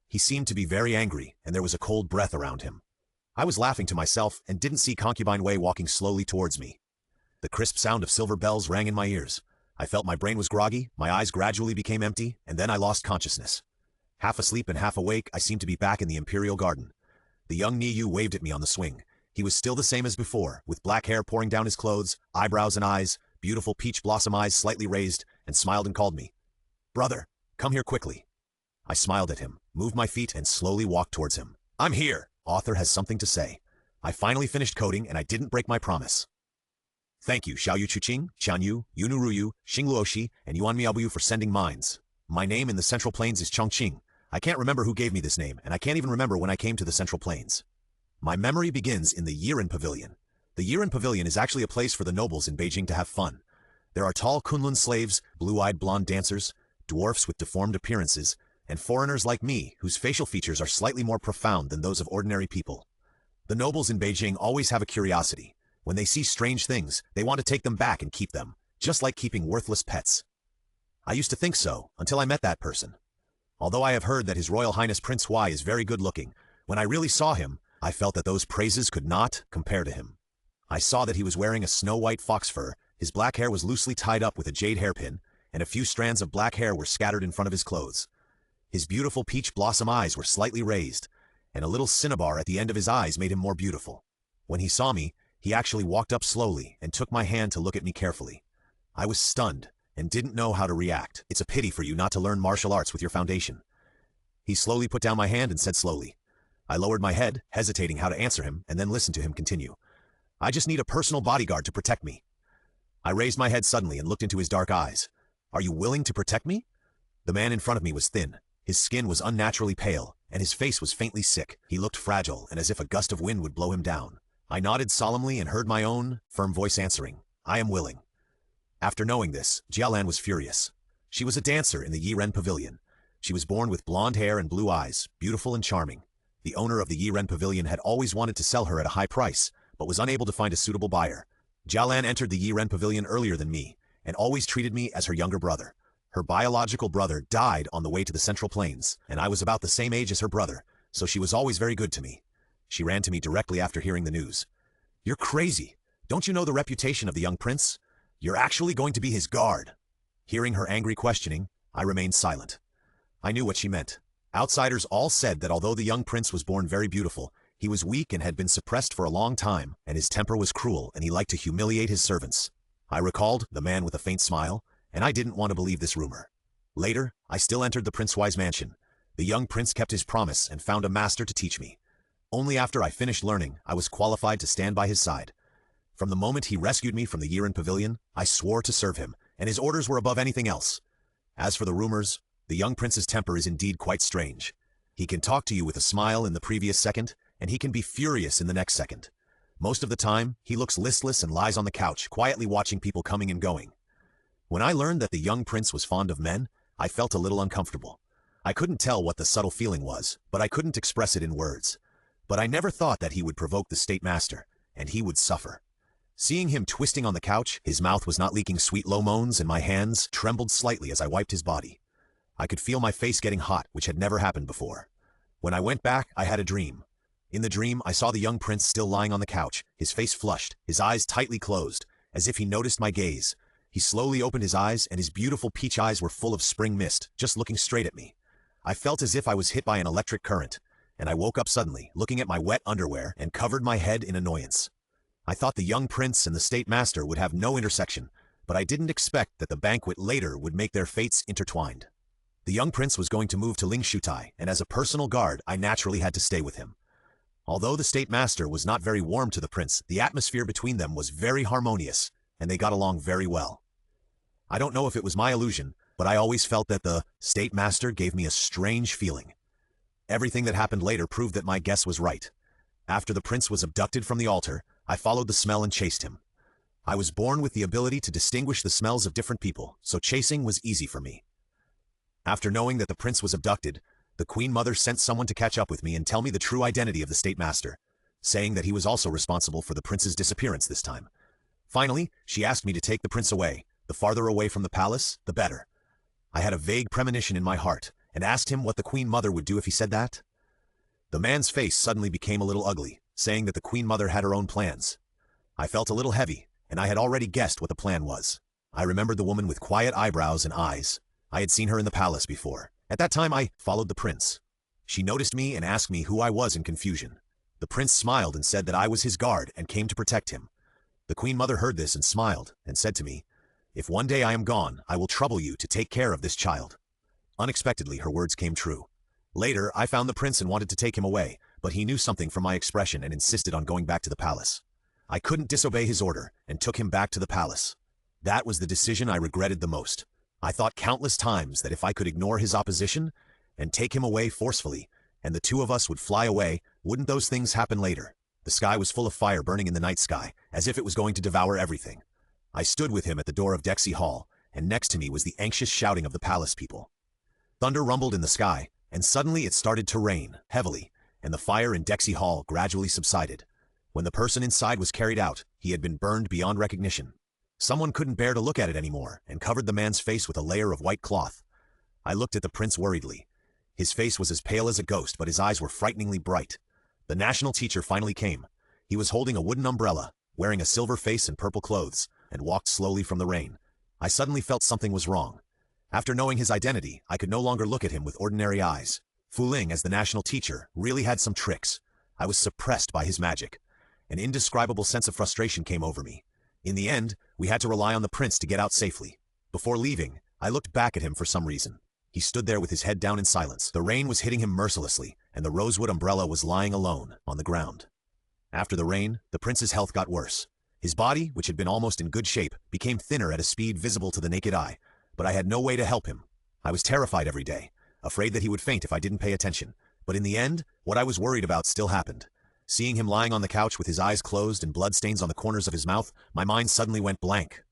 He seemed to be very angry, and there was a cold breath around him. I was laughing to myself and didn't see Concubine Wei walking slowly towards me. The crisp sound of silver bells rang in my ears. I felt my brain was groggy, my eyes gradually became empty, and then I lost consciousness. Half asleep and half awake, I seemed to be back in the Imperial Garden. The young Niyu waved at me on the swing. He was still the same as before, with black hair pouring down his clothes, eyebrows and eyes, beautiful peach blossom eyes slightly raised, and smiled and called me. Brother, come here quickly. I smiled at him, moved my feet, and slowly walked towards him. I'm here. Author has something to say. I finally finished coding, and I didn't break my promise. Thank you, Xiaoyu Chuqing, Xianyu, Yunuruyu, Xingluoshi, and Yuan Miaobu for sending mines. My name in the Central Plains is Chongqing. I can't remember who gave me this name, and I can't even remember when I came to the Central Plains. My memory begins in the Yiren Pavilion. The Yiren Pavilion is actually a place for the nobles in Beijing to have fun. There are tall Kunlun slaves, blue-eyed blonde dancers, dwarfs with deformed appearances, and foreigners like me, whose facial features are slightly more profound than those of ordinary people. The nobles in Beijing always have a curiosity. When they see strange things, they want to take them back and keep them, just like keeping worthless pets. I used to think so, until I met that person. Although I have heard that His Royal Highness Prince Huai is very good-looking, when I really saw him, I felt that those praises could not compare to him. I saw that he was wearing a snow-white fox fur, his black hair was loosely tied up with a jade hairpin, and a few strands of black hair were scattered in front of his clothes. His beautiful peach blossom eyes were slightly raised, and a little cinnabar at the end of his eyes made him more beautiful. When he saw me, he actually walked up slowly and took my hand to look at me carefully. I was stunned and didn't know how to react. It's a pity for you not to learn martial arts with your foundation. He slowly put down my hand and said slowly. I lowered my head, hesitating how to answer him, and then listened to him continue. I just need a personal bodyguard to protect me. I raised my head suddenly and looked into his dark eyes. Are you willing to protect me? The man in front of me was thin. His skin was unnaturally pale, and his face was faintly sick. He looked fragile and as if a gust of wind would blow him down. I nodded solemnly and heard my own, firm voice answering, I am willing. After knowing this, Jialan was furious. She was a dancer in the Yiren Pavilion. She was born with blonde hair and blue eyes, beautiful and charming. The owner of the Yiren Pavilion had always wanted to sell her at a high price, but was unable to find a suitable buyer. Jialan entered the Yiren Pavilion earlier than me, and always treated me as her younger brother. Her biological brother died on the way to the Central Plains, and I was about the same age as her brother, so she was always very good to me. She ran to me directly after hearing the news. "You're crazy. Don't you know the reputation of the young prince? You're actually going to be his guard." Hearing her angry questioning, I remained silent. I knew what she meant. Outsiders all said that although the young prince was born very beautiful, he was weak and had been suppressed for a long time, and his temper was cruel and he liked to humiliate his servants. I recalled the man with a faint smile, and I didn't want to believe this rumor. Later, I still entered the prince-wise mansion. The young prince kept his promise and found a master to teach me. Only after I finished learning, I was qualified to stand by his side. From the moment he rescued me from the year-end pavilion, I swore to serve him, and his orders were above anything else. As for the rumors, the young prince's temper is indeed quite strange. He can talk to you with a smile in the previous second, and he can be furious in the next second. Most of the time, he looks listless and lies on the couch, quietly watching people coming and going. When I learned that the young prince was fond of men, I felt a little uncomfortable. I couldn't tell what the subtle feeling was, but I couldn't express it in words. But I never thought that he would provoke the state master, and he would suffer. Seeing him twisting on the couch, his mouth was not leaking sweet low moans, and my hands trembled slightly as I wiped his body. I could feel my face getting hot, which had never happened before. When I went back, I had a dream. In the dream, I saw the young prince still lying on the couch, his face flushed, his eyes tightly closed, as if he noticed my gaze. He slowly opened his eyes, and his beautiful peach eyes were full of spring mist, just looking straight at me. I felt as if I was hit by an electric current, and I woke up suddenly, looking at my wet underwear, and covered my head in annoyance. I thought the young prince and the state master would have no intersection, but I didn't expect that the banquet later would make their fates intertwined. The young prince was going to move to Lin Ce, and as a personal guard, I naturally had to stay with him. Although the state master was not very warm to the prince, the atmosphere between them was very harmonious, and they got along very well. I don't know if it was my illusion, but I always felt that the state master gave me a strange feeling. Everything that happened later proved that my guess was right. After the prince was abducted from the altar, I followed the smell and chased him. I was born with the ability to distinguish the smells of different people, so chasing was easy for me. After knowing that the prince was abducted, the Queen Mother sent someone to catch up with me and tell me the true identity of the state master, saying that he was also responsible for the prince's disappearance this time. Finally, she asked me to take the prince away. The farther away from the palace, the better. I had a vague premonition in my heart, and asked him what the Queen Mother would do if he said that. The man's face suddenly became a little ugly, saying that the Queen Mother had her own plans. I felt a little heavy, and I had already guessed what the plan was. I remembered the woman with quiet eyebrows and eyes. I had seen her in the palace before. At that time, I followed the prince. She noticed me and asked me who I was in confusion. The prince smiled and said that I was his guard and came to protect him. The Queen Mother heard this and smiled and said to me, "If one day I am gone, I will trouble you to take care of this child." Unexpectedly, her words came true. Later, I found the prince and wanted to take him away, but he knew something from my expression and insisted on going back to the palace. I couldn't disobey his order and took him back to the palace. That was the decision I regretted the most. I thought countless times that if I could ignore his opposition and take him away forcefully, and the two of us would fly away, wouldn't those things happen later? The sky was full of fire burning in the night sky, as if it was going to devour everything. I stood with him at the door of Dexy Hall, and next to me was the anxious shouting of the palace people. Thunder rumbled in the sky, and suddenly it started to rain, heavily, and the fire in Dexy Hall gradually subsided. When the person inside was carried out, he had been burned beyond recognition. Someone couldn't bear to look at it anymore, and covered the man's face with a layer of white cloth. I looked at the prince worriedly. His face was as pale as a ghost, but his eyes were frighteningly bright. The national teacher finally came. He was holding a wooden umbrella, wearing a silver face and purple clothes, and walked slowly from the rain. I suddenly felt something was wrong. After knowing his identity, I could no longer look at him with ordinary eyes. Fu Ling, as the national teacher, really had some tricks. I was suppressed by his magic. An indescribable sense of frustration came over me. In the end, we had to rely on the prince to get out safely. Before leaving, I looked back at him for some reason. He stood there with his head down in silence. The rain was hitting him mercilessly, and the rosewood umbrella was lying alone on the ground. After the rain, the prince's health got worse. His body, which had been almost in good shape, became thinner at a speed visible to the naked eye, but I had no way to help him. I was terrified every day, afraid that he would faint if I didn't pay attention. But in the end, what I was worried about still happened. Seeing him lying on the couch with his eyes closed and bloodstains on the corners of his mouth, my mind suddenly went blank.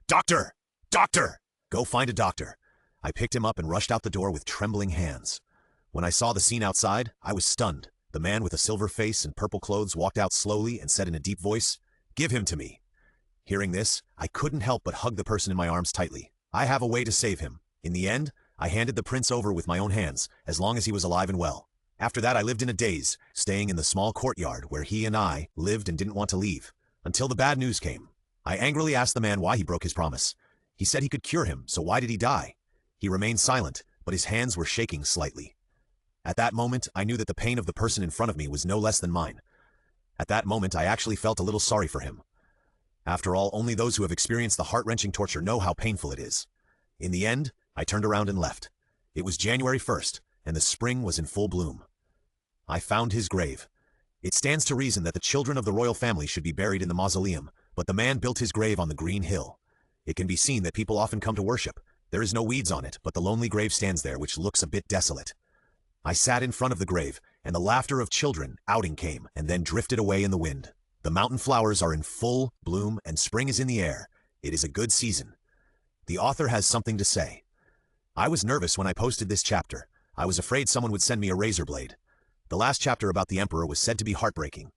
"Doctor! Doctor! Go find a doctor!" I picked him up and rushed out the door with trembling hands. When I saw the scene outside, I was stunned. The man with a silver face and purple clothes walked out slowly and said in a deep voice, "Give him to me." Hearing this, I couldn't help but hug the person in my arms tightly. I have a way to save him. In the end, I handed the prince over with my own hands, as long as he was alive and well. After that I lived in a daze, staying in the small courtyard where he and I lived and didn't want to leave. Until the bad news came. I angrily asked the man why he broke his promise. He said he could cure him, so why did he die? He remained silent, but his hands were shaking slightly. At that moment, I knew that the pain of the person in front of me was no less than mine. At that moment, I actually felt a little sorry for him. After all, only those who have experienced the heart-wrenching torture know how painful it is. In the end, I turned around and left. It was January 1st, and the spring was in full bloom. I found his grave. It stands to reason that the children of the royal family should be buried in the mausoleum, but the man built his grave on the green hill. It can be seen that people often come to worship. There is no weeds on it, but the lonely grave stands there, which looks a bit desolate. I sat in front of the grave, and the laughter of children outing came and then drifted away in the wind. The mountain flowers are in full bloom and spring is in the air. It is a good season. The author has something to say. I was nervous when I posted this chapter. I was afraid someone would send me a razor blade. The last chapter about the emperor was said to be heartbreaking.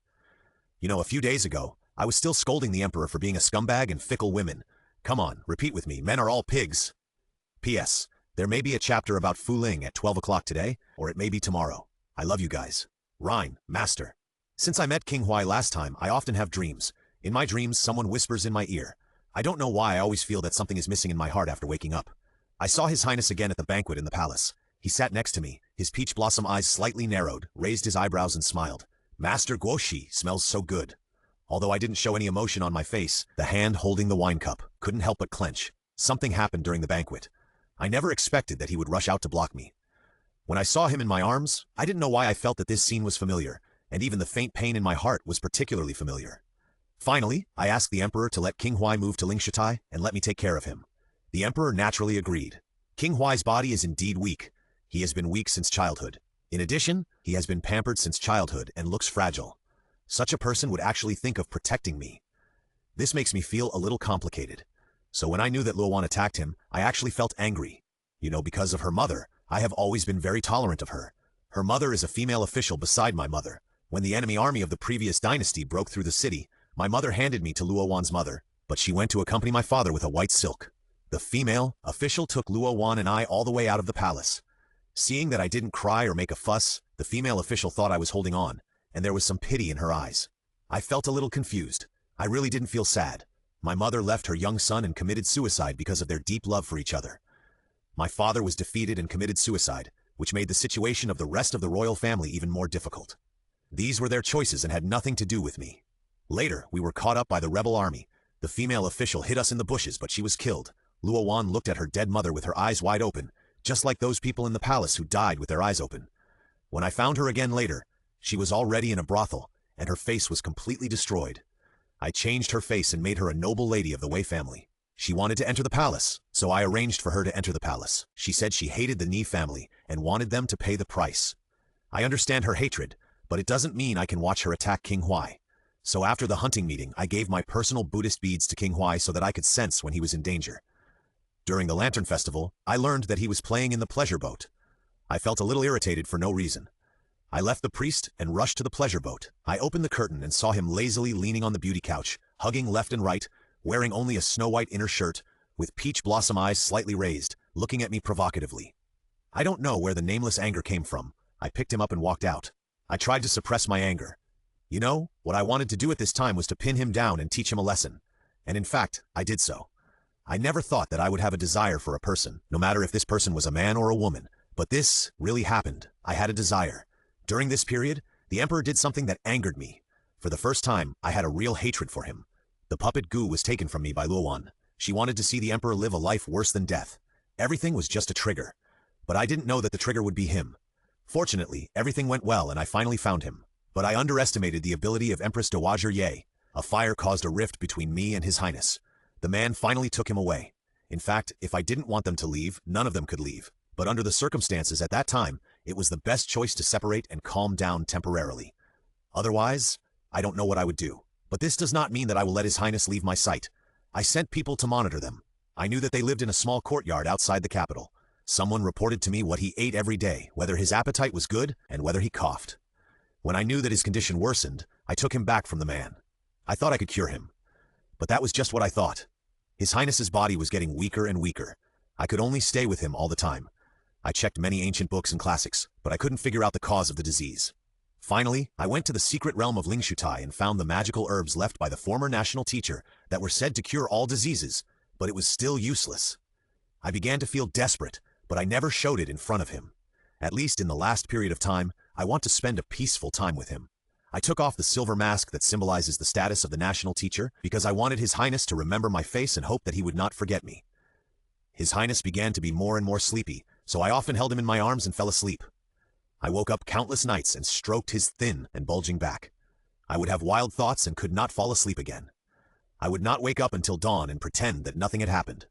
You know, a few days ago, I was still scolding the emperor for being a scumbag and fickle women. Come on, repeat with me, men are all pigs. P.S. There may be a chapter about Fu Ling at 12 o'clock today, or it may be tomorrow. I love you guys. Rhine, Master. Since I met King Huai last time, I often have dreams. In my dreams, someone whispers in my ear. I don't know why I always feel that something is missing in my heart after waking up. I saw His Highness again at the banquet in the palace. He sat next to me, his peach blossom eyes slightly narrowed, raised his eyebrows and smiled. Master Guoshi smells so good. Although I didn't show any emotion on my face, the hand holding the wine cup couldn't help but clench. Something happened during the banquet. I never expected that he would rush out to block me. When I saw him in my arms, I didn't know why I felt that this scene was familiar, and even the faint pain in my heart was particularly familiar. Finally, I asked the emperor to let King Huai move to Lingshitai and let me take care of him. The emperor naturally agreed. King Huai's body is indeed weak. He has been weak since childhood. In addition, he has been pampered since childhood and looks fragile. Such a person would actually think of protecting me. This makes me feel a little complicated. So when I knew that Luowan attacked him, I actually felt angry. You know, because of her mother, I have always been very tolerant of her. Her mother is a female official beside my mother. When the enemy army of the previous dynasty broke through the city, my mother handed me to Luowan's mother, but she went to accompany my father with a white silk. The female official took Luowan and I all the way out of the palace. Seeing that I didn't cry or make a fuss, the female official thought I was holding on, and there was some pity in her eyes. I felt a little confused. I really didn't feel sad. My mother left her young son and committed suicide because of their deep love for each other. My father was defeated and committed suicide, which made the situation of the rest of the royal family even more difficult. These were their choices and had nothing to do with me. Later, we were caught up by the rebel army. The female official hid us in the bushes, but she was killed. Luowan looked at her dead mother with her eyes wide open, just like those people in the palace who died with their eyes open. When I found her again later, she was already in a brothel, and her face was completely destroyed. I changed her face and made her a noble lady of the Wei family. She wanted to enter the palace, so I arranged for her to enter the palace. She said she hated the Ni family and wanted them to pay the price. I understand her hatred, but it doesn't mean I can watch her attack King Huai. So after the hunting meeting, I gave my personal Buddhist beads to King Huai so that I could sense when he was in danger. During the Lantern Festival, I learned that he was playing in the pleasure boat. I felt a little irritated for no reason. I left the priest and rushed to the pleasure boat. I opened the curtain and saw him lazily leaning on the beauty couch, hugging left and right, wearing only a snow-white inner shirt, with peach blossom eyes slightly raised, looking at me provocatively. I don't know where the nameless anger came from. I picked him up and walked out. I tried to suppress my anger. You know, what I wanted to do at this time was to pin him down and teach him a lesson. And in fact, I did so. I never thought that I would have a desire for a person, no matter if this person was a man or a woman. But this really happened. I had a desire. During this period, the emperor did something that angered me. For the first time, I had a real hatred for him. The puppet Gu was taken from me by Luowan. She wanted to see the emperor live a life worse than death. Everything was just a trigger. But I didn't know that the trigger would be him. Fortunately, everything went well and I finally found him. But I underestimated the ability of Empress Dowager Ye. A fire caused a rift between me and His Highness. The man finally took him away. In fact, if I didn't want them to leave, none of them could leave. But under the circumstances at that time, it was the best choice to separate and calm down temporarily. Otherwise, I don't know what I would do. But this does not mean that I will let His Highness leave my sight. I sent people to monitor them. I knew that they lived in a small courtyard outside the capital. Someone reported to me what he ate every day, whether his appetite was good, and whether he coughed. When I knew that his condition worsened, I took him back from the man. I thought I could cure him. But that was just what I thought. His Highness's body was getting weaker and weaker. I could only stay with him all the time. I checked many ancient books and classics, but I couldn't figure out the cause of the disease. Finally, I went to the secret realm of Lin Ce and found the magical herbs left by the former national teacher that were said to cure all diseases, but it was still useless. I began to feel desperate, but I never showed it in front of him. At least in the last period of time, I want to spend a peaceful time with him. I took off the silver mask that symbolizes the status of the national teacher because I wanted His Highness to remember my face and hope that he would not forget me. His Highness began to be more and more sleepy, so I often held him in my arms and fell asleep. I woke up countless nights and stroked his thin and bulging back. I would have wild thoughts and could not fall asleep again. I would not wake up until dawn and pretend that nothing had happened.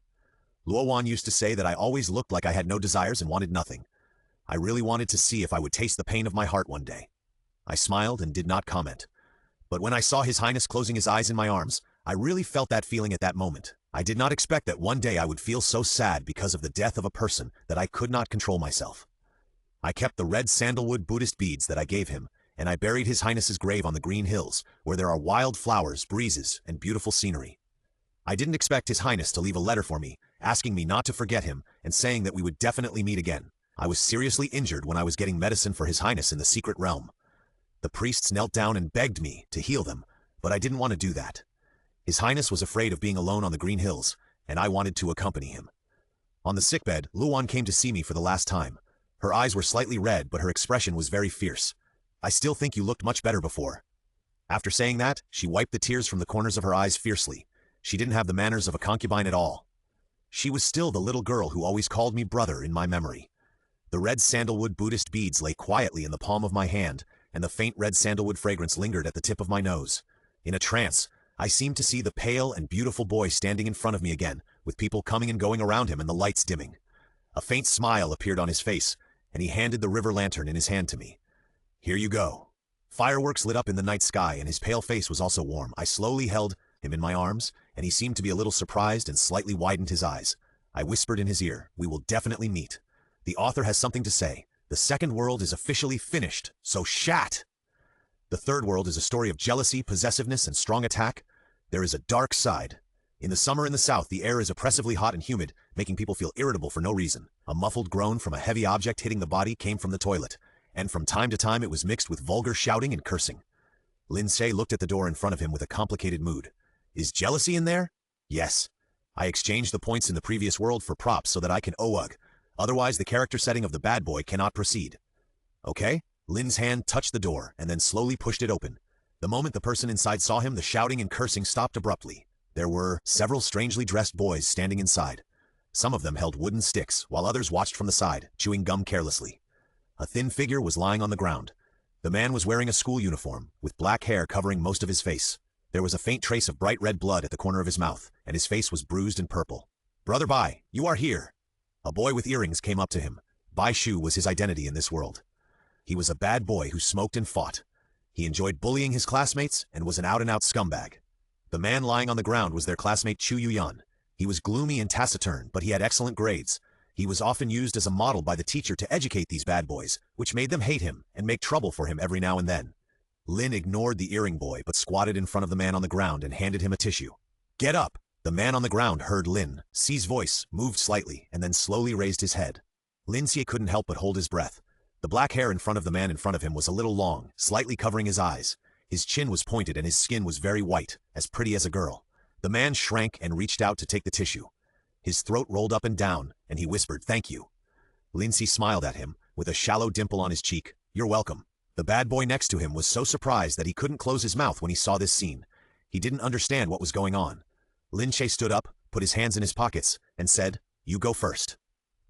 Luowan used to say that I always looked like I had no desires and wanted nothing. I really wanted to see if I would taste the pain of my heart one day. I smiled and did not comment. But when I saw His Highness closing his eyes in my arms, I really felt that feeling at that moment. I did not expect that one day I would feel so sad because of the death of a person that I could not control myself. I kept the red sandalwood Buddhist beads that I gave him, and I buried His Highness's grave on the green hills, where there are wild flowers, breezes, and beautiful scenery. I didn't expect His Highness to leave a letter for me, asking me not to forget him and saying that we would definitely meet again. I was seriously injured when I was getting medicine for His Highness in the secret realm. The priests knelt down and begged me to heal them, but I didn't want to do that. His Highness was afraid of being alone on the green hills, and I wanted to accompany him. On the sickbed, Luowan came to see me for the last time. Her eyes were slightly red, but her expression was very fierce. "I still think you looked much better before." After saying that, she wiped the tears from the corners of her eyes fiercely. She didn't have the manners of a concubine at all. She was still the little girl who always called me brother in my memory. The red sandalwood Buddhist beads lay quietly in the palm of my hand, and the faint red sandalwood fragrance lingered at the tip of my nose. In a trance, I seemed to see the pale and beautiful boy standing in front of me again, with people coming and going around him and the lights dimming. A faint smile appeared on his face, and he handed the river lantern in his hand to me. "Here you go." Fireworks lit up in the night sky, and his pale face was also warm. I slowly held him in my arms, and he seemed to be a little surprised and slightly widened his eyes. I whispered in his ear, "We will definitely meet. The author has something to say. The second world is officially finished, so shat!" The third world is a story of jealousy, possessiveness, and strong attack. There is a dark side. In the summer in the south, the air is oppressively hot and humid, making people feel irritable for no reason. A muffled groan from a heavy object hitting the body came from the toilet, and from time to time it was mixed with vulgar shouting and cursing. Lin Ce looked at the door in front of him with a complicated mood. "Is jealousy in there?" "Yes. I exchanged the points in the previous world for props so that I can OUG. Otherwise, the character setting of the bad boy cannot proceed." "Okay?" Lin's hand touched the door and then slowly pushed it open. The moment the person inside saw him, the shouting and cursing stopped abruptly. There were several strangely dressed boys standing inside. Some of them held wooden sticks, while others watched from the side, chewing gum carelessly. A thin figure was lying on the ground. The man was wearing a school uniform, with black hair covering most of his face. There was a faint trace of bright red blood at the corner of his mouth, and his face was bruised and purple. "Brother Bai, you are here." A boy with earrings came up to him. Bai Shu was his identity in this world. He was a bad boy who smoked and fought. He enjoyed bullying his classmates and was an out-and-out scumbag. The man lying on the ground was their classmate Chu Yuyan. He was gloomy and taciturn, but he had excellent grades. He was often used as a model by the teacher to educate these bad boys, which made them hate him and make trouble for him every now and then. Lin ignored the earring boy but squatted in front of the man on the ground and handed him a tissue. "Get up!" The man on the ground heard Lin Ce's voice, moved slightly, and then slowly raised his head. Lin Ce couldn't help but hold his breath. The black hair in front of the man in front of him was a little long, slightly covering his eyes. His chin was pointed and his skin was very white, as pretty as a girl. The man shrank and reached out to take the tissue. His throat rolled up and down, and he whispered, "Thank you." Lin Ce smiled at him, with a shallow dimple on his cheek. "You're welcome." The bad boy next to him was so surprised that he couldn't close his mouth when he saw this scene. He didn't understand what was going on. Lin Ce stood up, put his hands in his pockets, and said, "You go first."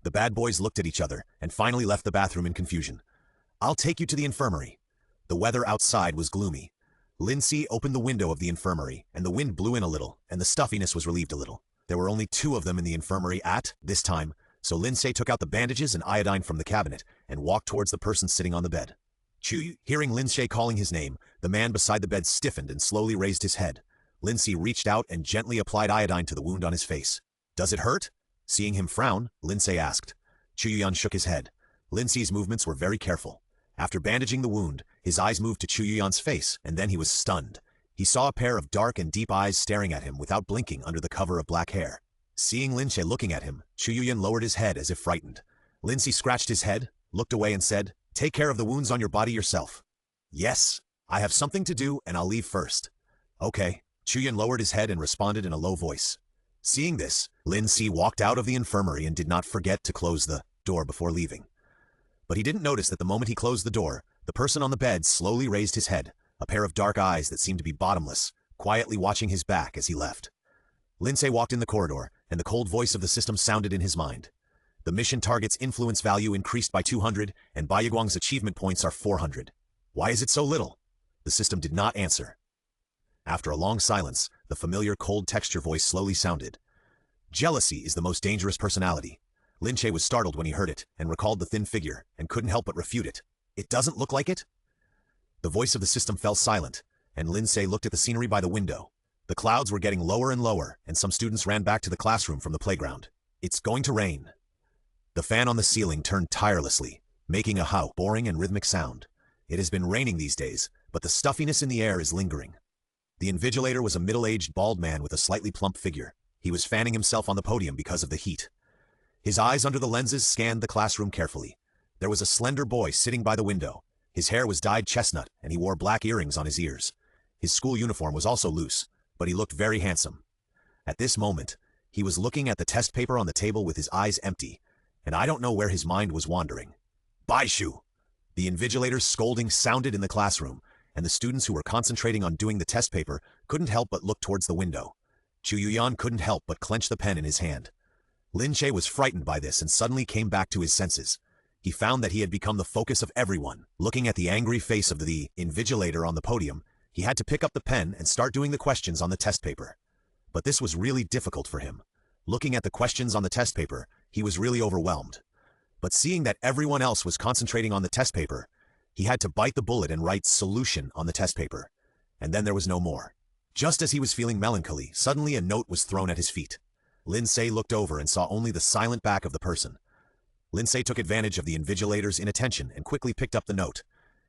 The bad boys looked at each other, and finally left the bathroom in confusion. "I'll take you to the infirmary." The weather outside was gloomy. Lin Ce opened the window of the infirmary, and the wind blew in a little, and the stuffiness was relieved a little. There were only 2 of them in the infirmary at this time, so Lin Ce took out the bandages and iodine from the cabinet and walked towards the person sitting on the bed. Chu, hearing Lin Ce calling his name, the man beside the bed stiffened and slowly raised his head. Lin Ce reached out and gently applied iodine to the wound on his face. "Does it hurt?" Seeing him frown, Lin Ce asked. Chu Yuyan shook his head. Lin Ce's movements were very careful. After bandaging the wound, his eyes moved to Chu Yuyan's face, and then he was stunned. He saw a pair of dark and deep eyes staring at him without blinking under the cover of black hair. Seeing Lin Ce looking at him, Chu Yuyan lowered his head as if frightened. Lin Ce scratched his head, looked away and said, Take care of the wounds on your body yourself. Yes, I have something to do and I'll leave first. Okay. Chuyan lowered his head and responded in a low voice. Seeing this, Lin Ce walked out of the infirmary and did not forget to close the door before leaving. But he didn't notice that the moment he closed the door, the person on the bed slowly raised his head, a pair of dark eyes that seemed to be bottomless, quietly watching his back as he left. Lin Ce walked in the corridor, and the cold voice of the system sounded in his mind. The mission target's influence value increased by 200, and Baiyuguang's achievement points are 400. Why is it so little? The system did not answer. After a long silence, the familiar cold texture voice slowly sounded. Jealousy is the most dangerous personality. Lin Ce was startled when he heard it, and recalled the thin figure, and couldn't help but refute it. It doesn't look like it? The voice of the system fell silent, and Lin Ce looked at the scenery by the window. The clouds were getting lower and lower, and some students ran back to the classroom from the playground. It's going to rain. The fan on the ceiling turned tirelessly, making a boring and rhythmic sound. It has been raining these days, but the stuffiness in the air is lingering. The invigilator was a middle-aged bald man with a slightly plump figure. He was fanning himself on the podium because of the heat. His eyes under the lenses scanned the classroom carefully. There was a slender boy sitting by the window. His hair was dyed chestnut, and he wore black earrings on his ears. His school uniform was also loose, but he looked very handsome. At this moment, he was looking at the test paper on the table with his eyes empty, and I don't know where his mind was wandering. Baishu! The invigilator's scolding sounded in the classroom, and the students who were concentrating on doing the test paper couldn't help but look towards the window. Chu Yuyan couldn't help but clench the pen in his hand. Lin Ce was frightened by this and suddenly came back to his senses. He found that he had become the focus of everyone. Looking at the angry face of the invigilator on the podium, he had to pick up the pen and start doing the questions on the test paper. But this was really difficult for him. Looking at the questions on the test paper, he was really overwhelmed. But seeing that everyone else was concentrating on the test paper, he had to bite the bullet and write solution on the test paper. And then there was no more. Just as he was feeling melancholy, suddenly a note was thrown at his feet. Lin Ce looked over and saw only the silent back of the person. Lin Ce took advantage of the invigilator's inattention and quickly picked up the note.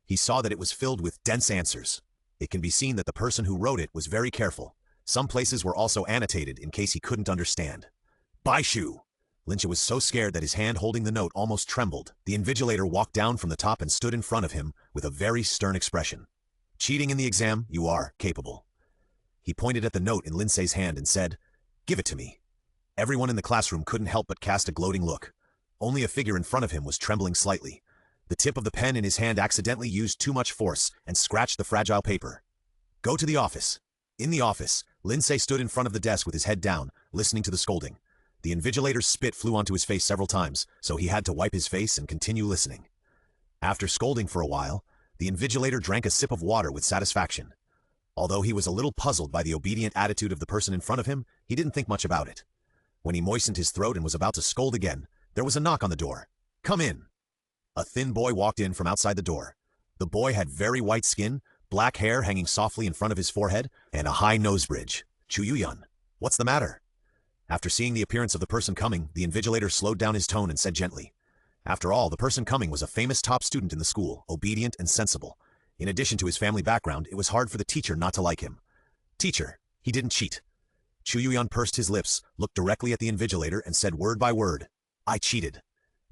He saw that it was filled with dense answers. It can be seen that the person who wrote it was very careful. Some places were also annotated in case he couldn't understand. Baishu! Lin Ce was so scared that his hand holding the note almost trembled. The invigilator walked down from the top and stood in front of him with a very stern expression. Cheating in the exam, you are capable. He pointed at the note in Lin Ce's hand and said, Give it to me. Everyone in the classroom couldn't help but cast a gloating look. Only a figure in front of him was trembling slightly. The tip of the pen in his hand accidentally used too much force and scratched the fragile paper. Go to the office. In the office, Lin Ce stood in front of the desk with his head down, listening to the scolding. The invigilator's spit flew onto his face several times, so he had to wipe his face and continue listening. After scolding for a while, the invigilator drank a sip of water with satisfaction. Although he was a little puzzled by the obedient attitude of the person in front of him, he didn't think much about it. When he moistened his throat and was about to scold again, there was a knock on the door. Come in. A thin boy walked in from outside the door. The boy had very white skin, black hair hanging softly in front of his forehead, and a high nose bridge. Chu Yuyan, what's the matter? After seeing the appearance of the person coming, the invigilator slowed down his tone and said gently. After all, the person coming was a famous top student in the school, obedient and sensible. In addition to his family background, it was hard for the teacher not to like him. Teacher, he didn't cheat. Chu Yuyan pursed his lips, looked directly at the invigilator, and said word by word, I cheated.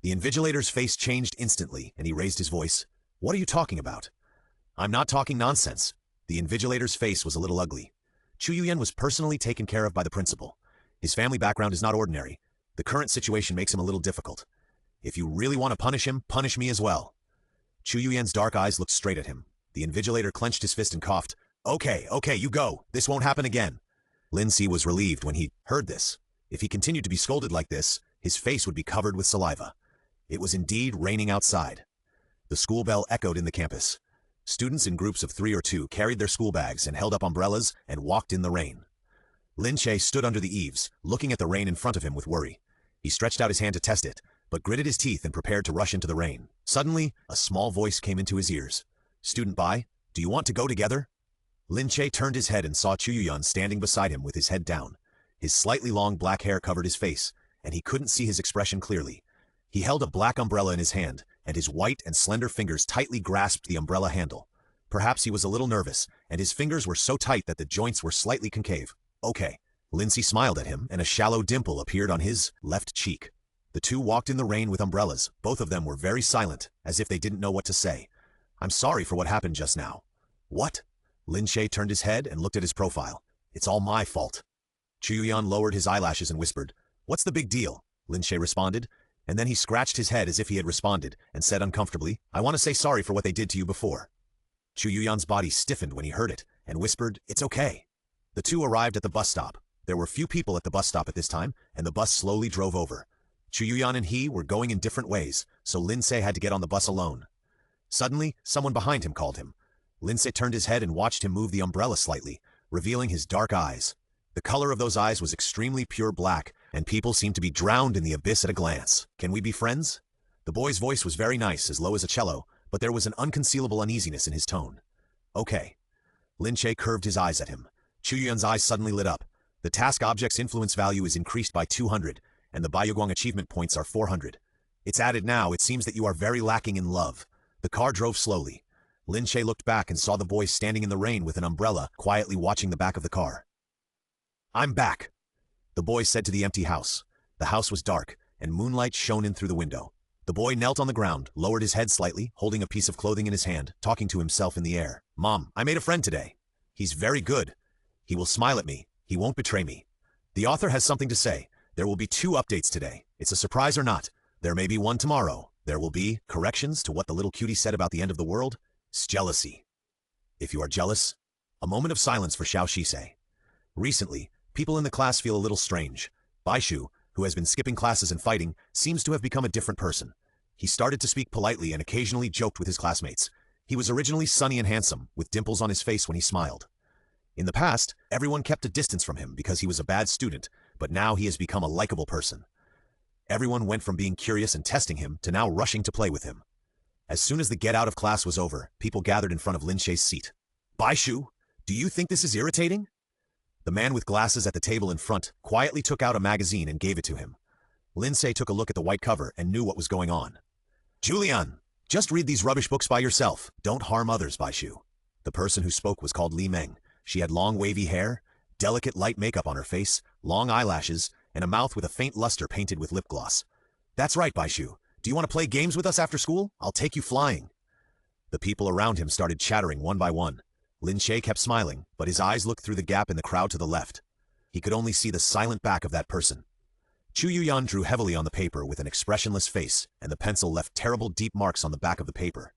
The invigilator's face changed instantly, and he raised his voice. What are you talking about? I'm not talking nonsense. The invigilator's face was a little ugly. Chu Yuyan was personally taken care of by the principal. His family background is not ordinary. The current situation makes him a little difficult. If you really want to punish him, punish me as well. Chu Yuyan's dark eyes looked straight at him. The invigilator clenched his fist and coughed. Okay, you go. This won't happen again. Lin Ce was relieved when he heard this. If he continued to be scolded like this, his face would be covered with saliva. It was indeed raining outside. The school bell echoed in the campus. Students in groups of 3 or 2 carried their school bags and held up umbrellas and walked in the rain. Lin Ce stood under the eaves, looking at the rain in front of him with worry. He stretched out his hand to test it, but gritted his teeth and prepared to rush into the rain. Suddenly, a small voice came into his ears. Student Bai, do you want to go together? Lin Ce turned his head and saw Chu Yuyan standing beside him with his head down. His slightly long black hair covered his face, and he couldn't see his expression clearly. He held a black umbrella in his hand, and his white and slender fingers tightly grasped the umbrella handle. Perhaps he was a little nervous, and his fingers were so tight that the joints were slightly concave. Okay. Lin Ce smiled at him, and a shallow dimple appeared on his left cheek. The two walked in the rain with umbrellas. Both of them were very silent, as if they didn't know what to say. I'm sorry for what happened just now. What? Lin Ce turned his head and looked at his profile. It's all my fault. Chu Yuyan lowered his eyelashes and whispered, What's the big deal? Lin Ce responded, and then he scratched his head as if he had responded, and said uncomfortably, I want to say sorry for what they did to you before. Chu Yuyan's body stiffened when he heard it, and whispered, It's okay. The two arrived at the bus stop. There were few people at the bus stop at this time, and the bus slowly drove over. Chu Yuyan and he were going in different ways, so Lin Ce had to get on the bus alone. Suddenly, someone behind him called him. Lin Ce turned his head and watched him move the umbrella slightly, revealing his dark eyes. The color of those eyes was extremely pure black, and people seemed to be drowned in the abyss at a glance. Can we be friends? The boy's voice was very nice, as low as a cello, but there was an unconcealable uneasiness in his tone. Okay. Lin Ce curved his eyes at him. Chu Yuan's eyes suddenly lit up. The task object's influence value is increased by 200, and the Baiyuguang achievement points are 400. It's added now. It seems that you are very lacking in love. The car drove slowly. Lin Ce looked back and saw the boy standing in the rain with an umbrella, quietly watching the back of the car. I'm back, the boy said to the empty house. The house was dark, and moonlight shone in through the window. The boy knelt on the ground, lowered his head slightly, holding a piece of clothing in his hand, talking to himself in the air. Mom, I made a friend today. He's very good. He will smile at me. He won't betray me. The author has something to say. There will be 2 updates today. It's a surprise or not. There may be one tomorrow. There will be corrections to what the little cutie said about the end of the world. It's jealousy. If you are jealous, a moment of silence for Xiao Shise. Recently, people in the class feel a little strange. Baishu, who has been skipping classes and fighting, seems to have become a different person. He started to speak politely and occasionally joked with his classmates. He was originally sunny and handsome, with dimples on his face when he smiled. In the past, everyone kept a distance from him because he was a bad student, but now he has become a likable person. Everyone went from being curious and testing him to now rushing to play with him. As soon as the get out of class was over, people gathered in front of Lin Ce's seat. Baishu, do you think this is irritating? The man with glasses at the table in front quietly took out a magazine and gave it to him. Lin Ce took a look at the white cover and knew what was going on. Julian, just read these rubbish books by yourself. Don't harm others, Baishu. The person who spoke was called Li Meng. She had long wavy hair, delicate light makeup on her face, long eyelashes, and a mouth with a faint luster painted with lip gloss. That's right, Baishu. Do you want to play games with us after school? I'll take you flying. The people around him started chattering one by one. Lin Ce kept smiling, but his eyes looked through the gap in the crowd to the left. He could only see the silent back of that person. Chu Yuyan drew heavily on the paper with an expressionless face, and the pencil left terrible deep marks on the back of the paper.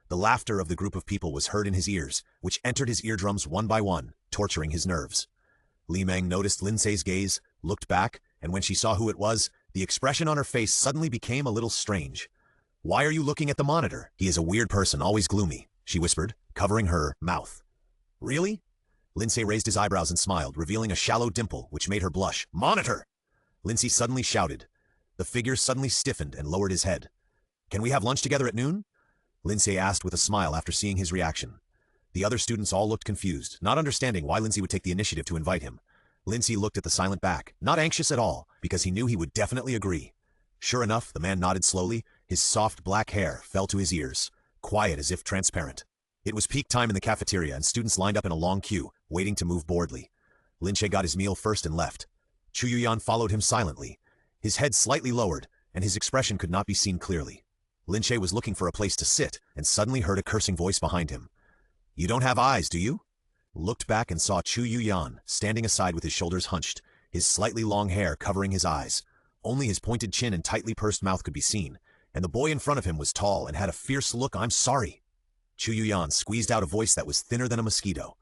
The laughter of the group of people was heard in his ears, which entered his eardrums one by one, torturing his nerves. Li Meng noticed Lin Ce's gaze, looked back, and when she saw who it was, the expression on her face suddenly became a little strange. Why are you looking at the monitor? He is a weird person, always gloomy, she whispered, covering her mouth. Really? Lin Ce raised his eyebrows and smiled, revealing a shallow dimple which made her blush. Monitor! Lin Ce suddenly shouted. The figure suddenly stiffened and lowered his head. Can we have lunch together at noon? Lin Ce asked with a smile after seeing his reaction. The other students all looked confused, not understanding why Lin Ce would take the initiative to invite him. Lin Ce looked at the silent back, not anxious at all, because he knew he would definitely agree. Sure enough, the man nodded slowly. His soft black hair fell to his ears, quiet as if transparent. It was peak time in the cafeteria, and students lined up in a long queue, waiting to move boredly. Lin Ce got his meal first and left. Chu Yuyan followed him silently, his head slightly lowered, and his expression could not be seen clearly. Lin Ce was looking for a place to sit, and suddenly heard a cursing voice behind him. You don't have eyes, do you? Looked back and saw Chu Yuyan, standing aside with his shoulders hunched, his slightly long hair covering his eyes. Only his pointed chin and tightly pursed mouth could be seen, and the boy in front of him was tall and had a fierce look. I'm sorry. Chu Yuyan squeezed out a voice that was thinner than a mosquito.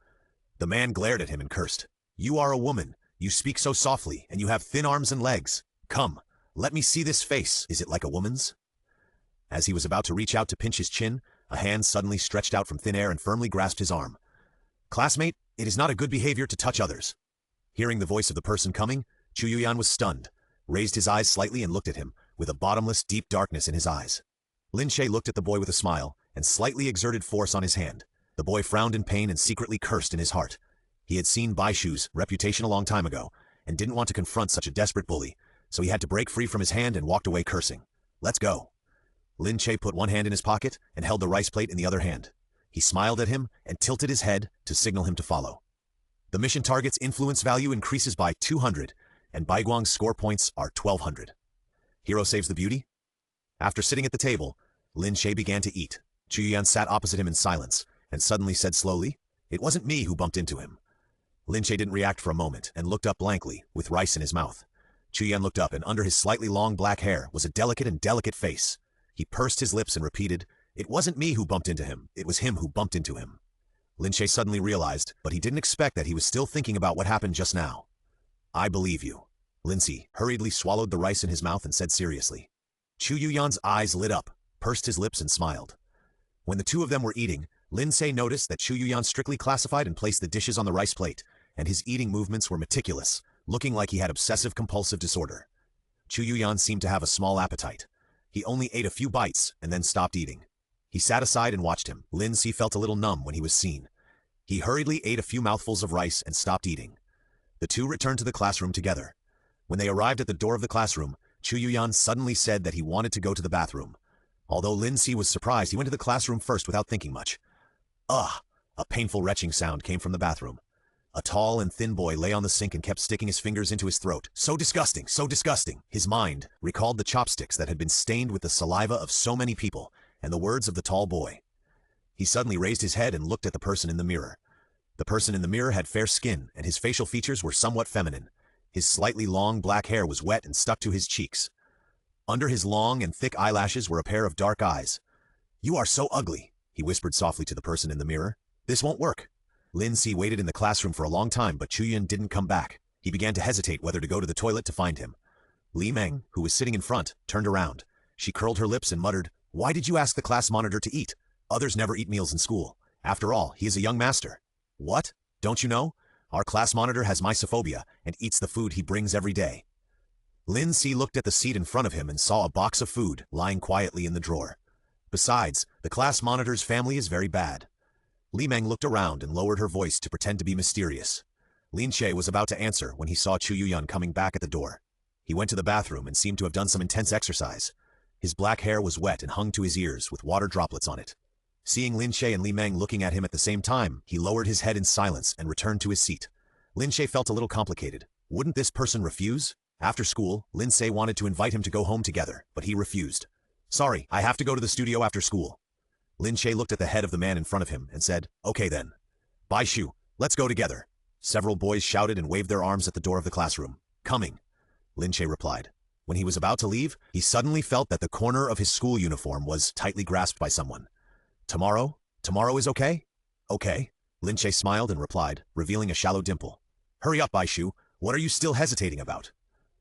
The man glared at him and cursed. You are a woman. You speak so softly, and you have thin arms and legs. Come, let me see this face. Is it like a woman's? As he was about to reach out to pinch his chin, a hand suddenly stretched out from thin air and firmly grasped his arm. Classmate, it is not a good behavior to touch others. Hearing the voice of the person coming, Chu Yuyan was stunned, raised his eyes slightly and looked at him, with a bottomless, deep darkness in his eyes. Lin Ce looked at the boy with a smile, and slightly exerted force on his hand. The boy frowned in pain and secretly cursed in his heart. He had seen Baishu's reputation a long time ago, and didn't want to confront such a desperate bully, so he had to break free from his hand and walked away cursing. Let's go. Lin Ce put one hand in his pocket and held the rice plate in the other hand. He smiled at him and tilted his head to signal him to follow. The mission target's influence value increases by 200, and Baiguang's score points are 1200. Hero saves the beauty? After sitting at the table, Lin Ce began to eat. Chu Yuyan sat opposite him in silence, and suddenly said slowly, "It wasn't me who bumped into him." Lin Ce didn't react for a moment and looked up blankly, with rice in his mouth. Chu Yuyan looked up, and under his slightly long black hair was a delicate face. He pursed his lips and repeated, "It wasn't me who bumped into him, it was him who bumped into him." Lin Ce suddenly realized, but he didn't expect that he was still thinking about what happened just now. "I believe you." Lin Ce hurriedly swallowed the rice in his mouth and said seriously. Chu Yuyan's eyes lit up, pursed his lips and smiled. When the two of them were eating, Lin Ce noticed that Chu Yuyan strictly classified and placed the dishes on the rice plate, and his eating movements were meticulous, looking like he had obsessive-compulsive disorder. Chu Yuyan seemed to have a small appetite. He only ate a few bites and then stopped eating. He sat aside and watched him. Lin Ce felt a little numb when he was seen. He hurriedly ate a few mouthfuls of rice and stopped eating. The two returned to the classroom together. When they arrived at the door of the classroom, Chu Yuyan suddenly said that he wanted to go to the bathroom. Although Lin Ce was surprised, he went to the classroom first without thinking much. Ugh! A painful retching sound came from the bathroom. A tall and thin boy lay on the sink and kept sticking his fingers into his throat. So disgusting, so disgusting. His mind recalled the chopsticks that had been stained with the saliva of so many people, and the words of the tall boy. He suddenly raised his head and looked at the person in the mirror. The person in the mirror had fair skin, and his facial features were somewhat feminine. His slightly long black hair was wet and stuck to his cheeks. Under his long and thick eyelashes were a pair of dark eyes. "You are so ugly," he whispered softly to the person in the mirror. "This won't work." Lin Ce waited in the classroom for a long time, but Chu Yuyan didn't come back. He began to hesitate whether to go to the toilet to find him. Li Meng, who was sitting in front, turned around. She curled her lips and muttered, "Why did you ask the class monitor to eat? Others never eat meals in school. After all, he is a young master." "What? Don't you know? Our class monitor has mysophobia and eats the food he brings every day." Lin Ce looked at the seat in front of him and saw a box of food lying quietly in the drawer. Besides, the class monitor's family is very bad. Li Meng looked around and lowered her voice to pretend to be mysterious. Lin Ce was about to answer when he saw Chu Yuyan coming back at the door. He went to the bathroom and seemed to have done some intense exercise. His black hair was wet and hung to his ears with water droplets on it. Seeing Lin Ce and Li Meng looking at him at the same time, he lowered his head in silence and returned to his seat. Lin Ce felt a little complicated. Wouldn't this person refuse? After school, Lin Ce wanted to invite him to go home together, but he refused. "Sorry, I have to go to the studio after school." Lin Ce looked at the head of the man in front of him and said, "Okay then. Bai Shu, let's go together." Several boys shouted and waved their arms at the door of the classroom. "Coming," Lin Ce replied. When he was about to leave, he suddenly felt that the corner of his school uniform was tightly grasped by someone. "Tomorrow? Tomorrow is okay?" "Okay," Lin Ce smiled and replied, revealing a shallow dimple. "Hurry up, Bai Shu. What are you still hesitating about?"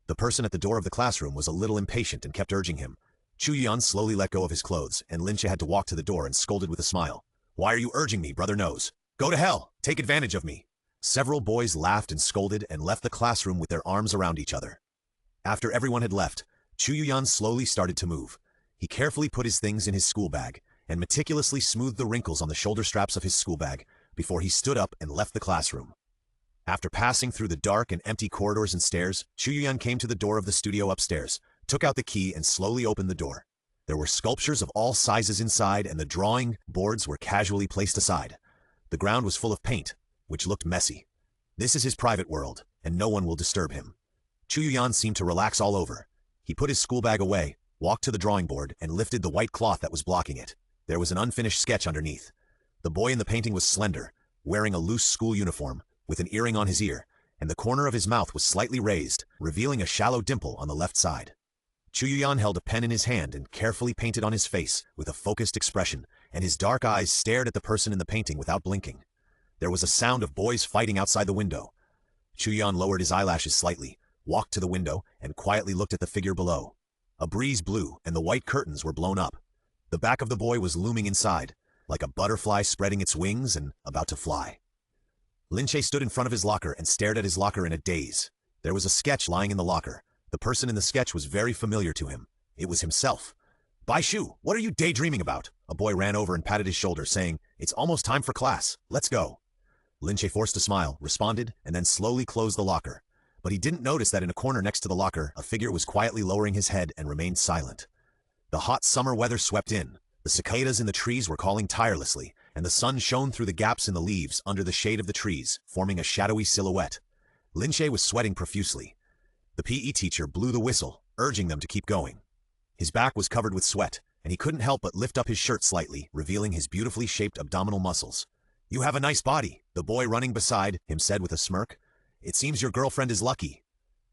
The person at the door of the classroom was a little impatient and kept urging him. Chu Yuyan slowly let go of his clothes, and Lin Ce had to walk to the door and scolded with a smile. "Why are you urging me, brother Nose? Go to hell! Take advantage of me!" Several boys laughed and scolded and left the classroom with their arms around each other. After everyone had left, Chu Yuyan slowly started to move. He carefully put his things in his school bag and meticulously smoothed the wrinkles on the shoulder straps of his school bag before he stood up and left the classroom. After passing through the dark and empty corridors and stairs, Chu Yuyan came to the door of the studio upstairs, took out the key and slowly opened the door. There were sculptures of all sizes inside, and the drawing boards were casually placed aside. The ground was full of paint, which looked messy. This is his private world, and no one will disturb him. Chu Yuyan seemed to relax all over. He put his school bag away, walked to the drawing board, and lifted the white cloth that was blocking it. There was an unfinished sketch underneath. The boy in the painting was slender, wearing a loose school uniform, with an earring on his ear, and the corner of his mouth was slightly raised, revealing a shallow dimple on the left side. Chu Yuyan held a pen in his hand and carefully painted on his face with a focused expression, and his dark eyes stared at the person in the painting without blinking. There was a sound of boys fighting outside the window. Chu Yuyan lowered his eyelashes slightly, walked to the window, and quietly looked at the figure below. A breeze blew, and the white curtains were blown up. The back of the boy was looming inside, like a butterfly spreading its wings and about to fly. Lin Ce stood in front of his locker and stared at his locker in a daze. There was a sketch lying in the locker. The person in the sketch was very familiar to him. It was himself. "Bai Shu, what are you daydreaming about?" A boy ran over and patted his shoulder, saying, "It's almost time for class. Let's go." Lin Ce forced a smile, responded, and then slowly closed the locker. But he didn't notice that in a corner next to the locker, a figure was quietly lowering his head and remained silent. The hot summer weather swept in. The cicadas in the trees were calling tirelessly, and the sun shone through the gaps in the leaves under the shade of the trees, forming a shadowy silhouette. Lin Ce was sweating profusely. The PE teacher blew the whistle, urging them to keep going. His back was covered with sweat, and he couldn't help but lift up his shirt slightly, revealing his beautifully shaped abdominal muscles. "You have a nice body," the boy running beside him said with a smirk. "It seems your girlfriend is lucky."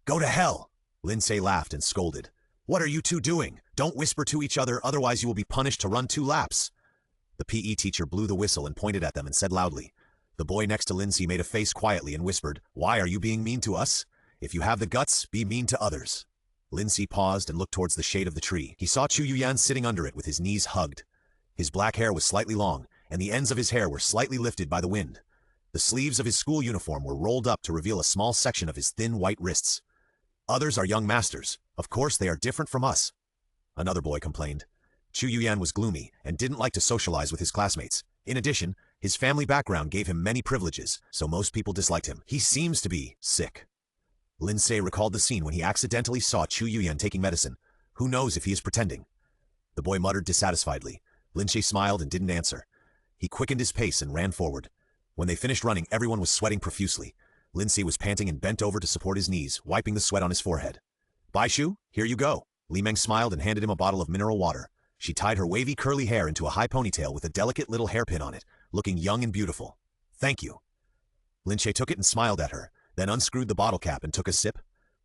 "Go to hell!" Lin Ce laughed and scolded. "What are you two doing? Don't whisper to each other, otherwise you will be punished to run 2 laps. The PE teacher blew the whistle and pointed at them and said loudly. The boy next to Lin Ce made a face quietly and whispered, "Why are you being mean to us? If you have the guts, be mean to others." Lin Ce paused and looked towards the shade of the tree. He saw Chu Yuyan sitting under it with his knees hugged. His black hair was slightly long, and the ends of his hair were slightly lifted by the wind. The sleeves of his school uniform were rolled up to reveal a small section of his thin white wrists. "Others are young masters. Of course they are different from us," another boy complained. Chu Yuyan was gloomy and didn't like to socialize with his classmates. In addition, his family background gave him many privileges, so most people disliked him. "He seems to be sick." Lin Ce recalled the scene when he accidentally saw Chu Yuyan taking medicine. Who knows if he is pretending? The boy muttered dissatisfiedly. Lin Ce smiled and didn't answer. He quickened his pace and ran forward. When they finished running, everyone was sweating profusely. Lin Ce was panting and bent over to support his knees, wiping the sweat on his forehead. "Bai Shu, here you go." Li Meng smiled and handed him a bottle of mineral water. She tied her wavy curly hair into a high ponytail with a delicate little hairpin on it, looking young and beautiful. "Thank you." Lin Ce took it and smiled at her, then unscrewed the bottle cap and took a sip.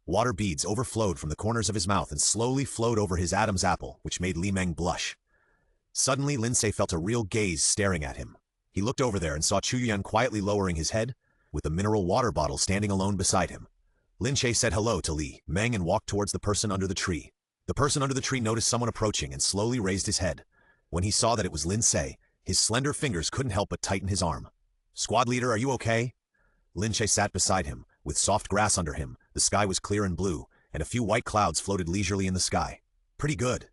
Water beads overflowed from the corners of his mouth and slowly flowed over his Adam's apple, which made Li Meng blush. Suddenly, Lin Ce felt a real gaze staring at him. He looked over there and saw Chu Yuan quietly lowering his head, with the mineral water bottle standing alone beside him. Lin Ce said hello to Li Meng and walked towards the person under the tree. The person under the tree noticed someone approaching and slowly raised his head. When he saw that it was Lin Ce, his slender fingers couldn't help but tighten his arm. "Squad leader, are you okay?" Lin Ce sat beside him, with soft grass under him. The sky was clear and blue, and a few white clouds floated leisurely in the sky. "Pretty good."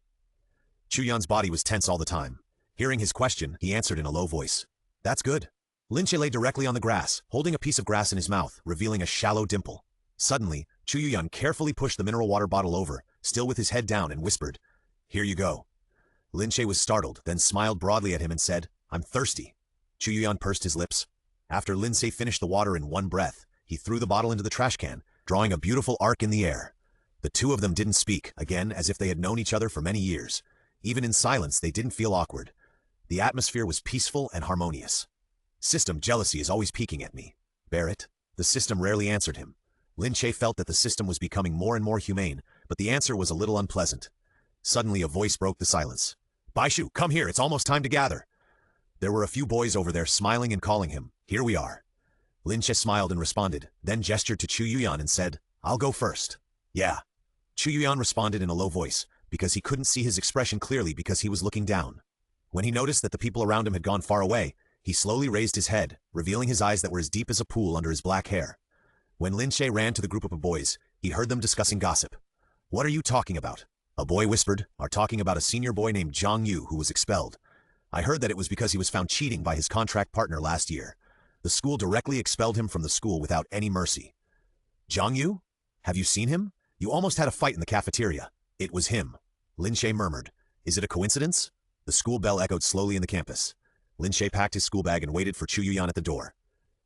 Chu Yuan's body was tense all the time. Hearing his question, he answered in a low voice. "That's good." Lin Ce lay directly on the grass, holding a piece of grass in his mouth, revealing a shallow dimple. Suddenly, Chu Yuan carefully pushed the mineral water bottle over, still with his head down, and whispered, "Here you go." Lin Ce was startled, then smiled broadly at him and said, "I'm thirsty." Chu Yuan pursed his lips. After Lin Ce finished the water in one breath, he threw the bottle into the trash can, drawing a beautiful arc in the air. The two of them didn't speak, again as if they had known each other for many years. Even in silence, they didn't feel awkward. The atmosphere was peaceful and harmonious. "System jealousy is always peeking at me. Bear it." The system rarely answered him. Lin Ce felt that the system was becoming more and more humane, but the answer was a little unpleasant. Suddenly a voice broke the silence. "Bai Shu, come here, it's almost time to gather." There were a few boys over there smiling and calling him. "Here we are." Lin Ce smiled and responded, then gestured to Chu Yuan and said, "I'll go first." "Yeah." Chu Yuan responded in a low voice, because he couldn't see his expression clearly because he was looking down. When he noticed that the people around him had gone far away, he slowly raised his head, revealing his eyes that were as deep as a pool under his black hair. When Lin Ce ran to the group of boys, he heard them discussing gossip. "What are you talking about?" A boy whispered, "Are talking about a senior boy named Zhang Yu who was expelled. I heard that it was because he was found cheating by his contract partner last year. The school directly expelled him from the school without any mercy." "Zhang Yu? Have you seen him? You almost had a fight in the cafeteria." "It was him," Lin Ce murmured. "Is it a coincidence?" The school bell echoed slowly in the campus. Lin Ce packed his school bag and waited for Chu Yuan at the door.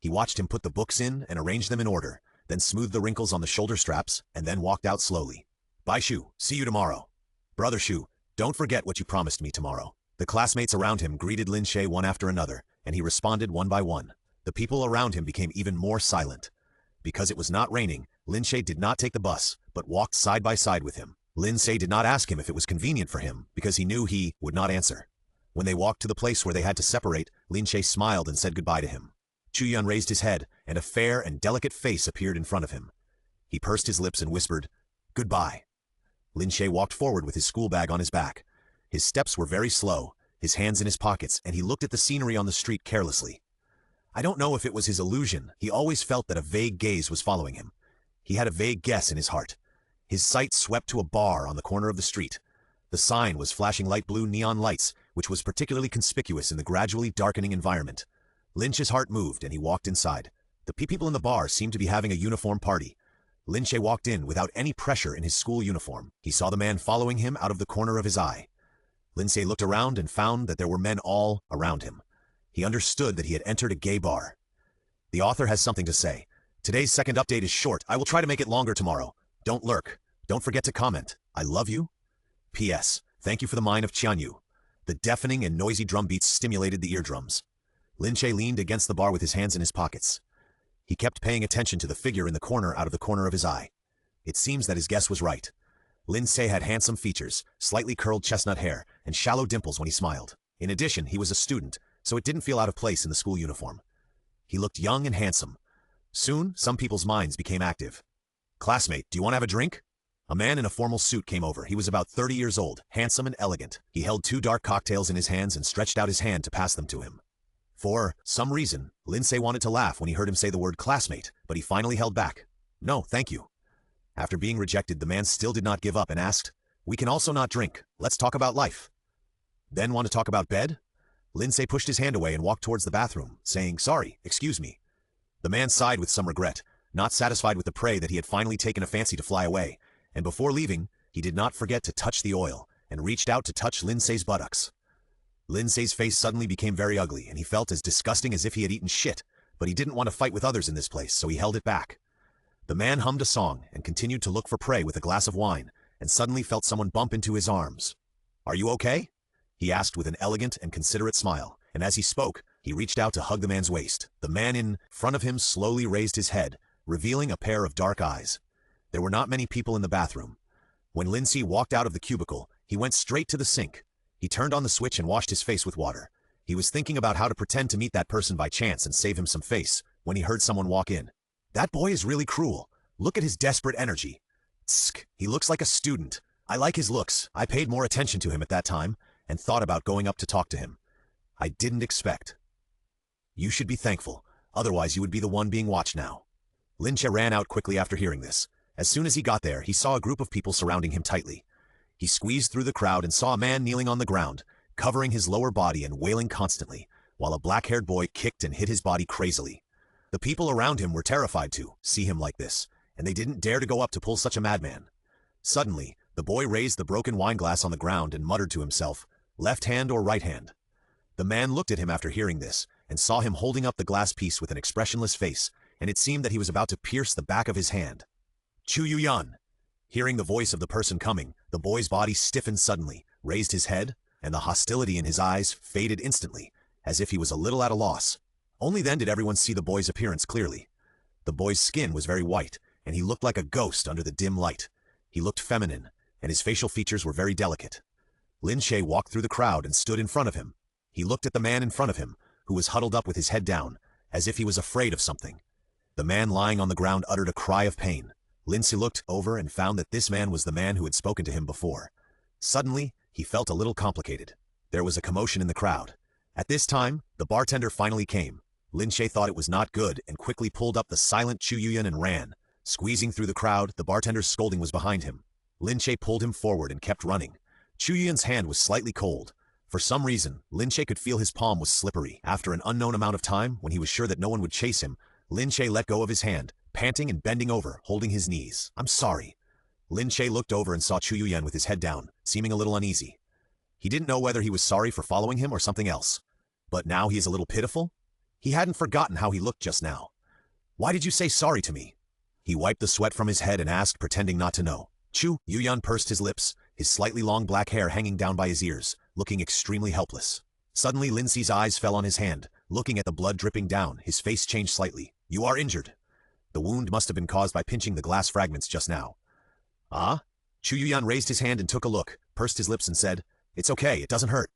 He watched him put the books in and arrange them in order, then smoothed the wrinkles on the shoulder straps, and then walked out slowly. "Bai Shu, see you tomorrow." "Brother Shu, don't forget what you promised me tomorrow." The classmates around him greeted Lin Ce one after another, and he responded one by one. The people around him became even more silent. Because it was not raining, Lin Ce did not take the bus, but walked side by side with him. Lin Ce did not ask him if it was convenient for him, because he knew he would not answer. When they walked to the place where they had to separate, Lin Ce smiled and said goodbye to him. Chu Yuan raised his head, and a fair and delicate face appeared in front of him. He pursed his lips and whispered, "Goodbye." Lin Ce walked forward with his school bag on his back. His steps were very slow, his hands in his pockets, and he looked at the scenery on the street carelessly. I don't know if it was his illusion, he always felt that a vague gaze was following him. He had a vague guess in his heart. His sight swept to a bar on the corner of the street. The sign was flashing light blue neon lights, which was particularly conspicuous in the gradually darkening environment. Lin Ce's heart moved and he walked inside. The people in the bar seemed to be having a uniform party. Lin Ce walked in without any pressure in his school uniform. He saw the man following him out of the corner of his eye. Lin Ce looked around and found that there were men all around him. He understood that he had entered a gay bar. The author has something to say. Today's second update is short. I will try to make it longer tomorrow. Don't lurk. Don't forget to comment. I love you? P.S. Thank you for the mine of Qianyu. The deafening and noisy drum beats stimulated the eardrums. Lin Ce leaned against the bar with his hands in his pockets. He kept paying attention to the figure in the corner out of the corner of his eye. It seems that his guess was right. Lin Ce had handsome features, slightly curled chestnut hair, and shallow dimples when he smiled. In addition, he was a student, so it didn't feel out of place in the school uniform. He looked young and handsome. Soon, some people's minds became active. Classmate, do you want to have a drink? A man in a formal suit came over. He was about 30 years old, handsome and elegant. He held 2 dark cocktails in his hands and stretched out his hand to pass them to him. For some reason, Lin Ce wanted to laugh when he heard him say the word classmate, but he finally held back. No, thank you. After being rejected, the man still did not give up and asked, we can also not drink. Let's talk about life. Then want to talk about bed? Lin Ce pushed his hand away and walked towards the bathroom, saying, sorry, excuse me. The man sighed with some regret, not satisfied with the prey that he had finally taken a fancy to fly away, and before leaving, he did not forget to touch the oil, and reached out to touch Lin Ce's buttocks. Lin Ce's face suddenly became very ugly, and he felt as disgusting as if he had eaten shit, but he didn't want to fight with others in this place, so he held it back. The man hummed a song and continued to look for prey with a glass of wine, and suddenly felt someone bump into his arms. Are you okay? He asked with an elegant and considerate smile, and as he spoke, he reached out to hug the man's waist. The man in front of him slowly raised his head, revealing a pair of dark eyes. There were not many people in the bathroom. When Lin Ce walked out of the cubicle, he went straight to the sink. He turned on the switch and washed his face with water. He was thinking about how to pretend to meet that person by chance and save him some face, when he heard someone walk in. That boy is really cruel. Look at his desperate energy. Tsk, he looks like a student. I like his looks. I paid more attention to him at that time, and thought about going up to talk to him. I didn't expect. You should be thankful, otherwise you would be the one being watched now. Lin Ce ran out quickly after hearing this. As soon as he got there, he saw a group of people surrounding him tightly. He squeezed through the crowd and saw a man kneeling on the ground, covering his lower body and wailing constantly, while a black-haired boy kicked and hit his body crazily. The people around him were terrified to see him like this, and they didn't dare to go up to pull such a madman. Suddenly, the boy raised the broken wine glass on the ground and muttered to himself, left hand or right hand? The man looked at him after hearing this, and saw him holding up the glass piece with an expressionless face, and it seemed that he was about to pierce the back of his hand. Chu Yuyan. Hearing the voice of the person coming, the boy's body stiffened suddenly, raised his head, and the hostility in his eyes faded instantly, as if he was a little at a loss. Only then did everyone see the boy's appearance clearly. The boy's skin was very white, and he looked like a ghost under the dim light. He looked feminine, and his facial features were very delicate. Lin Ce walked through the crowd and stood in front of him. He looked at the man in front of him, who was huddled up with his head down, as if he was afraid of something. The man lying on the ground uttered a cry of pain. Lin Ce looked over and found that this man was the man who had spoken to him before. Suddenly, he felt a little complicated. There was a commotion in the crowd. At this time, the bartender finally came. Lin Ce thought it was not good and quickly pulled up the silent Chu Yuyan and ran. Squeezing through the crowd, the bartender's scolding was behind him. Lin Ce pulled him forward and kept running. Chu Yuyan's hand was slightly cold. For some reason, Lin Ce could feel his palm was slippery. After an unknown amount of time, when he was sure that no one would chase him, Lin Ce let go of his hand, panting and bending over, holding his knees. I'm sorry. Lin Ce looked over and saw Chu Yuyan with his head down, seeming a little uneasy. He didn't know whether he was sorry for following him or something else. But now he is a little pitiful? He hadn't forgotten how he looked just now. Why did you say sorry to me? He wiped the sweat from his head and asked, pretending not to know. Chu Yuyan pursed his lips, his slightly long black hair hanging down by his ears, looking extremely helpless. Suddenly Lin Ce's eyes fell on his hand. Looking at the blood dripping down, his face changed slightly. You are injured. The wound must have been caused by pinching the glass fragments just now. Ah? Chu Yuyan raised his hand and took a look, pursed his lips and said, It's okay, it doesn't hurt.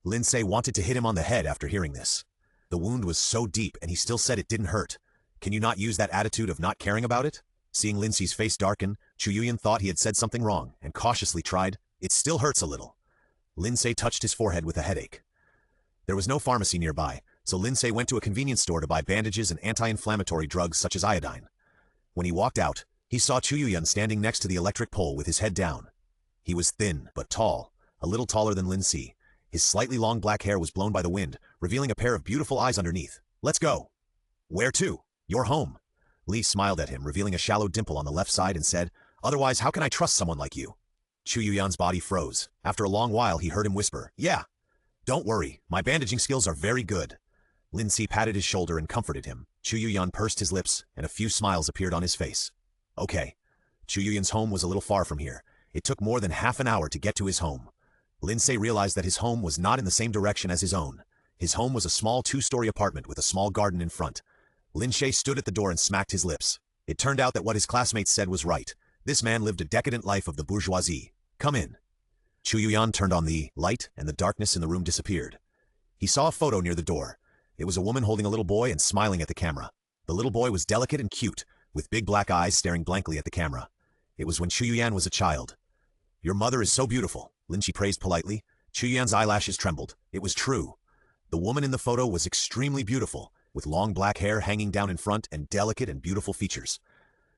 Lin Ce wanted to hit him on the head after hearing this. The wound was so deep and he still said it didn't hurt. Can you not use that attitude of not caring about it? Seeing Lin Ce's face darken, Chu Yuyan thought he had said something wrong and cautiously tried, It still hurts a little. Lin Ce touched his forehead with a headache. There was no pharmacy nearby, so Lin Ce went to a convenience store to buy bandages and anti-inflammatory drugs such as iodine. When he walked out, he saw Chu Yuyan standing next to the electric pole with his head down. He was thin, but tall, a little taller than Lin Ce. His slightly long black hair was blown by the wind, revealing a pair of beautiful eyes underneath. Let's go. Where to? Your home. Li smiled at him, revealing a shallow dimple on the left side and said, Otherwise, how can I trust someone like you? Chu Yuyan's body froze. After a long while, he heard him whisper, Yeah. Don't worry, my bandaging skills are very good. Lin Ce patted his shoulder and comforted him. Chu Yuyan pursed his lips, and a few smiles appeared on his face. Okay. Chu Yuyan's home was a little far from here. It took more than half an hour to get to his home. Lin Ce realized that his home was not in the same direction as his own. His home was a small two-story apartment with a small garden in front. Lin Ce stood at the door and smacked his lips. It turned out that what his classmates said was right. This man lived a decadent life of the bourgeoisie. Come in. Chu Yuyan turned on the light, and the darkness in the room disappeared. He saw a photo near the door. It was a woman holding a little boy and smiling at the camera. The little boy was delicate and cute, with big black eyes staring blankly at the camera. It was when Chu Yuyan was a child. Your mother is so beautiful, Lin Ce praised politely. Chu Yuyan's eyelashes trembled. It was true. The woman in the photo was extremely beautiful, with long black hair hanging down in front and delicate and beautiful features.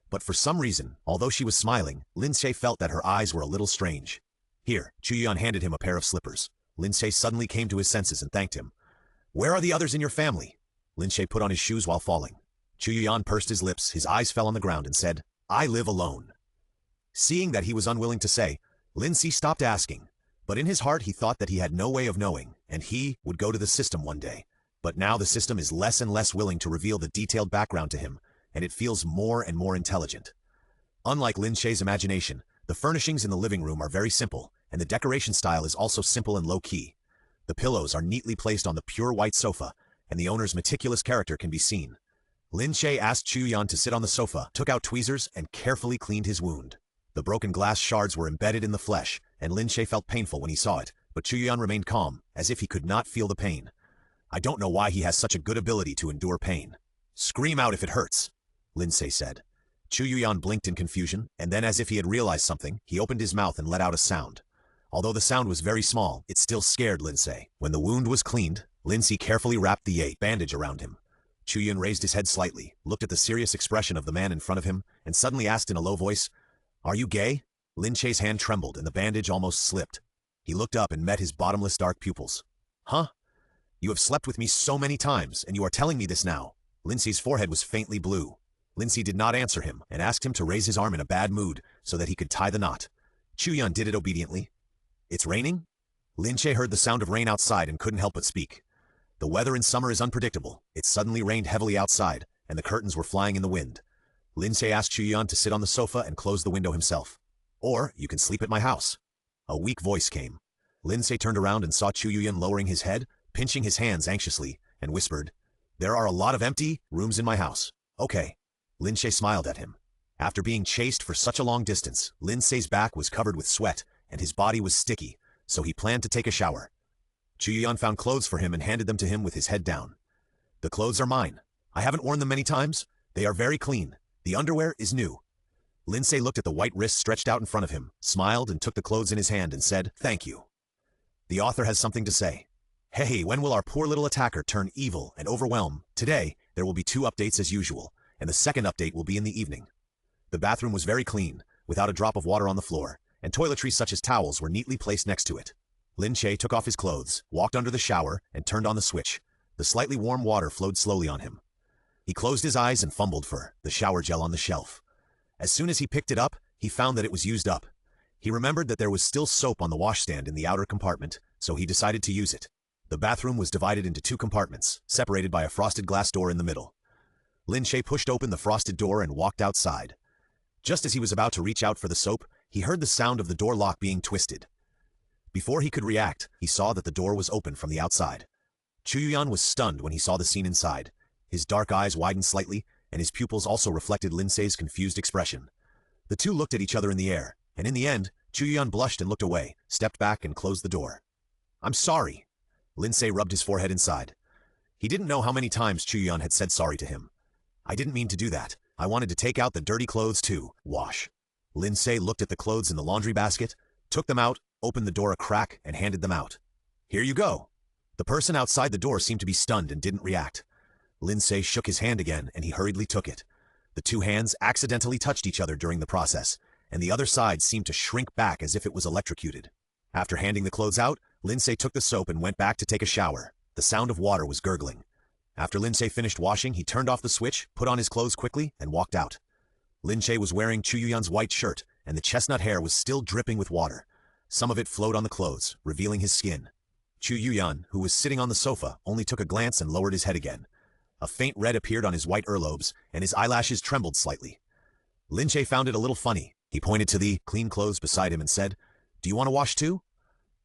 But for some reason, although she was smiling, Lin Ce felt that her eyes were a little strange. Here, Chu Yuyan handed him a pair of slippers. Lin Ce suddenly came to his senses and thanked him. Where are the others in your family? Lin Ce put on his shoes while falling. Chu Yuyan pursed his lips, his eyes fell on the ground and said, I live alone. Seeing that he was unwilling to say, Lin Ce stopped asking. But in his heart he thought that he had no way of knowing, and he would go to the system one day. But now the system is less and less willing to reveal the detailed background to him, and it feels more and more intelligent. Unlike Lin Ce's imagination, the furnishings in the living room are very simple, and the decoration style is also simple and low-key. The pillows are neatly placed on the pure white sofa, and the owner's meticulous character can be seen. Lin Ce asked Chu Yuyan to sit on the sofa, took out tweezers, and carefully cleaned his wound. The broken glass shards were embedded in the flesh, and Lin Ce felt painful when he saw it, but Chu Yuyan remained calm, as if he could not feel the pain. I don't know why he has such a good ability to endure pain. Scream out if it hurts, Lin Ce said. Chu Yuyan blinked in confusion, and then as if he had realized something, he opened his mouth and let out a sound. Although the sound was very small, it still scared Lin Ce. When the wound was cleaned, Lin Ce carefully wrapped the bandage around him. Chu Yuyan raised his head slightly, looked at the serious expression of the man in front of him, and suddenly asked in a low voice, Are you gay? Lin Ce's hand trembled and the bandage almost slipped. He looked up and met his bottomless dark pupils. Huh? You have slept with me so many times, and you are telling me this now. Lin Ce's forehead was faintly blue. Lin Ce did not answer him, and asked him to raise his arm in a bad mood, so that he could tie the knot. Chu Yuyan did it obediently. It's raining? Lin Ce heard the sound of rain outside and couldn't help but speak. The weather in summer is unpredictable. It suddenly rained heavily outside, and the curtains were flying in the wind. Lin Ce asked Chu Yuyan to sit on the sofa and close the window himself. Or, you can sleep at my house. A weak voice came. Lin Ce turned around and saw Chu Yuyan lowering his head, pinching his hands anxiously, and whispered, There are a lot of empty rooms in my house. Okay. Lin Ce smiled at him. After being chased for such a long distance, Lin Ce's back was covered with sweat, and his body was sticky, so he planned to take a shower. Chu Yuyan found clothes for him and handed them to him with his head down. The clothes are mine. I haven't worn them many times. They are very clean. The underwear is new. Lin Ce looked at the white wrist stretched out in front of him, smiled and took the clothes in his hand and said, Thank you. The author has something to say. Hey, when will our poor little attacker turn evil and overwhelm? Today, there will be 2 updates as usual, and the second update will be in the evening. The bathroom was very clean, without a drop of water on the floor, and toiletries such as towels were neatly placed next to it. Lin Ce took off his clothes, walked under the shower, and turned on the switch. The slightly warm water flowed slowly on him. He closed his eyes and fumbled for the shower gel on the shelf. As soon as he picked it up, he found that it was used up. He remembered that there was still soap on the washstand in the outer compartment, so he decided to use it. The bathroom was divided into 2 compartments, separated by a frosted glass door in the middle. Lin Ce pushed open the frosted door and walked outside. Just as he was about to reach out for the soap, he heard the sound of the door lock being twisted. Before he could react, he saw that the door was open from the outside. Chu Yuyan was stunned when he saw the scene inside. His dark eyes widened slightly, and his pupils also reflected Lin Ce's confused expression. The two looked at each other in the air, and in the end, Chu Yuyan blushed and looked away, stepped back and closed the door. I'm sorry. Lin Ce rubbed his forehead inside. He didn't know how many times Chu Yuyan had said sorry to him. I didn't mean to do that. I wanted to take out the dirty clothes too. Wash. Lin Ce looked at the clothes in the laundry basket, took them out, opened the door a crack, and handed them out. Here you go. The person outside the door seemed to be stunned and didn't react. Lin Ce shook his hand again, and he hurriedly took it. The 2 hands accidentally touched each other during the process, and the other side seemed to shrink back as if it was electrocuted. After handing the clothes out, Lin Ce took the soap and went back to take a shower. The sound of water was gurgling. After Lin Ce finished washing, he turned off the switch, put on his clothes quickly, and walked out. Lin Ce was wearing Chu Yuyan's white shirt, and the chestnut hair was still dripping with water. Some of it flowed on the clothes, revealing his skin. Chu Yuyan, who was sitting on the sofa, only took a glance and lowered his head again. A faint red appeared on his white earlobes, and his eyelashes trembled slightly. Lin Ce found it a little funny. He pointed to the clean clothes beside him and said, "Do you want to wash too?"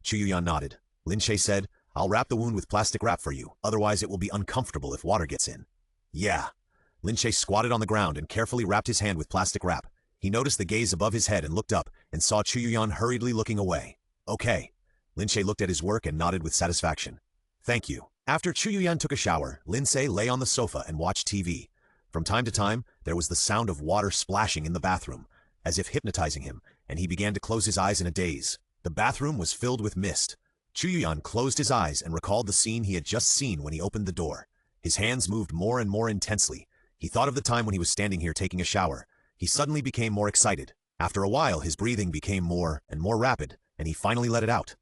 Chu Yuyan nodded. Lin Ce said, "I'll wrap the wound with plastic wrap for you, otherwise it will be uncomfortable if water gets in." "Yeah." Lin Ce squatted on the ground and carefully wrapped his hand with plastic wrap. He noticed the gaze above his head and looked up, and saw Chu Yuyan hurriedly looking away. "Okay." Lin Ce looked at his work and nodded with satisfaction. "Thank you." After Chu Yuyan took a shower, Lin Ce lay on the sofa and watched TV. From time to time, there was the sound of water splashing in the bathroom, as if hypnotizing him, and he began to close his eyes in a daze. The bathroom was filled with mist. Chu Yuyan closed his eyes and recalled the scene he had just seen when he opened the door. His hands moved more and more intensely. He thought of the time when he was standing here taking a shower. He suddenly became more excited. After a while, his breathing became more and more rapid, and he finally let it out.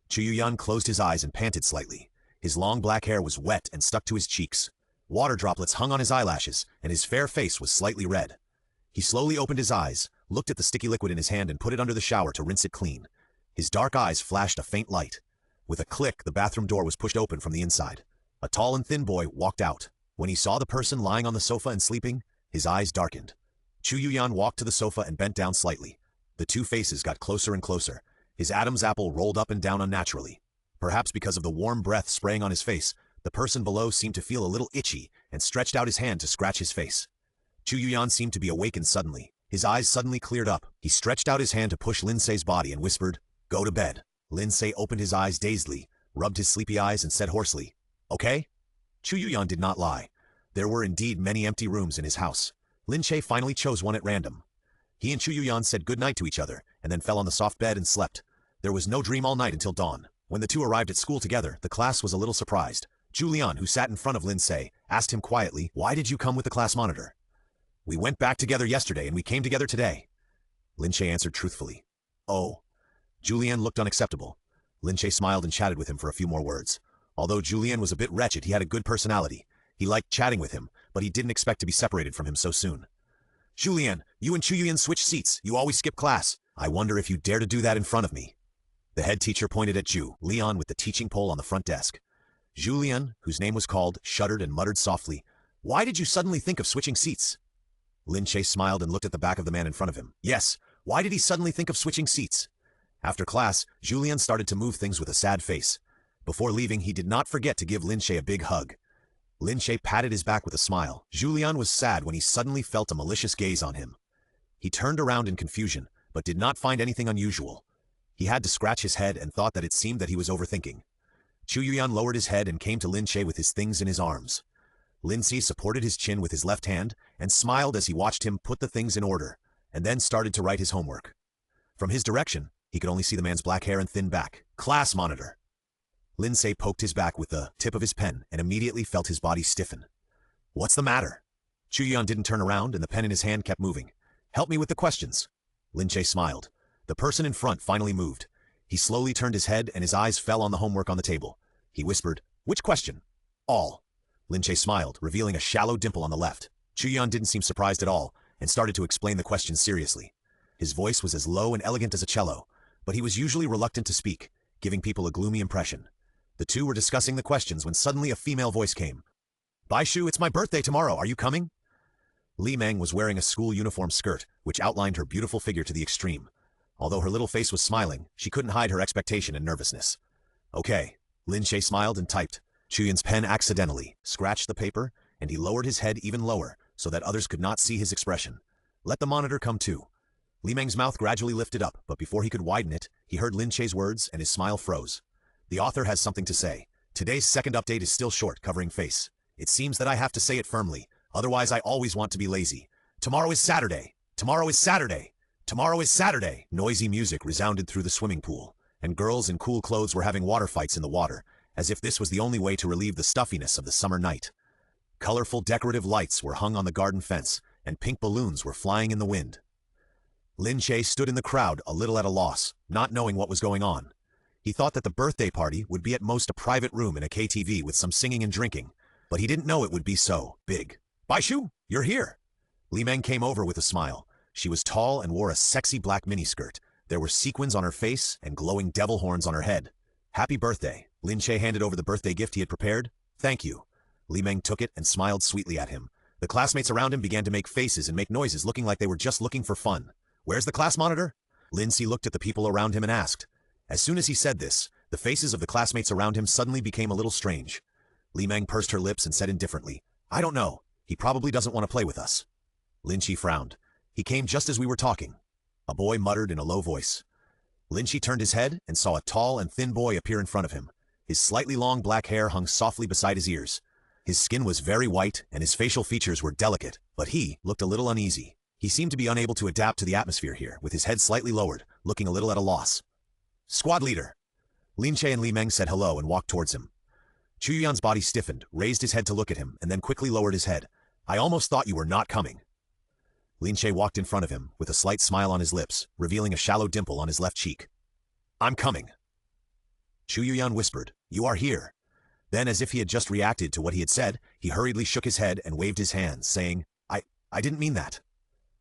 Chu Yuyan closed his eyes and panted slightly. His long black hair was wet and stuck to his cheeks. Water droplets hung on his eyelashes, and his fair face was slightly red. He slowly opened his eyes, looked at the sticky liquid in his hand and put it under the shower to rinse it clean. His dark eyes flashed a faint light. With a click, the bathroom door was pushed open from the inside. A tall and thin boy walked out. When he saw the person lying on the sofa and sleeping, his eyes darkened. Chu Yuyan walked to the sofa and bent down slightly. The two faces got closer and closer. His Adam's apple rolled up and down unnaturally. Perhaps because of the warm breath spraying on his face, the person below seemed to feel a little itchy and stretched out his hand to scratch his face. Chu Yuyan seemed to be awakened suddenly. His eyes suddenly cleared up. He stretched out his hand to push Lin Ce's body and whispered, "Go to bed." Lin Ce opened his eyes dazedly, rubbed his sleepy eyes and said hoarsely, "Okay?" Chu Yuyan did not lie. There were indeed many empty rooms in his house. Lin Ce finally chose one at random. He and Chu Yuyan said goodnight to each other and then fell on the soft bed and slept. There was no dream all night until dawn. When the two arrived at school together, the class was a little surprised. Julian, who sat in front of Lin Ce, asked him quietly, "Why did you come with the class monitor?" "We went back together yesterday and we came together today." Lin Ce answered truthfully. "Oh." Julian looked unacceptable. Lin Ce smiled and chatted with him for a few more words. Although Julian was a bit wretched, he had a good personality. He liked chatting with him, but he didn't expect to be separated from him so soon. "Julian, you and Chu Yuyan switch seats. You always skip class. I wonder if you dare to do that in front of me." The head teacher pointed at Leon with the teaching pole on the front desk. Julian, whose name was called, shuddered and muttered softly, "Why did you suddenly think of switching seats?" Lin Ce smiled and looked at the back of the man in front of him. Yes, why did he suddenly think of switching seats? After class, Julian started to move things with a sad face. Before leaving, he did not forget to give Lin Ce a big hug. Lin Ce patted his back with a smile. Julian was sad when he suddenly felt a malicious gaze on him. He turned around in confusion, but did not find anything unusual. He had to scratch his head and thought that it seemed that he was overthinking. Chu Yuyan lowered his head and came to Lin Ce with his things in his arms. Lin Ce supported his chin with his left hand and smiled as he watched him put the things in order, and then started to write his homework. From his direction, he could only see the man's black hair and thin back. Class monitor. Lin Ce poked his back with the tip of his pen and immediately felt his body stiffen. What's the matter? Chu Yuyan didn't turn around and the pen in his hand kept moving. Help me with the questions. Lin Ce smiled. The person in front finally moved. He slowly turned his head and his eyes fell on the homework on the table. He whispered, "Which question?" "All." Lin Ce smiled, revealing a shallow dimple on the left. Chu Yuyan didn't seem surprised at all and started to explain the questions seriously. His voice was as low and elegant as a cello, but he was usually reluctant to speak, giving people a gloomy impression. The two were discussing the questions when suddenly a female voice came. "Baishu, it's my birthday tomorrow. Are you coming?" Li Meng was wearing a school uniform skirt, which outlined her beautiful figure to the extreme. Although her little face was smiling, she couldn't hide her expectation and nervousness. "Okay." Lin Ce smiled and typed. Chu Yuan's pen accidentally scratched the paper, and he lowered his head even lower so that others could not see his expression. "Let the monitor come too." Li Meng's mouth gradually lifted up, but before he could widen it, he heard Lin Ce's words and his smile froze. The author has something to say. Today's second update is still short, covering face. It seems that I have to say it firmly, otherwise I always want to be lazy. Tomorrow is Saturday. Tomorrow is Saturday. Tomorrow is Saturday. Noisy music resounded through the swimming pool, and girls in cool clothes were having water fights in the water, as if this was the only way to relieve the stuffiness of the summer night. Colorful decorative lights were hung on the garden fence, and pink balloons were flying in the wind. Lin Ce stood in the crowd a little at a loss, not knowing what was going on. He thought that the birthday party would be at most a private room in a KTV with some singing and drinking, but he didn't know it would be so big. "Baishu, you're here!" Li Meng came over with a smile. She was tall and wore a sexy black miniskirt. There were sequins on her face and glowing devil horns on her head. "Happy birthday." Lin Ce handed over the birthday gift he had prepared. "Thank you." Li Meng took it and smiled sweetly at him. The classmates around him began to make faces and make noises looking like they were just looking for fun. Where's the class monitor? Lin Ce looked at the people around him and asked. As soon as he said this, the faces of the classmates around him suddenly became a little strange. Li Meng pursed her lips and said indifferently, I don't know. He probably doesn't want to play with us. Lin Ce frowned. He came just as we were talking. A boy muttered in a low voice. Lin Ce turned his head and saw a tall and thin boy appear in front of him. His slightly long black hair hung softly beside his ears. His skin was very white and his facial features were delicate, but he looked a little uneasy. He seemed to be unable to adapt to the atmosphere here, with his head slightly lowered, looking a little at a loss. Squad leader! Lin Ce and Li Meng said hello and walked towards him. Chu Yuyan's body stiffened, raised his head to look at him, and then quickly lowered his head. I almost thought you were not coming. Lin Ce walked in front of him, with a slight smile on his lips, revealing a shallow dimple on his left cheek. I'm coming. Chu Yuyan whispered, You are here. Then, as if he had just reacted to what he had said, he hurriedly shook his head and waved his hands, saying, I didn't mean that.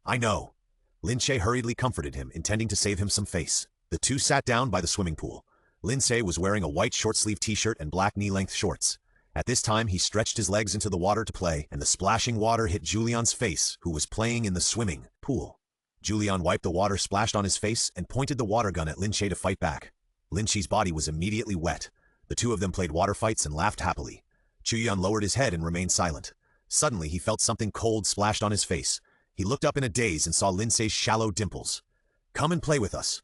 I know. Lin Ce hurriedly comforted him, intending to save him some face. The two sat down by the swimming pool. Lin Ce was wearing a white short-sleeved t-shirt and black knee-length shorts. At this time, he stretched his legs into the water to play, and the splashing water hit Julian's face, who was playing in the swimming pool. Julian wiped the water splashed on his face and pointed the water gun at Lin Ce to fight back. Lin Ce's body was immediately wet. The two of them played water fights and laughed happily. Chu Yuyan lowered his head and remained silent. Suddenly, he felt something cold splashed on his face. He looked up in a daze and saw Lin Ce's shallow dimples. Come and play with us.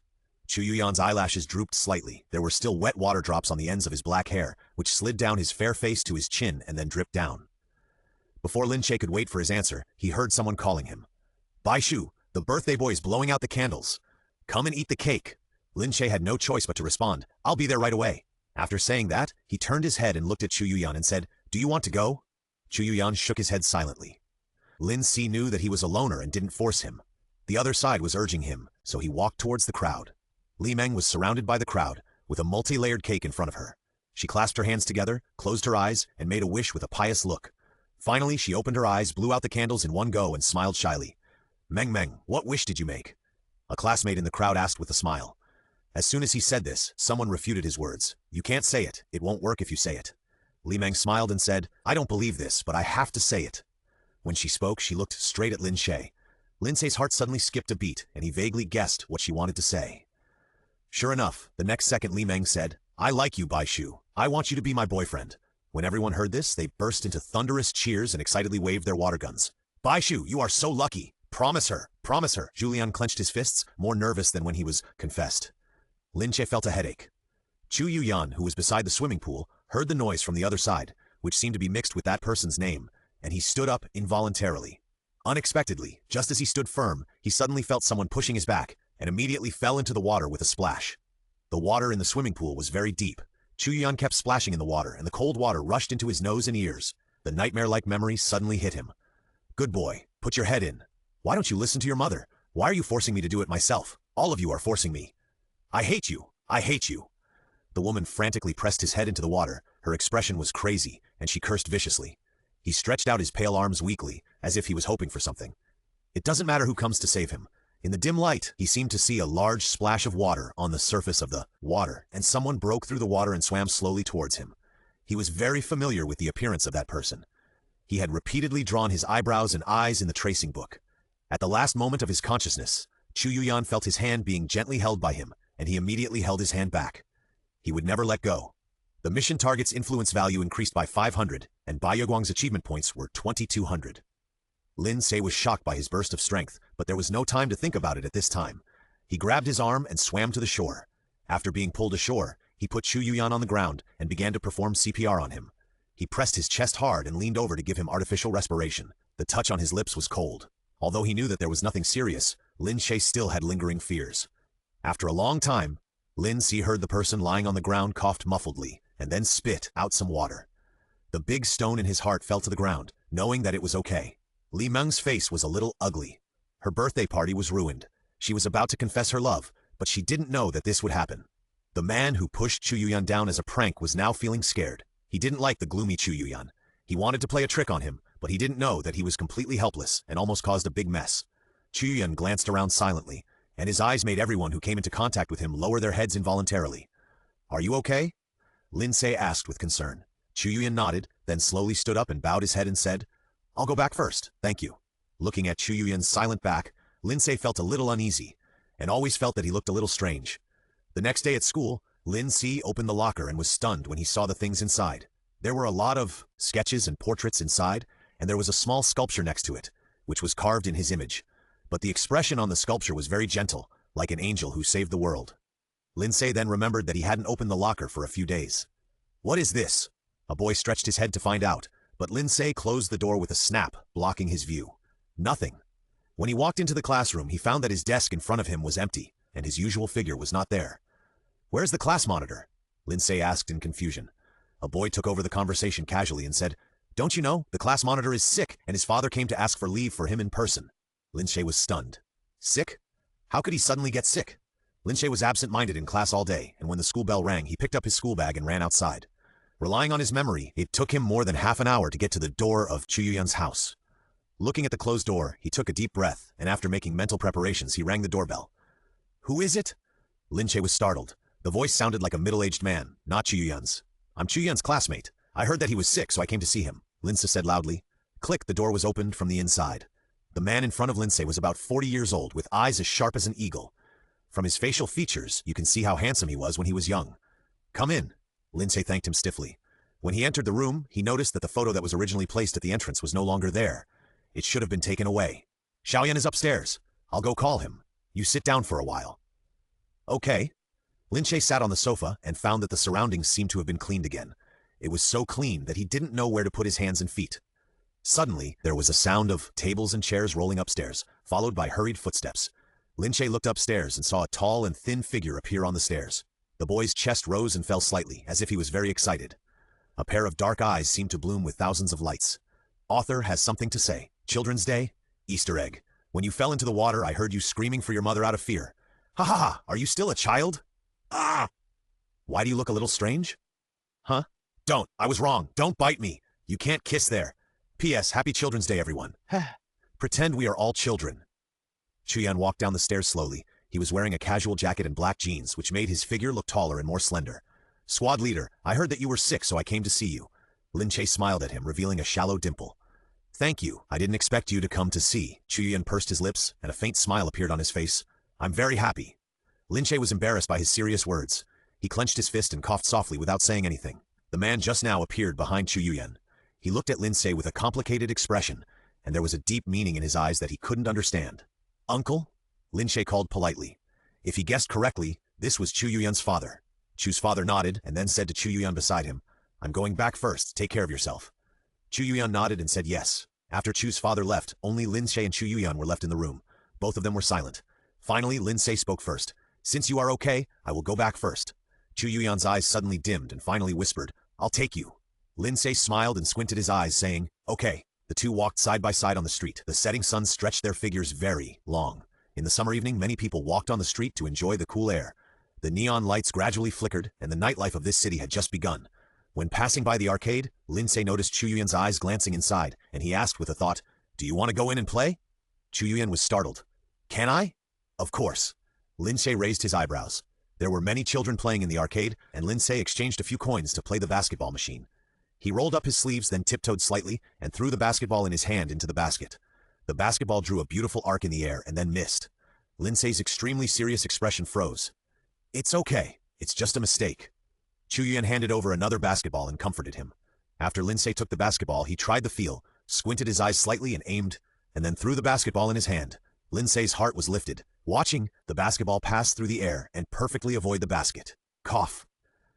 Chu Yuyan's eyelashes drooped slightly. There were still wet water drops on the ends of his black hair, which slid down his fair face to his chin and then dripped down. Before Lin Ce could wait for his answer, he heard someone calling him. Bai Shu, the birthday boy is blowing out the candles. Come and eat the cake. Lin Ce had no choice but to respond, I'll be there right away. After saying that, he turned his head and looked at Chu Yuyan and said, Do you want to go? Chu Yuyan shook his head silently. Lin Ce knew that he was a loner and didn't force him. The other side was urging him, so he walked towards the crowd. Li Meng was surrounded by the crowd, with a multi-layered cake in front of her. She clasped her hands together, closed her eyes, and made a wish with a pious look. Finally, she opened her eyes, blew out the candles in one go, and smiled shyly. Meng, what wish did you make? A classmate in the crowd asked with a smile. As soon as he said this, someone refuted his words. You can't say it. It won't work if you say it. Li Meng smiled and said, I don't believe this, but I have to say it. When she spoke, she looked straight at Lin Ce. Lin Ce's heart suddenly skipped a beat, and he vaguely guessed what she wanted to say. Sure enough, the next second Li Meng said, I like you, Bai Shu. I want you to be my boyfriend. When everyone heard this, they burst into thunderous cheers and excitedly waved their water guns. Bai Shu, you are so lucky. Promise her. Promise her. Julian clenched his fists, more nervous than when he was confessed. Lin Ce felt a headache. Chu Yuyan, who was beside the swimming pool, heard the noise from the other side, which seemed to be mixed with that person's name, and he stood up involuntarily. Unexpectedly, just as he stood firm, he suddenly felt someone pushing his back, and immediately fell into the water with a splash. The water in the swimming pool was very deep. Chu Yuyan kept splashing in the water, and the cold water rushed into his nose and ears. The nightmare-like memory suddenly hit him. Good boy, put your head in. Why don't you listen to your mother? Why are you forcing me to do it myself? All of you are forcing me. I hate you. I hate you. The woman frantically pressed his head into the water. Her expression was crazy, and she cursed viciously. He stretched out his pale arms weakly, as if he was hoping for something. It doesn't matter who comes to save him. In the dim light, he seemed to see a large splash of water on the surface of the water, and someone broke through the water and swam slowly towards him. He was very familiar with the appearance of that person. He had repeatedly drawn his eyebrows and eyes in the tracing book. At the last moment of his consciousness, Chu Yuyan felt his hand being gently held by him, and he immediately held his hand back. He would never let go. The mission target's influence value increased by 500, and Bai Yeguang's achievement points were 2,200. Lin Ce was shocked by his burst of strength, but there was no time to think about it at this time. He grabbed his arm and swam to the shore. After being pulled ashore, he put Chu Yuyan on the ground and began to perform CPR on him. He pressed his chest hard and leaned over to give him artificial respiration. The touch on his lips was cold. Although he knew that there was nothing serious, Lin Ce still had lingering fears. After a long time, Lin Ce heard the person lying on the ground coughed muffledly and then spit out some water. The big stone in his heart fell to the ground, knowing that it was okay. Li Meng's face was a little ugly. Her birthday party was ruined. She was about to confess her love, but she didn't know that this would happen. The man who pushed Chu Yuyan down as a prank was now feeling scared. He didn't like the gloomy Chu Yuyan. He wanted to play a trick on him, but he didn't know that he was completely helpless and almost caused a big mess. Chu Yuyan glanced around silently, and his eyes made everyone who came into contact with him lower their heads involuntarily. Are you okay? Lin Ce asked with concern. Chu Yuyan nodded, then slowly stood up and bowed his head and said, I'll go back first, thank you. Looking at Chu Yuyan's silent back, Lin Ce felt a little uneasy, and always felt that he looked a little strange. The next day at school, Lin Ce opened the locker and was stunned when he saw the things inside. There were a lot of sketches and portraits inside, and there was a small sculpture next to it, which was carved in his image. But the expression on the sculpture was very gentle, like an angel who saved the world. Lin Ce then remembered that he hadn't opened the locker for a few days. "What is this?" A boy stretched his head to find out, but Lin Ce closed the door with a snap, blocking his view. Nothing. When he walked into the classroom, he found that his desk in front of him was empty, and his usual figure was not there. "Where's the class monitor?" Lin Ce asked in confusion. A boy took over the conversation casually and said, "Don't you know, the class monitor is sick, and his father came to ask for leave for him in person." Lin Ce was stunned. Sick? How could he suddenly get sick? Lin Ce was absent-minded in class all day, and when the school bell rang, he picked up his school bag and ran outside. Relying on his memory, it took him more than half an hour to get to the door of Chu Yuyan's house. Looking at the closed door, he took a deep breath, and after making mental preparations, he rang the doorbell. "Who is it?" Lin Ce was startled. The voice sounded like a middle-aged man, not Chu Yuyan's. "I'm Chu Yuyan's classmate. I heard that he was sick, so I came to see him," Lin Ce said loudly. Click, the door was opened from the inside. The man in front of Lin Ce was about 40 years old, with eyes as sharp as an eagle. From his facial features, you can see how handsome he was when he was young. "Come in." Lin Ce thanked him stiffly. When he entered the room, he noticed that the photo that was originally placed at the entrance was no longer there. It should have been taken away. "Xiaoyan is upstairs. I'll go call him. You sit down for a while." "Okay." Lin Ce sat on the sofa and found that the surroundings seemed to have been cleaned again. It was so clean that he didn't know where to put his hands and feet. Suddenly, there was a sound of tables and chairs rolling upstairs, followed by hurried footsteps. Lin Ce looked upstairs and saw a tall and thin figure appear on the stairs. The boy's chest rose and fell slightly, as if he was very excited. A pair of dark eyes seemed to bloom with thousands of lights. "Author has something to say. Children's Day? Easter egg. When you fell into the water, I heard you screaming for your mother out of fear. Ha ha ha, are you still a child? Ah! Why do you look a little strange? Huh? Don't, I was wrong. Don't bite me. You can't kiss there. P.S. Happy Children's Day, everyone. Pretend we are all children." Chu Yuyan walked down the stairs slowly. He was wearing a casual jacket and black jeans, which made his figure look taller and more slender. "Squad leader, I heard that you were sick, so I came to see you." Lin Ce smiled at him, revealing a shallow dimple. "Thank you. I didn't expect you to come to see." Chu Yuyan pursed his lips, and a faint smile appeared on his face. "I'm very happy." Lin Ce was embarrassed by his serious words. He clenched his fist and coughed softly without saying anything. The man just now appeared behind Chu Yuyan. He looked at Lin Ce with a complicated expression, and there was a deep meaning in his eyes that he couldn't understand. "Uncle?" Lin Ce called politely. If he guessed correctly, this was Chu Yuyan's father. Chu's father nodded and then said to Chu Yuyan beside him, "I'm going back first. Take care of yourself." Chu Yuyan nodded and said yes. After Chu's father left, only Lin Ce and Chu Yuyan were left in the room. Both of them were silent. Finally, Lin Ce spoke first. "Since you are okay, I will go back first." Chu Yuyan's eyes suddenly dimmed and finally whispered, "I'll take you." Lin Ce smiled and squinted his eyes, saying, "Okay." The two walked side by side on the street. The setting sun stretched their figures very long. In the summer evening, many people walked on the street to enjoy the cool air. The neon lights gradually flickered, and the nightlife of this city had just begun. When passing by the arcade, Lin Ce noticed Chu Yuyan's eyes glancing inside, and he asked with a thought, "Do you want to go in and play?" Chu Yuyan was startled. "Can I?" "Of course." Lin Ce raised his eyebrows. There were many children playing in the arcade, and Lin Ce exchanged a few coins to play the basketball machine. He rolled up his sleeves, then tiptoed slightly, and threw the basketball in his hand into the basket. The basketball drew a beautiful arc in the air and then missed. Lin Ce's extremely serious expression froze. "It's okay. It's just a mistake." Chu Yuyan handed over another basketball and comforted him. After Lin Ce took the basketball, he tried the feel, squinted his eyes slightly and aimed, and then threw the basketball in his hand. Lin Ce's heart was lifted. Watching, the basketball pass through the air and perfectly avoid the basket. Cough.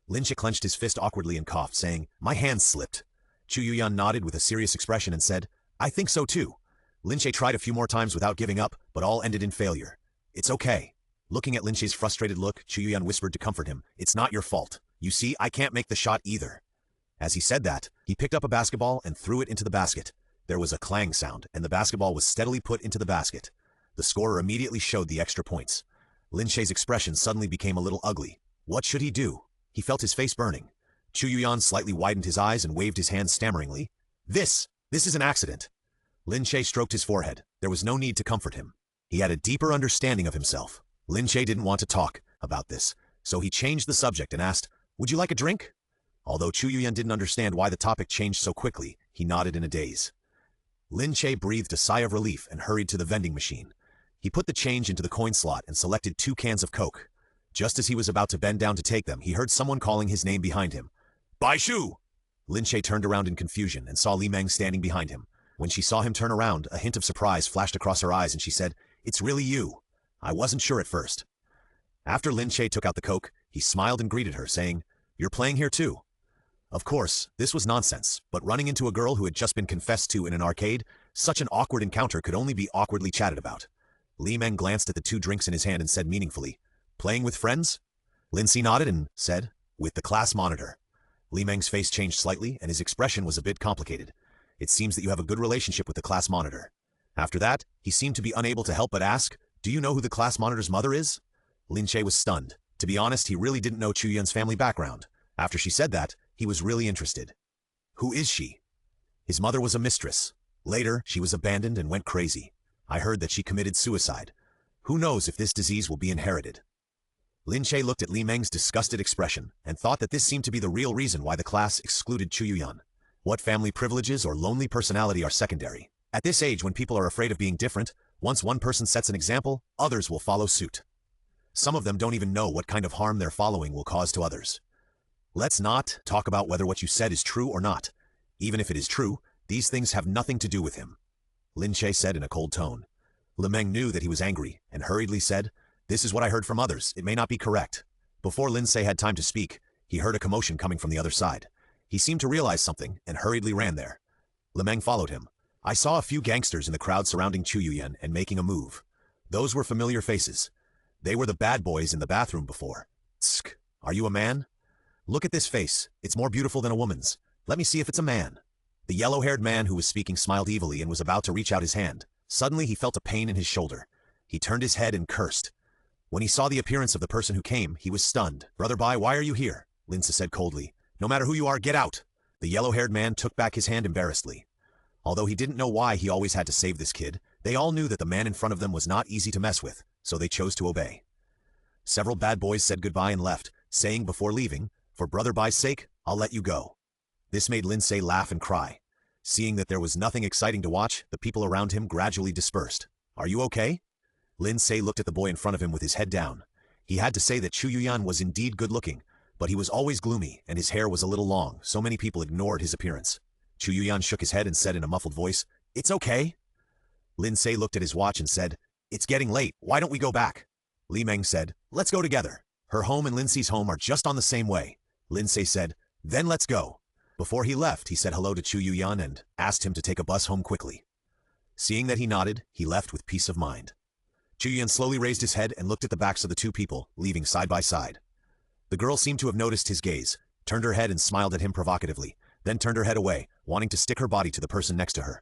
Lin Ce clenched his fist awkwardly and coughed, saying, "My hands slipped." Chu Yuyan nodded with a serious expression and said, "I think so too." Lin Ce tried a few more times without giving up, but all ended in failure. "It's okay." Looking at Lin Ce's frustrated look, Chu Yuyan whispered to comfort him, "It's not your fault. You see, I can't make the shot either." As he said that, he picked up a basketball and threw it into the basket. There was a clang sound, and the basketball was steadily put into the basket. The scorer immediately showed the extra points. Lin Ce's expression suddenly became a little ugly. What should he do? He felt his face burning. Chu Yuyan slightly widened his eyes and waved his hand stammeringly. This is an accident." Lin Ce stroked his forehead. There was no need to comfort him. He had a deeper understanding of himself. Lin Ce didn't want to talk about this, so he changed the subject and asked, "Would you like a drink?" Although Chu Yuyan didn't understand why the topic changed so quickly, he nodded in a daze. Lin Ce breathed a sigh of relief and hurried to the vending machine. He put the change into the coin slot and selected 2 cans of Coke. Just as he was about to bend down to take them, he heard someone calling his name behind him. Bai Shu! Lin Ce turned around in confusion and saw Li Meng standing behind him. When she saw him turn around, a hint of surprise flashed across her eyes and she said, "It's really you. I wasn't sure at first." After Lin Ce took out the Coke, he smiled and greeted her, saying, "You're playing here too?" Of course, this was nonsense, but running into a girl who had just been confessed to in an arcade, such an awkward encounter could only be awkwardly chatted about. Li Meng glanced at the 2 drinks in his hand and said meaningfully, "Playing with friends?" Lin Ce nodded and said, "With the class monitor." Li Meng's face changed slightly and his expression was a bit complicated. "It seems that you have a good relationship with the class monitor." After that, he seemed to be unable to help but ask, "Do you know who the class monitor's mother is?" Lin Ce was stunned. To be honest, he really didn't know Chu Yun's family background. After she said that, he was really interested. "Who is she?" "His mother was a mistress. Later, she was abandoned and went crazy. I heard that she committed suicide. Who knows if this disease will be inherited?" Lin Ce looked at Li Meng's disgusted expression and thought that this seemed to be the real reason why the class excluded Chu Yun. What family privileges or lonely personality are secondary? At this age, when people are afraid of being different, once one person sets an example, others will follow suit. Some of them don't even know what kind of harm their following will cause to others. Let's not talk about whether what you said is true or not. Even if it is true, these things have nothing to do with him," Lin Ce said in a cold tone. Li Meng knew that he was angry and hurriedly said, "This is what I heard from others. It may not be correct." Before Lin Ce had time to speak, he heard a commotion coming from the other side. He seemed to realize something and hurriedly ran there. Li Meng followed him. "I saw a few gangsters in the crowd surrounding Chu Yun and making a move. Those were familiar faces. They were the bad boys in the bathroom before." "Tsk, are you a man?" "Look at this face. It's more beautiful than a woman's. Let me see if it's a man." The yellow-haired man who was speaking smiled evilly and was about to reach out his hand. Suddenly he felt a pain in his shoulder. He turned his head and cursed. When he saw the appearance of the person who came, he was stunned. "Brother Bai, why are you here?" Lin Ce said coldly. "No matter who you are, get out." The yellow-haired man took back his hand embarrassedly. Although he didn't know why he always had to save this kid, they all knew that the man in front of them was not easy to mess with, so they chose to obey. Several bad boys said goodbye and left, saying before leaving, "For Brother Bai's sake, I'll let you go." This made Lin Ce laugh and cry. Seeing that there was nothing exciting to watch, the people around him gradually dispersed. "Are you okay?" Lin Ce looked at the boy in front of him with his head down. He had to say that Chu Yun was indeed good-looking, but he was always gloomy and his hair was a little long, so many people ignored his appearance. Chu Yun shook his head and said in a muffled voice, "It's okay." Lin Ce looked at his watch and said, "It's getting late, why don't we go back?" Li Meng said, "Let's go together. Her home and Lin Ce's home are just on the same way." Lin Ce said, "Then let's go." Before he left, he said hello to Chu Yun and asked him to take a bus home quickly. Seeing that he nodded, he left with peace of mind. Chu Yun slowly raised his head and looked at the backs of the 2 people, leaving side by side. The girl seemed to have noticed his gaze, turned her head and smiled at him provocatively, then turned her head away, wanting to stick her body to the person next to her.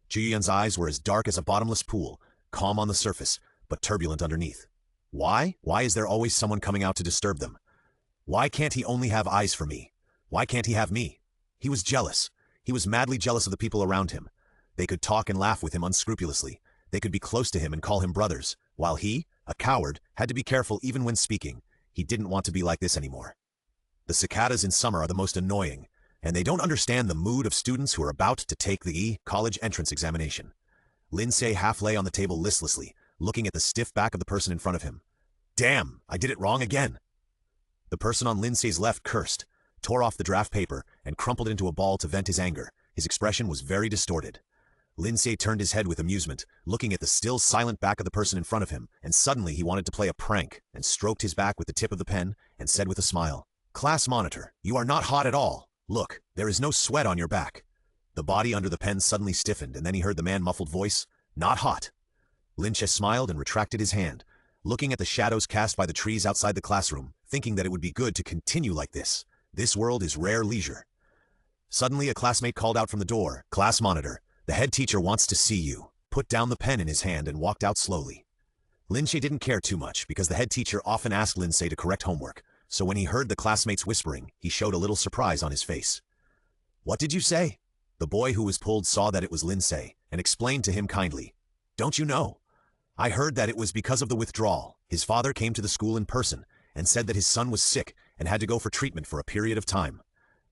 Chu Yun's eyes were as dark as a bottomless pool, calm on the surface, but turbulent underneath. Why? Why is there always someone coming out to disturb them? Why can't he only have eyes for me? Why can't he have me? He was jealous. He was madly jealous of the people around him. They could talk and laugh with him unscrupulously. They could be close to him and call him brothers, while he, a coward, had to be careful even when speaking. He didn't want to be like this anymore. The cicadas in summer are the most annoying, and they don't understand the mood of students who are about to take the college entrance examination. Lin Ce half lay on the table listlessly, looking at the stiff back of the person in front of him. "Damn, I did it wrong again." The person on Lin Ce's left cursed, tore off the draft paper, and crumpled it into a ball to vent his anger. His expression was very distorted. Lin Ce turned his head with amusement, looking at the still silent back of the person in front of him, and suddenly he wanted to play a prank, and stroked his back with the tip of the pen, and said with a smile, "Class monitor, you are not hot at all. Look, there is no sweat on your back." The body under the pen suddenly stiffened, and then he heard the man's muffled voice, "Not hot." Lin Ce smiled and retracted his hand, looking at the shadows cast by the trees outside the classroom, thinking that it would be good to continue like this. This world is rare leisure. Suddenly a classmate called out from the door, "Class monitor, the head teacher wants to see you," put down the pen in his hand and walked out slowly. Lin Ce didn't care too much because the head teacher often asked Lin Ce to correct homework, so when he heard the classmates whispering, he showed a little surprise on his face. "What did you say?" The boy who was pulled saw that it was Lin Ce and explained to him kindly, "Don't you know? I heard that it was because of the withdrawal. His father came to the school in person and said that his son was sick and had to go for treatment for a period of time.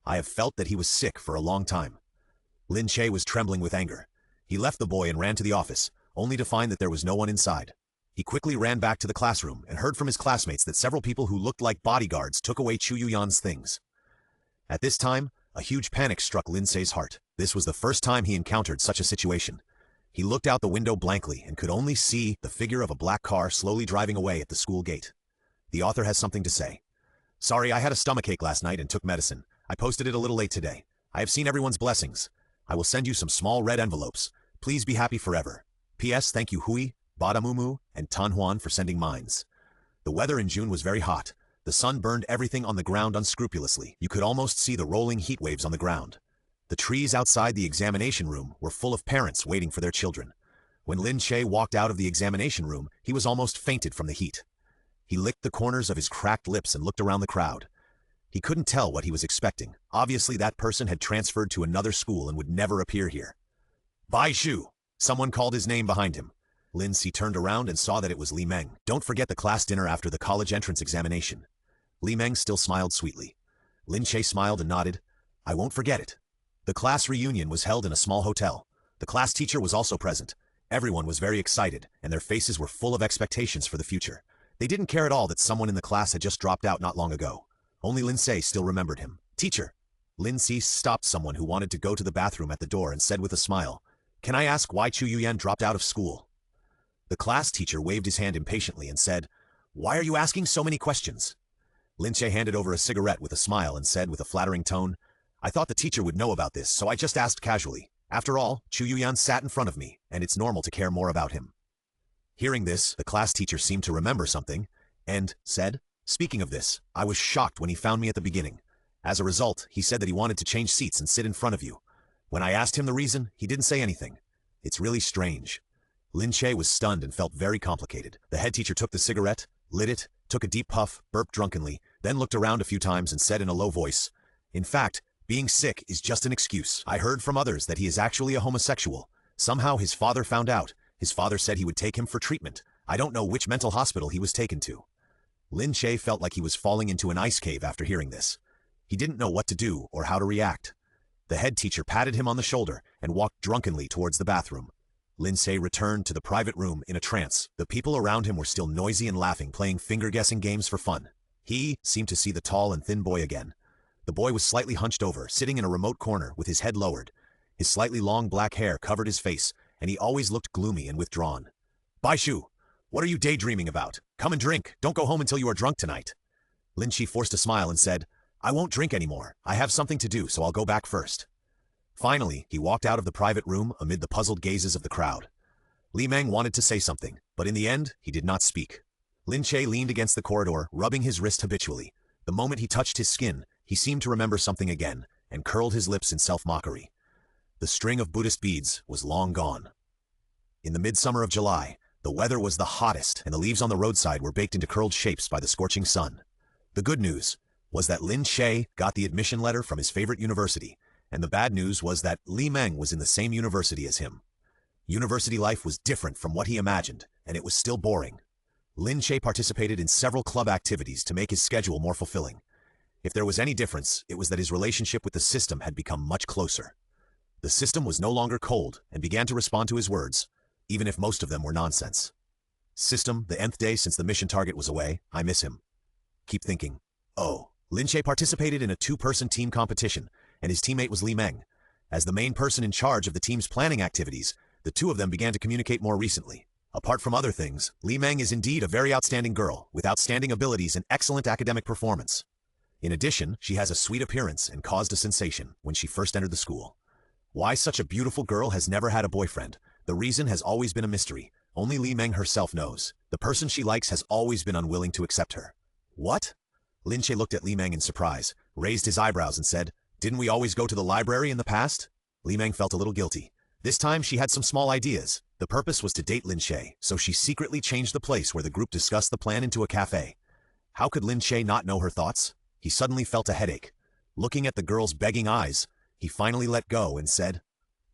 I have felt that he was sick for a long time." Lin Ce was trembling with anger. He left the boy and ran to the office, only to find that there was no one inside. He quickly ran back to the classroom and heard from his classmates that several people who looked like bodyguards took away Chu Yuyan's things. At this time, a huge panic struck Lin Ce's heart. This was the first time he encountered such a situation. He looked out the window blankly and could only see the figure of a black car slowly driving away at the school gate. The author has something to say. Sorry, I had a stomachache last night and took medicine. I posted it a little late today. I have seen everyone's blessings. I will send you some small red envelopes. Please be happy forever. P.S. Thank you Hui, Badamumu, and Tan Huan for sending mines. The weather in June was very hot. The sun burned everything on the ground unscrupulously. You could almost see the rolling heat waves on the ground. The trees outside the examination room were full of parents waiting for their children. When Lin Ce walked out of the examination room, he was almost fainted from the heat. He licked the corners of his cracked lips and looked around the crowd. He couldn't tell what he was expecting. Obviously, that person had transferred to another school and would never appear here. Bai Shu! Someone called his name behind him. Lin Ce turned around and saw that it was Li Meng. Don't forget the class dinner after the college entrance examination. Li Meng still smiled sweetly. Lin Ce smiled and nodded. I won't forget it. The class reunion was held in a small hotel. The class teacher was also present. Everyone was very excited, and their faces were full of expectations for the future. They didn't care at all that someone in the class had just dropped out not long ago. Only Lin Ce still remembered him. Teacher! Lin Ce stopped someone who wanted to go to the bathroom at the door and said with a smile, Can I ask why Chu Yuyan dropped out of school? The class teacher waved his hand impatiently and said, Why are you asking so many questions? Lin Ce handed over a cigarette with a smile and said with a flattering tone, I thought the teacher would know about this, so I just asked casually. After all, Chu Yuyan sat in front of me, and it's normal to care more about him. Hearing this, the class teacher seemed to remember something, and said, Speaking of this, I was shocked when he found me at the beginning. As a result, he said that he wanted to change seats and sit in front of you. When I asked him the reason, he didn't say anything. It's really strange. Lin Ce was stunned and felt very complicated. The head teacher took the cigarette, lit it, took a deep puff, burped drunkenly, then looked around a few times and said in a low voice, In fact, being sick is just an excuse. I heard from others that he is actually a homosexual. Somehow his father found out. His father said he would take him for treatment. I don't know which mental hospital he was taken to. Lin Ce felt like he was falling into an ice cave after hearing this. He didn't know what to do or how to react. The head teacher patted him on the shoulder and walked drunkenly towards the bathroom. Lin Ce returned to the private room in a trance. The people around him were still noisy and laughing, playing finger-guessing games for fun. He seemed to see the tall and thin boy again. The boy was slightly hunched over, sitting in a remote corner with his head lowered. His slightly long black hair covered his face, and he always looked gloomy and withdrawn. Bai Shu, what are you daydreaming about? Come and drink. Don't go home until you are drunk tonight. Lin Ce forced a smile and said, I won't drink anymore. I have something to do, so I'll go back first. Finally, he walked out of the private room amid the puzzled gazes of the crowd. Li Meng wanted to say something, but in the end, he did not speak. Lin Ce leaned against the corridor, rubbing his wrist habitually. The moment he touched his skin, he seemed to remember something again, and curled his lips in self-mockery. The string of Buddhist beads was long gone. In the midsummer of July, the weather was the hottest, and the leaves on the roadside were baked into curled shapes by the scorching sun. The good news was that Lin Ce got the admission letter from his favorite university, and the bad news was that Li Meng was in the same university as him. University life was different from what he imagined, and it was still boring. Lin Ce participated in several club activities to make his schedule more fulfilling. If there was any difference, it was that his relationship with the system had become much closer. The system was no longer cold and began to respond to his words, even if most of them were nonsense. System, the nth day since the mission target was away, I miss him. Keep thinking. Oh, Lin Ce participated in a two-person team competition, and his teammate was Li Meng. As the main person in charge of the team's planning activities, the two of them began to communicate more recently. Apart from other things, Li Meng is indeed a very outstanding girl, with outstanding abilities and excellent academic performance. In addition, she has a sweet appearance and caused a sensation when she first entered the school. Why such a beautiful girl has never had a boyfriend? The reason has always been a mystery. Only Li Meng herself knows. The person she likes has always been unwilling to accept her. What? Lin Ce looked at Li Meng in surprise, raised his eyebrows and said, Didn't we always go to the library in the past? Li Meng felt a little guilty. This time she had some small ideas. The purpose was to date Lin Ce, so she secretly changed the place where the group discussed the plan into a cafe. How could Lin Ce not know her thoughts? He suddenly felt a headache. Looking at the girl's begging eyes, he finally let go and said,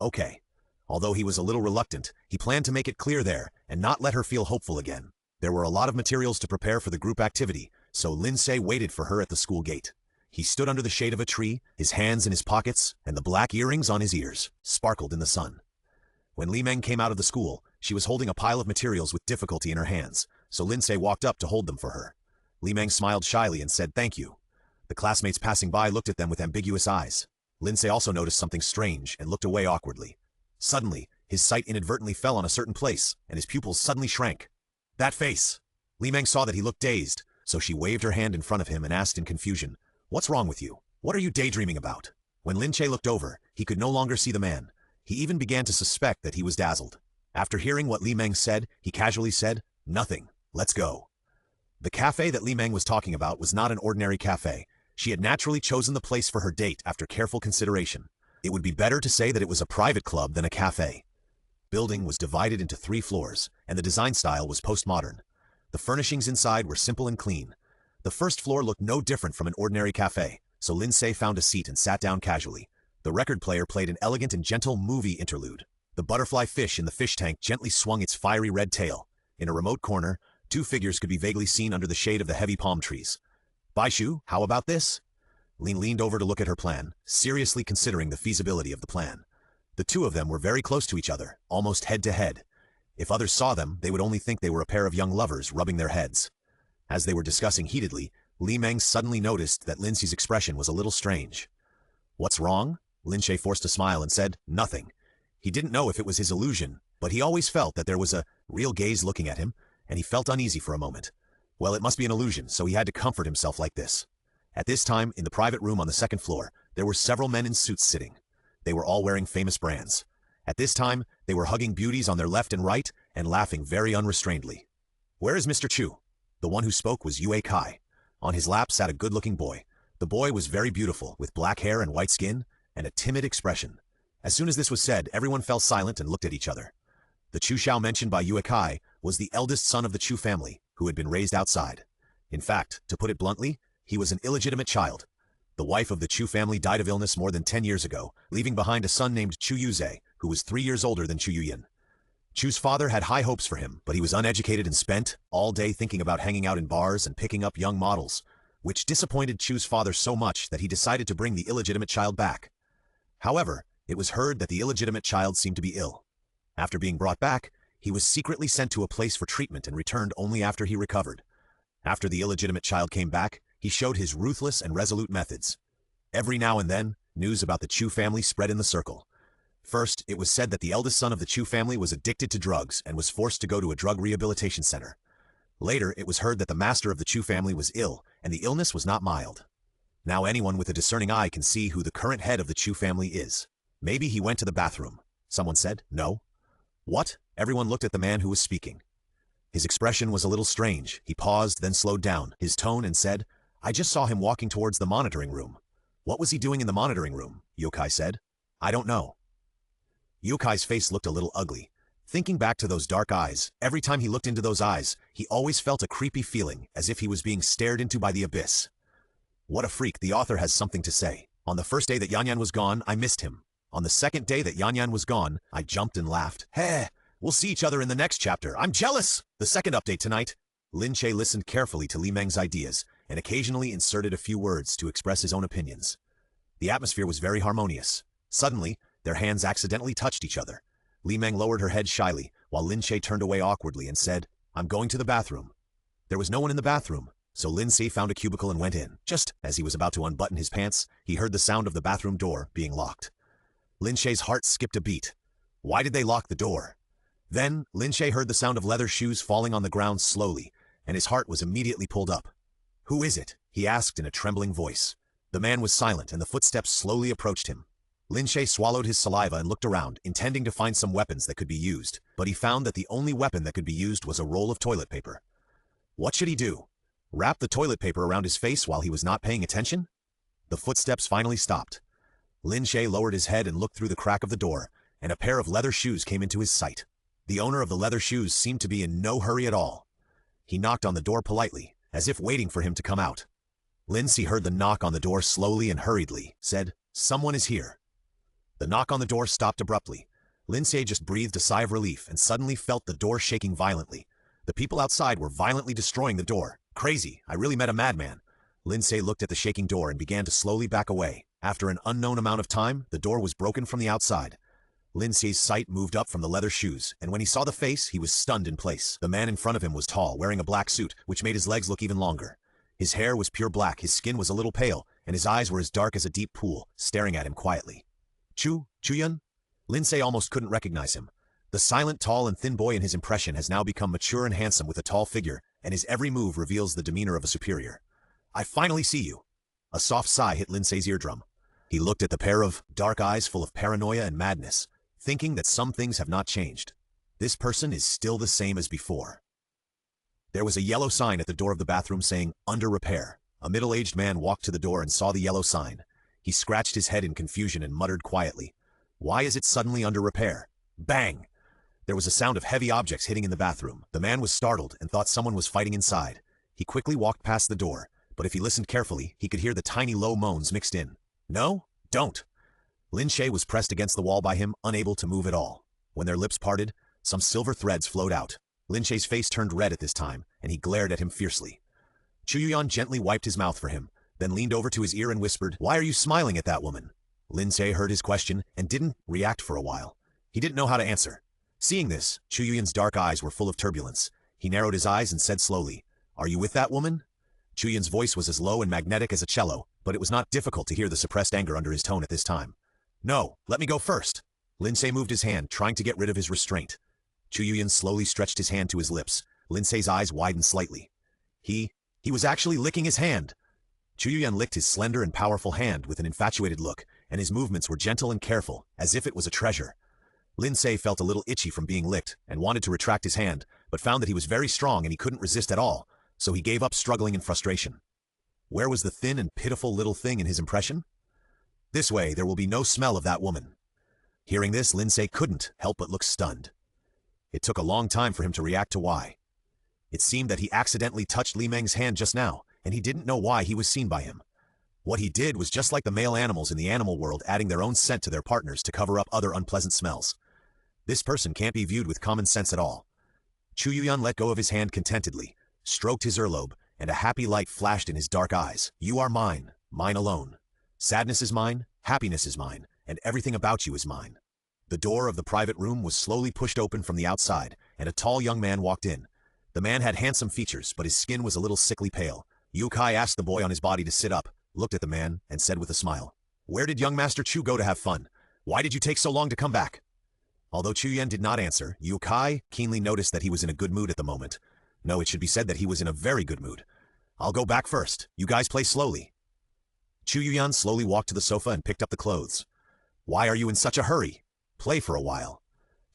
Okay. Although he was a little reluctant, he planned to make it clear there and not let her feel hopeful again. There were a lot of materials to prepare for the group activity, so Lin Ce waited for her at the school gate. He stood under the shade of a tree, his hands in his pockets, and the black earrings on his ears sparkled in the sun. When Li Meng came out of the school, She was holding a pile of materials with difficulty in her hands, so Lin Ce walked up to hold them for her. Li Meng smiled shyly and said thank you. The classmates passing by looked at them with ambiguous eyes. Lin Ce also noticed something strange and looked away awkwardly. Suddenly, his sight inadvertently fell on a certain place, and his pupils suddenly shrank. That face! Li Meng saw that he looked dazed, so she waved her hand in front of him and asked in confusion, "What's wrong with you? What are you daydreaming about?" When Lin Ce looked over, he could no longer see the man. He even began to suspect that he was dazzled. After hearing what Li Meng said, he casually said, "Nothing. Let's go." The cafe that Li Meng was talking about was not an ordinary cafe. She had naturally chosen the place for her date after careful consideration. It would be better to say that it was a private club than a cafe. Building was divided into 3 floors, and the design style was postmodern. The furnishings inside were simple and clean. The first floor looked no different from an ordinary cafe, so Lin Ce found a seat and sat down casually. The record player played an elegant and gentle movie interlude. The butterfly fish in the fish tank gently swung its fiery red tail. In a remote corner, 2 figures could be vaguely seen under the shade of the heavy palm trees. "Baishu, how about this?" Lin leaned over to look at her plan, seriously considering the feasibility of the plan. The 2 of them were very close to each other, almost head to head. If others saw them, they would only think they were a pair of young lovers rubbing their heads. As they were discussing heatedly, Li Meng suddenly noticed that Lin Ce's expression was a little strange. "What's wrong?" Lin Ce forced a smile and said, "Nothing." He didn't know if it was his illusion, but he always felt that there was a real gaze looking at him, and he felt uneasy for a moment. Well, it must be an illusion, so he had to comfort himself like this. At this time, in the private room on the 2nd floor, there were several men in suits sitting. They were all wearing famous brands. At this time, they were hugging beauties on their left and right and laughing very unrestrainedly. "Where is Mr. Chu?" The one who spoke was Yue Kai. On his lap sat a good-looking boy. The boy was very beautiful, with black hair and white skin, and a timid expression. As soon as this was said, everyone fell silent and looked at each other. The Chu Xiao mentioned by Yue Kai was the eldest son of the Chu family, who had been raised outside. In fact, to put it bluntly, he was an illegitimate child. The wife of the Chu family died of illness more than 10 years ago, leaving behind a son named Chu Yuze, who was 3 years older than Chu Yuyin. Chu's father had high hopes for him, but he was uneducated and spent all day thinking about hanging out in bars and picking up young models, which disappointed Chu's father so much that he decided to bring the illegitimate child back. However, it was heard that the illegitimate child seemed to be ill. After being brought back, he was secretly sent to a place for treatment and returned only after he recovered. After the illegitimate child came back, he showed his ruthless and resolute methods. Every now and then, news about the Chu family spread in the circle. First, it was said that the eldest son of the Chu family was addicted to drugs and was forced to go to a drug rehabilitation center. Later, it was heard that the master of the Chu family was ill, and the illness was not mild. Now anyone with a discerning eye can see who the current head of the Chu family is. "Maybe he went to the bathroom," someone said. "No." "What?" Everyone looked at the man who was speaking. His expression was a little strange. He paused, then slowed down his tone and said, "I just saw him walking towards the monitoring room." "What was he doing in the monitoring room?" Yokai said. "I don't know." Yokai's face looked a little ugly. Thinking back to those dark eyes, every time he looked into those eyes, he always felt a creepy feeling, as if he was being stared into by the abyss. What a freak, the author has something to say. "On the first day that Yanyan was gone, I missed him. On the second day that Yanyan was gone, I jumped and laughed. Hey, we'll see each other in the next chapter. I'm jealous!" The second update tonight. Lin Ce listened carefully to Li Meng's ideas, and occasionally inserted a few words to express his own opinions. The atmosphere was very harmonious. Suddenly, their hands accidentally touched each other. Li Meng lowered her head shyly, while Lin Ce turned away awkwardly and said, "I'm going to the bathroom." There was no one in the bathroom, so Lin Ce found a cubicle and went in. Just as he was about to unbutton his pants, he heard the sound of the bathroom door being locked. Lin Ce's heart skipped a beat. Why did they lock the door? Then, Lin Ce heard the sound of leather shoes falling on the ground slowly, and his heart was immediately pulled up. "Who is it?" he asked in a trembling voice. The man was silent, and the footsteps slowly approached him. Lin Ce swallowed his saliva and looked around, intending to find some weapons that could be used, but he found that the only weapon that could be used was a roll of toilet paper. What should he do? Wrap the toilet paper around his face while he was not paying attention? The footsteps finally stopped. Lin Ce lowered his head and looked through the crack of the door, and a pair of leather shoes came into his sight. The owner of the leather shoes seemed to be in no hurry at all. He knocked on the door politely, as if waiting for him to come out. Lin Ce heard the knock on the door slowly and hurriedly, said, "Someone is here." The knock on the door stopped abruptly. Lin Ce just breathed a sigh of relief and suddenly felt the door shaking violently. The people outside were violently destroying the door. Crazy, I really met a madman. Lin Ce looked at the shaking door and began to slowly back away. After an unknown amount of time, the door was broken from the outside. Lin Ce's sight moved up from the leather shoes, and when he saw the face, he was stunned in place. The man in front of him was tall, wearing a black suit, which made his legs look even longer. His hair was pure black, his skin was a little pale, and his eyes were as dark as a deep pool, staring at him quietly. Chuyun? Lin Ce almost couldn't recognize him. The silent, tall, and thin boy in his impression has now become mature and handsome with a tall figure, and his every move reveals the demeanor of a superior. I finally see you. A soft sigh hit Lin Ce's eardrum. He looked at the pair of dark eyes full of paranoia and madness, thinking that some things have not changed. This person is still the same as before. There was a yellow sign at the door of the bathroom saying, "Under repair." A middle-aged man walked to the door and saw the yellow sign. He scratched his head in confusion and muttered quietly, "Why is it suddenly under repair?" Bang! There was a sound of heavy objects hitting in the bathroom. The man was startled and thought someone was fighting inside. He quickly walked past the door, but if he listened carefully, he could hear the tiny low moans mixed in. "No, don't." Lin Ce was pressed against the wall by him, unable to move at all. When their lips parted, some silver threads flowed out. Lin Ce's face turned red at this time, and he glared at him fiercely. Chuyun gently wiped his mouth for him, then leaned over to his ear and whispered, "Why are you smiling at that woman?" Lin Ce heard his question and didn't react for a while. He didn't know how to answer. Seeing this, Chuyun's dark eyes were full of turbulence. He narrowed his eyes and said slowly, "Are you with that woman?" Chuyun's voice was as low and magnetic as a cello, but it was not difficult to hear the suppressed anger under his tone at this time. "No, let me go first." Lin Ce moved his hand, trying to get rid of his restraint. Chuyun slowly stretched his hand to his lips. Lin Ce's eyes widened slightly. He was actually licking his hand. Chuyun licked his slender and powerful hand with an infatuated look, and his movements were gentle and careful, as if it was a treasure. Lin Ce felt a little itchy from being licked, and wanted to retract his hand, but found that he was very strong and he couldn't resist at all, so he gave up, struggling in frustration. Where was the thin and pitiful little thing in his impression? This way, there will be no smell of that woman. Hearing this, Lin Ce couldn't help but look stunned. It took a long time for him to react to why. It seemed that he accidentally touched Li Meng's hand just now, and he didn't know why he was seen by him. What he did was just like the male animals in the animal world, adding their own scent to their partners to cover up other unpleasant smells. This person can't be viewed with common sense at all. Chuyun let go of his hand contentedly, stroked his earlobe, and a happy light flashed in his dark eyes. "You are mine, mine alone. Sadness is mine, happiness is mine, and everything about you is mine." The door of the private room was slowly pushed open from the outside, and a tall young man walked in. The man had handsome features, but his skin was a little sickly pale. Yukai asked the boy on his body to sit up, looked at the man, and said with a smile, "Where did young Master Chu go to have fun? Why did you take so long to come back?" Although Chuyun did not answer, Yukai keenly noticed that he was in a good mood at the moment. No, it should be said that he was in a very good mood. "I'll go back first. You guys play slowly." Chuyun slowly walked to the sofa and picked up the clothes. "Why are you in such a hurry? Play for a while."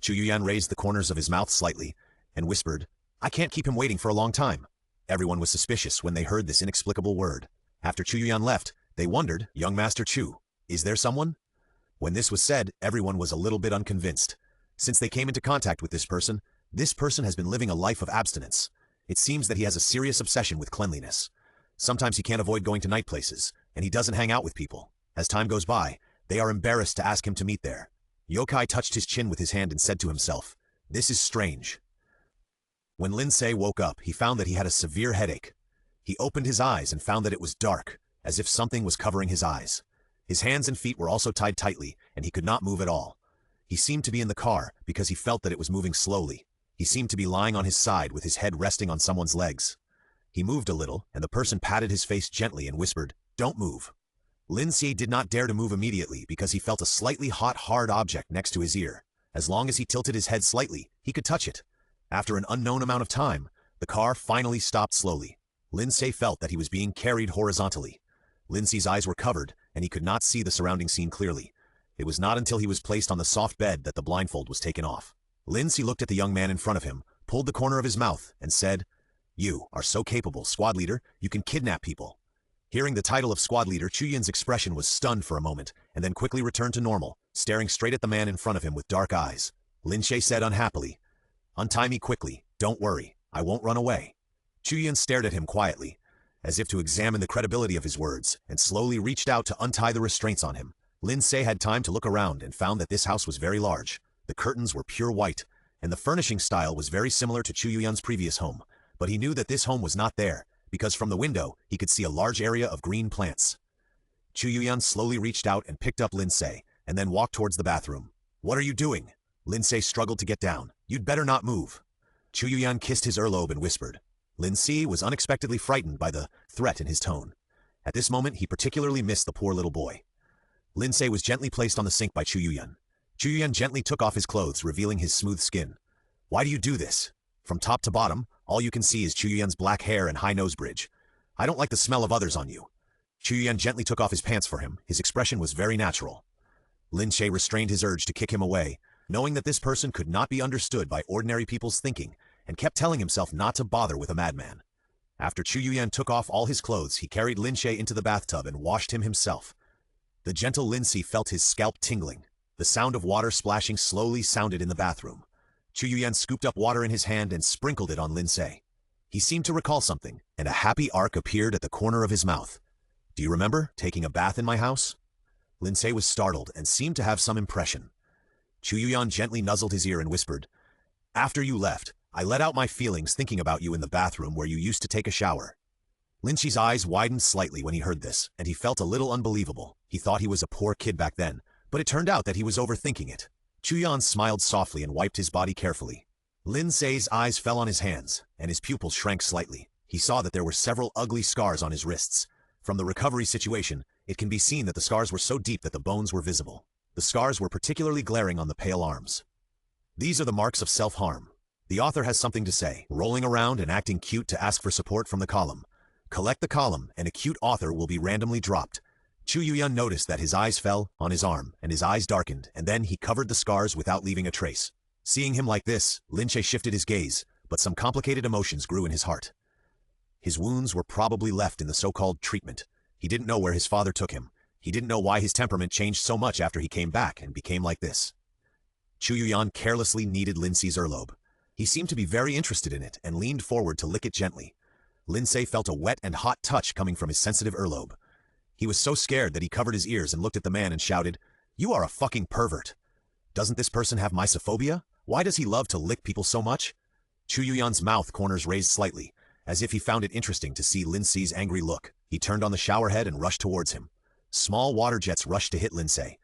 Chuyun raised the corners of his mouth slightly and whispered, "I can't keep him waiting for a long time." Everyone was suspicious when they heard this inexplicable word. After Chuyun left, they wondered, "Young Master Chu, is there someone?" When this was said, everyone was a little bit unconvinced. Since they came into contact with this person has been living a life of abstinence. It seems that he has a serious obsession with cleanliness. Sometimes he can't avoid going to night places, and he doesn't hang out with people. As time goes by, they are embarrassed to ask him to meet there. Yokai touched his chin with his hand and said to himself, "This is strange." When Lin Ce woke up, he found that he had a severe headache. He opened his eyes and found that it was dark, as if something was covering his eyes. His hands and feet were also tied tightly, and he could not move at all. He seemed to be in the car because he felt that it was moving slowly. He seemed to be lying on his side with his head resting on someone's legs. He moved a little, and the person patted his face gently and whispered, "Don't move." Lin Ce did not dare to move immediately because he felt a slightly hot, hard object next to his ear. As long as he tilted his head slightly, he could touch it. After an unknown amount of time, the car finally stopped slowly. Lin Ce felt that he was being carried horizontally. Lin Ce's eyes were covered, and he could not see the surrounding scene clearly. It was not until he was placed on the soft bed that the blindfold was taken off. Lin Ce looked at the young man in front of him, pulled the corner of his mouth, and said, "You are so capable, squad leader, you can kidnap people." Hearing the title of squad leader, Chuyun's expression was stunned for a moment, and then quickly returned to normal, staring straight at the man in front of him with dark eyes. Lin Ce said unhappily, "Untie me quickly, don't worry, I won't run away." Chuyun stared at him quietly, as if to examine the credibility of his words, and slowly reached out to untie the restraints on him. Lin Ce had time to look around and found that this house was very large. The curtains were pure white, and the furnishing style was very similar to Chuyun's previous home, but he knew that this home was not there, because from the window he could see a large area of green plants. Chuyun slowly reached out and picked up Lin Ce, and then walked towards the bathroom. What are you doing? Lin Ce struggled to get down. You'd better not move. Chu Yuyan kissed his earlobe and whispered. Lin Ce was unexpectedly frightened by the threat in his tone. At this moment, he particularly missed the poor little boy. Lin Ce was gently placed on the sink by Chu Yuyan. Chu Yuyan gently took off his clothes, revealing his smooth skin. Why do you do this? From top to bottom, all you can see is Chu Yuyan's black hair and high nose bridge. I don't like the smell of others on you. Chu Yuyan gently took off his pants for him. His expression was very natural. Lin Ce restrained his urge to kick him away, knowing that this person could not be understood by ordinary people's thinking, and kept telling himself not to bother with a madman. After Chu Yuyan took off all his clothes, he carried Lin Ce into the bathtub and washed him himself. The gentle Lin Ce felt his scalp tingling. The sound of water splashing slowly sounded in the bathroom. Chu Yuyan scooped up water in his hand and sprinkled it on Lin Ce. He seemed to recall something, and a happy arc appeared at the corner of his mouth. Do you remember taking a bath in my house? Lin Ce was startled and seemed to have some impression. Chu Yuyan gently nuzzled his ear and whispered, After you left, I let out my feelings thinking about you in the bathroom where you used to take a shower. Lin Ce's eyes widened slightly when he heard this, and he felt a little unbelievable. He thought he was a poor kid back then, but it turned out that he was overthinking it. Chu Yuyan smiled softly and wiped his body carefully. Lin Ce's eyes fell on his hands, and his pupils shrank slightly. He saw that there were several ugly scars on his wrists. From the recovery situation, it can be seen that the scars were so deep that the bones were visible. The scars were particularly glaring on the pale arms. These are the marks of self-harm. The author has something to say, rolling around and acting cute to ask for support from the column. Collect the column, and a cute author will be randomly dropped. Chu Yuyan noticed that his eyes fell on his arm, and his eyes darkened, and then he covered the scars without leaving a trace. Seeing him like this, Lin Ce shifted his gaze, but some complicated emotions grew in his heart. His wounds were probably left in the so-called treatment. He didn't know where his father took him. He didn't know why his temperament changed so much after he came back and became like this. Chu Yuyan carelessly kneaded Lin Ce's earlobe. He seemed to be very interested in it and leaned forward to lick it gently. Lin Ce felt a wet and hot touch coming from his sensitive earlobe. He was so scared that he covered his ears and looked at the man and shouted, You are a fucking pervert. Doesn't this person have mysophobia? Why does he love to lick people so much? Chu Yuyan's mouth corners raised slightly, as if he found it interesting to see Lin Ce's angry look. He turned on the shower head and rushed towards him. Small water jets rushed to hit Lin Ce.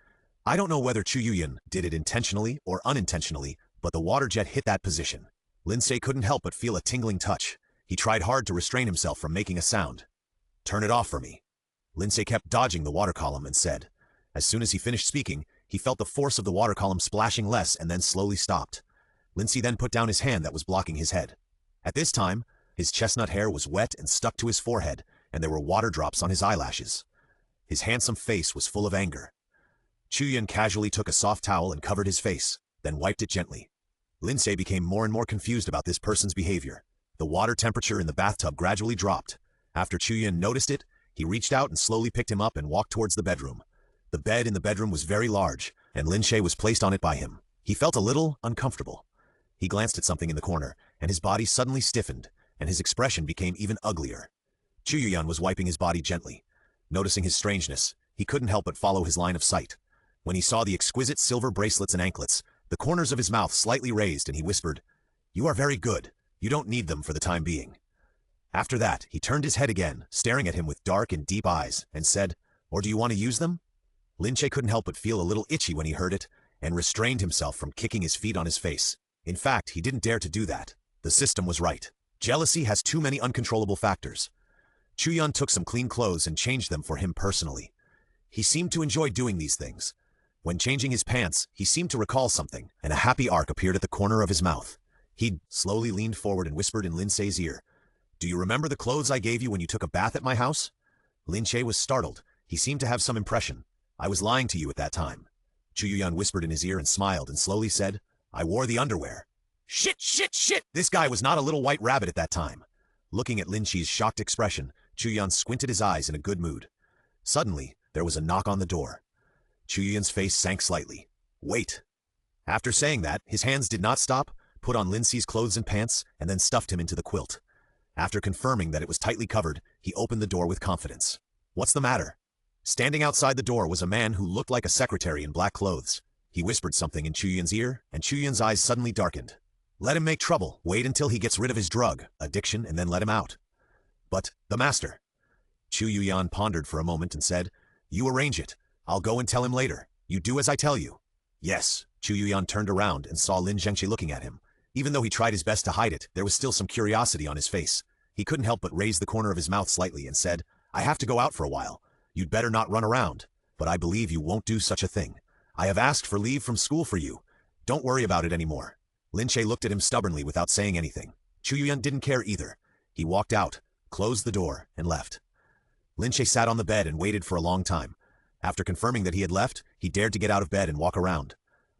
I don't know whether Chu Yuyan did it intentionally or unintentionally, but the water jet hit that position. Lin Ce couldn't help but feel a tingling touch. He tried hard to restrain himself from making a sound. Turn it off for me. Lin Ce kept dodging the water column and said. As soon as he finished speaking, he felt the force of the water column splashing less and then slowly stopped. Lin Ce then put down his hand that was blocking his head. At this time, his chestnut hair was wet and stuck to his forehead, and there were water drops on his eyelashes. His handsome face was full of anger. Chu Yuyan casually took a soft towel and covered his face, then wiped it gently. Lin Ce became more and more confused about this person's behavior. The water temperature in the bathtub gradually dropped. After Chu Yuyan noticed it, he reached out and slowly picked him up and walked towards the bedroom. The bed in the bedroom was very large, and Lin Ce was placed on it by him. He felt a little uncomfortable. He glanced at something in the corner, and his body suddenly stiffened, and his expression became even uglier. Chu Yuyan was wiping his body gently. Noticing his strangeness, he couldn't help but follow his line of sight. When he saw the exquisite silver bracelets and anklets, the corners of his mouth slightly raised, and he whispered, You are very good. You don't need them for the time being. After that, he turned his head again, staring at him with dark and deep eyes, and said, Or do you want to use them? Lin Ce couldn't help but feel a little itchy when he heard it, and restrained himself from kicking his feet on his face. In fact, he didn't dare to do that. The system was right. Jealousy has too many uncontrollable factors. Chu Yuyan took some clean clothes and changed them for him personally. He seemed to enjoy doing these things. When changing his pants, he seemed to recall something, and a happy arc appeared at the corner of his mouth. He slowly leaned forward and whispered in Lin Ce's ear, Do you remember the clothes I gave you when you took a bath at my house? Lin Ce was startled. He seemed to have some impression. I was lying to you at that time. Chu Yuyan whispered in his ear and smiled and slowly said, I wore the underwear. Shit, shit, shit! This guy was not a little white rabbit at that time. Looking at Lin Ce's shocked expression, Chu Yuyan squinted his eyes in a good mood. Suddenly, there was a knock on the door. Chu Yuyan's face sank slightly. Wait. After saying that, his hands did not stop, put on Lin Ce's clothes and pants, and then stuffed him into the quilt. After confirming that it was tightly covered, he opened the door with confidence. What's the matter? Standing outside the door was a man who looked like a secretary in black clothes. He whispered something in Chu Yuyan's ear, and Chu Yuyan's eyes suddenly darkened. Let him make trouble. Wait until he gets rid of his drug, addiction, and then let him out. But, the master. Chu Yuyan pondered for a moment and said, You arrange it. I'll go and tell him later. You do as I tell you. Yes, Chu Yuyan turned around and saw Lin Ce looking at him. Even though he tried his best to hide it, there was still some curiosity on his face. He couldn't help but raise the corner of his mouth slightly and said, I have to go out for a while. You'd better not run around. But I believe you won't do such a thing. I have asked for leave from school for you. Don't worry about it anymore. Lin Ce looked at him stubbornly without saying anything. Chu Yuyan didn't care either. He walked out, closed the door, and left. Lin Ce sat on the bed and waited for a long time. After confirming that he had left, he dared to get out of bed and walk around.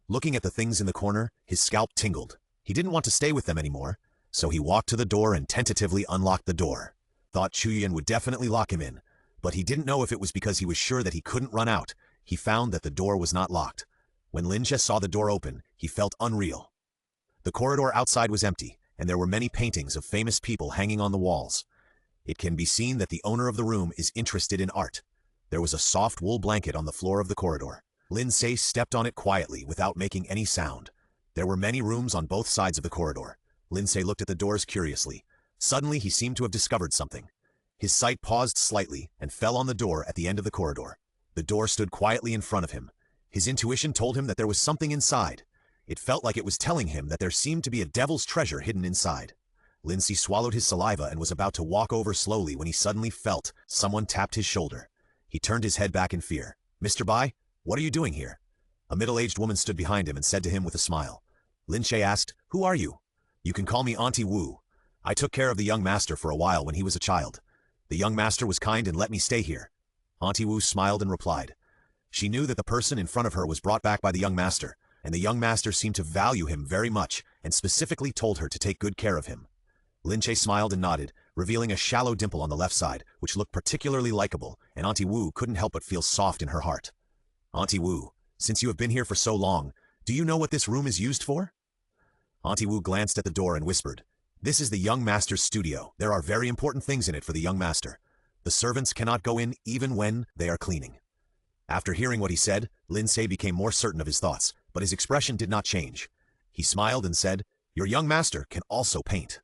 Looking at the things in the corner, his scalp tingled. He didn't want to stay with them anymore, so he walked to the door and tentatively unlocked the door. Thought Chu Yuyan would definitely lock him in, but he didn't know if it was because he was sure that he couldn't run out. He found that the door was not locked. When Lin Ce saw the door open, he felt unreal. The corridor outside was empty, and there were many paintings of famous people hanging on the walls. It can be seen that the owner of the room is interested in art. There was a soft wool blanket on the floor of the corridor. Lin Ce stepped on it quietly without making any sound. There were many rooms on both sides of the corridor. Lin Ce looked at the doors curiously. Suddenly he seemed to have discovered something. His sight paused slightly and fell on the door at the end of the corridor. The door stood quietly in front of him. His intuition told him that there was something inside. It felt like it was telling him that there seemed to be a devil's treasure hidden inside. Lin Ce swallowed his saliva and was about to walk over slowly when he suddenly felt someone tapped his shoulder. He turned his head back in fear. Mr. Bai, what are you doing here? A middle-aged woman stood behind him and said to him with a smile. Lin Ce asked, Who are you? You can call me Auntie Wu. I took care of the young master for a while when he was a child. The young master was kind and let me stay here. Auntie Wu smiled and replied. She knew that the person in front of her was brought back by the young master, and the young master seemed to value him very much and specifically told her to take good care of him. Lin Ce smiled and nodded, revealing a shallow dimple on the left side, which looked particularly likable, and Auntie Wu couldn't help but feel soft in her heart. Auntie Wu, since you have been here for so long, do you know what this room is used for? Auntie Wu glanced at the door and whispered, This is the young master's studio. There are very important things in it for the young master. The servants cannot go in even when they are cleaning. After hearing what he said, Lin Ce became more certain of his thoughts, but his expression did not change. He smiled and said, Your young master can also paint.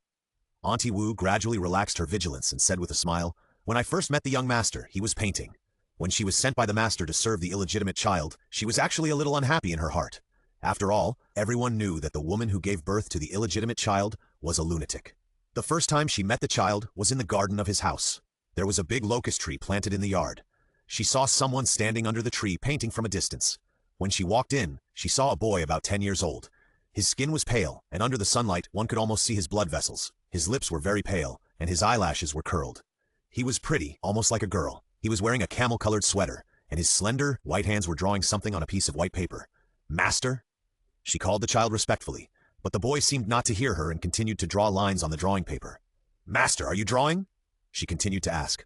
Auntie Wu gradually relaxed her vigilance and said with a smile, When I first met the young master, he was painting. When she was sent by the master to serve the illegitimate child, she was actually a little unhappy in her heart. After all, everyone knew that the woman who gave birth to the illegitimate child was a lunatic. The first time she met the child was in the garden of his house. There was a big locust tree planted in the yard. She saw someone standing under the tree painting from a distance. When she walked in, she saw a boy about 10 years old. His skin was pale, and under the sunlight one could almost see his blood vessels. His lips were very pale, and his eyelashes were curled. He was pretty, almost like a girl. He was wearing a camel-colored sweater, and his slender, white hands were drawing something on a piece of white paper. Master? She called the child respectfully, but the boy seemed not to hear her and continued to draw lines on the drawing paper. Master, are you drawing? She continued to ask.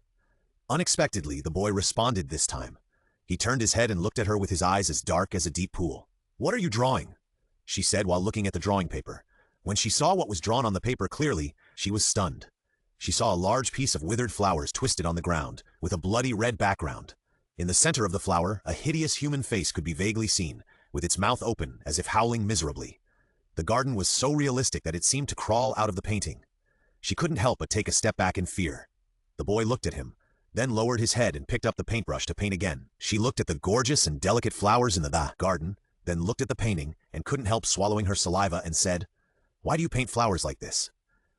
Unexpectedly, the boy responded this time. He turned his head and looked at her with his eyes as dark as a deep pool. What are you drawing? She said while looking at the drawing paper. When she saw what was drawn on the paper clearly, she was stunned. She saw a large piece of withered flowers twisted on the ground, with a bloody red background. In the center of the flower, a hideous human face could be vaguely seen, with its mouth open as if howling miserably. The garden was so realistic that it seemed to crawl out of the painting. She couldn't help but take a step back in fear. The boy looked at him, then lowered his head and picked up the paintbrush to paint again. She looked at the gorgeous and delicate flowers in the garden, then looked at the painting and couldn't help swallowing her saliva and said, Why do you paint flowers like this?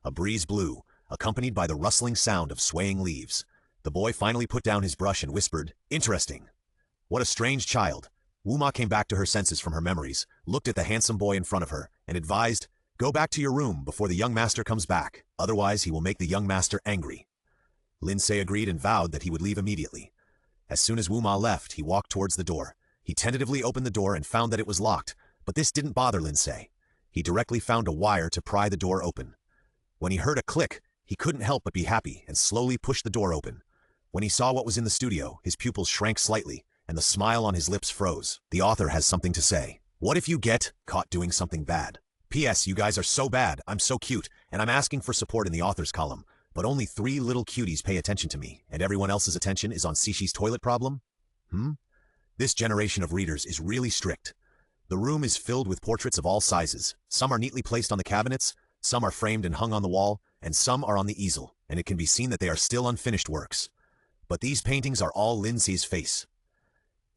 A breeze blew, accompanied by the rustling sound of swaying leaves. The boy finally put down his brush and whispered, Interesting. What a strange child. Wu Ma came back to her senses from her memories, looked at the handsome boy in front of her, and advised, Go back to your room before the young master comes back, otherwise he will make the young master angry. Lin Ce agreed and vowed that he would leave immediately. As soon as Wu Ma left, he walked towards the door. He tentatively opened the door and found that it was locked, but this didn't bother Lin Ce. He directly found a wire to pry the door open. When he heard a click, he couldn't help but be happy and slowly pushed the door open. When he saw what was in the studio, his pupils shrank slightly, and the smile on his lips froze. The author has something to say. What if you get caught doing something bad? P.S. You guys are so bad, I'm so cute, and I'm asking for support in the author's column, but only 3 little cuties pay attention to me, and everyone else's attention is on Sishi's toilet problem? This generation of readers is really strict. The room is filled with portraits of all sizes. Some are neatly placed on the cabinets, some are framed and hung on the wall, and some are on the easel, and it can be seen that they are still unfinished works. But these paintings are all Lin Ce's face.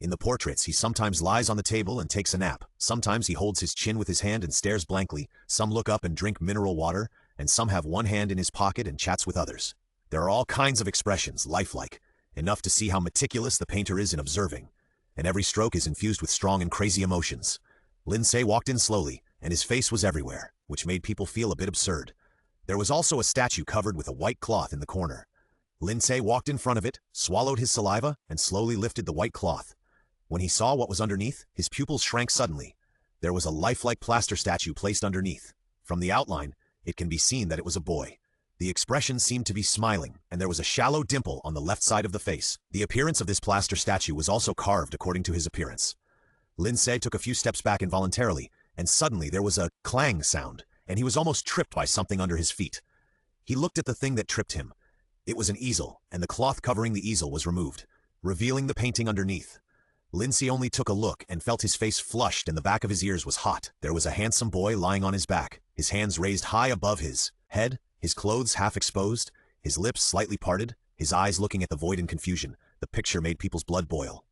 In the portraits, he sometimes lies on the table and takes a nap. Sometimes he holds his chin with his hand and stares blankly. Some look up and drink mineral water, and some have one hand in his pocket and chats with others. There are all kinds of expressions, lifelike, enough to see how meticulous the painter is in observing, and every stroke is infused with strong and crazy emotions. Lin Ce walked in slowly, and his face was everywhere, which made people feel a bit absurd. There was also a statue covered with a white cloth in the corner. Lin Ce walked in front of it, swallowed his saliva, and slowly lifted the white cloth. When he saw what was underneath, his pupils shrank suddenly. There was a lifelike plaster statue placed underneath. From the outline, it can be seen that it was a boy. The expression seemed to be smiling, and there was a shallow dimple on the left side of the face. The appearance of this plaster statue was also carved according to his appearance. Lin Ce took a few steps back involuntarily, and suddenly there was a clang sound, and he was almost tripped by something under his feet. He looked at the thing that tripped him. It was an easel, and the cloth covering the easel was removed, revealing the painting underneath. Lin Ce only took a look and felt his face flushed and the back of his ears was hot. There was a handsome boy lying on his back, his hands raised high above his head, his clothes half exposed, his lips slightly parted, his eyes looking at the void in confusion. The picture made people's blood boil.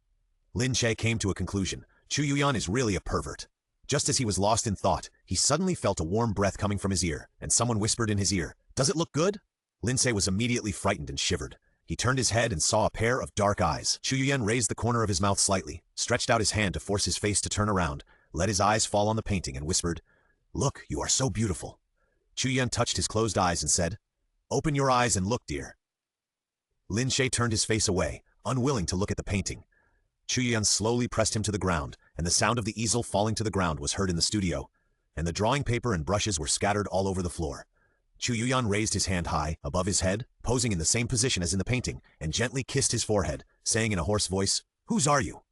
Lin Ce came to a conclusion. Chu Yuyan is really a pervert. Just as he was lost in thought, he suddenly felt a warm breath coming from his ear, and someone whispered in his ear, "Does it look good?" Lin Ce was immediately frightened and shivered. He turned his head and saw a pair of dark eyes. Chu Yuyan raised the corner of his mouth slightly, stretched out his hand to force his face to turn around, let his eyes fall on the painting and whispered, "Look, you are so beautiful." Chu Yuyan touched his closed eyes and said, "Open your eyes and look, dear." Lin Ce turned his face away, unwilling to look at the painting. Chu Yuyan slowly pressed him to the ground, and the sound of the easel falling to the ground was heard in the studio, and the drawing paper and brushes were scattered all over the floor. Chu Yuyan raised his hand high, above his head, posing in the same position as in the painting, and gently kissed his forehead, saying in a hoarse voice, "Whose are you?"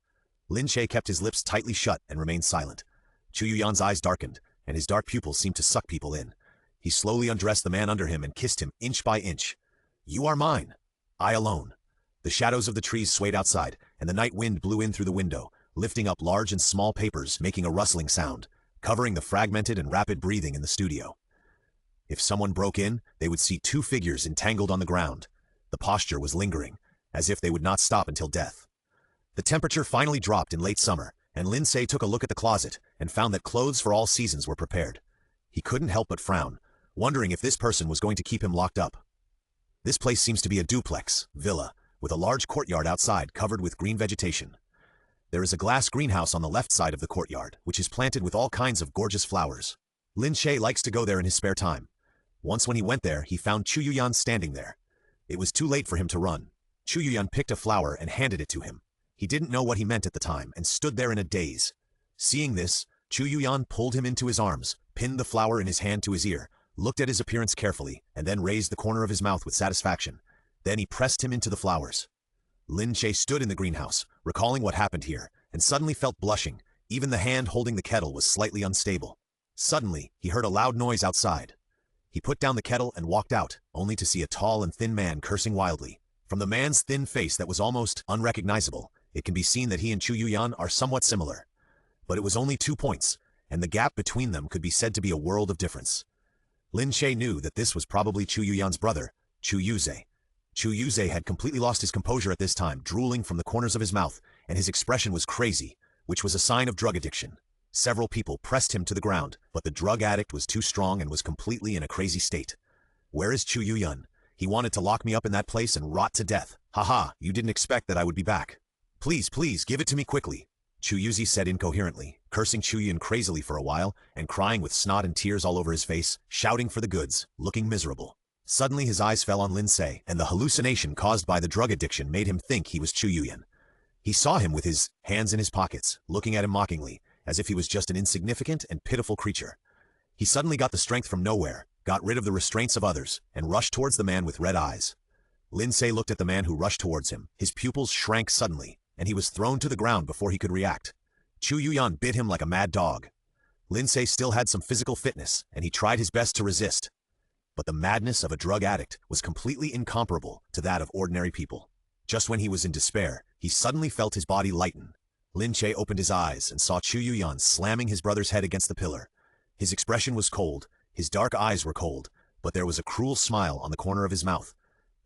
Lin Ce kept his lips tightly shut and remained silent. Chu Yuyan's eyes darkened, and his dark pupils seemed to suck people in. He slowly undressed the man under him and kissed him inch by inch. "You are mine. I alone." The shadows of the trees swayed outside, and the night wind blew in through the window, lifting up large and small papers, making a rustling sound, covering the fragmented and rapid breathing in the studio. If someone broke in, they would see two figures entangled on the ground. The posture was lingering, as if they would not stop until death. The temperature finally dropped in late summer, and Lin Ce took a look at the closet and found that clothes for all seasons were prepared. He couldn't help but frown, wondering if this person was going to keep him locked up. This place seems to be a duplex, villa, with a large courtyard outside covered with green vegetation. There is a glass greenhouse on the left side of the courtyard, which is planted with all kinds of gorgeous flowers. Lin Ce likes to go there in his spare time. Once when he went there, he found Chu Yuyan standing there. It was too late for him to run. Chu Yuyan picked a flower and handed it to him. He didn't know what he meant at the time and stood there in a daze. Seeing this, Chu Yuyan pulled him into his arms, pinned the flower in his hand to his ear, looked at his appearance carefully, and then raised the corner of his mouth with satisfaction. Then he pressed him into the flowers. Lin Ce stood in the greenhouse, recalling what happened here, and suddenly felt blushing. Even the hand holding the kettle was slightly unstable. Suddenly, he heard a loud noise outside. He put down the kettle and walked out, only to see a tall and thin man cursing wildly. From the man's thin face that was almost unrecognizable, it can be seen that he and Chu Yuyan are somewhat similar. But it was only 2 points, and the gap between them could be said to be a world of difference. Lin Ce knew that this was probably Chu Yuyan's brother, Chu Yuze. Chu Yuze had completely lost his composure at this time, drooling from the corners of his mouth, and his expression was crazy, which was a sign of drug addiction. Several people pressed him to the ground, but the drug addict was too strong and was completely in a crazy state. "Where is Chu Yuyan? He wanted to lock me up in that place and rot to death. Haha, you didn't expect that I would be back. Please, please, give it to me quickly." Chu Yuzi said incoherently, cursing Chu Yuyan crazily for a while, and crying with snot and tears all over his face, shouting for the goods, looking miserable. Suddenly his eyes fell on Lin Ce, and the hallucination caused by the drug addiction made him think he was Chu Yuyan. He saw him with his hands in his pockets, looking at him mockingly, as if he was just an insignificant and pitiful creature. He suddenly got the strength from nowhere, got rid of the restraints of others, and rushed towards the man with red eyes. Lin Ce looked at the man who rushed towards him. His pupils shrank suddenly, and he was thrown to the ground before he could react. Chu Yuyan bit him like a mad dog. Lin Ce still had some physical fitness, and he tried his best to resist. But the madness of a drug addict was completely incomparable to that of ordinary people. Just when he was in despair, he suddenly felt his body lighten. Lin Ce opened his eyes and saw Chu Yuyan slamming his brother's head against the pillar. His expression was cold, his dark eyes were cold, but there was a cruel smile on the corner of his mouth.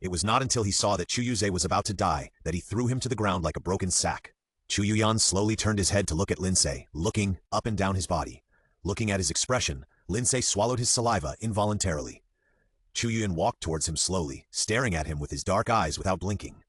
It was not until he saw that Chu Yuze was about to die that he threw him to the ground like a broken sack. Chu Yuyan slowly turned his head to look at Lin Ce, looking up and down his body. Looking at his expression, Lin Ce swallowed his saliva involuntarily. Chu Yuyan walked towards him slowly, staring at him with his dark eyes without blinking.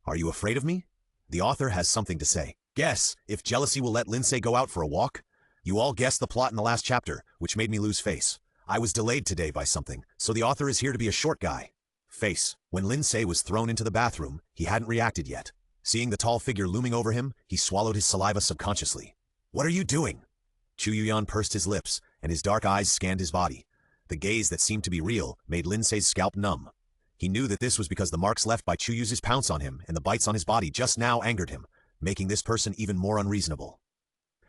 "Are you afraid of me?" The author has something to say. Guess if jealousy will let Lin Ce go out for a walk? You all guessed the plot in the last chapter, which made me lose face. I was delayed today by something, so the author is here to be a short guy. Face. When Lin Ce was thrown into the bathroom, he hadn't reacted yet. Seeing the tall figure looming over him, he swallowed his saliva subconsciously. "What are you doing?" Chu Yuyan pursed his lips, and his dark eyes scanned his body. The gaze that seemed to be real made Lin Ce's scalp numb. He knew that this was because the marks left by Chu Yu's pounce on him and the bites on his body just now angered him, making this person even more unreasonable.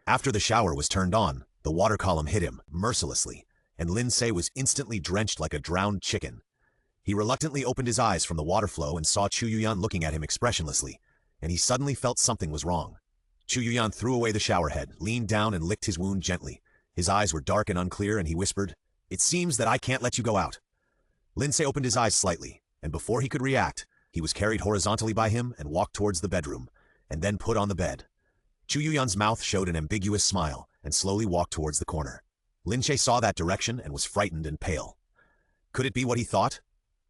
After the shower was turned on, the water column hit him, mercilessly, and Lin Ce was instantly drenched like a drowned chicken. He reluctantly opened his eyes from the water flow and saw Chu Yuyan looking at him expressionlessly, and he suddenly felt something was wrong. Chu Yuyan threw away the shower head, leaned down and licked his wound gently. His eyes were dark and unclear, and he whispered, "It seems that I can't let you go out." Lin Ce opened his eyes slightly, and before he could react, he was carried horizontally by him and walked towards the bedroom, and then put on the bed. Chu Yuyan's mouth showed an ambiguous smile, and slowly walked towards the corner. Lin Ce saw that direction and was frightened and pale. Could it be what he thought?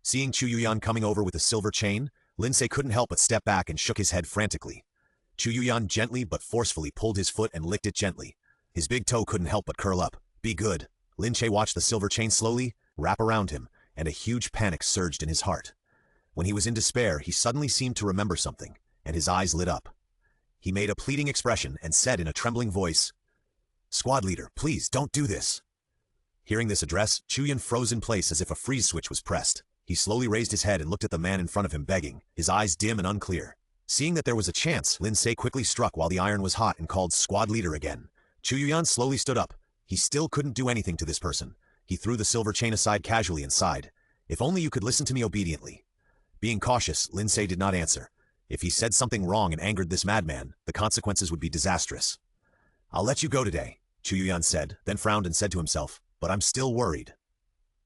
Seeing Chu Yuyan coming over with a silver chain, Lin Ce couldn't help but step back and shook his head frantically. Chu Yuyan gently but forcefully pulled his foot and licked it gently. His big toe couldn't help but curl up. "Be good." Lin Ce watched the silver chain slowly wrap around him, and a huge panic surged in his heart. When he was in despair, he suddenly seemed to remember something, and his eyes lit up. He made a pleading expression and said in a trembling voice, "Squad leader, please don't do this." Hearing this address, Chu Yuyan froze in place as if a freeze switch was pressed. He slowly raised his head and looked at the man in front of him begging, his eyes dim and unclear. Seeing that there was a chance, Lin Ce quickly struck while the iron was hot and called "Squad leader" again. Chu Yuyan slowly stood up. He still couldn't do anything to this person. He threw the silver chain aside casually and sighed. "If only you could listen to me obediently." Being cautious, Lin Ce did not answer. If he said something wrong and angered this madman, the consequences would be disastrous. "I'll let you go today," Chu Yuyan said, then frowned and said to himself, "But I'm still worried."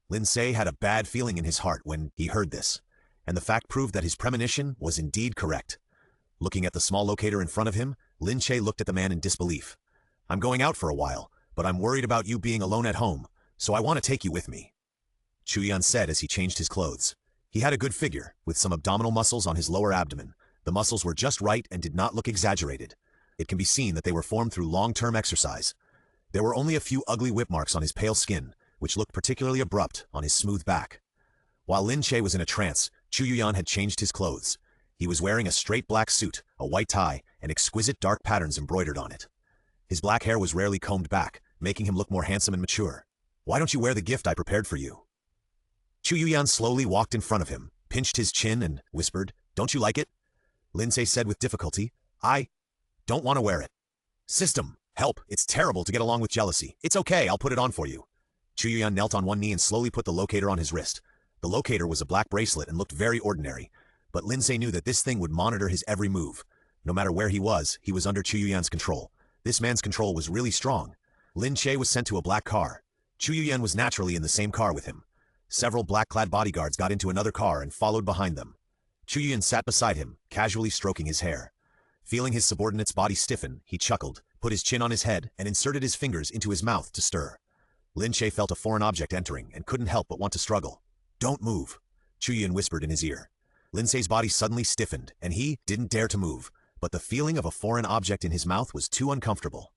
Lin Ce had a bad feeling in his heart when he heard this, and the fact proved that his premonition was indeed correct. Looking at the small locator in front of him, Lin Ce looked at the man in disbelief. "I'm going out for a while, but I'm worried about you being alone at home, so I want to take you with me," Chu Yuyan said as he changed his clothes. He had a good figure, with some abdominal muscles on his lower abdomen. The muscles were just right and did not look exaggerated. It can be seen that they were formed through long-term exercise. There were only a few ugly whip marks on his pale skin, which looked particularly abrupt on his smooth back. While Lin Ce was in a trance, Chu Yuyan had changed his clothes. He was wearing a straight black suit, a white tie, and exquisite dark patterns embroidered on it. His black hair was rarely combed back, making him look more handsome and mature. "Why don't you wear the gift I prepared for you?" Chu Yuyan slowly walked in front of him, pinched his chin and whispered, "Don't you like it?" Lin Ce said with difficulty, "I don't want to wear it." "System, help, it's terrible to get along with jealousy. It's okay, I'll put it on for you." Chu Yuyan knelt on one knee and slowly put the locator on his wrist. The locator was a black bracelet and looked very ordinary, but Lin Ce knew that this thing would monitor his every move. No matter where he was under Chu Yuyan's control. This man's control was really strong. Lin Ce was sent to a black car. Chu Yuyan was naturally in the same car with him. Several black-clad bodyguards got into another car and followed behind them. Chu Yuyan sat beside him, casually stroking his hair. Feeling his subordinate's body stiffen, he chuckled, put his chin on his head, and inserted his fingers into his mouth to stir. Lin Ce felt a foreign object entering and couldn't help but want to struggle. "Don't move," Chu Yuyan whispered in his ear. Lin Ce's body suddenly stiffened, and he didn't dare to move, but the feeling of a foreign object in his mouth was too uncomfortable.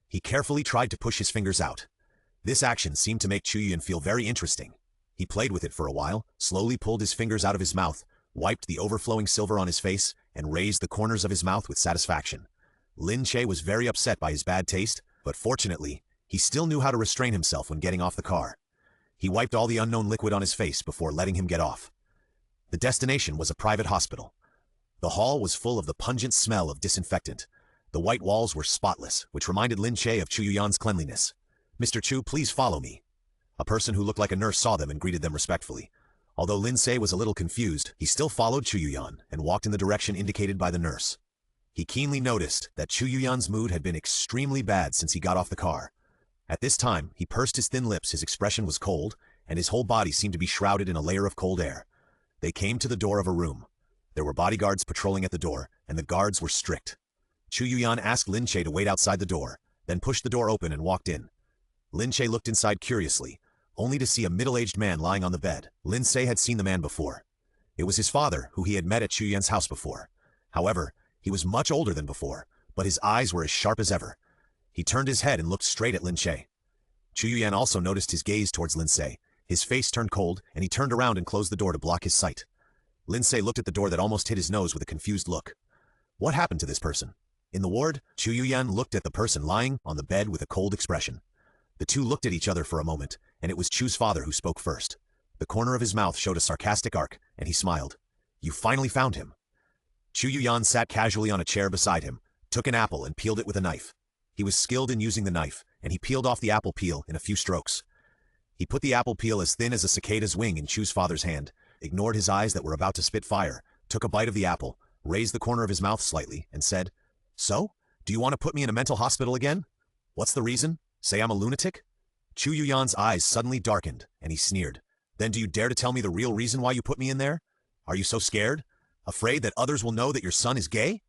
He carefully tried to push his fingers out. This action seemed to make Chu Yuyan feel very interesting. He played with it for a while, slowly pulled his fingers out of his mouth, wiped the overflowing silver on his face, and raised the corners of his mouth with satisfaction. Lin Ce was very upset by his bad taste, but fortunately, he still knew how to restrain himself when getting off the car. He wiped all the unknown liquid on his face before letting him get off. The destination was a private hospital. The hall was full of the pungent smell of disinfectant. The white walls were spotless, which reminded Lin Ce of Chu Yuyan's cleanliness. "Mr. Chu, please follow me." A person who looked like a nurse saw them and greeted them respectfully. Although Lin Ce was a little confused, he still followed Chu Yuyan and walked in the direction indicated by the nurse. He keenly noticed that Chu Yuyan's mood had been extremely bad since he got off the car. At this time, he pursed his thin lips, his expression was cold, and his whole body seemed to be shrouded in a layer of cold air. They came to the door of a room. There were bodyguards patrolling at the door, and the guards were strict. Chu Yuyan asked Lin Ce to wait outside the door, then pushed the door open and walked in. Lin Ce looked inside curiously, only to see a middle-aged man lying on the bed. Lin Ce had seen the man before. It was his father, who he had met at Chu Yuyan's house before. However, he was much older than before, but his eyes were as sharp as ever. He turned his head and looked straight at Lin Ce. Chu Yuyan also noticed his gaze towards Lin Ce. His face turned cold, and he turned around and closed the door to block his sight. Lin Ce looked at the door that almost hit his nose with a confused look. What happened to this person? In the ward, Chu Yuyan looked at the person lying on the bed with a cold expression. The two looked at each other for a moment, and it was Chu's father who spoke first. The corner of his mouth showed a sarcastic arc, and he smiled. You finally found him. Chu Yuyan sat casually on a chair beside him, took an apple and peeled it with a knife. He was skilled in using the knife, and he peeled off the apple peel in a few strokes. He put the apple peel as thin as a cicada's wing in Chu's father's hand, ignored his eyes that were about to spit fire, took a bite of the apple, raised the corner of his mouth slightly, and said, So? Do you want to put me in a mental hospital again? What's the reason? Say I'm a lunatic? Chu Yuyan's eyes suddenly darkened, and he sneered. Then do you dare to tell me the real reason why you put me in there? Are you so scared? Afraid that others will know that your son is gay?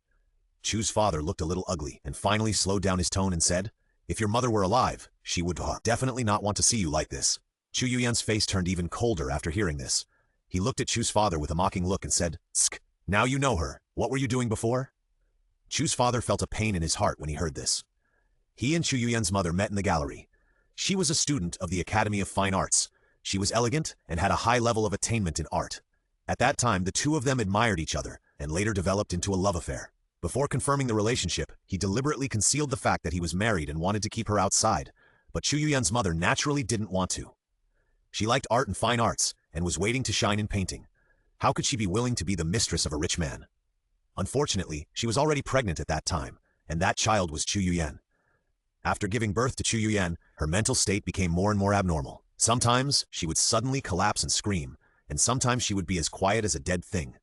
Chu's father looked a little ugly, and finally slowed down his tone and said, If your mother were alive, she would definitely not want to see you like this. Chu Yuyan's face turned even colder after hearing this. He looked at Chu's father with a mocking look and said, Sk, now you know her. What were you doing before? Chu's father felt a pain in his heart when he heard this. He and Chu Yuyan's mother met in the gallery. She was a student of the Academy of Fine Arts. She was elegant and had a high level of attainment in art. At that time, the two of them admired each other and later developed into a love affair. Before confirming the relationship, he deliberately concealed the fact that he was married and wanted to keep her outside, but Chu Yuyan's mother naturally didn't want to. She liked art and fine arts and was waiting to shine in painting. How could she be willing to be the mistress of a rich man? Unfortunately, she was already pregnant at that time, and that child was Chu Yuyan. After giving birth to Chu Yuyan, her mental state became more and more abnormal. Sometimes she would suddenly collapse and scream, and sometimes she would be as quiet as a dead thing.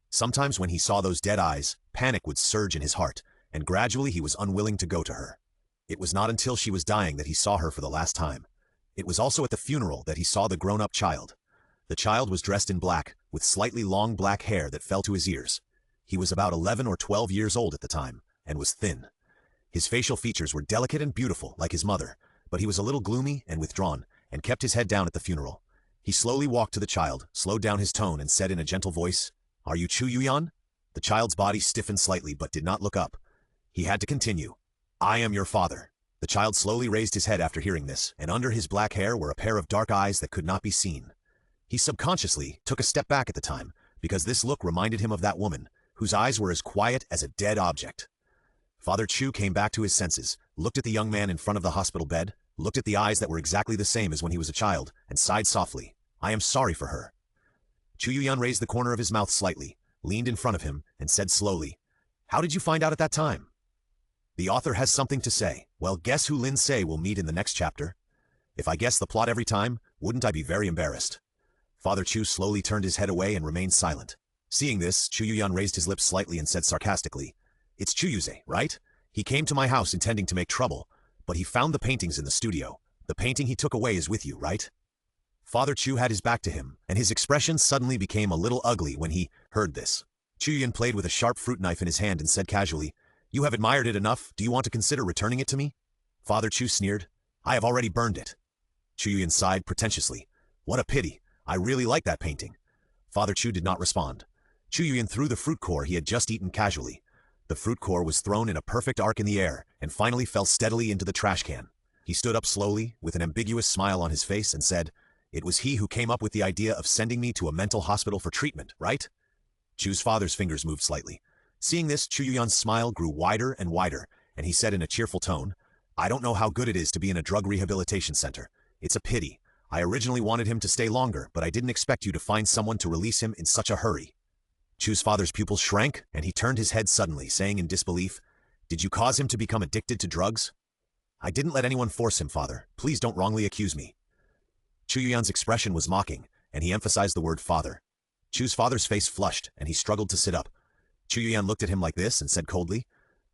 Sometimes when he saw those dead eyes, panic would surge in his heart, and gradually he was unwilling to go to her. It was not until she was dying that he saw her for the last time. It was also at the funeral that he saw the grown-up child. The child was dressed in black, with slightly long black hair that fell to his ears. He was about 11 or 12 years old at the time, and was thin. His facial features were delicate and beautiful, like his mother, but he was a little gloomy and withdrawn, and kept his head down at the funeral. He slowly walked to the child, slowed down his tone, and said in a gentle voice, Are you Chu Yuyan? The child's body stiffened slightly but did not look up. He had to continue. I am your father. The child slowly raised his head after hearing this, and under his black hair were a pair of dark eyes that could not be seen. He subconsciously took a step back at the time, because this look reminded him of that woman, whose eyes were as quiet as a dead object. Father Chu came back to his senses, looked at the young man in front of the hospital bed, looked at the eyes that were exactly the same as when he was a child, and sighed softly. I am sorry for her. Chu Yuyan raised the corner of his mouth slightly, leaned in front of him, and said slowly, How did you find out at that time? The author has something to say. Well, guess who Lin Ce will meet in the next chapter? If I guess the plot every time, wouldn't I be very embarrassed? Father Chu slowly turned his head away and remained silent. Seeing this, Chu Yuyan raised his lips slightly and said sarcastically, It's Chuyuze, right? He came to my house intending to make trouble, but he found the paintings in the studio. The painting he took away is with you, right? Father Chu had his back to him, and his expression suddenly became a little ugly when he heard this. Chu Yuyan played with a sharp fruit knife in his hand and said casually, You have admired it enough, do you want to consider returning it to me? Father Chu sneered, I have already burned it. Chu Yuyan sighed pretentiously. What a pity, I really like that painting. Father Chu did not respond. Chu Yuyan threw the fruit core he had just eaten casually. The fruit core was thrown in a perfect arc in the air and finally fell steadily into the trash can. He stood up slowly, with an ambiguous smile on his face, and said, It was he who came up with the idea of sending me to a mental hospital for treatment, right? Chu's father's fingers moved slightly. Seeing this, Chu Yuyan's smile grew wider and wider, and he said in a cheerful tone, I don't know how good it is to be in a drug rehabilitation center. It's a pity. I originally wanted him to stay longer, but I didn't expect you to find someone to release him in such a hurry. Chu's father's pupils shrank, and he turned his head suddenly, saying in disbelief, Did you cause him to become addicted to drugs? I didn't let anyone force him, father. Please don't wrongly accuse me. Chu Yuyan's expression was mocking, and he emphasized the word father. Chu's father's face flushed, and he struggled to sit up. Chu Yuyan looked at him like this and said coldly,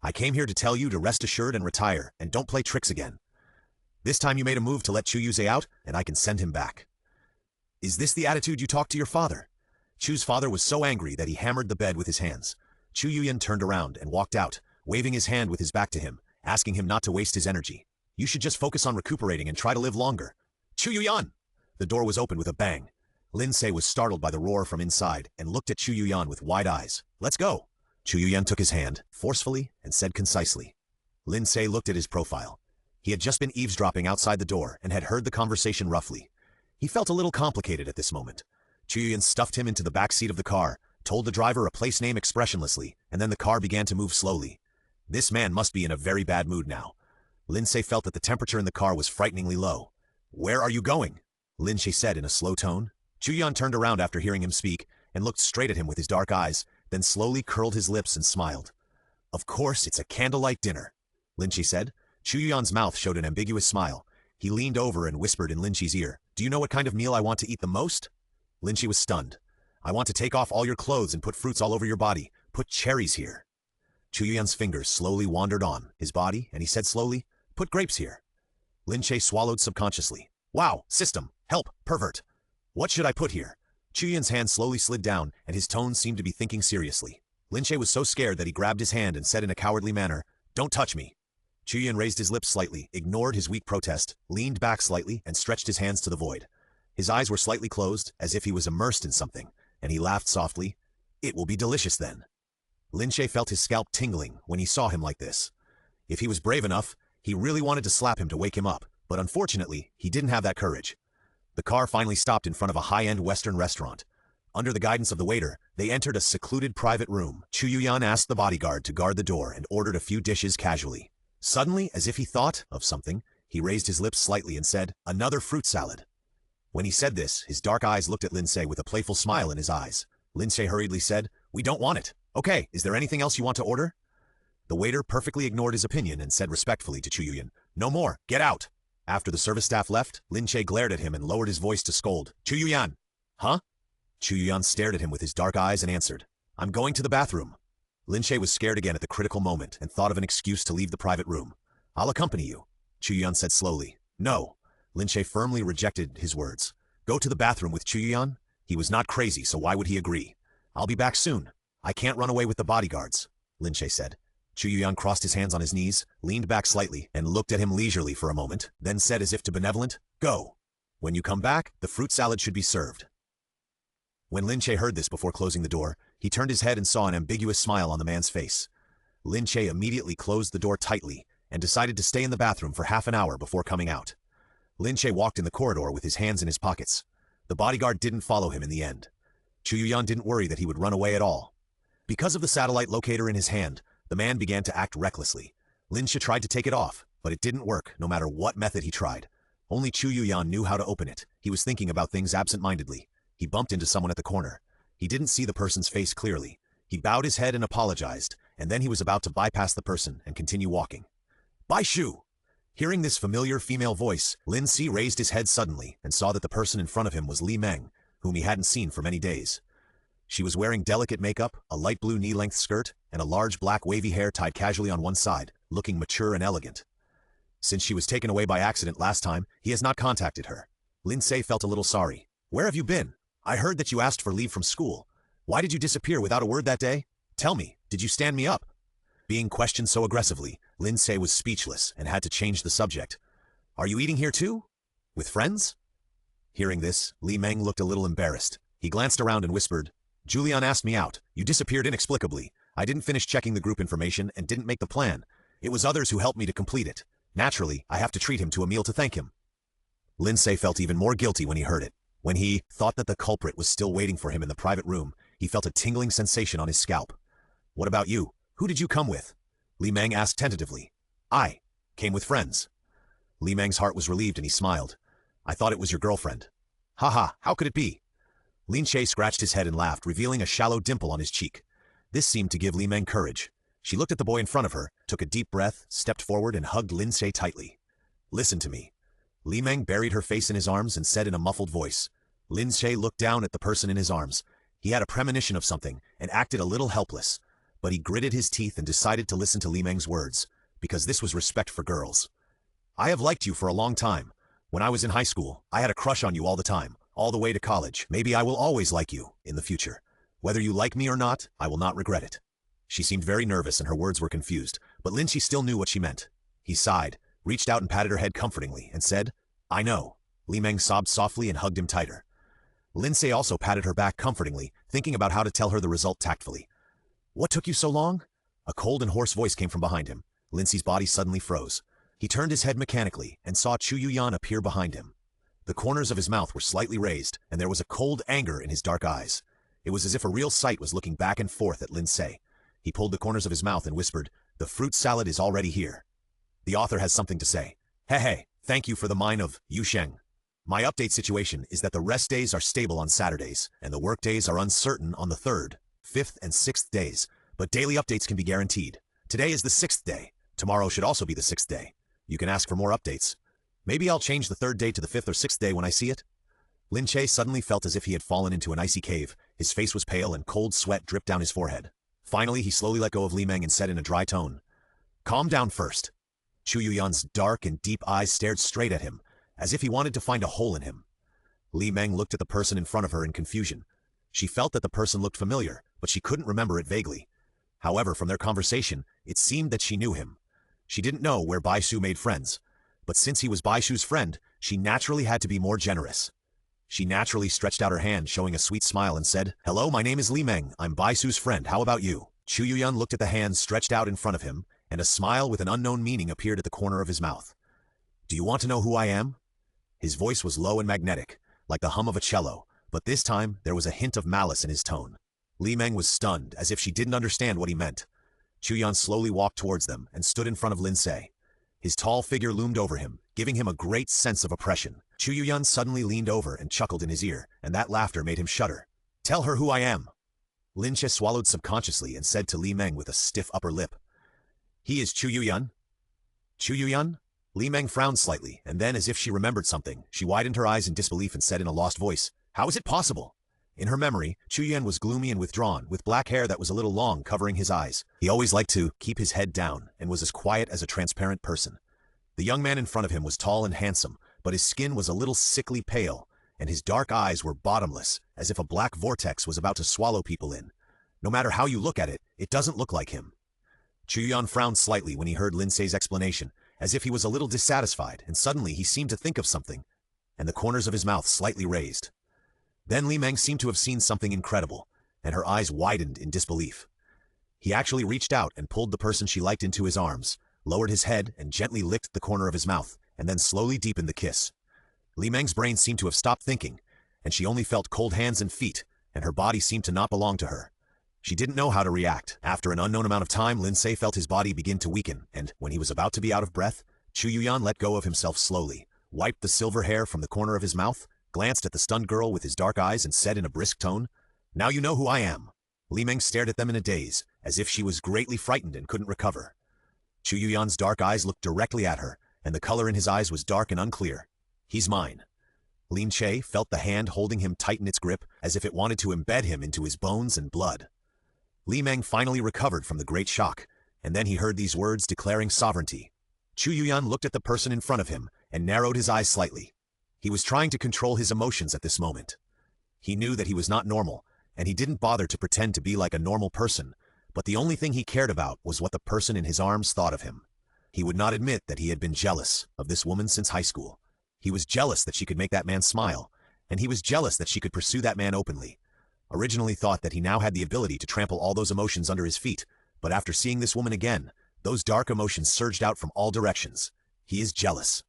I came here to tell you to rest assured and retire, and don't play tricks again. This time you made a move to let Chuyuze out, and I can send him back. Is this the attitude you talk to your father? Chu's father was so angry that he hammered the bed with his hands. Chu Yuyan turned around and walked out, waving his hand with his back to him, asking him not to waste his energy. You should just focus on recuperating and try to live longer. Chu Yuyan! The door was opened with a bang. Lin Ce was startled by the roar from inside and looked at Chu Yuyan with wide eyes. Let's go! Chu Yuyan took his hand, forcefully, and said concisely. Lin Ce looked at his profile. He had just been eavesdropping outside the door and had heard the conversation roughly. He felt a little complicated at this moment. Chu Yuyan stuffed him into the back seat of the car, told the driver a place name expressionlessly, and then the car began to move slowly. This man must be in a very bad mood now. Lin Ce felt that the temperature in the car was frighteningly low. Where are you going? Lin Ce said in a slow tone. Chu Yuyan turned around after hearing him speak and looked straight at him with his dark eyes, then slowly curled his lips and smiled. Of course, it's a candlelight dinner, Lin Ce said. Chu Yuyan's mouth showed an ambiguous smile. He leaned over and whispered in Lin Ce's ear, Do you know what kind of meal I want to eat the most? Lin Ce was stunned. I want to take off all your clothes and put fruits all over your body. Put cherries here. Chu Yuyan's fingers slowly wandered on his body, and he said slowly, Put grapes here. Lin Ce swallowed subconsciously. Wow, system, help, pervert. What should I put here? Chu Yuyan's hand slowly slid down, and his tone seemed to be thinking seriously. Lin Ce was so scared that he grabbed his hand and said in a cowardly manner, Don't touch me. Chu Yuyan raised his lips slightly, ignored his weak protest, leaned back slightly, and stretched his hands to the void. His eyes were slightly closed, as if he was immersed in something, and he laughed softly. It will be delicious then. Lin Ce felt his scalp tingling when he saw him like this. If he was brave enough, he really wanted to slap him to wake him up, but unfortunately, he didn't have that courage. The car finally stopped in front of a high-end Western restaurant. Under the guidance of the waiter, they entered a secluded private room. Chu Yuyan asked the bodyguard to guard the door and ordered a few dishes casually. Suddenly, as if he thought of something, he raised his lips slightly and said, Another fruit salad. When he said this, his dark eyes looked at Lin Ce with a playful smile in his eyes. Lin Ce hurriedly said, We don't want it. Okay, is there anything else you want to order? The waiter perfectly ignored his opinion and said respectfully to Chu Yuyan, No more, get out. After the service staff left, Lin Ce glared at him and lowered his voice to scold. Chu Yuyan! Huh? Chu Yuyan stared at him with his dark eyes and answered, I'm going to the bathroom. Lin Ce was scared again at the critical moment and thought of an excuse to leave the private room. I'll accompany you, Chu Yuyan said slowly. No. Lin Ce firmly rejected his words. Go to the bathroom with Chu Yuyan? He was not crazy, so why would he agree? I'll be back soon. I can't run away with the bodyguards, Lin Ce said. Chu Yuyan crossed his hands on his knees, leaned back slightly, and looked at him leisurely for a moment, then said as if to benevolent, Go. When you come back, the fruit salad should be served. When Lin Ce heard this before closing the door, he turned his head and saw an ambiguous smile on the man's face. Lin Ce immediately closed the door tightly and decided to stay in the bathroom for half an hour before coming out. Lin Ce walked in the corridor with his hands in his pockets. The bodyguard didn't follow him in the end. Chu Yuyan didn't worry that he would run away at all. Because of the satellite locator in his hand, the man began to act recklessly. Lin Ce tried to take it off, but it didn't work no matter what method he tried. Only Chu Yuyan knew how to open it. He was thinking about things absent-mindedly. He bumped into someone at the corner. He didn't see the person's face clearly. He bowed his head and apologized, and then he was about to bypass the person and continue walking. Bai Shu! Hearing this familiar female voice, Lin Ce raised his head suddenly and saw that the person in front of him was Li Meng, whom he hadn't seen for many days. She was wearing delicate makeup, a light blue knee-length skirt, and a large black wavy hair tied casually on one side, looking mature and elegant. Since she was taken away by accident last time, he has not contacted her. Lin Ce felt a little sorry. Where have you been? I heard that you asked for leave from school. Why did you disappear without a word that day? Tell me, did you stand me up? Being questioned so aggressively, Lin Ce was speechless and had to change the subject. Are you eating here too? With friends? Hearing this, Li Meng looked a little embarrassed. He glanced around and whispered, Julian asked me out. You disappeared inexplicably. I didn't finish checking the group information and didn't make the plan. It was others who helped me to complete it. Naturally, I have to treat him to a meal to thank him. Lin Ce felt even more guilty when he heard it. When he thought that the culprit was still waiting for him in the private room, he felt a tingling sensation on his scalp. What about you? Who did you come with? Li Meng asked tentatively. I came with friends. Li Meng's heart was relieved and he smiled. I thought it was your girlfriend. Haha, how could it be? Lin Ce scratched his head and laughed, revealing a shallow dimple on his cheek. This seemed to give Li Meng courage. She looked at the boy in front of her, took a deep breath, stepped forward and hugged Lin Ce tightly. Listen to me. Li Meng buried her face in his arms and said in a muffled voice. Lin Ce looked down at the person in his arms. He had a premonition of something and acted a little helpless, but he gritted his teeth and decided to listen to Li Meng's words, because this was respect for girls. I have liked you for a long time. When I was in high school, I had a crush on you all the time, all the way to college. Maybe I will always like you in the future. Whether you like me or not, I will not regret it. She seemed very nervous and her words were confused, but Lin Ce still knew what she meant. He sighed, reached out and patted her head comfortingly, and said, "I know." Li Meng sobbed softly and hugged him tighter. Lin Ce also patted her back comfortingly, thinking about how to tell her the result tactfully. "What took you so long?" A cold and hoarse voice came from behind him. Lin Ce's body suddenly froze. He turned his head mechanically and saw Chu Yuyan appear behind him. The corners of his mouth were slightly raised, and there was a cold anger in his dark eyes. It was as if a real sight was looking back and forth at Lin Ce. He pulled the corners of his mouth and whispered, "The fruit salad is already here. The author has something to say. Hey, thank you for the mine of Yusheng. My update situation is that the rest days are stable on Saturdays, and the work days are uncertain on the 3rd, 5th, and 6th days, but daily updates can be guaranteed. Today is the 6th day. Tomorrow should also be the 6th day. You can ask for more updates. Maybe I'll change the 3rd day to the 5th or 6th day when I see it." Lin Ce suddenly felt as if he had fallen into an icy cave. His face was pale and cold sweat dripped down his forehead. Finally, he slowly let go of Li Meng and said in a dry tone, "Calm down first." Chu Yuyan's dark and deep eyes stared straight at him, as if he wanted to find a hole in him. Li Meng looked at the person in front of her in confusion. She felt that the person looked familiar, but she couldn't remember it vaguely. However, from their conversation, it seemed that she knew him. She didn't know where Bai Shu made friends, but since he was Bai Shu's friend, she naturally had to be more generous. She naturally stretched out her hand, showing a sweet smile, and said, "Hello, my name is Li Meng. I'm Bai Shu's friend. How about you?" Chu Yuyan looked at the hand stretched out in front of him, and a smile with an unknown meaning appeared at the corner of his mouth. "Do you want to know who I am?" His voice was low and magnetic, like the hum of a cello, but this time there was a hint of malice in his tone. Li Meng was stunned, as if she didn't understand what he meant. Chu Yuyan slowly walked towards them and stood in front of Lin Ce. His tall figure loomed over him, giving him a great sense of oppression. Chu Yuyan suddenly leaned over and chuckled in his ear, and that laughter made him shudder. "Tell her who I am." Lin Ce swallowed subconsciously and said to Li Meng with a stiff upper lip, "He is Chu Yuyan." "Chu Yuyan?" Li Meng frowned slightly, and then, as if she remembered something, she widened her eyes in disbelief and said in a lost voice, "How is it possible?" In her memory, Chu Yuyan was gloomy and withdrawn, with black hair that was a little long covering his eyes. He always liked to keep his head down, and was as quiet as a transparent person. The young man in front of him was tall and handsome, but his skin was a little sickly pale, and his dark eyes were bottomless, as if a black vortex was about to swallow people in. No matter how you look at it, it doesn't look like him. Chu Yuyan frowned slightly when he heard Lin Ce's explanation, as if he was a little dissatisfied, and suddenly he seemed to think of something, and the corners of his mouth slightly raised. Then Li Meng seemed to have seen something incredible, and her eyes widened in disbelief. He actually reached out and pulled the person she liked into his arms, lowered his head and gently licked the corner of his mouth, and then slowly deepened the kiss. Li Meng's brain seemed to have stopped thinking, and she only felt cold hands and feet, and her body seemed to not belong to her. She didn't know how to react. After an unknown amount of time, Lin Ce felt his body begin to weaken, and when he was about to be out of breath, Chu Yuyan let go of himself slowly, wiped the silver hair from the corner of his mouth, glanced at the stunned girl with his dark eyes and said in a brisk tone, "Now you know who I am." Li Meng stared at them in a daze, as if she was greatly frightened and couldn't recover. Chu Yuyan's dark eyes looked directly at her, and the color in his eyes was dark and unclear. "He's mine." Lin Ce felt the hand holding him tighten its grip, as if it wanted to embed him into his bones and blood. Li Meng finally recovered from the great shock, and then he heard these words declaring sovereignty. Chu Yuyan looked at the person in front of him and narrowed his eyes slightly. He was trying to control his emotions at this moment. He knew that he was not normal, and he didn't bother to pretend to be like a normal person, but the only thing he cared about was what the person in his arms thought of him. He would not admit that he had been jealous of this woman since high school. He was jealous that she could make that man smile, and he was jealous that she could pursue that man openly. Originally thought that he now had the ability to trample all those emotions under his feet, but after seeing this woman again, those dark emotions surged out from all directions. He is jealous.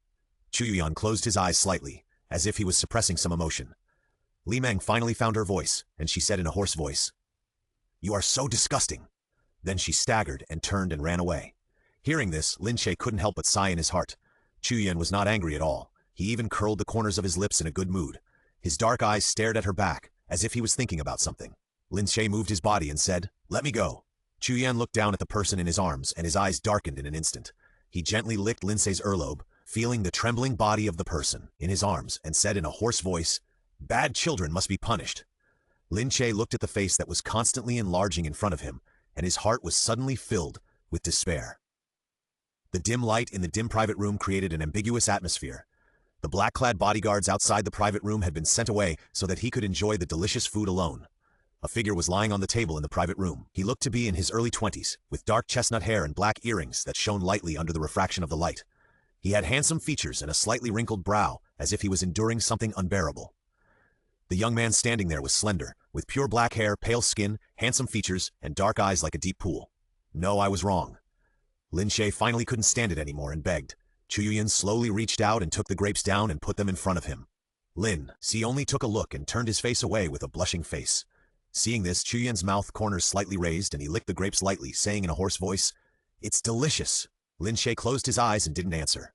Chu Yuyan closed his eyes slightly, as if he was suppressing some emotion. Li Meng finally found her voice, and she said in a hoarse voice, "You are so disgusting." Then she staggered and turned and ran away. Hearing this, Lin Ce couldn't help but sigh in his heart. Chu Yuyan was not angry at all. He even curled the corners of his lips in a good mood. His dark eyes stared at her back, as if he was thinking about something. Lin Ce moved his body and said, "Let me go." Chu Yuyan looked down at the person in his arms, and his eyes darkened in an instant. He gently licked Lin Ce's earlobe, feeling the trembling body of the person in his arms, and said in a hoarse voice, "Bad children must be punished." Lin Ce looked at the face that was constantly enlarging in front of him, and his heart was suddenly filled with despair. The dim light in the dim private room created an ambiguous atmosphere. The black-clad bodyguards outside the private room had been sent away so that he could enjoy the delicious food alone. A figure was lying on the table in the private room. He looked to be in his early 20s, with dark chestnut hair and black earrings that shone lightly under the refraction of the light. He had handsome features and a slightly wrinkled brow, as if he was enduring something unbearable. The young man standing there was slender, with pure black hair, pale skin, handsome features, and dark eyes like a deep pool. No, I was wrong. Lin Ce finally couldn't stand it anymore and begged. Chu Yuyan slowly reached out and took the grapes down and put them in front of him. Lin Ce only took a look and turned his face away with a blushing face. Seeing this, Chu Yuan's mouth corners slightly raised and he licked the grapes lightly, saying in a hoarse voice, "It's delicious." Lin Ce closed his eyes and didn't answer.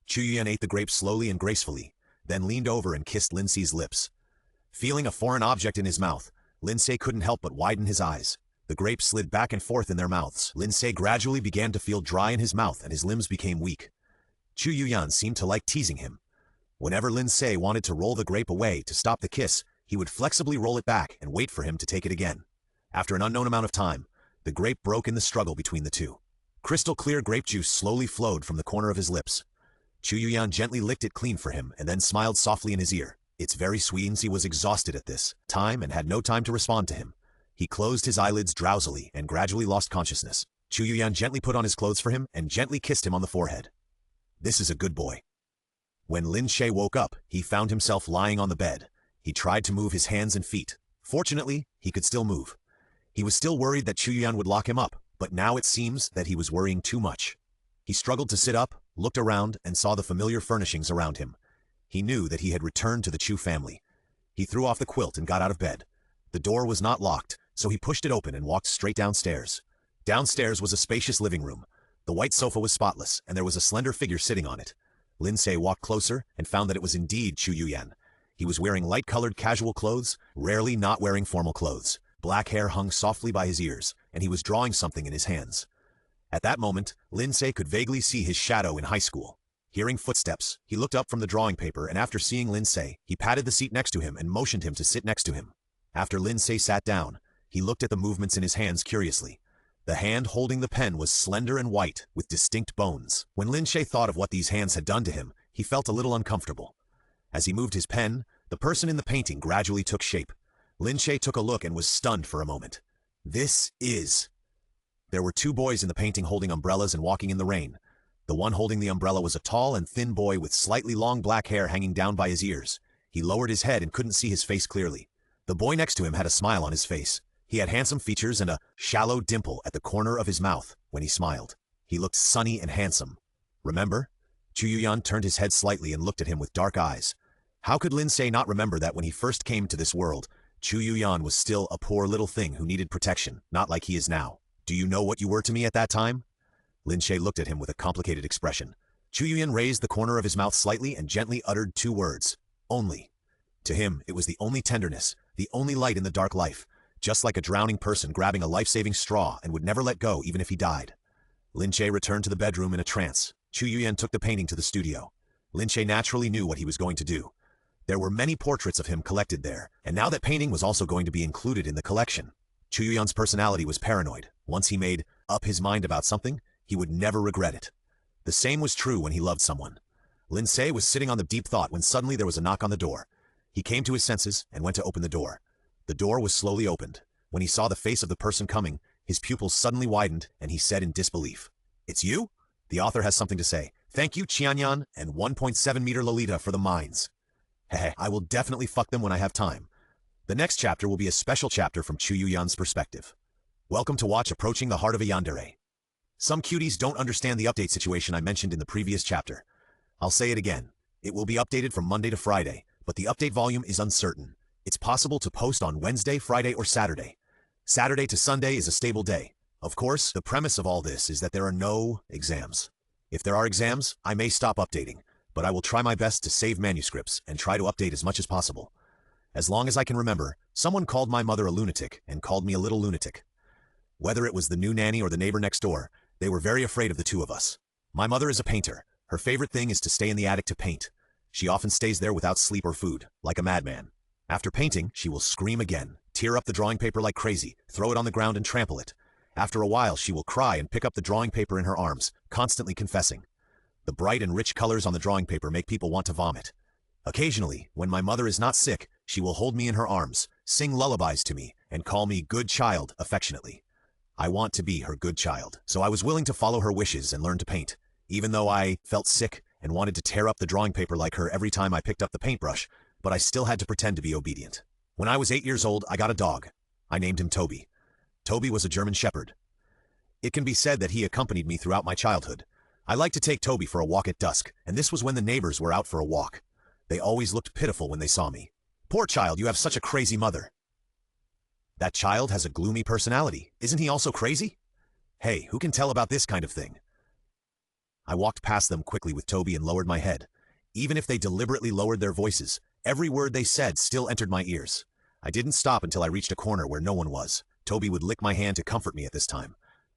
Chu Yuyan ate the grapes slowly and gracefully, then leaned over and kissed Lin Ce's lips. Feeling a foreign object in his mouth, Lin Ce couldn't help but widen his eyes. The grapes slid back and forth in their mouths. Lin Ce gradually began to feel dry in his mouth and his limbs became weak. Chu Yuyan seemed to like teasing him. Whenever Lin Ce wanted to roll the grape away to stop the kiss, he would flexibly roll it back and wait for him to take it again. After an unknown amount of time, the grape broke in the struggle between the two. Crystal clear grape juice slowly flowed from the corner of his lips. Chu Yuyan gently licked it clean for him and then smiled softly in his ear. It's very sweet. Lin Ce was exhausted at this time and had no time to respond to him. He closed his eyelids drowsily and gradually lost consciousness. Chu Yuyan gently put on his clothes for him and gently kissed him on the forehead. "This is a good boy." When Lin Ce woke up, he found himself lying on the bed. He tried to move his hands and feet. Fortunately, he could still move. He was still worried that Chu Yuyan would lock him up, but now it seems that he was worrying too much. He struggled to sit up, looked around, and saw the familiar furnishings around him. He knew that he had returned to the Chu family. He threw off the quilt and got out of bed. The door was not locked, so he pushed it open and walked straight downstairs. Downstairs was a spacious living room. The white sofa was spotless, and there was a slender figure sitting on it. Lin Ce walked closer and found that it was indeed Chu Yuyan. He was wearing light-colored casual clothes, rarely not wearing formal clothes. Black hair hung softly by his ears, and he was drawing something in his hands. At that moment, Lin Ce could vaguely see his shadow in high school. Hearing footsteps, he looked up from the drawing paper and after seeing Lin Ce, he patted the seat next to him and motioned him to sit next to him. After Lin Ce sat down, he looked at the movements in his hands curiously. The hand holding the pen was slender and white, with distinct bones. When Lin Ce thought of what these hands had done to him, he felt a little uncomfortable. As he moved his pen, the person in the painting gradually took shape. Lin Ce took a look and was stunned for a moment. This is... There were two boys in the painting holding umbrellas and walking in the rain. The one holding the umbrella was a tall and thin boy with slightly long black hair hanging down by his ears. He lowered his head and couldn't see his face clearly. The boy next to him had a smile on his face. He had handsome features and a shallow dimple at the corner of his mouth when he smiled. He looked sunny and handsome. Remember? Chu Yuyan turned his head slightly and looked at him with dark eyes. How could Lin Ce not remember that when he first came to this world, Chu Yuyan was still a poor little thing who needed protection, not like he is now? Do you know what you were to me at that time? Lin Ce looked at him with a complicated expression. Chu Yuyan raised the corner of his mouth slightly and gently uttered two words. Only. To him, it was the only tenderness, the only light in the dark life, just like a drowning person grabbing a life-saving straw and would never let go even if he died. Lin Ce returned to the bedroom in a trance. Chu Yuyan took the painting to the studio. Lin Ce naturally knew what he was going to do. There were many portraits of him collected there, and now that painting was also going to be included in the collection. Chu Yuyan's personality was paranoid. Once he made up his mind about something, he would never regret it. The same was true when he loved someone. Lin Ce was sitting on the deep thought when suddenly there was a knock on the door. He came to his senses and went to open the door. The door was slowly opened. When he saw the face of the person coming, his pupils suddenly widened and he said in disbelief, "It's you?" The author has something to say. Thank you, Qianyan and 1.7-meter Lolita for the mines. Hehe, I will definitely fuck them when I have time. The next chapter will be a special chapter from Chu Yuyan's perspective. Welcome to watch Approaching the Heart of a Yandere. Some cuties don't understand the update situation I mentioned in the previous chapter. I'll say it again. It will be updated from Monday to Friday, but the update volume is uncertain. It's possible to post on Wednesday, Friday, or Saturday. Saturday to Sunday is a stable day. Of course, the premise of all this is that there are no exams. If there are exams, I may stop updating, but I will try my best to save manuscripts and try to update as much as possible. As long as I can remember, someone called my mother a lunatic and called me a little lunatic. Whether it was the new nanny or the neighbor next door, they were very afraid of the two of us. My mother is a painter. Her favorite thing is to stay in the attic to paint. She often stays there without sleep or food, like a madman. After painting, she will scream again, tear up the drawing paper like crazy, throw it on the ground and trample it. After a while, she will cry and pick up the drawing paper in her arms, constantly confessing. The bright and rich colors on the drawing paper make people want to vomit. Occasionally, when my mother is not sick, she will hold me in her arms, sing lullabies to me, and call me good child affectionately. I want to be her good child, so I was willing to follow her wishes and learn to paint. Even though I felt sick and wanted to tear up the drawing paper like her every time I picked up the paintbrush, but I still had to pretend to be obedient. When I was 8 years old, I got a dog. I named him Toby. Toby was a German Shepherd. It can be said that he accompanied me throughout my childhood. I liked to take Toby for a walk at dusk, and this was when the neighbors were out for a walk. They always looked pitiful when they saw me. "Poor child, you have such a crazy mother." "That child has a gloomy personality. Isn't he also crazy?" "Hey, who can tell about this kind of thing?" I walked past them quickly with Toby and lowered my head. Even if they deliberately lowered their voices, every word they said still entered my ears. I didn't stop until I reached a corner where no one was. Toby would lick my hand to comfort me at this time.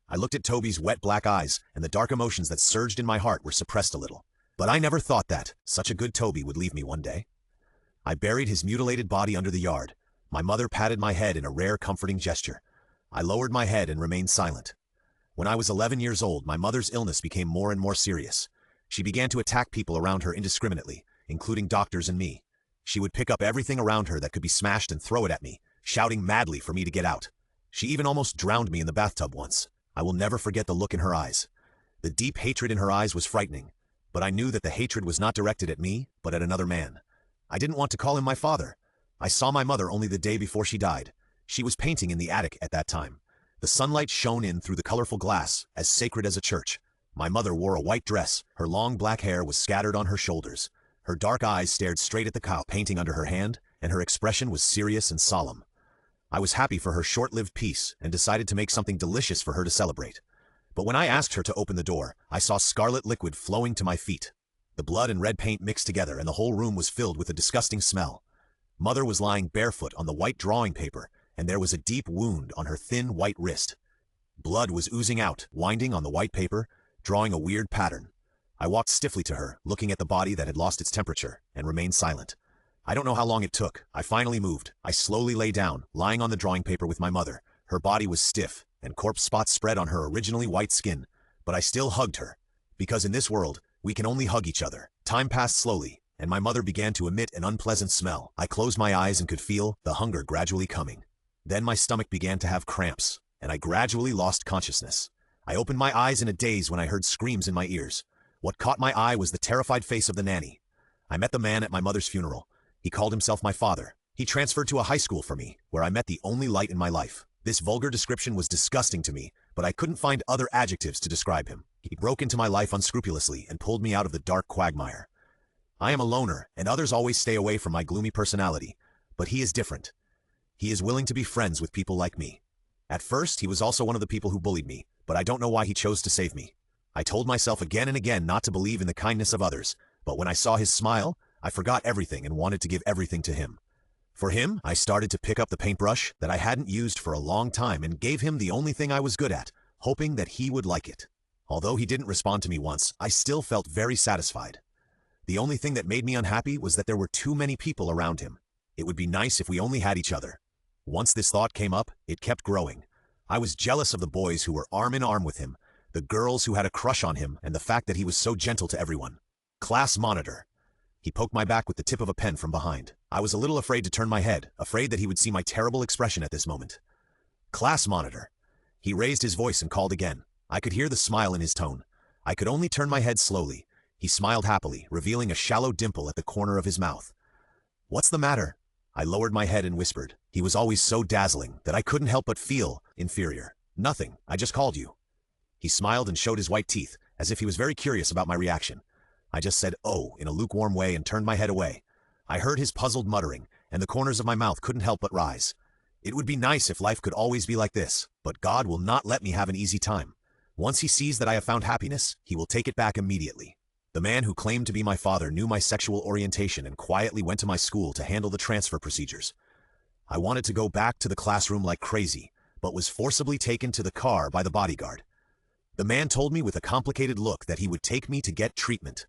I looked at Toby's wet black eyes, and the dark emotions that surged in my heart were suppressed a little. But I never thought that such a good Toby would leave me one day. I buried his mutilated body under the yard. My mother patted my head in a rare comforting gesture. I lowered my head and remained silent. When I was 11 years old, my mother's illness became more and more serious. She began to attack people around her indiscriminately, including doctors and me. She would pick up everything around her that could be smashed and throw it at me, shouting madly for me to get out. She even almost drowned me in the bathtub once. I will never forget the look in her eyes. The deep hatred in her eyes was frightening, but I knew that the hatred was not directed at me, but at another man. I didn't want to call him my father. I saw my mother only the day before she died. She was painting in the attic at that time. The sunlight shone in through the colorful glass, as sacred as a church. My mother wore a white dress. Her long black hair was scattered on her shoulders. Her dark eyes stared straight at the cow painting under her hand, and her expression was serious and solemn. I was happy for her short-lived peace and decided to make something delicious for her to celebrate. But when I asked her to open the door, I saw scarlet liquid flowing to my feet. The blood and red paint mixed together, and the whole room was filled with a disgusting smell. Mother was lying barefoot on the white drawing paper, and there was a deep wound on her thin white wrist. Blood was oozing out, winding on the white paper, drawing a weird pattern. I walked stiffly to her, looking at the body that had lost its temperature, and remained silent. I don't know how long it took. I finally moved. I slowly lay down, lying on the drawing paper with my mother. Her body was stiff, and corpse spots spread on her originally white skin, but I still hugged her. Because in this world, we can only hug each other. Time passed slowly, and my mother began to emit an unpleasant smell. I closed my eyes and could feel the hunger gradually coming. Then my stomach began to have cramps, and I gradually lost consciousness. I opened my eyes in a daze when I heard screams in my ears. What caught my eye was the terrified face of the nanny. I met the man at my mother's funeral. He called himself my father. He transferred to a high school for me, where I met the only light in my life. This vulgar description was disgusting to me, but I couldn't find other adjectives to describe him. He broke into my life unscrupulously and pulled me out of the dark quagmire. I am a loner, and others always stay away from my gloomy personality, but he is different. He is willing to be friends with people like me. At first, he was also one of the people who bullied me, but I don't know why he chose to save me. I told myself again and again not to believe in the kindness of others, but when I saw his smile, I forgot everything and wanted to give everything to him. For him, I started to pick up the paintbrush that I hadn't used for a long time and gave him the only thing I was good at, hoping that he would like it. Although he didn't respond to me once, I still felt very satisfied. The only thing that made me unhappy was that there were too many people around him. It would be nice if we only had each other. Once this thought came up, it kept growing. I was jealous of the boys who were arm in arm with him, the girls who had a crush on him, and the fact that he was so gentle to everyone. Class monitor. He poked my back with the tip of a pen from behind. I was a little afraid to turn my head, afraid that he would see my terrible expression at this moment. Class monitor. He raised his voice and called again. I could hear the smile in his tone. I could only turn my head slowly. He smiled happily, revealing a shallow dimple at the corner of his mouth. What's the matter? I lowered my head and whispered. He was always so dazzling that I couldn't help but feel inferior. Nothing, I just called you. He smiled and showed his white teeth, as if he was very curious about my reaction. I just said, "Oh," in a lukewarm way and turned my head away. I heard his puzzled muttering, and the corners of my mouth couldn't help but rise. It would be nice if life could always be like this, but God will not let me have an easy time. Once he sees that I have found happiness, he will take it back immediately. The man who claimed to be my father knew my sexual orientation and quietly went to my school to handle the transfer procedures. I wanted to go back to the classroom like crazy, but was forcibly taken to the car by the bodyguard. The man told me with a complicated look that he would take me to get treatment.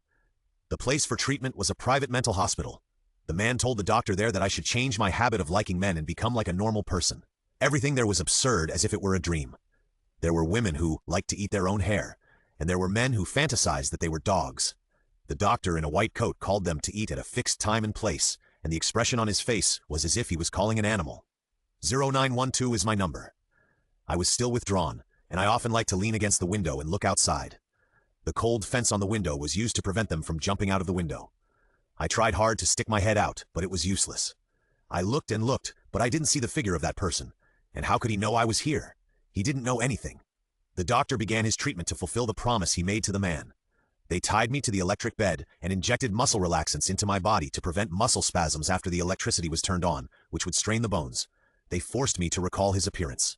The place for treatment was a private mental hospital. The man told the doctor there that I should change my habit of liking men and become like a normal person. Everything there was absurd, as if it were a dream. There were women who liked to eat their own hair, and there were men who fantasized that they were dogs. The doctor in a white coat called them to eat at a fixed time and place, and the expression on his face was as if he was calling an animal. 0912 is my number. I was still withdrawn, and I often liked to lean against the window and look outside. The cold fence on the window was used to prevent them from jumping out of the window. I tried hard to stick my head out, but it was useless. I looked and looked, but I didn't see the figure of that person. And how could he know I was here? He didn't know anything. The doctor began his treatment to fulfill the promise he made to the man. They tied me to the electric bed and injected muscle relaxants into my body to prevent muscle spasms after the electricity was turned on, which would strain the bones. They forced me to recall his appearance.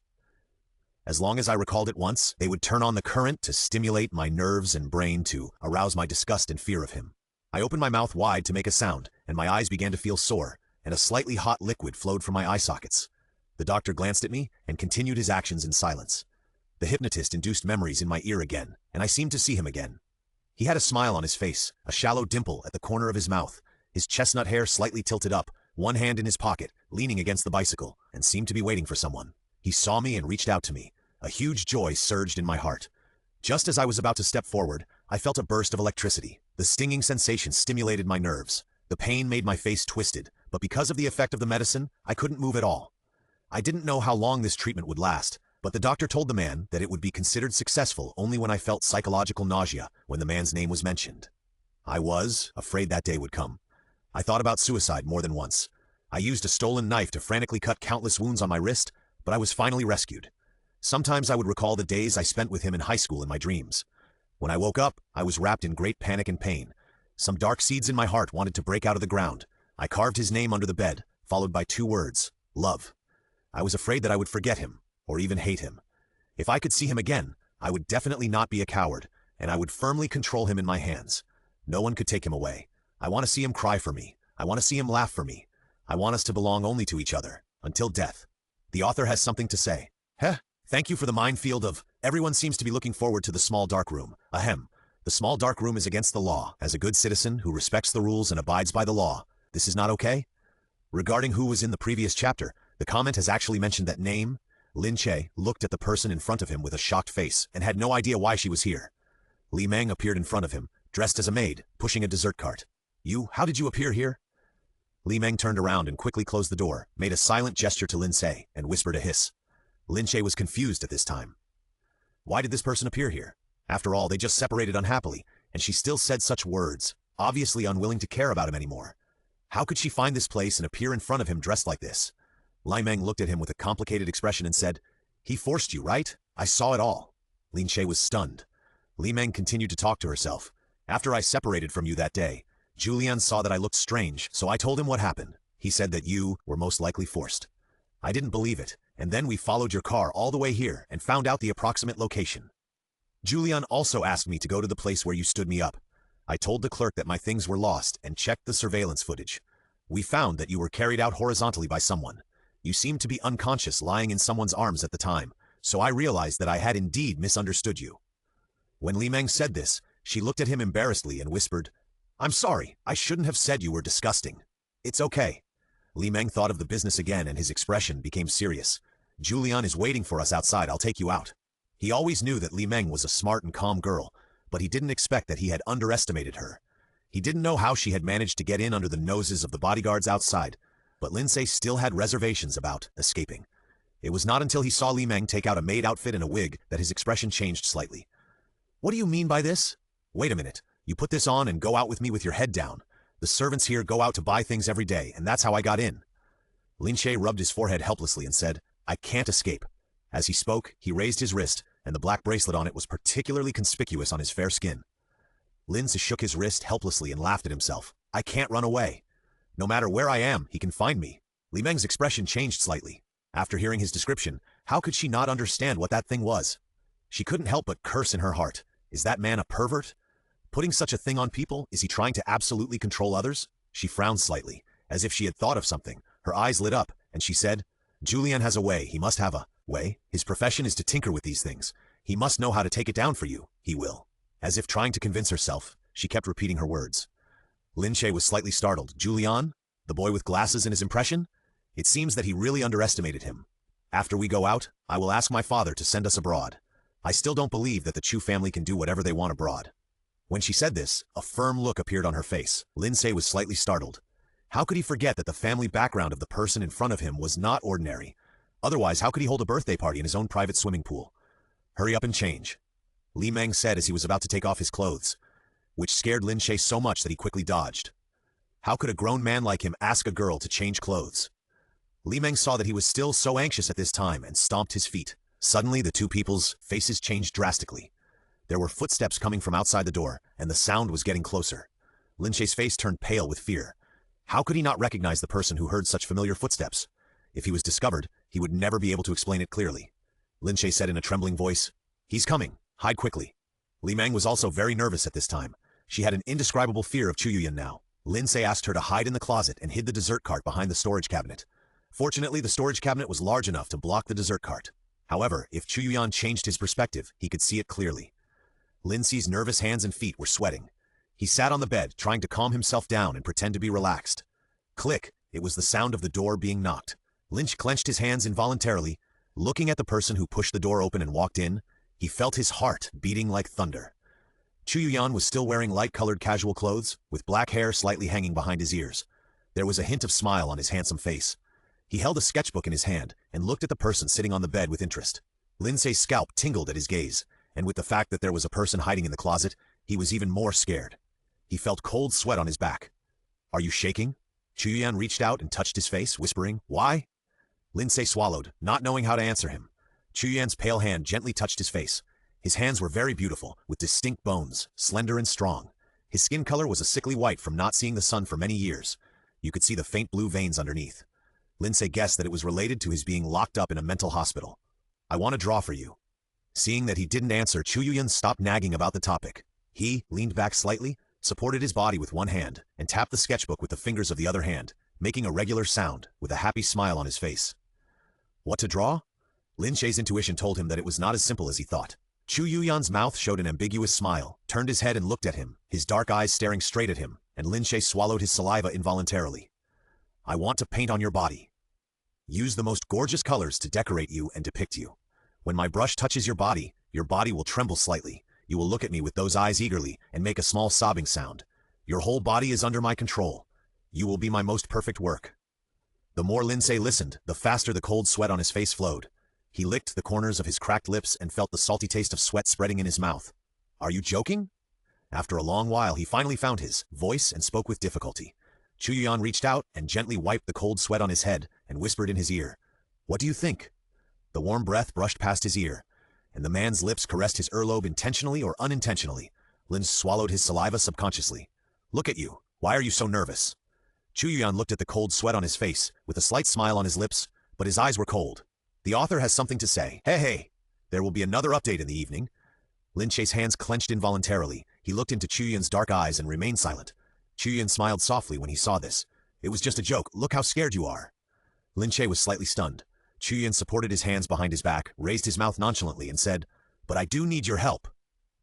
As long as I recalled it once, they would turn on the current to stimulate my nerves and brain to arouse my disgust and fear of him. I opened my mouth wide to make a sound, and my eyes began to feel sore, and a slightly hot liquid flowed from my eye sockets. The doctor glanced at me and continued his actions in silence. The hypnotist induced memories in my ear again, and I seemed to see him again. He had a smile on his face, a shallow dimple at the corner of his mouth, his chestnut hair slightly tilted up, one hand in his pocket, leaning against the bicycle, and seemed to be waiting for someone. He saw me and reached out to me. A huge joy surged in my heart. Just as I was about to step forward, I felt a burst of electricity. The stinging sensation stimulated my nerves. The pain made my face twisted, but because of the effect of the medicine, I couldn't move at all. I didn't know how long this treatment would last, but the doctor told the man that it would be considered successful only when I felt psychological nausea when the man's name was mentioned. I was afraid that day would come. I thought about suicide more than once. I used a stolen knife to frantically cut countless wounds on my wrist, but I was finally rescued. Sometimes I would recall the days I spent with him in high school in my dreams. When I woke up, I was wrapped in great panic and pain. Some dark seeds in my heart wanted to break out of the ground. I carved his name under the bed, followed by 2 words, love. I was afraid that I would forget him, or even hate him. If I could see him again, I would definitely not be a coward, and I would firmly control him in my hands. No one could take him away. I want to see him cry for me. I want to see him laugh for me. I want us to belong only to each other, until death. The author has something to say. Thank you for the minefield of, everyone seems to be looking forward to the small dark room. Ahem. The small dark room is against the law. As a good citizen who respects the rules and abides by the law, this is not okay? Regarding who was in the previous chapter, the comment has actually mentioned that name. Lin Ce looked at the person in front of him with a shocked face and had no idea why she was here. Li Meng appeared in front of him, dressed as a maid, pushing a dessert cart. How did you appear here? Li Meng turned around and quickly closed the door, made a silent gesture to Lin Ce, and whispered a hiss. Lin Ce was confused at this time. Why did this person appear here? After all, they just separated unhappily, and she still said such words, obviously unwilling to care about him anymore. How could she find this place and appear in front of him dressed like this? Li Meng looked at him with a complicated expression and said, He forced you, right? I saw it all. Lin Ce was stunned. Li Meng continued to talk to herself. After I separated from you that day, Julian saw that I looked strange, so I told him what happened. He said that you were most likely forced. I didn't believe it, and then we followed your car all the way here and found out the approximate location. Julian also asked me to go to the place where you stood me up. I told the clerk that my things were lost and checked the surveillance footage. We found that you were carried out horizontally by someone. You seemed to be unconscious, lying in someone's arms at the time, so I realized that I had indeed misunderstood you. When Li Meng said this, she looked at him embarrassedly and whispered, I'm sorry, I shouldn't have said you were disgusting. It's okay. Li Meng thought of the business again and his expression became serious. Julian is waiting for us outside, I'll take you out. He always knew that Li Meng was a smart and calm girl, but he didn't expect that he had underestimated her. He didn't know how she had managed to get in under the noses of the bodyguards outside, but Lin Ce still had reservations about escaping. It was not until he saw Li Meng take out a maid outfit and a wig that his expression changed slightly. What do you mean by this? Wait a minute, you put this on and go out with me with your head down. The servants here go out to buy things every day, and that's how I got in. Lin Ce rubbed his forehead helplessly and said, I can't escape. As he spoke, he raised his wrist, and the black bracelet on it was particularly conspicuous on his fair skin. Lin Ce shook his wrist helplessly and laughed at himself. I can't run away. No matter where I am, he can find me. Li Meng's expression changed slightly. After hearing his description, how could she not understand what that thing was? She couldn't help but curse in her heart. Is that man a pervert? Putting such a thing on people, is he trying to absolutely control others? She frowned slightly, as if she had thought of something. Her eyes lit up, and she said, Julian has a way, he must have a way. His profession is to tinker with these things. He must know how to take it down for you. He will. As if trying to convince herself, she kept repeating her words. Lin Ce was slightly startled. Julian? The boy with glasses in his impression? It seems that he really underestimated him. After we go out, I will ask my father to send us abroad. I still don't believe that the Chu family can do whatever they want abroad. When she said this, a firm look appeared on her face. Lin Ce was slightly startled. How could he forget that the family background of the person in front of him was not ordinary? Otherwise, how could he hold a birthday party in his own private swimming pool? Hurry up and change, Li Meng said as he was about to take off his clothes, which scared Lin Ce so much that he quickly dodged. How could a grown man like him ask a girl to change clothes? Li Meng saw that he was still so anxious at this time and stomped his feet. Suddenly, the two people's faces changed drastically. There were footsteps coming from outside the door, and the sound was getting closer. Lin Ce's face turned pale with fear. How could he not recognize the person who heard such familiar footsteps? If he was discovered, he would never be able to explain it clearly. Lin Ce said in a trembling voice, "He's coming. Hide quickly." Li Meng was also very nervous at this time. She had an indescribable fear of Chu Yuyan now. Lin Ce asked her to hide in the closet and hid the dessert cart behind the storage cabinet. Fortunately, the storage cabinet was large enough to block the dessert cart. However, if Chu Yuyan changed his perspective, he could see it clearly. Lin Ce's nervous hands and feet were sweating. He sat on the bed, trying to calm himself down and pretend to be relaxed. Click! It was the sound of the door being knocked. Lin Ce clenched his hands involuntarily. Looking at the person who pushed the door open and walked in, he felt his heart beating like thunder. Chu Yuyan was still wearing light-colored casual clothes, with black hair slightly hanging behind his ears. There was a hint of smile on his handsome face. He held a sketchbook in his hand and looked at the person sitting on the bed with interest. Lin Ce's scalp tingled at his gaze, and with the fact that there was a person hiding in the closet, he was even more scared. He felt cold sweat on his back. "Are you shaking?" Chu Yuyan reached out and touched his face, whispering, "Why?" Lin Ce swallowed, not knowing how to answer him. Chu Yuan's pale hand gently touched his face. His hands were very beautiful, with distinct bones, slender and strong. His skin color was a sickly white from not seeing the sun for many years. You could see the faint blue veins underneath. Lin Ce guessed that it was related to his being locked up in a mental hospital. "I want to draw for you." Seeing that he didn't answer, Chu Yuyan stopped nagging about the topic. He leaned back slightly, supported his body with one hand, and tapped the sketchbook with the fingers of the other hand, making a regular sound, with a happy smile on his face. What to draw? Lin Ce's intuition told him that it was not as simple as he thought. Chu Yuyan's mouth showed an ambiguous smile, turned his head and looked at him, his dark eyes staring straight at him, and Lin Ce swallowed his saliva involuntarily. "I want to paint on your body. Use the most gorgeous colors to decorate you and depict you. When my brush touches your body will tremble slightly. You will look at me with those eyes eagerly and make a small sobbing sound. Your whole body is under my control. You will be my most perfect work." The more Lin Ce listened, the faster the cold sweat on his face flowed. He licked the corners of his cracked lips and felt the salty taste of sweat spreading in his mouth. "Are you joking?" After a long while, he finally found his voice and spoke with difficulty. Chu Yuyan reached out and gently wiped the cold sweat on his head and whispered in his ear, "What do you think?" The warm breath brushed past his ear, and the man's lips caressed his earlobe intentionally or unintentionally. Lin swallowed his saliva subconsciously. "Look at you. Why are you so nervous?" Chu Yuyan looked at the cold sweat on his face, with a slight smile on his lips, but his eyes were cold. "The author has something to say. Hey, there will be another update in the evening." Lin Ce's hands clenched involuntarily. He looked into Chu Yuan's dark eyes and remained silent. Chu Yuan smiled softly when he saw this. "It was just a joke. Look how scared you are." Lin Ce was slightly stunned. Chu Yuan supported his hands behind his back, raised his mouth nonchalantly, and said, "But I do need your help."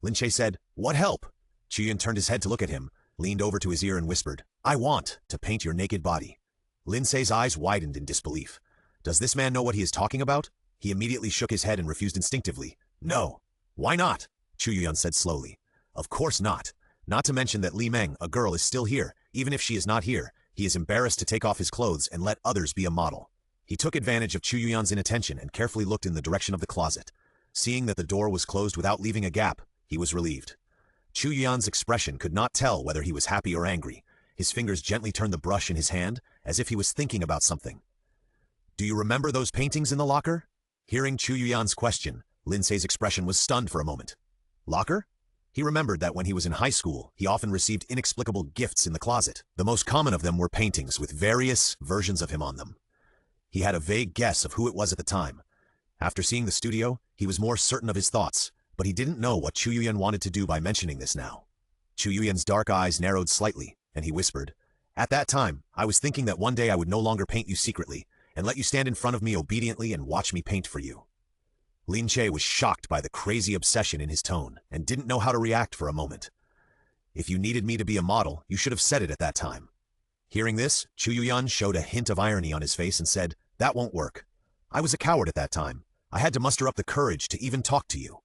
Lin Ce said, "What help?" Chu Yuan turned his head to look at him, leaned over to his ear and whispered, "I want to paint your naked body." Lin Ce's eyes widened in disbelief. Does this man know what he is talking about? He immediately shook his head and refused instinctively. "No." "Why not?" Chu Yuan said slowly. "Of course not. Not to mention that Li Meng, a girl, is still here. Even if she is not here, he is embarrassed to take off his clothes and let others be a model." He took advantage of Chu Yuan's inattention and carefully looked in the direction of the closet. Seeing that the door was closed without leaving a gap, he was relieved. Chu Yuan's expression could not tell whether he was happy or angry. His fingers gently turned the brush in his hand, as if he was thinking about something. "Do you remember those paintings in the locker?" Hearing Chu Yuan's question, Lin Ce's expression was stunned for a moment. Locker? He remembered that when he was in high school, he often received inexplicable gifts in the closet. The most common of them were paintings with various versions of him on them. He had a vague guess of who it was at the time. After seeing the studio, he was more certain of his thoughts, but he didn't know what Chu Yuan wanted to do by mentioning this now. Chu Yuan's dark eyes narrowed slightly, and he whispered, "At that time, I was thinking that one day I would no longer paint you secretly, and let you stand in front of me obediently and watch me paint for you." Lin Ce was shocked by the crazy obsession in his tone, and didn't know how to react for a moment. "If you needed me to be a model, you should have said it at that time." Hearing this, Chu Yuan showed a hint of irony on his face and said, "That won't work. I was a coward at that time. I had to muster up the courage to even talk to you."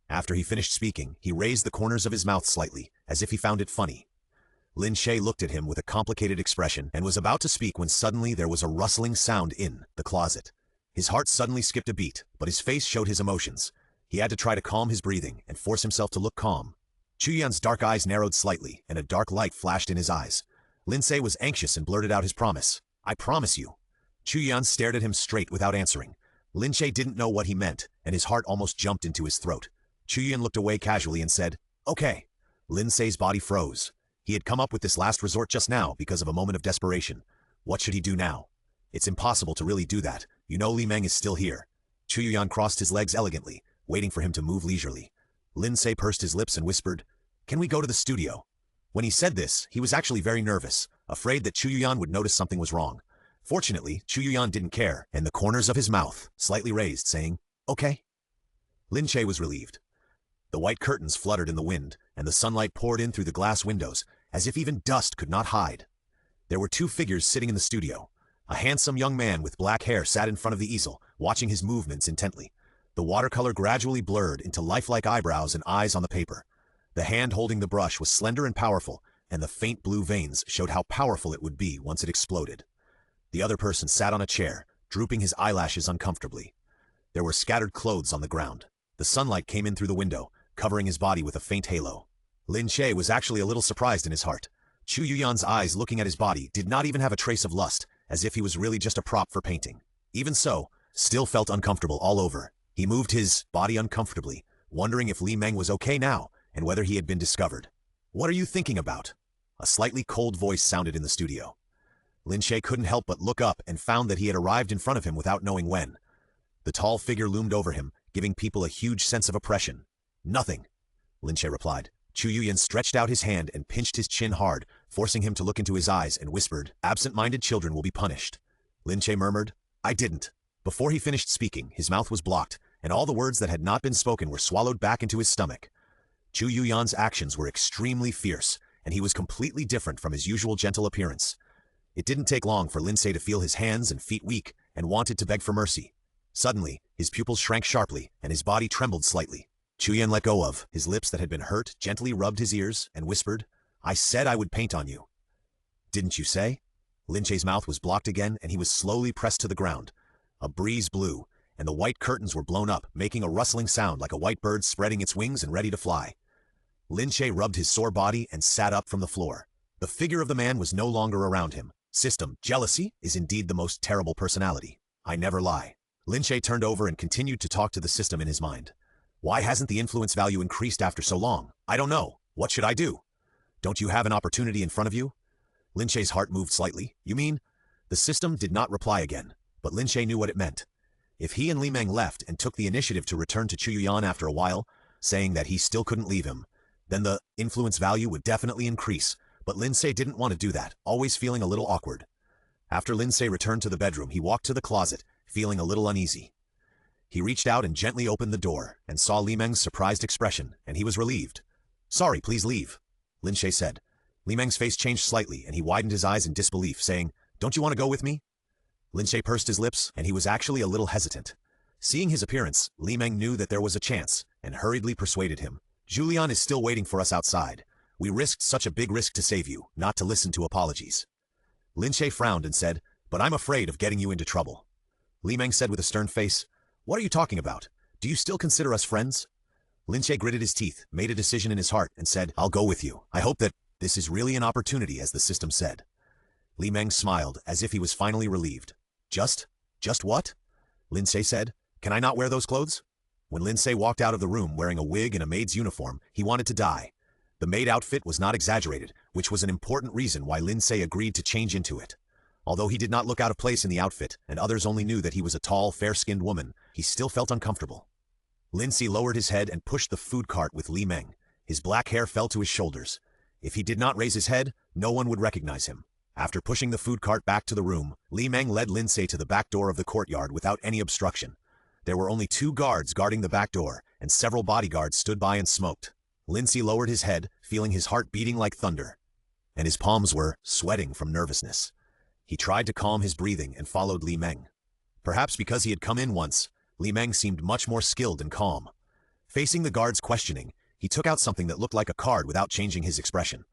After he finished speaking, he raised the corners of his mouth slightly, as if he found it funny. Lin Ce looked at him with a complicated expression and was about to speak when suddenly there was a rustling sound in the closet. His heart suddenly skipped a beat, but his face showed his emotions. He had to try to calm his breathing and force himself to look calm. Chu Yuan's dark eyes narrowed slightly, and a dark light flashed in his eyes. Lin Ce was anxious and blurted out his promise. "I promise you." Chu Yuan stared at him straight without answering. Lin Ce didn't know what he meant, and his heart almost jumped into his throat. Chu Yuan looked away casually and said, "Okay." Lin Ce's body froze. He had come up with this last resort just now because of a moment of desperation. What should he do now? It's impossible to really do that. You know Li Meng is still here. Chu Yuan crossed his legs elegantly, waiting for him to move leisurely. Lin Ce pursed his lips and whispered, "Can we go to the studio?" When he said this, he was actually very nervous, afraid that Chu Yuan would notice something was wrong. Fortunately, Chu Yuan didn't care, and the corners of his mouth slightly raised, saying, "Okay." Lin Ce was relieved. The white curtains fluttered in the wind, and the sunlight poured in through the glass windows, as if even dust could not hide. There were two figures sitting in the studio. A handsome young man with black hair sat in front of the easel, watching his movements intently. The watercolor gradually blurred into lifelike eyebrows and eyes on the paper. The hand holding the brush was slender and powerful, and the faint blue veins showed how powerful it would be once it exploded. The other person sat on a chair, drooping his eyelashes uncomfortably. There were scattered clothes on the ground. The sunlight came in through the window, covering his body with a faint halo. Lin Ce was actually a little surprised in his heart. Chu Yuan's eyes looking at his body did not even have a trace of lust, as if he was really just a prop for painting. Even so, still felt uncomfortable all over. He moved his body uncomfortably, wondering if Li Meng was okay now, and whether he had been discovered. "What are you thinking about?" A slightly cold voice sounded in the studio. Lin Ce couldn't help but look up and found that he had arrived in front of him without knowing when. The tall figure loomed over him, giving people a huge sense of oppression. "Nothing," Lin Ce replied. Chu Yuan stretched out his hand and pinched his chin hard, forcing him to look into his eyes, and whispered, "Absent-minded children will be punished." Lin Ce murmured, "I didn't." Before he finished speaking, his mouth was blocked, and all the words that had not been spoken were swallowed back into his stomach. Chu Yuan's actions were extremely fierce, and he was completely different from his usual gentle appearance. It didn't take long for Lin Ce to feel his hands and feet weak and wanted to beg for mercy. Suddenly, his pupils shrank sharply, and his body trembled slightly. Chu Yuan let go of his lips that had been hurt, gently rubbed his ears, and whispered, "I said I would paint on you." "Didn't you say?" Lin Ce's mouth was blocked again, and he was slowly pressed to the ground. A breeze blew, and the white curtains were blown up, making a rustling sound like a white bird spreading its wings and ready to fly. Lin Ce rubbed his sore body and sat up from the floor. The figure of the man was no longer around him. System, jealousy is indeed the most terrible personality. I never lie. Lin Ce turned over and continued to talk to the system in his mind. Why hasn't the influence value increased after so long? I don't know. What should I do? Don't you have an opportunity in front of you? Lin Ce's heart moved slightly. You mean? The system did not reply again, but Lin Ce knew what it meant. If he and Li Meng left and took the initiative to return to Chu Yuan after a while, saying that he still couldn't leave him, then the influence value would definitely increase, but Lin Ce didn't want to do that, always feeling a little awkward. After Lin Ce returned to the bedroom, he walked to the closet, feeling a little uneasy. He reached out and gently opened the door, and saw Li Meng's surprised expression, and he was relieved. "Sorry, please leave," Lin Ce said. Li Meng's face changed slightly, and he widened his eyes in disbelief, saying, "Don't you want to go with me?" Lin Ce pursed his lips, and he was actually a little hesitant. Seeing his appearance, Li Meng knew that there was a chance, and hurriedly persuaded him. "Julian is still waiting for us outside. We risked such a big risk to save you, not to listen to apologies." Lin Ce frowned and said, "But I'm afraid of getting you into trouble." Li Meng said with a stern face, "What are you talking about? Do you still consider us friends?" Lin Ce gritted his teeth, made a decision in his heart, and said, "I'll go with you. I hope that this is really an opportunity, as the system said." Li Meng smiled, as if he was finally relieved. Just what?" Lin Ce said. "Can I not wear those clothes?" When Lin Ce walked out of the room wearing a wig and a maid's uniform, he wanted to die. The maid outfit was not exaggerated, which was an important reason why Lin Ce agreed to change into it. Although he did not look out of place in the outfit, and others only knew that he was a tall, fair-skinned woman, he still felt uncomfortable. Lin Ce lowered his head and pushed the food cart with Li Meng. His black hair fell to his shoulders. If he did not raise his head, no one would recognize him. After pushing the food cart back to the room, Li Meng led Lin Ce to the back door of the courtyard without any obstruction. There were only 2 guards guarding the back door, and several bodyguards stood by and smoked. Lin Ce lowered his head, feeling his heart beating like thunder, and his palms were sweating from nervousness. He tried to calm his breathing and followed Li Meng. Perhaps because he had come in once, Li Meng seemed much more skilled and calm. Facing the guard's questioning, he took out something that looked like a card without changing his expression.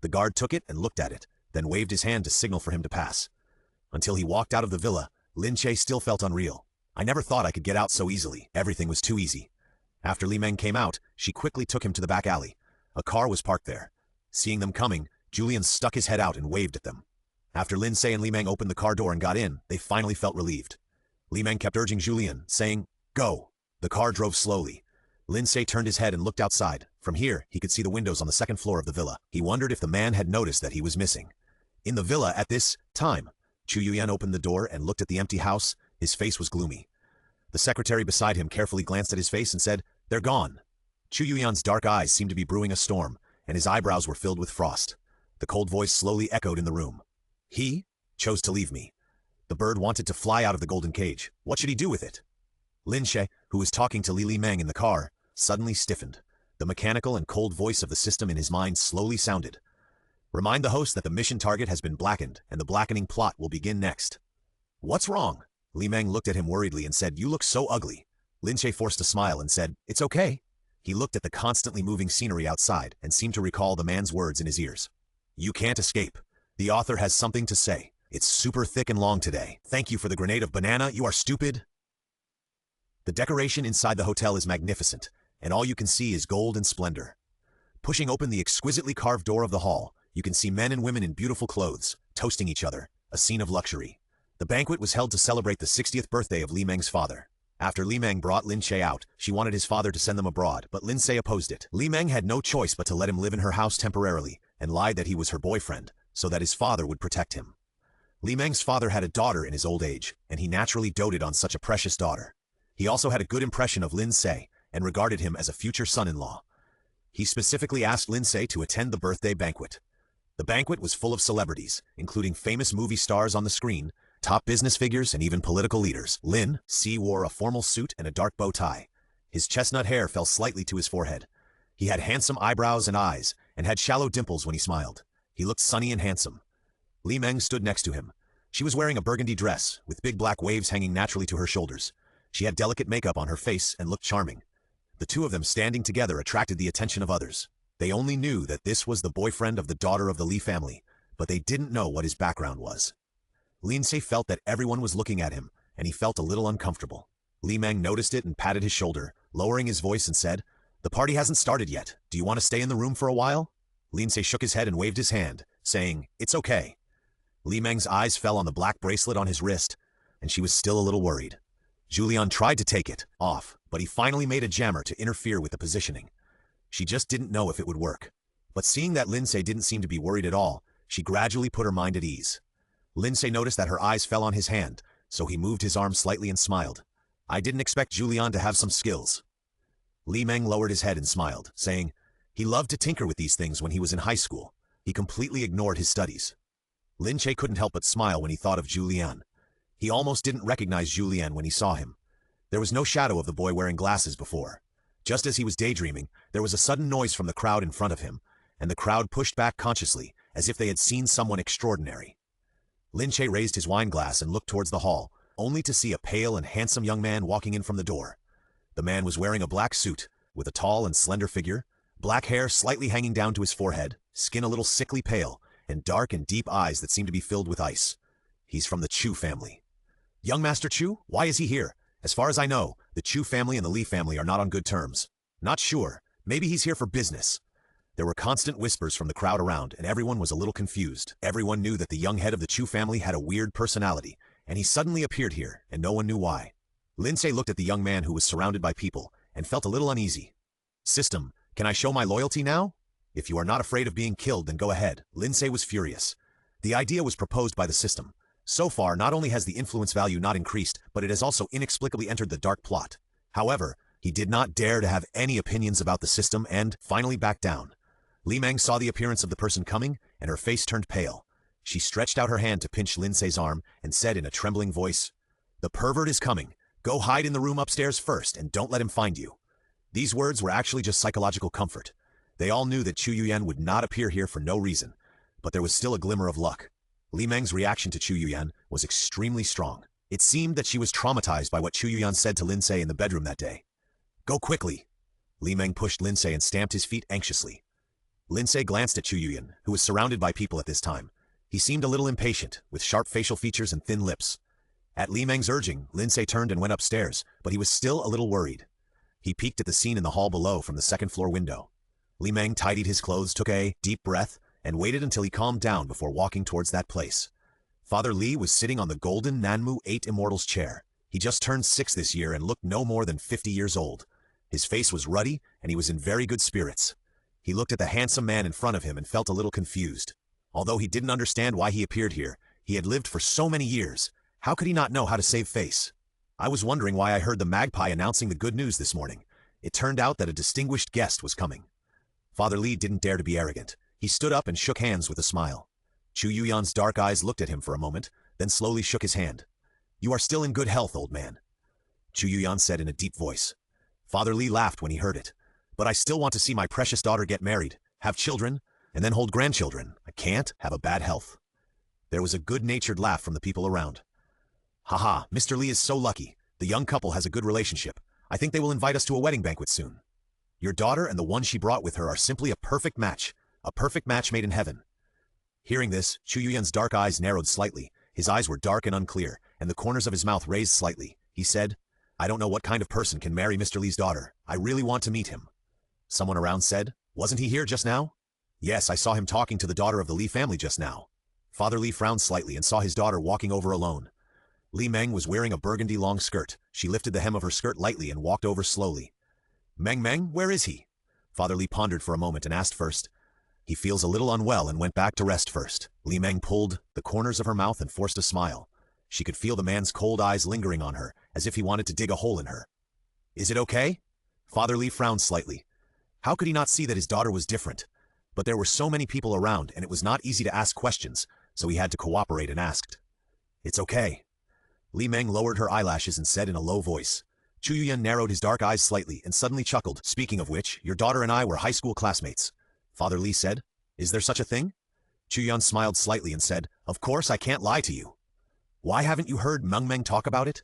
The guard took it and looked at it, then waved his hand to signal for him to pass. Until he walked out of the villa, Lin Ce still felt unreal. I never thought I could get out so easily. Everything was too easy. After Li Meng came out, she quickly took him to the back alley. A car was parked there. Seeing them coming, Julian stuck his head out and waved at them. After Lin Ce and Li Meng opened the car door and got in, they finally felt relieved. Li Meng kept urging Julian, saying, "Go." The car drove slowly. Lin Ce turned his head and looked outside. From here, he could see the windows on the second floor of the villa. He wondered if the man had noticed that he was missing. In the villa at this time, Chu Yuyan opened the door and looked at the empty house. His face was gloomy. The secretary beside him carefully glanced at his face and said, "They're gone." Chu Yuyan's dark eyes seemed to be brewing a storm, and his eyebrows were filled with frost. The cold voice slowly echoed in the room. He chose to leave me. The bird wanted to fly out of the golden cage. What should he do with it? Lin Ce, who was talking to Li Meng in the car, suddenly stiffened. The mechanical and cold voice of the system in his mind slowly sounded. "Remind the host that the mission target has been blackened, and the blackening plot will begin next." "What's wrong?" Li Meng looked at him worriedly and said, "You look so ugly." Lin Ce forced a smile and said, "It's okay." He looked at the constantly moving scenery outside and seemed to recall the man's words in his ears. "You can't escape. The author has something to say. It's super thick and long today. Thank you for the grenade of banana, you are stupid." The decoration inside the hotel is magnificent, and all you can see is gold and splendor. Pushing open the exquisitely carved door of the hall, you can see men and women in beautiful clothes, toasting each other, a scene of luxury. The banquet was held to celebrate the 60th birthday of Li Meng's father. After Li Meng brought Lin Ce out, she wanted his father to send them abroad, but Lin Ce opposed it. Li Meng had no choice but to let him live in her house temporarily, and lied that he was her boyfriend, so that his father would protect him. Li Meng's father had a daughter in his old age, and he naturally doted on such a precious daughter. He also had a good impression of Lin Ce, and regarded him as a future son-in-law. He specifically asked Lin Ce to attend the birthday banquet. The banquet was full of celebrities, including famous movie stars on the screen, top business figures, and even political leaders. Lin Ce wore a formal suit and a dark bow tie. His chestnut hair fell slightly to his forehead. He had handsome eyebrows and eyes, and had shallow dimples when he smiled. He looked sunny and handsome. Li Meng stood next to him. She was wearing a burgundy dress, with big black waves hanging naturally to her shoulders. She had delicate makeup on her face and looked charming. The two of them standing together attracted the attention of others. They only knew that this was the boyfriend of the daughter of the Li family, but they didn't know what his background was. Lin Ce felt that everyone was looking at him, and he felt a little uncomfortable. Li Meng noticed it and patted his shoulder, lowering his voice and said, "The party hasn't started yet. Do you want to stay in the room for a while?" Lin Ce shook his head and waved his hand, saying, "It's okay." Li Meng's eyes fell on the black bracelet on his wrist, and she was still a little worried. Julian tried to take it off, but he finally made a jammer to interfere with the positioning. She just didn't know if it would work. But seeing that Lin Ce didn't seem to be worried at all, she gradually put her mind at ease. Lin Ce noticed that her eyes fell on his hand, so he moved his arm slightly and smiled. "I didn't expect Julian to have some skills." Li Meng lowered his head and smiled, saying, "He loved to tinker with these things when he was in high school. He completely ignored his studies." Lin Ce couldn't help but smile when he thought of Julian. He almost didn't recognize Julian when he saw him. There was no shadow of the boy wearing glasses before. Just as he was daydreaming, there was a sudden noise from the crowd in front of him, and the crowd pushed back consciously, as if they had seen someone extraordinary. Lin Ce raised his wine glass and looked towards the hall, only to see a pale and handsome young man walking in from the door. The man was wearing a black suit, with a tall and slender figure, black hair slightly hanging down to his forehead, skin a little sickly pale, and dark and deep eyes that seemed to be filled with ice. He's from the Chu family. "Young Master Chu? Why is he here? As far as I know, the Chu family and the Li family are not on good terms." "Not sure. Maybe he's here for business." There were constant whispers from the crowd around, and everyone was a little confused. Everyone knew that the young head of the Chu family had a weird personality, and he suddenly appeared here, and no one knew why. Lin Ce looked at the young man who was surrounded by people, and felt a little uneasy. "System, can I show my loyalty now? If you are not afraid of being killed, then go ahead." Lin Ce was furious. The idea was proposed by the system. So far, not only has the influence value not increased, but it has also inexplicably entered the dark plot. However, he did not dare to have any opinions about the system and finally backed down. Li Meng saw the appearance of the person coming, and her face turned pale. She stretched out her hand to pinch Lin Ce's arm and said in a trembling voice, "The pervert is coming. Go hide in the room upstairs first and don't let him find you." These words were actually just psychological comfort. They all knew that Chu Yuyan would not appear here for no reason, but there was still a glimmer of luck. Li Meng's reaction to Chu Yuyan was extremely strong. It seemed that she was traumatized by what Chu Yuyan said to Lin Ce in the bedroom that day. "Go quickly." Li Meng pushed Lin Ce and stamped his feet anxiously. Lin Ce glanced at Chu Yuyan, who was surrounded by people at this time. He seemed a little impatient, with sharp facial features and thin lips. At Li Meng's urging, Lin Ce turned and went upstairs, but he was still a little worried. He peeked at the scene in the hall below from the second-floor window. Li Meng tidied his clothes, took a deep breath, and waited until he calmed down before walking towards that place. Father Li was sitting on the golden Nanmu 8 Immortals chair. He just turned 6 this year and looked no more than 50 years old. His face was ruddy, and he was in very good spirits. He looked at the handsome man in front of him and felt a little confused. Although he didn't understand why he appeared here, he had lived for so many years. How could he not know how to save face? I was wondering why I heard the magpie announcing the good news this morning. It turned out that a distinguished guest was coming. Father Li didn't dare to be arrogant. He stood up and shook hands with a smile. Chu Yuyan's dark eyes looked at him for a moment, then slowly shook his hand. "You are still in good health, old man," Chu Yuyan said in a deep voice. Father Li laughed when he heard it. "But I still want to see my precious daughter get married, have children, and then hold grandchildren. I can't have a bad health." There was a good-natured laugh from the people around. "Haha, Mr. Li is so lucky. The young couple has a good relationship. I think they will invite us to a wedding banquet soon. Your daughter and the one she brought with her are simply a perfect match made in heaven." Hearing this, Chu Yuyan's dark eyes narrowed slightly. His eyes were dark and unclear, and the corners of his mouth raised slightly. He said, "I don't know what kind of person can marry Mr. Li's daughter. I really want to meet him." Someone around said, "Wasn't he here just now?" "Yes, I saw him talking to the daughter of the Li family just now." Father Li frowned slightly and saw his daughter walking over alone. Li Meng was wearing a burgundy long skirt. She lifted the hem of her skirt lightly and walked over slowly. Meng, where is he?" Father Li pondered for a moment and asked first. "He feels a little unwell and went back to rest first." Li Meng pulled the corners of her mouth and forced a smile. She could feel the man's cold eyes lingering on her, as if he wanted to dig a hole in her. "Is it okay?" Father Li frowned slightly. How could he not see that his daughter was different? But there were so many people around, and it was not easy to ask questions, so he had to cooperate and asked. "It's okay." Li Meng lowered her eyelashes and said in a low voice. Chu Yuyan narrowed his dark eyes slightly and suddenly chuckled. "Speaking of which, your daughter and I were high school classmates." Father Li said, "Is there such a thing?" Chu Yuyan smiled slightly and said, "Of course I can't lie to you." "Why haven't you heard Meng talk about it?"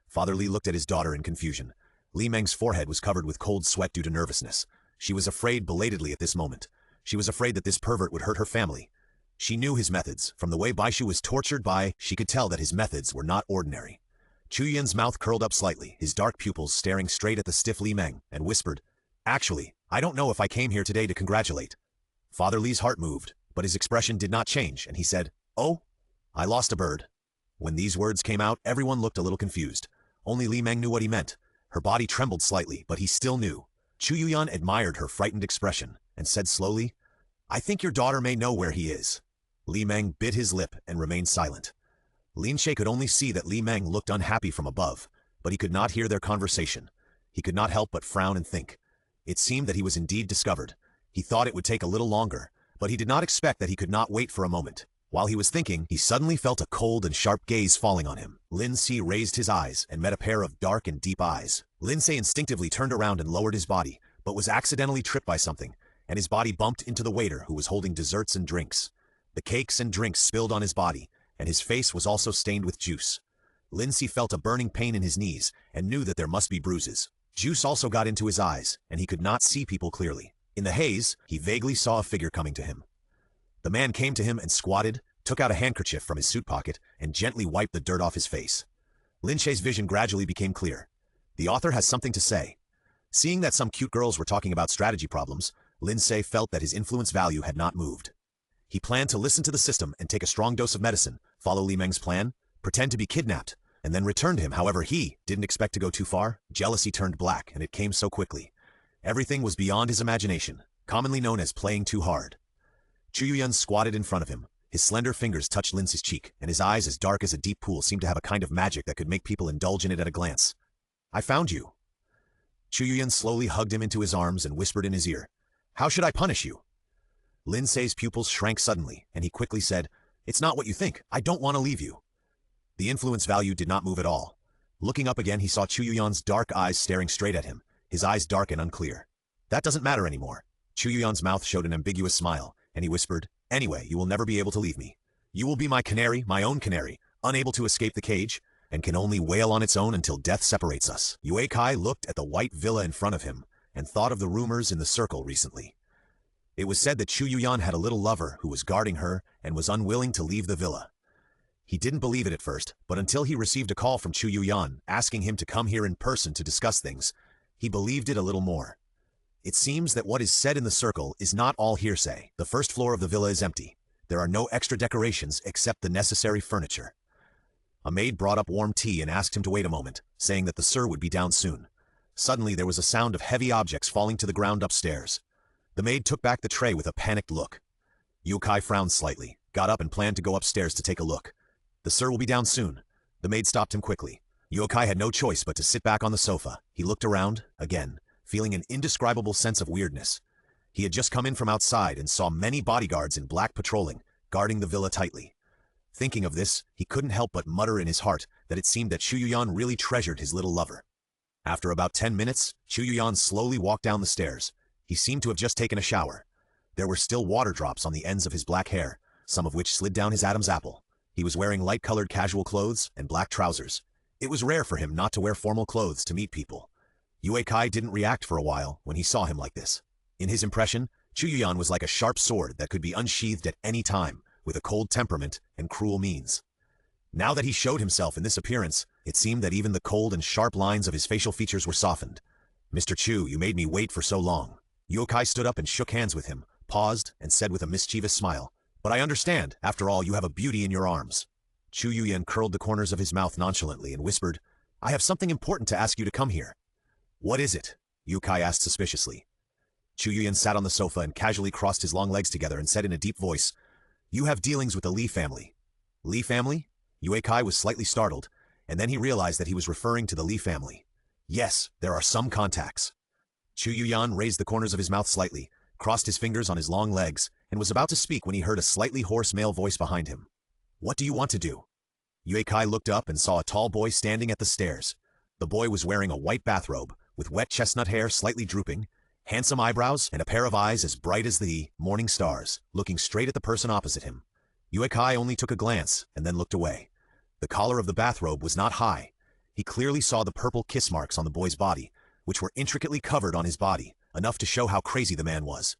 Father Li looked at his daughter in confusion. Li Meng's forehead was covered with cold sweat due to nervousness. She was afraid belatedly at this moment. She was afraid that this pervert would hurt her family. She knew his methods. From the way Baishu was tortured she could tell that his methods were not ordinary. Chu Yuan's mouth curled up slightly, his dark pupils staring straight at the stiff Li Meng, and whispered, "Actually, I don't know if I came here today to congratulate." Father Li's heart moved, but his expression did not change, and he said, "Oh, I lost a bird." When these words came out, everyone looked a little confused. Only Li Meng knew what he meant. Her body trembled slightly, but he still knew. Chu Yuyan admired her frightened expression, and said slowly, "I think your daughter may know where he is." Li Meng bit his lip and remained silent. Lin Ce could only see that Li Meng looked unhappy from above, but he could not hear their conversation. He could not help but frown and think. It seemed that he was indeed discovered. He thought it would take a little longer, but he did not expect that he could not wait for a moment. While he was thinking, he suddenly felt a cold and sharp gaze falling on him. Lin Ce raised his eyes and met a pair of dark and deep eyes. Lin Ce instinctively turned around and lowered his body, but was accidentally tripped by something, and his body bumped into the waiter who was holding desserts and drinks. The cakes and drinks spilled on his body, and his face was also stained with juice. Lin Ce felt a burning pain in his knees and knew that there must be bruises. Juice also got into his eyes, and he could not see people clearly. In the haze, he vaguely saw a figure coming to him. The man came to him and squatted, took out a handkerchief from his suit pocket, and gently wiped the dirt off his face. Lin Ce's vision gradually became clear. The author has something to say. Seeing that some cute girls were talking about strategy problems, Lin Ce felt that his influence value had not moved. He planned to listen to the system and take a strong dose of medicine, follow Li Meng's plan, pretend to be kidnapped, and then return to him. However, he didn't expect to go too far. Jealousy turned black, and it came so quickly. Everything was beyond his imagination, commonly known as playing too hard. Chu Yuyan squatted in front of him. His slender fingers touched Lin Ce's cheek, and his eyes, as dark as a deep pool, seemed to have a kind of magic that could make people indulge in it at a glance. "I found you." Chu Yuyan slowly hugged him into his arms and whispered in his ear, "How should I punish you?" Lin Ce's pupils shrank suddenly, and he quickly said, "It's not what you think. I don't want to leave you." The influence value did not move at all. Looking up again, he saw Chu Yuyan's dark eyes staring straight at him, his eyes dark and unclear. "That doesn't matter anymore." Chu Yuyan's mouth showed an ambiguous smile, and he whispered, "Anyway, you will never be able to leave me. You will be my canary, my own canary, unable to escape the cage, and can only wail on its own until death separates us." Yue Kai looked at the white villa in front of him, and thought of the rumors in the circle recently. It was said that Chu Yuyan had a little lover who was guarding her and was unwilling to leave the villa. He didn't believe it at first, but until he received a call from Chu Yuyan asking him to come here in person to discuss things, he believed it a little more. It seems that what is said in the circle is not all hearsay. The first floor of the villa is empty. There are no extra decorations except the necessary furniture. A maid brought up warm tea and asked him to wait a moment, saying that the sir would be down soon. Suddenly there was a sound of heavy objects falling to the ground upstairs. The maid took back the tray with a panicked look. Yokai frowned slightly, got up and planned to go upstairs to take a look. The sir will be down soon. The maid stopped him quickly. Yokai had no choice but to sit back on the sofa. He looked around, again, feeling an indescribable sense of weirdness. He had just come in from outside and saw many bodyguards in black patrolling, guarding the villa tightly. Thinking of this, he couldn't help but mutter in his heart that it seemed that Chu Yuyan really treasured his little lover. After about 10 minutes, Chu Yuyan slowly walked down the stairs. He seemed to have just taken a shower. There were still water drops on the ends of his black hair, some of which slid down his Adam's apple. He was wearing light-colored casual clothes and black trousers. It was rare for him not to wear formal clothes to meet people. Yue Kai didn't react for a while when he saw him like this. In his impression, Chu Yuyan was like a sharp sword that could be unsheathed at any time, with a cold temperament and cruel means. Now that he showed himself in this appearance, it seemed that even the cold and sharp lines of his facial features were softened. "Mr. Chu, you made me wait for so long." Yue Kai stood up and shook hands with him, paused, and said with a mischievous smile, "But I understand, after all, you have a beauty in your arms." Chu Yuyan curled the corners of his mouth nonchalantly and whispered, "I have something important to ask you to come here." "What is it?" Yue Kai asked suspiciously. Chu Yuyan sat on the sofa and casually crossed his long legs together and said in a deep voice, "You have dealings with the Li family." "Li family?" Yue Kai was slightly startled, and then he realized that he was referring to the Li family. "Yes, there are some contacts." Chu Yuyan raised the corners of his mouth slightly, crossed his fingers on his long legs, and was about to speak when he heard a slightly hoarse male voice behind him. "What do you want to do?" Yue Kai looked up and saw a tall boy standing at the stairs. The boy was wearing a white bathrobe, with wet chestnut hair slightly drooping, handsome eyebrows, and a pair of eyes as bright as the morning stars, looking straight at the person opposite him. Yue Kai only took a glance and then looked away. The collar of the bathrobe was not high. He clearly saw the purple kiss marks on the boy's body, which were intricately covered on his body, enough to show how crazy the man was.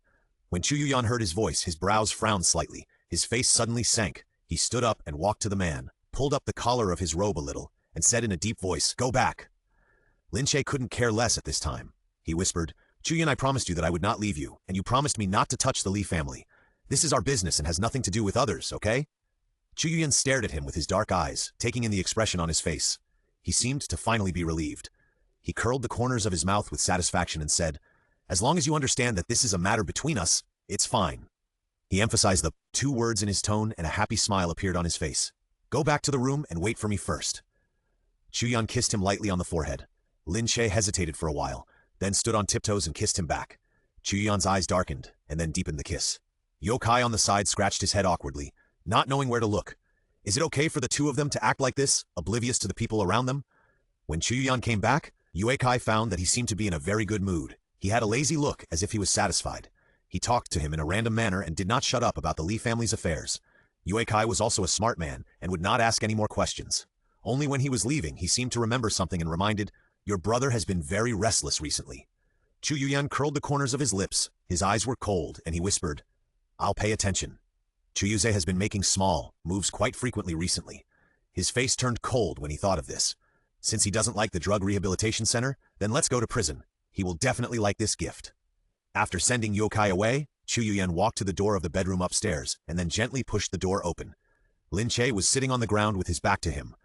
When Chu Yuyan heard his voice, his brows frowned slightly, his face suddenly sank. He stood up and walked to the man, pulled up the collar of his robe a little, and said in a deep voice, "Go back." Lin Ce couldn't care less at this time. He whispered, "Chu Yuyan, I promised you that I would not leave you, and you promised me not to touch the Li family. This is our business and has nothing to do with others, okay?" Chu Yuyan stared at him with his dark eyes, taking in the expression on his face. He seemed to finally be relieved. He curled the corners of his mouth with satisfaction and said, "As long as you understand that this is a matter between us, it's fine." He emphasized the 2 words in his tone, and a happy smile appeared on his face. "Go back to the room and wait for me first." Chu Yuyan kissed him lightly on the forehead. Lin Ce hesitated for a while, then stood on tiptoes and kissed him back. Chu Yuyan's eyes darkened, and then deepened the kiss. Yokai on the side scratched his head awkwardly, not knowing where to look. Is it okay for the two of them to act like this, oblivious to the people around them? When Chu Yuyan came back, Yue Kai found that he seemed to be in a very good mood. He had a lazy look, as if he was satisfied. He talked to him in a random manner and did not shut up about the Li family's affairs. Yue Kai was also a smart man and would not ask any more questions. Only when he was leaving, he seemed to remember something and reminded, "Your brother has been very restless recently." Chu Yuyan curled the corners of his lips. His eyes were cold, and he whispered, "I'll pay attention." Chu Yuze has been making small moves quite frequently recently. His face turned cold when he thought of this. Since he doesn't like the drug rehabilitation center, then let's go to prison. He will definitely like this gift. After sending Yokai away, Chu Yuyan walked to the door of the bedroom upstairs and then gently pushed the door open. Lin Ce was sitting on the ground with his back to him.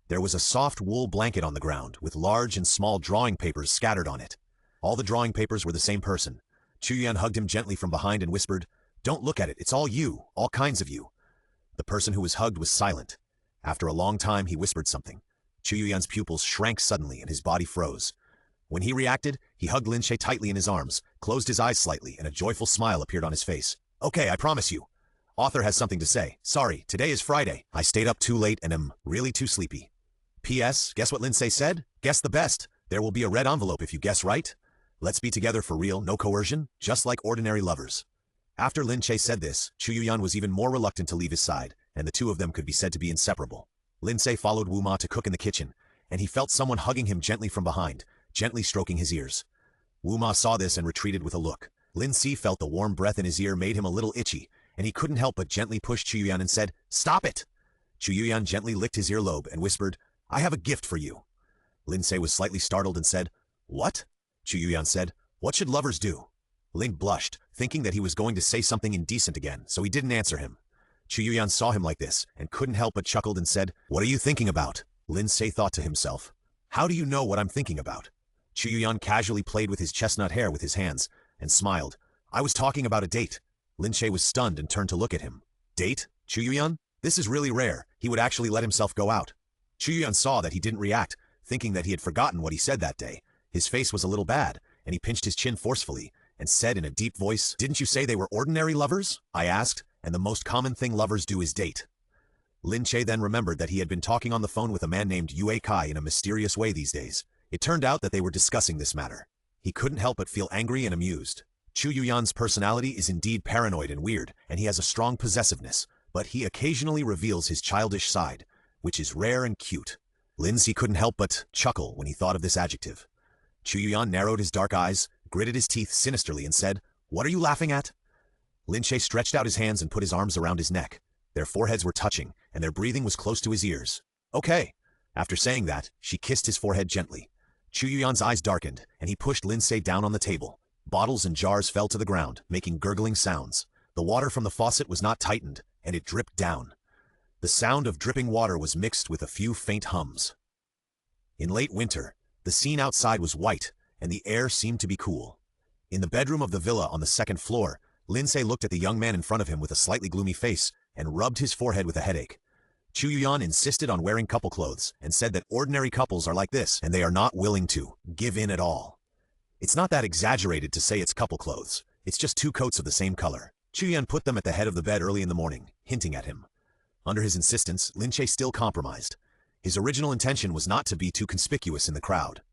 There was a soft wool blanket on the ground with large and small drawing papers scattered on it. All the drawing papers were the same person. Chu Yuyan hugged him gently from behind and whispered, "Don't look at it, it's all you, all kinds of you." The person who was hugged was silent. After a long time, he whispered something. Chu Yuyan's pupils shrank suddenly and his body froze. When he reacted, he hugged Lin Ce tightly in his arms, closed his eyes slightly, and a joyful smile appeared on his face. "Okay, I promise you. Author has something to say. Sorry, today is Friday. I stayed up too late and am really too sleepy. P.S. Guess what Lin Ce said? Guess the best. There will be a red envelope if you guess right. Let's be together for real, no coercion, just like ordinary lovers." After Lin Ce said this, Chu Yuyan was even more reluctant to leave his side, and the two of them could be said to be inseparable. Lin Ce followed Wu Ma to cook in the kitchen, and he felt someone hugging him gently from behind, gently stroking his ears. Wu Ma saw this and retreated with a look. Lin Ce felt the warm breath in his ear made him a little itchy, and he couldn't help but gently push Chu Yuyan and said, "Stop it!" Chu Yuyan gently licked his earlobe and whispered, "I have a gift for you." Lin Ce was slightly startled and said, "What?" Chu Yuyan said, "What should lovers do?" Ling blushed, thinking that he was going to say something indecent again, so he didn't answer him. Chu Yuyan saw him like this and couldn't help but chuckled and said, "What are you thinking about?" Lin Ce thought to himself, "How do you know what I'm thinking about?" Chu Yuyan casually played with his chestnut hair with his hands and smiled. "I was talking about a date." Lin Ce was stunned and turned to look at him. "Date? Chu Yuyan? This is really rare. He would actually let himself go out." Chu Yuyan saw that he didn't react, thinking that he had forgotten what he said that day. His face was a little bad, and he pinched his chin forcefully and said in a deep voice, "Didn't you say they were ordinary lovers?" I asked, "and the most common thing lovers do is date." Lin Ce then remembered that he had been talking on the phone with a man named Yue Kai in a mysterious way these days. It turned out that they were discussing this matter. He couldn't help but feel angry and amused. Chu Yuyan's personality is indeed paranoid and weird, and he has a strong possessiveness, but he occasionally reveals his childish side, which is rare and cute. Lin Ce couldn't help but chuckle when he thought of this adjective. Chu Yuyan narrowed his dark eyes, gritted his teeth sinisterly and said, "What are you laughing at?" Lin Ce stretched out his hands and put his arms around his neck. Their foreheads were touching, and their breathing was close to his ears. "Okay." After saying that, she kissed his forehead gently. Chu Yuyan's eyes darkened, and he pushed Lin Ce down on the table. Bottles and jars fell to the ground, making gurgling sounds. The water from the faucet was not tightened, and it dripped down. The sound of dripping water was mixed with a few faint hums. In late winter, the scene outside was white, and the air seemed to be cool. In the bedroom of the villa on the second floor, Lin Ce looked at the young man in front of him with a slightly gloomy face and rubbed his forehead with a headache. Chu Yuyan insisted on wearing couple clothes and said that ordinary couples are like this and they are not willing to give in at all. It's not that exaggerated to say it's couple clothes. It's just two coats of the same color. Chu Yuyan put them at the head of the bed early in the morning, hinting at him. Under his insistence, Lin Ce still compromised. His original intention was not to be too conspicuous in the crowd.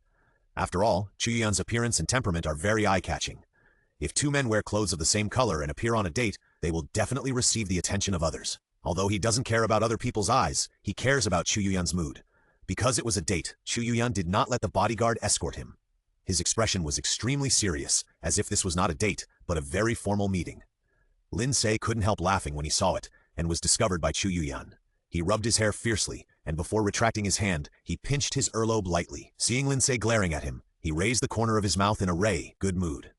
After all, Chu Yuyan's appearance and temperament are very eye-catching. If two men wear clothes of the same color and appear on a date, they will definitely receive the attention of others. Although he doesn't care about other people's eyes, he cares about Chu Yuyan's mood. Because it was a date, Chu Yuyan did not let the bodyguard escort him. His expression was extremely serious, as if this was not a date, but a very formal meeting. Lin Ce couldn't help laughing when he saw it, and was discovered by Chu Yuyan. He rubbed his hair fiercely, and before retracting his hand, he pinched his earlobe lightly. Seeing Lin Ce glaring at him, he raised the corner of his mouth in a good mood.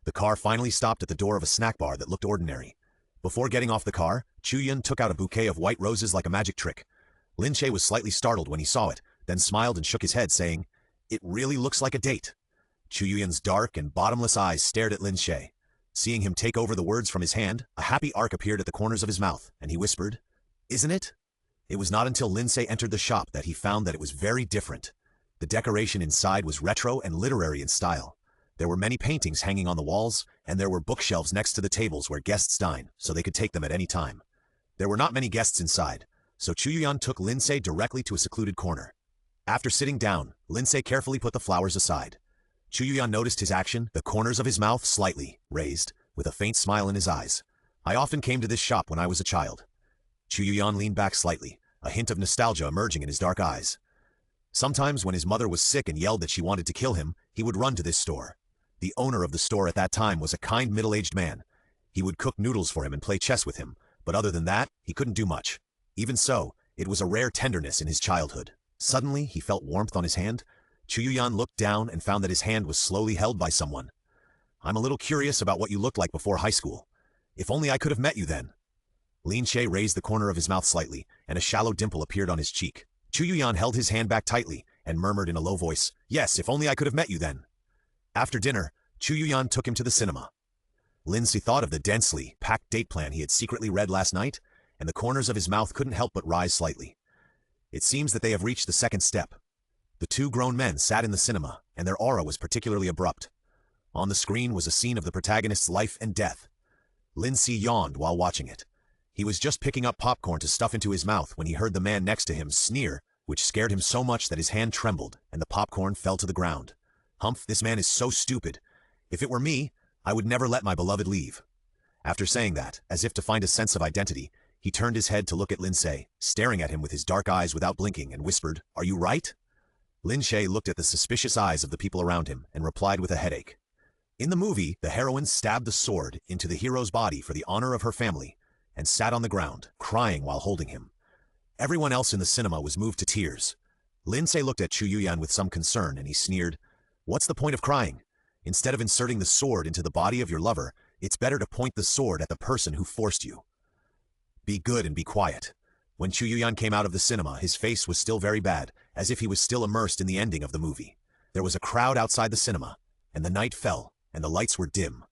The car finally stopped at the door of a snack bar that looked ordinary. Before getting off the car, Chu Yuyan took out a bouquet of white roses like a magic trick. Lin Ce was slightly startled when he saw it, then smiled and shook his head, saying, "It really looks like a date." Chu Yuyan's dark and bottomless eyes stared at Lin Ce. Seeing him take over the words from his hand, a happy arc appeared at the corners of his mouth, and he whispered, "Isn't it?" It was not until Lin Ce entered the shop that he found that it was very different. The decoration inside was retro and literary in style. There were many paintings hanging on the walls, and there were bookshelves next to the tables where guests dine, so they could take them at any time. There were not many guests inside, so Chu Yuyan took Lin Ce directly to a secluded corner. After sitting down, Lin Ce carefully put the flowers aside. Chu Yuyan noticed his action, the corners of his mouth slightly raised, with a faint smile in his eyes. "I often came to this shop when I was a child." Chu Yuyan leaned back slightly, a hint of nostalgia emerging in his dark eyes. Sometimes when his mother was sick and yelled that she wanted to kill him, he would run to this store. The owner of the store at that time was a kind middle-aged man. He would cook noodles for him and play chess with him, but other than that, he couldn't do much. Even so, it was a rare tenderness in his childhood. Suddenly, he felt warmth on his hand. Chu Yuyan looked down and found that his hand was slowly held by someone. "I'm a little curious about what you looked like before high school. If only I could have met you then." Lin Ce raised the corner of his mouth slightly, and a shallow dimple appeared on his cheek. Chu Yuyan held his hand back tightly and murmured in a low voice, "Yes, if only I could have met you then." After dinner, Chu Yuyan took him to the cinema. Lin Ce thought of the densely packed date plan he had secretly read last night, and the corners of his mouth couldn't help but rise slightly. It seems that they have reached the second step. The two grown men sat in the cinema, and their aura was particularly abrupt. On the screen was a scene of the protagonist's life and death. Lin Ce yawned while watching it. He was just picking up popcorn to stuff into his mouth when he heard the man next to him sneer, which scared him so much that his hand trembled and the popcorn fell to the ground. "Humph, this man is so stupid. If it were me, I would never let my beloved leave." After saying that, as if to find a sense of identity, he turned his head to look at Lin Ce, staring at him with his dark eyes without blinking, and whispered, "Are you right?" Lin Ce looked at the suspicious eyes of the people around him and replied with a headache. In the movie, the heroine stabbed the sword into the hero's body for the honor of her family and sat on the ground, crying while holding him. Everyone else in the cinema was moved to tears. Lin Ce looked at Chu Yuyan with some concern and he sneered, "What's the point of crying? Instead of inserting the sword into the body of your lover, it's better to point the sword at the person who forced you. Be good and be quiet." When Chu Yuyan came out of the cinema, his face was still very bad, as if he was still immersed in the ending of the movie. There was a crowd outside the cinema, and the night fell, and the lights were dim.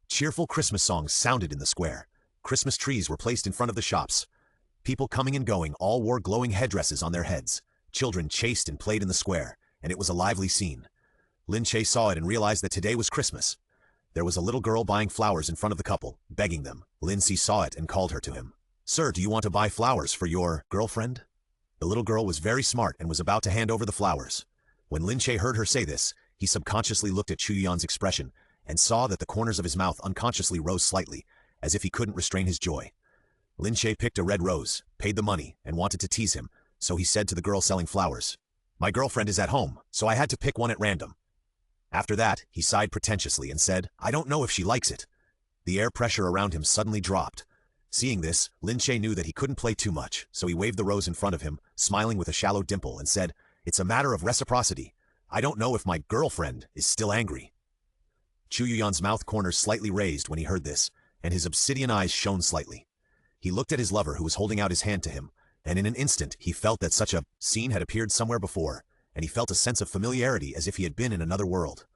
Cheerful Christmas songs sounded in the square. Christmas trees were placed in front of the shops. People coming and going all wore glowing headdresses on their heads. Children chased and played in the square, and it was a lively scene. Lin Ce saw it and realized that today was Christmas. There was a little girl buying flowers in front of the couple, begging them. Lin Ce saw it and called her to him. "Sir, do you want to buy flowers for your girlfriend?" The little girl was very smart and was about to hand over the flowers. When Lin Ce heard her say this, he subconsciously looked at Chu Yuyan's expression and saw that the corners of his mouth unconsciously rose slightly, as if he couldn't restrain his joy. Lin Ce picked a red rose, paid the money, and wanted to tease him, so he said to the girl selling flowers, "My girlfriend is at home, so I had to pick one at random." After that, he sighed pretentiously and said, "I don't know if she likes it." The air pressure around him suddenly dropped. Seeing this, Lin Ce knew that he couldn't play too much, so he waved the rose in front of him, smiling with a shallow dimple, and said, "It's a matter of reciprocity. I don't know if my girlfriend is still angry." Chu Yuyan's mouth corners slightly raised when he heard this, and his obsidian eyes shone slightly. He looked at his lover who was holding out his hand to him, and in an instant he felt that such a scene had appeared somewhere before, and he felt a sense of familiarity as if he had been in another world.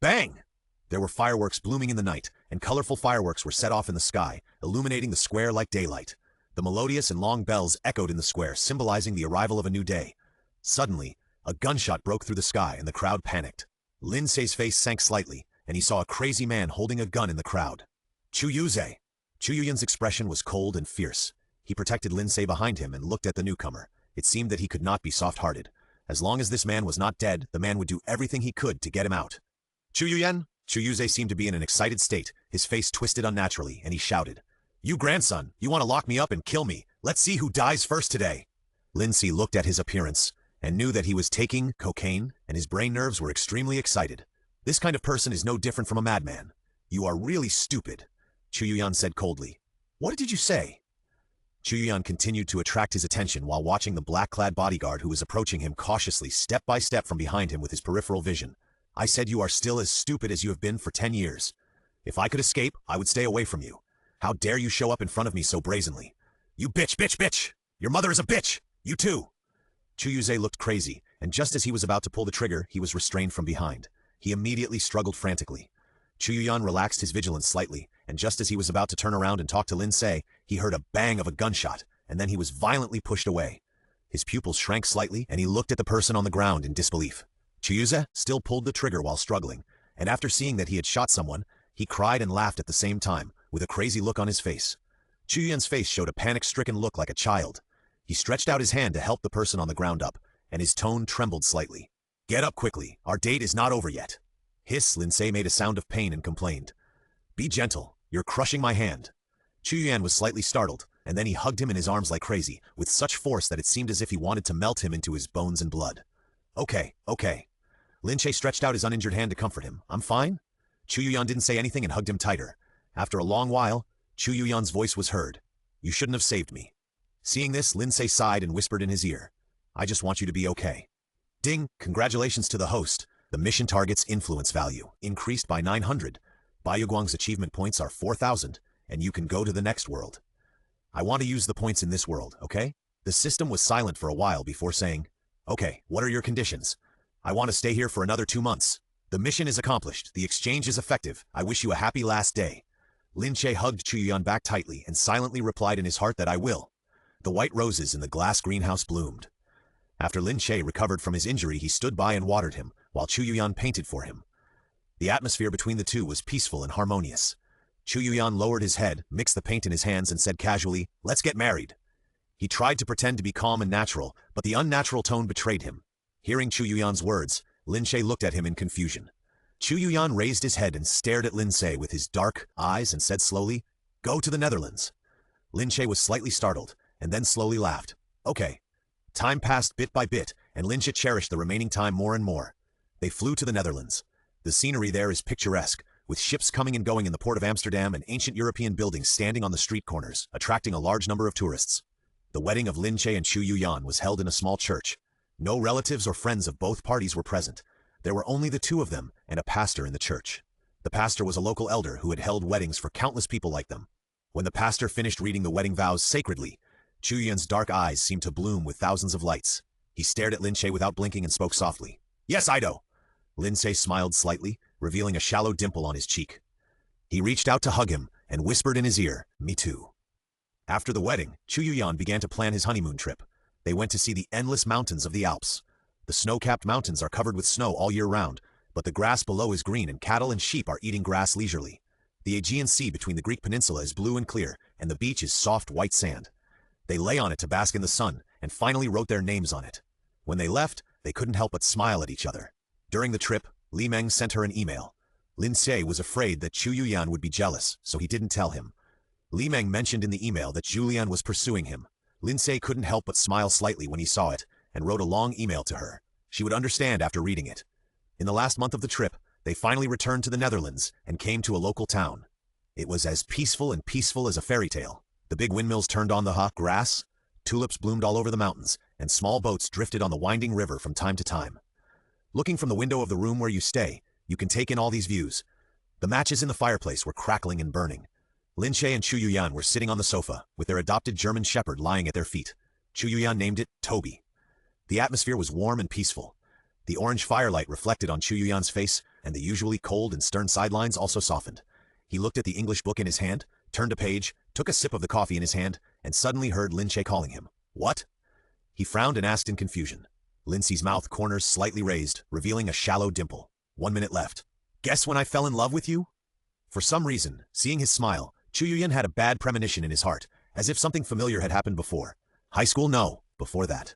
Bang! There were fireworks blooming in the night, and colorful fireworks were set off in the sky, illuminating the square like daylight. The melodious and long bells echoed in the square, symbolizing the arrival of a new day. Suddenly, a gunshot broke through the sky and the crowd panicked. Lin Ce's face sank slightly, and he saw a crazy man holding a gun in the crowd. Chu Yuze! Chu Yuyan's expression was cold and fierce. He protected Lin Ce behind him and looked at the newcomer. It seemed that he could not be soft-hearted. As long as this man was not dead, the man would do everything he could to get him out. "Chu Yuyan!" Chu Yuze seemed to be in an excited state, his face twisted unnaturally, and he shouted, "You grandson, you want to lock me up and kill me. Let's see who dies first today." Lin Ce looked at his appearance and knew that he was taking cocaine, and his brain nerves were extremely excited. This kind of person is no different from a madman. "You are really stupid," Chu Yuyan said coldly. "What did you say?" Chu Yuyan continued to attract his attention while watching the black-clad bodyguard who was approaching him cautiously step by step from behind him with his peripheral vision. "I said you are still as stupid as you have been for 10 years. If I could escape, I would stay away from you. How dare you show up in front of me so brazenly? You bitch, bitch, bitch! Your mother is a bitch! You too!" Chu Yuze looked crazy, and just as he was about to pull the trigger, he was restrained from behind. He immediately struggled frantically. Chu Yuyan relaxed his vigilance slightly, and just as he was about to turn around and talk to Lin Ce, he heard a bang of a gunshot, and then he was violently pushed away. His pupils shrank slightly, and he looked at the person on the ground in disbelief. Chu Yuze still pulled the trigger while struggling, and after seeing that he had shot someone, he cried and laughed at the same time, with a crazy look on his face. Chu Yuyan's face showed a panic-stricken look like a child. He stretched out his hand to help the person on the ground up, and his tone trembled slightly. "Get up quickly, our date is not over yet." Hiss! Lin Ce made a sound of pain and complained. "Be gentle, you're crushing my hand." Chu Yuyan was slightly startled, and then he hugged him in his arms like crazy, with such force that it seemed as if he wanted to melt him into his bones and blood. Okay. Lin Ce stretched out his uninjured hand to comfort him. "I'm fine?" Chu Yuyan didn't say anything and hugged him tighter. After a long while, Chu Yuyan's voice was heard. "You shouldn't have saved me." Seeing this, Lin Ce sighed and whispered in his ear, "I just want you to be okay." Ding! Congratulations to the host. The mission target's influence value increased by 900. Baiyuguang's achievement points are 4,000, and you can go to the next world. I want to use the points in this world, okay? The system was silent for a while before saying, "Okay, what are your conditions? I want to stay here for another 2 months. The mission is accomplished. The exchange is effective. I wish you a happy last day." Lin Ce hugged Chu Yuyan back tightly and silently replied in his heart that I will. The white roses in the glass greenhouse bloomed. After Lin Ce recovered from his injury, he stood by and watered him, while Chu Yuyan painted for him. The atmosphere between the two was peaceful and harmonious. Chu Yuyan lowered his head, mixed the paint in his hands, and said casually, "Let's get married." He tried to pretend to be calm and natural, but the unnatural tone betrayed him. Hearing Chu Yuyan's words, Lin Ce looked at him in confusion. Chu Yuyan raised his head and stared at Lin Ce with his dark eyes and said slowly, "Go to the Netherlands." Lin Ce was slightly startled, and then slowly laughed. "Okay." Time passed bit by bit, and Lin Ce cherished the remaining time more and more. They flew to the Netherlands. The scenery there is picturesque, with ships coming and going in the port of Amsterdam and ancient European buildings standing on the street corners, attracting a large number of tourists. The wedding of Lin Ce and Chu Yuyan was held in a small church. No relatives or friends of both parties were present. There were only the two of them and a pastor in the church. The pastor was a local elder who had held weddings for countless people like them. When the pastor finished reading the wedding vows sacredly, Chu Yuan's dark eyes seemed to bloom with thousands of lights. He stared at Lin Ce without blinking and spoke softly. "Yes, Ido." Lin Ce smiled slightly, revealing a shallow dimple on his cheek. He reached out to hug him and whispered in his ear, "Me too." After the wedding, Chu Yuyan began to plan his honeymoon trip. They went to see the endless mountains of the Alps. The snow-capped mountains are covered with snow all year round, but the grass below is green and cattle and sheep are eating grass leisurely. The Aegean Sea between the Greek peninsula is blue and clear, and the beach is soft white sand. They lay on it to bask in the sun, and finally wrote their names on it. When they left, they couldn't help but smile at each other. During the trip, Li Meng sent her an email. Lin Ce was afraid that Chu Yuyan would be jealous, so he didn't tell him. Li Meng mentioned in the email that Julian was pursuing him. Lin Ce couldn't help but smile slightly when he saw it, and wrote a long email to her. She would understand after reading it. In the last month of the trip, they finally returned to the Netherlands and came to a local town. It was as peaceful as a fairy tale. The big windmills turned on the hot grass, tulips bloomed all over the mountains, and small boats drifted on the winding river from time to time. Looking from the window of the room where you stay, you can take in all these views. The matches in the fireplace were crackling and burning. Lin Ce and Chu Yuyan were sitting on the sofa, with their adopted German shepherd lying at their feet. Chu Yuyan named it Toby. The atmosphere was warm and peaceful. The orange firelight reflected on Chu Yuyan's face, and the usually cold and stern sidelines also softened. He looked at the English book in his hand, turned a page, took a sip of the coffee in his hand, and suddenly heard Lin Ce calling him. "What?" He frowned and asked in confusion. Lin Ce's mouth corners slightly raised, revealing a shallow dimple. 1 minute left. "Guess when I fell in love with you?" For some reason, seeing his smile, Chu Yuyan had a bad premonition in his heart, as if something familiar had happened before. High school? No, before that.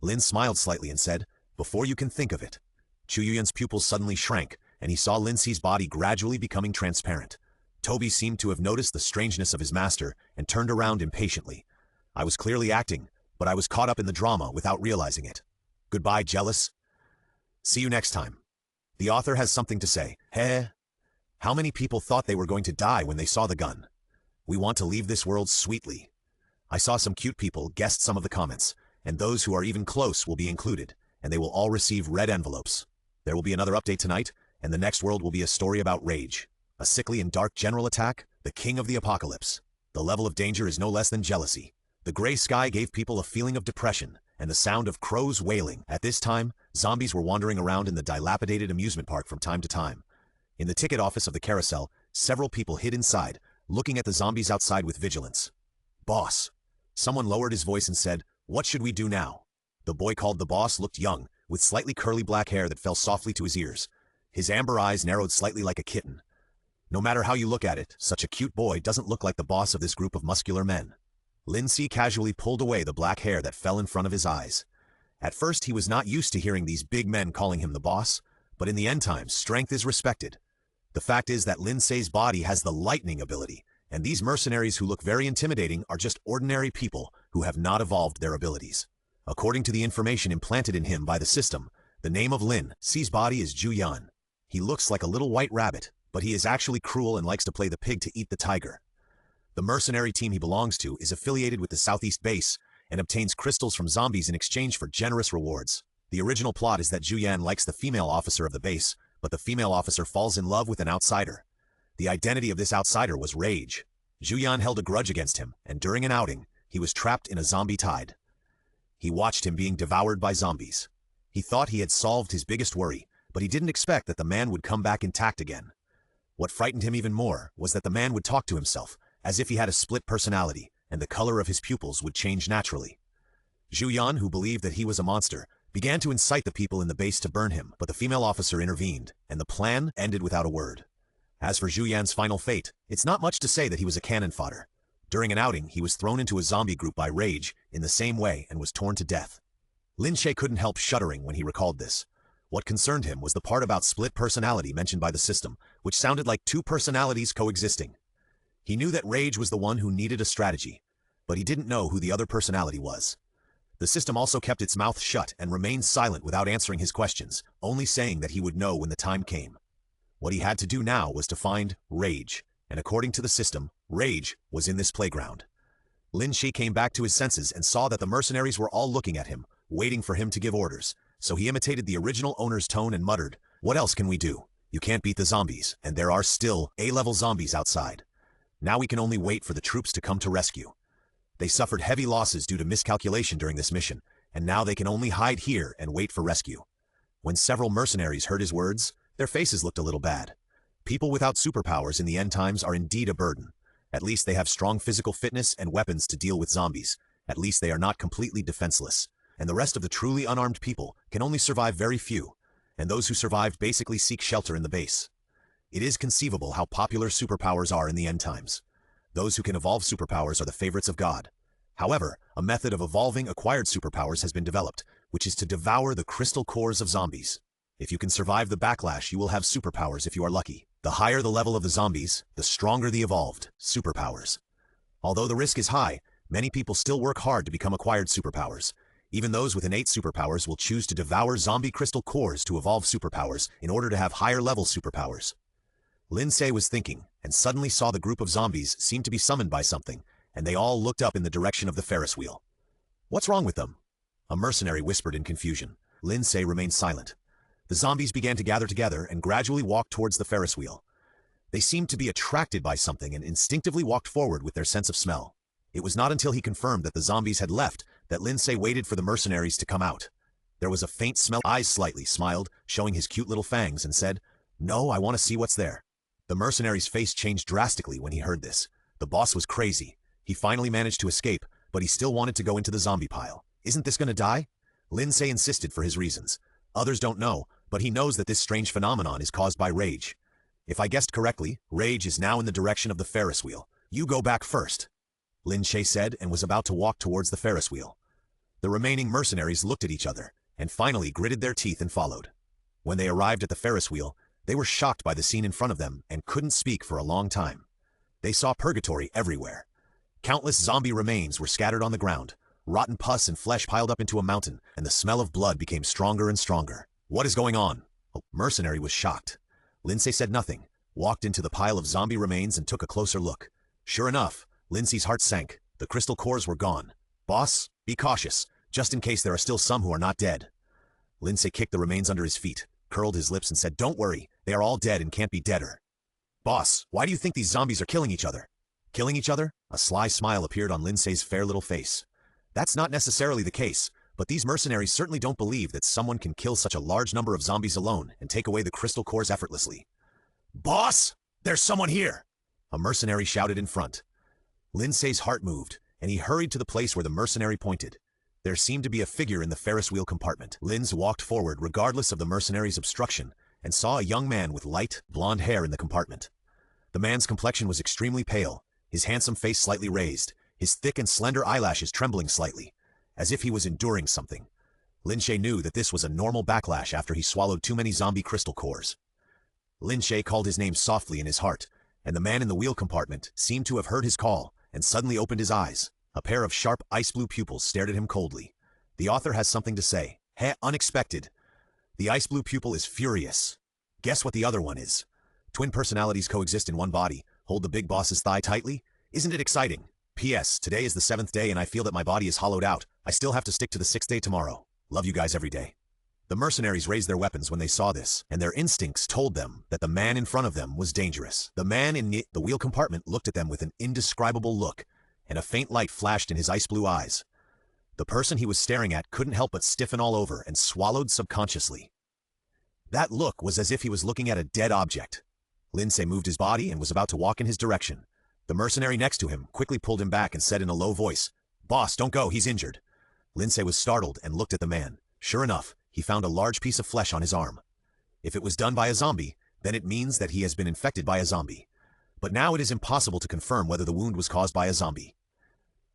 Lin smiled slightly and said, "Before you can think of it." Chu Yuyan's pupils suddenly shrank, and he saw Lin Ce's body gradually becoming transparent. Toby seemed to have noticed the strangeness of his master and turned around impatiently. "I was clearly acting, but I was caught up in the drama without realizing it. Goodbye, jealous. See you next time." The author has something to say. How many people thought they were going to die when they saw the gun? We want to leave this world sweetly. I saw some cute people guessed some of the comments, and those who are even close will be included, and they will all receive red envelopes. There will be another update tonight, and the next world will be a story about rage. A sickly and dark general attack, the king of the apocalypse. The level of danger is no less than jealousy. The gray sky gave people a feeling of depression, and the sound of crows wailing. At this time, zombies were wandering around in the dilapidated amusement park from time to time. In the ticket office of the carousel, several people hid inside, looking at the zombies outside with vigilance. "Boss." Someone lowered his voice and said, "What should we do now?" The boy called the boss looked young, with slightly curly black hair that fell softly to his ears. His amber eyes narrowed slightly like a kitten. No matter how you look at it, such a cute boy doesn't look like the boss of this group of muscular men. Lin Ce casually pulled away the black hair that fell in front of his eyes. At first he was not used to hearing these big men calling him the boss, but in the end times, strength is respected. The fact is that Lin Ce's body has the lightning ability, and these mercenaries who look very intimidating are just ordinary people who have not evolved their abilities. According to the information implanted in him by the system, the name of Lin Ce's body is Juyan. He looks like a little white rabbit, but he is actually cruel and likes to play the pig to eat the tiger. The mercenary team he belongs to is affiliated with the Southeast Base and obtains crystals from zombies in exchange for generous rewards. The original plot is that Juyan likes the female officer of the base, but the female officer falls in love with an outsider. The identity of this outsider was Rage. Juyan held a grudge against him, and during an outing, he was trapped in a zombie tide. He watched him being devoured by zombies. He thought he had solved his biggest worry, but he didn't expect that the man would come back intact again. What frightened him even more was that the man would talk to himself, as if he had a split personality, and the color of his pupils would change naturally. Juyan, who believed that he was a monster, began to incite the people in the base to burn him, but the female officer intervened, and the plan ended without a word. As for Juyan's final fate, it's not much to say that he was a cannon fodder. During an outing, he was thrown into a zombie group by Rage in the same way and was torn to death. Lin Ce couldn't help shuddering when he recalled this. What concerned him was the part about split personality mentioned by the system, which sounded like two personalities coexisting. He knew that Rage was the one who needed a strategy, but he didn't know who the other personality was. The system also kept its mouth shut and remained silent without answering his questions, only saying that he would know when the time came. What he had to do now was to find Rage, and according to the system, Rage was in this playground. Lin Ce came back to his senses and saw that the mercenaries were all looking at him, waiting for him to give orders, so he imitated the original owner's tone and muttered, "What else can we do? You can't beat the zombies, and there are still A-level zombies outside. Now we can only wait for the troops to come to rescue." They suffered heavy losses due to miscalculation during this mission, and now they can only hide here and wait for rescue. When several mercenaries heard his words, their faces looked a little bad. People without superpowers in the end times are indeed a burden. At least they have strong physical fitness and weapons to deal with zombies. At least they are not completely defenseless. And the rest of the truly unarmed people can only survive very few. And those who survived basically seek shelter in the base. It is conceivable how popular superpowers are in the end times. Those who can evolve superpowers are the favorites of God. However, a method of evolving acquired superpowers has been developed, which is to devour the crystal cores of zombies. If you can survive the backlash, you will have superpowers if you are lucky. The higher the level of the zombies, the stronger the evolved superpowers. Although the risk is high, many people still work hard to become acquired superpowers. Even those with innate superpowers will choose to devour zombie crystal cores to evolve superpowers in order to have higher level superpowers. Lin Ce was thinking, and suddenly saw the group of zombies seem to be summoned by something, and they all looked up in the direction of the Ferris wheel. "What's wrong with them?" a mercenary whispered in confusion. Lin Ce remained silent. The zombies began to gather together and gradually walked towards the Ferris wheel. They seemed to be attracted by something and instinctively walked forward with their sense of smell. It was not until he confirmed that the zombies had left that Lin Ce waited for the mercenaries to come out. There was a faint smell. Eyes slightly smiled, showing his cute little fangs, and said, "No, I want to see what's there." The mercenary's face changed drastically when he heard this. The boss was crazy. He finally managed to escape, but he still wanted to go into the zombie pile. "Isn't this gonna die?" Lin Ce insisted for his reasons. Others don't know, but he knows that this strange phenomenon is caused by rage. "If I guessed correctly, rage is now in the direction of the Ferris wheel. You go back first," Lin Ce said, and was about to walk towards the Ferris wheel. The remaining mercenaries looked at each other, and finally gritted their teeth and followed. When they arrived at the Ferris wheel, they were shocked by the scene in front of them and couldn't speak for a long time. They saw purgatory everywhere. Countless zombie remains were scattered on the ground. Rotten pus and flesh piled up into a mountain, and the smell of blood became stronger and stronger. "What is going on?" A mercenary was shocked. Lin Ce said nothing, walked into the pile of zombie remains and took a closer look. Sure enough, Lin Ce's heart sank. The crystal cores were gone. "Boss, be cautious, just in case there are still some who are not dead." Lin Ce kicked the remains under his feet, curled his lips and said, "Don't worry, they are all dead and can't be deader." "Boss, why do you think these zombies are killing each other?" "Killing each other?" A sly smile appeared on Lin Ce's fair little face. "That's not necessarily the case, but these mercenaries certainly don't believe that someone can kill such a large number of zombies alone and take away the crystal cores effortlessly." "Boss, there's someone here!" a mercenary shouted in front. Lin Ce's heart moved, and he hurried to the place where the mercenary pointed. There seemed to be a figure in the Ferris wheel compartment. Lin Ce walked forward regardless of the mercenary's obstruction, and saw a young man with light, blonde hair in the compartment. The man's complexion was extremely pale, his handsome face slightly raised, his thick and slender eyelashes trembling slightly, as if he was enduring something. Lin Ce knew that this was a normal backlash after he swallowed too many zombie crystal cores. Lin Ce called his name softly in his heart, and the man in the wheel compartment seemed to have heard his call and suddenly opened his eyes. A pair of sharp ice blue pupils stared at him coldly. The author has something to say. Unexpected. The ice blue pupil is furious. Guess what the other one is? Twin personalities coexist in one body. Hold the big boss's thigh tightly. Isn't it exciting? P.S. Today is the 7th day and I feel that my body is hollowed out. I still have to stick to the 6th day tomorrow. Love you guys every day. The mercenaries raised their weapons when they saw this, and their instincts told them that the man in front of them was dangerous. The man in the wheel compartment looked at them with an indescribable look, and a faint light flashed in his ice blue eyes. The person he was staring at couldn't help but stiffen all over and swallowed subconsciously. That look was as if he was looking at a dead object. Lin Ce moved his body and was about to walk in his direction. The mercenary next to him quickly pulled him back and said in a low voice, "Boss, don't go, he's injured." Lin Ce was startled and looked at the man. Sure enough, he found a large piece of flesh on his arm. If it was done by a zombie, then it means that he has been infected by a zombie. But now it is impossible to confirm whether the wound was caused by a zombie.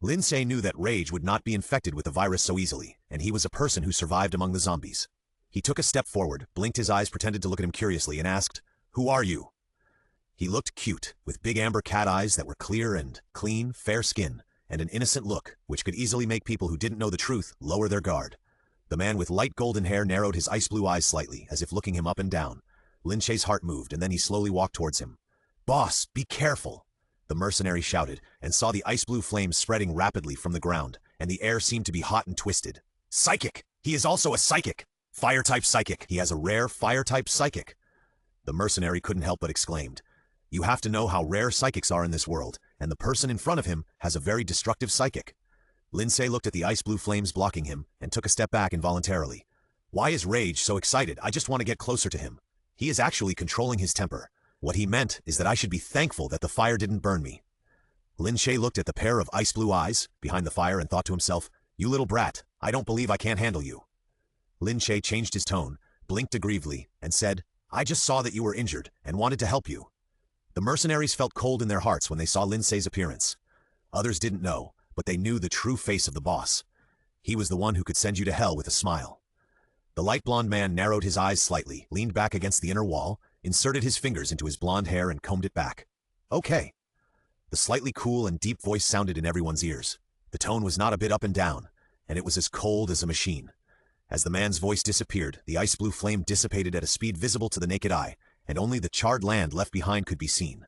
Lin Ce knew that rage would not be infected with the virus so easily, and he was a person who survived among the zombies. He took a step forward, blinked his eyes, pretended to look at him curiously, and asked, "Who are you?" He looked cute, with big amber cat eyes that were clear and clean, fair skin, and an innocent look, which could easily make people who didn't know the truth lower their guard. The man with light golden hair narrowed his ice blue eyes slightly, as if looking him up and down. Lin Ce's heart moved, and then he slowly walked towards him. "Boss, be careful." the mercenary shouted, and saw the ice-blue flames spreading rapidly from the ground, and the air seemed to be hot and twisted. Psychic! He is also a psychic! Fire-type psychic! He has a rare fire-type psychic! The mercenary couldn't help but exclaimed. You have to know how rare psychics are in this world, and the person in front of him has a very destructive psychic. Lin Ce looked at the ice-blue flames blocking him, and took a step back involuntarily. Why is Rage so excited? I just want to get closer to him. He is actually controlling his temper. What he meant is that I should be thankful that the fire didn't burn me. Lin Ce looked at the pair of ice-blue eyes behind the fire and thought to himself, You little brat, I don't believe I can't handle you. Lin Ce changed his tone, blinked aggrievedly, and said, I just saw that you were injured and wanted to help you. The mercenaries felt cold in their hearts when they saw Lin Ce's appearance. Others didn't know, but they knew the true face of the boss. He was the one who could send you to hell with a smile. The light blonde man narrowed his eyes slightly, leaned back against the inner wall, inserted his fingers into his blonde hair and combed it back. Okay. The slightly cool and deep voice sounded in everyone's ears. The tone was not a bit up and down, and it was as cold as a machine. As the man's voice disappeared, the ice-blue flame dissipated at a speed visible to the naked eye, and only the charred land left behind could be seen.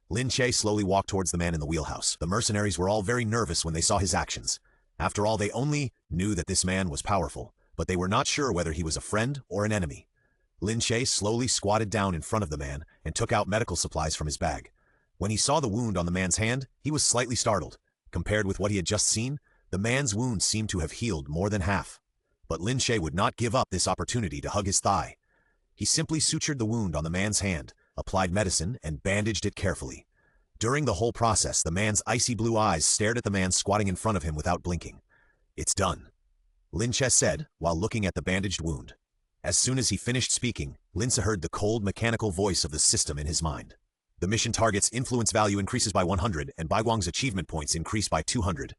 Lin Ce slowly walked towards the man in the wheelhouse. The mercenaries were all very nervous when they saw his actions. After all, they only knew that this man was powerful, but they were not sure whether he was a friend or an enemy. Lin Ce slowly squatted down in front of the man and took out medical supplies from his bag. When he saw the wound on the man's hand, he was slightly startled. Compared with what he had just seen, the man's wound seemed to have healed more than half. But Lin Ce would not give up this opportunity to hug his thigh. He simply sutured the wound on the man's hand, applied medicine, and bandaged it carefully. During the whole process, the man's icy blue eyes stared at the man squatting in front of him without blinking. It's done, Lin Ce said, while looking at the bandaged wound. As soon as he finished speaking, Lin Ce heard the cold, mechanical voice of the system in his mind. The mission target's influence value increases by 100, and Baiguang's achievement points increase by 200.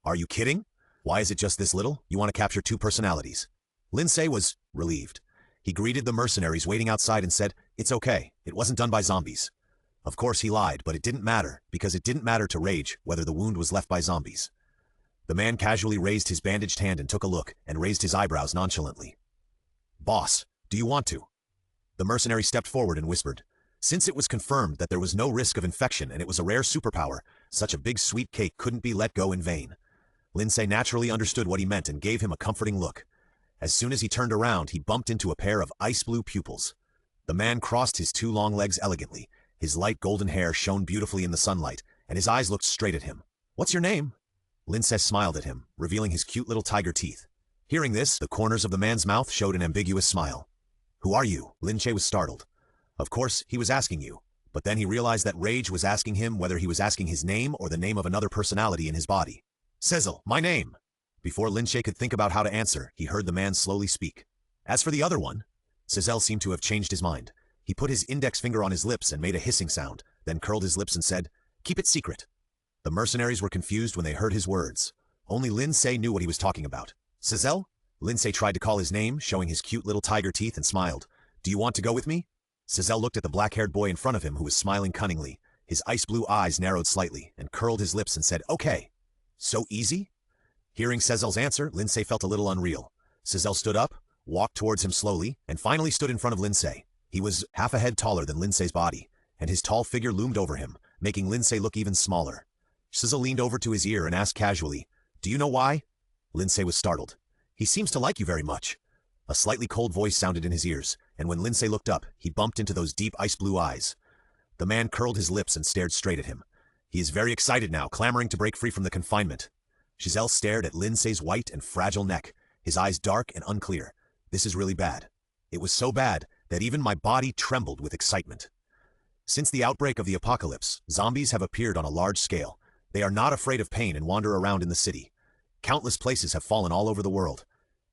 Are you kidding? Why is it just this little? You want to capture 2 personalities. Lin Ce was relieved. He greeted the mercenaries waiting outside and said, It's okay, it wasn't done by zombies. Of course he lied, but it didn't matter, because it didn't matter to Rage whether the wound was left by zombies. The man casually raised his bandaged hand and took a look, and raised his eyebrows nonchalantly. Boss, do you want to? The mercenary stepped forward and whispered. Since it was confirmed that there was no risk of infection and it was a rare superpower, such a big sweet cake couldn't be let go in vain. Lin Ce naturally understood what he meant and gave him a comforting look. As soon as he turned around, he bumped into a pair of ice-blue pupils. The man crossed his 2 long legs elegantly. His light golden hair shone beautifully in the sunlight, and his eyes looked straight at him. What's your name? Lin Ce smiled at him, revealing his cute little tiger teeth. Hearing this, the corners of the man's mouth showed an ambiguous smile. Who are you? Lin Ce was startled. Of course, he was asking you, but then he realized that Rage was asking him whether he was asking his name or the name of another personality in his body. Seduce, my name. Before Lin Ce could think about how to answer, he heard the man slowly speak. As for the other one, Seduce seemed to have changed his mind. He put his index finger on his lips and made a hissing sound, then curled his lips and said, Keep it secret. The mercenaries were confused when they heard his words. Only Lin Ce knew what he was talking about. Seduce? Lin Ce tried to call his name, showing his cute little tiger teeth, and smiled. Do you want to go with me? Seduce looked at the black-haired boy in front of him who was smiling cunningly. His ice-blue eyes narrowed slightly, and curled his lips and said, Okay. So easy? Hearing Seduce's answer, Lin Ce felt a little unreal. Seduce stood up, walked towards him slowly, and finally stood in front of Lin Ce. He was half a head taller than Lin Ce's body, and his tall figure loomed over him, making Lin Ce look even smaller. Seduce leaned over to his ear and asked casually, Do you know why? Lin Ce was startled. He seems to like you very much. A slightly cold voice sounded in his ears, and when Lin Ce looked up, he bumped into those deep ice-blue eyes. The man curled his lips and stared straight at him. He is very excited now, clamoring to break free from the confinement. Seduce stared at Lin Ce's white and fragile neck, his eyes dark and unclear. This is really bad. It was so bad that even my body trembled with excitement. Since the outbreak of the apocalypse, zombies have appeared on a large scale. They are not afraid of pain and wander around in the city. Countless places have fallen all over the world.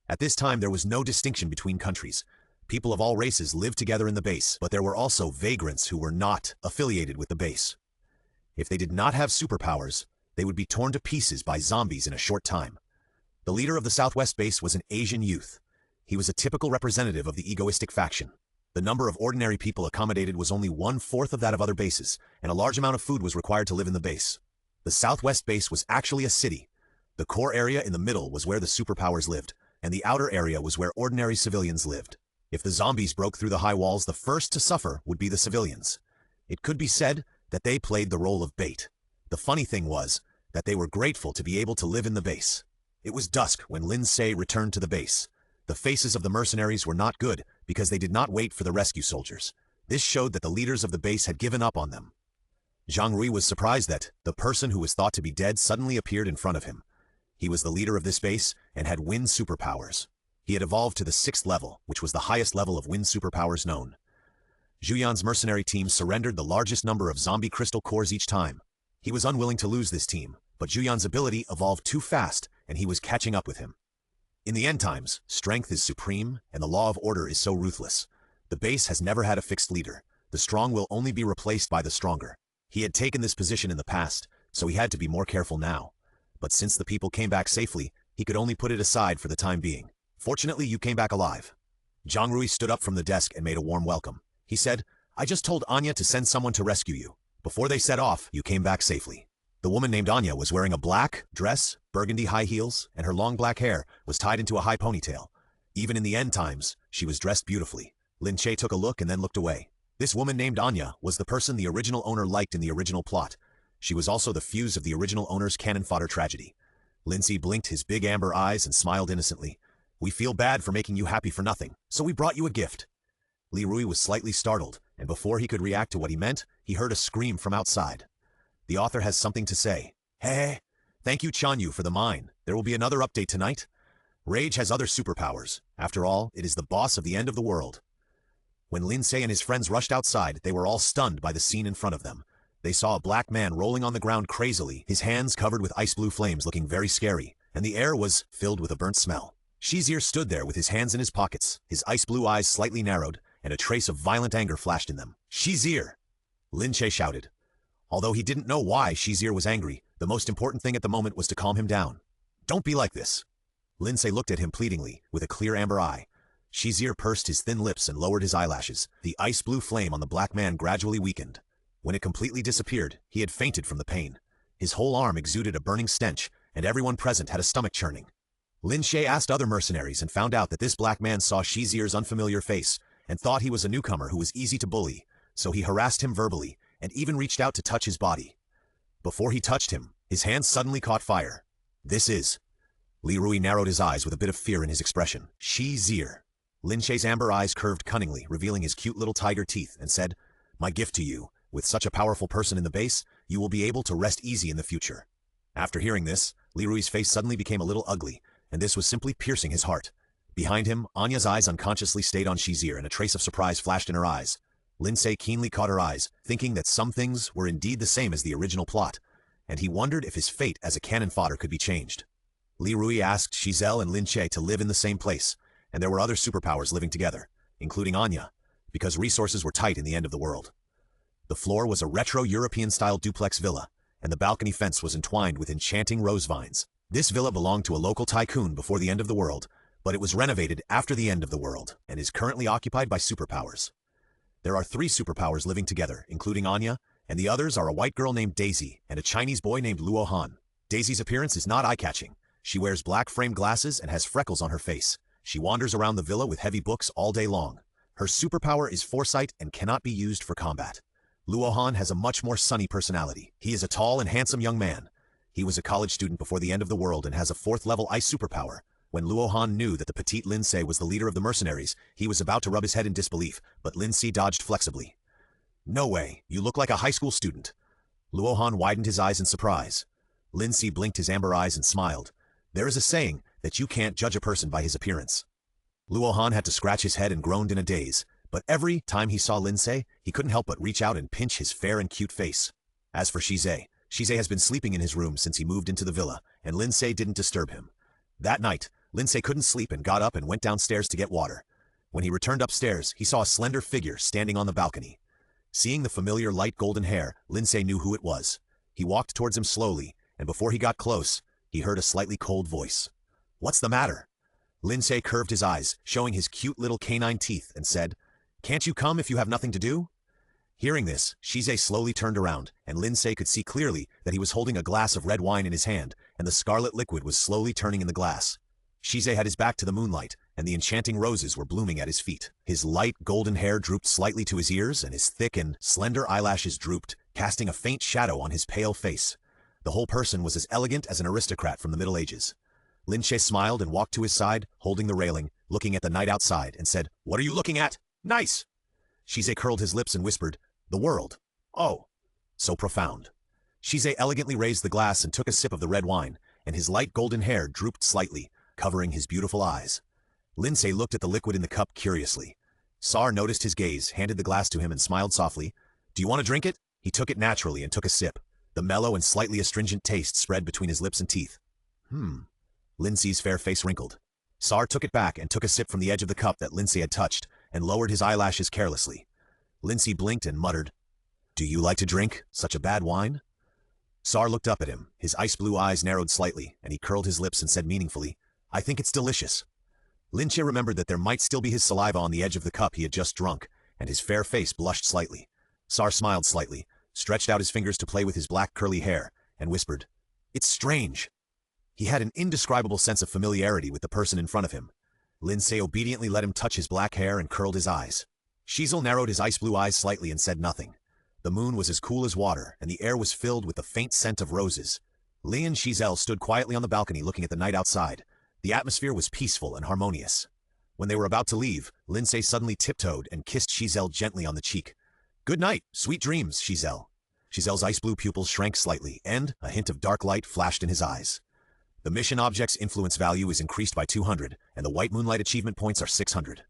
At this time, there was no distinction between countries. People of all races lived together in the base, but there were also vagrants who were not affiliated with the base. If they did not have superpowers, they would be torn to pieces by zombies in a short time. The leader of the Southwest base was an Asian youth. He was a typical representative of the egoistic faction. The number of ordinary people accommodated was only 1/4 of that of other bases, and a large amount of food was required to live in the base. The Southwest base was actually a city. The core area in the middle was where the superpowers lived, and the outer area was where ordinary civilians lived. If the zombies broke through the high walls, the first to suffer would be the civilians. It could be said that they played the role of bait. The funny thing was that they were grateful to be able to live in the base. It was dusk when Lin Ce returned to the base. The faces of the mercenaries were not good because they did not wait for the rescue soldiers. This showed that the leaders of the base had given up on them. Zhang Rui was surprised that the person who was thought to be dead suddenly appeared in front of him. He was the leader of this base and had wind superpowers. He had evolved to the 6th level, which was the highest level of wind superpowers known. Zhu Yan's mercenary team surrendered the largest number of zombie crystal cores each time. He was unwilling to lose this team, but Zhu Yan's ability evolved too fast and he was catching up with him. In the end times, strength is supreme and the law of order is so ruthless. The base has never had a fixed leader. The strong will only be replaced by the stronger. He had taken this position in the past, so he had to be more careful now. But since the people came back safely, he could only put it aside for the time being. Fortunately, you came back alive. Zhang Rui stood up from the desk and made a warm welcome. He said, I just told Anya to send someone to rescue you. Before they set off, you came back safely. The woman named Anya was wearing a black dress, burgundy high heels, and her long black hair was tied into a high ponytail. Even in the end times, she was dressed beautifully. Lin Ce took a look and then looked away. This woman named Anya was the person the original owner liked in the original plot. She was also the fuse of the original owner's cannon fodder tragedy. Lin Ce blinked his big amber eyes and smiled innocently. We feel bad for making you happy for nothing, so we brought you a gift. Li Rui was slightly startled, and before he could react to what he meant, he heard a scream from outside. The author has something to say. Hey, thank you Chanyu for the mine. There will be another update tonight. Rage has other superpowers. After all, it is the boss of the end of the world. When Lin Ce and his friends rushed outside, they were all stunned by the scene in front of them. They saw a black man rolling on the ground crazily, his hands covered with ice blue flames looking very scary, and the air was filled with a burnt smell. Shizir stood there with his hands in his pockets, his ice blue eyes slightly narrowed, and a trace of violent anger flashed in them. Shizir! Lin Ce shouted. Although he didn't know why Shizir was angry, the most important thing at the moment was to calm him down. Don't be like this. Lin Ce looked at him pleadingly, with a clear amber eye. Shizir pursed his thin lips and lowered his eyelashes. The ice blue flame on the black man gradually weakened. When it completely disappeared, he had fainted from the pain. His whole arm exuded a burning stench, and everyone present had a stomach churning. Lin Ce asked other mercenaries and found out that this black man saw Shizir's unfamiliar face and thought he was a newcomer who was easy to bully, so he harassed him verbally and even reached out to touch his body. Before he touched him, his hands suddenly caught fire. This is... Li Rui narrowed his eyes with a bit of fear in his expression. Shizir. Lin Ce's amber eyes curved cunningly, revealing his cute little tiger teeth, and said, My gift to you. With such a powerful person in the base, you will be able to rest easy in the future. After hearing this, Li Rui's face suddenly became a little ugly, and this was simply piercing his heart. Behind him, Anya's eyes unconsciously stayed on Shizir, and a trace of surprise flashed in her eyes. Lin Ce keenly caught her eyes, thinking that some things were indeed the same as the original plot, and he wondered if his fate as a cannon fodder could be changed. Li Rui asked Shizel and Lin Ce to live in the same place, and there were other superpowers living together, including Anya, because resources were tight in the end of the world. The floor was a retro European-style duplex villa, and the balcony fence was entwined with enchanting rose vines. This villa belonged to a local tycoon before the end of the world, but it was renovated after the end of the world, and is currently occupied by superpowers. There are 3 superpowers living together, including Anya, and the others are a white girl named Daisy and a Chinese boy named Luo Han. Daisy's appearance is not eye-catching. She wears black framed glasses and has freckles on her face. She wanders around the villa with heavy books all day long. Her superpower is foresight and cannot be used for combat. Luo Han has a much more sunny personality. He is a tall and handsome young man. He was a college student before the end of the world and has a 4th-level ice superpower. When Luo Han knew that the petite Lin Ce was the leader of the mercenaries, he was about to rub his head in disbelief, but Lin Ce dodged flexibly. No way, you look like a high school student. Luo Han widened his eyes in surprise. Lin Ce blinked his amber eyes and smiled. There is a saying that you can't judge a person by his appearance. Luo Han had to scratch his head and groaned in a daze, but every time he saw Lin Ce, he couldn't help but reach out and pinch his fair and cute face. As for Shize has been sleeping in his room since he moved into the villa, and Lin Ce didn't disturb him. That night, Lin Ce couldn't sleep and got up and went downstairs to get water. When he returned upstairs, he saw a slender figure standing on the balcony. Seeing the familiar light golden hair, Lin Ce knew who it was. He walked towards him slowly, and before he got close, he heard a slightly cold voice. What's the matter? Lin Ce curved his eyes, showing his cute little canine teeth, and said, Can't you come if you have nothing to do? Hearing this, Shize slowly turned around, and Lin Ce could see clearly that he was holding a glass of red wine in his hand, and the scarlet liquid was slowly turning in the glass. Shize had his back to the moonlight, and the enchanting roses were blooming at his feet. His light golden hair drooped slightly to his ears, and his thick and slender eyelashes drooped, casting a faint shadow on his pale face. The whole person was as elegant as an aristocrat from the Middle Ages. Lin Ce smiled and walked to his side, holding the railing, looking at the night outside, and said, "What are you looking at? Nice!" Shize curled his lips and whispered, "The world. Oh, so profound." Shize elegantly raised the glass and took a sip of the red wine, and his light golden hair drooped slightly, covering his beautiful eyes. Lin Ce looked at the liquid in the cup curiously. Sar noticed his gaze, handed the glass to him, and smiled softly. "Do you want to drink it?" He took it naturally and took a sip. The mellow and slightly astringent taste spread between his lips and teeth. Lin Ce's fair face wrinkled. Sar took it back and took a sip from the edge of the cup that Lin Ce had touched, and lowered his eyelashes carelessly. Lin Ce blinked and muttered, "Do you like to drink such a bad wine?" Sar looked up at him. His ice-blue eyes narrowed slightly, and he curled his lips and said meaningfully, "I think it's delicious." Lin Ce remembered that there might still be his saliva on the edge of the cup he had just drunk, and his fair face blushed slightly. Sar smiled slightly, stretched out his fingers to play with his black curly hair, and whispered, "It's strange." He had an indescribable sense of familiarity with the person in front of him. Lin Ce obediently let him touch his black hair and curled his eyes. Shizel narrowed his ice-blue eyes slightly and said nothing. The moon was as cool as water, and the air was filled with the faint scent of roses. Li and Shizel stood quietly on the balcony looking at the night outside. The atmosphere was peaceful and harmonious. When they were about to leave, Lin Ce suddenly tiptoed and kissed Shizel gently on the cheek. "Good night, sweet dreams, Shizel." Shizel's ice-blue pupils shrank slightly, and a hint of dark light flashed in his eyes. The mission object's influence value is increased by 200, and the white moonlight achievement points are 600.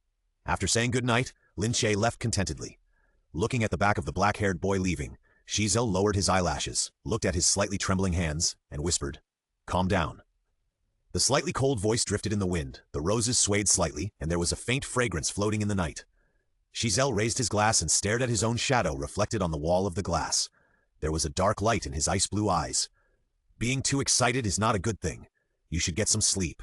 After saying good night, Lin Ce left contentedly. Looking at the back of the black-haired boy leaving, Shizel lowered his eyelashes, looked at his slightly trembling hands, and whispered, "Calm down." The slightly cold voice drifted in the wind, the roses swayed slightly, and there was a faint fragrance floating in the night. Shizel raised his glass and stared at his own shadow reflected on the wall of the glass. There was a dark light in his ice-blue eyes. Being too excited is not a good thing. You should get some sleep.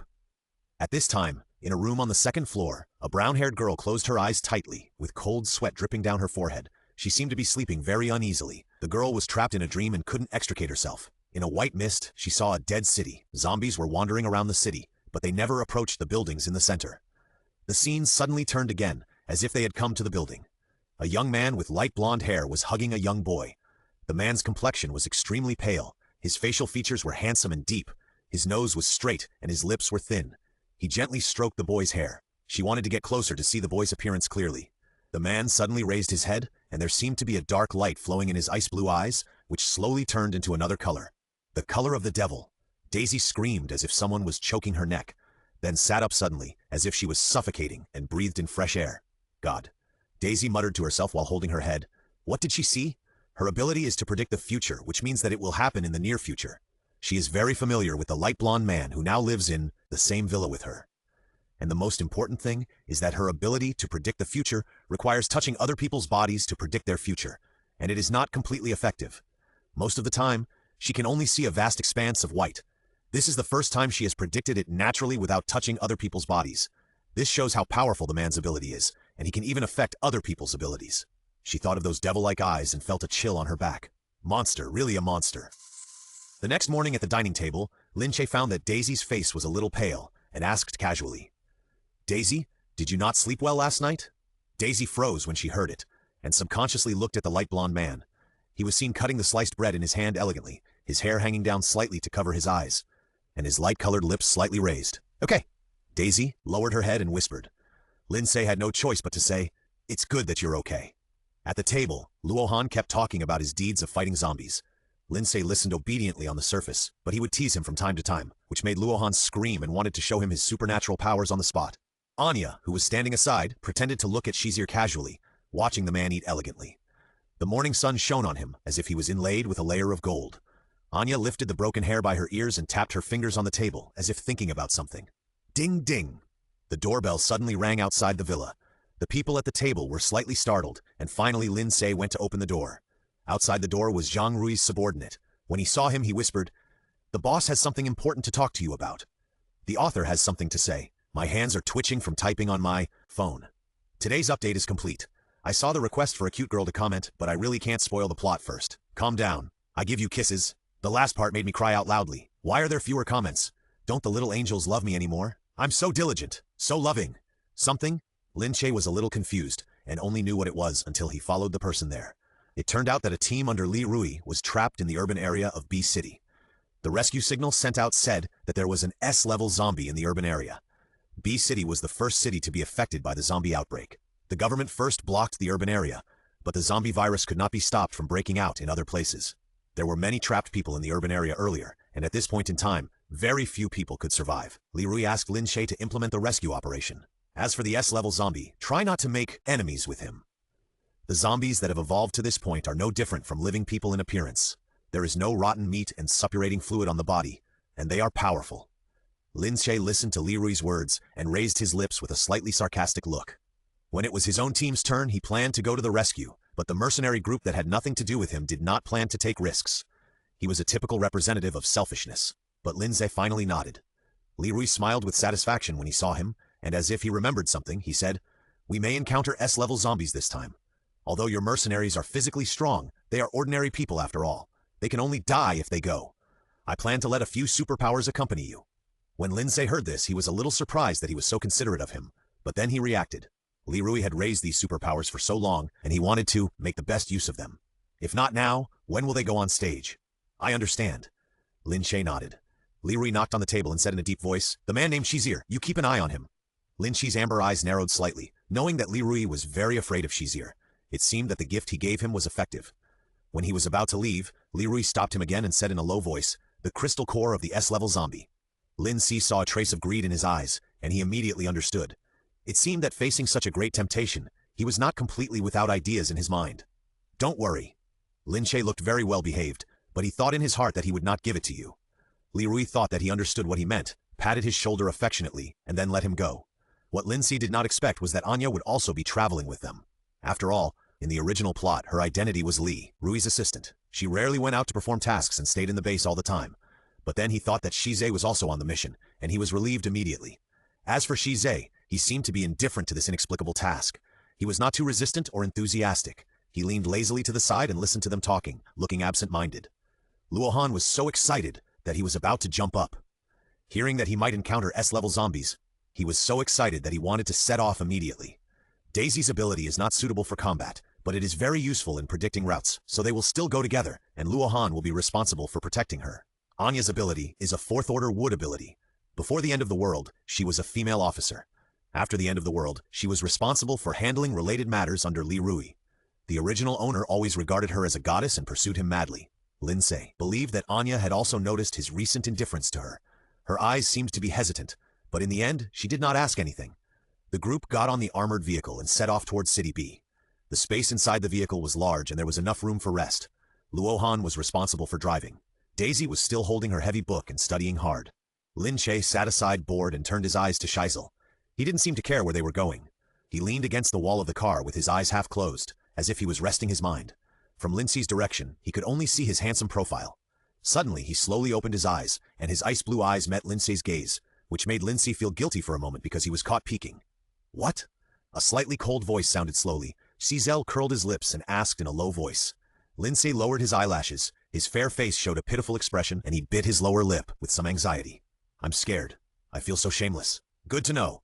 At this time, in a room on the second floor, a brown-haired girl closed her eyes tightly, with cold sweat dripping down her forehead. She seemed to be sleeping very uneasily. The girl was trapped in a dream and couldn't extricate herself. In a white mist, she saw a dead city. Zombies were wandering around the city, but they never approached the buildings in the center. The scene suddenly turned again, as if they had come to the building. A young man with light blonde hair was hugging a young boy. The man's complexion was extremely pale. His facial features were handsome and deep. His nose was straight, and his lips were thin. He gently stroked the boy's hair. She wanted to get closer to see the boy's appearance clearly. The man suddenly raised his head, and there seemed to be a dark light flowing in his ice-blue eyes, which slowly turned into another color. The color of the devil. Daisy screamed as if someone was choking her neck, then sat up suddenly, as if she was suffocating, and breathed in fresh air. "God." Daisy muttered to herself while holding her head. What did she see? Her ability is to predict the future, which means that it will happen in the near future. She is very familiar with the light blonde man who now lives in the same villa with her. And the most important thing is that her ability to predict the future requires touching other people's bodies to predict their future, and it is not completely effective. Most of the time, she can only see a vast expanse of white. This is the first time she has predicted it naturally without touching other people's bodies. This shows how powerful the man's ability is, and he can even affect other people's abilities. She thought of those devil-like eyes and felt a chill on her back. Monster, really a monster. The next morning at the dining table, Lin Ce found that Daisy's face was a little pale, and asked casually, "Daisy, did you not sleep well last night?" Daisy froze when she heard it, and subconsciously looked at the light blonde man. He was seen cutting the sliced bread in his hand elegantly, his hair hanging down slightly to cover his eyes, and his light-colored lips slightly raised. "Okay." Daisy lowered her head and whispered. Lin Ce had no choice but to say, "It's good that you're okay." At the table, Luohan kept talking about his deeds of fighting zombies. Lin Ce listened obediently on the surface, but he would tease him from time to time, which made Luohan scream and wanted to show him his supernatural powers on the spot. Anya, who was standing aside, pretended to look at Shizir casually, watching the man eat elegantly. The morning sun shone on him as if he was inlaid with a layer of gold. Anya lifted the broken hair by her ears and tapped her fingers on the table, as if thinking about something. Ding ding! The doorbell suddenly rang outside the villa. The people at the table were slightly startled, and finally Lin Ce went to open the door. Outside the door was Zhang Rui's subordinate. When he saw him, he whispered, "The boss has something important to talk to you about." The author has something to say. My hands are twitching from typing on my phone. Today's update is complete. I saw the request for a cute girl to comment, but I really can't spoil the plot first. Calm down. I give you kisses. The last part made me cry out loudly. Why are there fewer comments? Don't the little angels love me anymore? I'm so diligent, so loving. Something? Lin Ce was a little confused, and only knew what it was until he followed the person there. It turned out that a team under Li Rui was trapped in the urban area of B City. The rescue signal sent out said that there was an S-level zombie in the urban area. B City was the first city to be affected by the zombie outbreak. The government first blocked the urban area, but the zombie virus could not be stopped from breaking out in other places. There were many trapped people in the urban area earlier, and at this point in time, very few people could survive. Li Rui asked Lin Ce to implement the rescue operation. As for the S-level zombie, try not to make enemies with him. The zombies that have evolved to this point are no different from living people in appearance. There is no rotten meat and suppurating fluid on the body, and they are powerful. Lin Ce listened to Li Rui's words and raised his lips with a slightly sarcastic look. When it was his own team's turn, he planned to go to the rescue, but the mercenary group that had nothing to do with him did not plan to take risks. He was a typical representative of selfishness, but Lin Ce finally nodded. Li Rui smiled with satisfaction when he saw him, and as if he remembered something, he said, "We may encounter S-level zombies this time. Although your mercenaries are physically strong, they are ordinary people after all. They can only die if they go. I plan to let a few superpowers accompany you." When Lin Ce heard this, he was a little surprised that he was so considerate of him, but then he reacted. Li Rui had raised these superpowers for so long, and he wanted to make the best use of them. If not now, when will they go on stage? I understand. Lin Ce nodded. Li Rui knocked on the table and said in a deep voice, "The man named Shizir, you keep an eye on him." Lin Ce's amber eyes narrowed slightly, knowing that Li Rui was very afraid of Shizir. It seemed that the gift he gave him was effective. When he was about to leave, Li Rui stopped him again and said in a low voice, "The crystal core of the S-level zombie." Lin Ce saw a trace of greed in his eyes, and he immediately understood. It seemed that facing such a great temptation, he was not completely without ideas in his mind. "Don't worry." Lin Ce looked very well behaved, but he thought in his heart that he would not give it to you. Li Rui thought that he understood what he meant, patted his shoulder affectionately, and then let him go. What Lin Ce did not expect was that Anya would also be traveling with them. After all, in the original plot, her identity was Li, Rui's assistant. She rarely went out to perform tasks and stayed in the base all the time. But then he thought that Shize was also on the mission, and he was relieved immediately. As for Shize, he seemed to be indifferent to this inexplicable task. He was not too resistant or enthusiastic. He leaned lazily to the side and listened to them talking, looking absent-minded. Luohan was so excited that he was about to jump up. Hearing that he might encounter S-level zombies, he was so excited that he wanted to set off immediately. Daisy's ability is not suitable for combat, but it is very useful in predicting routes, so they will still go together, and Luohan will be responsible for protecting her. Anya's ability is a fourth-order wood ability. Before the end of the world, she was a female officer. After the end of the world, she was responsible for handling related matters under Li Rui. The original owner always regarded her as a goddess and pursued him madly. Lin Ce believed that Anya had also noticed his recent indifference to her. Her eyes seemed to be hesitant, but in the end, she did not ask anything. The group got on the armored vehicle and set off towards City B. The space inside the vehicle was large and there was enough room for rest. Luohan was responsible for driving. Daisy was still holding her heavy book and studying hard. Lin Ce sat aside bored and turned his eyes to Shizel. He didn't seem to care where they were going. He leaned against the wall of the car with his eyes half closed, as if he was resting his mind. From Lin Ce's direction, he could only see his handsome profile. Suddenly, he slowly opened his eyes, and his ice-blue eyes met Lin Ce's gaze, which made Lin Ce feel guilty for a moment because he was caught peeking. "What?" A slightly cold voice sounded slowly. Shizel curled his lips and asked in a low voice. Lin Ce lowered his eyelashes. His fair face showed a pitiful expression, and he bit his lower lip with some anxiety. "I'm scared. I feel so shameless." "Good to know."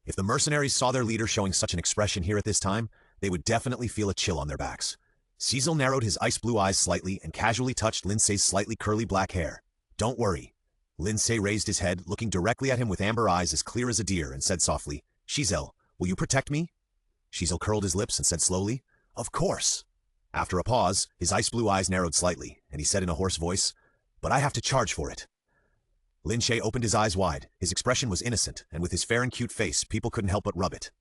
If the mercenaries saw their leader showing such an expression here at this time, they would definitely feel a chill on their backs. Shizel narrowed his ice-blue eyes slightly and casually touched Lin Ce's slightly curly black hair. "Don't worry." Lin Ce raised his head, looking directly at him with amber eyes as clear as a deer, and said softly, "Shizel, will you protect me?" Shizel curled his lips and said slowly, "Of course." After a pause, his ice-blue eyes narrowed slightly, and he said in a hoarse voice, "But I have to charge for it." Lin Ce opened his eyes wide. His expression was innocent, and with his fair and cute face, people couldn't help but rub it.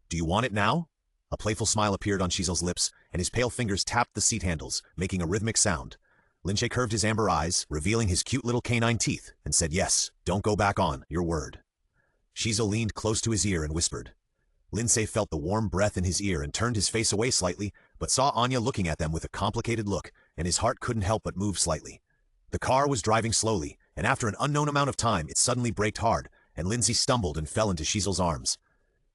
"Do you want it now?" A playful smile appeared on Shizel's lips, and his pale fingers tapped the seat handles, making a rhythmic sound. Lin Ce curved his amber eyes, revealing his cute little canine teeth, and said, "Yes, don't go back on your word." Shizel leaned close to his ear and whispered. Lin Ce felt the warm breath in his ear and turned his face away slightly, but saw Anya looking at them with a complicated look, and his heart couldn't help but move slightly. The car was driving slowly, and after an unknown amount of time, it suddenly braked hard, and Lin Ce stumbled and fell into Shizel's arms.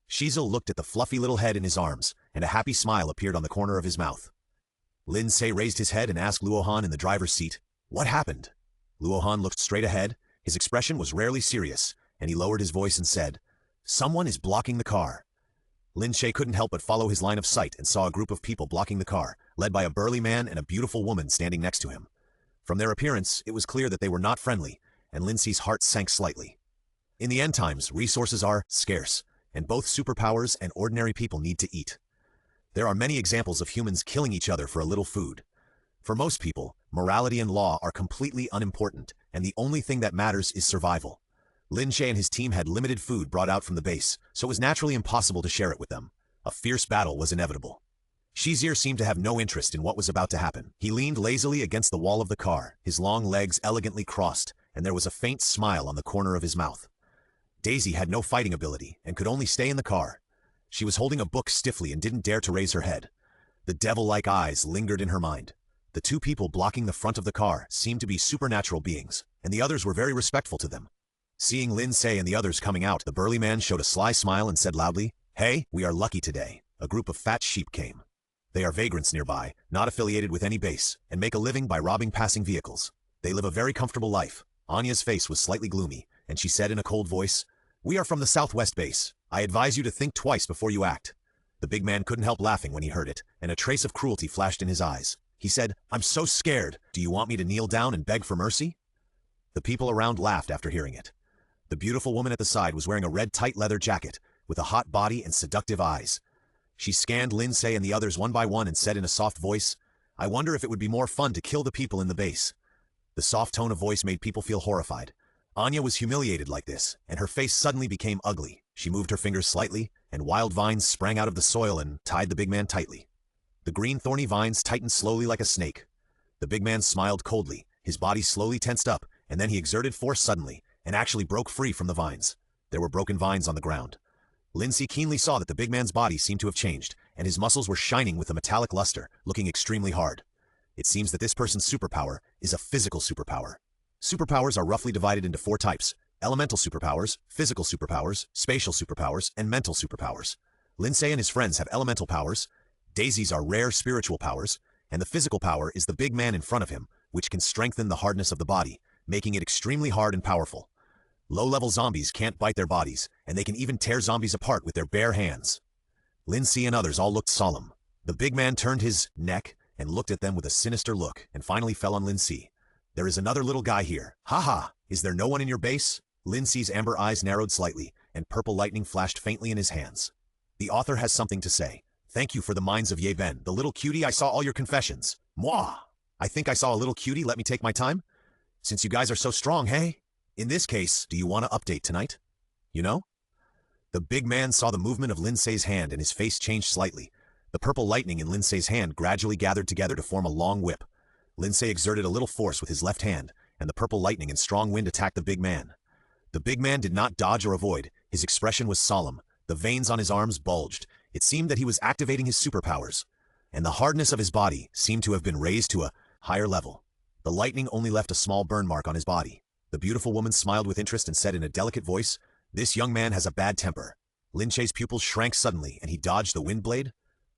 Shizel looked at the fluffy little head in his arms, and a happy smile appeared on the corner of his mouth. Lin Ce raised his head and asked Luohan in the driver's seat, "What happened?" Luohan looked straight ahead. His expression was rarely serious, and he lowered his voice and said, "Someone is blocking the car." Lin Ce couldn't help but follow his line of sight and saw a group of people blocking the car, led by a burly man and a beautiful woman standing next to him. From their appearance, it was clear that they were not friendly, and Lin Ce's heart sank slightly. In the end times, resources are scarce, and both superpowers and ordinary people need to eat. There are many examples of humans killing each other for a little food. For most people, morality and law are completely unimportant, and the only thing that matters is survival. Lin Ce and his team had limited food brought out from the base, so it was naturally impossible to share it with them. A fierce battle was inevitable. Shizier seemed to have no interest in what was about to happen. He leaned lazily against the wall of the car, his long legs elegantly crossed, and there was a faint smile on the corner of his mouth. Daisy had no fighting ability and could only stay in the car. She was holding a book stiffly and didn't dare to raise her head. The devil-like eyes lingered in her mind. The two people blocking the front of the car seemed to be supernatural beings, and the others were very respectful to them. Seeing Lin Ce and the others coming out, the burly man showed a sly smile and said loudly, "Hey, we are lucky today." A group of fat sheep came. They are vagrants nearby, not affiliated with any base, and make a living by robbing passing vehicles. They live a very comfortable life. Anya's face was slightly gloomy, and she said in a cold voice, "We are from the Southwest base. I advise you to think twice before you act." The big man couldn't help laughing when he heard it, and a trace of cruelty flashed in his eyes. He said, "I'm so scared. Do you want me to kneel down and beg for mercy?" The people around laughed after hearing it. The beautiful woman at the side was wearing a red tight leather jacket, with a hot body and seductive eyes. She scanned Lin Ce and the others one by one and said in a soft voice, "I wonder if it would be more fun to kill the people in the base." The soft tone of voice made people feel horrified. Anya was humiliated like this, and her face suddenly became ugly. She moved her fingers slightly, and wild vines sprang out of the soil and tied the big man tightly. The green thorny vines tightened slowly like a snake. The big man smiled coldly, his body slowly tensed up, and then he exerted force suddenly, and actually broke free from the vines. There were broken vines on the ground. Lin Ce keenly saw that the big man's body seemed to have changed, and his muscles were shining with a metallic luster, looking extremely hard. It seems that this person's superpower is a physical superpower. Superpowers are roughly divided into 4 types: elemental superpowers, physical superpowers, spatial superpowers, and mental superpowers. Lin Ce and his friends have elemental powers, Daisy's are rare spiritual powers, and the physical power is the big man in front of him, which can strengthen the hardness of the body, making it extremely hard and powerful. Low-level zombies can't bite their bodies, and they can even tear zombies apart with their bare hands. Lin Ce and others all looked solemn. The big man turned his neck and looked at them with a sinister look, and finally fell on Lin Ce. "There is another little guy here. Ha ha! Is there no one in your base?" Lin Ce's amber eyes narrowed slightly, and purple lightning flashed faintly in his hands. "The author has something to say. Thank you for the minds of Ye Ben, the little cutie. I saw all your confessions. Mwah! I think I saw a little cutie. Let me take my time. Since you guys are so strong, hey? In this case, do you want to update tonight? You know?" The big man saw the movement of Lin Ce's hand and his face changed slightly. The purple lightning in Lin Ce's hand gradually gathered together to form a long whip. Lin Ce exerted a little force with his left hand, and the purple lightning and strong wind attacked the big man. The big man did not dodge or avoid. His expression was solemn. The veins on his arms bulged. It seemed that he was activating his superpowers, and the hardness of his body seemed to have been raised to a higher level. The lightning only left a small burn mark on his body. The beautiful woman smiled with interest and said in a delicate voice, "This young man has a bad temper." Lin Ce's pupils shrank suddenly, and he dodged the wind blade.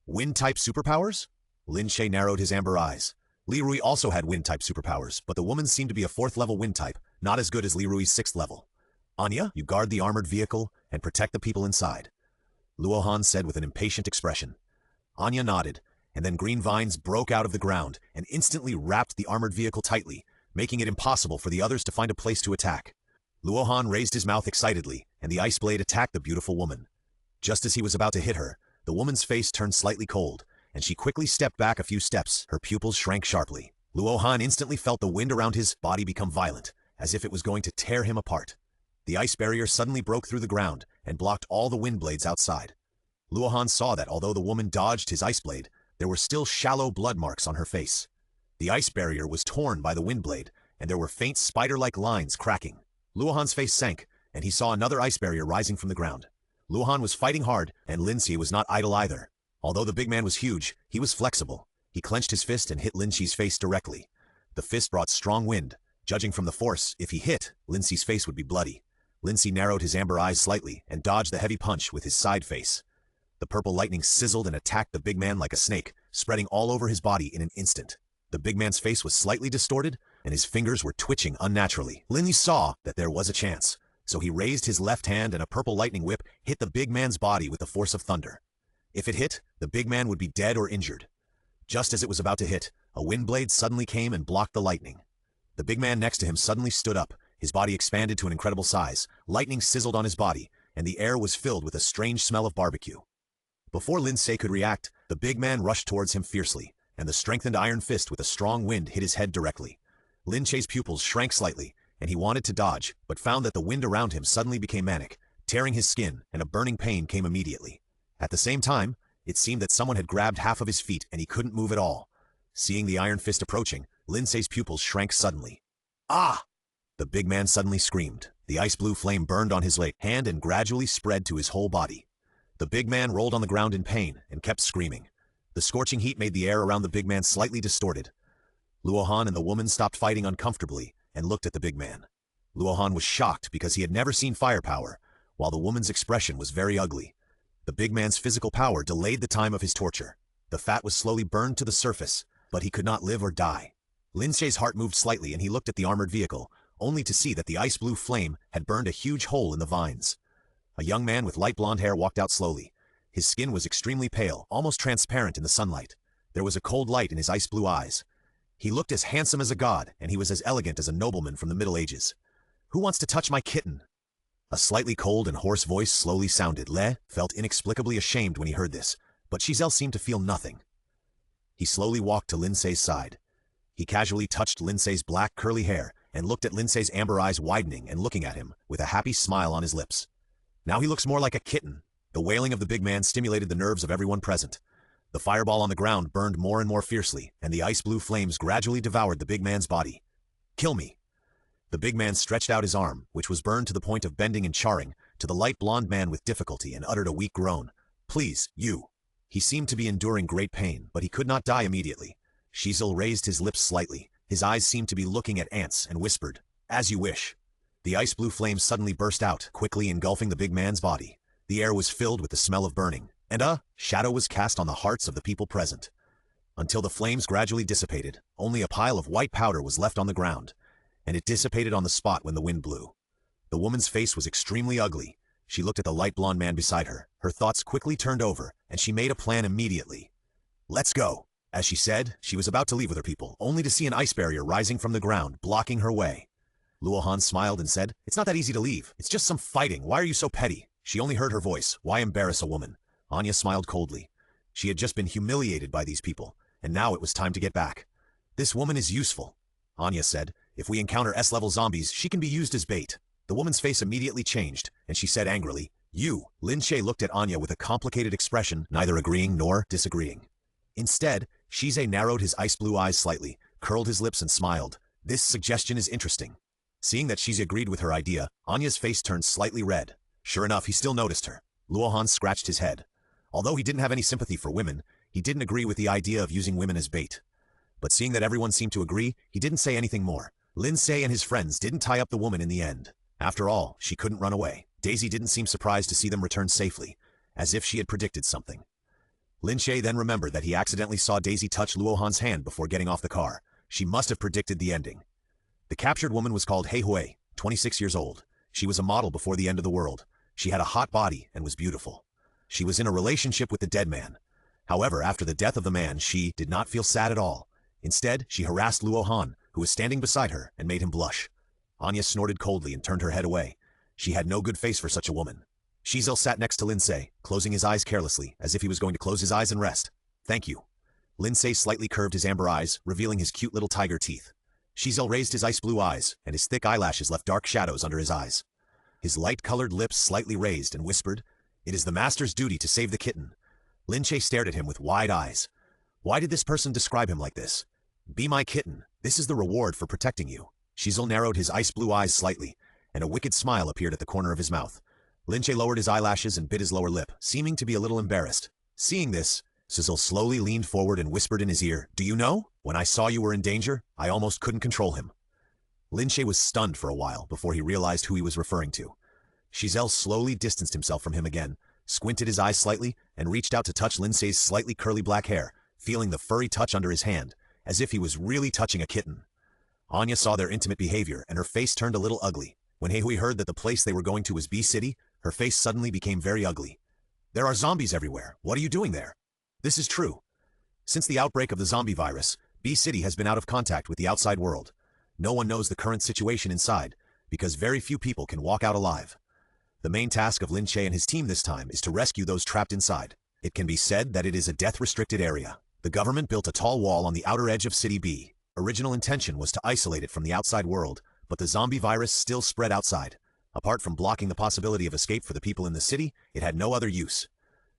Wind-type superpowers? Lin Ce narrowed his amber eyes. Li Rui also had wind-type superpowers, but the woman seemed to be a 4th-level wind-type, not as good as Li Rui's 6th level. "Anya, you guard the armored vehicle and protect the people inside," Luohan said with an impatient expression. Anya nodded, and then green vines broke out of the ground and instantly wrapped the armored vehicle tightly, making it impossible for the others to find a place to attack. Luohan raised his mouth excitedly, and the ice blade attacked the beautiful woman. Just as he was about to hit her, the woman's face turned slightly cold, and she quickly stepped back a few steps. Her pupils shrank sharply. Luohan instantly felt the wind around his body become violent, as if it was going to tear him apart. The ice barrier suddenly broke through the ground and blocked all the wind blades outside. Luohan saw that although the woman dodged his ice blade, there were still shallow blood marks on her face. The ice barrier was torn by the wind blade, and there were faint spider-like lines cracking. Luohan's face sank, and he saw another ice barrier rising from the ground. Luohan was fighting hard, and Lin Ce was not idle either. Although the big man was huge, he was flexible. He clenched his fist and hit Lin Ce's face directly. The fist brought strong wind. Judging from the force, if he hit, Lin Ce's face would be bloody. Lin Ce narrowed his amber eyes slightly and dodged the heavy punch with his side face. The purple lightning sizzled and attacked the big man like a snake, spreading all over his body in an instant. The big man's face was slightly distorted, and his fingers were twitching unnaturally. Lin Ce saw that there was a chance, so he raised his left hand and a purple lightning whip hit the big man's body with the force of thunder. If it hit, the big man would be dead or injured. Just as it was about to hit, a wind blade suddenly came and blocked the lightning. The big man next to him suddenly stood up, his body expanded to an incredible size, lightning sizzled on his body, and the air was filled with a strange smell of barbecue. Before Lin Ce could react, the big man rushed towards him fiercely, and the strengthened iron fist with a strong wind hit his head directly. Lin Ce's pupils shrank slightly, and he wanted to dodge, but found that the wind around him suddenly became manic, tearing his skin, and a burning pain came immediately. At the same time, it seemed that someone had grabbed half of his feet and he couldn't move at all. Seeing the iron fist approaching, Lin Ce's pupils shrank suddenly. Ah! The big man suddenly screamed. The ice blue flame burned on his leg, hand and gradually spread to his whole body. The big man rolled on the ground in pain and kept screaming. The scorching heat made the air around the big man slightly distorted. Luohan and the woman stopped fighting uncomfortably and looked at the big man. Luohan was shocked because he had never seen firepower, while the woman's expression was very ugly. The big man's physical power delayed the time of his torture. The fat was slowly burned to the surface, but he could not live or die. Lin Ce's heart moved slightly and he looked at the armored vehicle, only to see that the ice blue flame had burned a huge hole in the vines. A young man with light blonde hair walked out slowly. His skin was extremely pale, almost transparent in the sunlight. There was a cold light in his ice blue eyes. He looked as handsome as a god, and he was as elegant as a nobleman from the Middle Ages. "Who wants to touch my kitten?" A slightly cold and hoarse voice slowly sounded. Le felt inexplicably ashamed when he heard this, but Giselle seemed to feel nothing. He slowly walked to Lin Ce's side. He casually touched Lin Ce's black curly hair and looked at Lin Ce's amber eyes widening and looking at him with a happy smile on his lips. "Now he looks more like a kitten." The wailing of the big man stimulated the nerves of everyone present. The fireball on the ground burned more and more fiercely, and the ice blue flames gradually devoured the big man's body. "Kill me." The big man stretched out his arm, which was burned to the point of bending and charring, to the light blonde man with difficulty and uttered a weak groan. "Please, you." He seemed to be enduring great pain, but he could not die immediately. Giselle raised his lips slightly. His eyes seemed to be looking at ants and whispered, "As you wish." The ice blue flames suddenly burst out, quickly engulfing the big man's body. The air was filled with the smell of burning, and a shadow was cast on the hearts of the people present. Until the flames gradually dissipated, only a pile of white powder was left on the ground, and it dissipated on the spot when the wind blew. The woman's face was extremely ugly. She looked at the light blonde man beside her. Her thoughts quickly turned over, and she made a plan immediately. "Let's go." As she said, she was about to leave with her people, only to see an ice barrier rising from the ground, blocking her way. Luohan smiled and said, "It's not that easy to leave. It's just some fighting. Why are you so petty?" She only heard her voice. Why embarrass a woman? Anya smiled coldly. She had just been humiliated by these people, and now it was time to get back. "This woman is useful," Anya said. "If we encounter S-level zombies, she can be used as bait." The woman's face immediately changed, and she said angrily, "You." Lin Ce looked at Anya with a complicated expression, neither agreeing nor disagreeing. Instead, Shize narrowed his ice blue eyes slightly, curled his lips and smiled. "This suggestion is interesting." Seeing that Shize agreed with her idea, Anya's face turned slightly red. Sure enough, he still noticed her. Luohan scratched his head. Although he didn't have any sympathy for women, he didn't agree with the idea of using women as bait. But seeing that everyone seemed to agree, he didn't say anything more. Lin Ce and his friends didn't tie up the woman in the end. After all, she couldn't run away. Daisy didn't seem surprised to see them return safely, as if she had predicted something. Lin Ce then remembered that he accidentally saw Daisy touch Luohan's hand before getting off the car. She must have predicted the ending. The captured woman was called He Hui, 26 years old. She was a model before the end of the world. She had a hot body and was beautiful. She was in a relationship with the dead man. However, after the death of the man, she did not feel sad at all. Instead, she harassed Luohan, who was standing beside her, and made him blush. Anya snorted coldly and turned her head away. She had no good face for such a woman. Giselle sat next to Lin Ce, closing his eyes carelessly, as if he was going to close his eyes and rest. "Thank you." Lin Ce slightly curved his amber eyes, revealing his cute little tiger teeth. Giselle raised his ice blue eyes, and his thick eyelashes left dark shadows under his eyes. His light-colored lips slightly raised and whispered, "It is the master's duty to save the kitten." Lin Ce stared at him with wide eyes. Why did this person describe him like this? "Be my kitten. This is the reward for protecting you." Giselle narrowed his ice blue eyes slightly, and a wicked smile appeared at the corner of his mouth. Lin Ce lowered his eyelashes and bit his lower lip, seeming to be a little embarrassed. Seeing this, Giselle slowly leaned forward and whispered in his ear, "Do you know? When I saw you were in danger, I almost couldn't control him." Lin Ce was stunned for a while before he realized who he was referring to. Giselle slowly distanced himself from him again, squinted his eyes slightly, and reached out to touch Lin Ce's slightly curly black hair, feeling the furry touch under his hand, as if he was really touching a kitten. Anya saw their intimate behavior, and her face turned a little ugly. When Hui heard that the place they were going to was B City, her face suddenly became very ugly. There are zombies everywhere. What are you doing there? This is true. Since the outbreak of the zombie virus, B City has been out of contact with the outside world. No one knows the current situation inside, because very few people can walk out alive. The main task of Lin Ce and his team this time is to rescue those trapped inside. It can be said that it is a death-restricted area. The government built a tall wall on the outer edge of City B. Original intention was to isolate it from the outside world, but the zombie virus still spread outside. Apart from blocking the possibility of escape for the people in the city, it had no other use.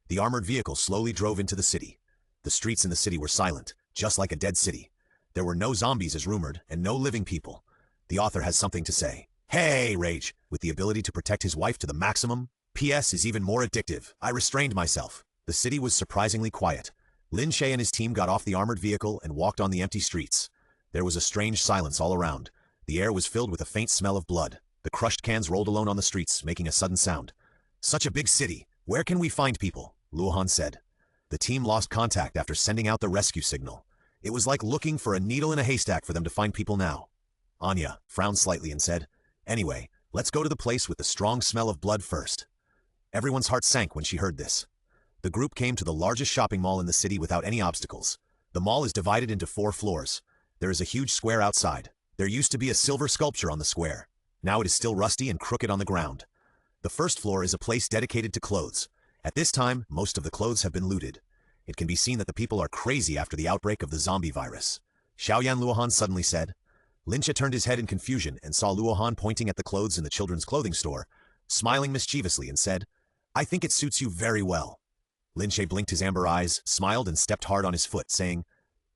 The armored vehicle slowly drove into the city. The streets in the city were silent, just like a dead city. There were no zombies as rumored, and no living people. The author has something to say. Hey, Rage! With the ability to protect his wife to the maximum, PS is even more addictive. I restrained myself. The city was surprisingly quiet. Lin Ce and his team got off the armored vehicle and walked on the empty streets. There was a strange silence all around. The air was filled with a faint smell of blood. The crushed cans rolled alone on the streets, making a sudden sound. Such a big city. Where can we find people? Luohan said. The team lost contact after sending out the rescue signal. It was like looking for a needle in a haystack for them to find people now. Anya frowned slightly and said, Anyway, let's go to the place with the strong smell of blood first. Everyone's heart sank when she heard this. The group came to the largest shopping mall in the city without any obstacles. The mall is divided into 4 floors. There is a huge square outside. There used to be a silver sculpture on the square. Now it is still rusty and crooked on the ground. The first floor is a place dedicated to clothes. At this time, most of the clothes have been looted. It can be seen that the people are crazy after the outbreak of the zombie virus. Xiaoyan Luohan suddenly said. Lin Ce turned his head in confusion and saw Luohan pointing at the clothes in the children's clothing store, smiling mischievously and said, I think it suits you very well. Lin Ce blinked his amber eyes, smiled and stepped hard on his foot, saying,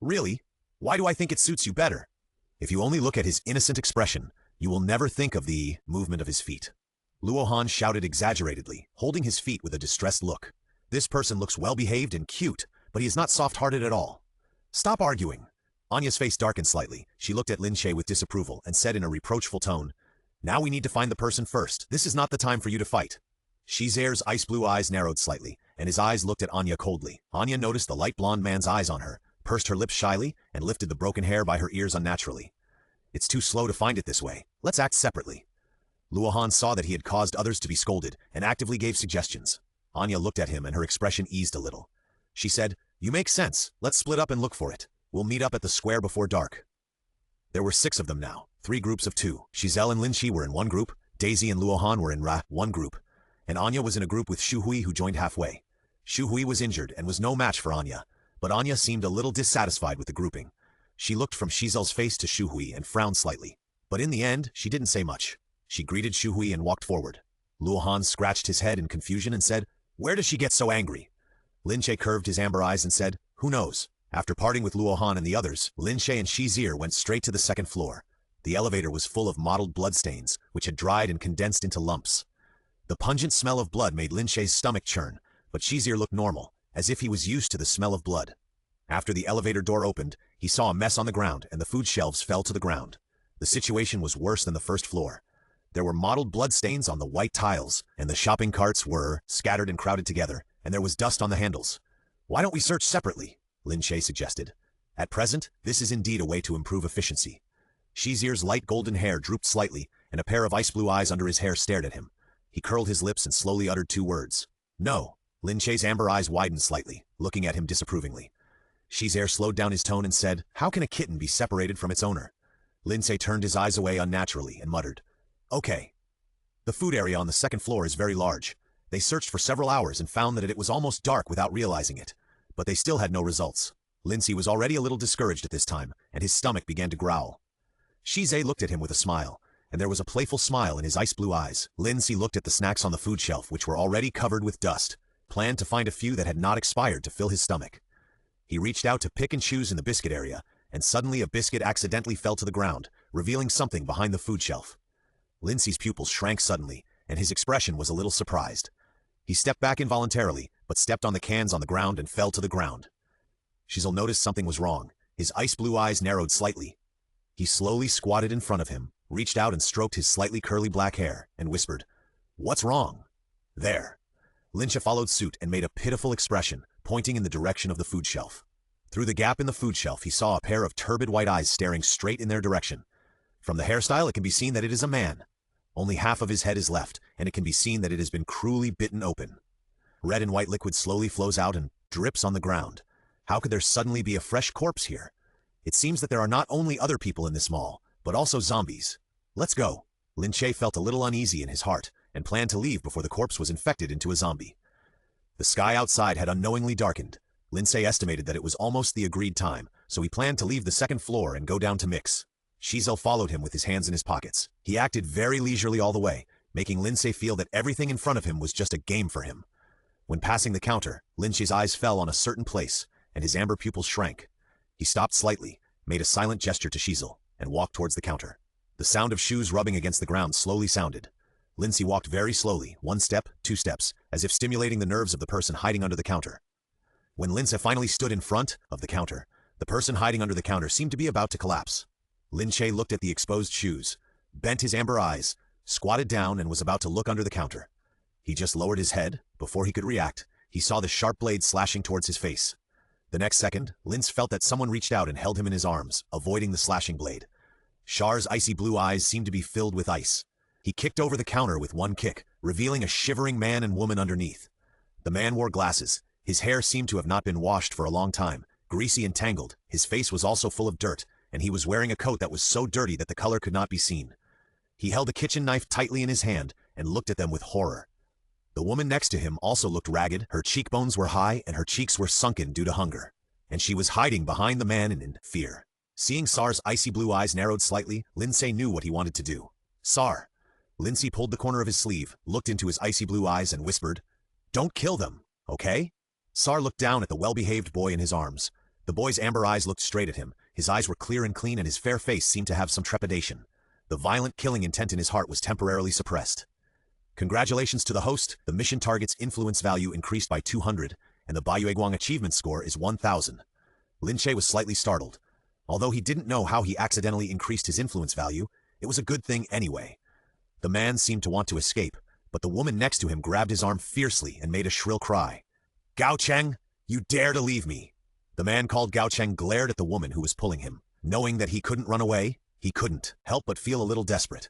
Really? Why do I think it suits you better? If you only look at his innocent expression, you will never think of the movement of his feet. Luohan shouted exaggeratedly, holding his feet with a distressed look. This person looks well-behaved and cute, but he is not soft-hearted at all. Stop arguing. Anya's face darkened slightly. She looked at Lin Ce with disapproval and said in a reproachful tone, Now we need to find the person first. This is not the time for you to fight. Shizaer's ice-blue eyes narrowed slightly, and his eyes looked at Anya coldly. Anya noticed the light blonde man's eyes on her, pursed her lips shyly, and lifted the broken hair by her ears unnaturally. It's too slow to find it this way. Let's act separately. Luohan saw that he had caused others to be scolded, and actively gave suggestions. Anya looked at him and her expression eased a little. She said, You make sense. Let's split up and look for it. We'll meet up at the square before dark. There were 6 of them now, 3 groups of 2. Shizel and Lin Ce were in one group, Daisy and Luohan were in one group, and Anya was in a group with Hui who joined halfway. Hui was injured and was no match for Anya, but Anya seemed a little dissatisfied with the grouping. She looked from Shizel's face to Hui and frowned slightly. But in the end, she didn't say much. She greeted Hui and walked forward. Luohan scratched his head in confusion and said, Where does she get so angry? Lin Ce curved his amber eyes and said, Who knows? After parting with Luohan and the others, Lin Ce and Shizier went straight to the 2nd floor. The elevator was full of mottled bloodstains, which had dried and condensed into lumps. The pungent smell of blood made Lin Ce's stomach churn, but Shizier looked normal, as if he was used to the smell of blood. After the elevator door opened, he saw a mess on the ground and the food shelves fell to the ground. The situation was worse than the 1st floor. There were mottled bloodstains on the white tiles, and the shopping carts were scattered and crowded together, and there was dust on the handles. Why don't we search separately? Lin Ce suggested. At present, this is indeed a way to improve efficiency. Shizier's light golden hair drooped slightly, and a pair of ice-blue eyes under his hair stared at him. He curled his lips and slowly uttered 2 words. No. Lin Ce's amber eyes widened slightly, looking at him disapprovingly. Shizier slowed down his tone and said, How can a kitten be separated from its owner? Lin Ce turned his eyes away unnaturally and muttered, Okay. The food area on the 2nd floor is very large. They searched for several hours and found that it was almost dark without realizing it. But they still had no results. Lin Ce was already a little discouraged at this time, and his stomach began to growl. Shize looked at him with a smile, and there was a playful smile in his ice-blue eyes. Lin Ce looked at the snacks on the food shelf, which were already covered with dust, planned to find a few that had not expired to fill his stomach. He reached out to pick and choose in the biscuit area, and suddenly a biscuit accidentally fell to the ground, revealing something behind the food shelf. Lin Ce's pupils shrank suddenly, and his expression was a little surprised. He stepped back involuntarily, but stepped on the cans on the ground and fell to the ground. Shizel noticed something was wrong. His ice-blue eyes narrowed slightly. He slowly squatted in front of him, reached out and stroked his slightly curly black hair, and whispered, What's wrong? There. Lin Ce followed suit and made a pitiful expression, pointing in the direction of the food shelf. Through the gap in the food shelf, he saw a pair of turbid white eyes staring straight in their direction. From the hairstyle, it can be seen that it is a man. Only half of his head is left, and it can be seen that it has been cruelly bitten open. Red and white liquid slowly flows out and drips on the ground. How could there suddenly be a fresh corpse here? It seems that there are not only other people in this mall, but also zombies. Let's go. Lin Ce felt a little uneasy in his heart and planned to leave before the corpse was infected into a zombie. The sky outside had unknowingly darkened. Lin Ce estimated that it was almost the agreed time, so he planned to leave the second floor and go down to mix. Shizel followed him with his hands in his pockets. He acted very leisurely all the way, making Lin Ce feel that everything in front of him was just a game for him. When passing the counter, Lin Ce's eyes fell on a certain place, and his amber pupils shrank. He stopped slightly, made a silent gesture to Shizel, and walked towards the counter. The sound of shoes rubbing against the ground slowly sounded. Lin Ce walked very slowly, 1 step, 2 steps, as if stimulating the nerves of the person hiding under the counter. When Lin Ce finally stood in front of the counter, the person hiding under the counter seemed to be about to collapse. Lin Ce looked at the exposed shoes, bent his amber eyes, squatted down, and was about to look under the counter. He just lowered his head. Before he could react, he saw the sharp blade slashing towards his face. The next second, Lin Ce felt that someone reached out and held him in his arms, avoiding the slashing blade. Char's icy blue eyes seemed to be filled with ice. He kicked over the counter with one kick, revealing a shivering man and woman underneath. The man wore glasses. His hair seemed to have not been washed for a long time, greasy and tangled. His face was also full of dirt, and he was wearing a coat that was so dirty that the color could not be seen. He held a kitchen knife tightly in his hand and looked at them with horror. The woman next to him also looked ragged. Her cheekbones were high and her cheeks were sunken due to hunger, and she was hiding behind the man in fear. Seeing Sar's icy blue eyes narrowed slightly, Lin Ce knew what he wanted to do. Sar. Lin Ce pulled the corner of his sleeve, looked into his icy blue eyes and whispered, "Don't kill them, okay?" Sar looked down at the well-behaved boy in his arms. The boy's amber eyes looked straight at him. His eyes were clear and clean and his fair face seemed to have some trepidation. The violent killing intent in his heart was temporarily suppressed. Congratulations to the host, the mission target's influence value increased by 200, and the Baiyueguang achievement score is 1000. Lin Ce was slightly startled. Although he didn't know how he accidentally increased his influence value, it was a good thing anyway. The man seemed to want to escape, but the woman next to him grabbed his arm fiercely and made a shrill cry. "Gao Cheng, you dare to leave me!" The man called Gao Cheng glared at the woman who was pulling him. Knowing that he couldn't run away, he couldn't help but feel a little desperate.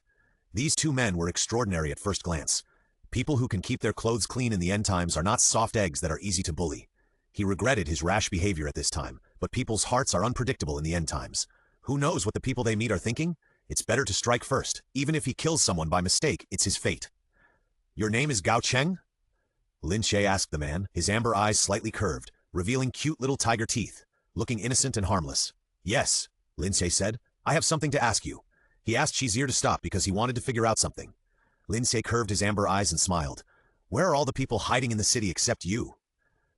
These two men were extraordinary at first glance. People who can keep their clothes clean in the end times are not soft eggs that are easy to bully. He regretted his rash behavior at this time, but people's hearts are unpredictable in the end times. Who knows what the people they meet are thinking? It's better to strike first. Even if he kills someone by mistake, it's his fate. "Your name is Gao Cheng?" Lin Ce asked the man, his amber eyes slightly curved, revealing cute little tiger teeth, looking innocent and harmless. "Yes," Lin Ce said. "I have something to ask you." He asked Shizir to stop because he wanted to figure out something. Lin Ce curved his amber eyes and smiled. "Where are all the people hiding in the city except you?"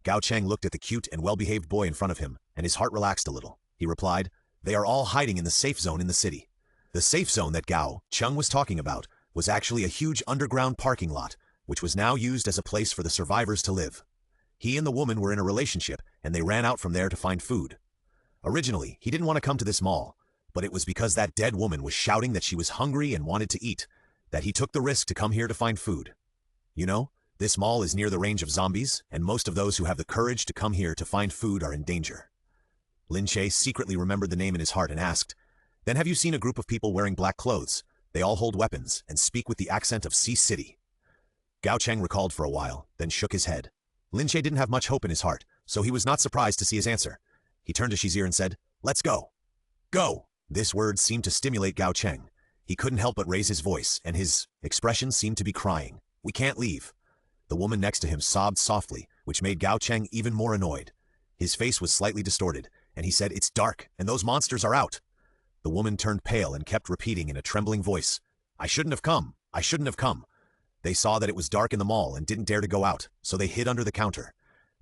Gao Cheng looked at the cute and well-behaved boy in front of him, and his heart relaxed a little. He replied, "They are all hiding in the safe zone in the city." The safe zone that Gao Cheng was talking about was actually a huge underground parking lot, which was now used as a place for the survivors to live. He and the woman were in a relationship, and they ran out from there to find food. Originally, he didn't want to come to this mall, but it was because that dead woman was shouting that she was hungry and wanted to eat, that he took the risk to come here to find food. You know, this mall is near the range of zombies, and most of those who have the courage to come here to find food are in danger. Lin Ce secretly remembered the name in his heart and asked, "Then have you seen a group of people wearing black clothes? They all hold weapons and speak with the accent of Sea City." Gao Cheng recalled for a while, then shook his head. Lin Ce didn't have much hope in his heart, so he was not surprised to see his answer. He turned to Shizir and said, "Let's go." "Go!" This word seemed to stimulate Gao Cheng. He couldn't help but raise his voice, and his expression seemed to be crying. "We can't leave." The woman next to him sobbed softly, which made Gao Cheng even more annoyed. His face was slightly distorted, and he said, "It's dark, and those monsters are out." The woman turned pale and kept repeating in a trembling voice, "I shouldn't have come. I shouldn't have come." They saw that it was dark in the mall and didn't dare to go out, so they hid under the counter.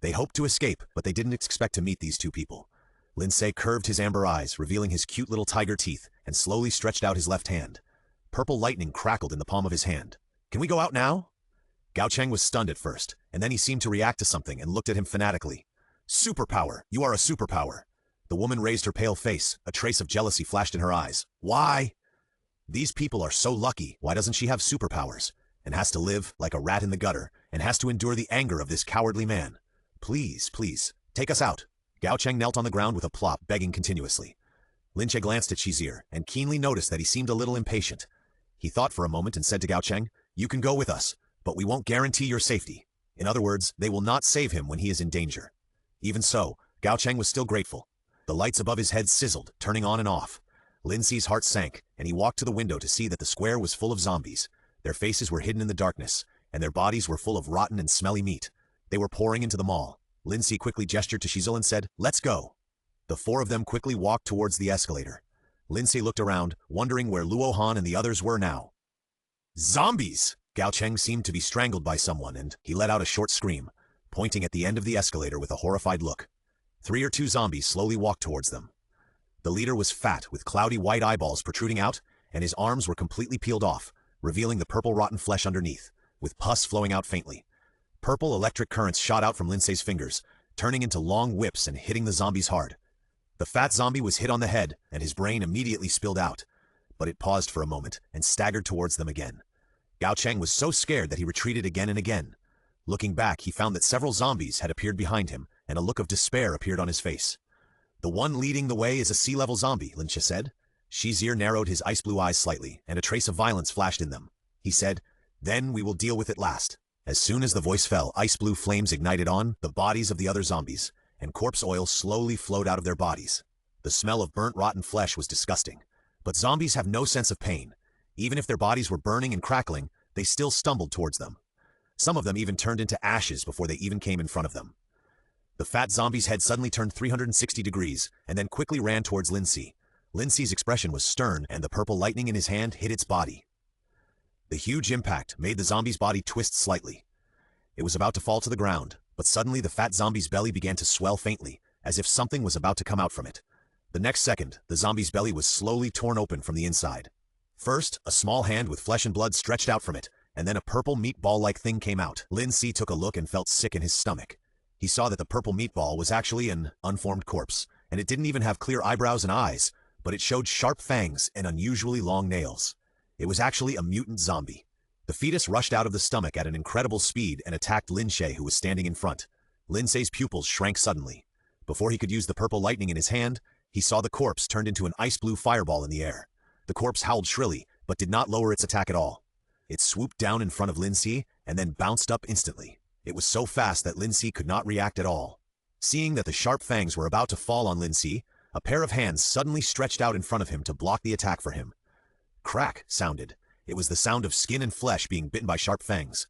They hoped to escape, but they didn't expect to meet these two people. Lin Ce curved his amber eyes, revealing his cute little tiger teeth, and slowly stretched out his left hand. Purple lightning crackled in the palm of his hand. "Can we go out now?" Gao Cheng was stunned at first, and then he seemed to react to something and looked at him fanatically. "Superpower! You are a superpower!" The woman raised her pale face. A trace of jealousy flashed in her eyes. "Why? These people are so lucky. Why doesn't she have superpowers? And has to live like a rat in the gutter, and has to endure the anger of this cowardly man. Please, please, take us out." Gao Cheng knelt on the ground with a plop, begging continuously. Lin Ce glanced at Shizir, and keenly noticed that he seemed a little impatient. He thought for a moment and said to Gao Cheng, "You can go with us, but we won't guarantee your safety." In other words, they will not save him when he is in danger. Even so, Gao Cheng was still grateful. The lights above his head sizzled, turning on and off. Lin Ce's heart sank, and he walked to the window to see that the square was full of zombies. Their faces were hidden in the darkness, and their bodies were full of rotten and smelly meat. They were pouring into the mall. Lin Ce quickly gestured to Shizil and said, "Let's go." The four of them quickly walked towards the escalator. Lin Ce looked around, wondering where Luo Han and the others were now. Zombies! Gao Cheng seemed to be strangled by someone, and he let out a short scream, pointing at the end of the escalator with a horrified look. 3 or 2 zombies slowly walked towards them. The leader was fat, with cloudy white eyeballs protruding out, and his arms were completely peeled off, revealing the purple rotten flesh underneath, with pus flowing out faintly. Purple electric currents shot out from Lin Ce's fingers, turning into long whips and hitting the zombies hard. The fat zombie was hit on the head, and his brain immediately spilled out, but it paused for a moment and staggered towards them again. Gao Cheng was so scared that he retreated again and again. Looking back, he found that several zombies had appeared behind him, and a look of despair appeared on his face. "The one leading the way is a sea-level zombie," Lin Ce said. Shizir narrowed his ice-blue eyes slightly, and a trace of violence flashed in them. He said, "Then we will deal with it last." As soon as the voice fell, ice-blue flames ignited on the bodies of the other zombies, and corpse oil slowly flowed out of their bodies. The smell of burnt rotten flesh was disgusting. But zombies have no sense of pain. Even if their bodies were burning and crackling, they still stumbled towards them. Some of them even turned into ashes before they even came in front of them. The fat zombie's head suddenly turned 360 degrees, and then quickly ran towards Lin Ce. Lin Ce's expression was stern, and the purple lightning in his hand hit its body. The huge impact made the zombie's body twist slightly. It was about to fall to the ground, but suddenly the fat zombie's belly began to swell faintly, as if something was about to come out from it. The next second, the zombie's belly was slowly torn open from the inside. First, a small hand with flesh and blood stretched out from it, and then a purple meatball-like thing came out. Lin Ce took a look and felt sick in his stomach. He saw that the purple meatball was actually an unformed corpse, and it didn't even have clear eyebrows and eyes, but it showed sharp fangs and unusually long nails. It was actually a mutant zombie. The fetus rushed out of the stomach at an incredible speed and attacked Lin Ce, who was standing in front. Lin Ce's pupils shrank suddenly. Before he could use the purple lightning in his hand, he saw the corpse turned into an ice-blue fireball in the air. The corpse howled shrilly, but did not lower its attack at all. It swooped down in front of Lin Ce and then bounced up instantly. It was so fast that Lin Ce could not react at all. Seeing that the sharp fangs were about to fall on Lin Ce, a pair of hands suddenly stretched out in front of him to block the attack for him. Crack sounded. It was the sound of skin and flesh being bitten by sharp fangs.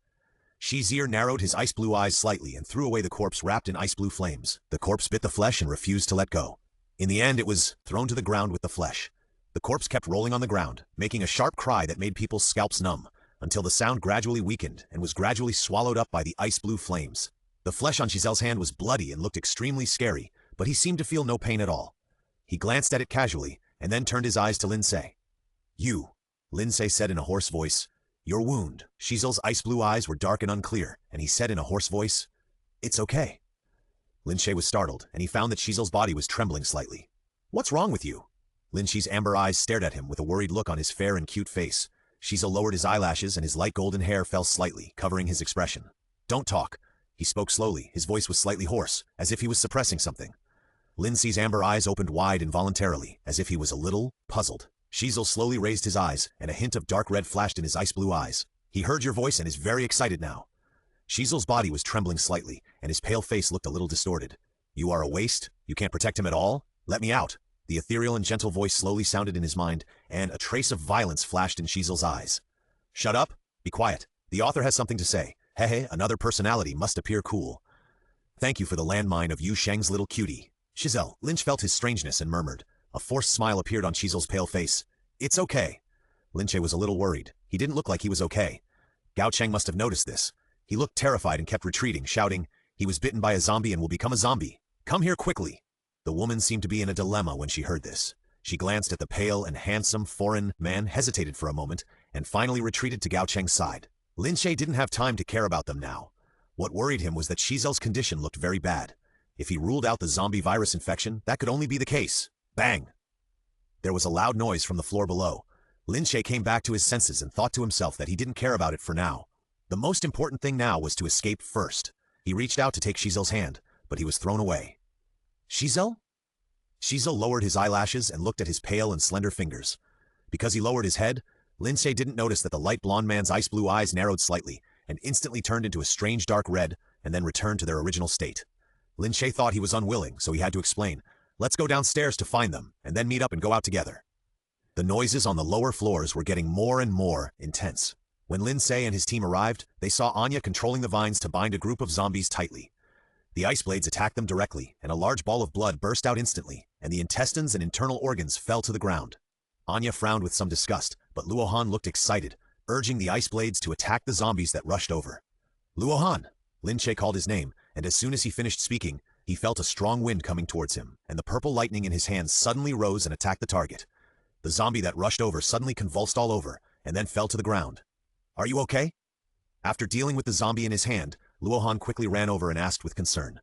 Shizir narrowed his ice-blue eyes slightly and threw away the corpse wrapped in ice-blue flames. The corpse bit the flesh and refused to let go. In the end, it was thrown to the ground with the flesh. The corpse kept rolling on the ground, making a sharp cry that made people's scalps numb, until the sound gradually weakened and was gradually swallowed up by the ice-blue flames. The flesh on Shizel's hand was bloody and looked extremely scary, but he seemed to feel no pain at all. He glanced at it casually, and then turned his eyes to Lin Ce. "You," Lin Ce said in a hoarse voice, "your wound." Shizel's ice-blue eyes were dark and unclear, and he said in a hoarse voice, "It's okay." Lin Ce was startled, and he found that Shizel's body was trembling slightly. "What's wrong with you?" Lin Ce's amber eyes stared at him with a worried look on his fair and cute face. Shizel lowered his eyelashes and his light golden hair fell slightly, covering his expression. "Don't talk." He spoke slowly, his voice was slightly hoarse, as if he was suppressing something. Lin Ce's amber eyes opened wide involuntarily, as if he was a little puzzled. Shizel slowly raised his eyes, and a hint of dark red flashed in his ice-blue eyes. "He heard your voice and is very excited now." Shizel's body was trembling slightly, and his pale face looked a little distorted. "You are a waste? You can't protect him at all? Let me out." The ethereal and gentle voice slowly sounded in his mind, and a trace of violence flashed in Shizel's eyes. "Shut up. Be quiet. The author has something to say. Hehe, another personality must appear cool. Thank you for the landmine of Yu Sheng's little cutie." Shizel, Lynch felt his strangeness and murmured. A forced smile appeared on Shizel's pale face. "It's okay." Lin Ce was a little worried. He didn't look like he was okay. Gao Cheng must have noticed this. He looked terrified and kept retreating, shouting, "He was bitten by a zombie and will become a zombie. Come here quickly." The woman seemed to be in a dilemma when she heard this. She glanced at the pale and handsome foreign man, hesitated for a moment, and finally retreated to Gao Cheng's side. Lin Ce didn't have time to care about them now. What worried him was that Shizel's condition looked very bad. If he ruled out the zombie virus infection, that could only be the case. Bang! There was a loud noise from the floor below. Lin Ce came back to his senses and thought to himself that he didn't care about it for now. The most important thing now was to escape first. He reached out to take Shizel's hand, but he was thrown away. "Shizel?" Shizel lowered his eyelashes and looked at his pale and slender fingers. Because he lowered his head, Lin Ce didn't notice that the light blonde man's ice blue eyes narrowed slightly and instantly turned into a strange dark red and then returned to their original state. Lin Ce thought he was unwilling, so he had to explain, "Let's go downstairs to find them, and then meet up and go out together." The noises on the lower floors were getting more and more intense. When Lin Ce and his team arrived, they saw Anya controlling the vines to bind a group of zombies tightly. The ice blades attacked them directly, and a large ball of blood burst out instantly, and the intestines and internal organs fell to the ground. Anya frowned with some disgust, but Luohan looked excited, urging the ice blades to attack the zombies that rushed over. "Luohan!" Lin Ce called his name, and as soon as he finished speaking, he felt a strong wind coming towards him, and the purple lightning in his hands suddenly rose and attacked the target. The zombie that rushed over suddenly convulsed all over, and then fell to the ground. "Are you okay?" After dealing with the zombie in his hand, Luohan quickly ran over and asked with concern.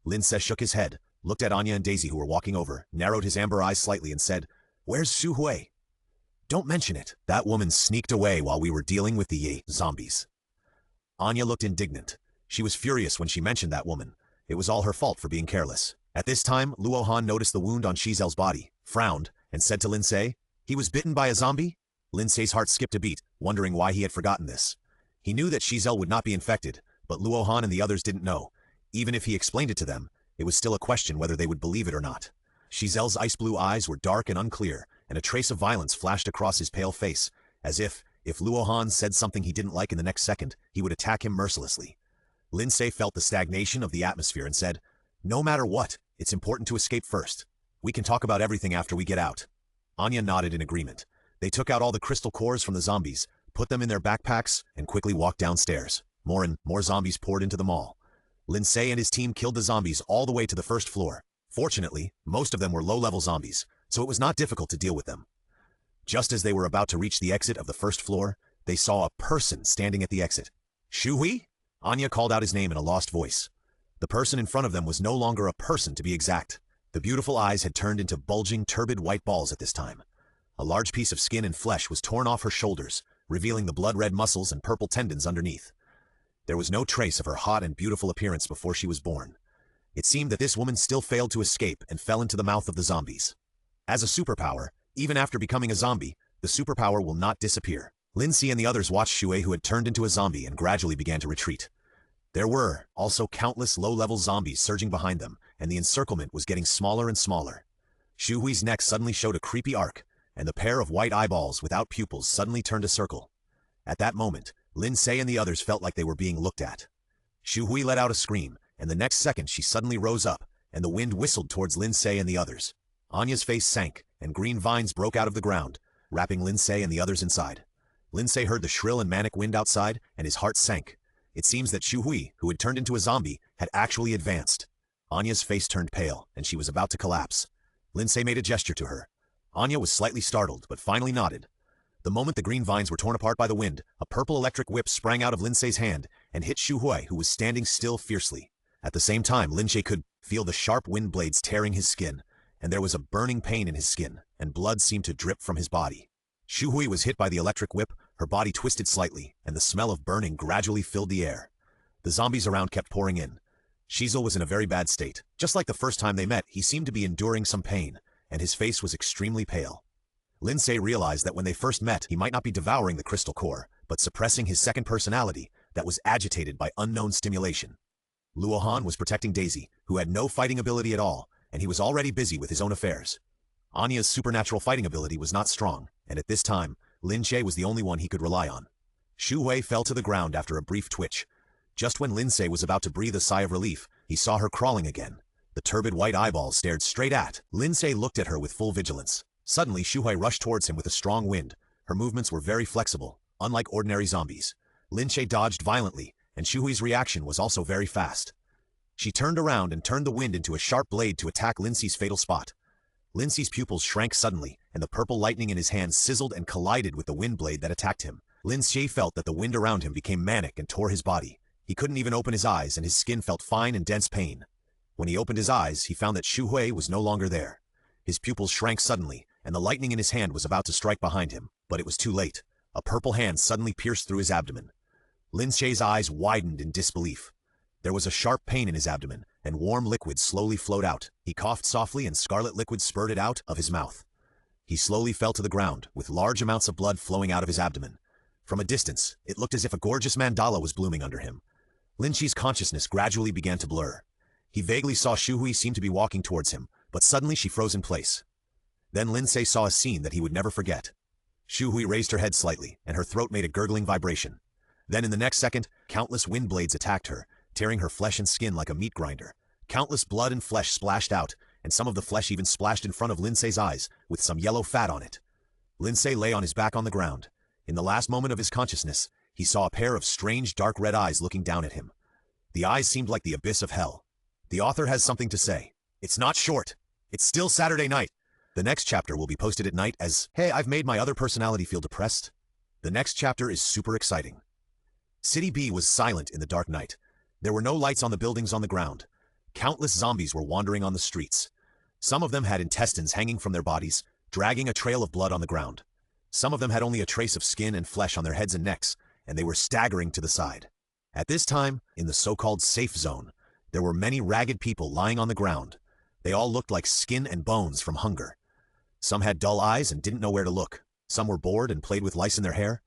Lin Ce shook his head, looked at Anya and Daisy who were walking over, narrowed his amber eyes slightly and said, "Where's Xu Hui?" "Don't mention it. That woman sneaked away while we were dealing with the zombies." Anya looked indignant. She was furious when she mentioned that woman. It was all her fault for being careless. At this time, Luohan noticed the wound on Shizel's body, frowned, and said to Lin Ce, "He was bitten by a zombie?" Lin Ce's heart skipped a beat, wondering why he had forgotten this. He knew that Shizel would not be infected, but Luohan and the others didn't know. Even if he explained it to them, it was still a question whether they would believe it or not. Shizel's ice blue eyes were dark and unclear, and a trace of violence flashed across his pale face, as if Luohan said something he didn't like in the next second, he would attack him mercilessly. Lin Ce felt the stagnation of the atmosphere and said, "No matter what, it's important to escape first. We can talk about everything after we get out." Anya nodded in agreement. They took out all the crystal cores from the zombies, put them in their backpacks, and quickly walked downstairs. More and more zombies poured into the mall. Lin Ce and his team killed the zombies all the way to the first floor. Fortunately, most of them were low-level zombies, so it was not difficult to deal with them. Just as they were about to reach the exit of the first floor, they saw a person standing at the exit. "Xu Hui?" Anya called out his name in a lost voice. The person in front of them was no longer a person, to be exact. The beautiful eyes had turned into bulging, turbid white balls at this time. A large piece of skin and flesh was torn off her shoulders, revealing the blood-red muscles and purple tendons underneath. There was no trace of her hot and beautiful appearance before she was born. It seemed that this woman still failed to escape and fell into the mouth of the zombies. As a superpower, even after becoming a zombie, the superpower will not disappear. Lin Ce and the others watched Xu Hui, who had turned into a zombie, and gradually began to retreat. There were also countless low-level zombies surging behind them, and the encirclement was getting smaller and smaller. Xu Hui's neck suddenly showed a creepy arc, and the pair of white eyeballs without pupils suddenly turned a circle. At that moment, Lin Ce and the others felt like they were being looked at. Xu Hui let out a scream, and the next second she suddenly rose up, and the wind whistled towards Lin Ce and the others. Anya's face sank, and green vines broke out of the ground, wrapping Lin Ce and the others inside. Lin Ce heard the shrill and manic wind outside, and his heart sank. It seems that Xu Hui, who had turned into a zombie, had actually advanced. Anya's face turned pale, and she was about to collapse. Lin Ce made a gesture to her. Anya was slightly startled, but finally nodded. The moment the green vines were torn apart by the wind, a purple electric whip sprang out of Lin Ce's hand and hit Xu Hui, who was standing still fiercely. At the same time, Lin Ce could feel the sharp wind blades tearing his skin, and there was a burning pain in his skin, and blood seemed to drip from his body. Xu Hui was hit by the electric whip, her body twisted slightly, and the smell of burning gradually filled the air. The zombies around kept pouring in. Shizel was in a very bad state. Just like the first time they met, he seemed to be enduring some pain, and his face was extremely pale. Lin Ce realized that when they first met, he might not be devouring the crystal core, but suppressing his second personality that was agitated by unknown stimulation. Luohan was protecting Daisy, who had no fighting ability at all, and he was already busy with his own affairs. Anya's supernatural fighting ability was not strong, and at this time, Lin Ce was the only one he could rely on. Xu Hui fell to the ground after a brief twitch. Just when Lin Ce was about to breathe a sigh of relief, he saw her crawling again. The turbid white eyeballs stared straight at. Lin Ce looked at her with full vigilance. Suddenly, Xu Hui rushed towards him with a strong wind. Her movements were very flexible, unlike ordinary zombies. Lin Ce dodged violently, and Xu Hui's reaction was also very fast. She turned around and turned the wind into a sharp blade to attack Lin Ce's fatal spot. Lin Ce's pupils shrank suddenly, and the purple lightning in his hand sizzled and collided with the wind blade that attacked him. Lin Ce felt that the wind around him became manic and tore his body. He couldn't even open his eyes, and his skin felt fine and dense pain. When he opened his eyes, he found that Xu Hui was no longer there. His pupils shrank suddenly, and the lightning in his hand was about to strike behind him, but it was too late. A purple hand suddenly pierced through his abdomen. Lin Ce's eyes widened in disbelief. There was a sharp pain in his abdomen, and warm liquid slowly flowed out. He coughed softly, and scarlet liquid spurted out of his mouth. He slowly fell to the ground, with large amounts of blood flowing out of his abdomen. From a distance, it looked as if a gorgeous mandala was blooming under him. Lin Ce's consciousness gradually began to blur. He vaguely saw Shuhui seem to be walking towards him, but suddenly she froze in place. Then Lin Ce saw a scene that he would never forget. Shuhui raised her head slightly, and her throat made a gurgling vibration. Then in the next second, countless wind blades attacked her, tearing her flesh and skin like a meat grinder. Countless blood and flesh splashed out, and some of the flesh even splashed in front of Lin Ce's eyes, with some yellow fat on it. Lin Ce lay on his back on the ground. In the last moment of his consciousness, he saw a pair of strange dark red eyes looking down at him. The eyes seemed like the abyss of hell. The author has something to say. It's not short. It's still Saturday night. The next chapter will be posted at night as, hey, I've made my other personality feel depressed. The next chapter is super exciting. City B was silent in the dark night. There were no lights on the buildings on the ground. Countless zombies were wandering on the streets. Some of them had intestines hanging from their bodies, dragging a trail of blood on the ground. Some of them had only a trace of skin and flesh on their heads and necks, and they were staggering to the side. At this time, in the so-called safe zone, there were many ragged people lying on the ground. They all looked like skin and bones from hunger. Some had dull eyes and didn't know where to look. Some were bored and played with lice in their hair.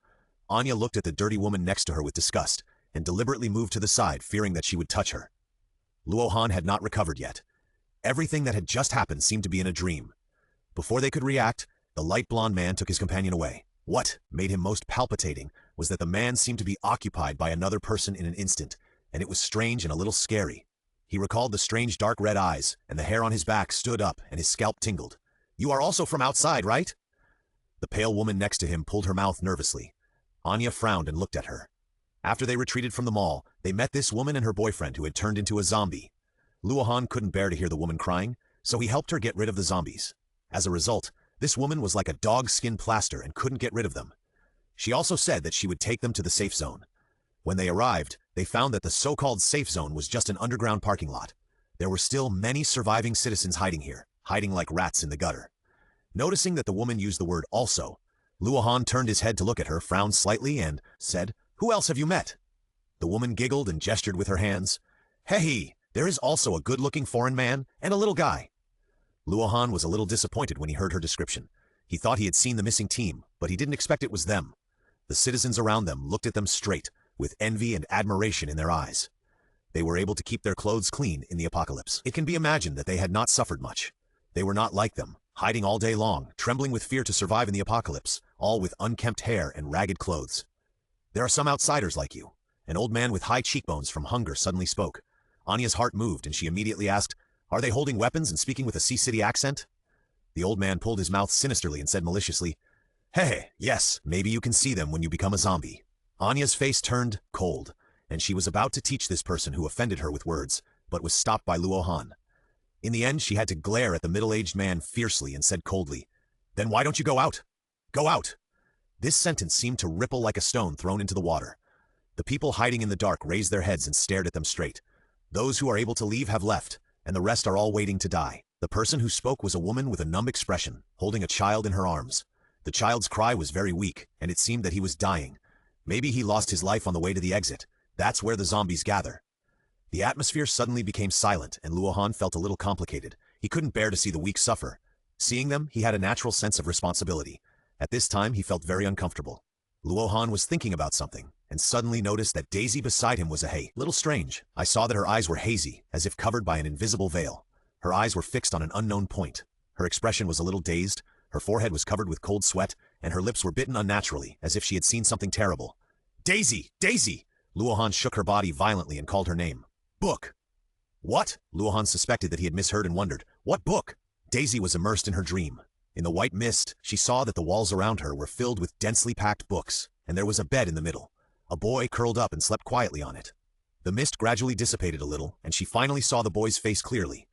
Anya looked at the dirty woman next to her with disgust, and deliberately moved to the side, fearing that she would touch her. Luo Han had not recovered yet. Everything that had just happened seemed to be in a dream. Before they could react, the light blonde man took his companion away. What made him most palpitating was that the man seemed to be occupied by another person in an instant, and it was strange and a little scary. He recalled the strange dark red eyes, and the hair on his back stood up and his scalp tingled. You are also from outside, right? The pale woman next to him pulled her mouth nervously. Anya frowned and looked at her. After they retreated from the mall, they met this woman and her boyfriend who had turned into a zombie. Luo Han couldn't bear to hear the woman crying, so he helped her get rid of the zombies. As a result, this woman was like a dog-skin plaster and couldn't get rid of them. She also said that she would take them to the safe zone. When they arrived, they found that the so-called safe zone was just an underground parking lot. There were still many surviving citizens hiding here, hiding like rats in the gutter. Noticing that the woman used the word also, Luo Han turned his head to look at her, frowned slightly, and said, Who else have you met? The woman giggled and gestured with her hands. Hey, there is also a good-looking foreign man and a little guy. Luo Han was a little disappointed when he heard her description. He thought he had seen the missing team, but he didn't expect it was them. The citizens around them looked at them straight, with envy and admiration in their eyes. They were able to keep their clothes clean in the apocalypse. It can be imagined that they had not suffered much. They were not like them, hiding all day long, trembling with fear to survive in the apocalypse, all with unkempt hair and ragged clothes. There are some outsiders like you. An old man with high cheekbones from hunger suddenly spoke. Anya's heart moved and she immediately asked, Are they holding weapons and speaking with a Sea City accent? The old man pulled his mouth sinisterly and said maliciously, Hey, yes, maybe you can see them when you become a zombie. Anya's face turned cold, and she was about to teach this person who offended her with words, but was stopped by Luo Han. In the end, she had to glare at the middle-aged man fiercely and said coldly, Then why don't you go out? Go out! This sentence seemed to ripple like a stone thrown into the water. The people hiding in the dark raised their heads and stared at them straight. Those who are able to leave have left, and the rest are all waiting to die. The person who spoke was a woman with a numb expression, holding a child in her arms. The child's cry was very weak, and it seemed that he was dying. Maybe he lost his life on the way to the exit. That's where the zombies gather. The atmosphere suddenly became silent, and Luo Han felt a little complicated. He couldn't bear to see the weak suffer. Seeing them, he had a natural sense of responsibility. At this time, he felt very uncomfortable. Luo Han was thinking about something, and suddenly noticed that Daisy beside him was a little strange. I saw that her eyes were hazy, as if covered by an invisible veil. Her eyes were fixed on an unknown point. Her expression was a little dazed, her forehead was covered with cold sweat, and her lips were bitten unnaturally, as if she had seen something terrible. Daisy! Daisy! Luo Han shook her body violently and called her name. Book! What? Luo Han suspected that he had misheard and wondered, What book? Daisy was immersed in her dream. In the white mist, she saw that the walls around her were filled with densely packed books, and there was a bed in the middle. A boy curled up and slept quietly on it. The mist gradually dissipated a little, and she finally saw the boy's face clearly.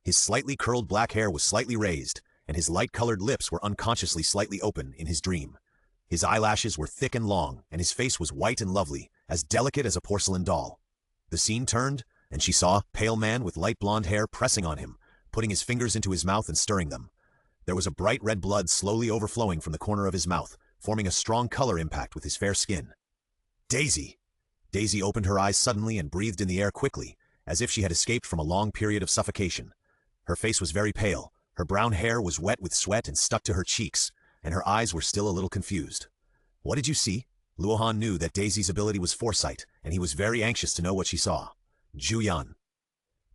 His slightly curled black hair was slightly raised, and his light-colored lips were unconsciously slightly open in his dream. His eyelashes were thick and long, and his face was white and lovely, as delicate as a porcelain doll. The scene turned, and she saw a pale man with light blonde hair pressing on him, putting his fingers into his mouth and stirring them. There was a bright red blood slowly overflowing from the corner of his mouth, forming a strong color impact with his fair skin. Daisy! Daisy opened her eyes suddenly and breathed in the air quickly, as if she had escaped from a long period of suffocation. Her face was very pale, Her brown hair was wet with sweat and stuck to her cheeks, and her eyes were still a little confused. What did you see? Luohan knew that Daisy's ability was foresight, and he was very anxious to know what she saw. Juyan.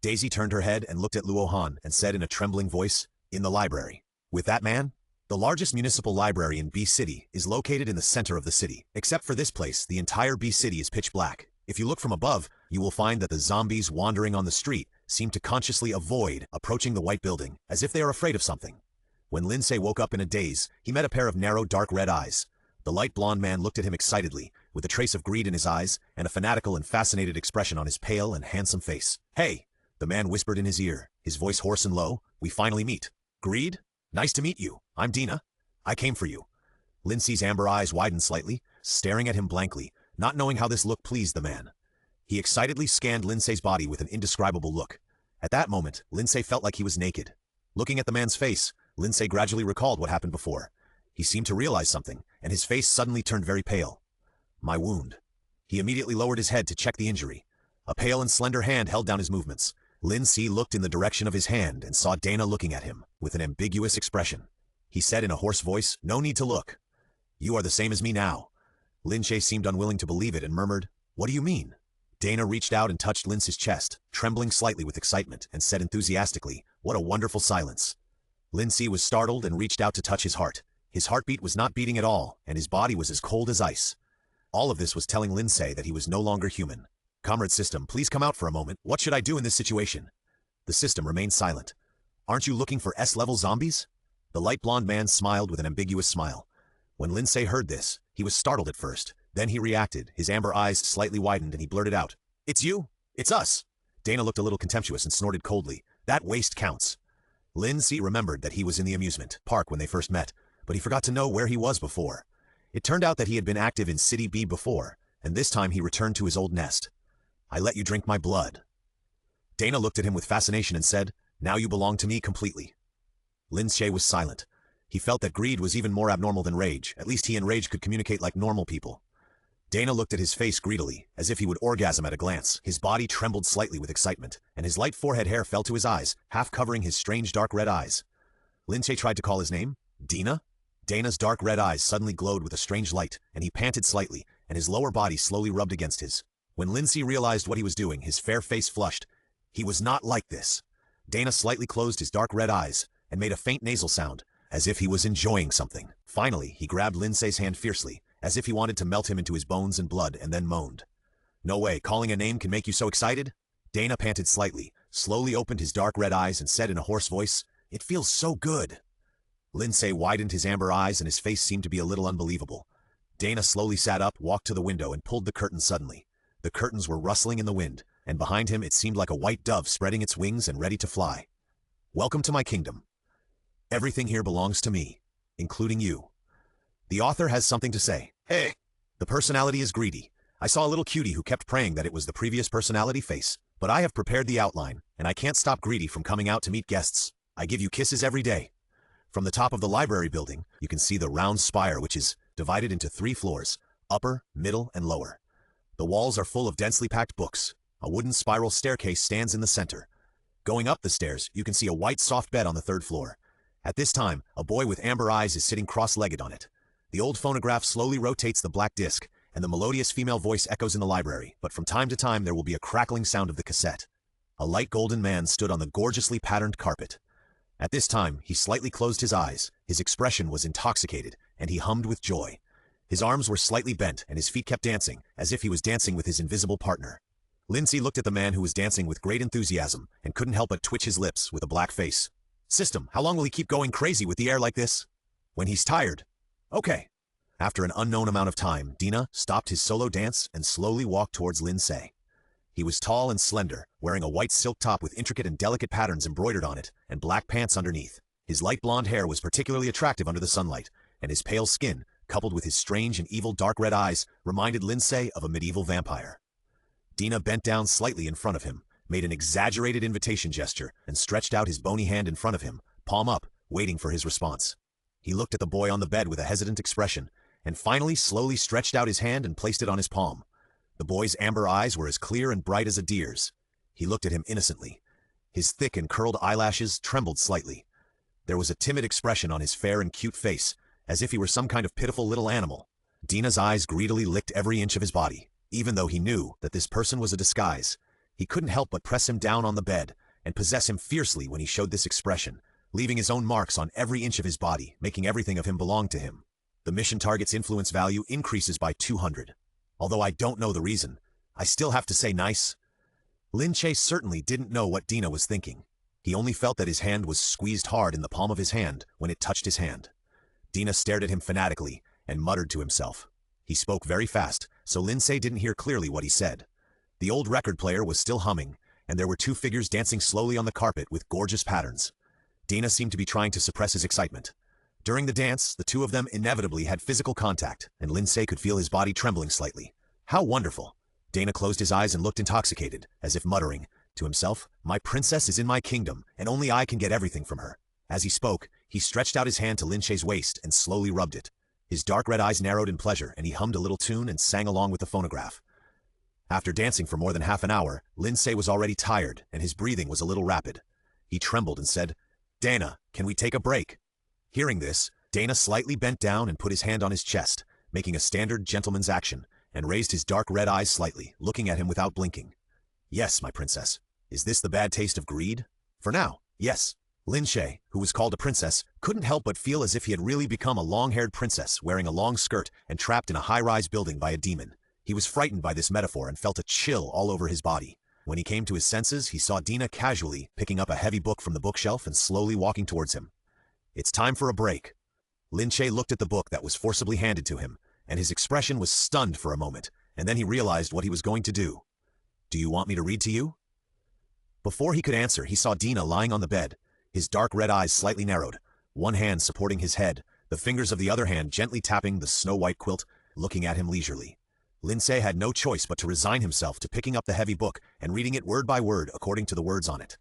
Daisy turned her head and looked at Luohan and said in a trembling voice, "In the library." "With that man?" "The largest municipal library in B City is located in the center of the city. Except for this place, the entire B City is pitch black. If you look from above, you will find that the zombies wandering on the street seem to consciously avoid approaching the white building, as if they are afraid of something." When Lin Ce woke up in a daze, he met a pair of narrow, dark red eyes. The light blonde man looked at him excitedly, with a trace of greed in his eyes and a fanatical and fascinated expression on his pale and handsome face. "Hey," the man whispered in his ear, his voice hoarse and low, "we finally meet." "Greed? Nice to meet you. I'm Dina. I came for you." Lin Ce's amber eyes widened slightly, staring at him blankly, not knowing how this look pleased the man. He excitedly scanned Lin Ce's body with an indescribable look. At that moment, Lin Ce felt like he was naked. Looking at the man's face, Lin Ce gradually recalled what happened before. He seemed to realize something, and his face suddenly turned very pale. "My wound." He immediately lowered his head to check the injury. A pale and slender hand held down his movements. Lin Ce looked in the direction of his hand and saw Dana looking at him, with an ambiguous expression. He said in a hoarse voice, "No need to look. You are the same as me now." Lin Ce seemed unwilling to believe it and murmured, "What do you mean?" Dana reached out and touched Lin Ce's chest, trembling slightly with excitement, and said enthusiastically, "What a wonderful silence." Lin Ce was startled and reached out to touch his heart. His heartbeat was not beating at all, and his body was as cold as ice. All of this was telling Lin Ce that he was no longer human. "Comrade System, please come out for a moment. What should I do in this situation?" The system remained silent. "Aren't you looking for S-level zombies?" The light blonde man smiled with an ambiguous smile. When Lin Ce heard this, he was startled at first. Then he reacted, his amber eyes slightly widened, and he blurted out, "It's you? It's us!" Dana looked a little contemptuous and snorted coldly, "That waste counts." Lin Ce remembered that he was in the amusement park when they first met, but he forgot to know where he was before. It turned out that he had been active in City B before, and this time he returned to his old nest. "I let you drink my blood." Dana looked at him with fascination and said, "Now you belong to me completely." Lin Ce was silent. He felt that greed was even more abnormal than rage. At least he and rage could communicate like normal people. Dana looked at his face greedily, as if he would orgasm at a glance. His body trembled slightly with excitement, and his light forehead hair fell to his eyes, half covering his strange dark red eyes. Lin Ce tried to call his name. "Dina?" Dana's dark red eyes suddenly glowed with a strange light, and he panted slightly, and his lower body slowly rubbed against his. When Lin Ce realized what he was doing, his fair face flushed. He was not like this. Dana slightly closed his dark red eyes and made a faint nasal sound, as if he was enjoying something. Finally, he grabbed Lin Ce's hand fiercely, as if he wanted to melt him into his bones and blood, and then moaned. "No way, calling a name can make you so excited?" Dana panted slightly, slowly opened his dark red eyes and said in a hoarse voice, "It feels so good." Lin Ce widened his amber eyes and his face seemed to be a little unbelievable. Dana slowly sat up, walked to the window, and pulled the curtain suddenly. The curtains were rustling in the wind, and behind him it seemed like a white dove spreading its wings and ready to fly. "Welcome to my kingdom. Everything here belongs to me, including you. The author has something to say." "Hey!" "The personality is greedy. I saw a little cutie who kept praying that it was the previous personality face, but I have prepared the outline, and I can't stop greedy from coming out to meet guests. I give you kisses every day." From the top of the library building, you can see the round spire, which is divided into 3 floors, upper, middle, and lower. The walls are full of densely packed books. A wooden spiral staircase stands in the center. Going up the stairs, you can see a white soft bed on the 3rd floor. At this time, a boy with amber eyes is sitting cross-legged on it. The old phonograph slowly rotates the black disc, and the melodious female voice echoes in the library, but from time to time there will be a crackling sound of the cassette. A light golden man stood on the gorgeously patterned carpet. At this time, he slightly closed his eyes, his expression was intoxicated, and he hummed with joy. His arms were slightly bent, and his feet kept dancing, as if he was dancing with his invisible partner. Lin Ce looked at the man who was dancing with great enthusiasm, and couldn't help but twitch his lips with a black face. "System, how long will he keep going crazy with the air like this?" "When he's tired." "Okay." After an unknown amount of time, Dina stopped his solo dance and slowly walked towards Lin Ce. He was tall and slender, wearing a white silk top with intricate and delicate patterns embroidered on it, and black pants underneath. His light blonde hair was particularly attractive under the sunlight, and his pale skin, coupled with his strange and evil dark red eyes, reminded Lin Ce of a medieval vampire. Dina bent down slightly in front of him, made an exaggerated invitation gesture, and stretched out his bony hand in front of him, palm up, waiting for his response. He looked at the boy on the bed with a hesitant expression, and finally slowly stretched out his hand and placed it on his palm. The boy's amber eyes were as clear and bright as a deer's. He looked at him innocently. His thick and curled eyelashes trembled slightly. There was a timid expression on his fair and cute face, as if he were some kind of pitiful little animal. Dina's eyes greedily licked every inch of his body. Even though he knew that this person was a disguise, he couldn't help but press him down on the bed and possess him fiercely when he showed this expression, leaving his own marks on every inch of his body, making everything of him belong to him. The mission target's influence value increases by 200. Although I don't know the reason, I still have to say nice. Lin Ce certainly didn't know what Dina was thinking. He only felt that his hand was squeezed hard in the palm of his hand when it touched his hand. Dina stared at him fanatically and muttered to himself. He spoke very fast, so Lin Ce didn't hear clearly what he said. The old record player was still humming, and there were two figures dancing slowly on the carpet with gorgeous patterns. Dina seemed to be trying to suppress his excitement. During the dance, the two of them inevitably had physical contact, and Lin Ce could feel his body trembling slightly. How wonderful! Dana closed his eyes and looked intoxicated, as if muttering to himself, "My princess is in my kingdom, and only I can get everything from her." As he spoke, he stretched out his hand to Lin Ce's waist and slowly rubbed it. His dark red eyes narrowed in pleasure, and he hummed a little tune and sang along with the phonograph. After dancing for more than half an hour, Lin Ce was already tired, and his breathing was a little rapid. He trembled and said, "Dana, can we take a break?" Hearing this, Dana slightly bent down and put his hand on his chest, making a standard gentleman's action, and raised his dark red eyes slightly, looking at him without blinking. "Yes, my princess. Is this the bad taste of greed?" "For now, yes." Lin Ce, who was called a princess, couldn't help but feel as if he had really become a long-haired princess wearing a long skirt and trapped in a high-rise building by a demon. He was frightened by this metaphor and felt a chill all over his body. When he came to his senses, he saw Dina casually picking up a heavy book from the bookshelf and slowly walking towards him. "It's time for a break." Lin Ce looked at the book that was forcibly handed to him, and his expression was stunned for a moment, and then he realized what he was going to do. "Do you want me to read to you?" Before he could answer, he saw Dina lying on the bed, his dark red eyes slightly narrowed, one hand supporting his head, the fingers of the other hand gently tapping the snow-white quilt, looking at him leisurely. Lin Ce had no choice but to resign himself to picking up the heavy book and reading it word by word according to the words on it.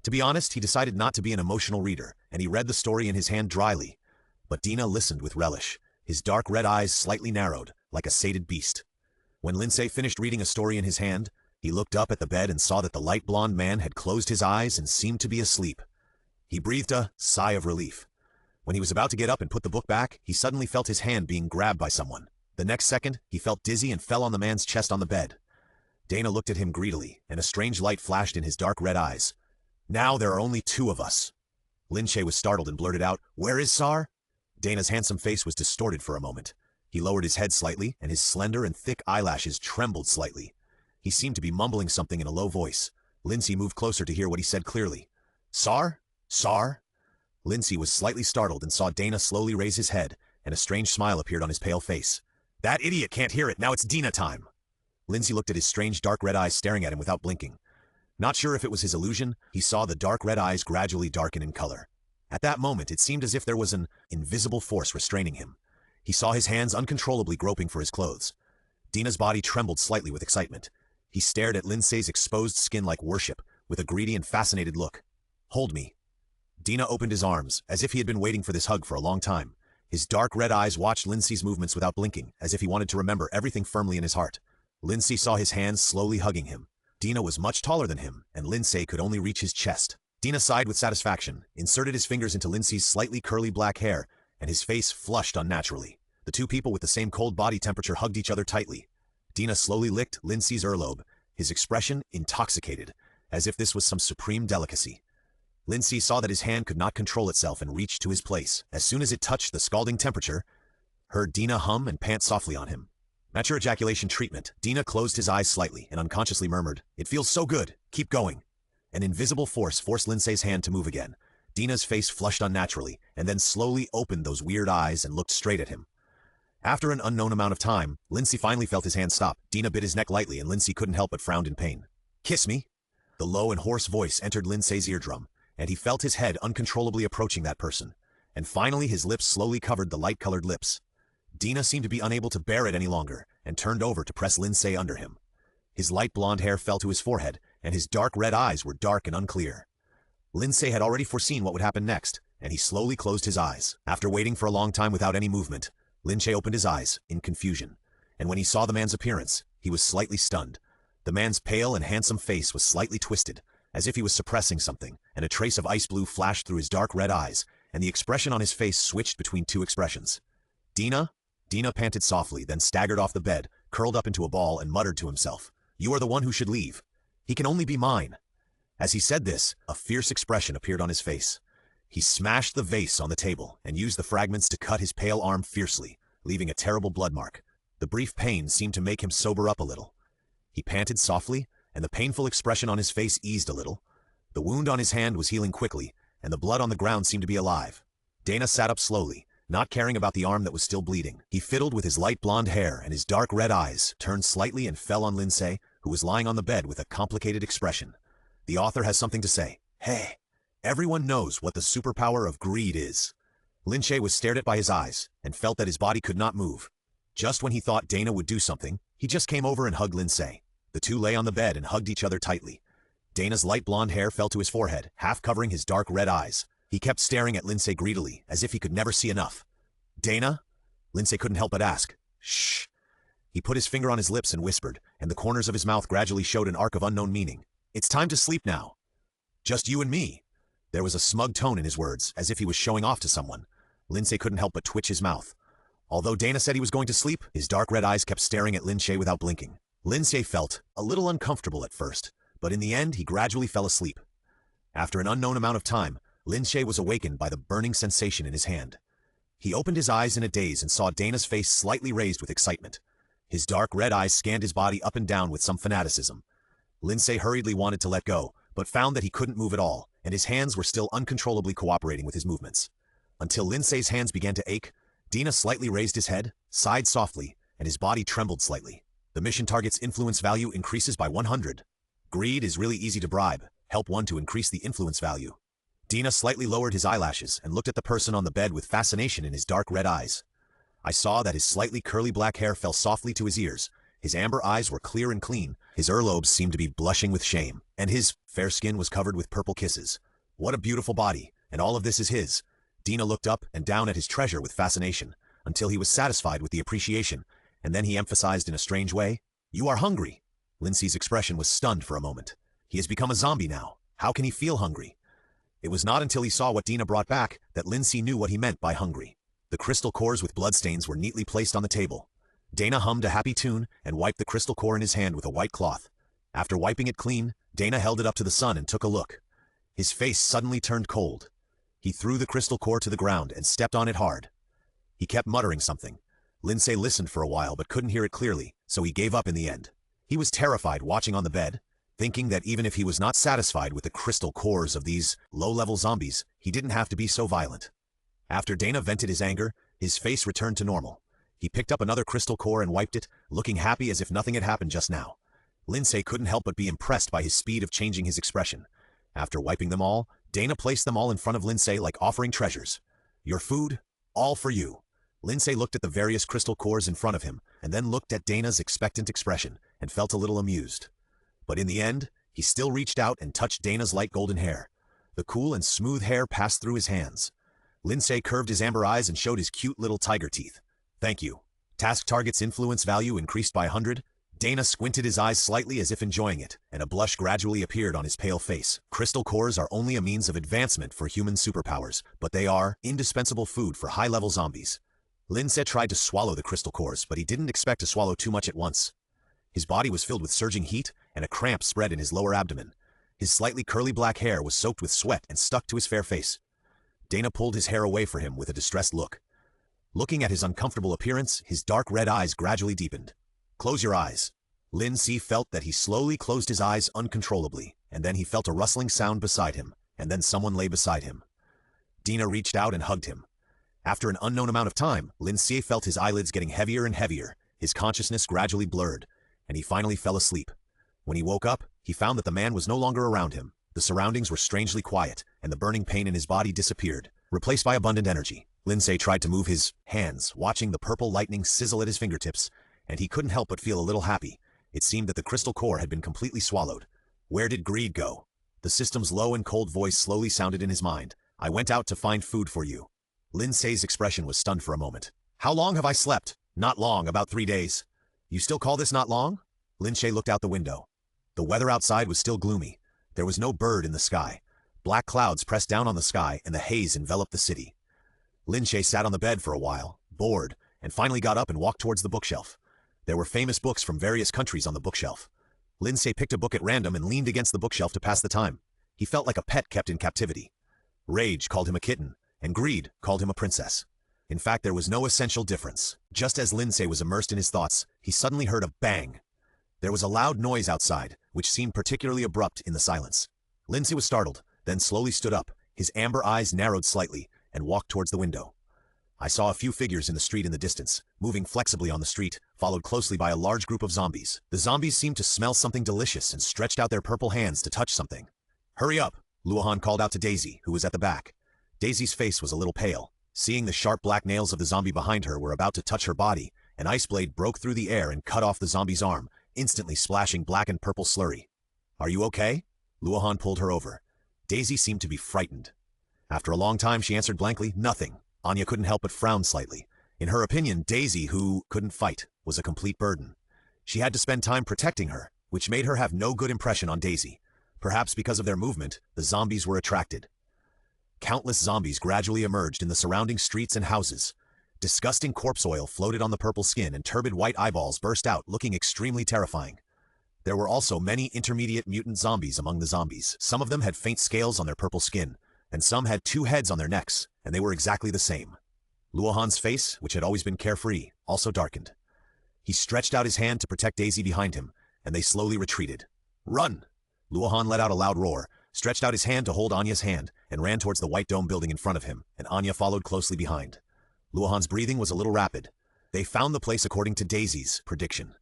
To be honest, he decided not to be an emotional reader, and he read the story in his hand dryly. But Dina listened with relish, his dark red eyes slightly narrowed, like a sated beast. When Lin Ce finished reading a story in his hand, he looked up at the bed and saw that the light blonde man had closed his eyes and seemed to be asleep. He breathed a sigh of relief. When he was about to get up and put the book back, he suddenly felt his hand being grabbed by someone. The next second, he felt dizzy and fell on the man's chest on the bed. Dana looked at him greedily, and a strange light flashed in his dark red eyes. "Now there are only two of us." Lin Ce was startled and blurted out, "Where is Sar?" Dana's handsome face was distorted for a moment. He lowered his head slightly, and his slender and thick eyelashes trembled slightly. He seemed to be mumbling something in a low voice. Lin Ce moved closer to hear what he said clearly. "Sar? Sar?" Lin Ce was slightly startled and saw Dana slowly raise his head, and a strange smile appeared on his pale face. "That idiot can't hear it, now it's Dina time." Lin Ce looked at his strange dark red eyes staring at him without blinking. Not sure if it was his illusion, he saw the dark red eyes gradually darken in color. At that moment, it seemed as if there was an invisible force restraining him. He saw his hands uncontrollably groping for his clothes. Dina's body trembled slightly with excitement. He stared at Lin Ce's exposed skin like worship, with a greedy and fascinated look. "Hold me." Dina opened his arms, as if he had been waiting for this hug for a long time. His dark red eyes watched Lin Ce's movements without blinking, as if he wanted to remember everything firmly in his heart. Lin Ce saw his hands slowly hugging him. Dina was much taller than him, and Lin Ce could only reach his chest. Dina sighed with satisfaction, inserted his fingers into Lin Ce's slightly curly black hair, and his face flushed unnaturally. The two people with the same cold body temperature hugged each other tightly. Dina slowly licked Lin Ce's earlobe, his expression intoxicated, as if this was some supreme delicacy. Lin Ce saw that his hand could not control itself and reached to his place. As soon as it touched the scalding temperature, heard Dina hum and pant softly on him. At your ejaculation treatment, Dina closed his eyes slightly and unconsciously murmured, "It feels so good, keep going." An invisible force forced Lin Ce's hand to move again. Dina's face flushed unnaturally, and then slowly opened those weird eyes and looked straight at him. After an unknown amount of time, Lin Ce finally felt his hand stop. Dina bit his neck lightly, and Lin Ce couldn't help but frown in pain. "Kiss me." The low and hoarse voice entered Lin Ce's eardrum, and he felt his head uncontrollably approaching that person. And finally his lips slowly covered the light-colored lips. Dina seemed to be unable to bear it any longer, and turned over to press Lin Ce under him. His light blonde hair fell to his forehead, and his dark red eyes were dark and unclear. Lin Ce had already foreseen what would happen next, and he slowly closed his eyes. After waiting for a long time without any movement, Lin Ce opened his eyes, in confusion, and when he saw the man's appearance, he was slightly stunned. The man's pale and handsome face was slightly twisted, as if he was suppressing something, and a trace of ice blue flashed through his dark red eyes, and the expression on his face switched between two expressions. Dina? Dina panted softly, then staggered off the bed, curled up into a ball and muttered to himself, "You are the one who should leave. He can only be mine." As he said this, a fierce expression appeared on his face. He smashed the vase on the table and used the fragments to cut his pale arm fiercely, leaving a terrible blood mark. The brief pain seemed to make him sober up a little. He panted softly, and the painful expression on his face eased a little. The wound on his hand was healing quickly, and the blood on the ground seemed to be alive. Dana sat up slowly, not caring about the arm that was still bleeding. He fiddled with his light blonde hair, and his dark red eyes turned slightly and fell on Lin Ce, who was lying on the bed with a complicated expression. The author has something to say. Hey, everyone knows what the superpower of greed is. Lin Ce was stared at by his eyes, and felt that his body could not move. Just when he thought Dana would do something, he just came over and hugged Lin Ce. The two lay on the bed and hugged each other tightly. Dana's light blonde hair fell to his forehead, half covering his dark red eyes. He kept staring at Lin Ce greedily, as if he could never see enough. "Dana?" Lin Ce couldn't help but ask. "Shh." He put his finger on his lips and whispered, and the corners of his mouth gradually showed an arc of unknown meaning. "It's time to sleep now. Just you and me." There was a smug tone in his words, as if he was showing off to someone. Lin Ce couldn't help but twitch his mouth. Although Dana said he was going to sleep, his dark red eyes kept staring at Lin Ce without blinking. Lin Ce felt a little uncomfortable at first, but in the end he gradually fell asleep. After an unknown amount of time, Lin Ce was awakened by the burning sensation in his hand. He opened his eyes in a daze and saw Dana's face slightly raised with excitement. His dark red eyes scanned his body up and down with some fanaticism. Lin Ce hurriedly wanted to let go, but found that he couldn't move at all, and his hands were still uncontrollably cooperating with his movements. Until Lin Ce's hands began to ache, Dana slightly raised his head, sighed softly, and his body trembled slightly. The mission target's influence value increases by 100. Greed is really easy to bribe. Help one to increase the influence value. Dana slightly lowered his eyelashes and looked at the person on the bed with fascination in his dark red eyes. I saw that his slightly curly black hair fell softly to his ears. His amber eyes were clear and clean. His earlobes seemed to be blushing with shame, and his fair skin was covered with purple kisses. What a beautiful body, and all of this is his. Dana looked up and down at his treasure with fascination, until he was satisfied with the appreciation, and then he emphasized in a strange way, "You are hungry." Lin Ce's expression was stunned for a moment. He has become a zombie now. How can he feel hungry? It was not until he saw what Dana brought back that Lin Ce knew what he meant by hungry. The crystal cores with bloodstains were neatly placed on the table. Dana hummed a happy tune and wiped the crystal core in his hand with a white cloth. After wiping it clean, Dana held it up to the sun and took a look. His face suddenly turned cold. He threw the crystal core to the ground and stepped on it hard. He kept muttering something. Lin Ce listened for a while but couldn't hear it clearly, so he gave up in the end. He was terrified watching on the bed, thinking that even if he was not satisfied with the crystal cores of these low-level zombies, he didn't have to be so violent. After Dana vented his anger, his face returned to normal. He picked up another crystal core and wiped it, looking happy as if nothing had happened just now. Lin Ce couldn't help but be impressed by his speed of changing his expression. After wiping them all, Dana placed them all in front of Lin Ce like offering treasures. "Your food, all for you." Lin Ce looked at the various crystal cores in front of him, and then looked at Dana's expectant expression, and felt a little amused. But in the end, he still reached out and touched Dana's light golden hair. The cool and smooth hair passed through his hands. Lin Ce curved his amber eyes and showed his cute little tiger teeth. "Thank you." Task target's influence value increased by 100. Dana squinted his eyes slightly as if enjoying it, and a blush gradually appeared on his pale face. Crystal cores are only a means of advancement for human superpowers, but they are indispensable food for high-level zombies. Lin Ce tried to swallow the crystal cores, but he didn't expect to swallow too much at once. His body was filled with surging heat, and a cramp spread in his lower abdomen. His slightly curly black hair was soaked with sweat and stuck to his fair face. Dana pulled his hair away from him with a distressed look. Looking at his uncomfortable appearance, his dark red eyes gradually deepened. "Close your eyes." Lin Ce felt that he slowly closed his eyes uncontrollably, and then he felt a rustling sound beside him, and then someone lay beside him. Dana reached out and hugged him. After an unknown amount of time, Lin Ce felt his eyelids getting heavier and heavier, his consciousness gradually blurred, and he finally fell asleep. When he woke up, he found that the man was no longer around him. The surroundings were strangely quiet, and the burning pain in his body disappeared, replaced by abundant energy. Lin Ce tried to move his hands, watching the purple lightning sizzle at his fingertips, and he couldn't help but feel a little happy. It seemed that the crystal core had been completely swallowed. Where did greed go? The system's low and cold voice slowly sounded in his mind. "I went out to find food for you." Lin Ce's expression was stunned for a moment. "How long have I slept?" "Not long, about 3 days." "You still call this not long?" Lin Ce looked out the window. The weather outside was still gloomy. There was no bird in the sky. Black clouds pressed down on the sky and the haze enveloped the city. Lin Ce sat on the bed for a while, bored, and finally got up and walked towards the bookshelf. There were famous books from various countries on the bookshelf. Lin Ce picked a book at random and leaned against the bookshelf to pass the time. He felt like a pet kept in captivity. Rage called him a kitten, and greed called him a princess. In fact, there was no essential difference. Just as Lin Ce was immersed in his thoughts, he suddenly heard a bang. There was a loud noise outside, which seemed particularly abrupt in the silence. Lin Ce was startled, then slowly stood up, his amber eyes narrowed slightly, and walked towards the window. I saw a few figures in the street in the distance, moving flexibly on the street, followed closely by a large group of zombies. The zombies seemed to smell something delicious and stretched out their purple hands to touch something. "Hurry up!" Luohan called out to Daisy, who was at the back. Daisy's face was a little pale. Seeing the sharp black nails of the zombie behind her were about to touch her body, an ice blade broke through the air and cut off the zombie's arm, instantly splashing black and purple slurry. "Are you okay?" Luohan pulled her over. Daisy seemed to be frightened. After a long time she answered blankly, "Nothing." Anya couldn't help but frown slightly. In her opinion, Daisy, who couldn't fight, was a complete burden. She had to spend time protecting her, which made her have no good impression on Daisy. Perhaps because of their movement, the zombies were attracted. Countless zombies gradually emerged in the surrounding streets and houses. Disgusting corpse oil floated on the purple skin and turbid white eyeballs burst out, looking extremely terrifying. There were also many intermediate mutant zombies among the zombies. Some of them had faint scales on their purple skin, and some had 2 heads on their necks, and they were exactly the same. Luohan's face, which had always been carefree, also darkened. He stretched out his hand to protect Daisy behind him, and they slowly retreated. "Run!" Luohan let out a loud roar, stretched out his hand to hold Anya's hand, and ran towards the white dome building in front of him, and Anya followed closely behind. Luohan's breathing was a little rapid. They found the place according to Daisy's prediction.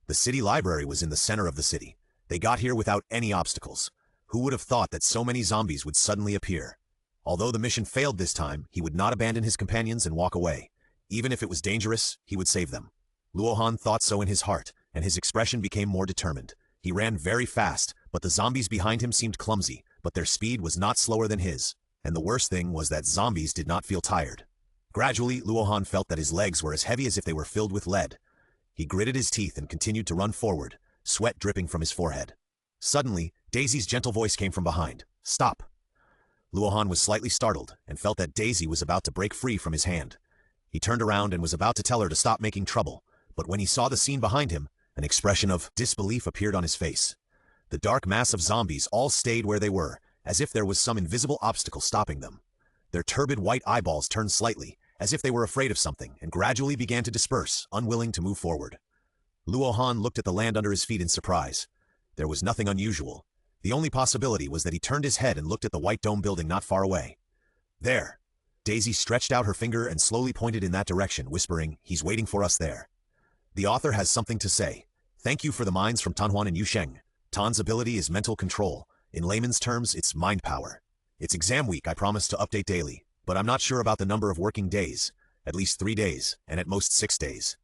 The city library was in the center of the city. They got here without any obstacles. Who would have thought that so many zombies would suddenly appear? Although the mission failed this time, he would not abandon his companions and walk away. Even if it was dangerous, he would save them. Luohan thought so in his heart, and his expression became more determined. He ran very fast, but the zombies behind him seemed clumsy, but their speed was not slower than his. And the worst thing was that zombies did not feel tired. Gradually, Luohan felt that his legs were as heavy as if they were filled with lead. He gritted his teeth and continued to run forward, sweat dripping from his forehead. Suddenly, Daisy's gentle voice came from behind. "Stop!" Luohan was slightly startled and felt that Daisy was about to break free from his hand. He turned around and was about to tell her to stop making trouble, but when he saw the scene behind him, an expression of disbelief appeared on his face. The dark mass of zombies all stayed where they were, as if there was some invisible obstacle stopping them. Their turbid white eyeballs turned slightly, as if they were afraid of something, and gradually began to disperse, unwilling to move forward. Luohan looked at the land under his feet in surprise. There was nothing unusual. The only possibility was that he turned his head and looked at the white dome building not far away. "There!" Daisy stretched out her finger and slowly pointed in that direction, whispering, "He's waiting for us there." The author has something to say. Thank you for the minds from Tanhuan and Yusheng. Tan's ability is mental control. In layman's terms, it's mind power. It's exam week, I promise to update daily, but I'm not sure about the number of working days. At least 3 days, and at most 6 days.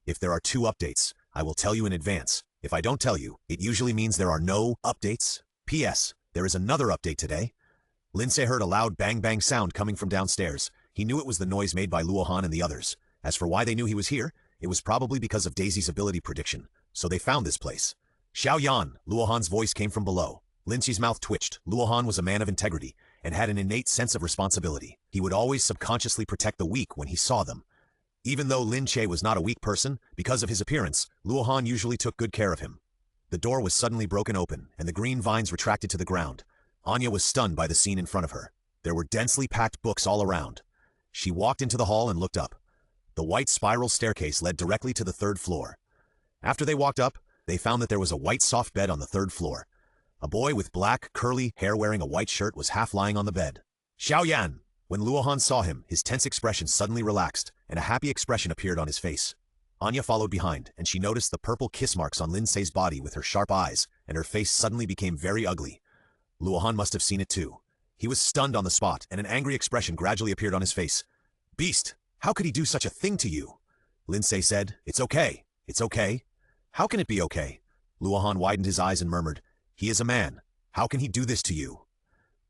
If there are 2 updates, I will tell you in advance. If I don't tell you, it usually means there are no updates. P.S. There is another update today. Lin Ce heard a loud bang-bang sound coming from downstairs. He knew it was the noise made by Luohan and the others. As for why they knew he was here, it was probably because of Daisy's ability prediction. So they found this place. "Xiao Yan!" Luohan's voice came from below. Lin Ce's mouth twitched. Luohan was a man of integrity, and had an innate sense of responsibility. He would always subconsciously protect the weak when he saw them. Even though Lin Ce was not a weak person, because of his appearance, Luohan usually took good care of him. The door was suddenly broken open, and the green vines retracted to the ground. Anya was stunned by the scene in front of her. There were densely packed books all around. She walked into the hall and looked up. The white spiral staircase led directly to the 3rd floor. After they walked up, they found that there was a white soft bed on the 3rd floor. A boy with black, curly hair wearing a white shirt was half lying on the bed. "Xiao Yan!" When Luohan saw him, his tense expression suddenly relaxed, and a happy expression appeared on his face. Anya followed behind, and she noticed the purple kiss marks on Lin Ce's body with her sharp eyes, and her face suddenly became very ugly. Luohan must have seen it too. He was stunned on the spot, and an angry expression gradually appeared on his face. "Beast! How could he do such a thing to you?" Lin Ce said, "It's okay. It's okay." "How can it be okay?" Luohan widened his eyes and murmured, "He is a man. How can he do this to you?"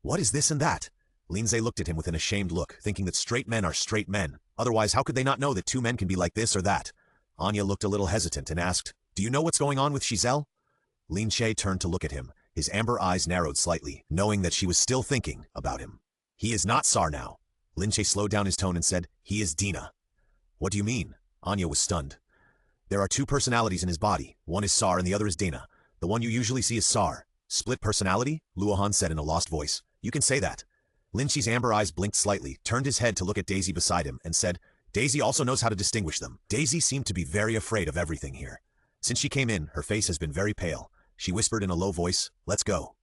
"What is this and that?" Lin Ce looked at him with an ashamed look, thinking that straight men are straight men. Otherwise, how could they not know that 2 men can be like this or that? Anya looked a little hesitant and asked, "Do you know what's going on with Giselle?" Lin Ce turned to look at him. His amber eyes narrowed slightly, knowing that she was still thinking about him. He is not Sar now. Lin Ce slowed down his tone and said, he is Dina. What do you mean? Anya was stunned. There are two personalities in his body. One is Sar and the other is Dina. The one you usually see is Sar. Split personality? Luohan said in a lost voice. You can say that. Lin Ce's amber eyes blinked slightly, turned his head to look at Daisy beside him, and said, Daisy also knows how to distinguish them. Daisy seemed to be very afraid of everything here. Since she came in, her face has been very pale. She whispered in a low voice, let's go.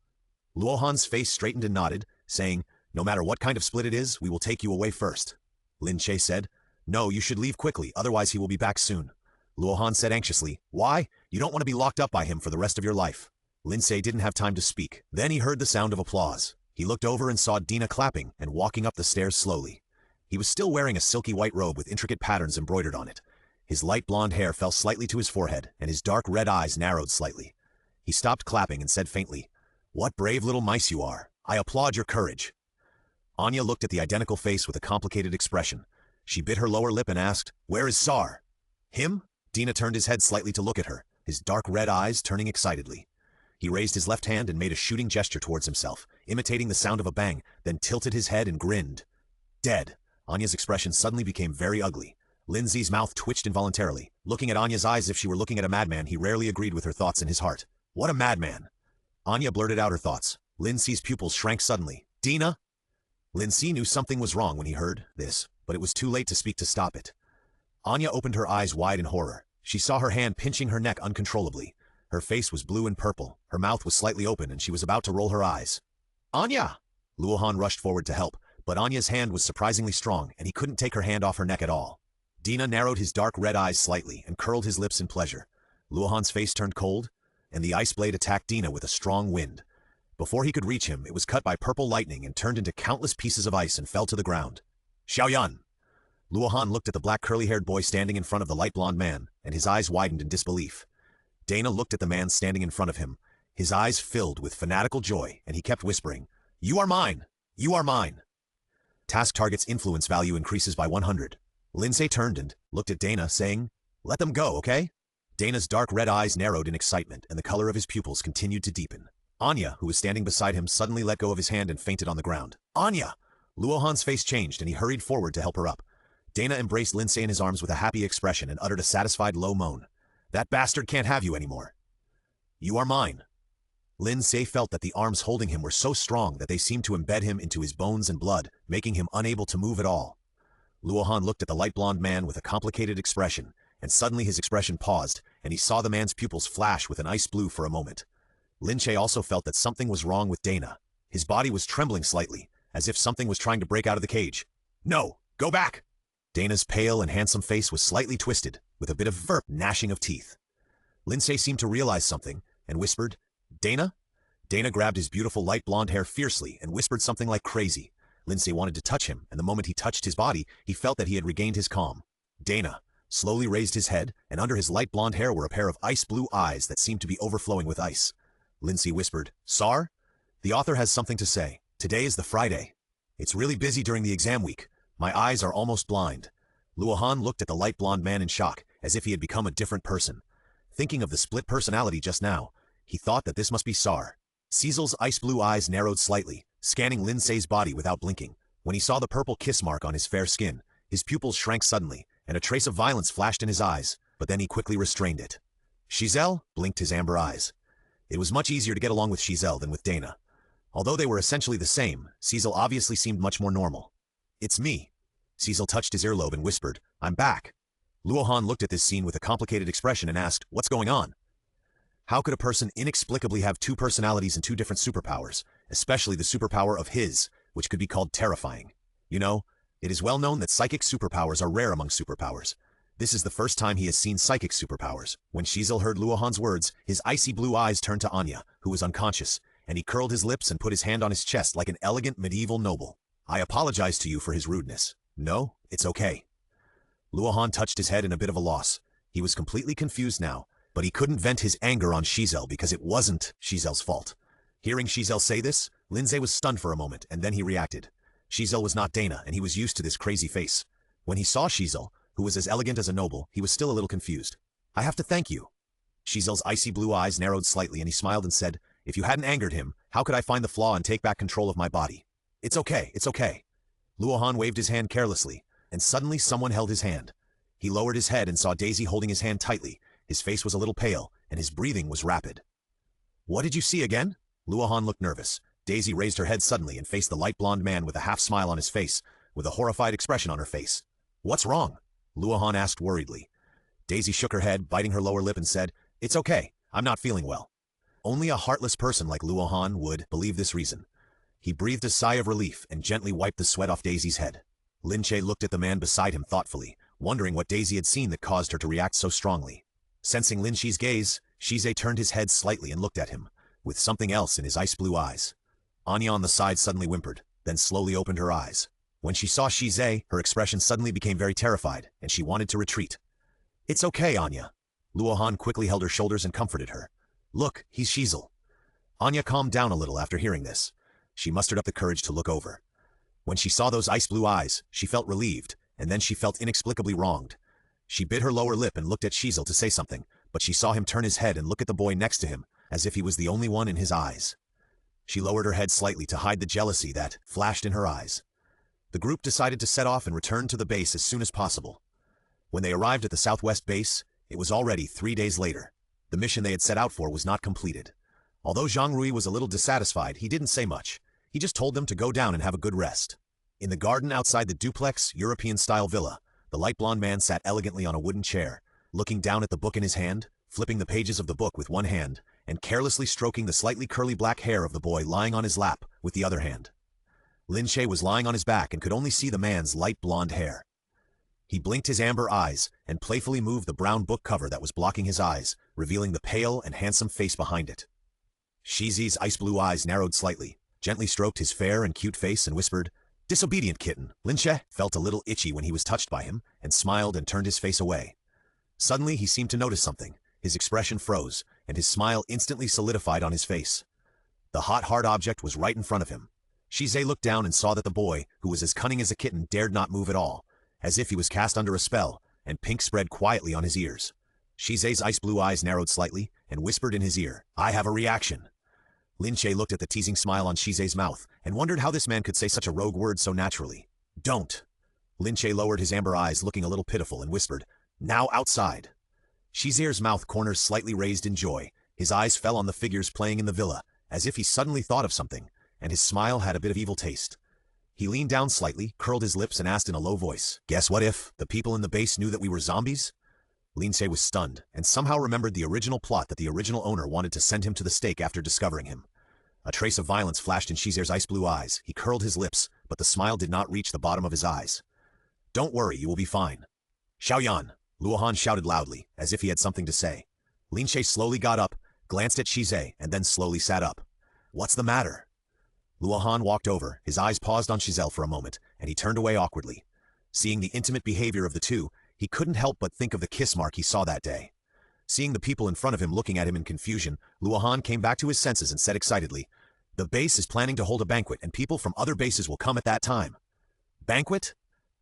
Luohan's face straightened and nodded, saying, no matter what kind of split it is, we will take you away first. Lin Ce said, no, you should leave quickly, otherwise he will be back soon. Luohan said anxiously, why? You don't want to be locked up by him for the rest of your life. Lin Ce didn't have time to speak. Then he heard the sound of applause. He looked over and saw Dina clapping and walking up the stairs slowly. He was still wearing a silky white robe with intricate patterns embroidered on it. His light blonde hair fell slightly to his forehead, and his dark red eyes narrowed slightly. He stopped clapping and said faintly, what brave little mice you are. I applaud your courage. Anya looked at the identical face with a complicated expression. She bit her lower lip and asked, where is Sar? Him? Dina turned his head slightly to look at her, his dark red eyes turning excitedly. He raised his left hand and made a shooting gesture towards himself, imitating the sound of a bang, then tilted his head and grinned. Dead. Anya's expression suddenly became very ugly. Lin Ce's mouth twitched involuntarily. Looking at Anya's eyes as if she were looking at a madman, he rarely agreed with her thoughts in his heart. What a madman! Anya blurted out her thoughts. Lin Ce's pupils shrank suddenly. Dina? Lin Ce knew something was wrong when he heard this, but it was too late to speak to stop it. Anya opened her eyes wide in horror. She saw her hand pinching her neck uncontrollably. Her face was blue and purple, her mouth was slightly open, and she was about to roll her eyes. Anya! Luohan rushed forward to help, but Anya's hand was surprisingly strong, and he couldn't take her hand off her neck at all. Dina narrowed his dark red eyes slightly and curled his lips in pleasure. Luohan's face turned cold, and the ice blade attacked Dina with a strong wind. Before he could reach him, it was cut by purple lightning and turned into countless pieces of ice and fell to the ground. Xiaoyan! Luohan looked at the black curly-haired boy standing in front of the light blonde man, and his eyes widened in disbelief. Dana looked at the man standing in front of him, his eyes filled with fanatical joy, and he kept whispering, you are mine! You are mine! Task target's influence value increases by 100. Lin Ce turned and looked at Dana, saying, let them go, okay? Dana's dark red eyes narrowed in excitement, and the color of his pupils continued to deepen. Anya, who was standing beside him, suddenly let go of his hand and fainted on the ground. Anya! Luohan's face changed, and he hurried forward to help her up. Dana embraced Lin Ce in his arms with a happy expression and uttered a satisfied low moan. That bastard can't have you anymore. You are mine. Lin Ce felt that the arms holding him were so strong that they seemed to embed him into his bones and blood, making him unable to move at all. Luohan looked at the light blonde man with a complicated expression, and suddenly his expression paused, and he saw the man's pupils flash with an ice blue for a moment. Lin Ce also felt that something was wrong with Dana. His body was trembling slightly, as if something was trying to break out of the cage. No! Go back! Dana's pale and handsome face was slightly twisted, with a bit of gnashing of teeth. Lin Ce seemed to realize something, and whispered, Dana? Dana grabbed his beautiful light blonde hair fiercely and whispered something like crazy. Lin Ce wanted to touch him, and the moment he touched his body, he felt that he had regained his calm. Dana slowly raised his head, and under his light blonde hair were a pair of ice-blue eyes that seemed to be overflowing with ice. Lin Ce whispered, Sar? The author has something to say. Today is the Friday. It's really busy during the exam week. My eyes are almost blind. Luohan looked at the light blonde man in shock, as if he had become a different person. Thinking of the split personality just now, he thought that this must be Sar. Cecil's ice-blue eyes narrowed slightly, scanning Lin Ce's body without blinking. When he saw the purple kiss mark on his fair skin, his pupils shrank suddenly, and a trace of violence flashed in his eyes, but then he quickly restrained it. Giselle blinked his amber eyes. It was much easier to get along with Giselle than with Dana. Although they were essentially the same, Cecil obviously seemed much more normal. It's me. Cecil touched his earlobe and whispered, I'm back. Luohan looked at this scene with a complicated expression and asked, what's going on? How could a person inexplicably have two personalities and two different superpowers, especially the superpower of his, which could be called terrifying? You know, it is well known that psychic superpowers are rare among superpowers. This is the first time he has seen psychic superpowers. When Giselle heard Luohan's words, his icy blue eyes turned to Anya, who was unconscious, and he curled his lips and put his hand on his chest like an elegant medieval noble. I apologize to you for his rudeness. No, it's okay. Luohan touched his head in a bit of a loss. He was completely confused now, but he couldn't vent his anger on Giselle because it wasn't Giselle's fault. Hearing Giselle say this, Lin Ce was stunned for a moment, and then he reacted. Giselle was not Dana, and he was used to this crazy face. When he saw Giselle, who was as elegant as a noble, he was still a little confused. I have to thank you. Giselle's icy blue eyes narrowed slightly, and he smiled and said, If you hadn't angered him, how could I find the flaw and take back control of my body? It's okay, it's okay. Luohan waved his hand carelessly, and suddenly someone held his hand. He lowered his head and saw Daisy holding his hand tightly. His face was a little pale, and his breathing was rapid. What did you see again? Luohan looked nervous. Daisy raised her head suddenly and faced the light blonde man with a half smile on his face, with a horrified expression on her face. What's wrong? Luohan asked worriedly. Daisy shook her head, biting her lower lip, and said, It's okay, I'm not feeling well. Only a heartless person like Luohan would believe this reason. He breathed a sigh of relief and gently wiped the sweat off Daisy's head. Lin Ce looked at the man beside him thoughtfully, wondering what Daisy had seen that caused her to react so strongly. Sensing Lin Ce's gaze, Shize turned his head slightly and looked at him, with something else in his ice-blue eyes. Anya on the side suddenly whimpered, then slowly opened her eyes. When she saw Shize, her expression suddenly became very terrified, and she wanted to retreat. It's okay, Anya. Luohan quickly held her shoulders and comforted her. Look, he's Shizel. Anya calmed down a little after hearing this. She mustered up the courage to look over. When she saw those ice-blue eyes, she felt relieved, and then she felt inexplicably wronged. She bit her lower lip and looked at Shizel to say something, but she saw him turn his head and look at the boy next to him, as if he was the only one in his eyes. She lowered her head slightly to hide the jealousy that flashed in her eyes. The group decided to set off and return to the base as soon as possible. When they arrived at the southwest base, it was already 3 days later. The mission they had set out for was not completed. Although Zhang Rui was a little dissatisfied, he didn't say much. He just told them to go down and have a good rest. In the garden outside the duplex, European-style villa, the light blonde man sat elegantly on a wooden chair, looking down at the book in his hand, flipping the pages of the book with one hand, and carelessly stroking the slightly curly black hair of the boy lying on his lap with the other hand. Lin Ce was lying on his back and could only see the man's light blonde hair. He blinked his amber eyes and playfully moved the brown book cover that was blocking his eyes, revealing the pale and handsome face behind it. Shizi's ice-blue eyes narrowed slightly, gently stroked his fair and cute face and whispered, Disobedient kitten. Lin Ce felt a little itchy when he was touched by him, and smiled and turned his face away. Suddenly he seemed to notice something. His expression froze, and his smile instantly solidified on his face. The hot, hard object was right in front of him. Shize looked down and saw that the boy, who was as cunning as a kitten, dared not move at all, as if he was cast under a spell, and pink spread quietly on his ears. Shize's ice-blue eyes narrowed slightly, and whispered in his ear, I have a reaction. Lin Ce looked at the teasing smile on Shize's mouth, and wondered how this man could say such a rogue word so naturally. Don't. Lin Ce lowered his amber eyes, looking a little pitiful, and whispered, Now outside. Shize's mouth corners slightly raised in joy. His eyes fell on the figures playing in the villa, as if he suddenly thought of something, and his smile had a bit of evil taste. He leaned down slightly, curled his lips, and asked in a low voice, Guess what if the people in the base knew that we were zombies? Lin Ce was stunned, and somehow remembered the original plot that the original owner wanted to send him to the stake after discovering him. A trace of violence flashed in Shize's ice-blue eyes. He curled his lips, but the smile did not reach the bottom of his eyes. Don't worry, you will be fine. Xiaoyan, Luohan shouted loudly, as if he had something to say. Lin Ce slowly got up, glanced at Shize, and then slowly sat up. What's the matter? Luohan walked over, his eyes paused on Shizel for a moment, and he turned away awkwardly. Seeing the intimate behavior of the two, he couldn't help but think of the kiss mark he saw that day. Seeing the people in front of him looking at him in confusion, Luohan came back to his senses and said excitedly, The base is planning to hold a banquet, and people from other bases will come at that time. Banquet?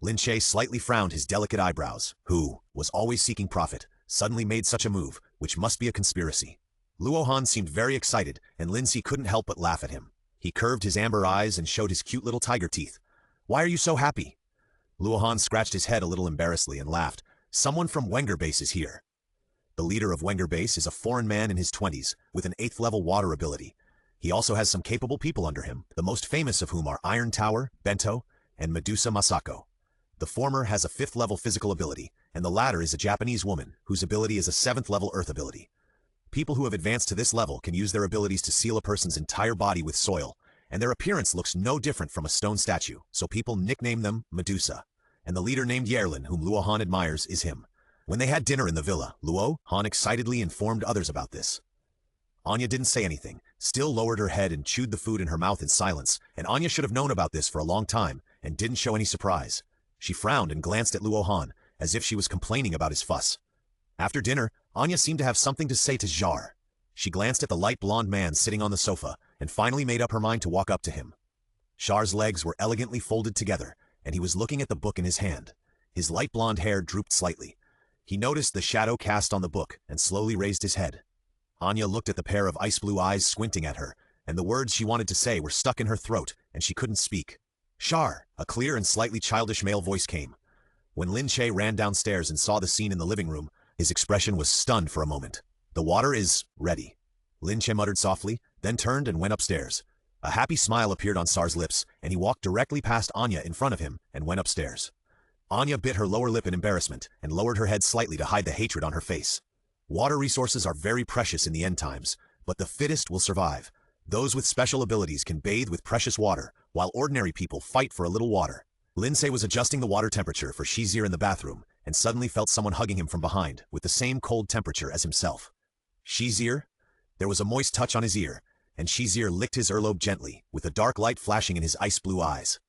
Lin Ce slightly frowned his delicate eyebrows. Who was always seeking profit, suddenly made such a move, which must be a conspiracy. Luohan seemed very excited, and Lin Ce couldn't help but laugh at him. He curved his amber eyes and showed his cute little tiger teeth. Why are you so happy? Luohan scratched his head a little embarrassedly and laughed. Someone from Wenger Base is here. The leader of Wenger Base is a foreign man in his 20s, with an 8th-level water ability. He also has some capable people under him, the most famous of whom are Iron Tower, Bento, and Medusa Masako. The former has a 5th-level physical ability, and the latter is a Japanese woman, whose ability is a 7th-level earth ability. People who have advanced to this level can use their abilities to seal a person's entire body with soil, and their appearance looks no different from a stone statue, so people nickname them Medusa. And the leader named Yerlin, whom Luohan admires, is him. When they had dinner in the villa, Luohan excitedly informed others about this. Anya didn't say anything, still lowered her head and chewed the food in her mouth in silence, and Anya should have known about this for a long time, and didn't show any surprise. She frowned and glanced at Luohan, as if she was complaining about his fuss. After dinner, Anya seemed to have something to say to Jar. She glanced at the light blonde man sitting on the sofa, and finally made up her mind to walk up to him. Jar's legs were elegantly folded together, and he was looking at the book in his hand. His light blonde hair drooped slightly. He noticed the shadow cast on the book, and slowly raised his head. Anya looked at the pair of ice blue eyes squinting at her, and the words she wanted to say were stuck in her throat, and she couldn't speak. Shar, a clear and slightly childish male voice came. When Lin Ce ran downstairs and saw the scene in the living room, his expression was stunned for a moment. The water is ready. Lin Ce muttered softly, then turned and went upstairs. A happy smile appeared on Sar's lips, and he walked directly past Anya in front of him and went upstairs. Anya bit her lower lip in embarrassment and lowered her head slightly to hide the hatred on her face. Water resources are very precious in the end times, but the fittest will survive. Those with special abilities can bathe with precious water, while ordinary people fight for a little water. Lin Ce was adjusting the water temperature for Shizir in the bathroom, and suddenly felt someone hugging him from behind, with the same cold temperature as himself. Shizir? There was a moist touch on his ear, and Shizir licked his earlobe gently, with a dark light flashing in his ice-blue eyes.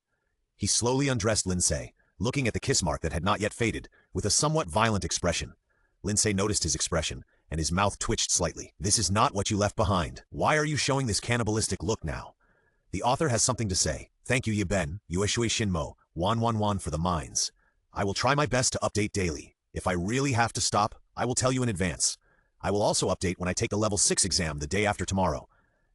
He slowly undressed Lin Ce, looking at the kiss mark that had not yet faded, with a somewhat violent expression. Lin Ce noticed his expression, and his mouth twitched slightly. This is not what you left behind. Why are you showing this cannibalistic look now? The author has something to say. Thank you Yiben, Yueshui Shinmo, 111 for the mines. I will try my best to update daily. If I really have to stop, I will tell you in advance. I will also update when I take the level 6 exam the day after tomorrow.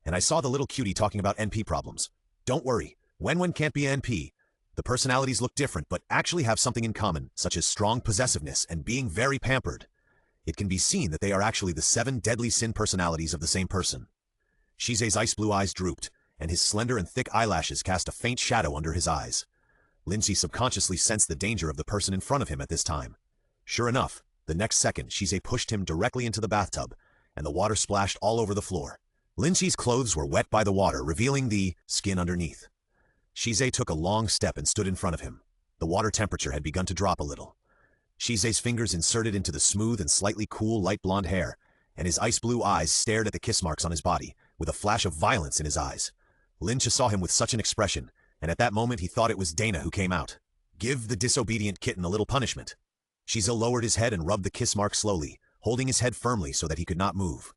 And I saw the little cutie talking about NP problems. Don't worry, Wen can't be NP. The personalities look different but actually have something in common, such as strong possessiveness and being very pampered. It can be seen that they are actually the 7 deadly sin personalities of the same person. Shize's ice-blue eyes drooped, and his slender and thick eyelashes cast a faint shadow under his eyes. Lin Ce subconsciously sensed the danger of the person in front of him at this time. Sure enough, the next second Shize pushed him directly into the bathtub, and the water splashed all over the floor. Lin Ce's clothes were wet by the water, revealing the skin underneath. Shize took a long step and stood in front of him. The water temperature had begun to drop a little. Shize's fingers inserted into the smooth and slightly cool light blonde hair, and his ice-blue eyes stared at the kiss marks on his body, with a flash of violence in his eyes. Lin Ce saw him with such an expression, and at that moment he thought it was Dana who came out. Give the disobedient kitten a little punishment. Shize lowered his head and rubbed the kiss mark slowly, holding his head firmly so that he could not move.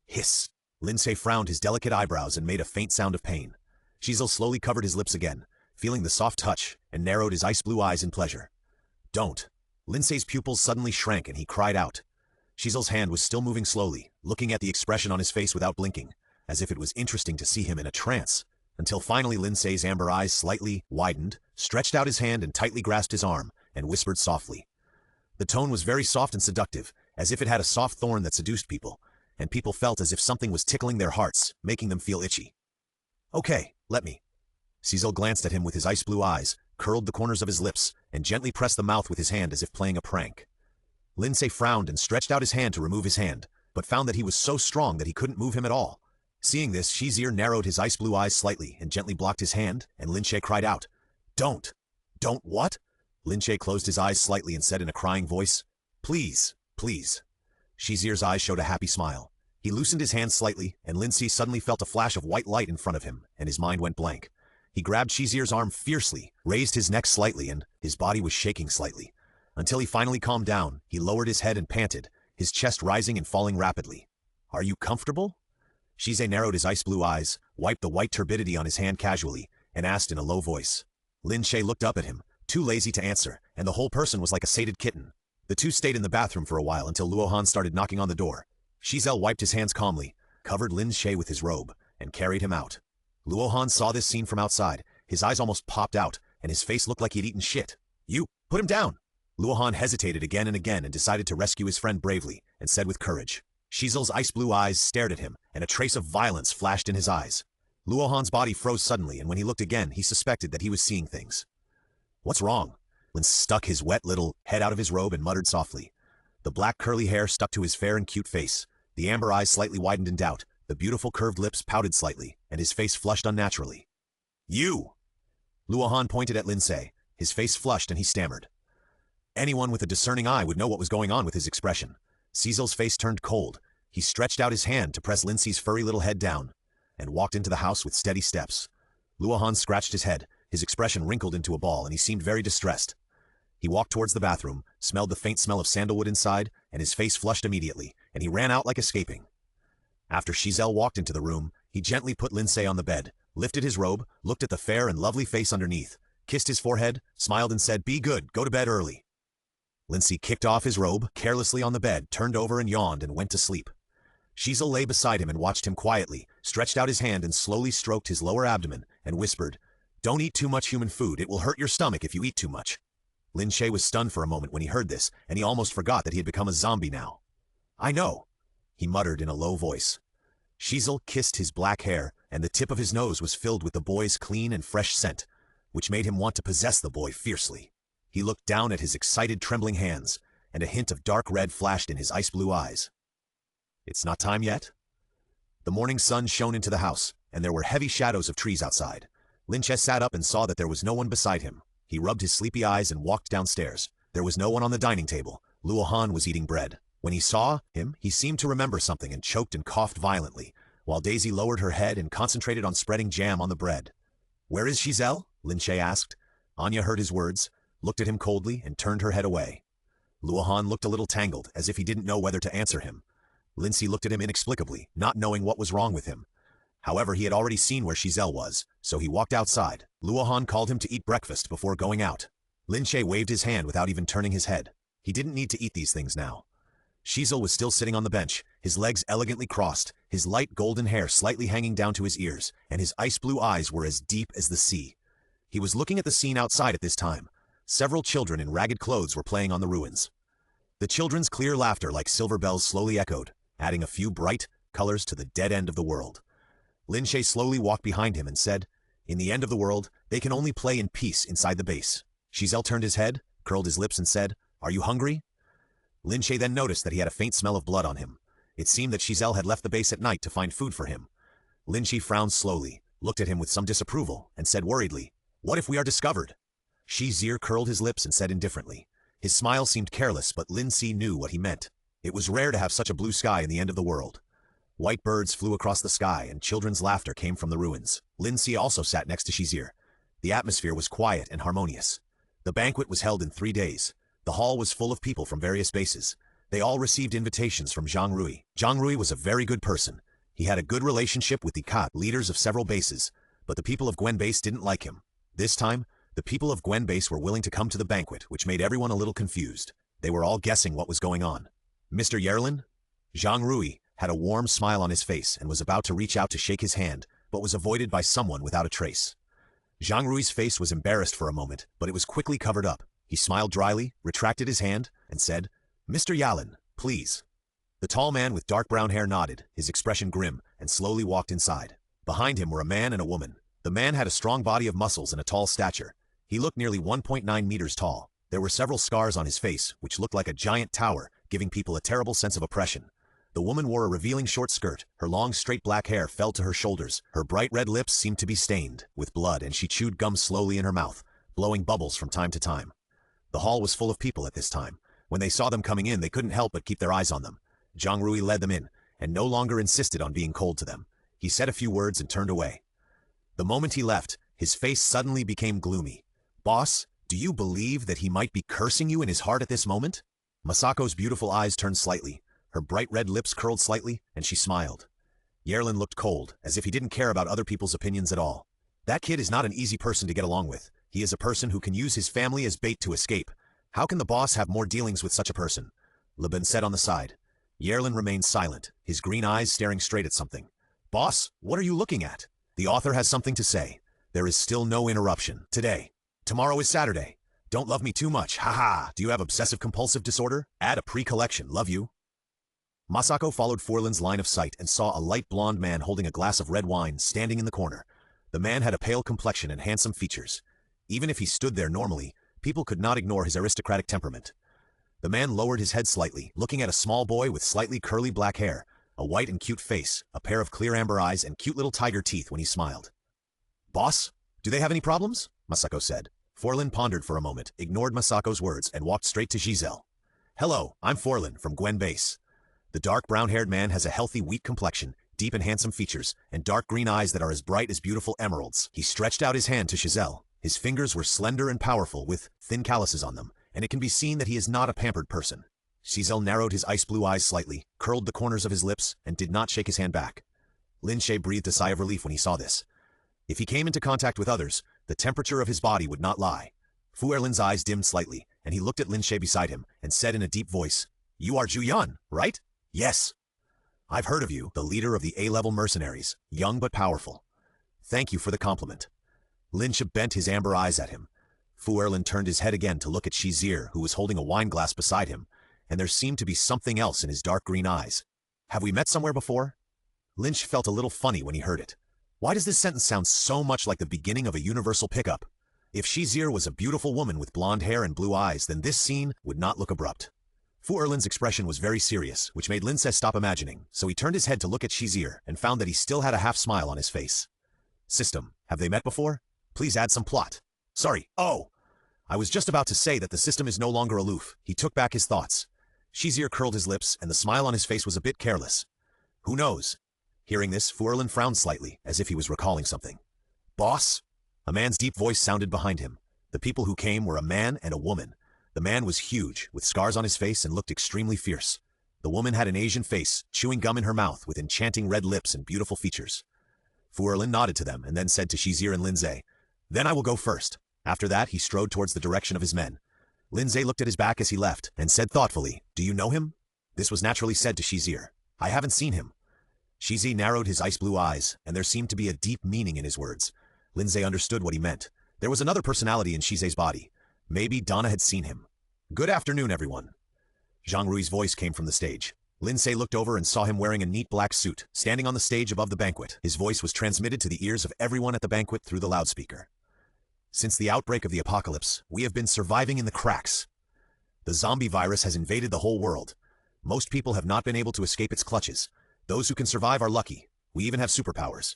Hiss! Lin Ce frowned his delicate eyebrows and made a faint sound of pain. Shizel slowly covered his lips again, feeling the soft touch, and narrowed his ice-blue eyes in pleasure. Don't! Lin Ce's pupils suddenly shrank and he cried out. Shizel's hand was still moving slowly, looking at the expression on his face without blinking, as if it was interesting to see him in a trance, until finally Lin Ce's amber eyes slightly widened, stretched out his hand and tightly grasped his arm, and whispered softly. The tone was very soft and seductive, as if it had a soft thorn that seduced people, and people felt as if something was tickling their hearts, making them feel itchy. Okay, let me. Shizel glanced at him with his ice-blue eyes, curled the corners of his lips, and gently pressed the mouth with his hand as if playing a prank. Lin Ce frowned and stretched out his hand to remove his hand, but found that he was so strong that he couldn't move him at all. Seeing this, Shizir narrowed his ice-blue eyes slightly and gently blocked his hand, and Lin Ce cried out, Don't! Don't what? Lin Ce closed his eyes slightly and said in a crying voice, Please, please. Shizir's eyes showed a happy smile. He loosened his hand slightly, and Lin Ce suddenly felt a flash of white light in front of him, and his mind went blank. He grabbed Shizir's arm fiercely, raised his neck slightly, and his body was shaking slightly. Until he finally calmed down, he lowered his head and panted, his chest rising and falling rapidly. Are you comfortable? Shize narrowed his ice-blue eyes, wiped the white turbidity on his hand casually, and asked in a low voice. Lin Ce looked up at him, too lazy to answer, and the whole person was like a sated kitten. The two stayed in the bathroom for a while until Luohan started knocking on the door. Shizel wiped his hands calmly, covered Lin Ce with his robe, and carried him out. Luohan saw this scene from outside. His eyes almost popped out, and his face looked like he'd eaten shit. You, put him down! Luohan hesitated again and decided to rescue his friend bravely, and said with courage. Shizel's ice-blue eyes stared at him, and a trace of violence flashed in his eyes. Luohan's body froze suddenly, and when he looked again, he suspected that he was seeing things. What's wrong? Lin stuck his wet little head out of his robe and muttered softly. The black curly hair stuck to his fair and cute face. The amber eyes slightly widened in doubt. The beautiful curved lips pouted slightly, and his face flushed unnaturally. You! Luohan pointed at Lin Ce. His face flushed and he stammered. Anyone with a discerning eye would know what was going on with his expression. Shizel's face turned cold. He stretched out his hand to press Lin Ce's furry little head down, and walked into the house with steady steps. Luohan scratched his head. His expression wrinkled into a ball, and he seemed very distressed. He walked towards the bathroom, smelled the faint smell of sandalwood inside, and his face flushed immediately, and he ran out like escaping. After Shizel walked into the room, he gently put Lin Ce on the bed, lifted his robe, looked at the fair and lovely face underneath, kissed his forehead, smiled and said, Be good, go to bed early. Lin Ce kicked off his robe carelessly on the bed, turned over and yawned and went to sleep. Giselle lay beside him and watched him quietly, stretched out his hand and slowly stroked his lower abdomen, and whispered, "Don't eat too much human food, it will hurt your stomach if you eat too much." Lin Ce was stunned for a moment when he heard this, and he almost forgot that he had become a zombie now. "I know," he muttered in a low voice. Giselle kissed his black hair, and the tip of his nose was filled with the boy's clean and fresh scent, which made him want to possess the boy fiercely. He looked down at his excited, trembling hands, and a hint of dark red flashed in his ice-blue eyes. "It's not time yet?" The morning sun shone into the house, and there were heavy shadows of trees outside. Lin Ce sat up and saw that there was no one beside him. He rubbed his sleepy eyes and walked downstairs. There was no one on the dining table. Luo Han was eating bread. When he saw him, he seemed to remember something and choked and coughed violently, while Daisy lowered her head and concentrated on spreading jam on the bread. "Where is Giselle?" Lin Ce asked. Anya heard his words, looked at him coldly, and turned her head away. Luo Han looked a little tangled, as if he didn't know whether to answer him. Lin Ce looked at him inexplicably, not knowing what was wrong with him. However, he had already seen where Giselle was, so he walked outside. Luo Han called him to eat breakfast before going out. Lin Ce waved his hand without even turning his head. He didn't need to eat these things now. Giselle was still sitting on the bench, his legs elegantly crossed, his light golden hair slightly hanging down to his ears, and his ice-blue eyes were as deep as the sea. He was looking at the scene outside at this time. Several children in ragged clothes were playing on the ruins. The children's clear laughter like silver bells slowly echoed, adding a few bright colors to the dead end of the world. Lin Ce slowly walked behind him and said, "In the end of the world, they can only play in peace inside the base." Giselle turned his head, curled his lips and said, "Are you hungry?" Lin Ce then noticed that he had a faint smell of blood on him. It seemed that Giselle had left the base at night to find food for him. Lin Ce frowned slowly, looked at him with some disapproval, and said worriedly, "What if we are discovered?" Giselle curled his lips and said indifferently. His smile seemed careless, but Lin Ce knew what he meant. It was rare to have such a blue sky in the end of the world. White birds flew across the sky, and children's laughter came from the ruins. Lin Ce also sat next to Giselle. The atmosphere was quiet and harmonious. The banquet was held in 3 days. The hall was full of people from various bases. They all received invitations from Zhang Rui. Zhang Rui was a very good person. He had a good relationship with the Kat leaders of several bases, but the people of Gwen base didn't like him. This time, the people of Gwen base were willing to come to the banquet, which made everyone a little confused. They were all guessing what was going on. "Mr. Yerlin?" Zhang Rui had a warm smile on his face and was about to reach out to shake his hand, but was avoided by someone without a trace. Zhang Rui's face was embarrassed for a moment, but it was quickly covered up. He smiled dryly, retracted his hand, and said, "Mr. Yalin, please." The tall man with dark brown hair nodded, his expression grim, and slowly walked inside. Behind him were a man and a woman. The man had a strong body of muscles and a tall stature. He looked nearly 1.9 meters tall. There were several scars on his face, which looked like a giant tower, giving people a terrible sense of oppression. The woman wore a revealing short skirt. Her long, straight black hair fell to her shoulders. Her bright red lips seemed to be stained with blood, and she chewed gum slowly in her mouth, blowing bubbles from time to time. The hall was full of people at this time. When they saw them coming in, they couldn't help but keep their eyes on them. Zhang Rui led them in, and no longer insisted on being cold to them. He said a few words and turned away. The moment he left, his face suddenly became gloomy. "Boss, do you believe that he might be cursing you in his heart at this moment?" Masako's beautiful eyes turned slightly. Her bright red lips curled slightly, and she smiled. Yerlin looked cold, as if he didn't care about other people's opinions at all. "That kid is not an easy person to get along with. He is a person who can use his family as bait to escape. How can the boss have more dealings with such a person?" Leben said on the side. Yerlin remained silent, his green eyes staring straight at something. "Boss, what are you looking at?" "The author has something to say. There is still no interruption. Today. Tomorrow is Saturday. Don't love me too much. Haha. Do you have obsessive-compulsive disorder? Add a pre-collection. Love you." Masako followed Forlin's line of sight and saw a light blonde man holding a glass of red wine standing in the corner. The man had a pale complexion and handsome features. Even if he stood there normally, people could not ignore his aristocratic temperament. The man lowered his head slightly, looking at a small boy with slightly curly black hair, a white and cute face, a pair of clear amber eyes, and cute little tiger teeth when he smiled. "Boss, do they have any problems?" Masako said. Forlin pondered for a moment, ignored Masako's words, and walked straight to Giselle. "Hello, I'm Forlin from Gwen Base." The dark brown-haired man has a healthy wheat complexion, deep and handsome features, and dark green eyes that are as bright as beautiful emeralds. He stretched out his hand to Giselle. His fingers were slender and powerful, with thin calluses on them, and it can be seen that he is not a pampered person. Giselle narrowed his ice-blue eyes slightly, curled the corners of his lips, and did not shake his hand back. Lin Ce breathed a sigh of relief when he saw this. If he came into contact with others, the temperature of his body would not lie. Fu Erlin's eyes dimmed slightly, and he looked at Lin Ce beside him and said in a deep voice, "You are Juyan, right?" "Yes." I've heard of you, the leader of the A-level mercenaries, young but powerful. Thank you for the compliment. Lin Ce bent his amber eyes at him. Fu Erlin turned his head again to look at Shizir, who was holding a wine glass beside him, and there seemed to be something else in his dark green eyes. Have we met somewhere before? Lin Ce felt a little funny when he heard it. Why does this sentence sound so much like the beginning of a universal pickup? If Shizir was a beautiful woman with blonde hair and blue eyes, then this scene would not look abrupt. Fu Erlin's expression was very serious, which made Lin Ce stop imagining, so he turned his head to look at Shizir and found that he still had a half smile on his face. System, have they met before? Please add some plot. Sorry, oh! I was just about to say that the system is no longer aloof. He took back his thoughts. Shizir curled his lips, and the smile on his face was a bit careless. Who knows? Hearing this, Fu Erlin frowned slightly, as if he was recalling something. Boss? A man's deep voice sounded behind him. The people who came were a man and a woman. The man was huge, with scars on his face, and looked extremely fierce. The woman had an Asian face, chewing gum in her mouth, with enchanting red lips and beautiful features. Fu Erlin nodded to them, and then said to Shizir and Lin Ce, "Then I will go first." After that, he strode towards the direction of his men. Lin Ce looked at his back as he left, and said thoughtfully, "Do you know him?" This was naturally said to Shizir. "I haven't seen him." Shizir narrowed his ice-blue eyes, and there seemed to be a deep meaning in his words. Lin Ce understood what he meant. There was another personality in Shizir's body. Maybe Donna had seen him. "Good afternoon, everyone." Zhang Rui's voice came from the stage. Lin Ce looked over and saw him wearing a neat black suit, standing on the stage above the banquet. His voice was transmitted to the ears of everyone at the banquet through the loudspeaker. "Since the outbreak of the apocalypse, we have been surviving in the cracks. The zombie virus has invaded the whole world. Most people have not been able to escape its clutches. Those who can survive are lucky. We even have superpowers."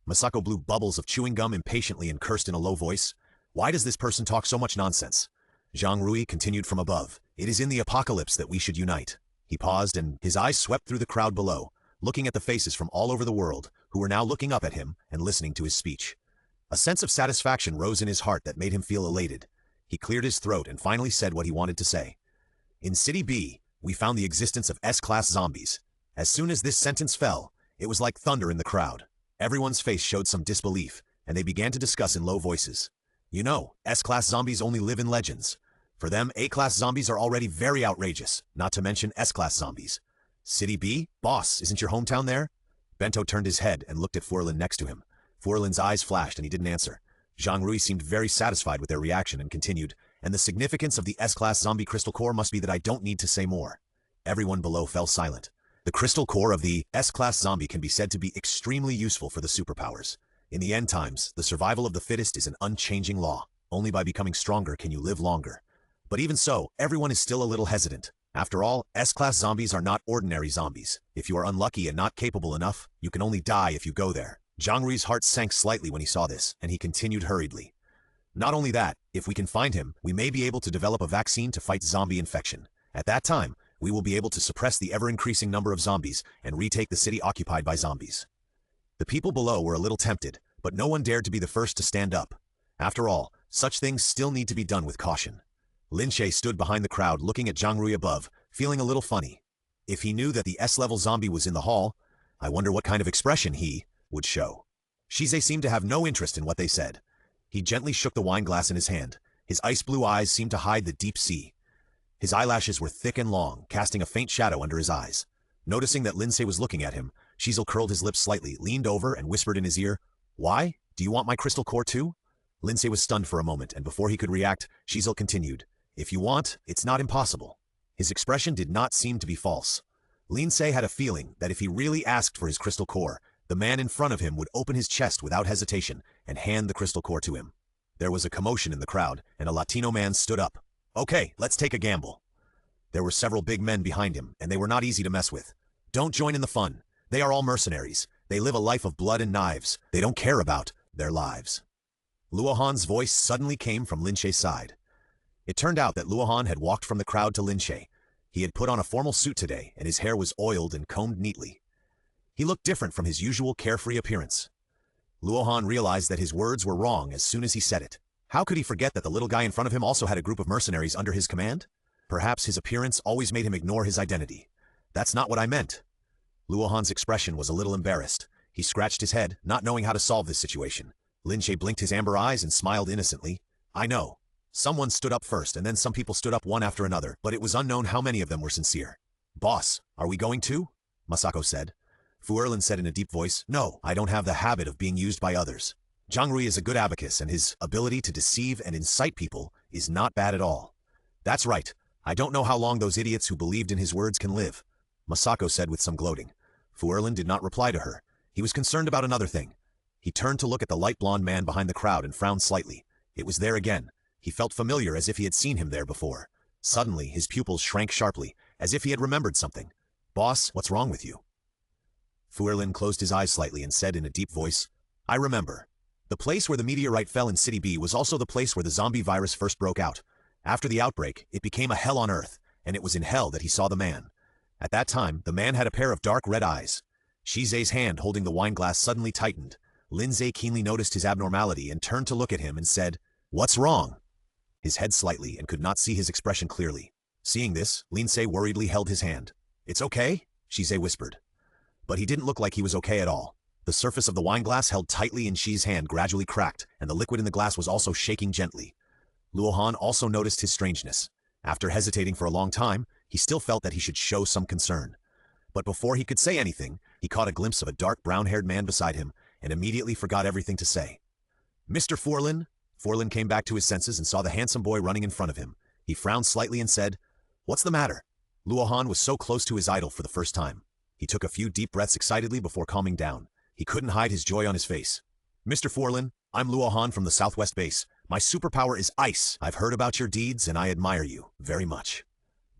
Masako blew bubbles of chewing gum impatiently and cursed in a low voice. "Why does this person talk so much nonsense?" Zhang Rui continued from above. "It is in the apocalypse that we should unite." He paused, and his eyes swept through the crowd below, looking at the faces from all over the world, who were now looking up at him and listening to his speech. A sense of satisfaction rose in his heart that made him feel elated. He cleared his throat and finally said what he wanted to say. "In City B, we found the existence of S-class zombies. As soon as this sentence fell, it was like thunder in the crowd. Everyone's face showed some disbelief, and they began to discuss in low voices. You know, S-class zombies only live in legends. For them, A-class zombies are already very outrageous, not to mention S-class zombies. City B? Boss, isn't your hometown there?" Bento turned his head and looked at Fu Erlin next to him. Fu Erlin's eyes flashed and he didn't answer. Zhang Rui seemed very satisfied with their reaction and continued, "And the significance of the S-class zombie crystal core must be that I don't need to say more." Everyone below fell silent. The crystal core of the S-class zombie can be said to be extremely useful for the superpowers. In the end times, the survival of the fittest is an unchanging law. Only by becoming stronger can you live longer. But even so, everyone is still a little hesitant. After all, S-class zombies are not ordinary zombies. If you are unlucky and not capable enough, you can only die if you go there. Zhang Rui's heart sank slightly when he saw this, and he continued hurriedly. "Not only that, if we can find him, we may be able to develop a vaccine to fight zombie infection. At that time, we will be able to suppress the ever-increasing number of zombies and retake the city occupied by zombies." The people below were a little tempted, but no one dared to be the first to stand up. After all, such things still need to be done with caution. Lin Ce stood behind the crowd looking at Zhang Rui above, feeling a little funny. If he knew that the S-level zombie was in the hall, I wonder what kind of expression he would show. Shizir seemed to have no interest in what they said. He gently shook the wine glass in his hand. His ice-blue eyes seemed to hide the deep sea. His eyelashes were thick and long, casting a faint shadow under his eyes. Noticing that Lin Ce was looking at him, Shizir curled his lips slightly, leaned over, and whispered in his ear, "Why? Do you want my crystal core too?" Lin Ce was stunned for a moment, and before he could react, Shizir continued, "If you want, it's not impossible." His expression did not seem to be false. Lin Ce had a feeling that if he really asked for his crystal core, the man in front of him would open his chest without hesitation and hand the crystal core to him. There was a commotion in the crowd, and a Latino man stood up. "Okay, let's take a gamble." There were several big men behind him, and they were not easy to mess with. "Don't join in the fun. They are all mercenaries. They live a life of blood and knives. They don't care about their lives." Luohan's voice suddenly came from Lin Ce's side. It turned out that Luohan had walked from the crowd to Lin Ce. He had put on a formal suit today, and his hair was oiled and combed neatly. He looked different from his usual carefree appearance. Luohan realized that his words were wrong as soon as he said it. How could he forget that the little guy in front of him also had a group of mercenaries under his command? Perhaps his appearance always made him ignore his identity. "That's not what I meant." Luohan's expression was a little embarrassed. He scratched his head, not knowing how to solve this situation. Lin Ce blinked his amber eyes and smiled innocently. "I know. Someone stood up first, and then some people stood up one after another, but it was unknown how many of them were sincere. Boss, are we going to?" Masako said. Fu Erlin said in a deep voice, "No, I don't have the habit of being used by others. Zhang Rui is a good abacus and his ability to deceive and incite people is not bad at all." "That's right. I don't know how long those idiots who believed in his words can live," Masako said with some gloating. Fu Erlin did not reply to her. He was concerned about another thing. He turned to look at the light blonde man behind the crowd and frowned slightly. It was there again. He felt familiar as if he had seen him there before. Suddenly, his pupils shrank sharply, as if he had remembered something. "Boss, what's wrong with you?" Fu Erlin closed his eyes slightly and said in a deep voice, "I remember. The place where the meteorite fell in City B was also the place where the zombie virus first broke out. After the outbreak, it became a hell on Earth, and it was in hell that he saw the man. At that time, the man had a pair of dark red eyes." Shize's hand holding the wineglass suddenly tightened. Lin Ce keenly noticed his abnormality and turned to look at him and said, "What's wrong?" His head slightly and could not see his expression clearly. Seeing this, Lin Ce worriedly held his hand. "It's okay," Shize whispered. But he didn't look like he was okay at all. The surface of the wineglass held tightly in Shi's hand gradually cracked, and the liquid in the glass was also shaking gently. Luohan also noticed his strangeness. After hesitating for a long time, he still felt that he should show some concern. But before he could say anything, he caught a glimpse of a dark brown-haired man beside him, and immediately forgot everything to say. "Mr. Forlin?" Forlin came back to his senses and saw the handsome boy running in front of him. He frowned slightly and said, "What's the matter?" Luohan was so close to his idol for the first time. He took a few deep breaths excitedly before calming down. He couldn't hide his joy on his face. "Mr. Forlin, I'm Luohan from the Southwest Base. My superpower is ice. I've heard about your deeds and I admire you very much."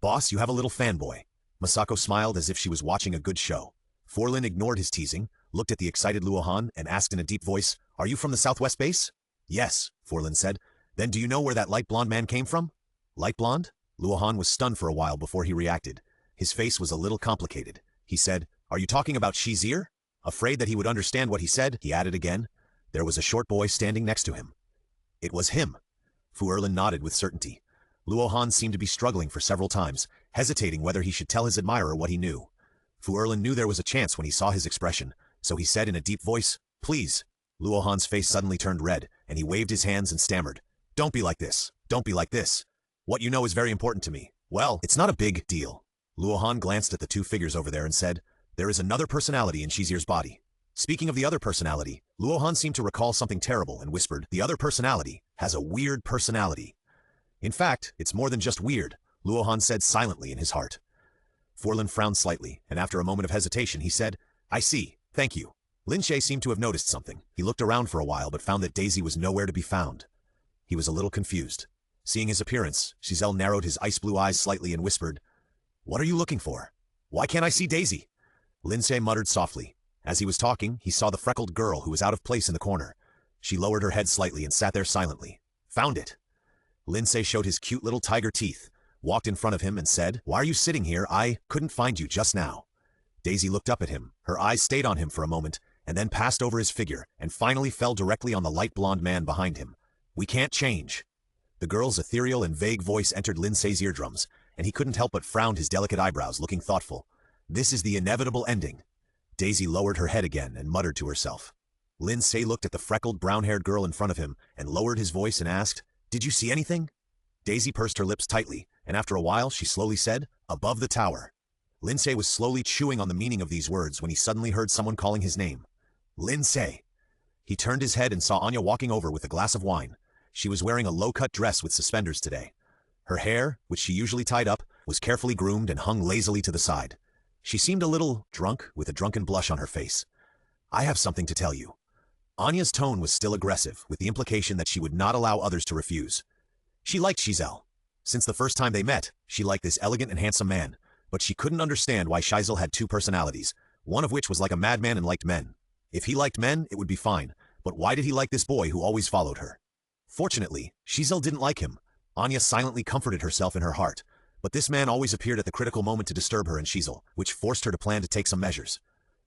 "Boss, you have a little fanboy." Masako smiled as if she was watching a good show. Forlin ignored his teasing, looked at the excited Luohan, and asked in a deep voice, "Are you from the Southwest Base?" "Yes," Forlin said. "Then do you know where that light blonde man came from?" "Light blonde?" Luohan was stunned for a while before he reacted. His face was a little complicated. He said, "Are you talking about Shizir?" Afraid that he would understand what he said, he added again, "There was a short boy standing next to him." "It was him." Fu Erlin nodded with certainty. Luohan seemed to be struggling for several times, hesitating whether he should tell his admirer what he knew. Fu Erlin knew there was a chance when he saw his expression, so he said in a deep voice, "Please." Luohan's face suddenly turned red, and he waved his hands and stammered, "Don't be like this. Don't be like this. What you know is very important to me." "Well, it's not a big deal." Luohan glanced at the two figures over there and said, "There is another personality in Shizir's body." Speaking of the other personality, Luohan seemed to recall something terrible and whispered, "The other personality has a weird personality." "In fact, it's more than just weird," Luohan said silently in his heart. Forlin frowned slightly, and after a moment of hesitation he said, "I see, thank you." Lin Ce seemed to have noticed something. He looked around for a while but found that Daisy was nowhere to be found. He was a little confused. Seeing his appearance, Giselle narrowed his ice-blue eyes slightly and whispered, "What are you looking for? Why can't I see Daisy?" Lin Ce muttered softly. As he was talking, he saw the freckled girl who was out of place in the corner. She lowered her head slightly and sat there silently. "Found it." Lin Ce showed his cute little tiger teeth, walked in front of him and said, "Why are you sitting here? I couldn't find you just now." Daisy looked up at him. Her eyes stayed on him for a moment, and then passed over his figure, and finally fell directly on the light blonde man behind him. "We can't change." The girl's ethereal and vague voice entered Lin Ce's eardrums, and he couldn't help but frown his delicate eyebrows, looking thoughtful. "This is the inevitable ending." Daisy lowered her head again and muttered to herself. Lin Ce looked at the freckled, brown-haired girl in front of him and lowered his voice and asked, "Did you see anything?" Daisy pursed her lips tightly, and after a while she slowly said, "Above the tower." Lin Ce was slowly chewing on the meaning of these words when he suddenly heard someone calling his name. "Lin Ce." He turned his head and saw Anya walking over with a glass of wine. She was wearing a low-cut dress with suspenders today. Her hair, which she usually tied up, was carefully groomed and hung lazily to the side. She seemed a little drunk, with a drunken blush on her face. "I have something to tell you." Anya's tone was still aggressive, with the implication that she would not allow others to refuse. She liked Giselle. Since the first time they met, she liked this elegant and handsome man, but she couldn't understand why Giselle had two personalities, one of which was like a madman and liked men. If he liked men, it would be fine, but why did he like this boy who always followed her? Fortunately, Giselle didn't like him. Anya silently comforted herself in her heart, but this man always appeared at the critical moment to disturb her and Giselle, which forced her to plan to take some measures.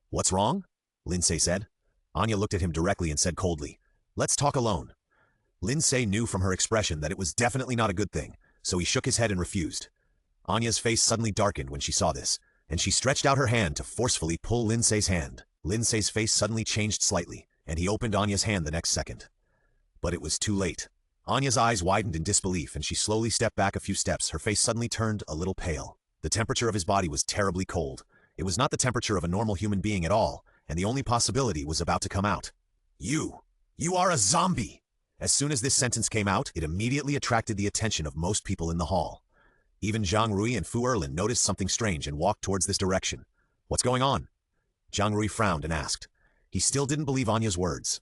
"What's wrong?" Lin Ce said. Anya looked at him directly and said coldly, "Let's talk alone." Lin Ce knew from her expression that it was definitely not a good thing, so he shook his head and refused. Anya's face suddenly darkened when she saw this, and she stretched out her hand to forcefully pull Lin Ce's hand. Lin Ce's face suddenly changed slightly, and he opened Anya's hand the next second. But it was too late. Anya's eyes widened in disbelief, and she slowly stepped back a few steps. Her face suddenly turned a little pale. The temperature of his body was terribly cold, It was not the temperature of a normal human being at all, and the only possibility was about to come out. You are a zombie! As soon as this sentence came out, it immediately attracted the attention of most people in the hall. Even Zhang Rui and Fu Erlin noticed something strange and walked towards this direction. What's going on? Zhang Rui frowned and asked. He still didn't believe Anya's words.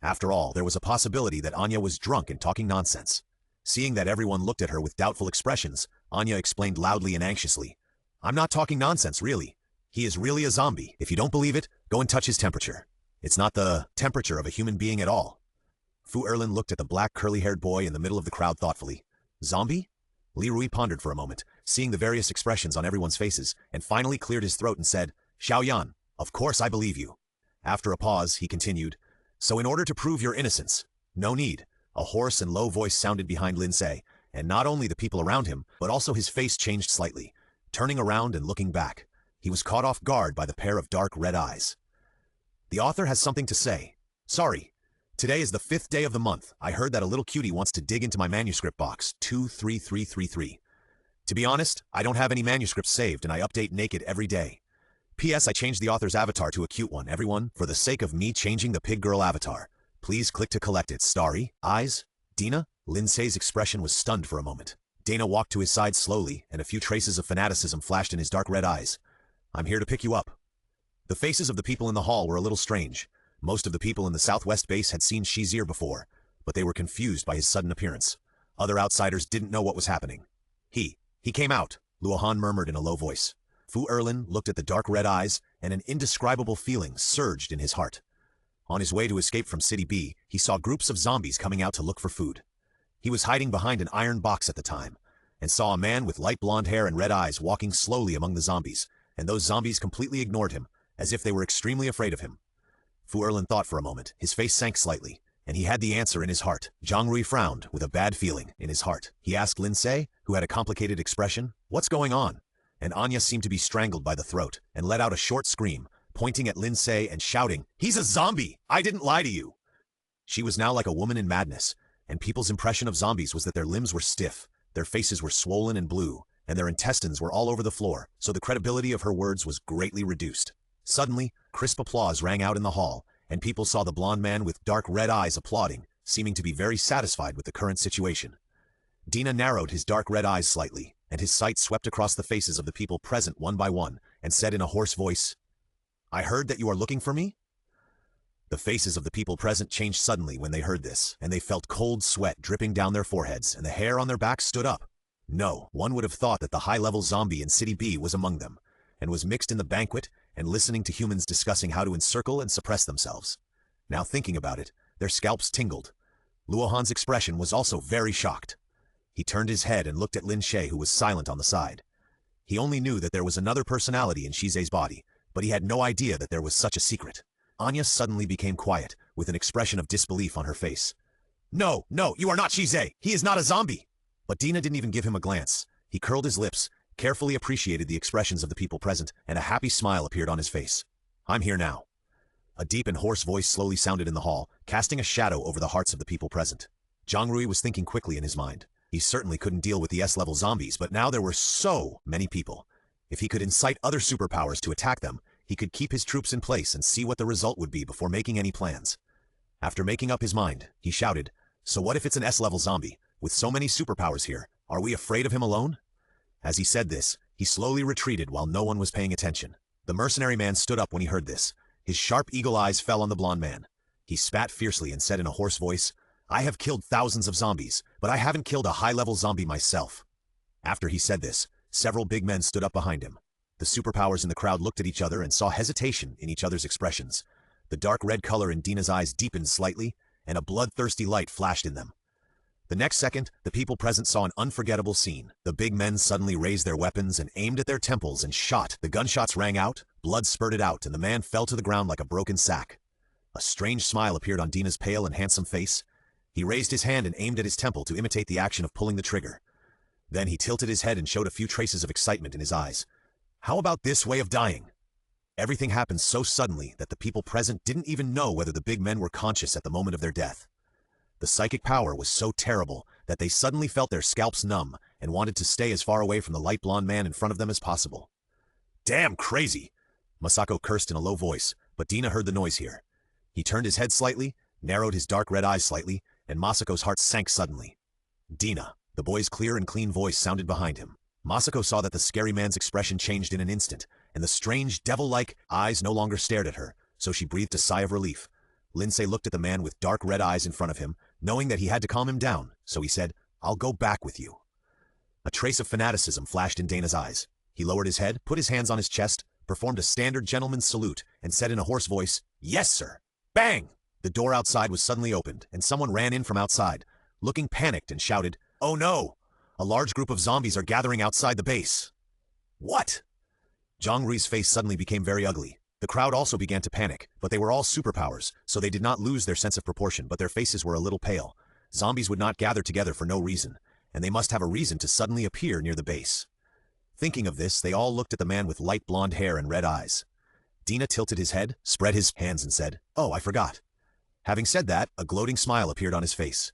After all, there was a possibility that Anya was drunk and talking nonsense. Seeing that everyone looked at her with doubtful expressions, Anya explained loudly and anxiously. I'm not talking nonsense, really. He is really a zombie. If you don't believe it, go and touch his temperature. It's not the temperature of a human being at all. Fu Erlin looked at the black curly-haired boy in the middle of the crowd thoughtfully. Zombie? Li Rui pondered for a moment, seeing the various expressions on everyone's faces, and finally cleared his throat and said, Xiaoyan, of course I believe you. After a pause, he continued, So in order to prove your innocence, no need. A hoarse and low voice sounded behind Lin Ce, and not only the people around him, but also his face changed slightly. Turning around and looking back, he was caught off guard by the pair of dark red eyes. The author has something to say. Sorry. Today is the 5th day of the month. I heard that a little cutie wants to dig into my manuscript box, 23333. To be honest, I don't have any manuscripts saved and I update naked every day. P.S. I changed the author's avatar to a cute one. Everyone, for the sake of me changing the pig girl avatar, please click to collect it. Starry, eyes, Dina? Lin Ce's expression was stunned for a moment. Dana walked to his side slowly, and a few traces of fanaticism flashed in his dark red eyes. I'm here to pick you up. The faces of the people in the hall were a little strange. Most of the people in the southwest base had seen Shizir before, but they were confused by his sudden appearance. Other outsiders didn't know what was happening. He came out, Luohan murmured in a low voice. Fu Erlin looked at the dark red eyes, and an indescribable feeling surged in his heart. On his way to escape from City B, he saw groups of zombies coming out to look for food. He was hiding behind an iron box at the time, and saw a man with light blonde hair and red eyes walking slowly among the zombies, and those zombies completely ignored him, as if they were extremely afraid of him. Fu Erlin thought for a moment, his face sank slightly, and he had the answer in his heart. Zhang Rui frowned, with a bad feeling in his heart. He asked Lin Ce, who had a complicated expression, What's going on? And Anya seemed to be strangled by the throat, and let out a short scream, pointing at Lin Ce and shouting, He's a zombie! I didn't lie to you! She was now like a woman in madness, and people's impression of zombies was that their limbs were stiff, their faces were swollen and blue, and their intestines were all over the floor, so the credibility of her words was greatly reduced. Suddenly, crisp applause rang out in the hall, and people saw the blond man with dark red eyes applauding, seeming to be very satisfied with the current situation. Dina narrowed his dark red eyes slightly, and his sight swept across the faces of the people present one by one, and said in a hoarse voice, I heard that you are looking for me? The faces of the people present changed suddenly when they heard this, and they felt cold sweat dripping down their foreheads, and the hair on their backs stood up. No, one would have thought that the high-level zombie in City B was among them, and was mixed in the banquet and listening to humans discussing how to encircle and suppress themselves. Now thinking about it, their scalps tingled. Luohan's expression was also very shocked. He turned his head and looked at Lin Ce, who was silent on the side. He only knew that there was another personality in Shize's body, but he had no idea that there was such a secret. Anya suddenly became quiet, with an expression of disbelief on her face. No, you are not Shize! He is not a zombie! But Dina didn't even give him a glance. He curled his lips, carefully appreciated the expressions of the people present, and a happy smile appeared on his face. I'm here now. A deep and hoarse voice slowly sounded in the hall, casting a shadow over the hearts of the people present. Zhang Rui was thinking quickly in his mind. He certainly couldn't deal with the S-level zombies, but now there were so many people. If he could incite other superpowers to attack them, he could keep his troops in place and see what the result would be before making any plans. After making up his mind, he shouted, So what if it's an S-level zombie? With so many superpowers here, are we afraid of him alone? As he said this, he slowly retreated while no one was paying attention. The mercenary man stood up when he heard this. His sharp eagle eyes fell on the blond man. He spat fiercely and said in a hoarse voice, I have killed thousands of zombies, but I haven't killed a high-level zombie myself. After he said this, several big men stood up behind him. The superpowers in the crowd looked at each other and saw hesitation in each other's expressions. The dark red color in Dina's eyes deepened slightly, and a bloodthirsty light flashed in them. The next second, the people present saw an unforgettable scene. The big men suddenly raised their weapons and aimed at their temples and shot. The gunshots rang out, blood spurted out, and the man fell to the ground like a broken sack. A strange smile appeared on Dina's pale and handsome face. He raised his hand and aimed at his temple to imitate the action of pulling the trigger. Then he tilted his head and showed a few traces of excitement in his eyes. How about this way of dying? Everything happened so suddenly that the people present didn't even know whether the big men were conscious at the moment of their death. The psychic power was so terrible that they suddenly felt their scalps numb and wanted to stay as far away from the light blonde man in front of them as possible. Damn crazy! Masako cursed in a low voice, but Dina heard the noise here. He turned his head slightly, narrowed his dark red eyes slightly, and Masako's heart sank suddenly. Dina, the boy's clear and clean voice sounded behind him. Masako saw that the scary man's expression changed in an instant, and the strange, devil-like eyes no longer stared at her, so she breathed a sigh of relief. Lin Ce looked at the man with dark red eyes in front of him, knowing that he had to calm him down, so he said, "I'll go back with you." A trace of fanaticism flashed in Dana's eyes. He lowered his head, put his hands on his chest, performed a standard gentleman's salute, and said in a hoarse voice, "Yes, sir." Bang! The door outside was suddenly opened, and someone ran in from outside, looking panicked, and shouted, "Oh no! A large group of zombies are gathering outside the base." What? Zhang Rui's face suddenly became very ugly. The crowd also began to panic, but they were all superpowers, so they did not lose their sense of proportion, but their faces were a little pale. Zombies would not gather together for no reason, and they must have a reason to suddenly appear near the base. Thinking of this, they all looked at the man with light blonde hair and red eyes. Dina tilted his head, spread his hands, and said, "Oh, I forgot." Having said that, a gloating smile appeared on his face.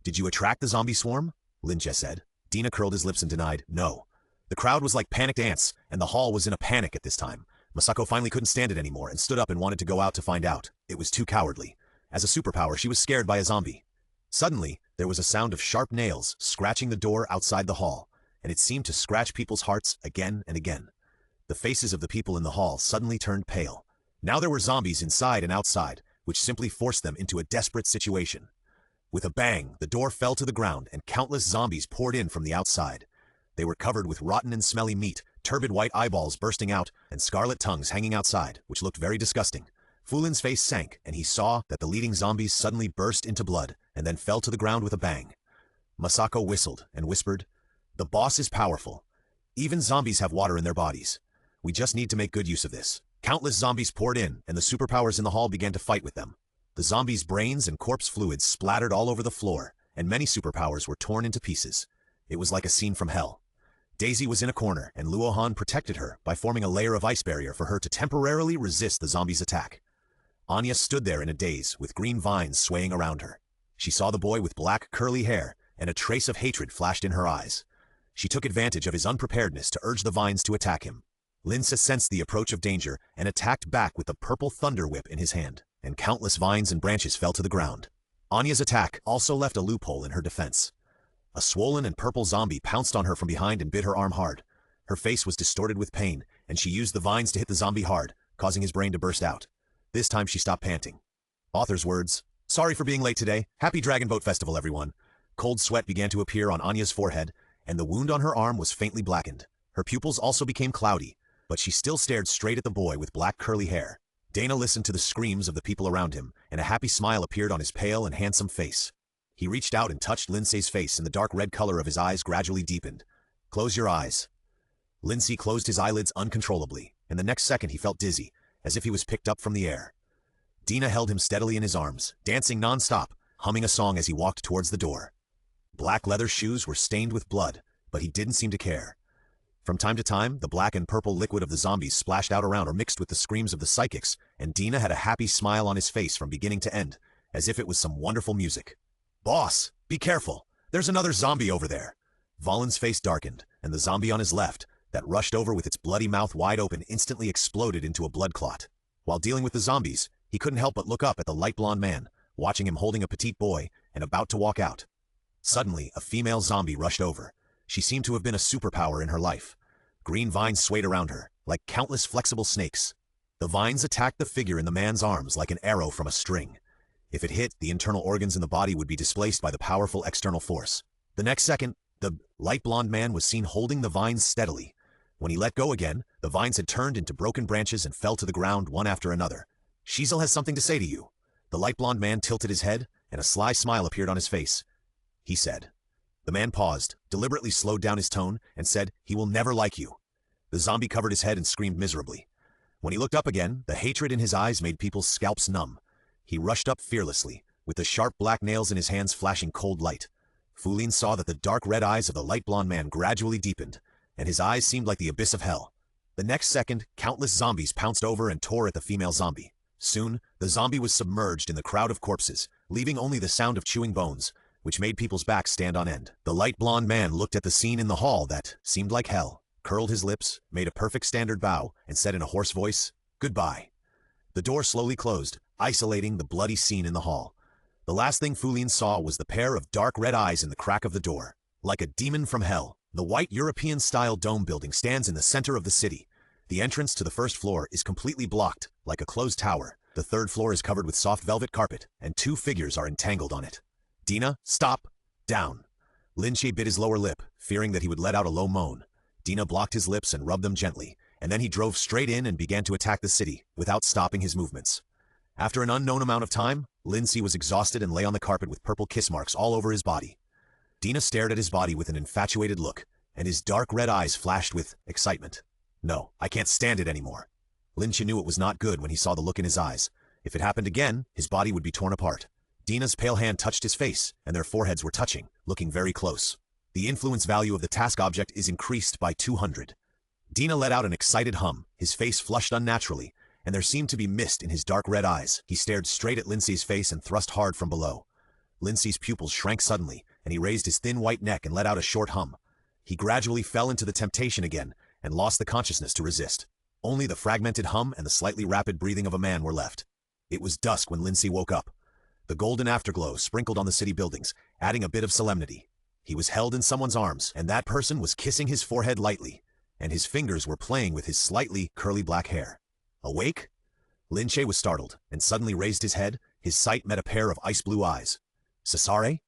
"Did you attract the zombie swarm?" Lin Ce said. Dina curled his lips and denied, "No." The crowd was like panicked ants, and the hall was in a panic at this time. Masako finally couldn't stand it anymore and stood up and wanted to go out to find out. It was too cowardly. As a superpower, she was scared by a zombie. Suddenly, there was a sound of sharp nails scratching the door outside the hall, and it seemed to scratch people's hearts again and again. The faces of the people in the hall suddenly turned pale. Now there were zombies inside and outside, which simply forced them into a desperate situation. With a bang, the door fell to the ground, and countless zombies poured in from the outside. They were covered with rotten and smelly meat, turbid white eyeballs bursting out, and scarlet tongues hanging outside, which looked very disgusting. Fulin's face sank, and he saw that the leading zombies suddenly burst into blood, and then fell to the ground with a bang. Masako whistled and whispered, "The boss is powerful. Even zombies have water in their bodies. We just need to make good use of this." Countless zombies poured in, and the superpowers in the hall began to fight with them. The zombies' brains and corpse fluids splattered all over the floor, and many superpowers were torn into pieces. It was like a scene from hell. Daisy was in a corner, and Luohan protected her by forming a layer of ice barrier for her to temporarily resist the zombies' attack. Anya stood there in a daze, with green vines swaying around her. She saw the boy with black, curly hair, and a trace of hatred flashed in her eyes. She took advantage of his unpreparedness to urge the vines to attack him. Lin Ce sensed the approach of danger and attacked back with the purple thunder whip in his hand, and countless vines and branches fell to the ground. Anya's attack also left a loophole in her defense. A swollen and purple zombie pounced on her from behind and bit her arm hard. Her face was distorted with pain, and she used the vines to hit the zombie hard, causing his brain to burst out. This time she stopped panting. Author's words, "Sorry for being late today. Happy Dragon Boat Festival, everyone." Cold sweat began to appear on Anya's forehead, and the wound on her arm was faintly blackened. Her pupils also became cloudy, but she still stared straight at the boy with black curly hair. Dana listened to the screams of the people around him, and a happy smile appeared on his pale and handsome face. He reached out and touched Lin Ce's face, and the dark red color of his eyes gradually deepened. "Close your eyes." Lin Ce closed his eyelids uncontrollably, and the next second he felt dizzy, as if he was picked up from the air. Dina held him steadily in his arms, dancing non-stop, humming a song as he walked towards the door. Black leather shoes were stained with blood, but he didn't seem to care. From time to time, the black and purple liquid of the zombies splashed out around or mixed with the screams of the psychics, and Dina had a happy smile on his face from beginning to end, as if it was some wonderful music. "Boss, be careful. There's another zombie over there." Valen's face darkened, and the zombie on his left, that rushed over with its bloody mouth wide open, instantly exploded into a blood clot. While dealing with the zombies, he couldn't help but look up at the light blonde man, watching him holding a petite boy and about to walk out. Suddenly, a female zombie rushed over. She seemed to have been a superpower in her life. Green vines swayed around her, like countless flexible snakes. The vines attacked the figure in the man's arms like an arrow from a string. If it hit, the internal organs in the body would be displaced by the powerful external force. The next second, the light blonde man was seen holding the vines steadily. When he let go again, the vines had turned into broken branches and fell to the ground one after another. "Shizel has something to say to you." The light blonde man tilted his head, and a sly smile appeared on his face. He said. The man paused, deliberately slowed down his tone, and said, "He will never like you." The zombie covered his head and screamed miserably. When he looked up again, the hatred in his eyes made people's scalps numb. He rushed up fearlessly, with the sharp black nails in his hands flashing cold light. Fulin saw that the dark red eyes of the light blonde man gradually deepened, and his eyes seemed like the abyss of hell. The next second, countless zombies pounced over and tore at the female zombie. Soon, the zombie was submerged in the crowd of corpses, leaving only the sound of chewing bones, which made people's backs stand on end. The light blonde man looked at the scene in the hall that seemed like hell, curled his lips, made a perfect standard bow, and said in a hoarse voice, Goodbye. The door slowly closed, isolating the bloody scene in the hall. The last thing Fulin saw was the pair of dark red eyes in the crack of the door. Like a demon from hell, the white European-style dome building stands in the center of the city. The entrance to the first floor is completely blocked, like a closed tower. The third floor is covered with soft velvet carpet, and two figures are entangled on it. Dina, stop! Down! Lin Ce bit his lower lip, fearing that he would let out a low moan. Dina blocked his lips and rubbed them gently, and then he drove straight in and began to attack the city, without stopping his movements. After an unknown amount of time, Lin Ce was exhausted and lay on the carpet with purple kiss marks all over his body. Dina stared at his body with an infatuated look, and his dark red eyes flashed with excitement. No, I can't stand it anymore. Lin Ce knew it was not good when he saw the look in his eyes. If it happened again, his body would be torn apart. Dina's pale hand touched his face, and their foreheads were touching, looking very close. The influence value of the task object is increased by 200. Dina let out an excited hum, his face flushed unnaturally, and there seemed to be mist in his dark red eyes. He stared straight at Lin Ce's face and thrust hard from below. Lin Ce's pupils shrank suddenly, and he raised his thin white neck and let out a short hum. He gradually fell into the temptation again, and lost the consciousness to resist. Only the fragmented hum and the slightly rapid breathing of a man were left. It was dusk when Lin Ce woke up. The golden afterglow sprinkled on the city buildings, adding a bit of solemnity. He was held in someone's arms, and that person was kissing his forehead lightly, and his fingers were playing with his slightly curly black hair. Awake? Lin Ce was startled, and suddenly raised his head. His sight met a pair of ice-blue eyes. Cesare?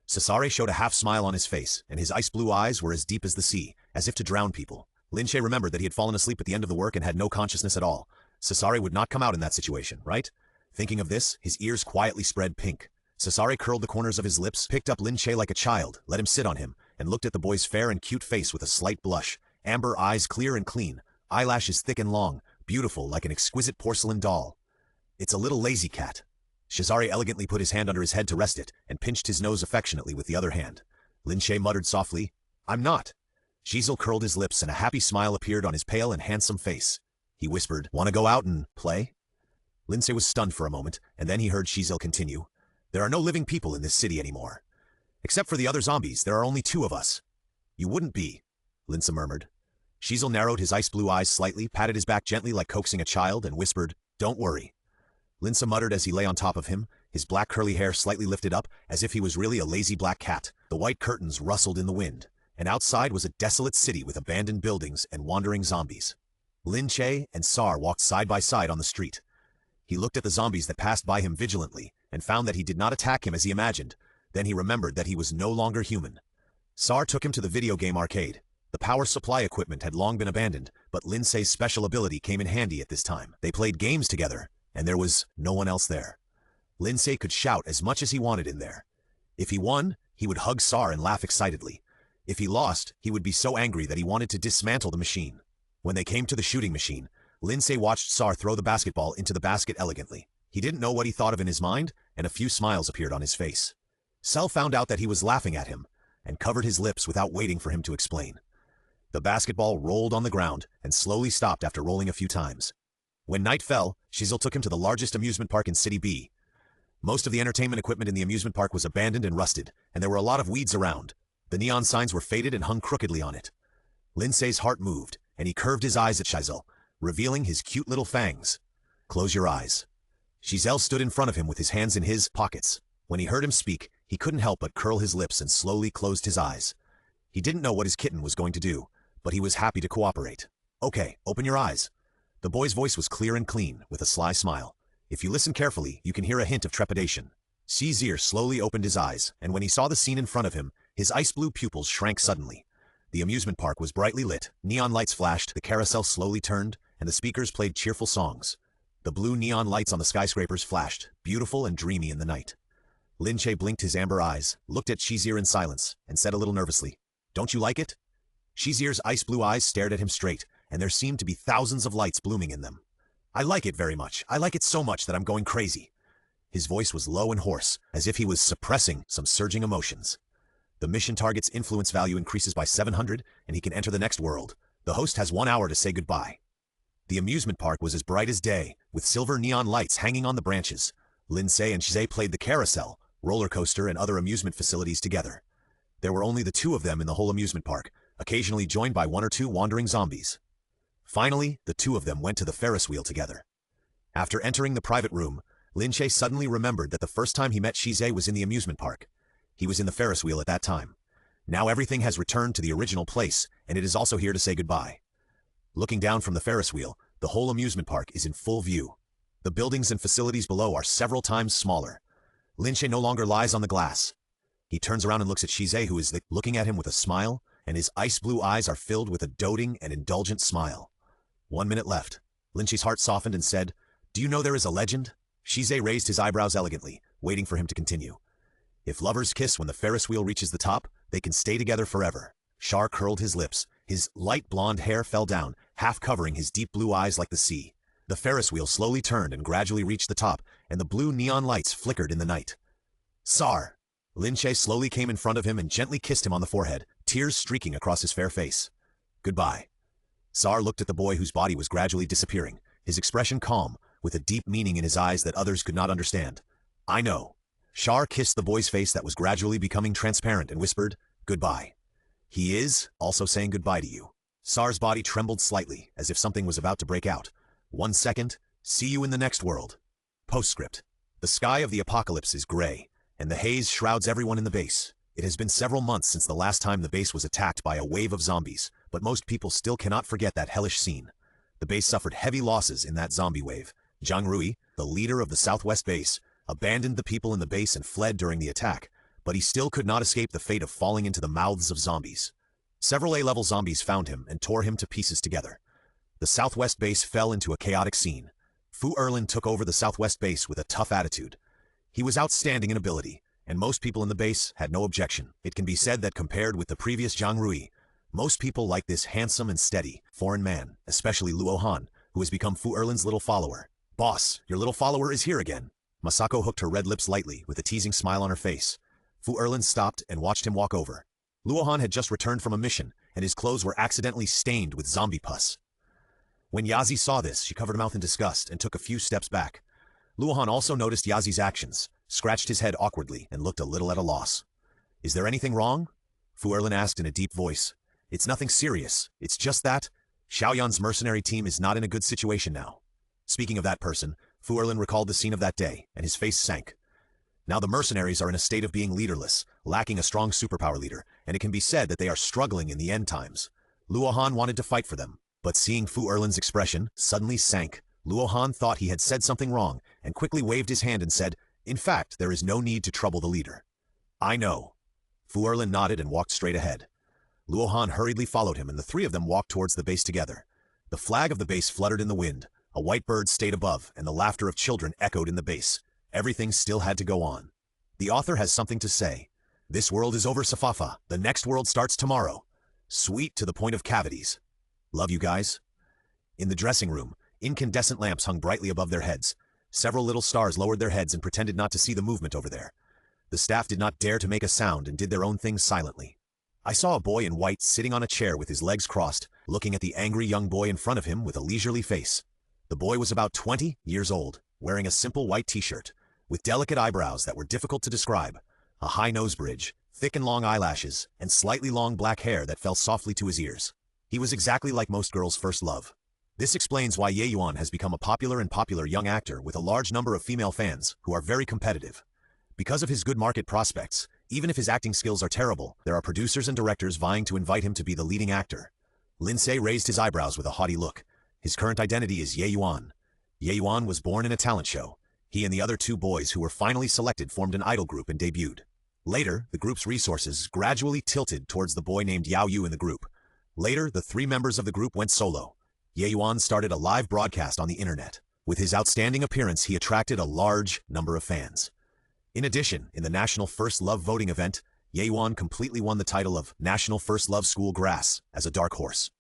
Cesare showed a half-smile on his face, and his ice-blue eyes were as deep as the sea, as if to drown people. Lin Ce remembered that he had fallen asleep at the end of the work and had no consciousness at all. Cesare would not come out in that situation, right? Thinking of this, his ears quietly spread pink. Cesare curled the corners of his lips, picked up Lin Ce like a child, let him sit on him, and looked at the boy's fair and cute face with a slight blush. Amber eyes clear and clean, eyelashes thick and long, beautiful like an exquisite porcelain doll. It's a little lazy cat. Cesare elegantly put his hand under his head to rest it, and pinched his nose affectionately with the other hand. Lin Ce muttered softly, "I'm not." Giselle curled his lips and a happy smile appeared on his pale and handsome face. He whispered, "Want to go out and play?" Lin Ce was stunned for a moment, and then he heard Giselle continue, "There are no living people in this city anymore. Except for the other zombies, there are only two of us." "You wouldn't be," Lin Ce murmured. Giselle narrowed his ice-blue eyes slightly, patted his back gently like coaxing a child, and whispered, "Don't worry." Lin Ce muttered as he lay on top of him, his black curly hair slightly lifted up, as if he was really a lazy black cat. The white curtains rustled in the wind, and outside was a desolate city with abandoned buildings and wandering zombies. Lin Ce and Sar walked side by side on the street. He looked at the zombies that passed by him vigilantly, and found that he did not attack him as he imagined. Then he remembered that he was no longer human. Sar took him to the video game arcade. The power supply equipment had long been abandoned, but Lin Ce's special ability came in handy at this time. They played games together, and there was no one else there. Lin Ce could shout as much as he wanted in there. If he won, he would hug Sar and laugh excitedly. If he lost, he would be so angry that he wanted to dismantle the machine. When they came to the shooting machine, Lin Ce watched Sar throw the basketball into the basket elegantly. He didn't know what he thought of in his mind, and a few smiles appeared on his face. Cell found out that he was laughing at him, and covered his lips without waiting for him to explain. The basketball rolled on the ground, and slowly stopped after rolling a few times. When night fell, Giselle took him to the largest amusement park in City B. Most of the entertainment equipment in the amusement park was abandoned and rusted, and there were a lot of weeds around. The neon signs were faded and hung crookedly on it. Lin Ce's heart moved, and he curved his eyes at Giselle, revealing his cute little fangs. "Close your eyes." Giselle stood in front of him with his hands in his pockets. When he heard him speak, he couldn't help but curl his lips and slowly closed his eyes. He didn't know what his kitten was going to do, but he was happy to cooperate. "Okay, open your eyes." The boy's voice was clear and clean, with a sly smile. If you listen carefully, you can hear a hint of trepidation. Cesare slowly opened his eyes, and when he saw the scene in front of him, his ice-blue pupils shrank suddenly. The amusement park was brightly lit, neon lights flashed, the carousel slowly turned, and the speakers played cheerful songs. The blue neon lights on the skyscrapers flashed, beautiful and dreamy in the night. Lin Ce blinked his amber eyes, looked at Cisir in silence, and said a little nervously, "Don't you like it?" Cisir's ice-blue eyes stared at him straight, and there seemed to be thousands of lights blooming in them. "I like it very much. I like it so much that I'm going crazy." His voice was low and hoarse, as if he was suppressing some surging emotions. The mission target's influence value increases by 700, and he can enter the next world. The host has 1 hour to say goodbye. The amusement park was as bright as day, with silver neon lights hanging on the branches. Lin Ce and Cisir played the carousel, roller coaster, and other amusement facilities together. There were only the two of them in the whole amusement park, occasionally joined by 1 or 2 wandering zombies. Finally, the two of them went to the Ferris wheel together. After entering the private room, Lin Ce suddenly remembered that the first time he met Seduce was in the amusement park. He was in the Ferris wheel at that time. Now everything has returned to the original place, and it is also here to say goodbye. Looking down from the Ferris wheel, the whole amusement park is in full view. The buildings and facilities below are several times smaller. Lin Ce no longer lies on the glass. He turns around and looks at Seduce, who is looking at him with a smile, and his ice-blue eyes are filled with a doting and indulgent smile. 1 minute left. Lin Ce's heart softened and said, "Do you know there is a legend?" Seduce raised his eyebrows elegantly, waiting for him to continue. "If lovers kiss when the Ferris wheel reaches the top, they can stay together forever." Shar curled his lips. His light blonde hair fell down, half covering his deep blue eyes like the sea. The Ferris wheel slowly turned and gradually reached the top, and the blue neon lights flickered in the night. "Sar!" Lin Ce slowly came in front of him and gently kissed him on the forehead, tears streaking across his fair face. "Goodbye." Sar looked at the boy whose body was gradually disappearing, his expression calm, with a deep meaning in his eyes that others could not understand. "I know." Shar kissed the boy's face that was gradually becoming transparent and whispered, "Goodbye." "He is also saying goodbye to you." Sar's body trembled slightly, as if something was about to break out. 1 second, see you in the next world. Postscript. The sky of the apocalypse is gray, and the haze shrouds everyone in the base. It has been several months since the last time the base was attacked by a wave of zombies, but most people still cannot forget that hellish scene. The base suffered heavy losses in that zombie wave. Zhang Rui, the leader of the Southwest base, abandoned the people in the base and fled during the attack, but he still could not escape the fate of falling into the mouths of zombies. Several A-level zombies found him and tore him to pieces together. The Southwest base fell into a chaotic scene. Fu Erlin took over the Southwest base with a tough attitude. He was outstanding in ability, and most people in the base had no objection. It can be said that compared with the previous Zhang Rui, most people like this handsome and steady, foreign man, especially Luo Han, who has become Fu Erlin's little follower. "Boss, your little follower is here again." Masako hooked her red lips lightly, with a teasing smile on her face. Fu Erlin stopped and watched him walk over. Luo Han had just returned from a mission, and his clothes were accidentally stained with zombie pus. When Yazi saw this, she covered her mouth in disgust and took a few steps back. Luo Han also noticed Yazi's actions, scratched his head awkwardly, and looked a little at a loss. "Is there anything wrong?" Fu Erlin asked in a deep voice. "It's nothing serious. It's just that Xiaoyan's mercenary team is not in a good situation now." Speaking of that person, Fu Erlin recalled the scene of that day, and his face sank. Now the mercenaries are in a state of being leaderless, lacking a strong superpower leader, and it can be said that they are struggling in the end times. Luo Han wanted to fight for them, but seeing Fu Erlin's expression suddenly sank. Luo Han thought he had said something wrong, and quickly waved his hand and said, "In fact, there is no need to trouble the leader." "I know." Fu Erlin nodded and walked straight ahead. Luo Han hurriedly followed him, and the three of them walked towards the base together. The flag of the base fluttered in the wind, a white bird stayed above, and the laughter of children echoed in the base. Everything still had to go on. The author has something to say. "This world is over, Safafa. The next world starts tomorrow." Sweet to the point of cavities. Love you guys. In the dressing room, incandescent lamps hung brightly above their heads. Several little stars lowered their heads and pretended not to see the movement over there. The staff did not dare to make a sound and did their own things silently. I saw a boy in white sitting on a chair with his legs crossed, looking at the angry young boy in front of him with a leisurely face. The boy was about 20 years old, wearing a simple white t-shirt, with delicate eyebrows that were difficult to describe, a high nose bridge, thick and long eyelashes, and slightly long black hair that fell softly to his ears. He was exactly like most girls' first love. This explains why Ye Yuan has become a popular young actor with a large number of female fans who are very competitive. Because of his good market prospects, even if his acting skills are terrible, there are producers and directors vying to invite him to be the leading actor. Lin Ce raised his eyebrows with a haughty look. His current identity is Ye Yuan. Ye Yuan was born in a talent show. He and the other two boys who were finally selected formed an idol group and debuted. Later, the group's resources gradually tilted towards the boy named Yao Yu in the group. Later, the three members of the group went solo. Ye Yuan started a live broadcast on the internet. With his outstanding appearance, he attracted a large number of fans. In addition, in the National First Love voting event, Ye Yuan completely won the title of National First Love School Grass as a dark horse.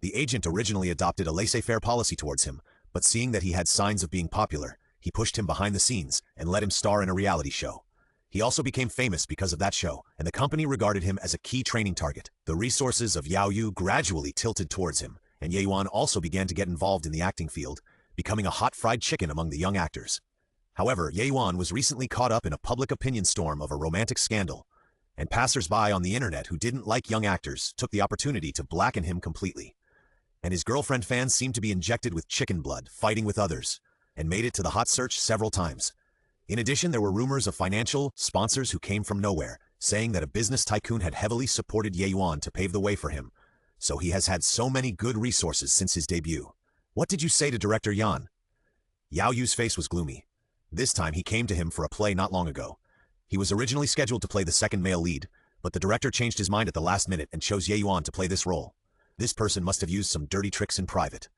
The agent originally adopted a laissez-faire policy towards him, but seeing that he had signs of being popular, he pushed him behind the scenes and let him star in a reality show. He also became famous because of that show, and the company regarded him as a key training target. The resources of Yao Yu gradually tilted towards him, and Ye Yuan also began to get involved in the acting field, becoming a hot fried chicken among the young actors. However, Ye Yuan was recently caught up in a public opinion storm of a romantic scandal, and passers-by on the internet who didn't like young actors took the opportunity to blacken him completely. and his girlfriend fans seemed to be injected with chicken blood, fighting with others, and made it to the hot search several times. In addition, there were rumors of financial sponsors who came from nowhere, saying that a business tycoon had heavily supported Ye Yuan to pave the way for him. So he has had so many good resources since his debut. What did you say to Director Yan? Yao Yu's face was gloomy. This time he came to him for a play not long ago. He was originally scheduled to play the second male lead, but the director changed his mind at the last minute and chose Ye Yuan to play this role. This person must have used some dirty tricks in private.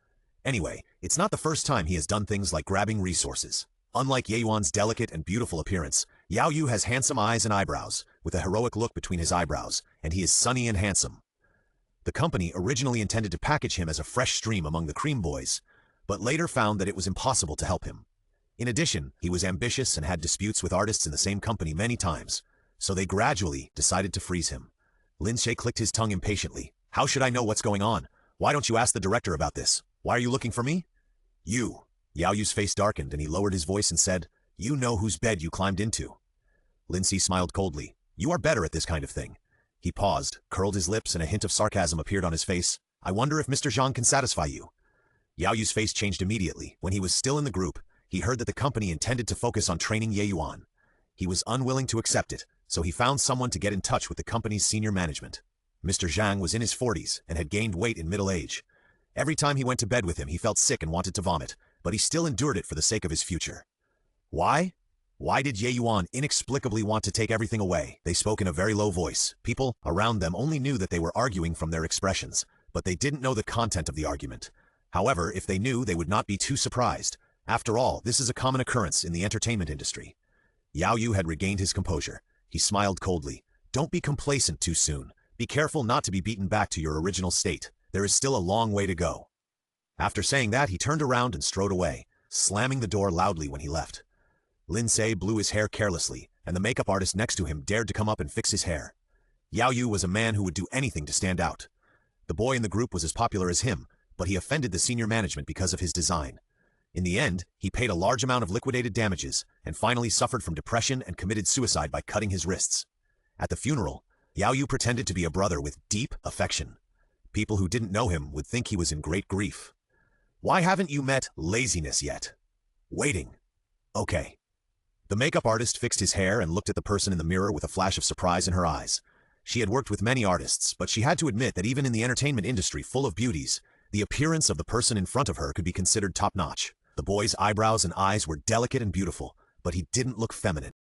Anyway, it's not the first time he has done things like grabbing resources. Unlike Ye Yuan's delicate and beautiful appearance, Yao Yu has handsome eyes and eyebrows, with a heroic look between his eyebrows, and he is sunny and handsome. The company originally intended to package him as a fresh stream among the cream boys, but later found that it was impossible to help him. In addition, he was ambitious and had disputes with artists in the same company many times, so they gradually decided to freeze him. Lin Ce clicked his tongue impatiently. How should I know what's going on? Why don't you ask the director about this? Why are you looking for me? You. Yao Yu's face darkened and he lowered his voice and said, You know whose bed you climbed into. Lin Ce smiled coldly. You are better at this kind of thing. He paused, curled his lips, and a hint of sarcasm appeared on his face. I wonder if Mr. Zhang can satisfy you. Yao Yu's face changed immediately. When he was still in the group, he heard that the company intended to focus on training Ye Yuan. He was unwilling to accept it, so he found someone to get in touch with the company's senior management. Mr. Zhang was in his 40s and had gained weight in middle age. Every time he went to bed with him, he felt sick and wanted to vomit, but he still endured it for the sake of his future. Why? Why did Ye Yuan inexplicably want to take everything away? They spoke in a very low voice. People around them only knew that they were arguing from their expressions, but they didn't know the content of the argument. However, if they knew, they would not be too surprised. After all, this is a common occurrence in the entertainment industry. Yao Yu had regained his composure. He smiled coldly. Don't be complacent too soon. Be careful not to be beaten back to your original state. There is still a long way to go. After saying that, he turned around and strode away, slamming the door loudly when he left. Lin Ce blew his hair carelessly, and the makeup artist next to him dared to come up and fix his hair. Yao Yu was a man who would do anything to stand out. The boy in the group was as popular as him, but he offended the senior management because of his design. In the end, he paid a large amount of liquidated damages, and finally suffered from depression and committed suicide by cutting his wrists. At the funeral, Yao Yu pretended to be a brother with deep affection. People who didn't know him would think he was in great grief. Why haven't you met laziness yet? Waiting. Okay. The makeup artist fixed his hair and looked at the person in the mirror with a flash of surprise in her eyes. She had worked with many artists, but she had to admit that even in the entertainment industry full of beauties, the appearance of the person in front of her could be considered top-notch. The boy's eyebrows and eyes were delicate and beautiful, but he didn't look feminine.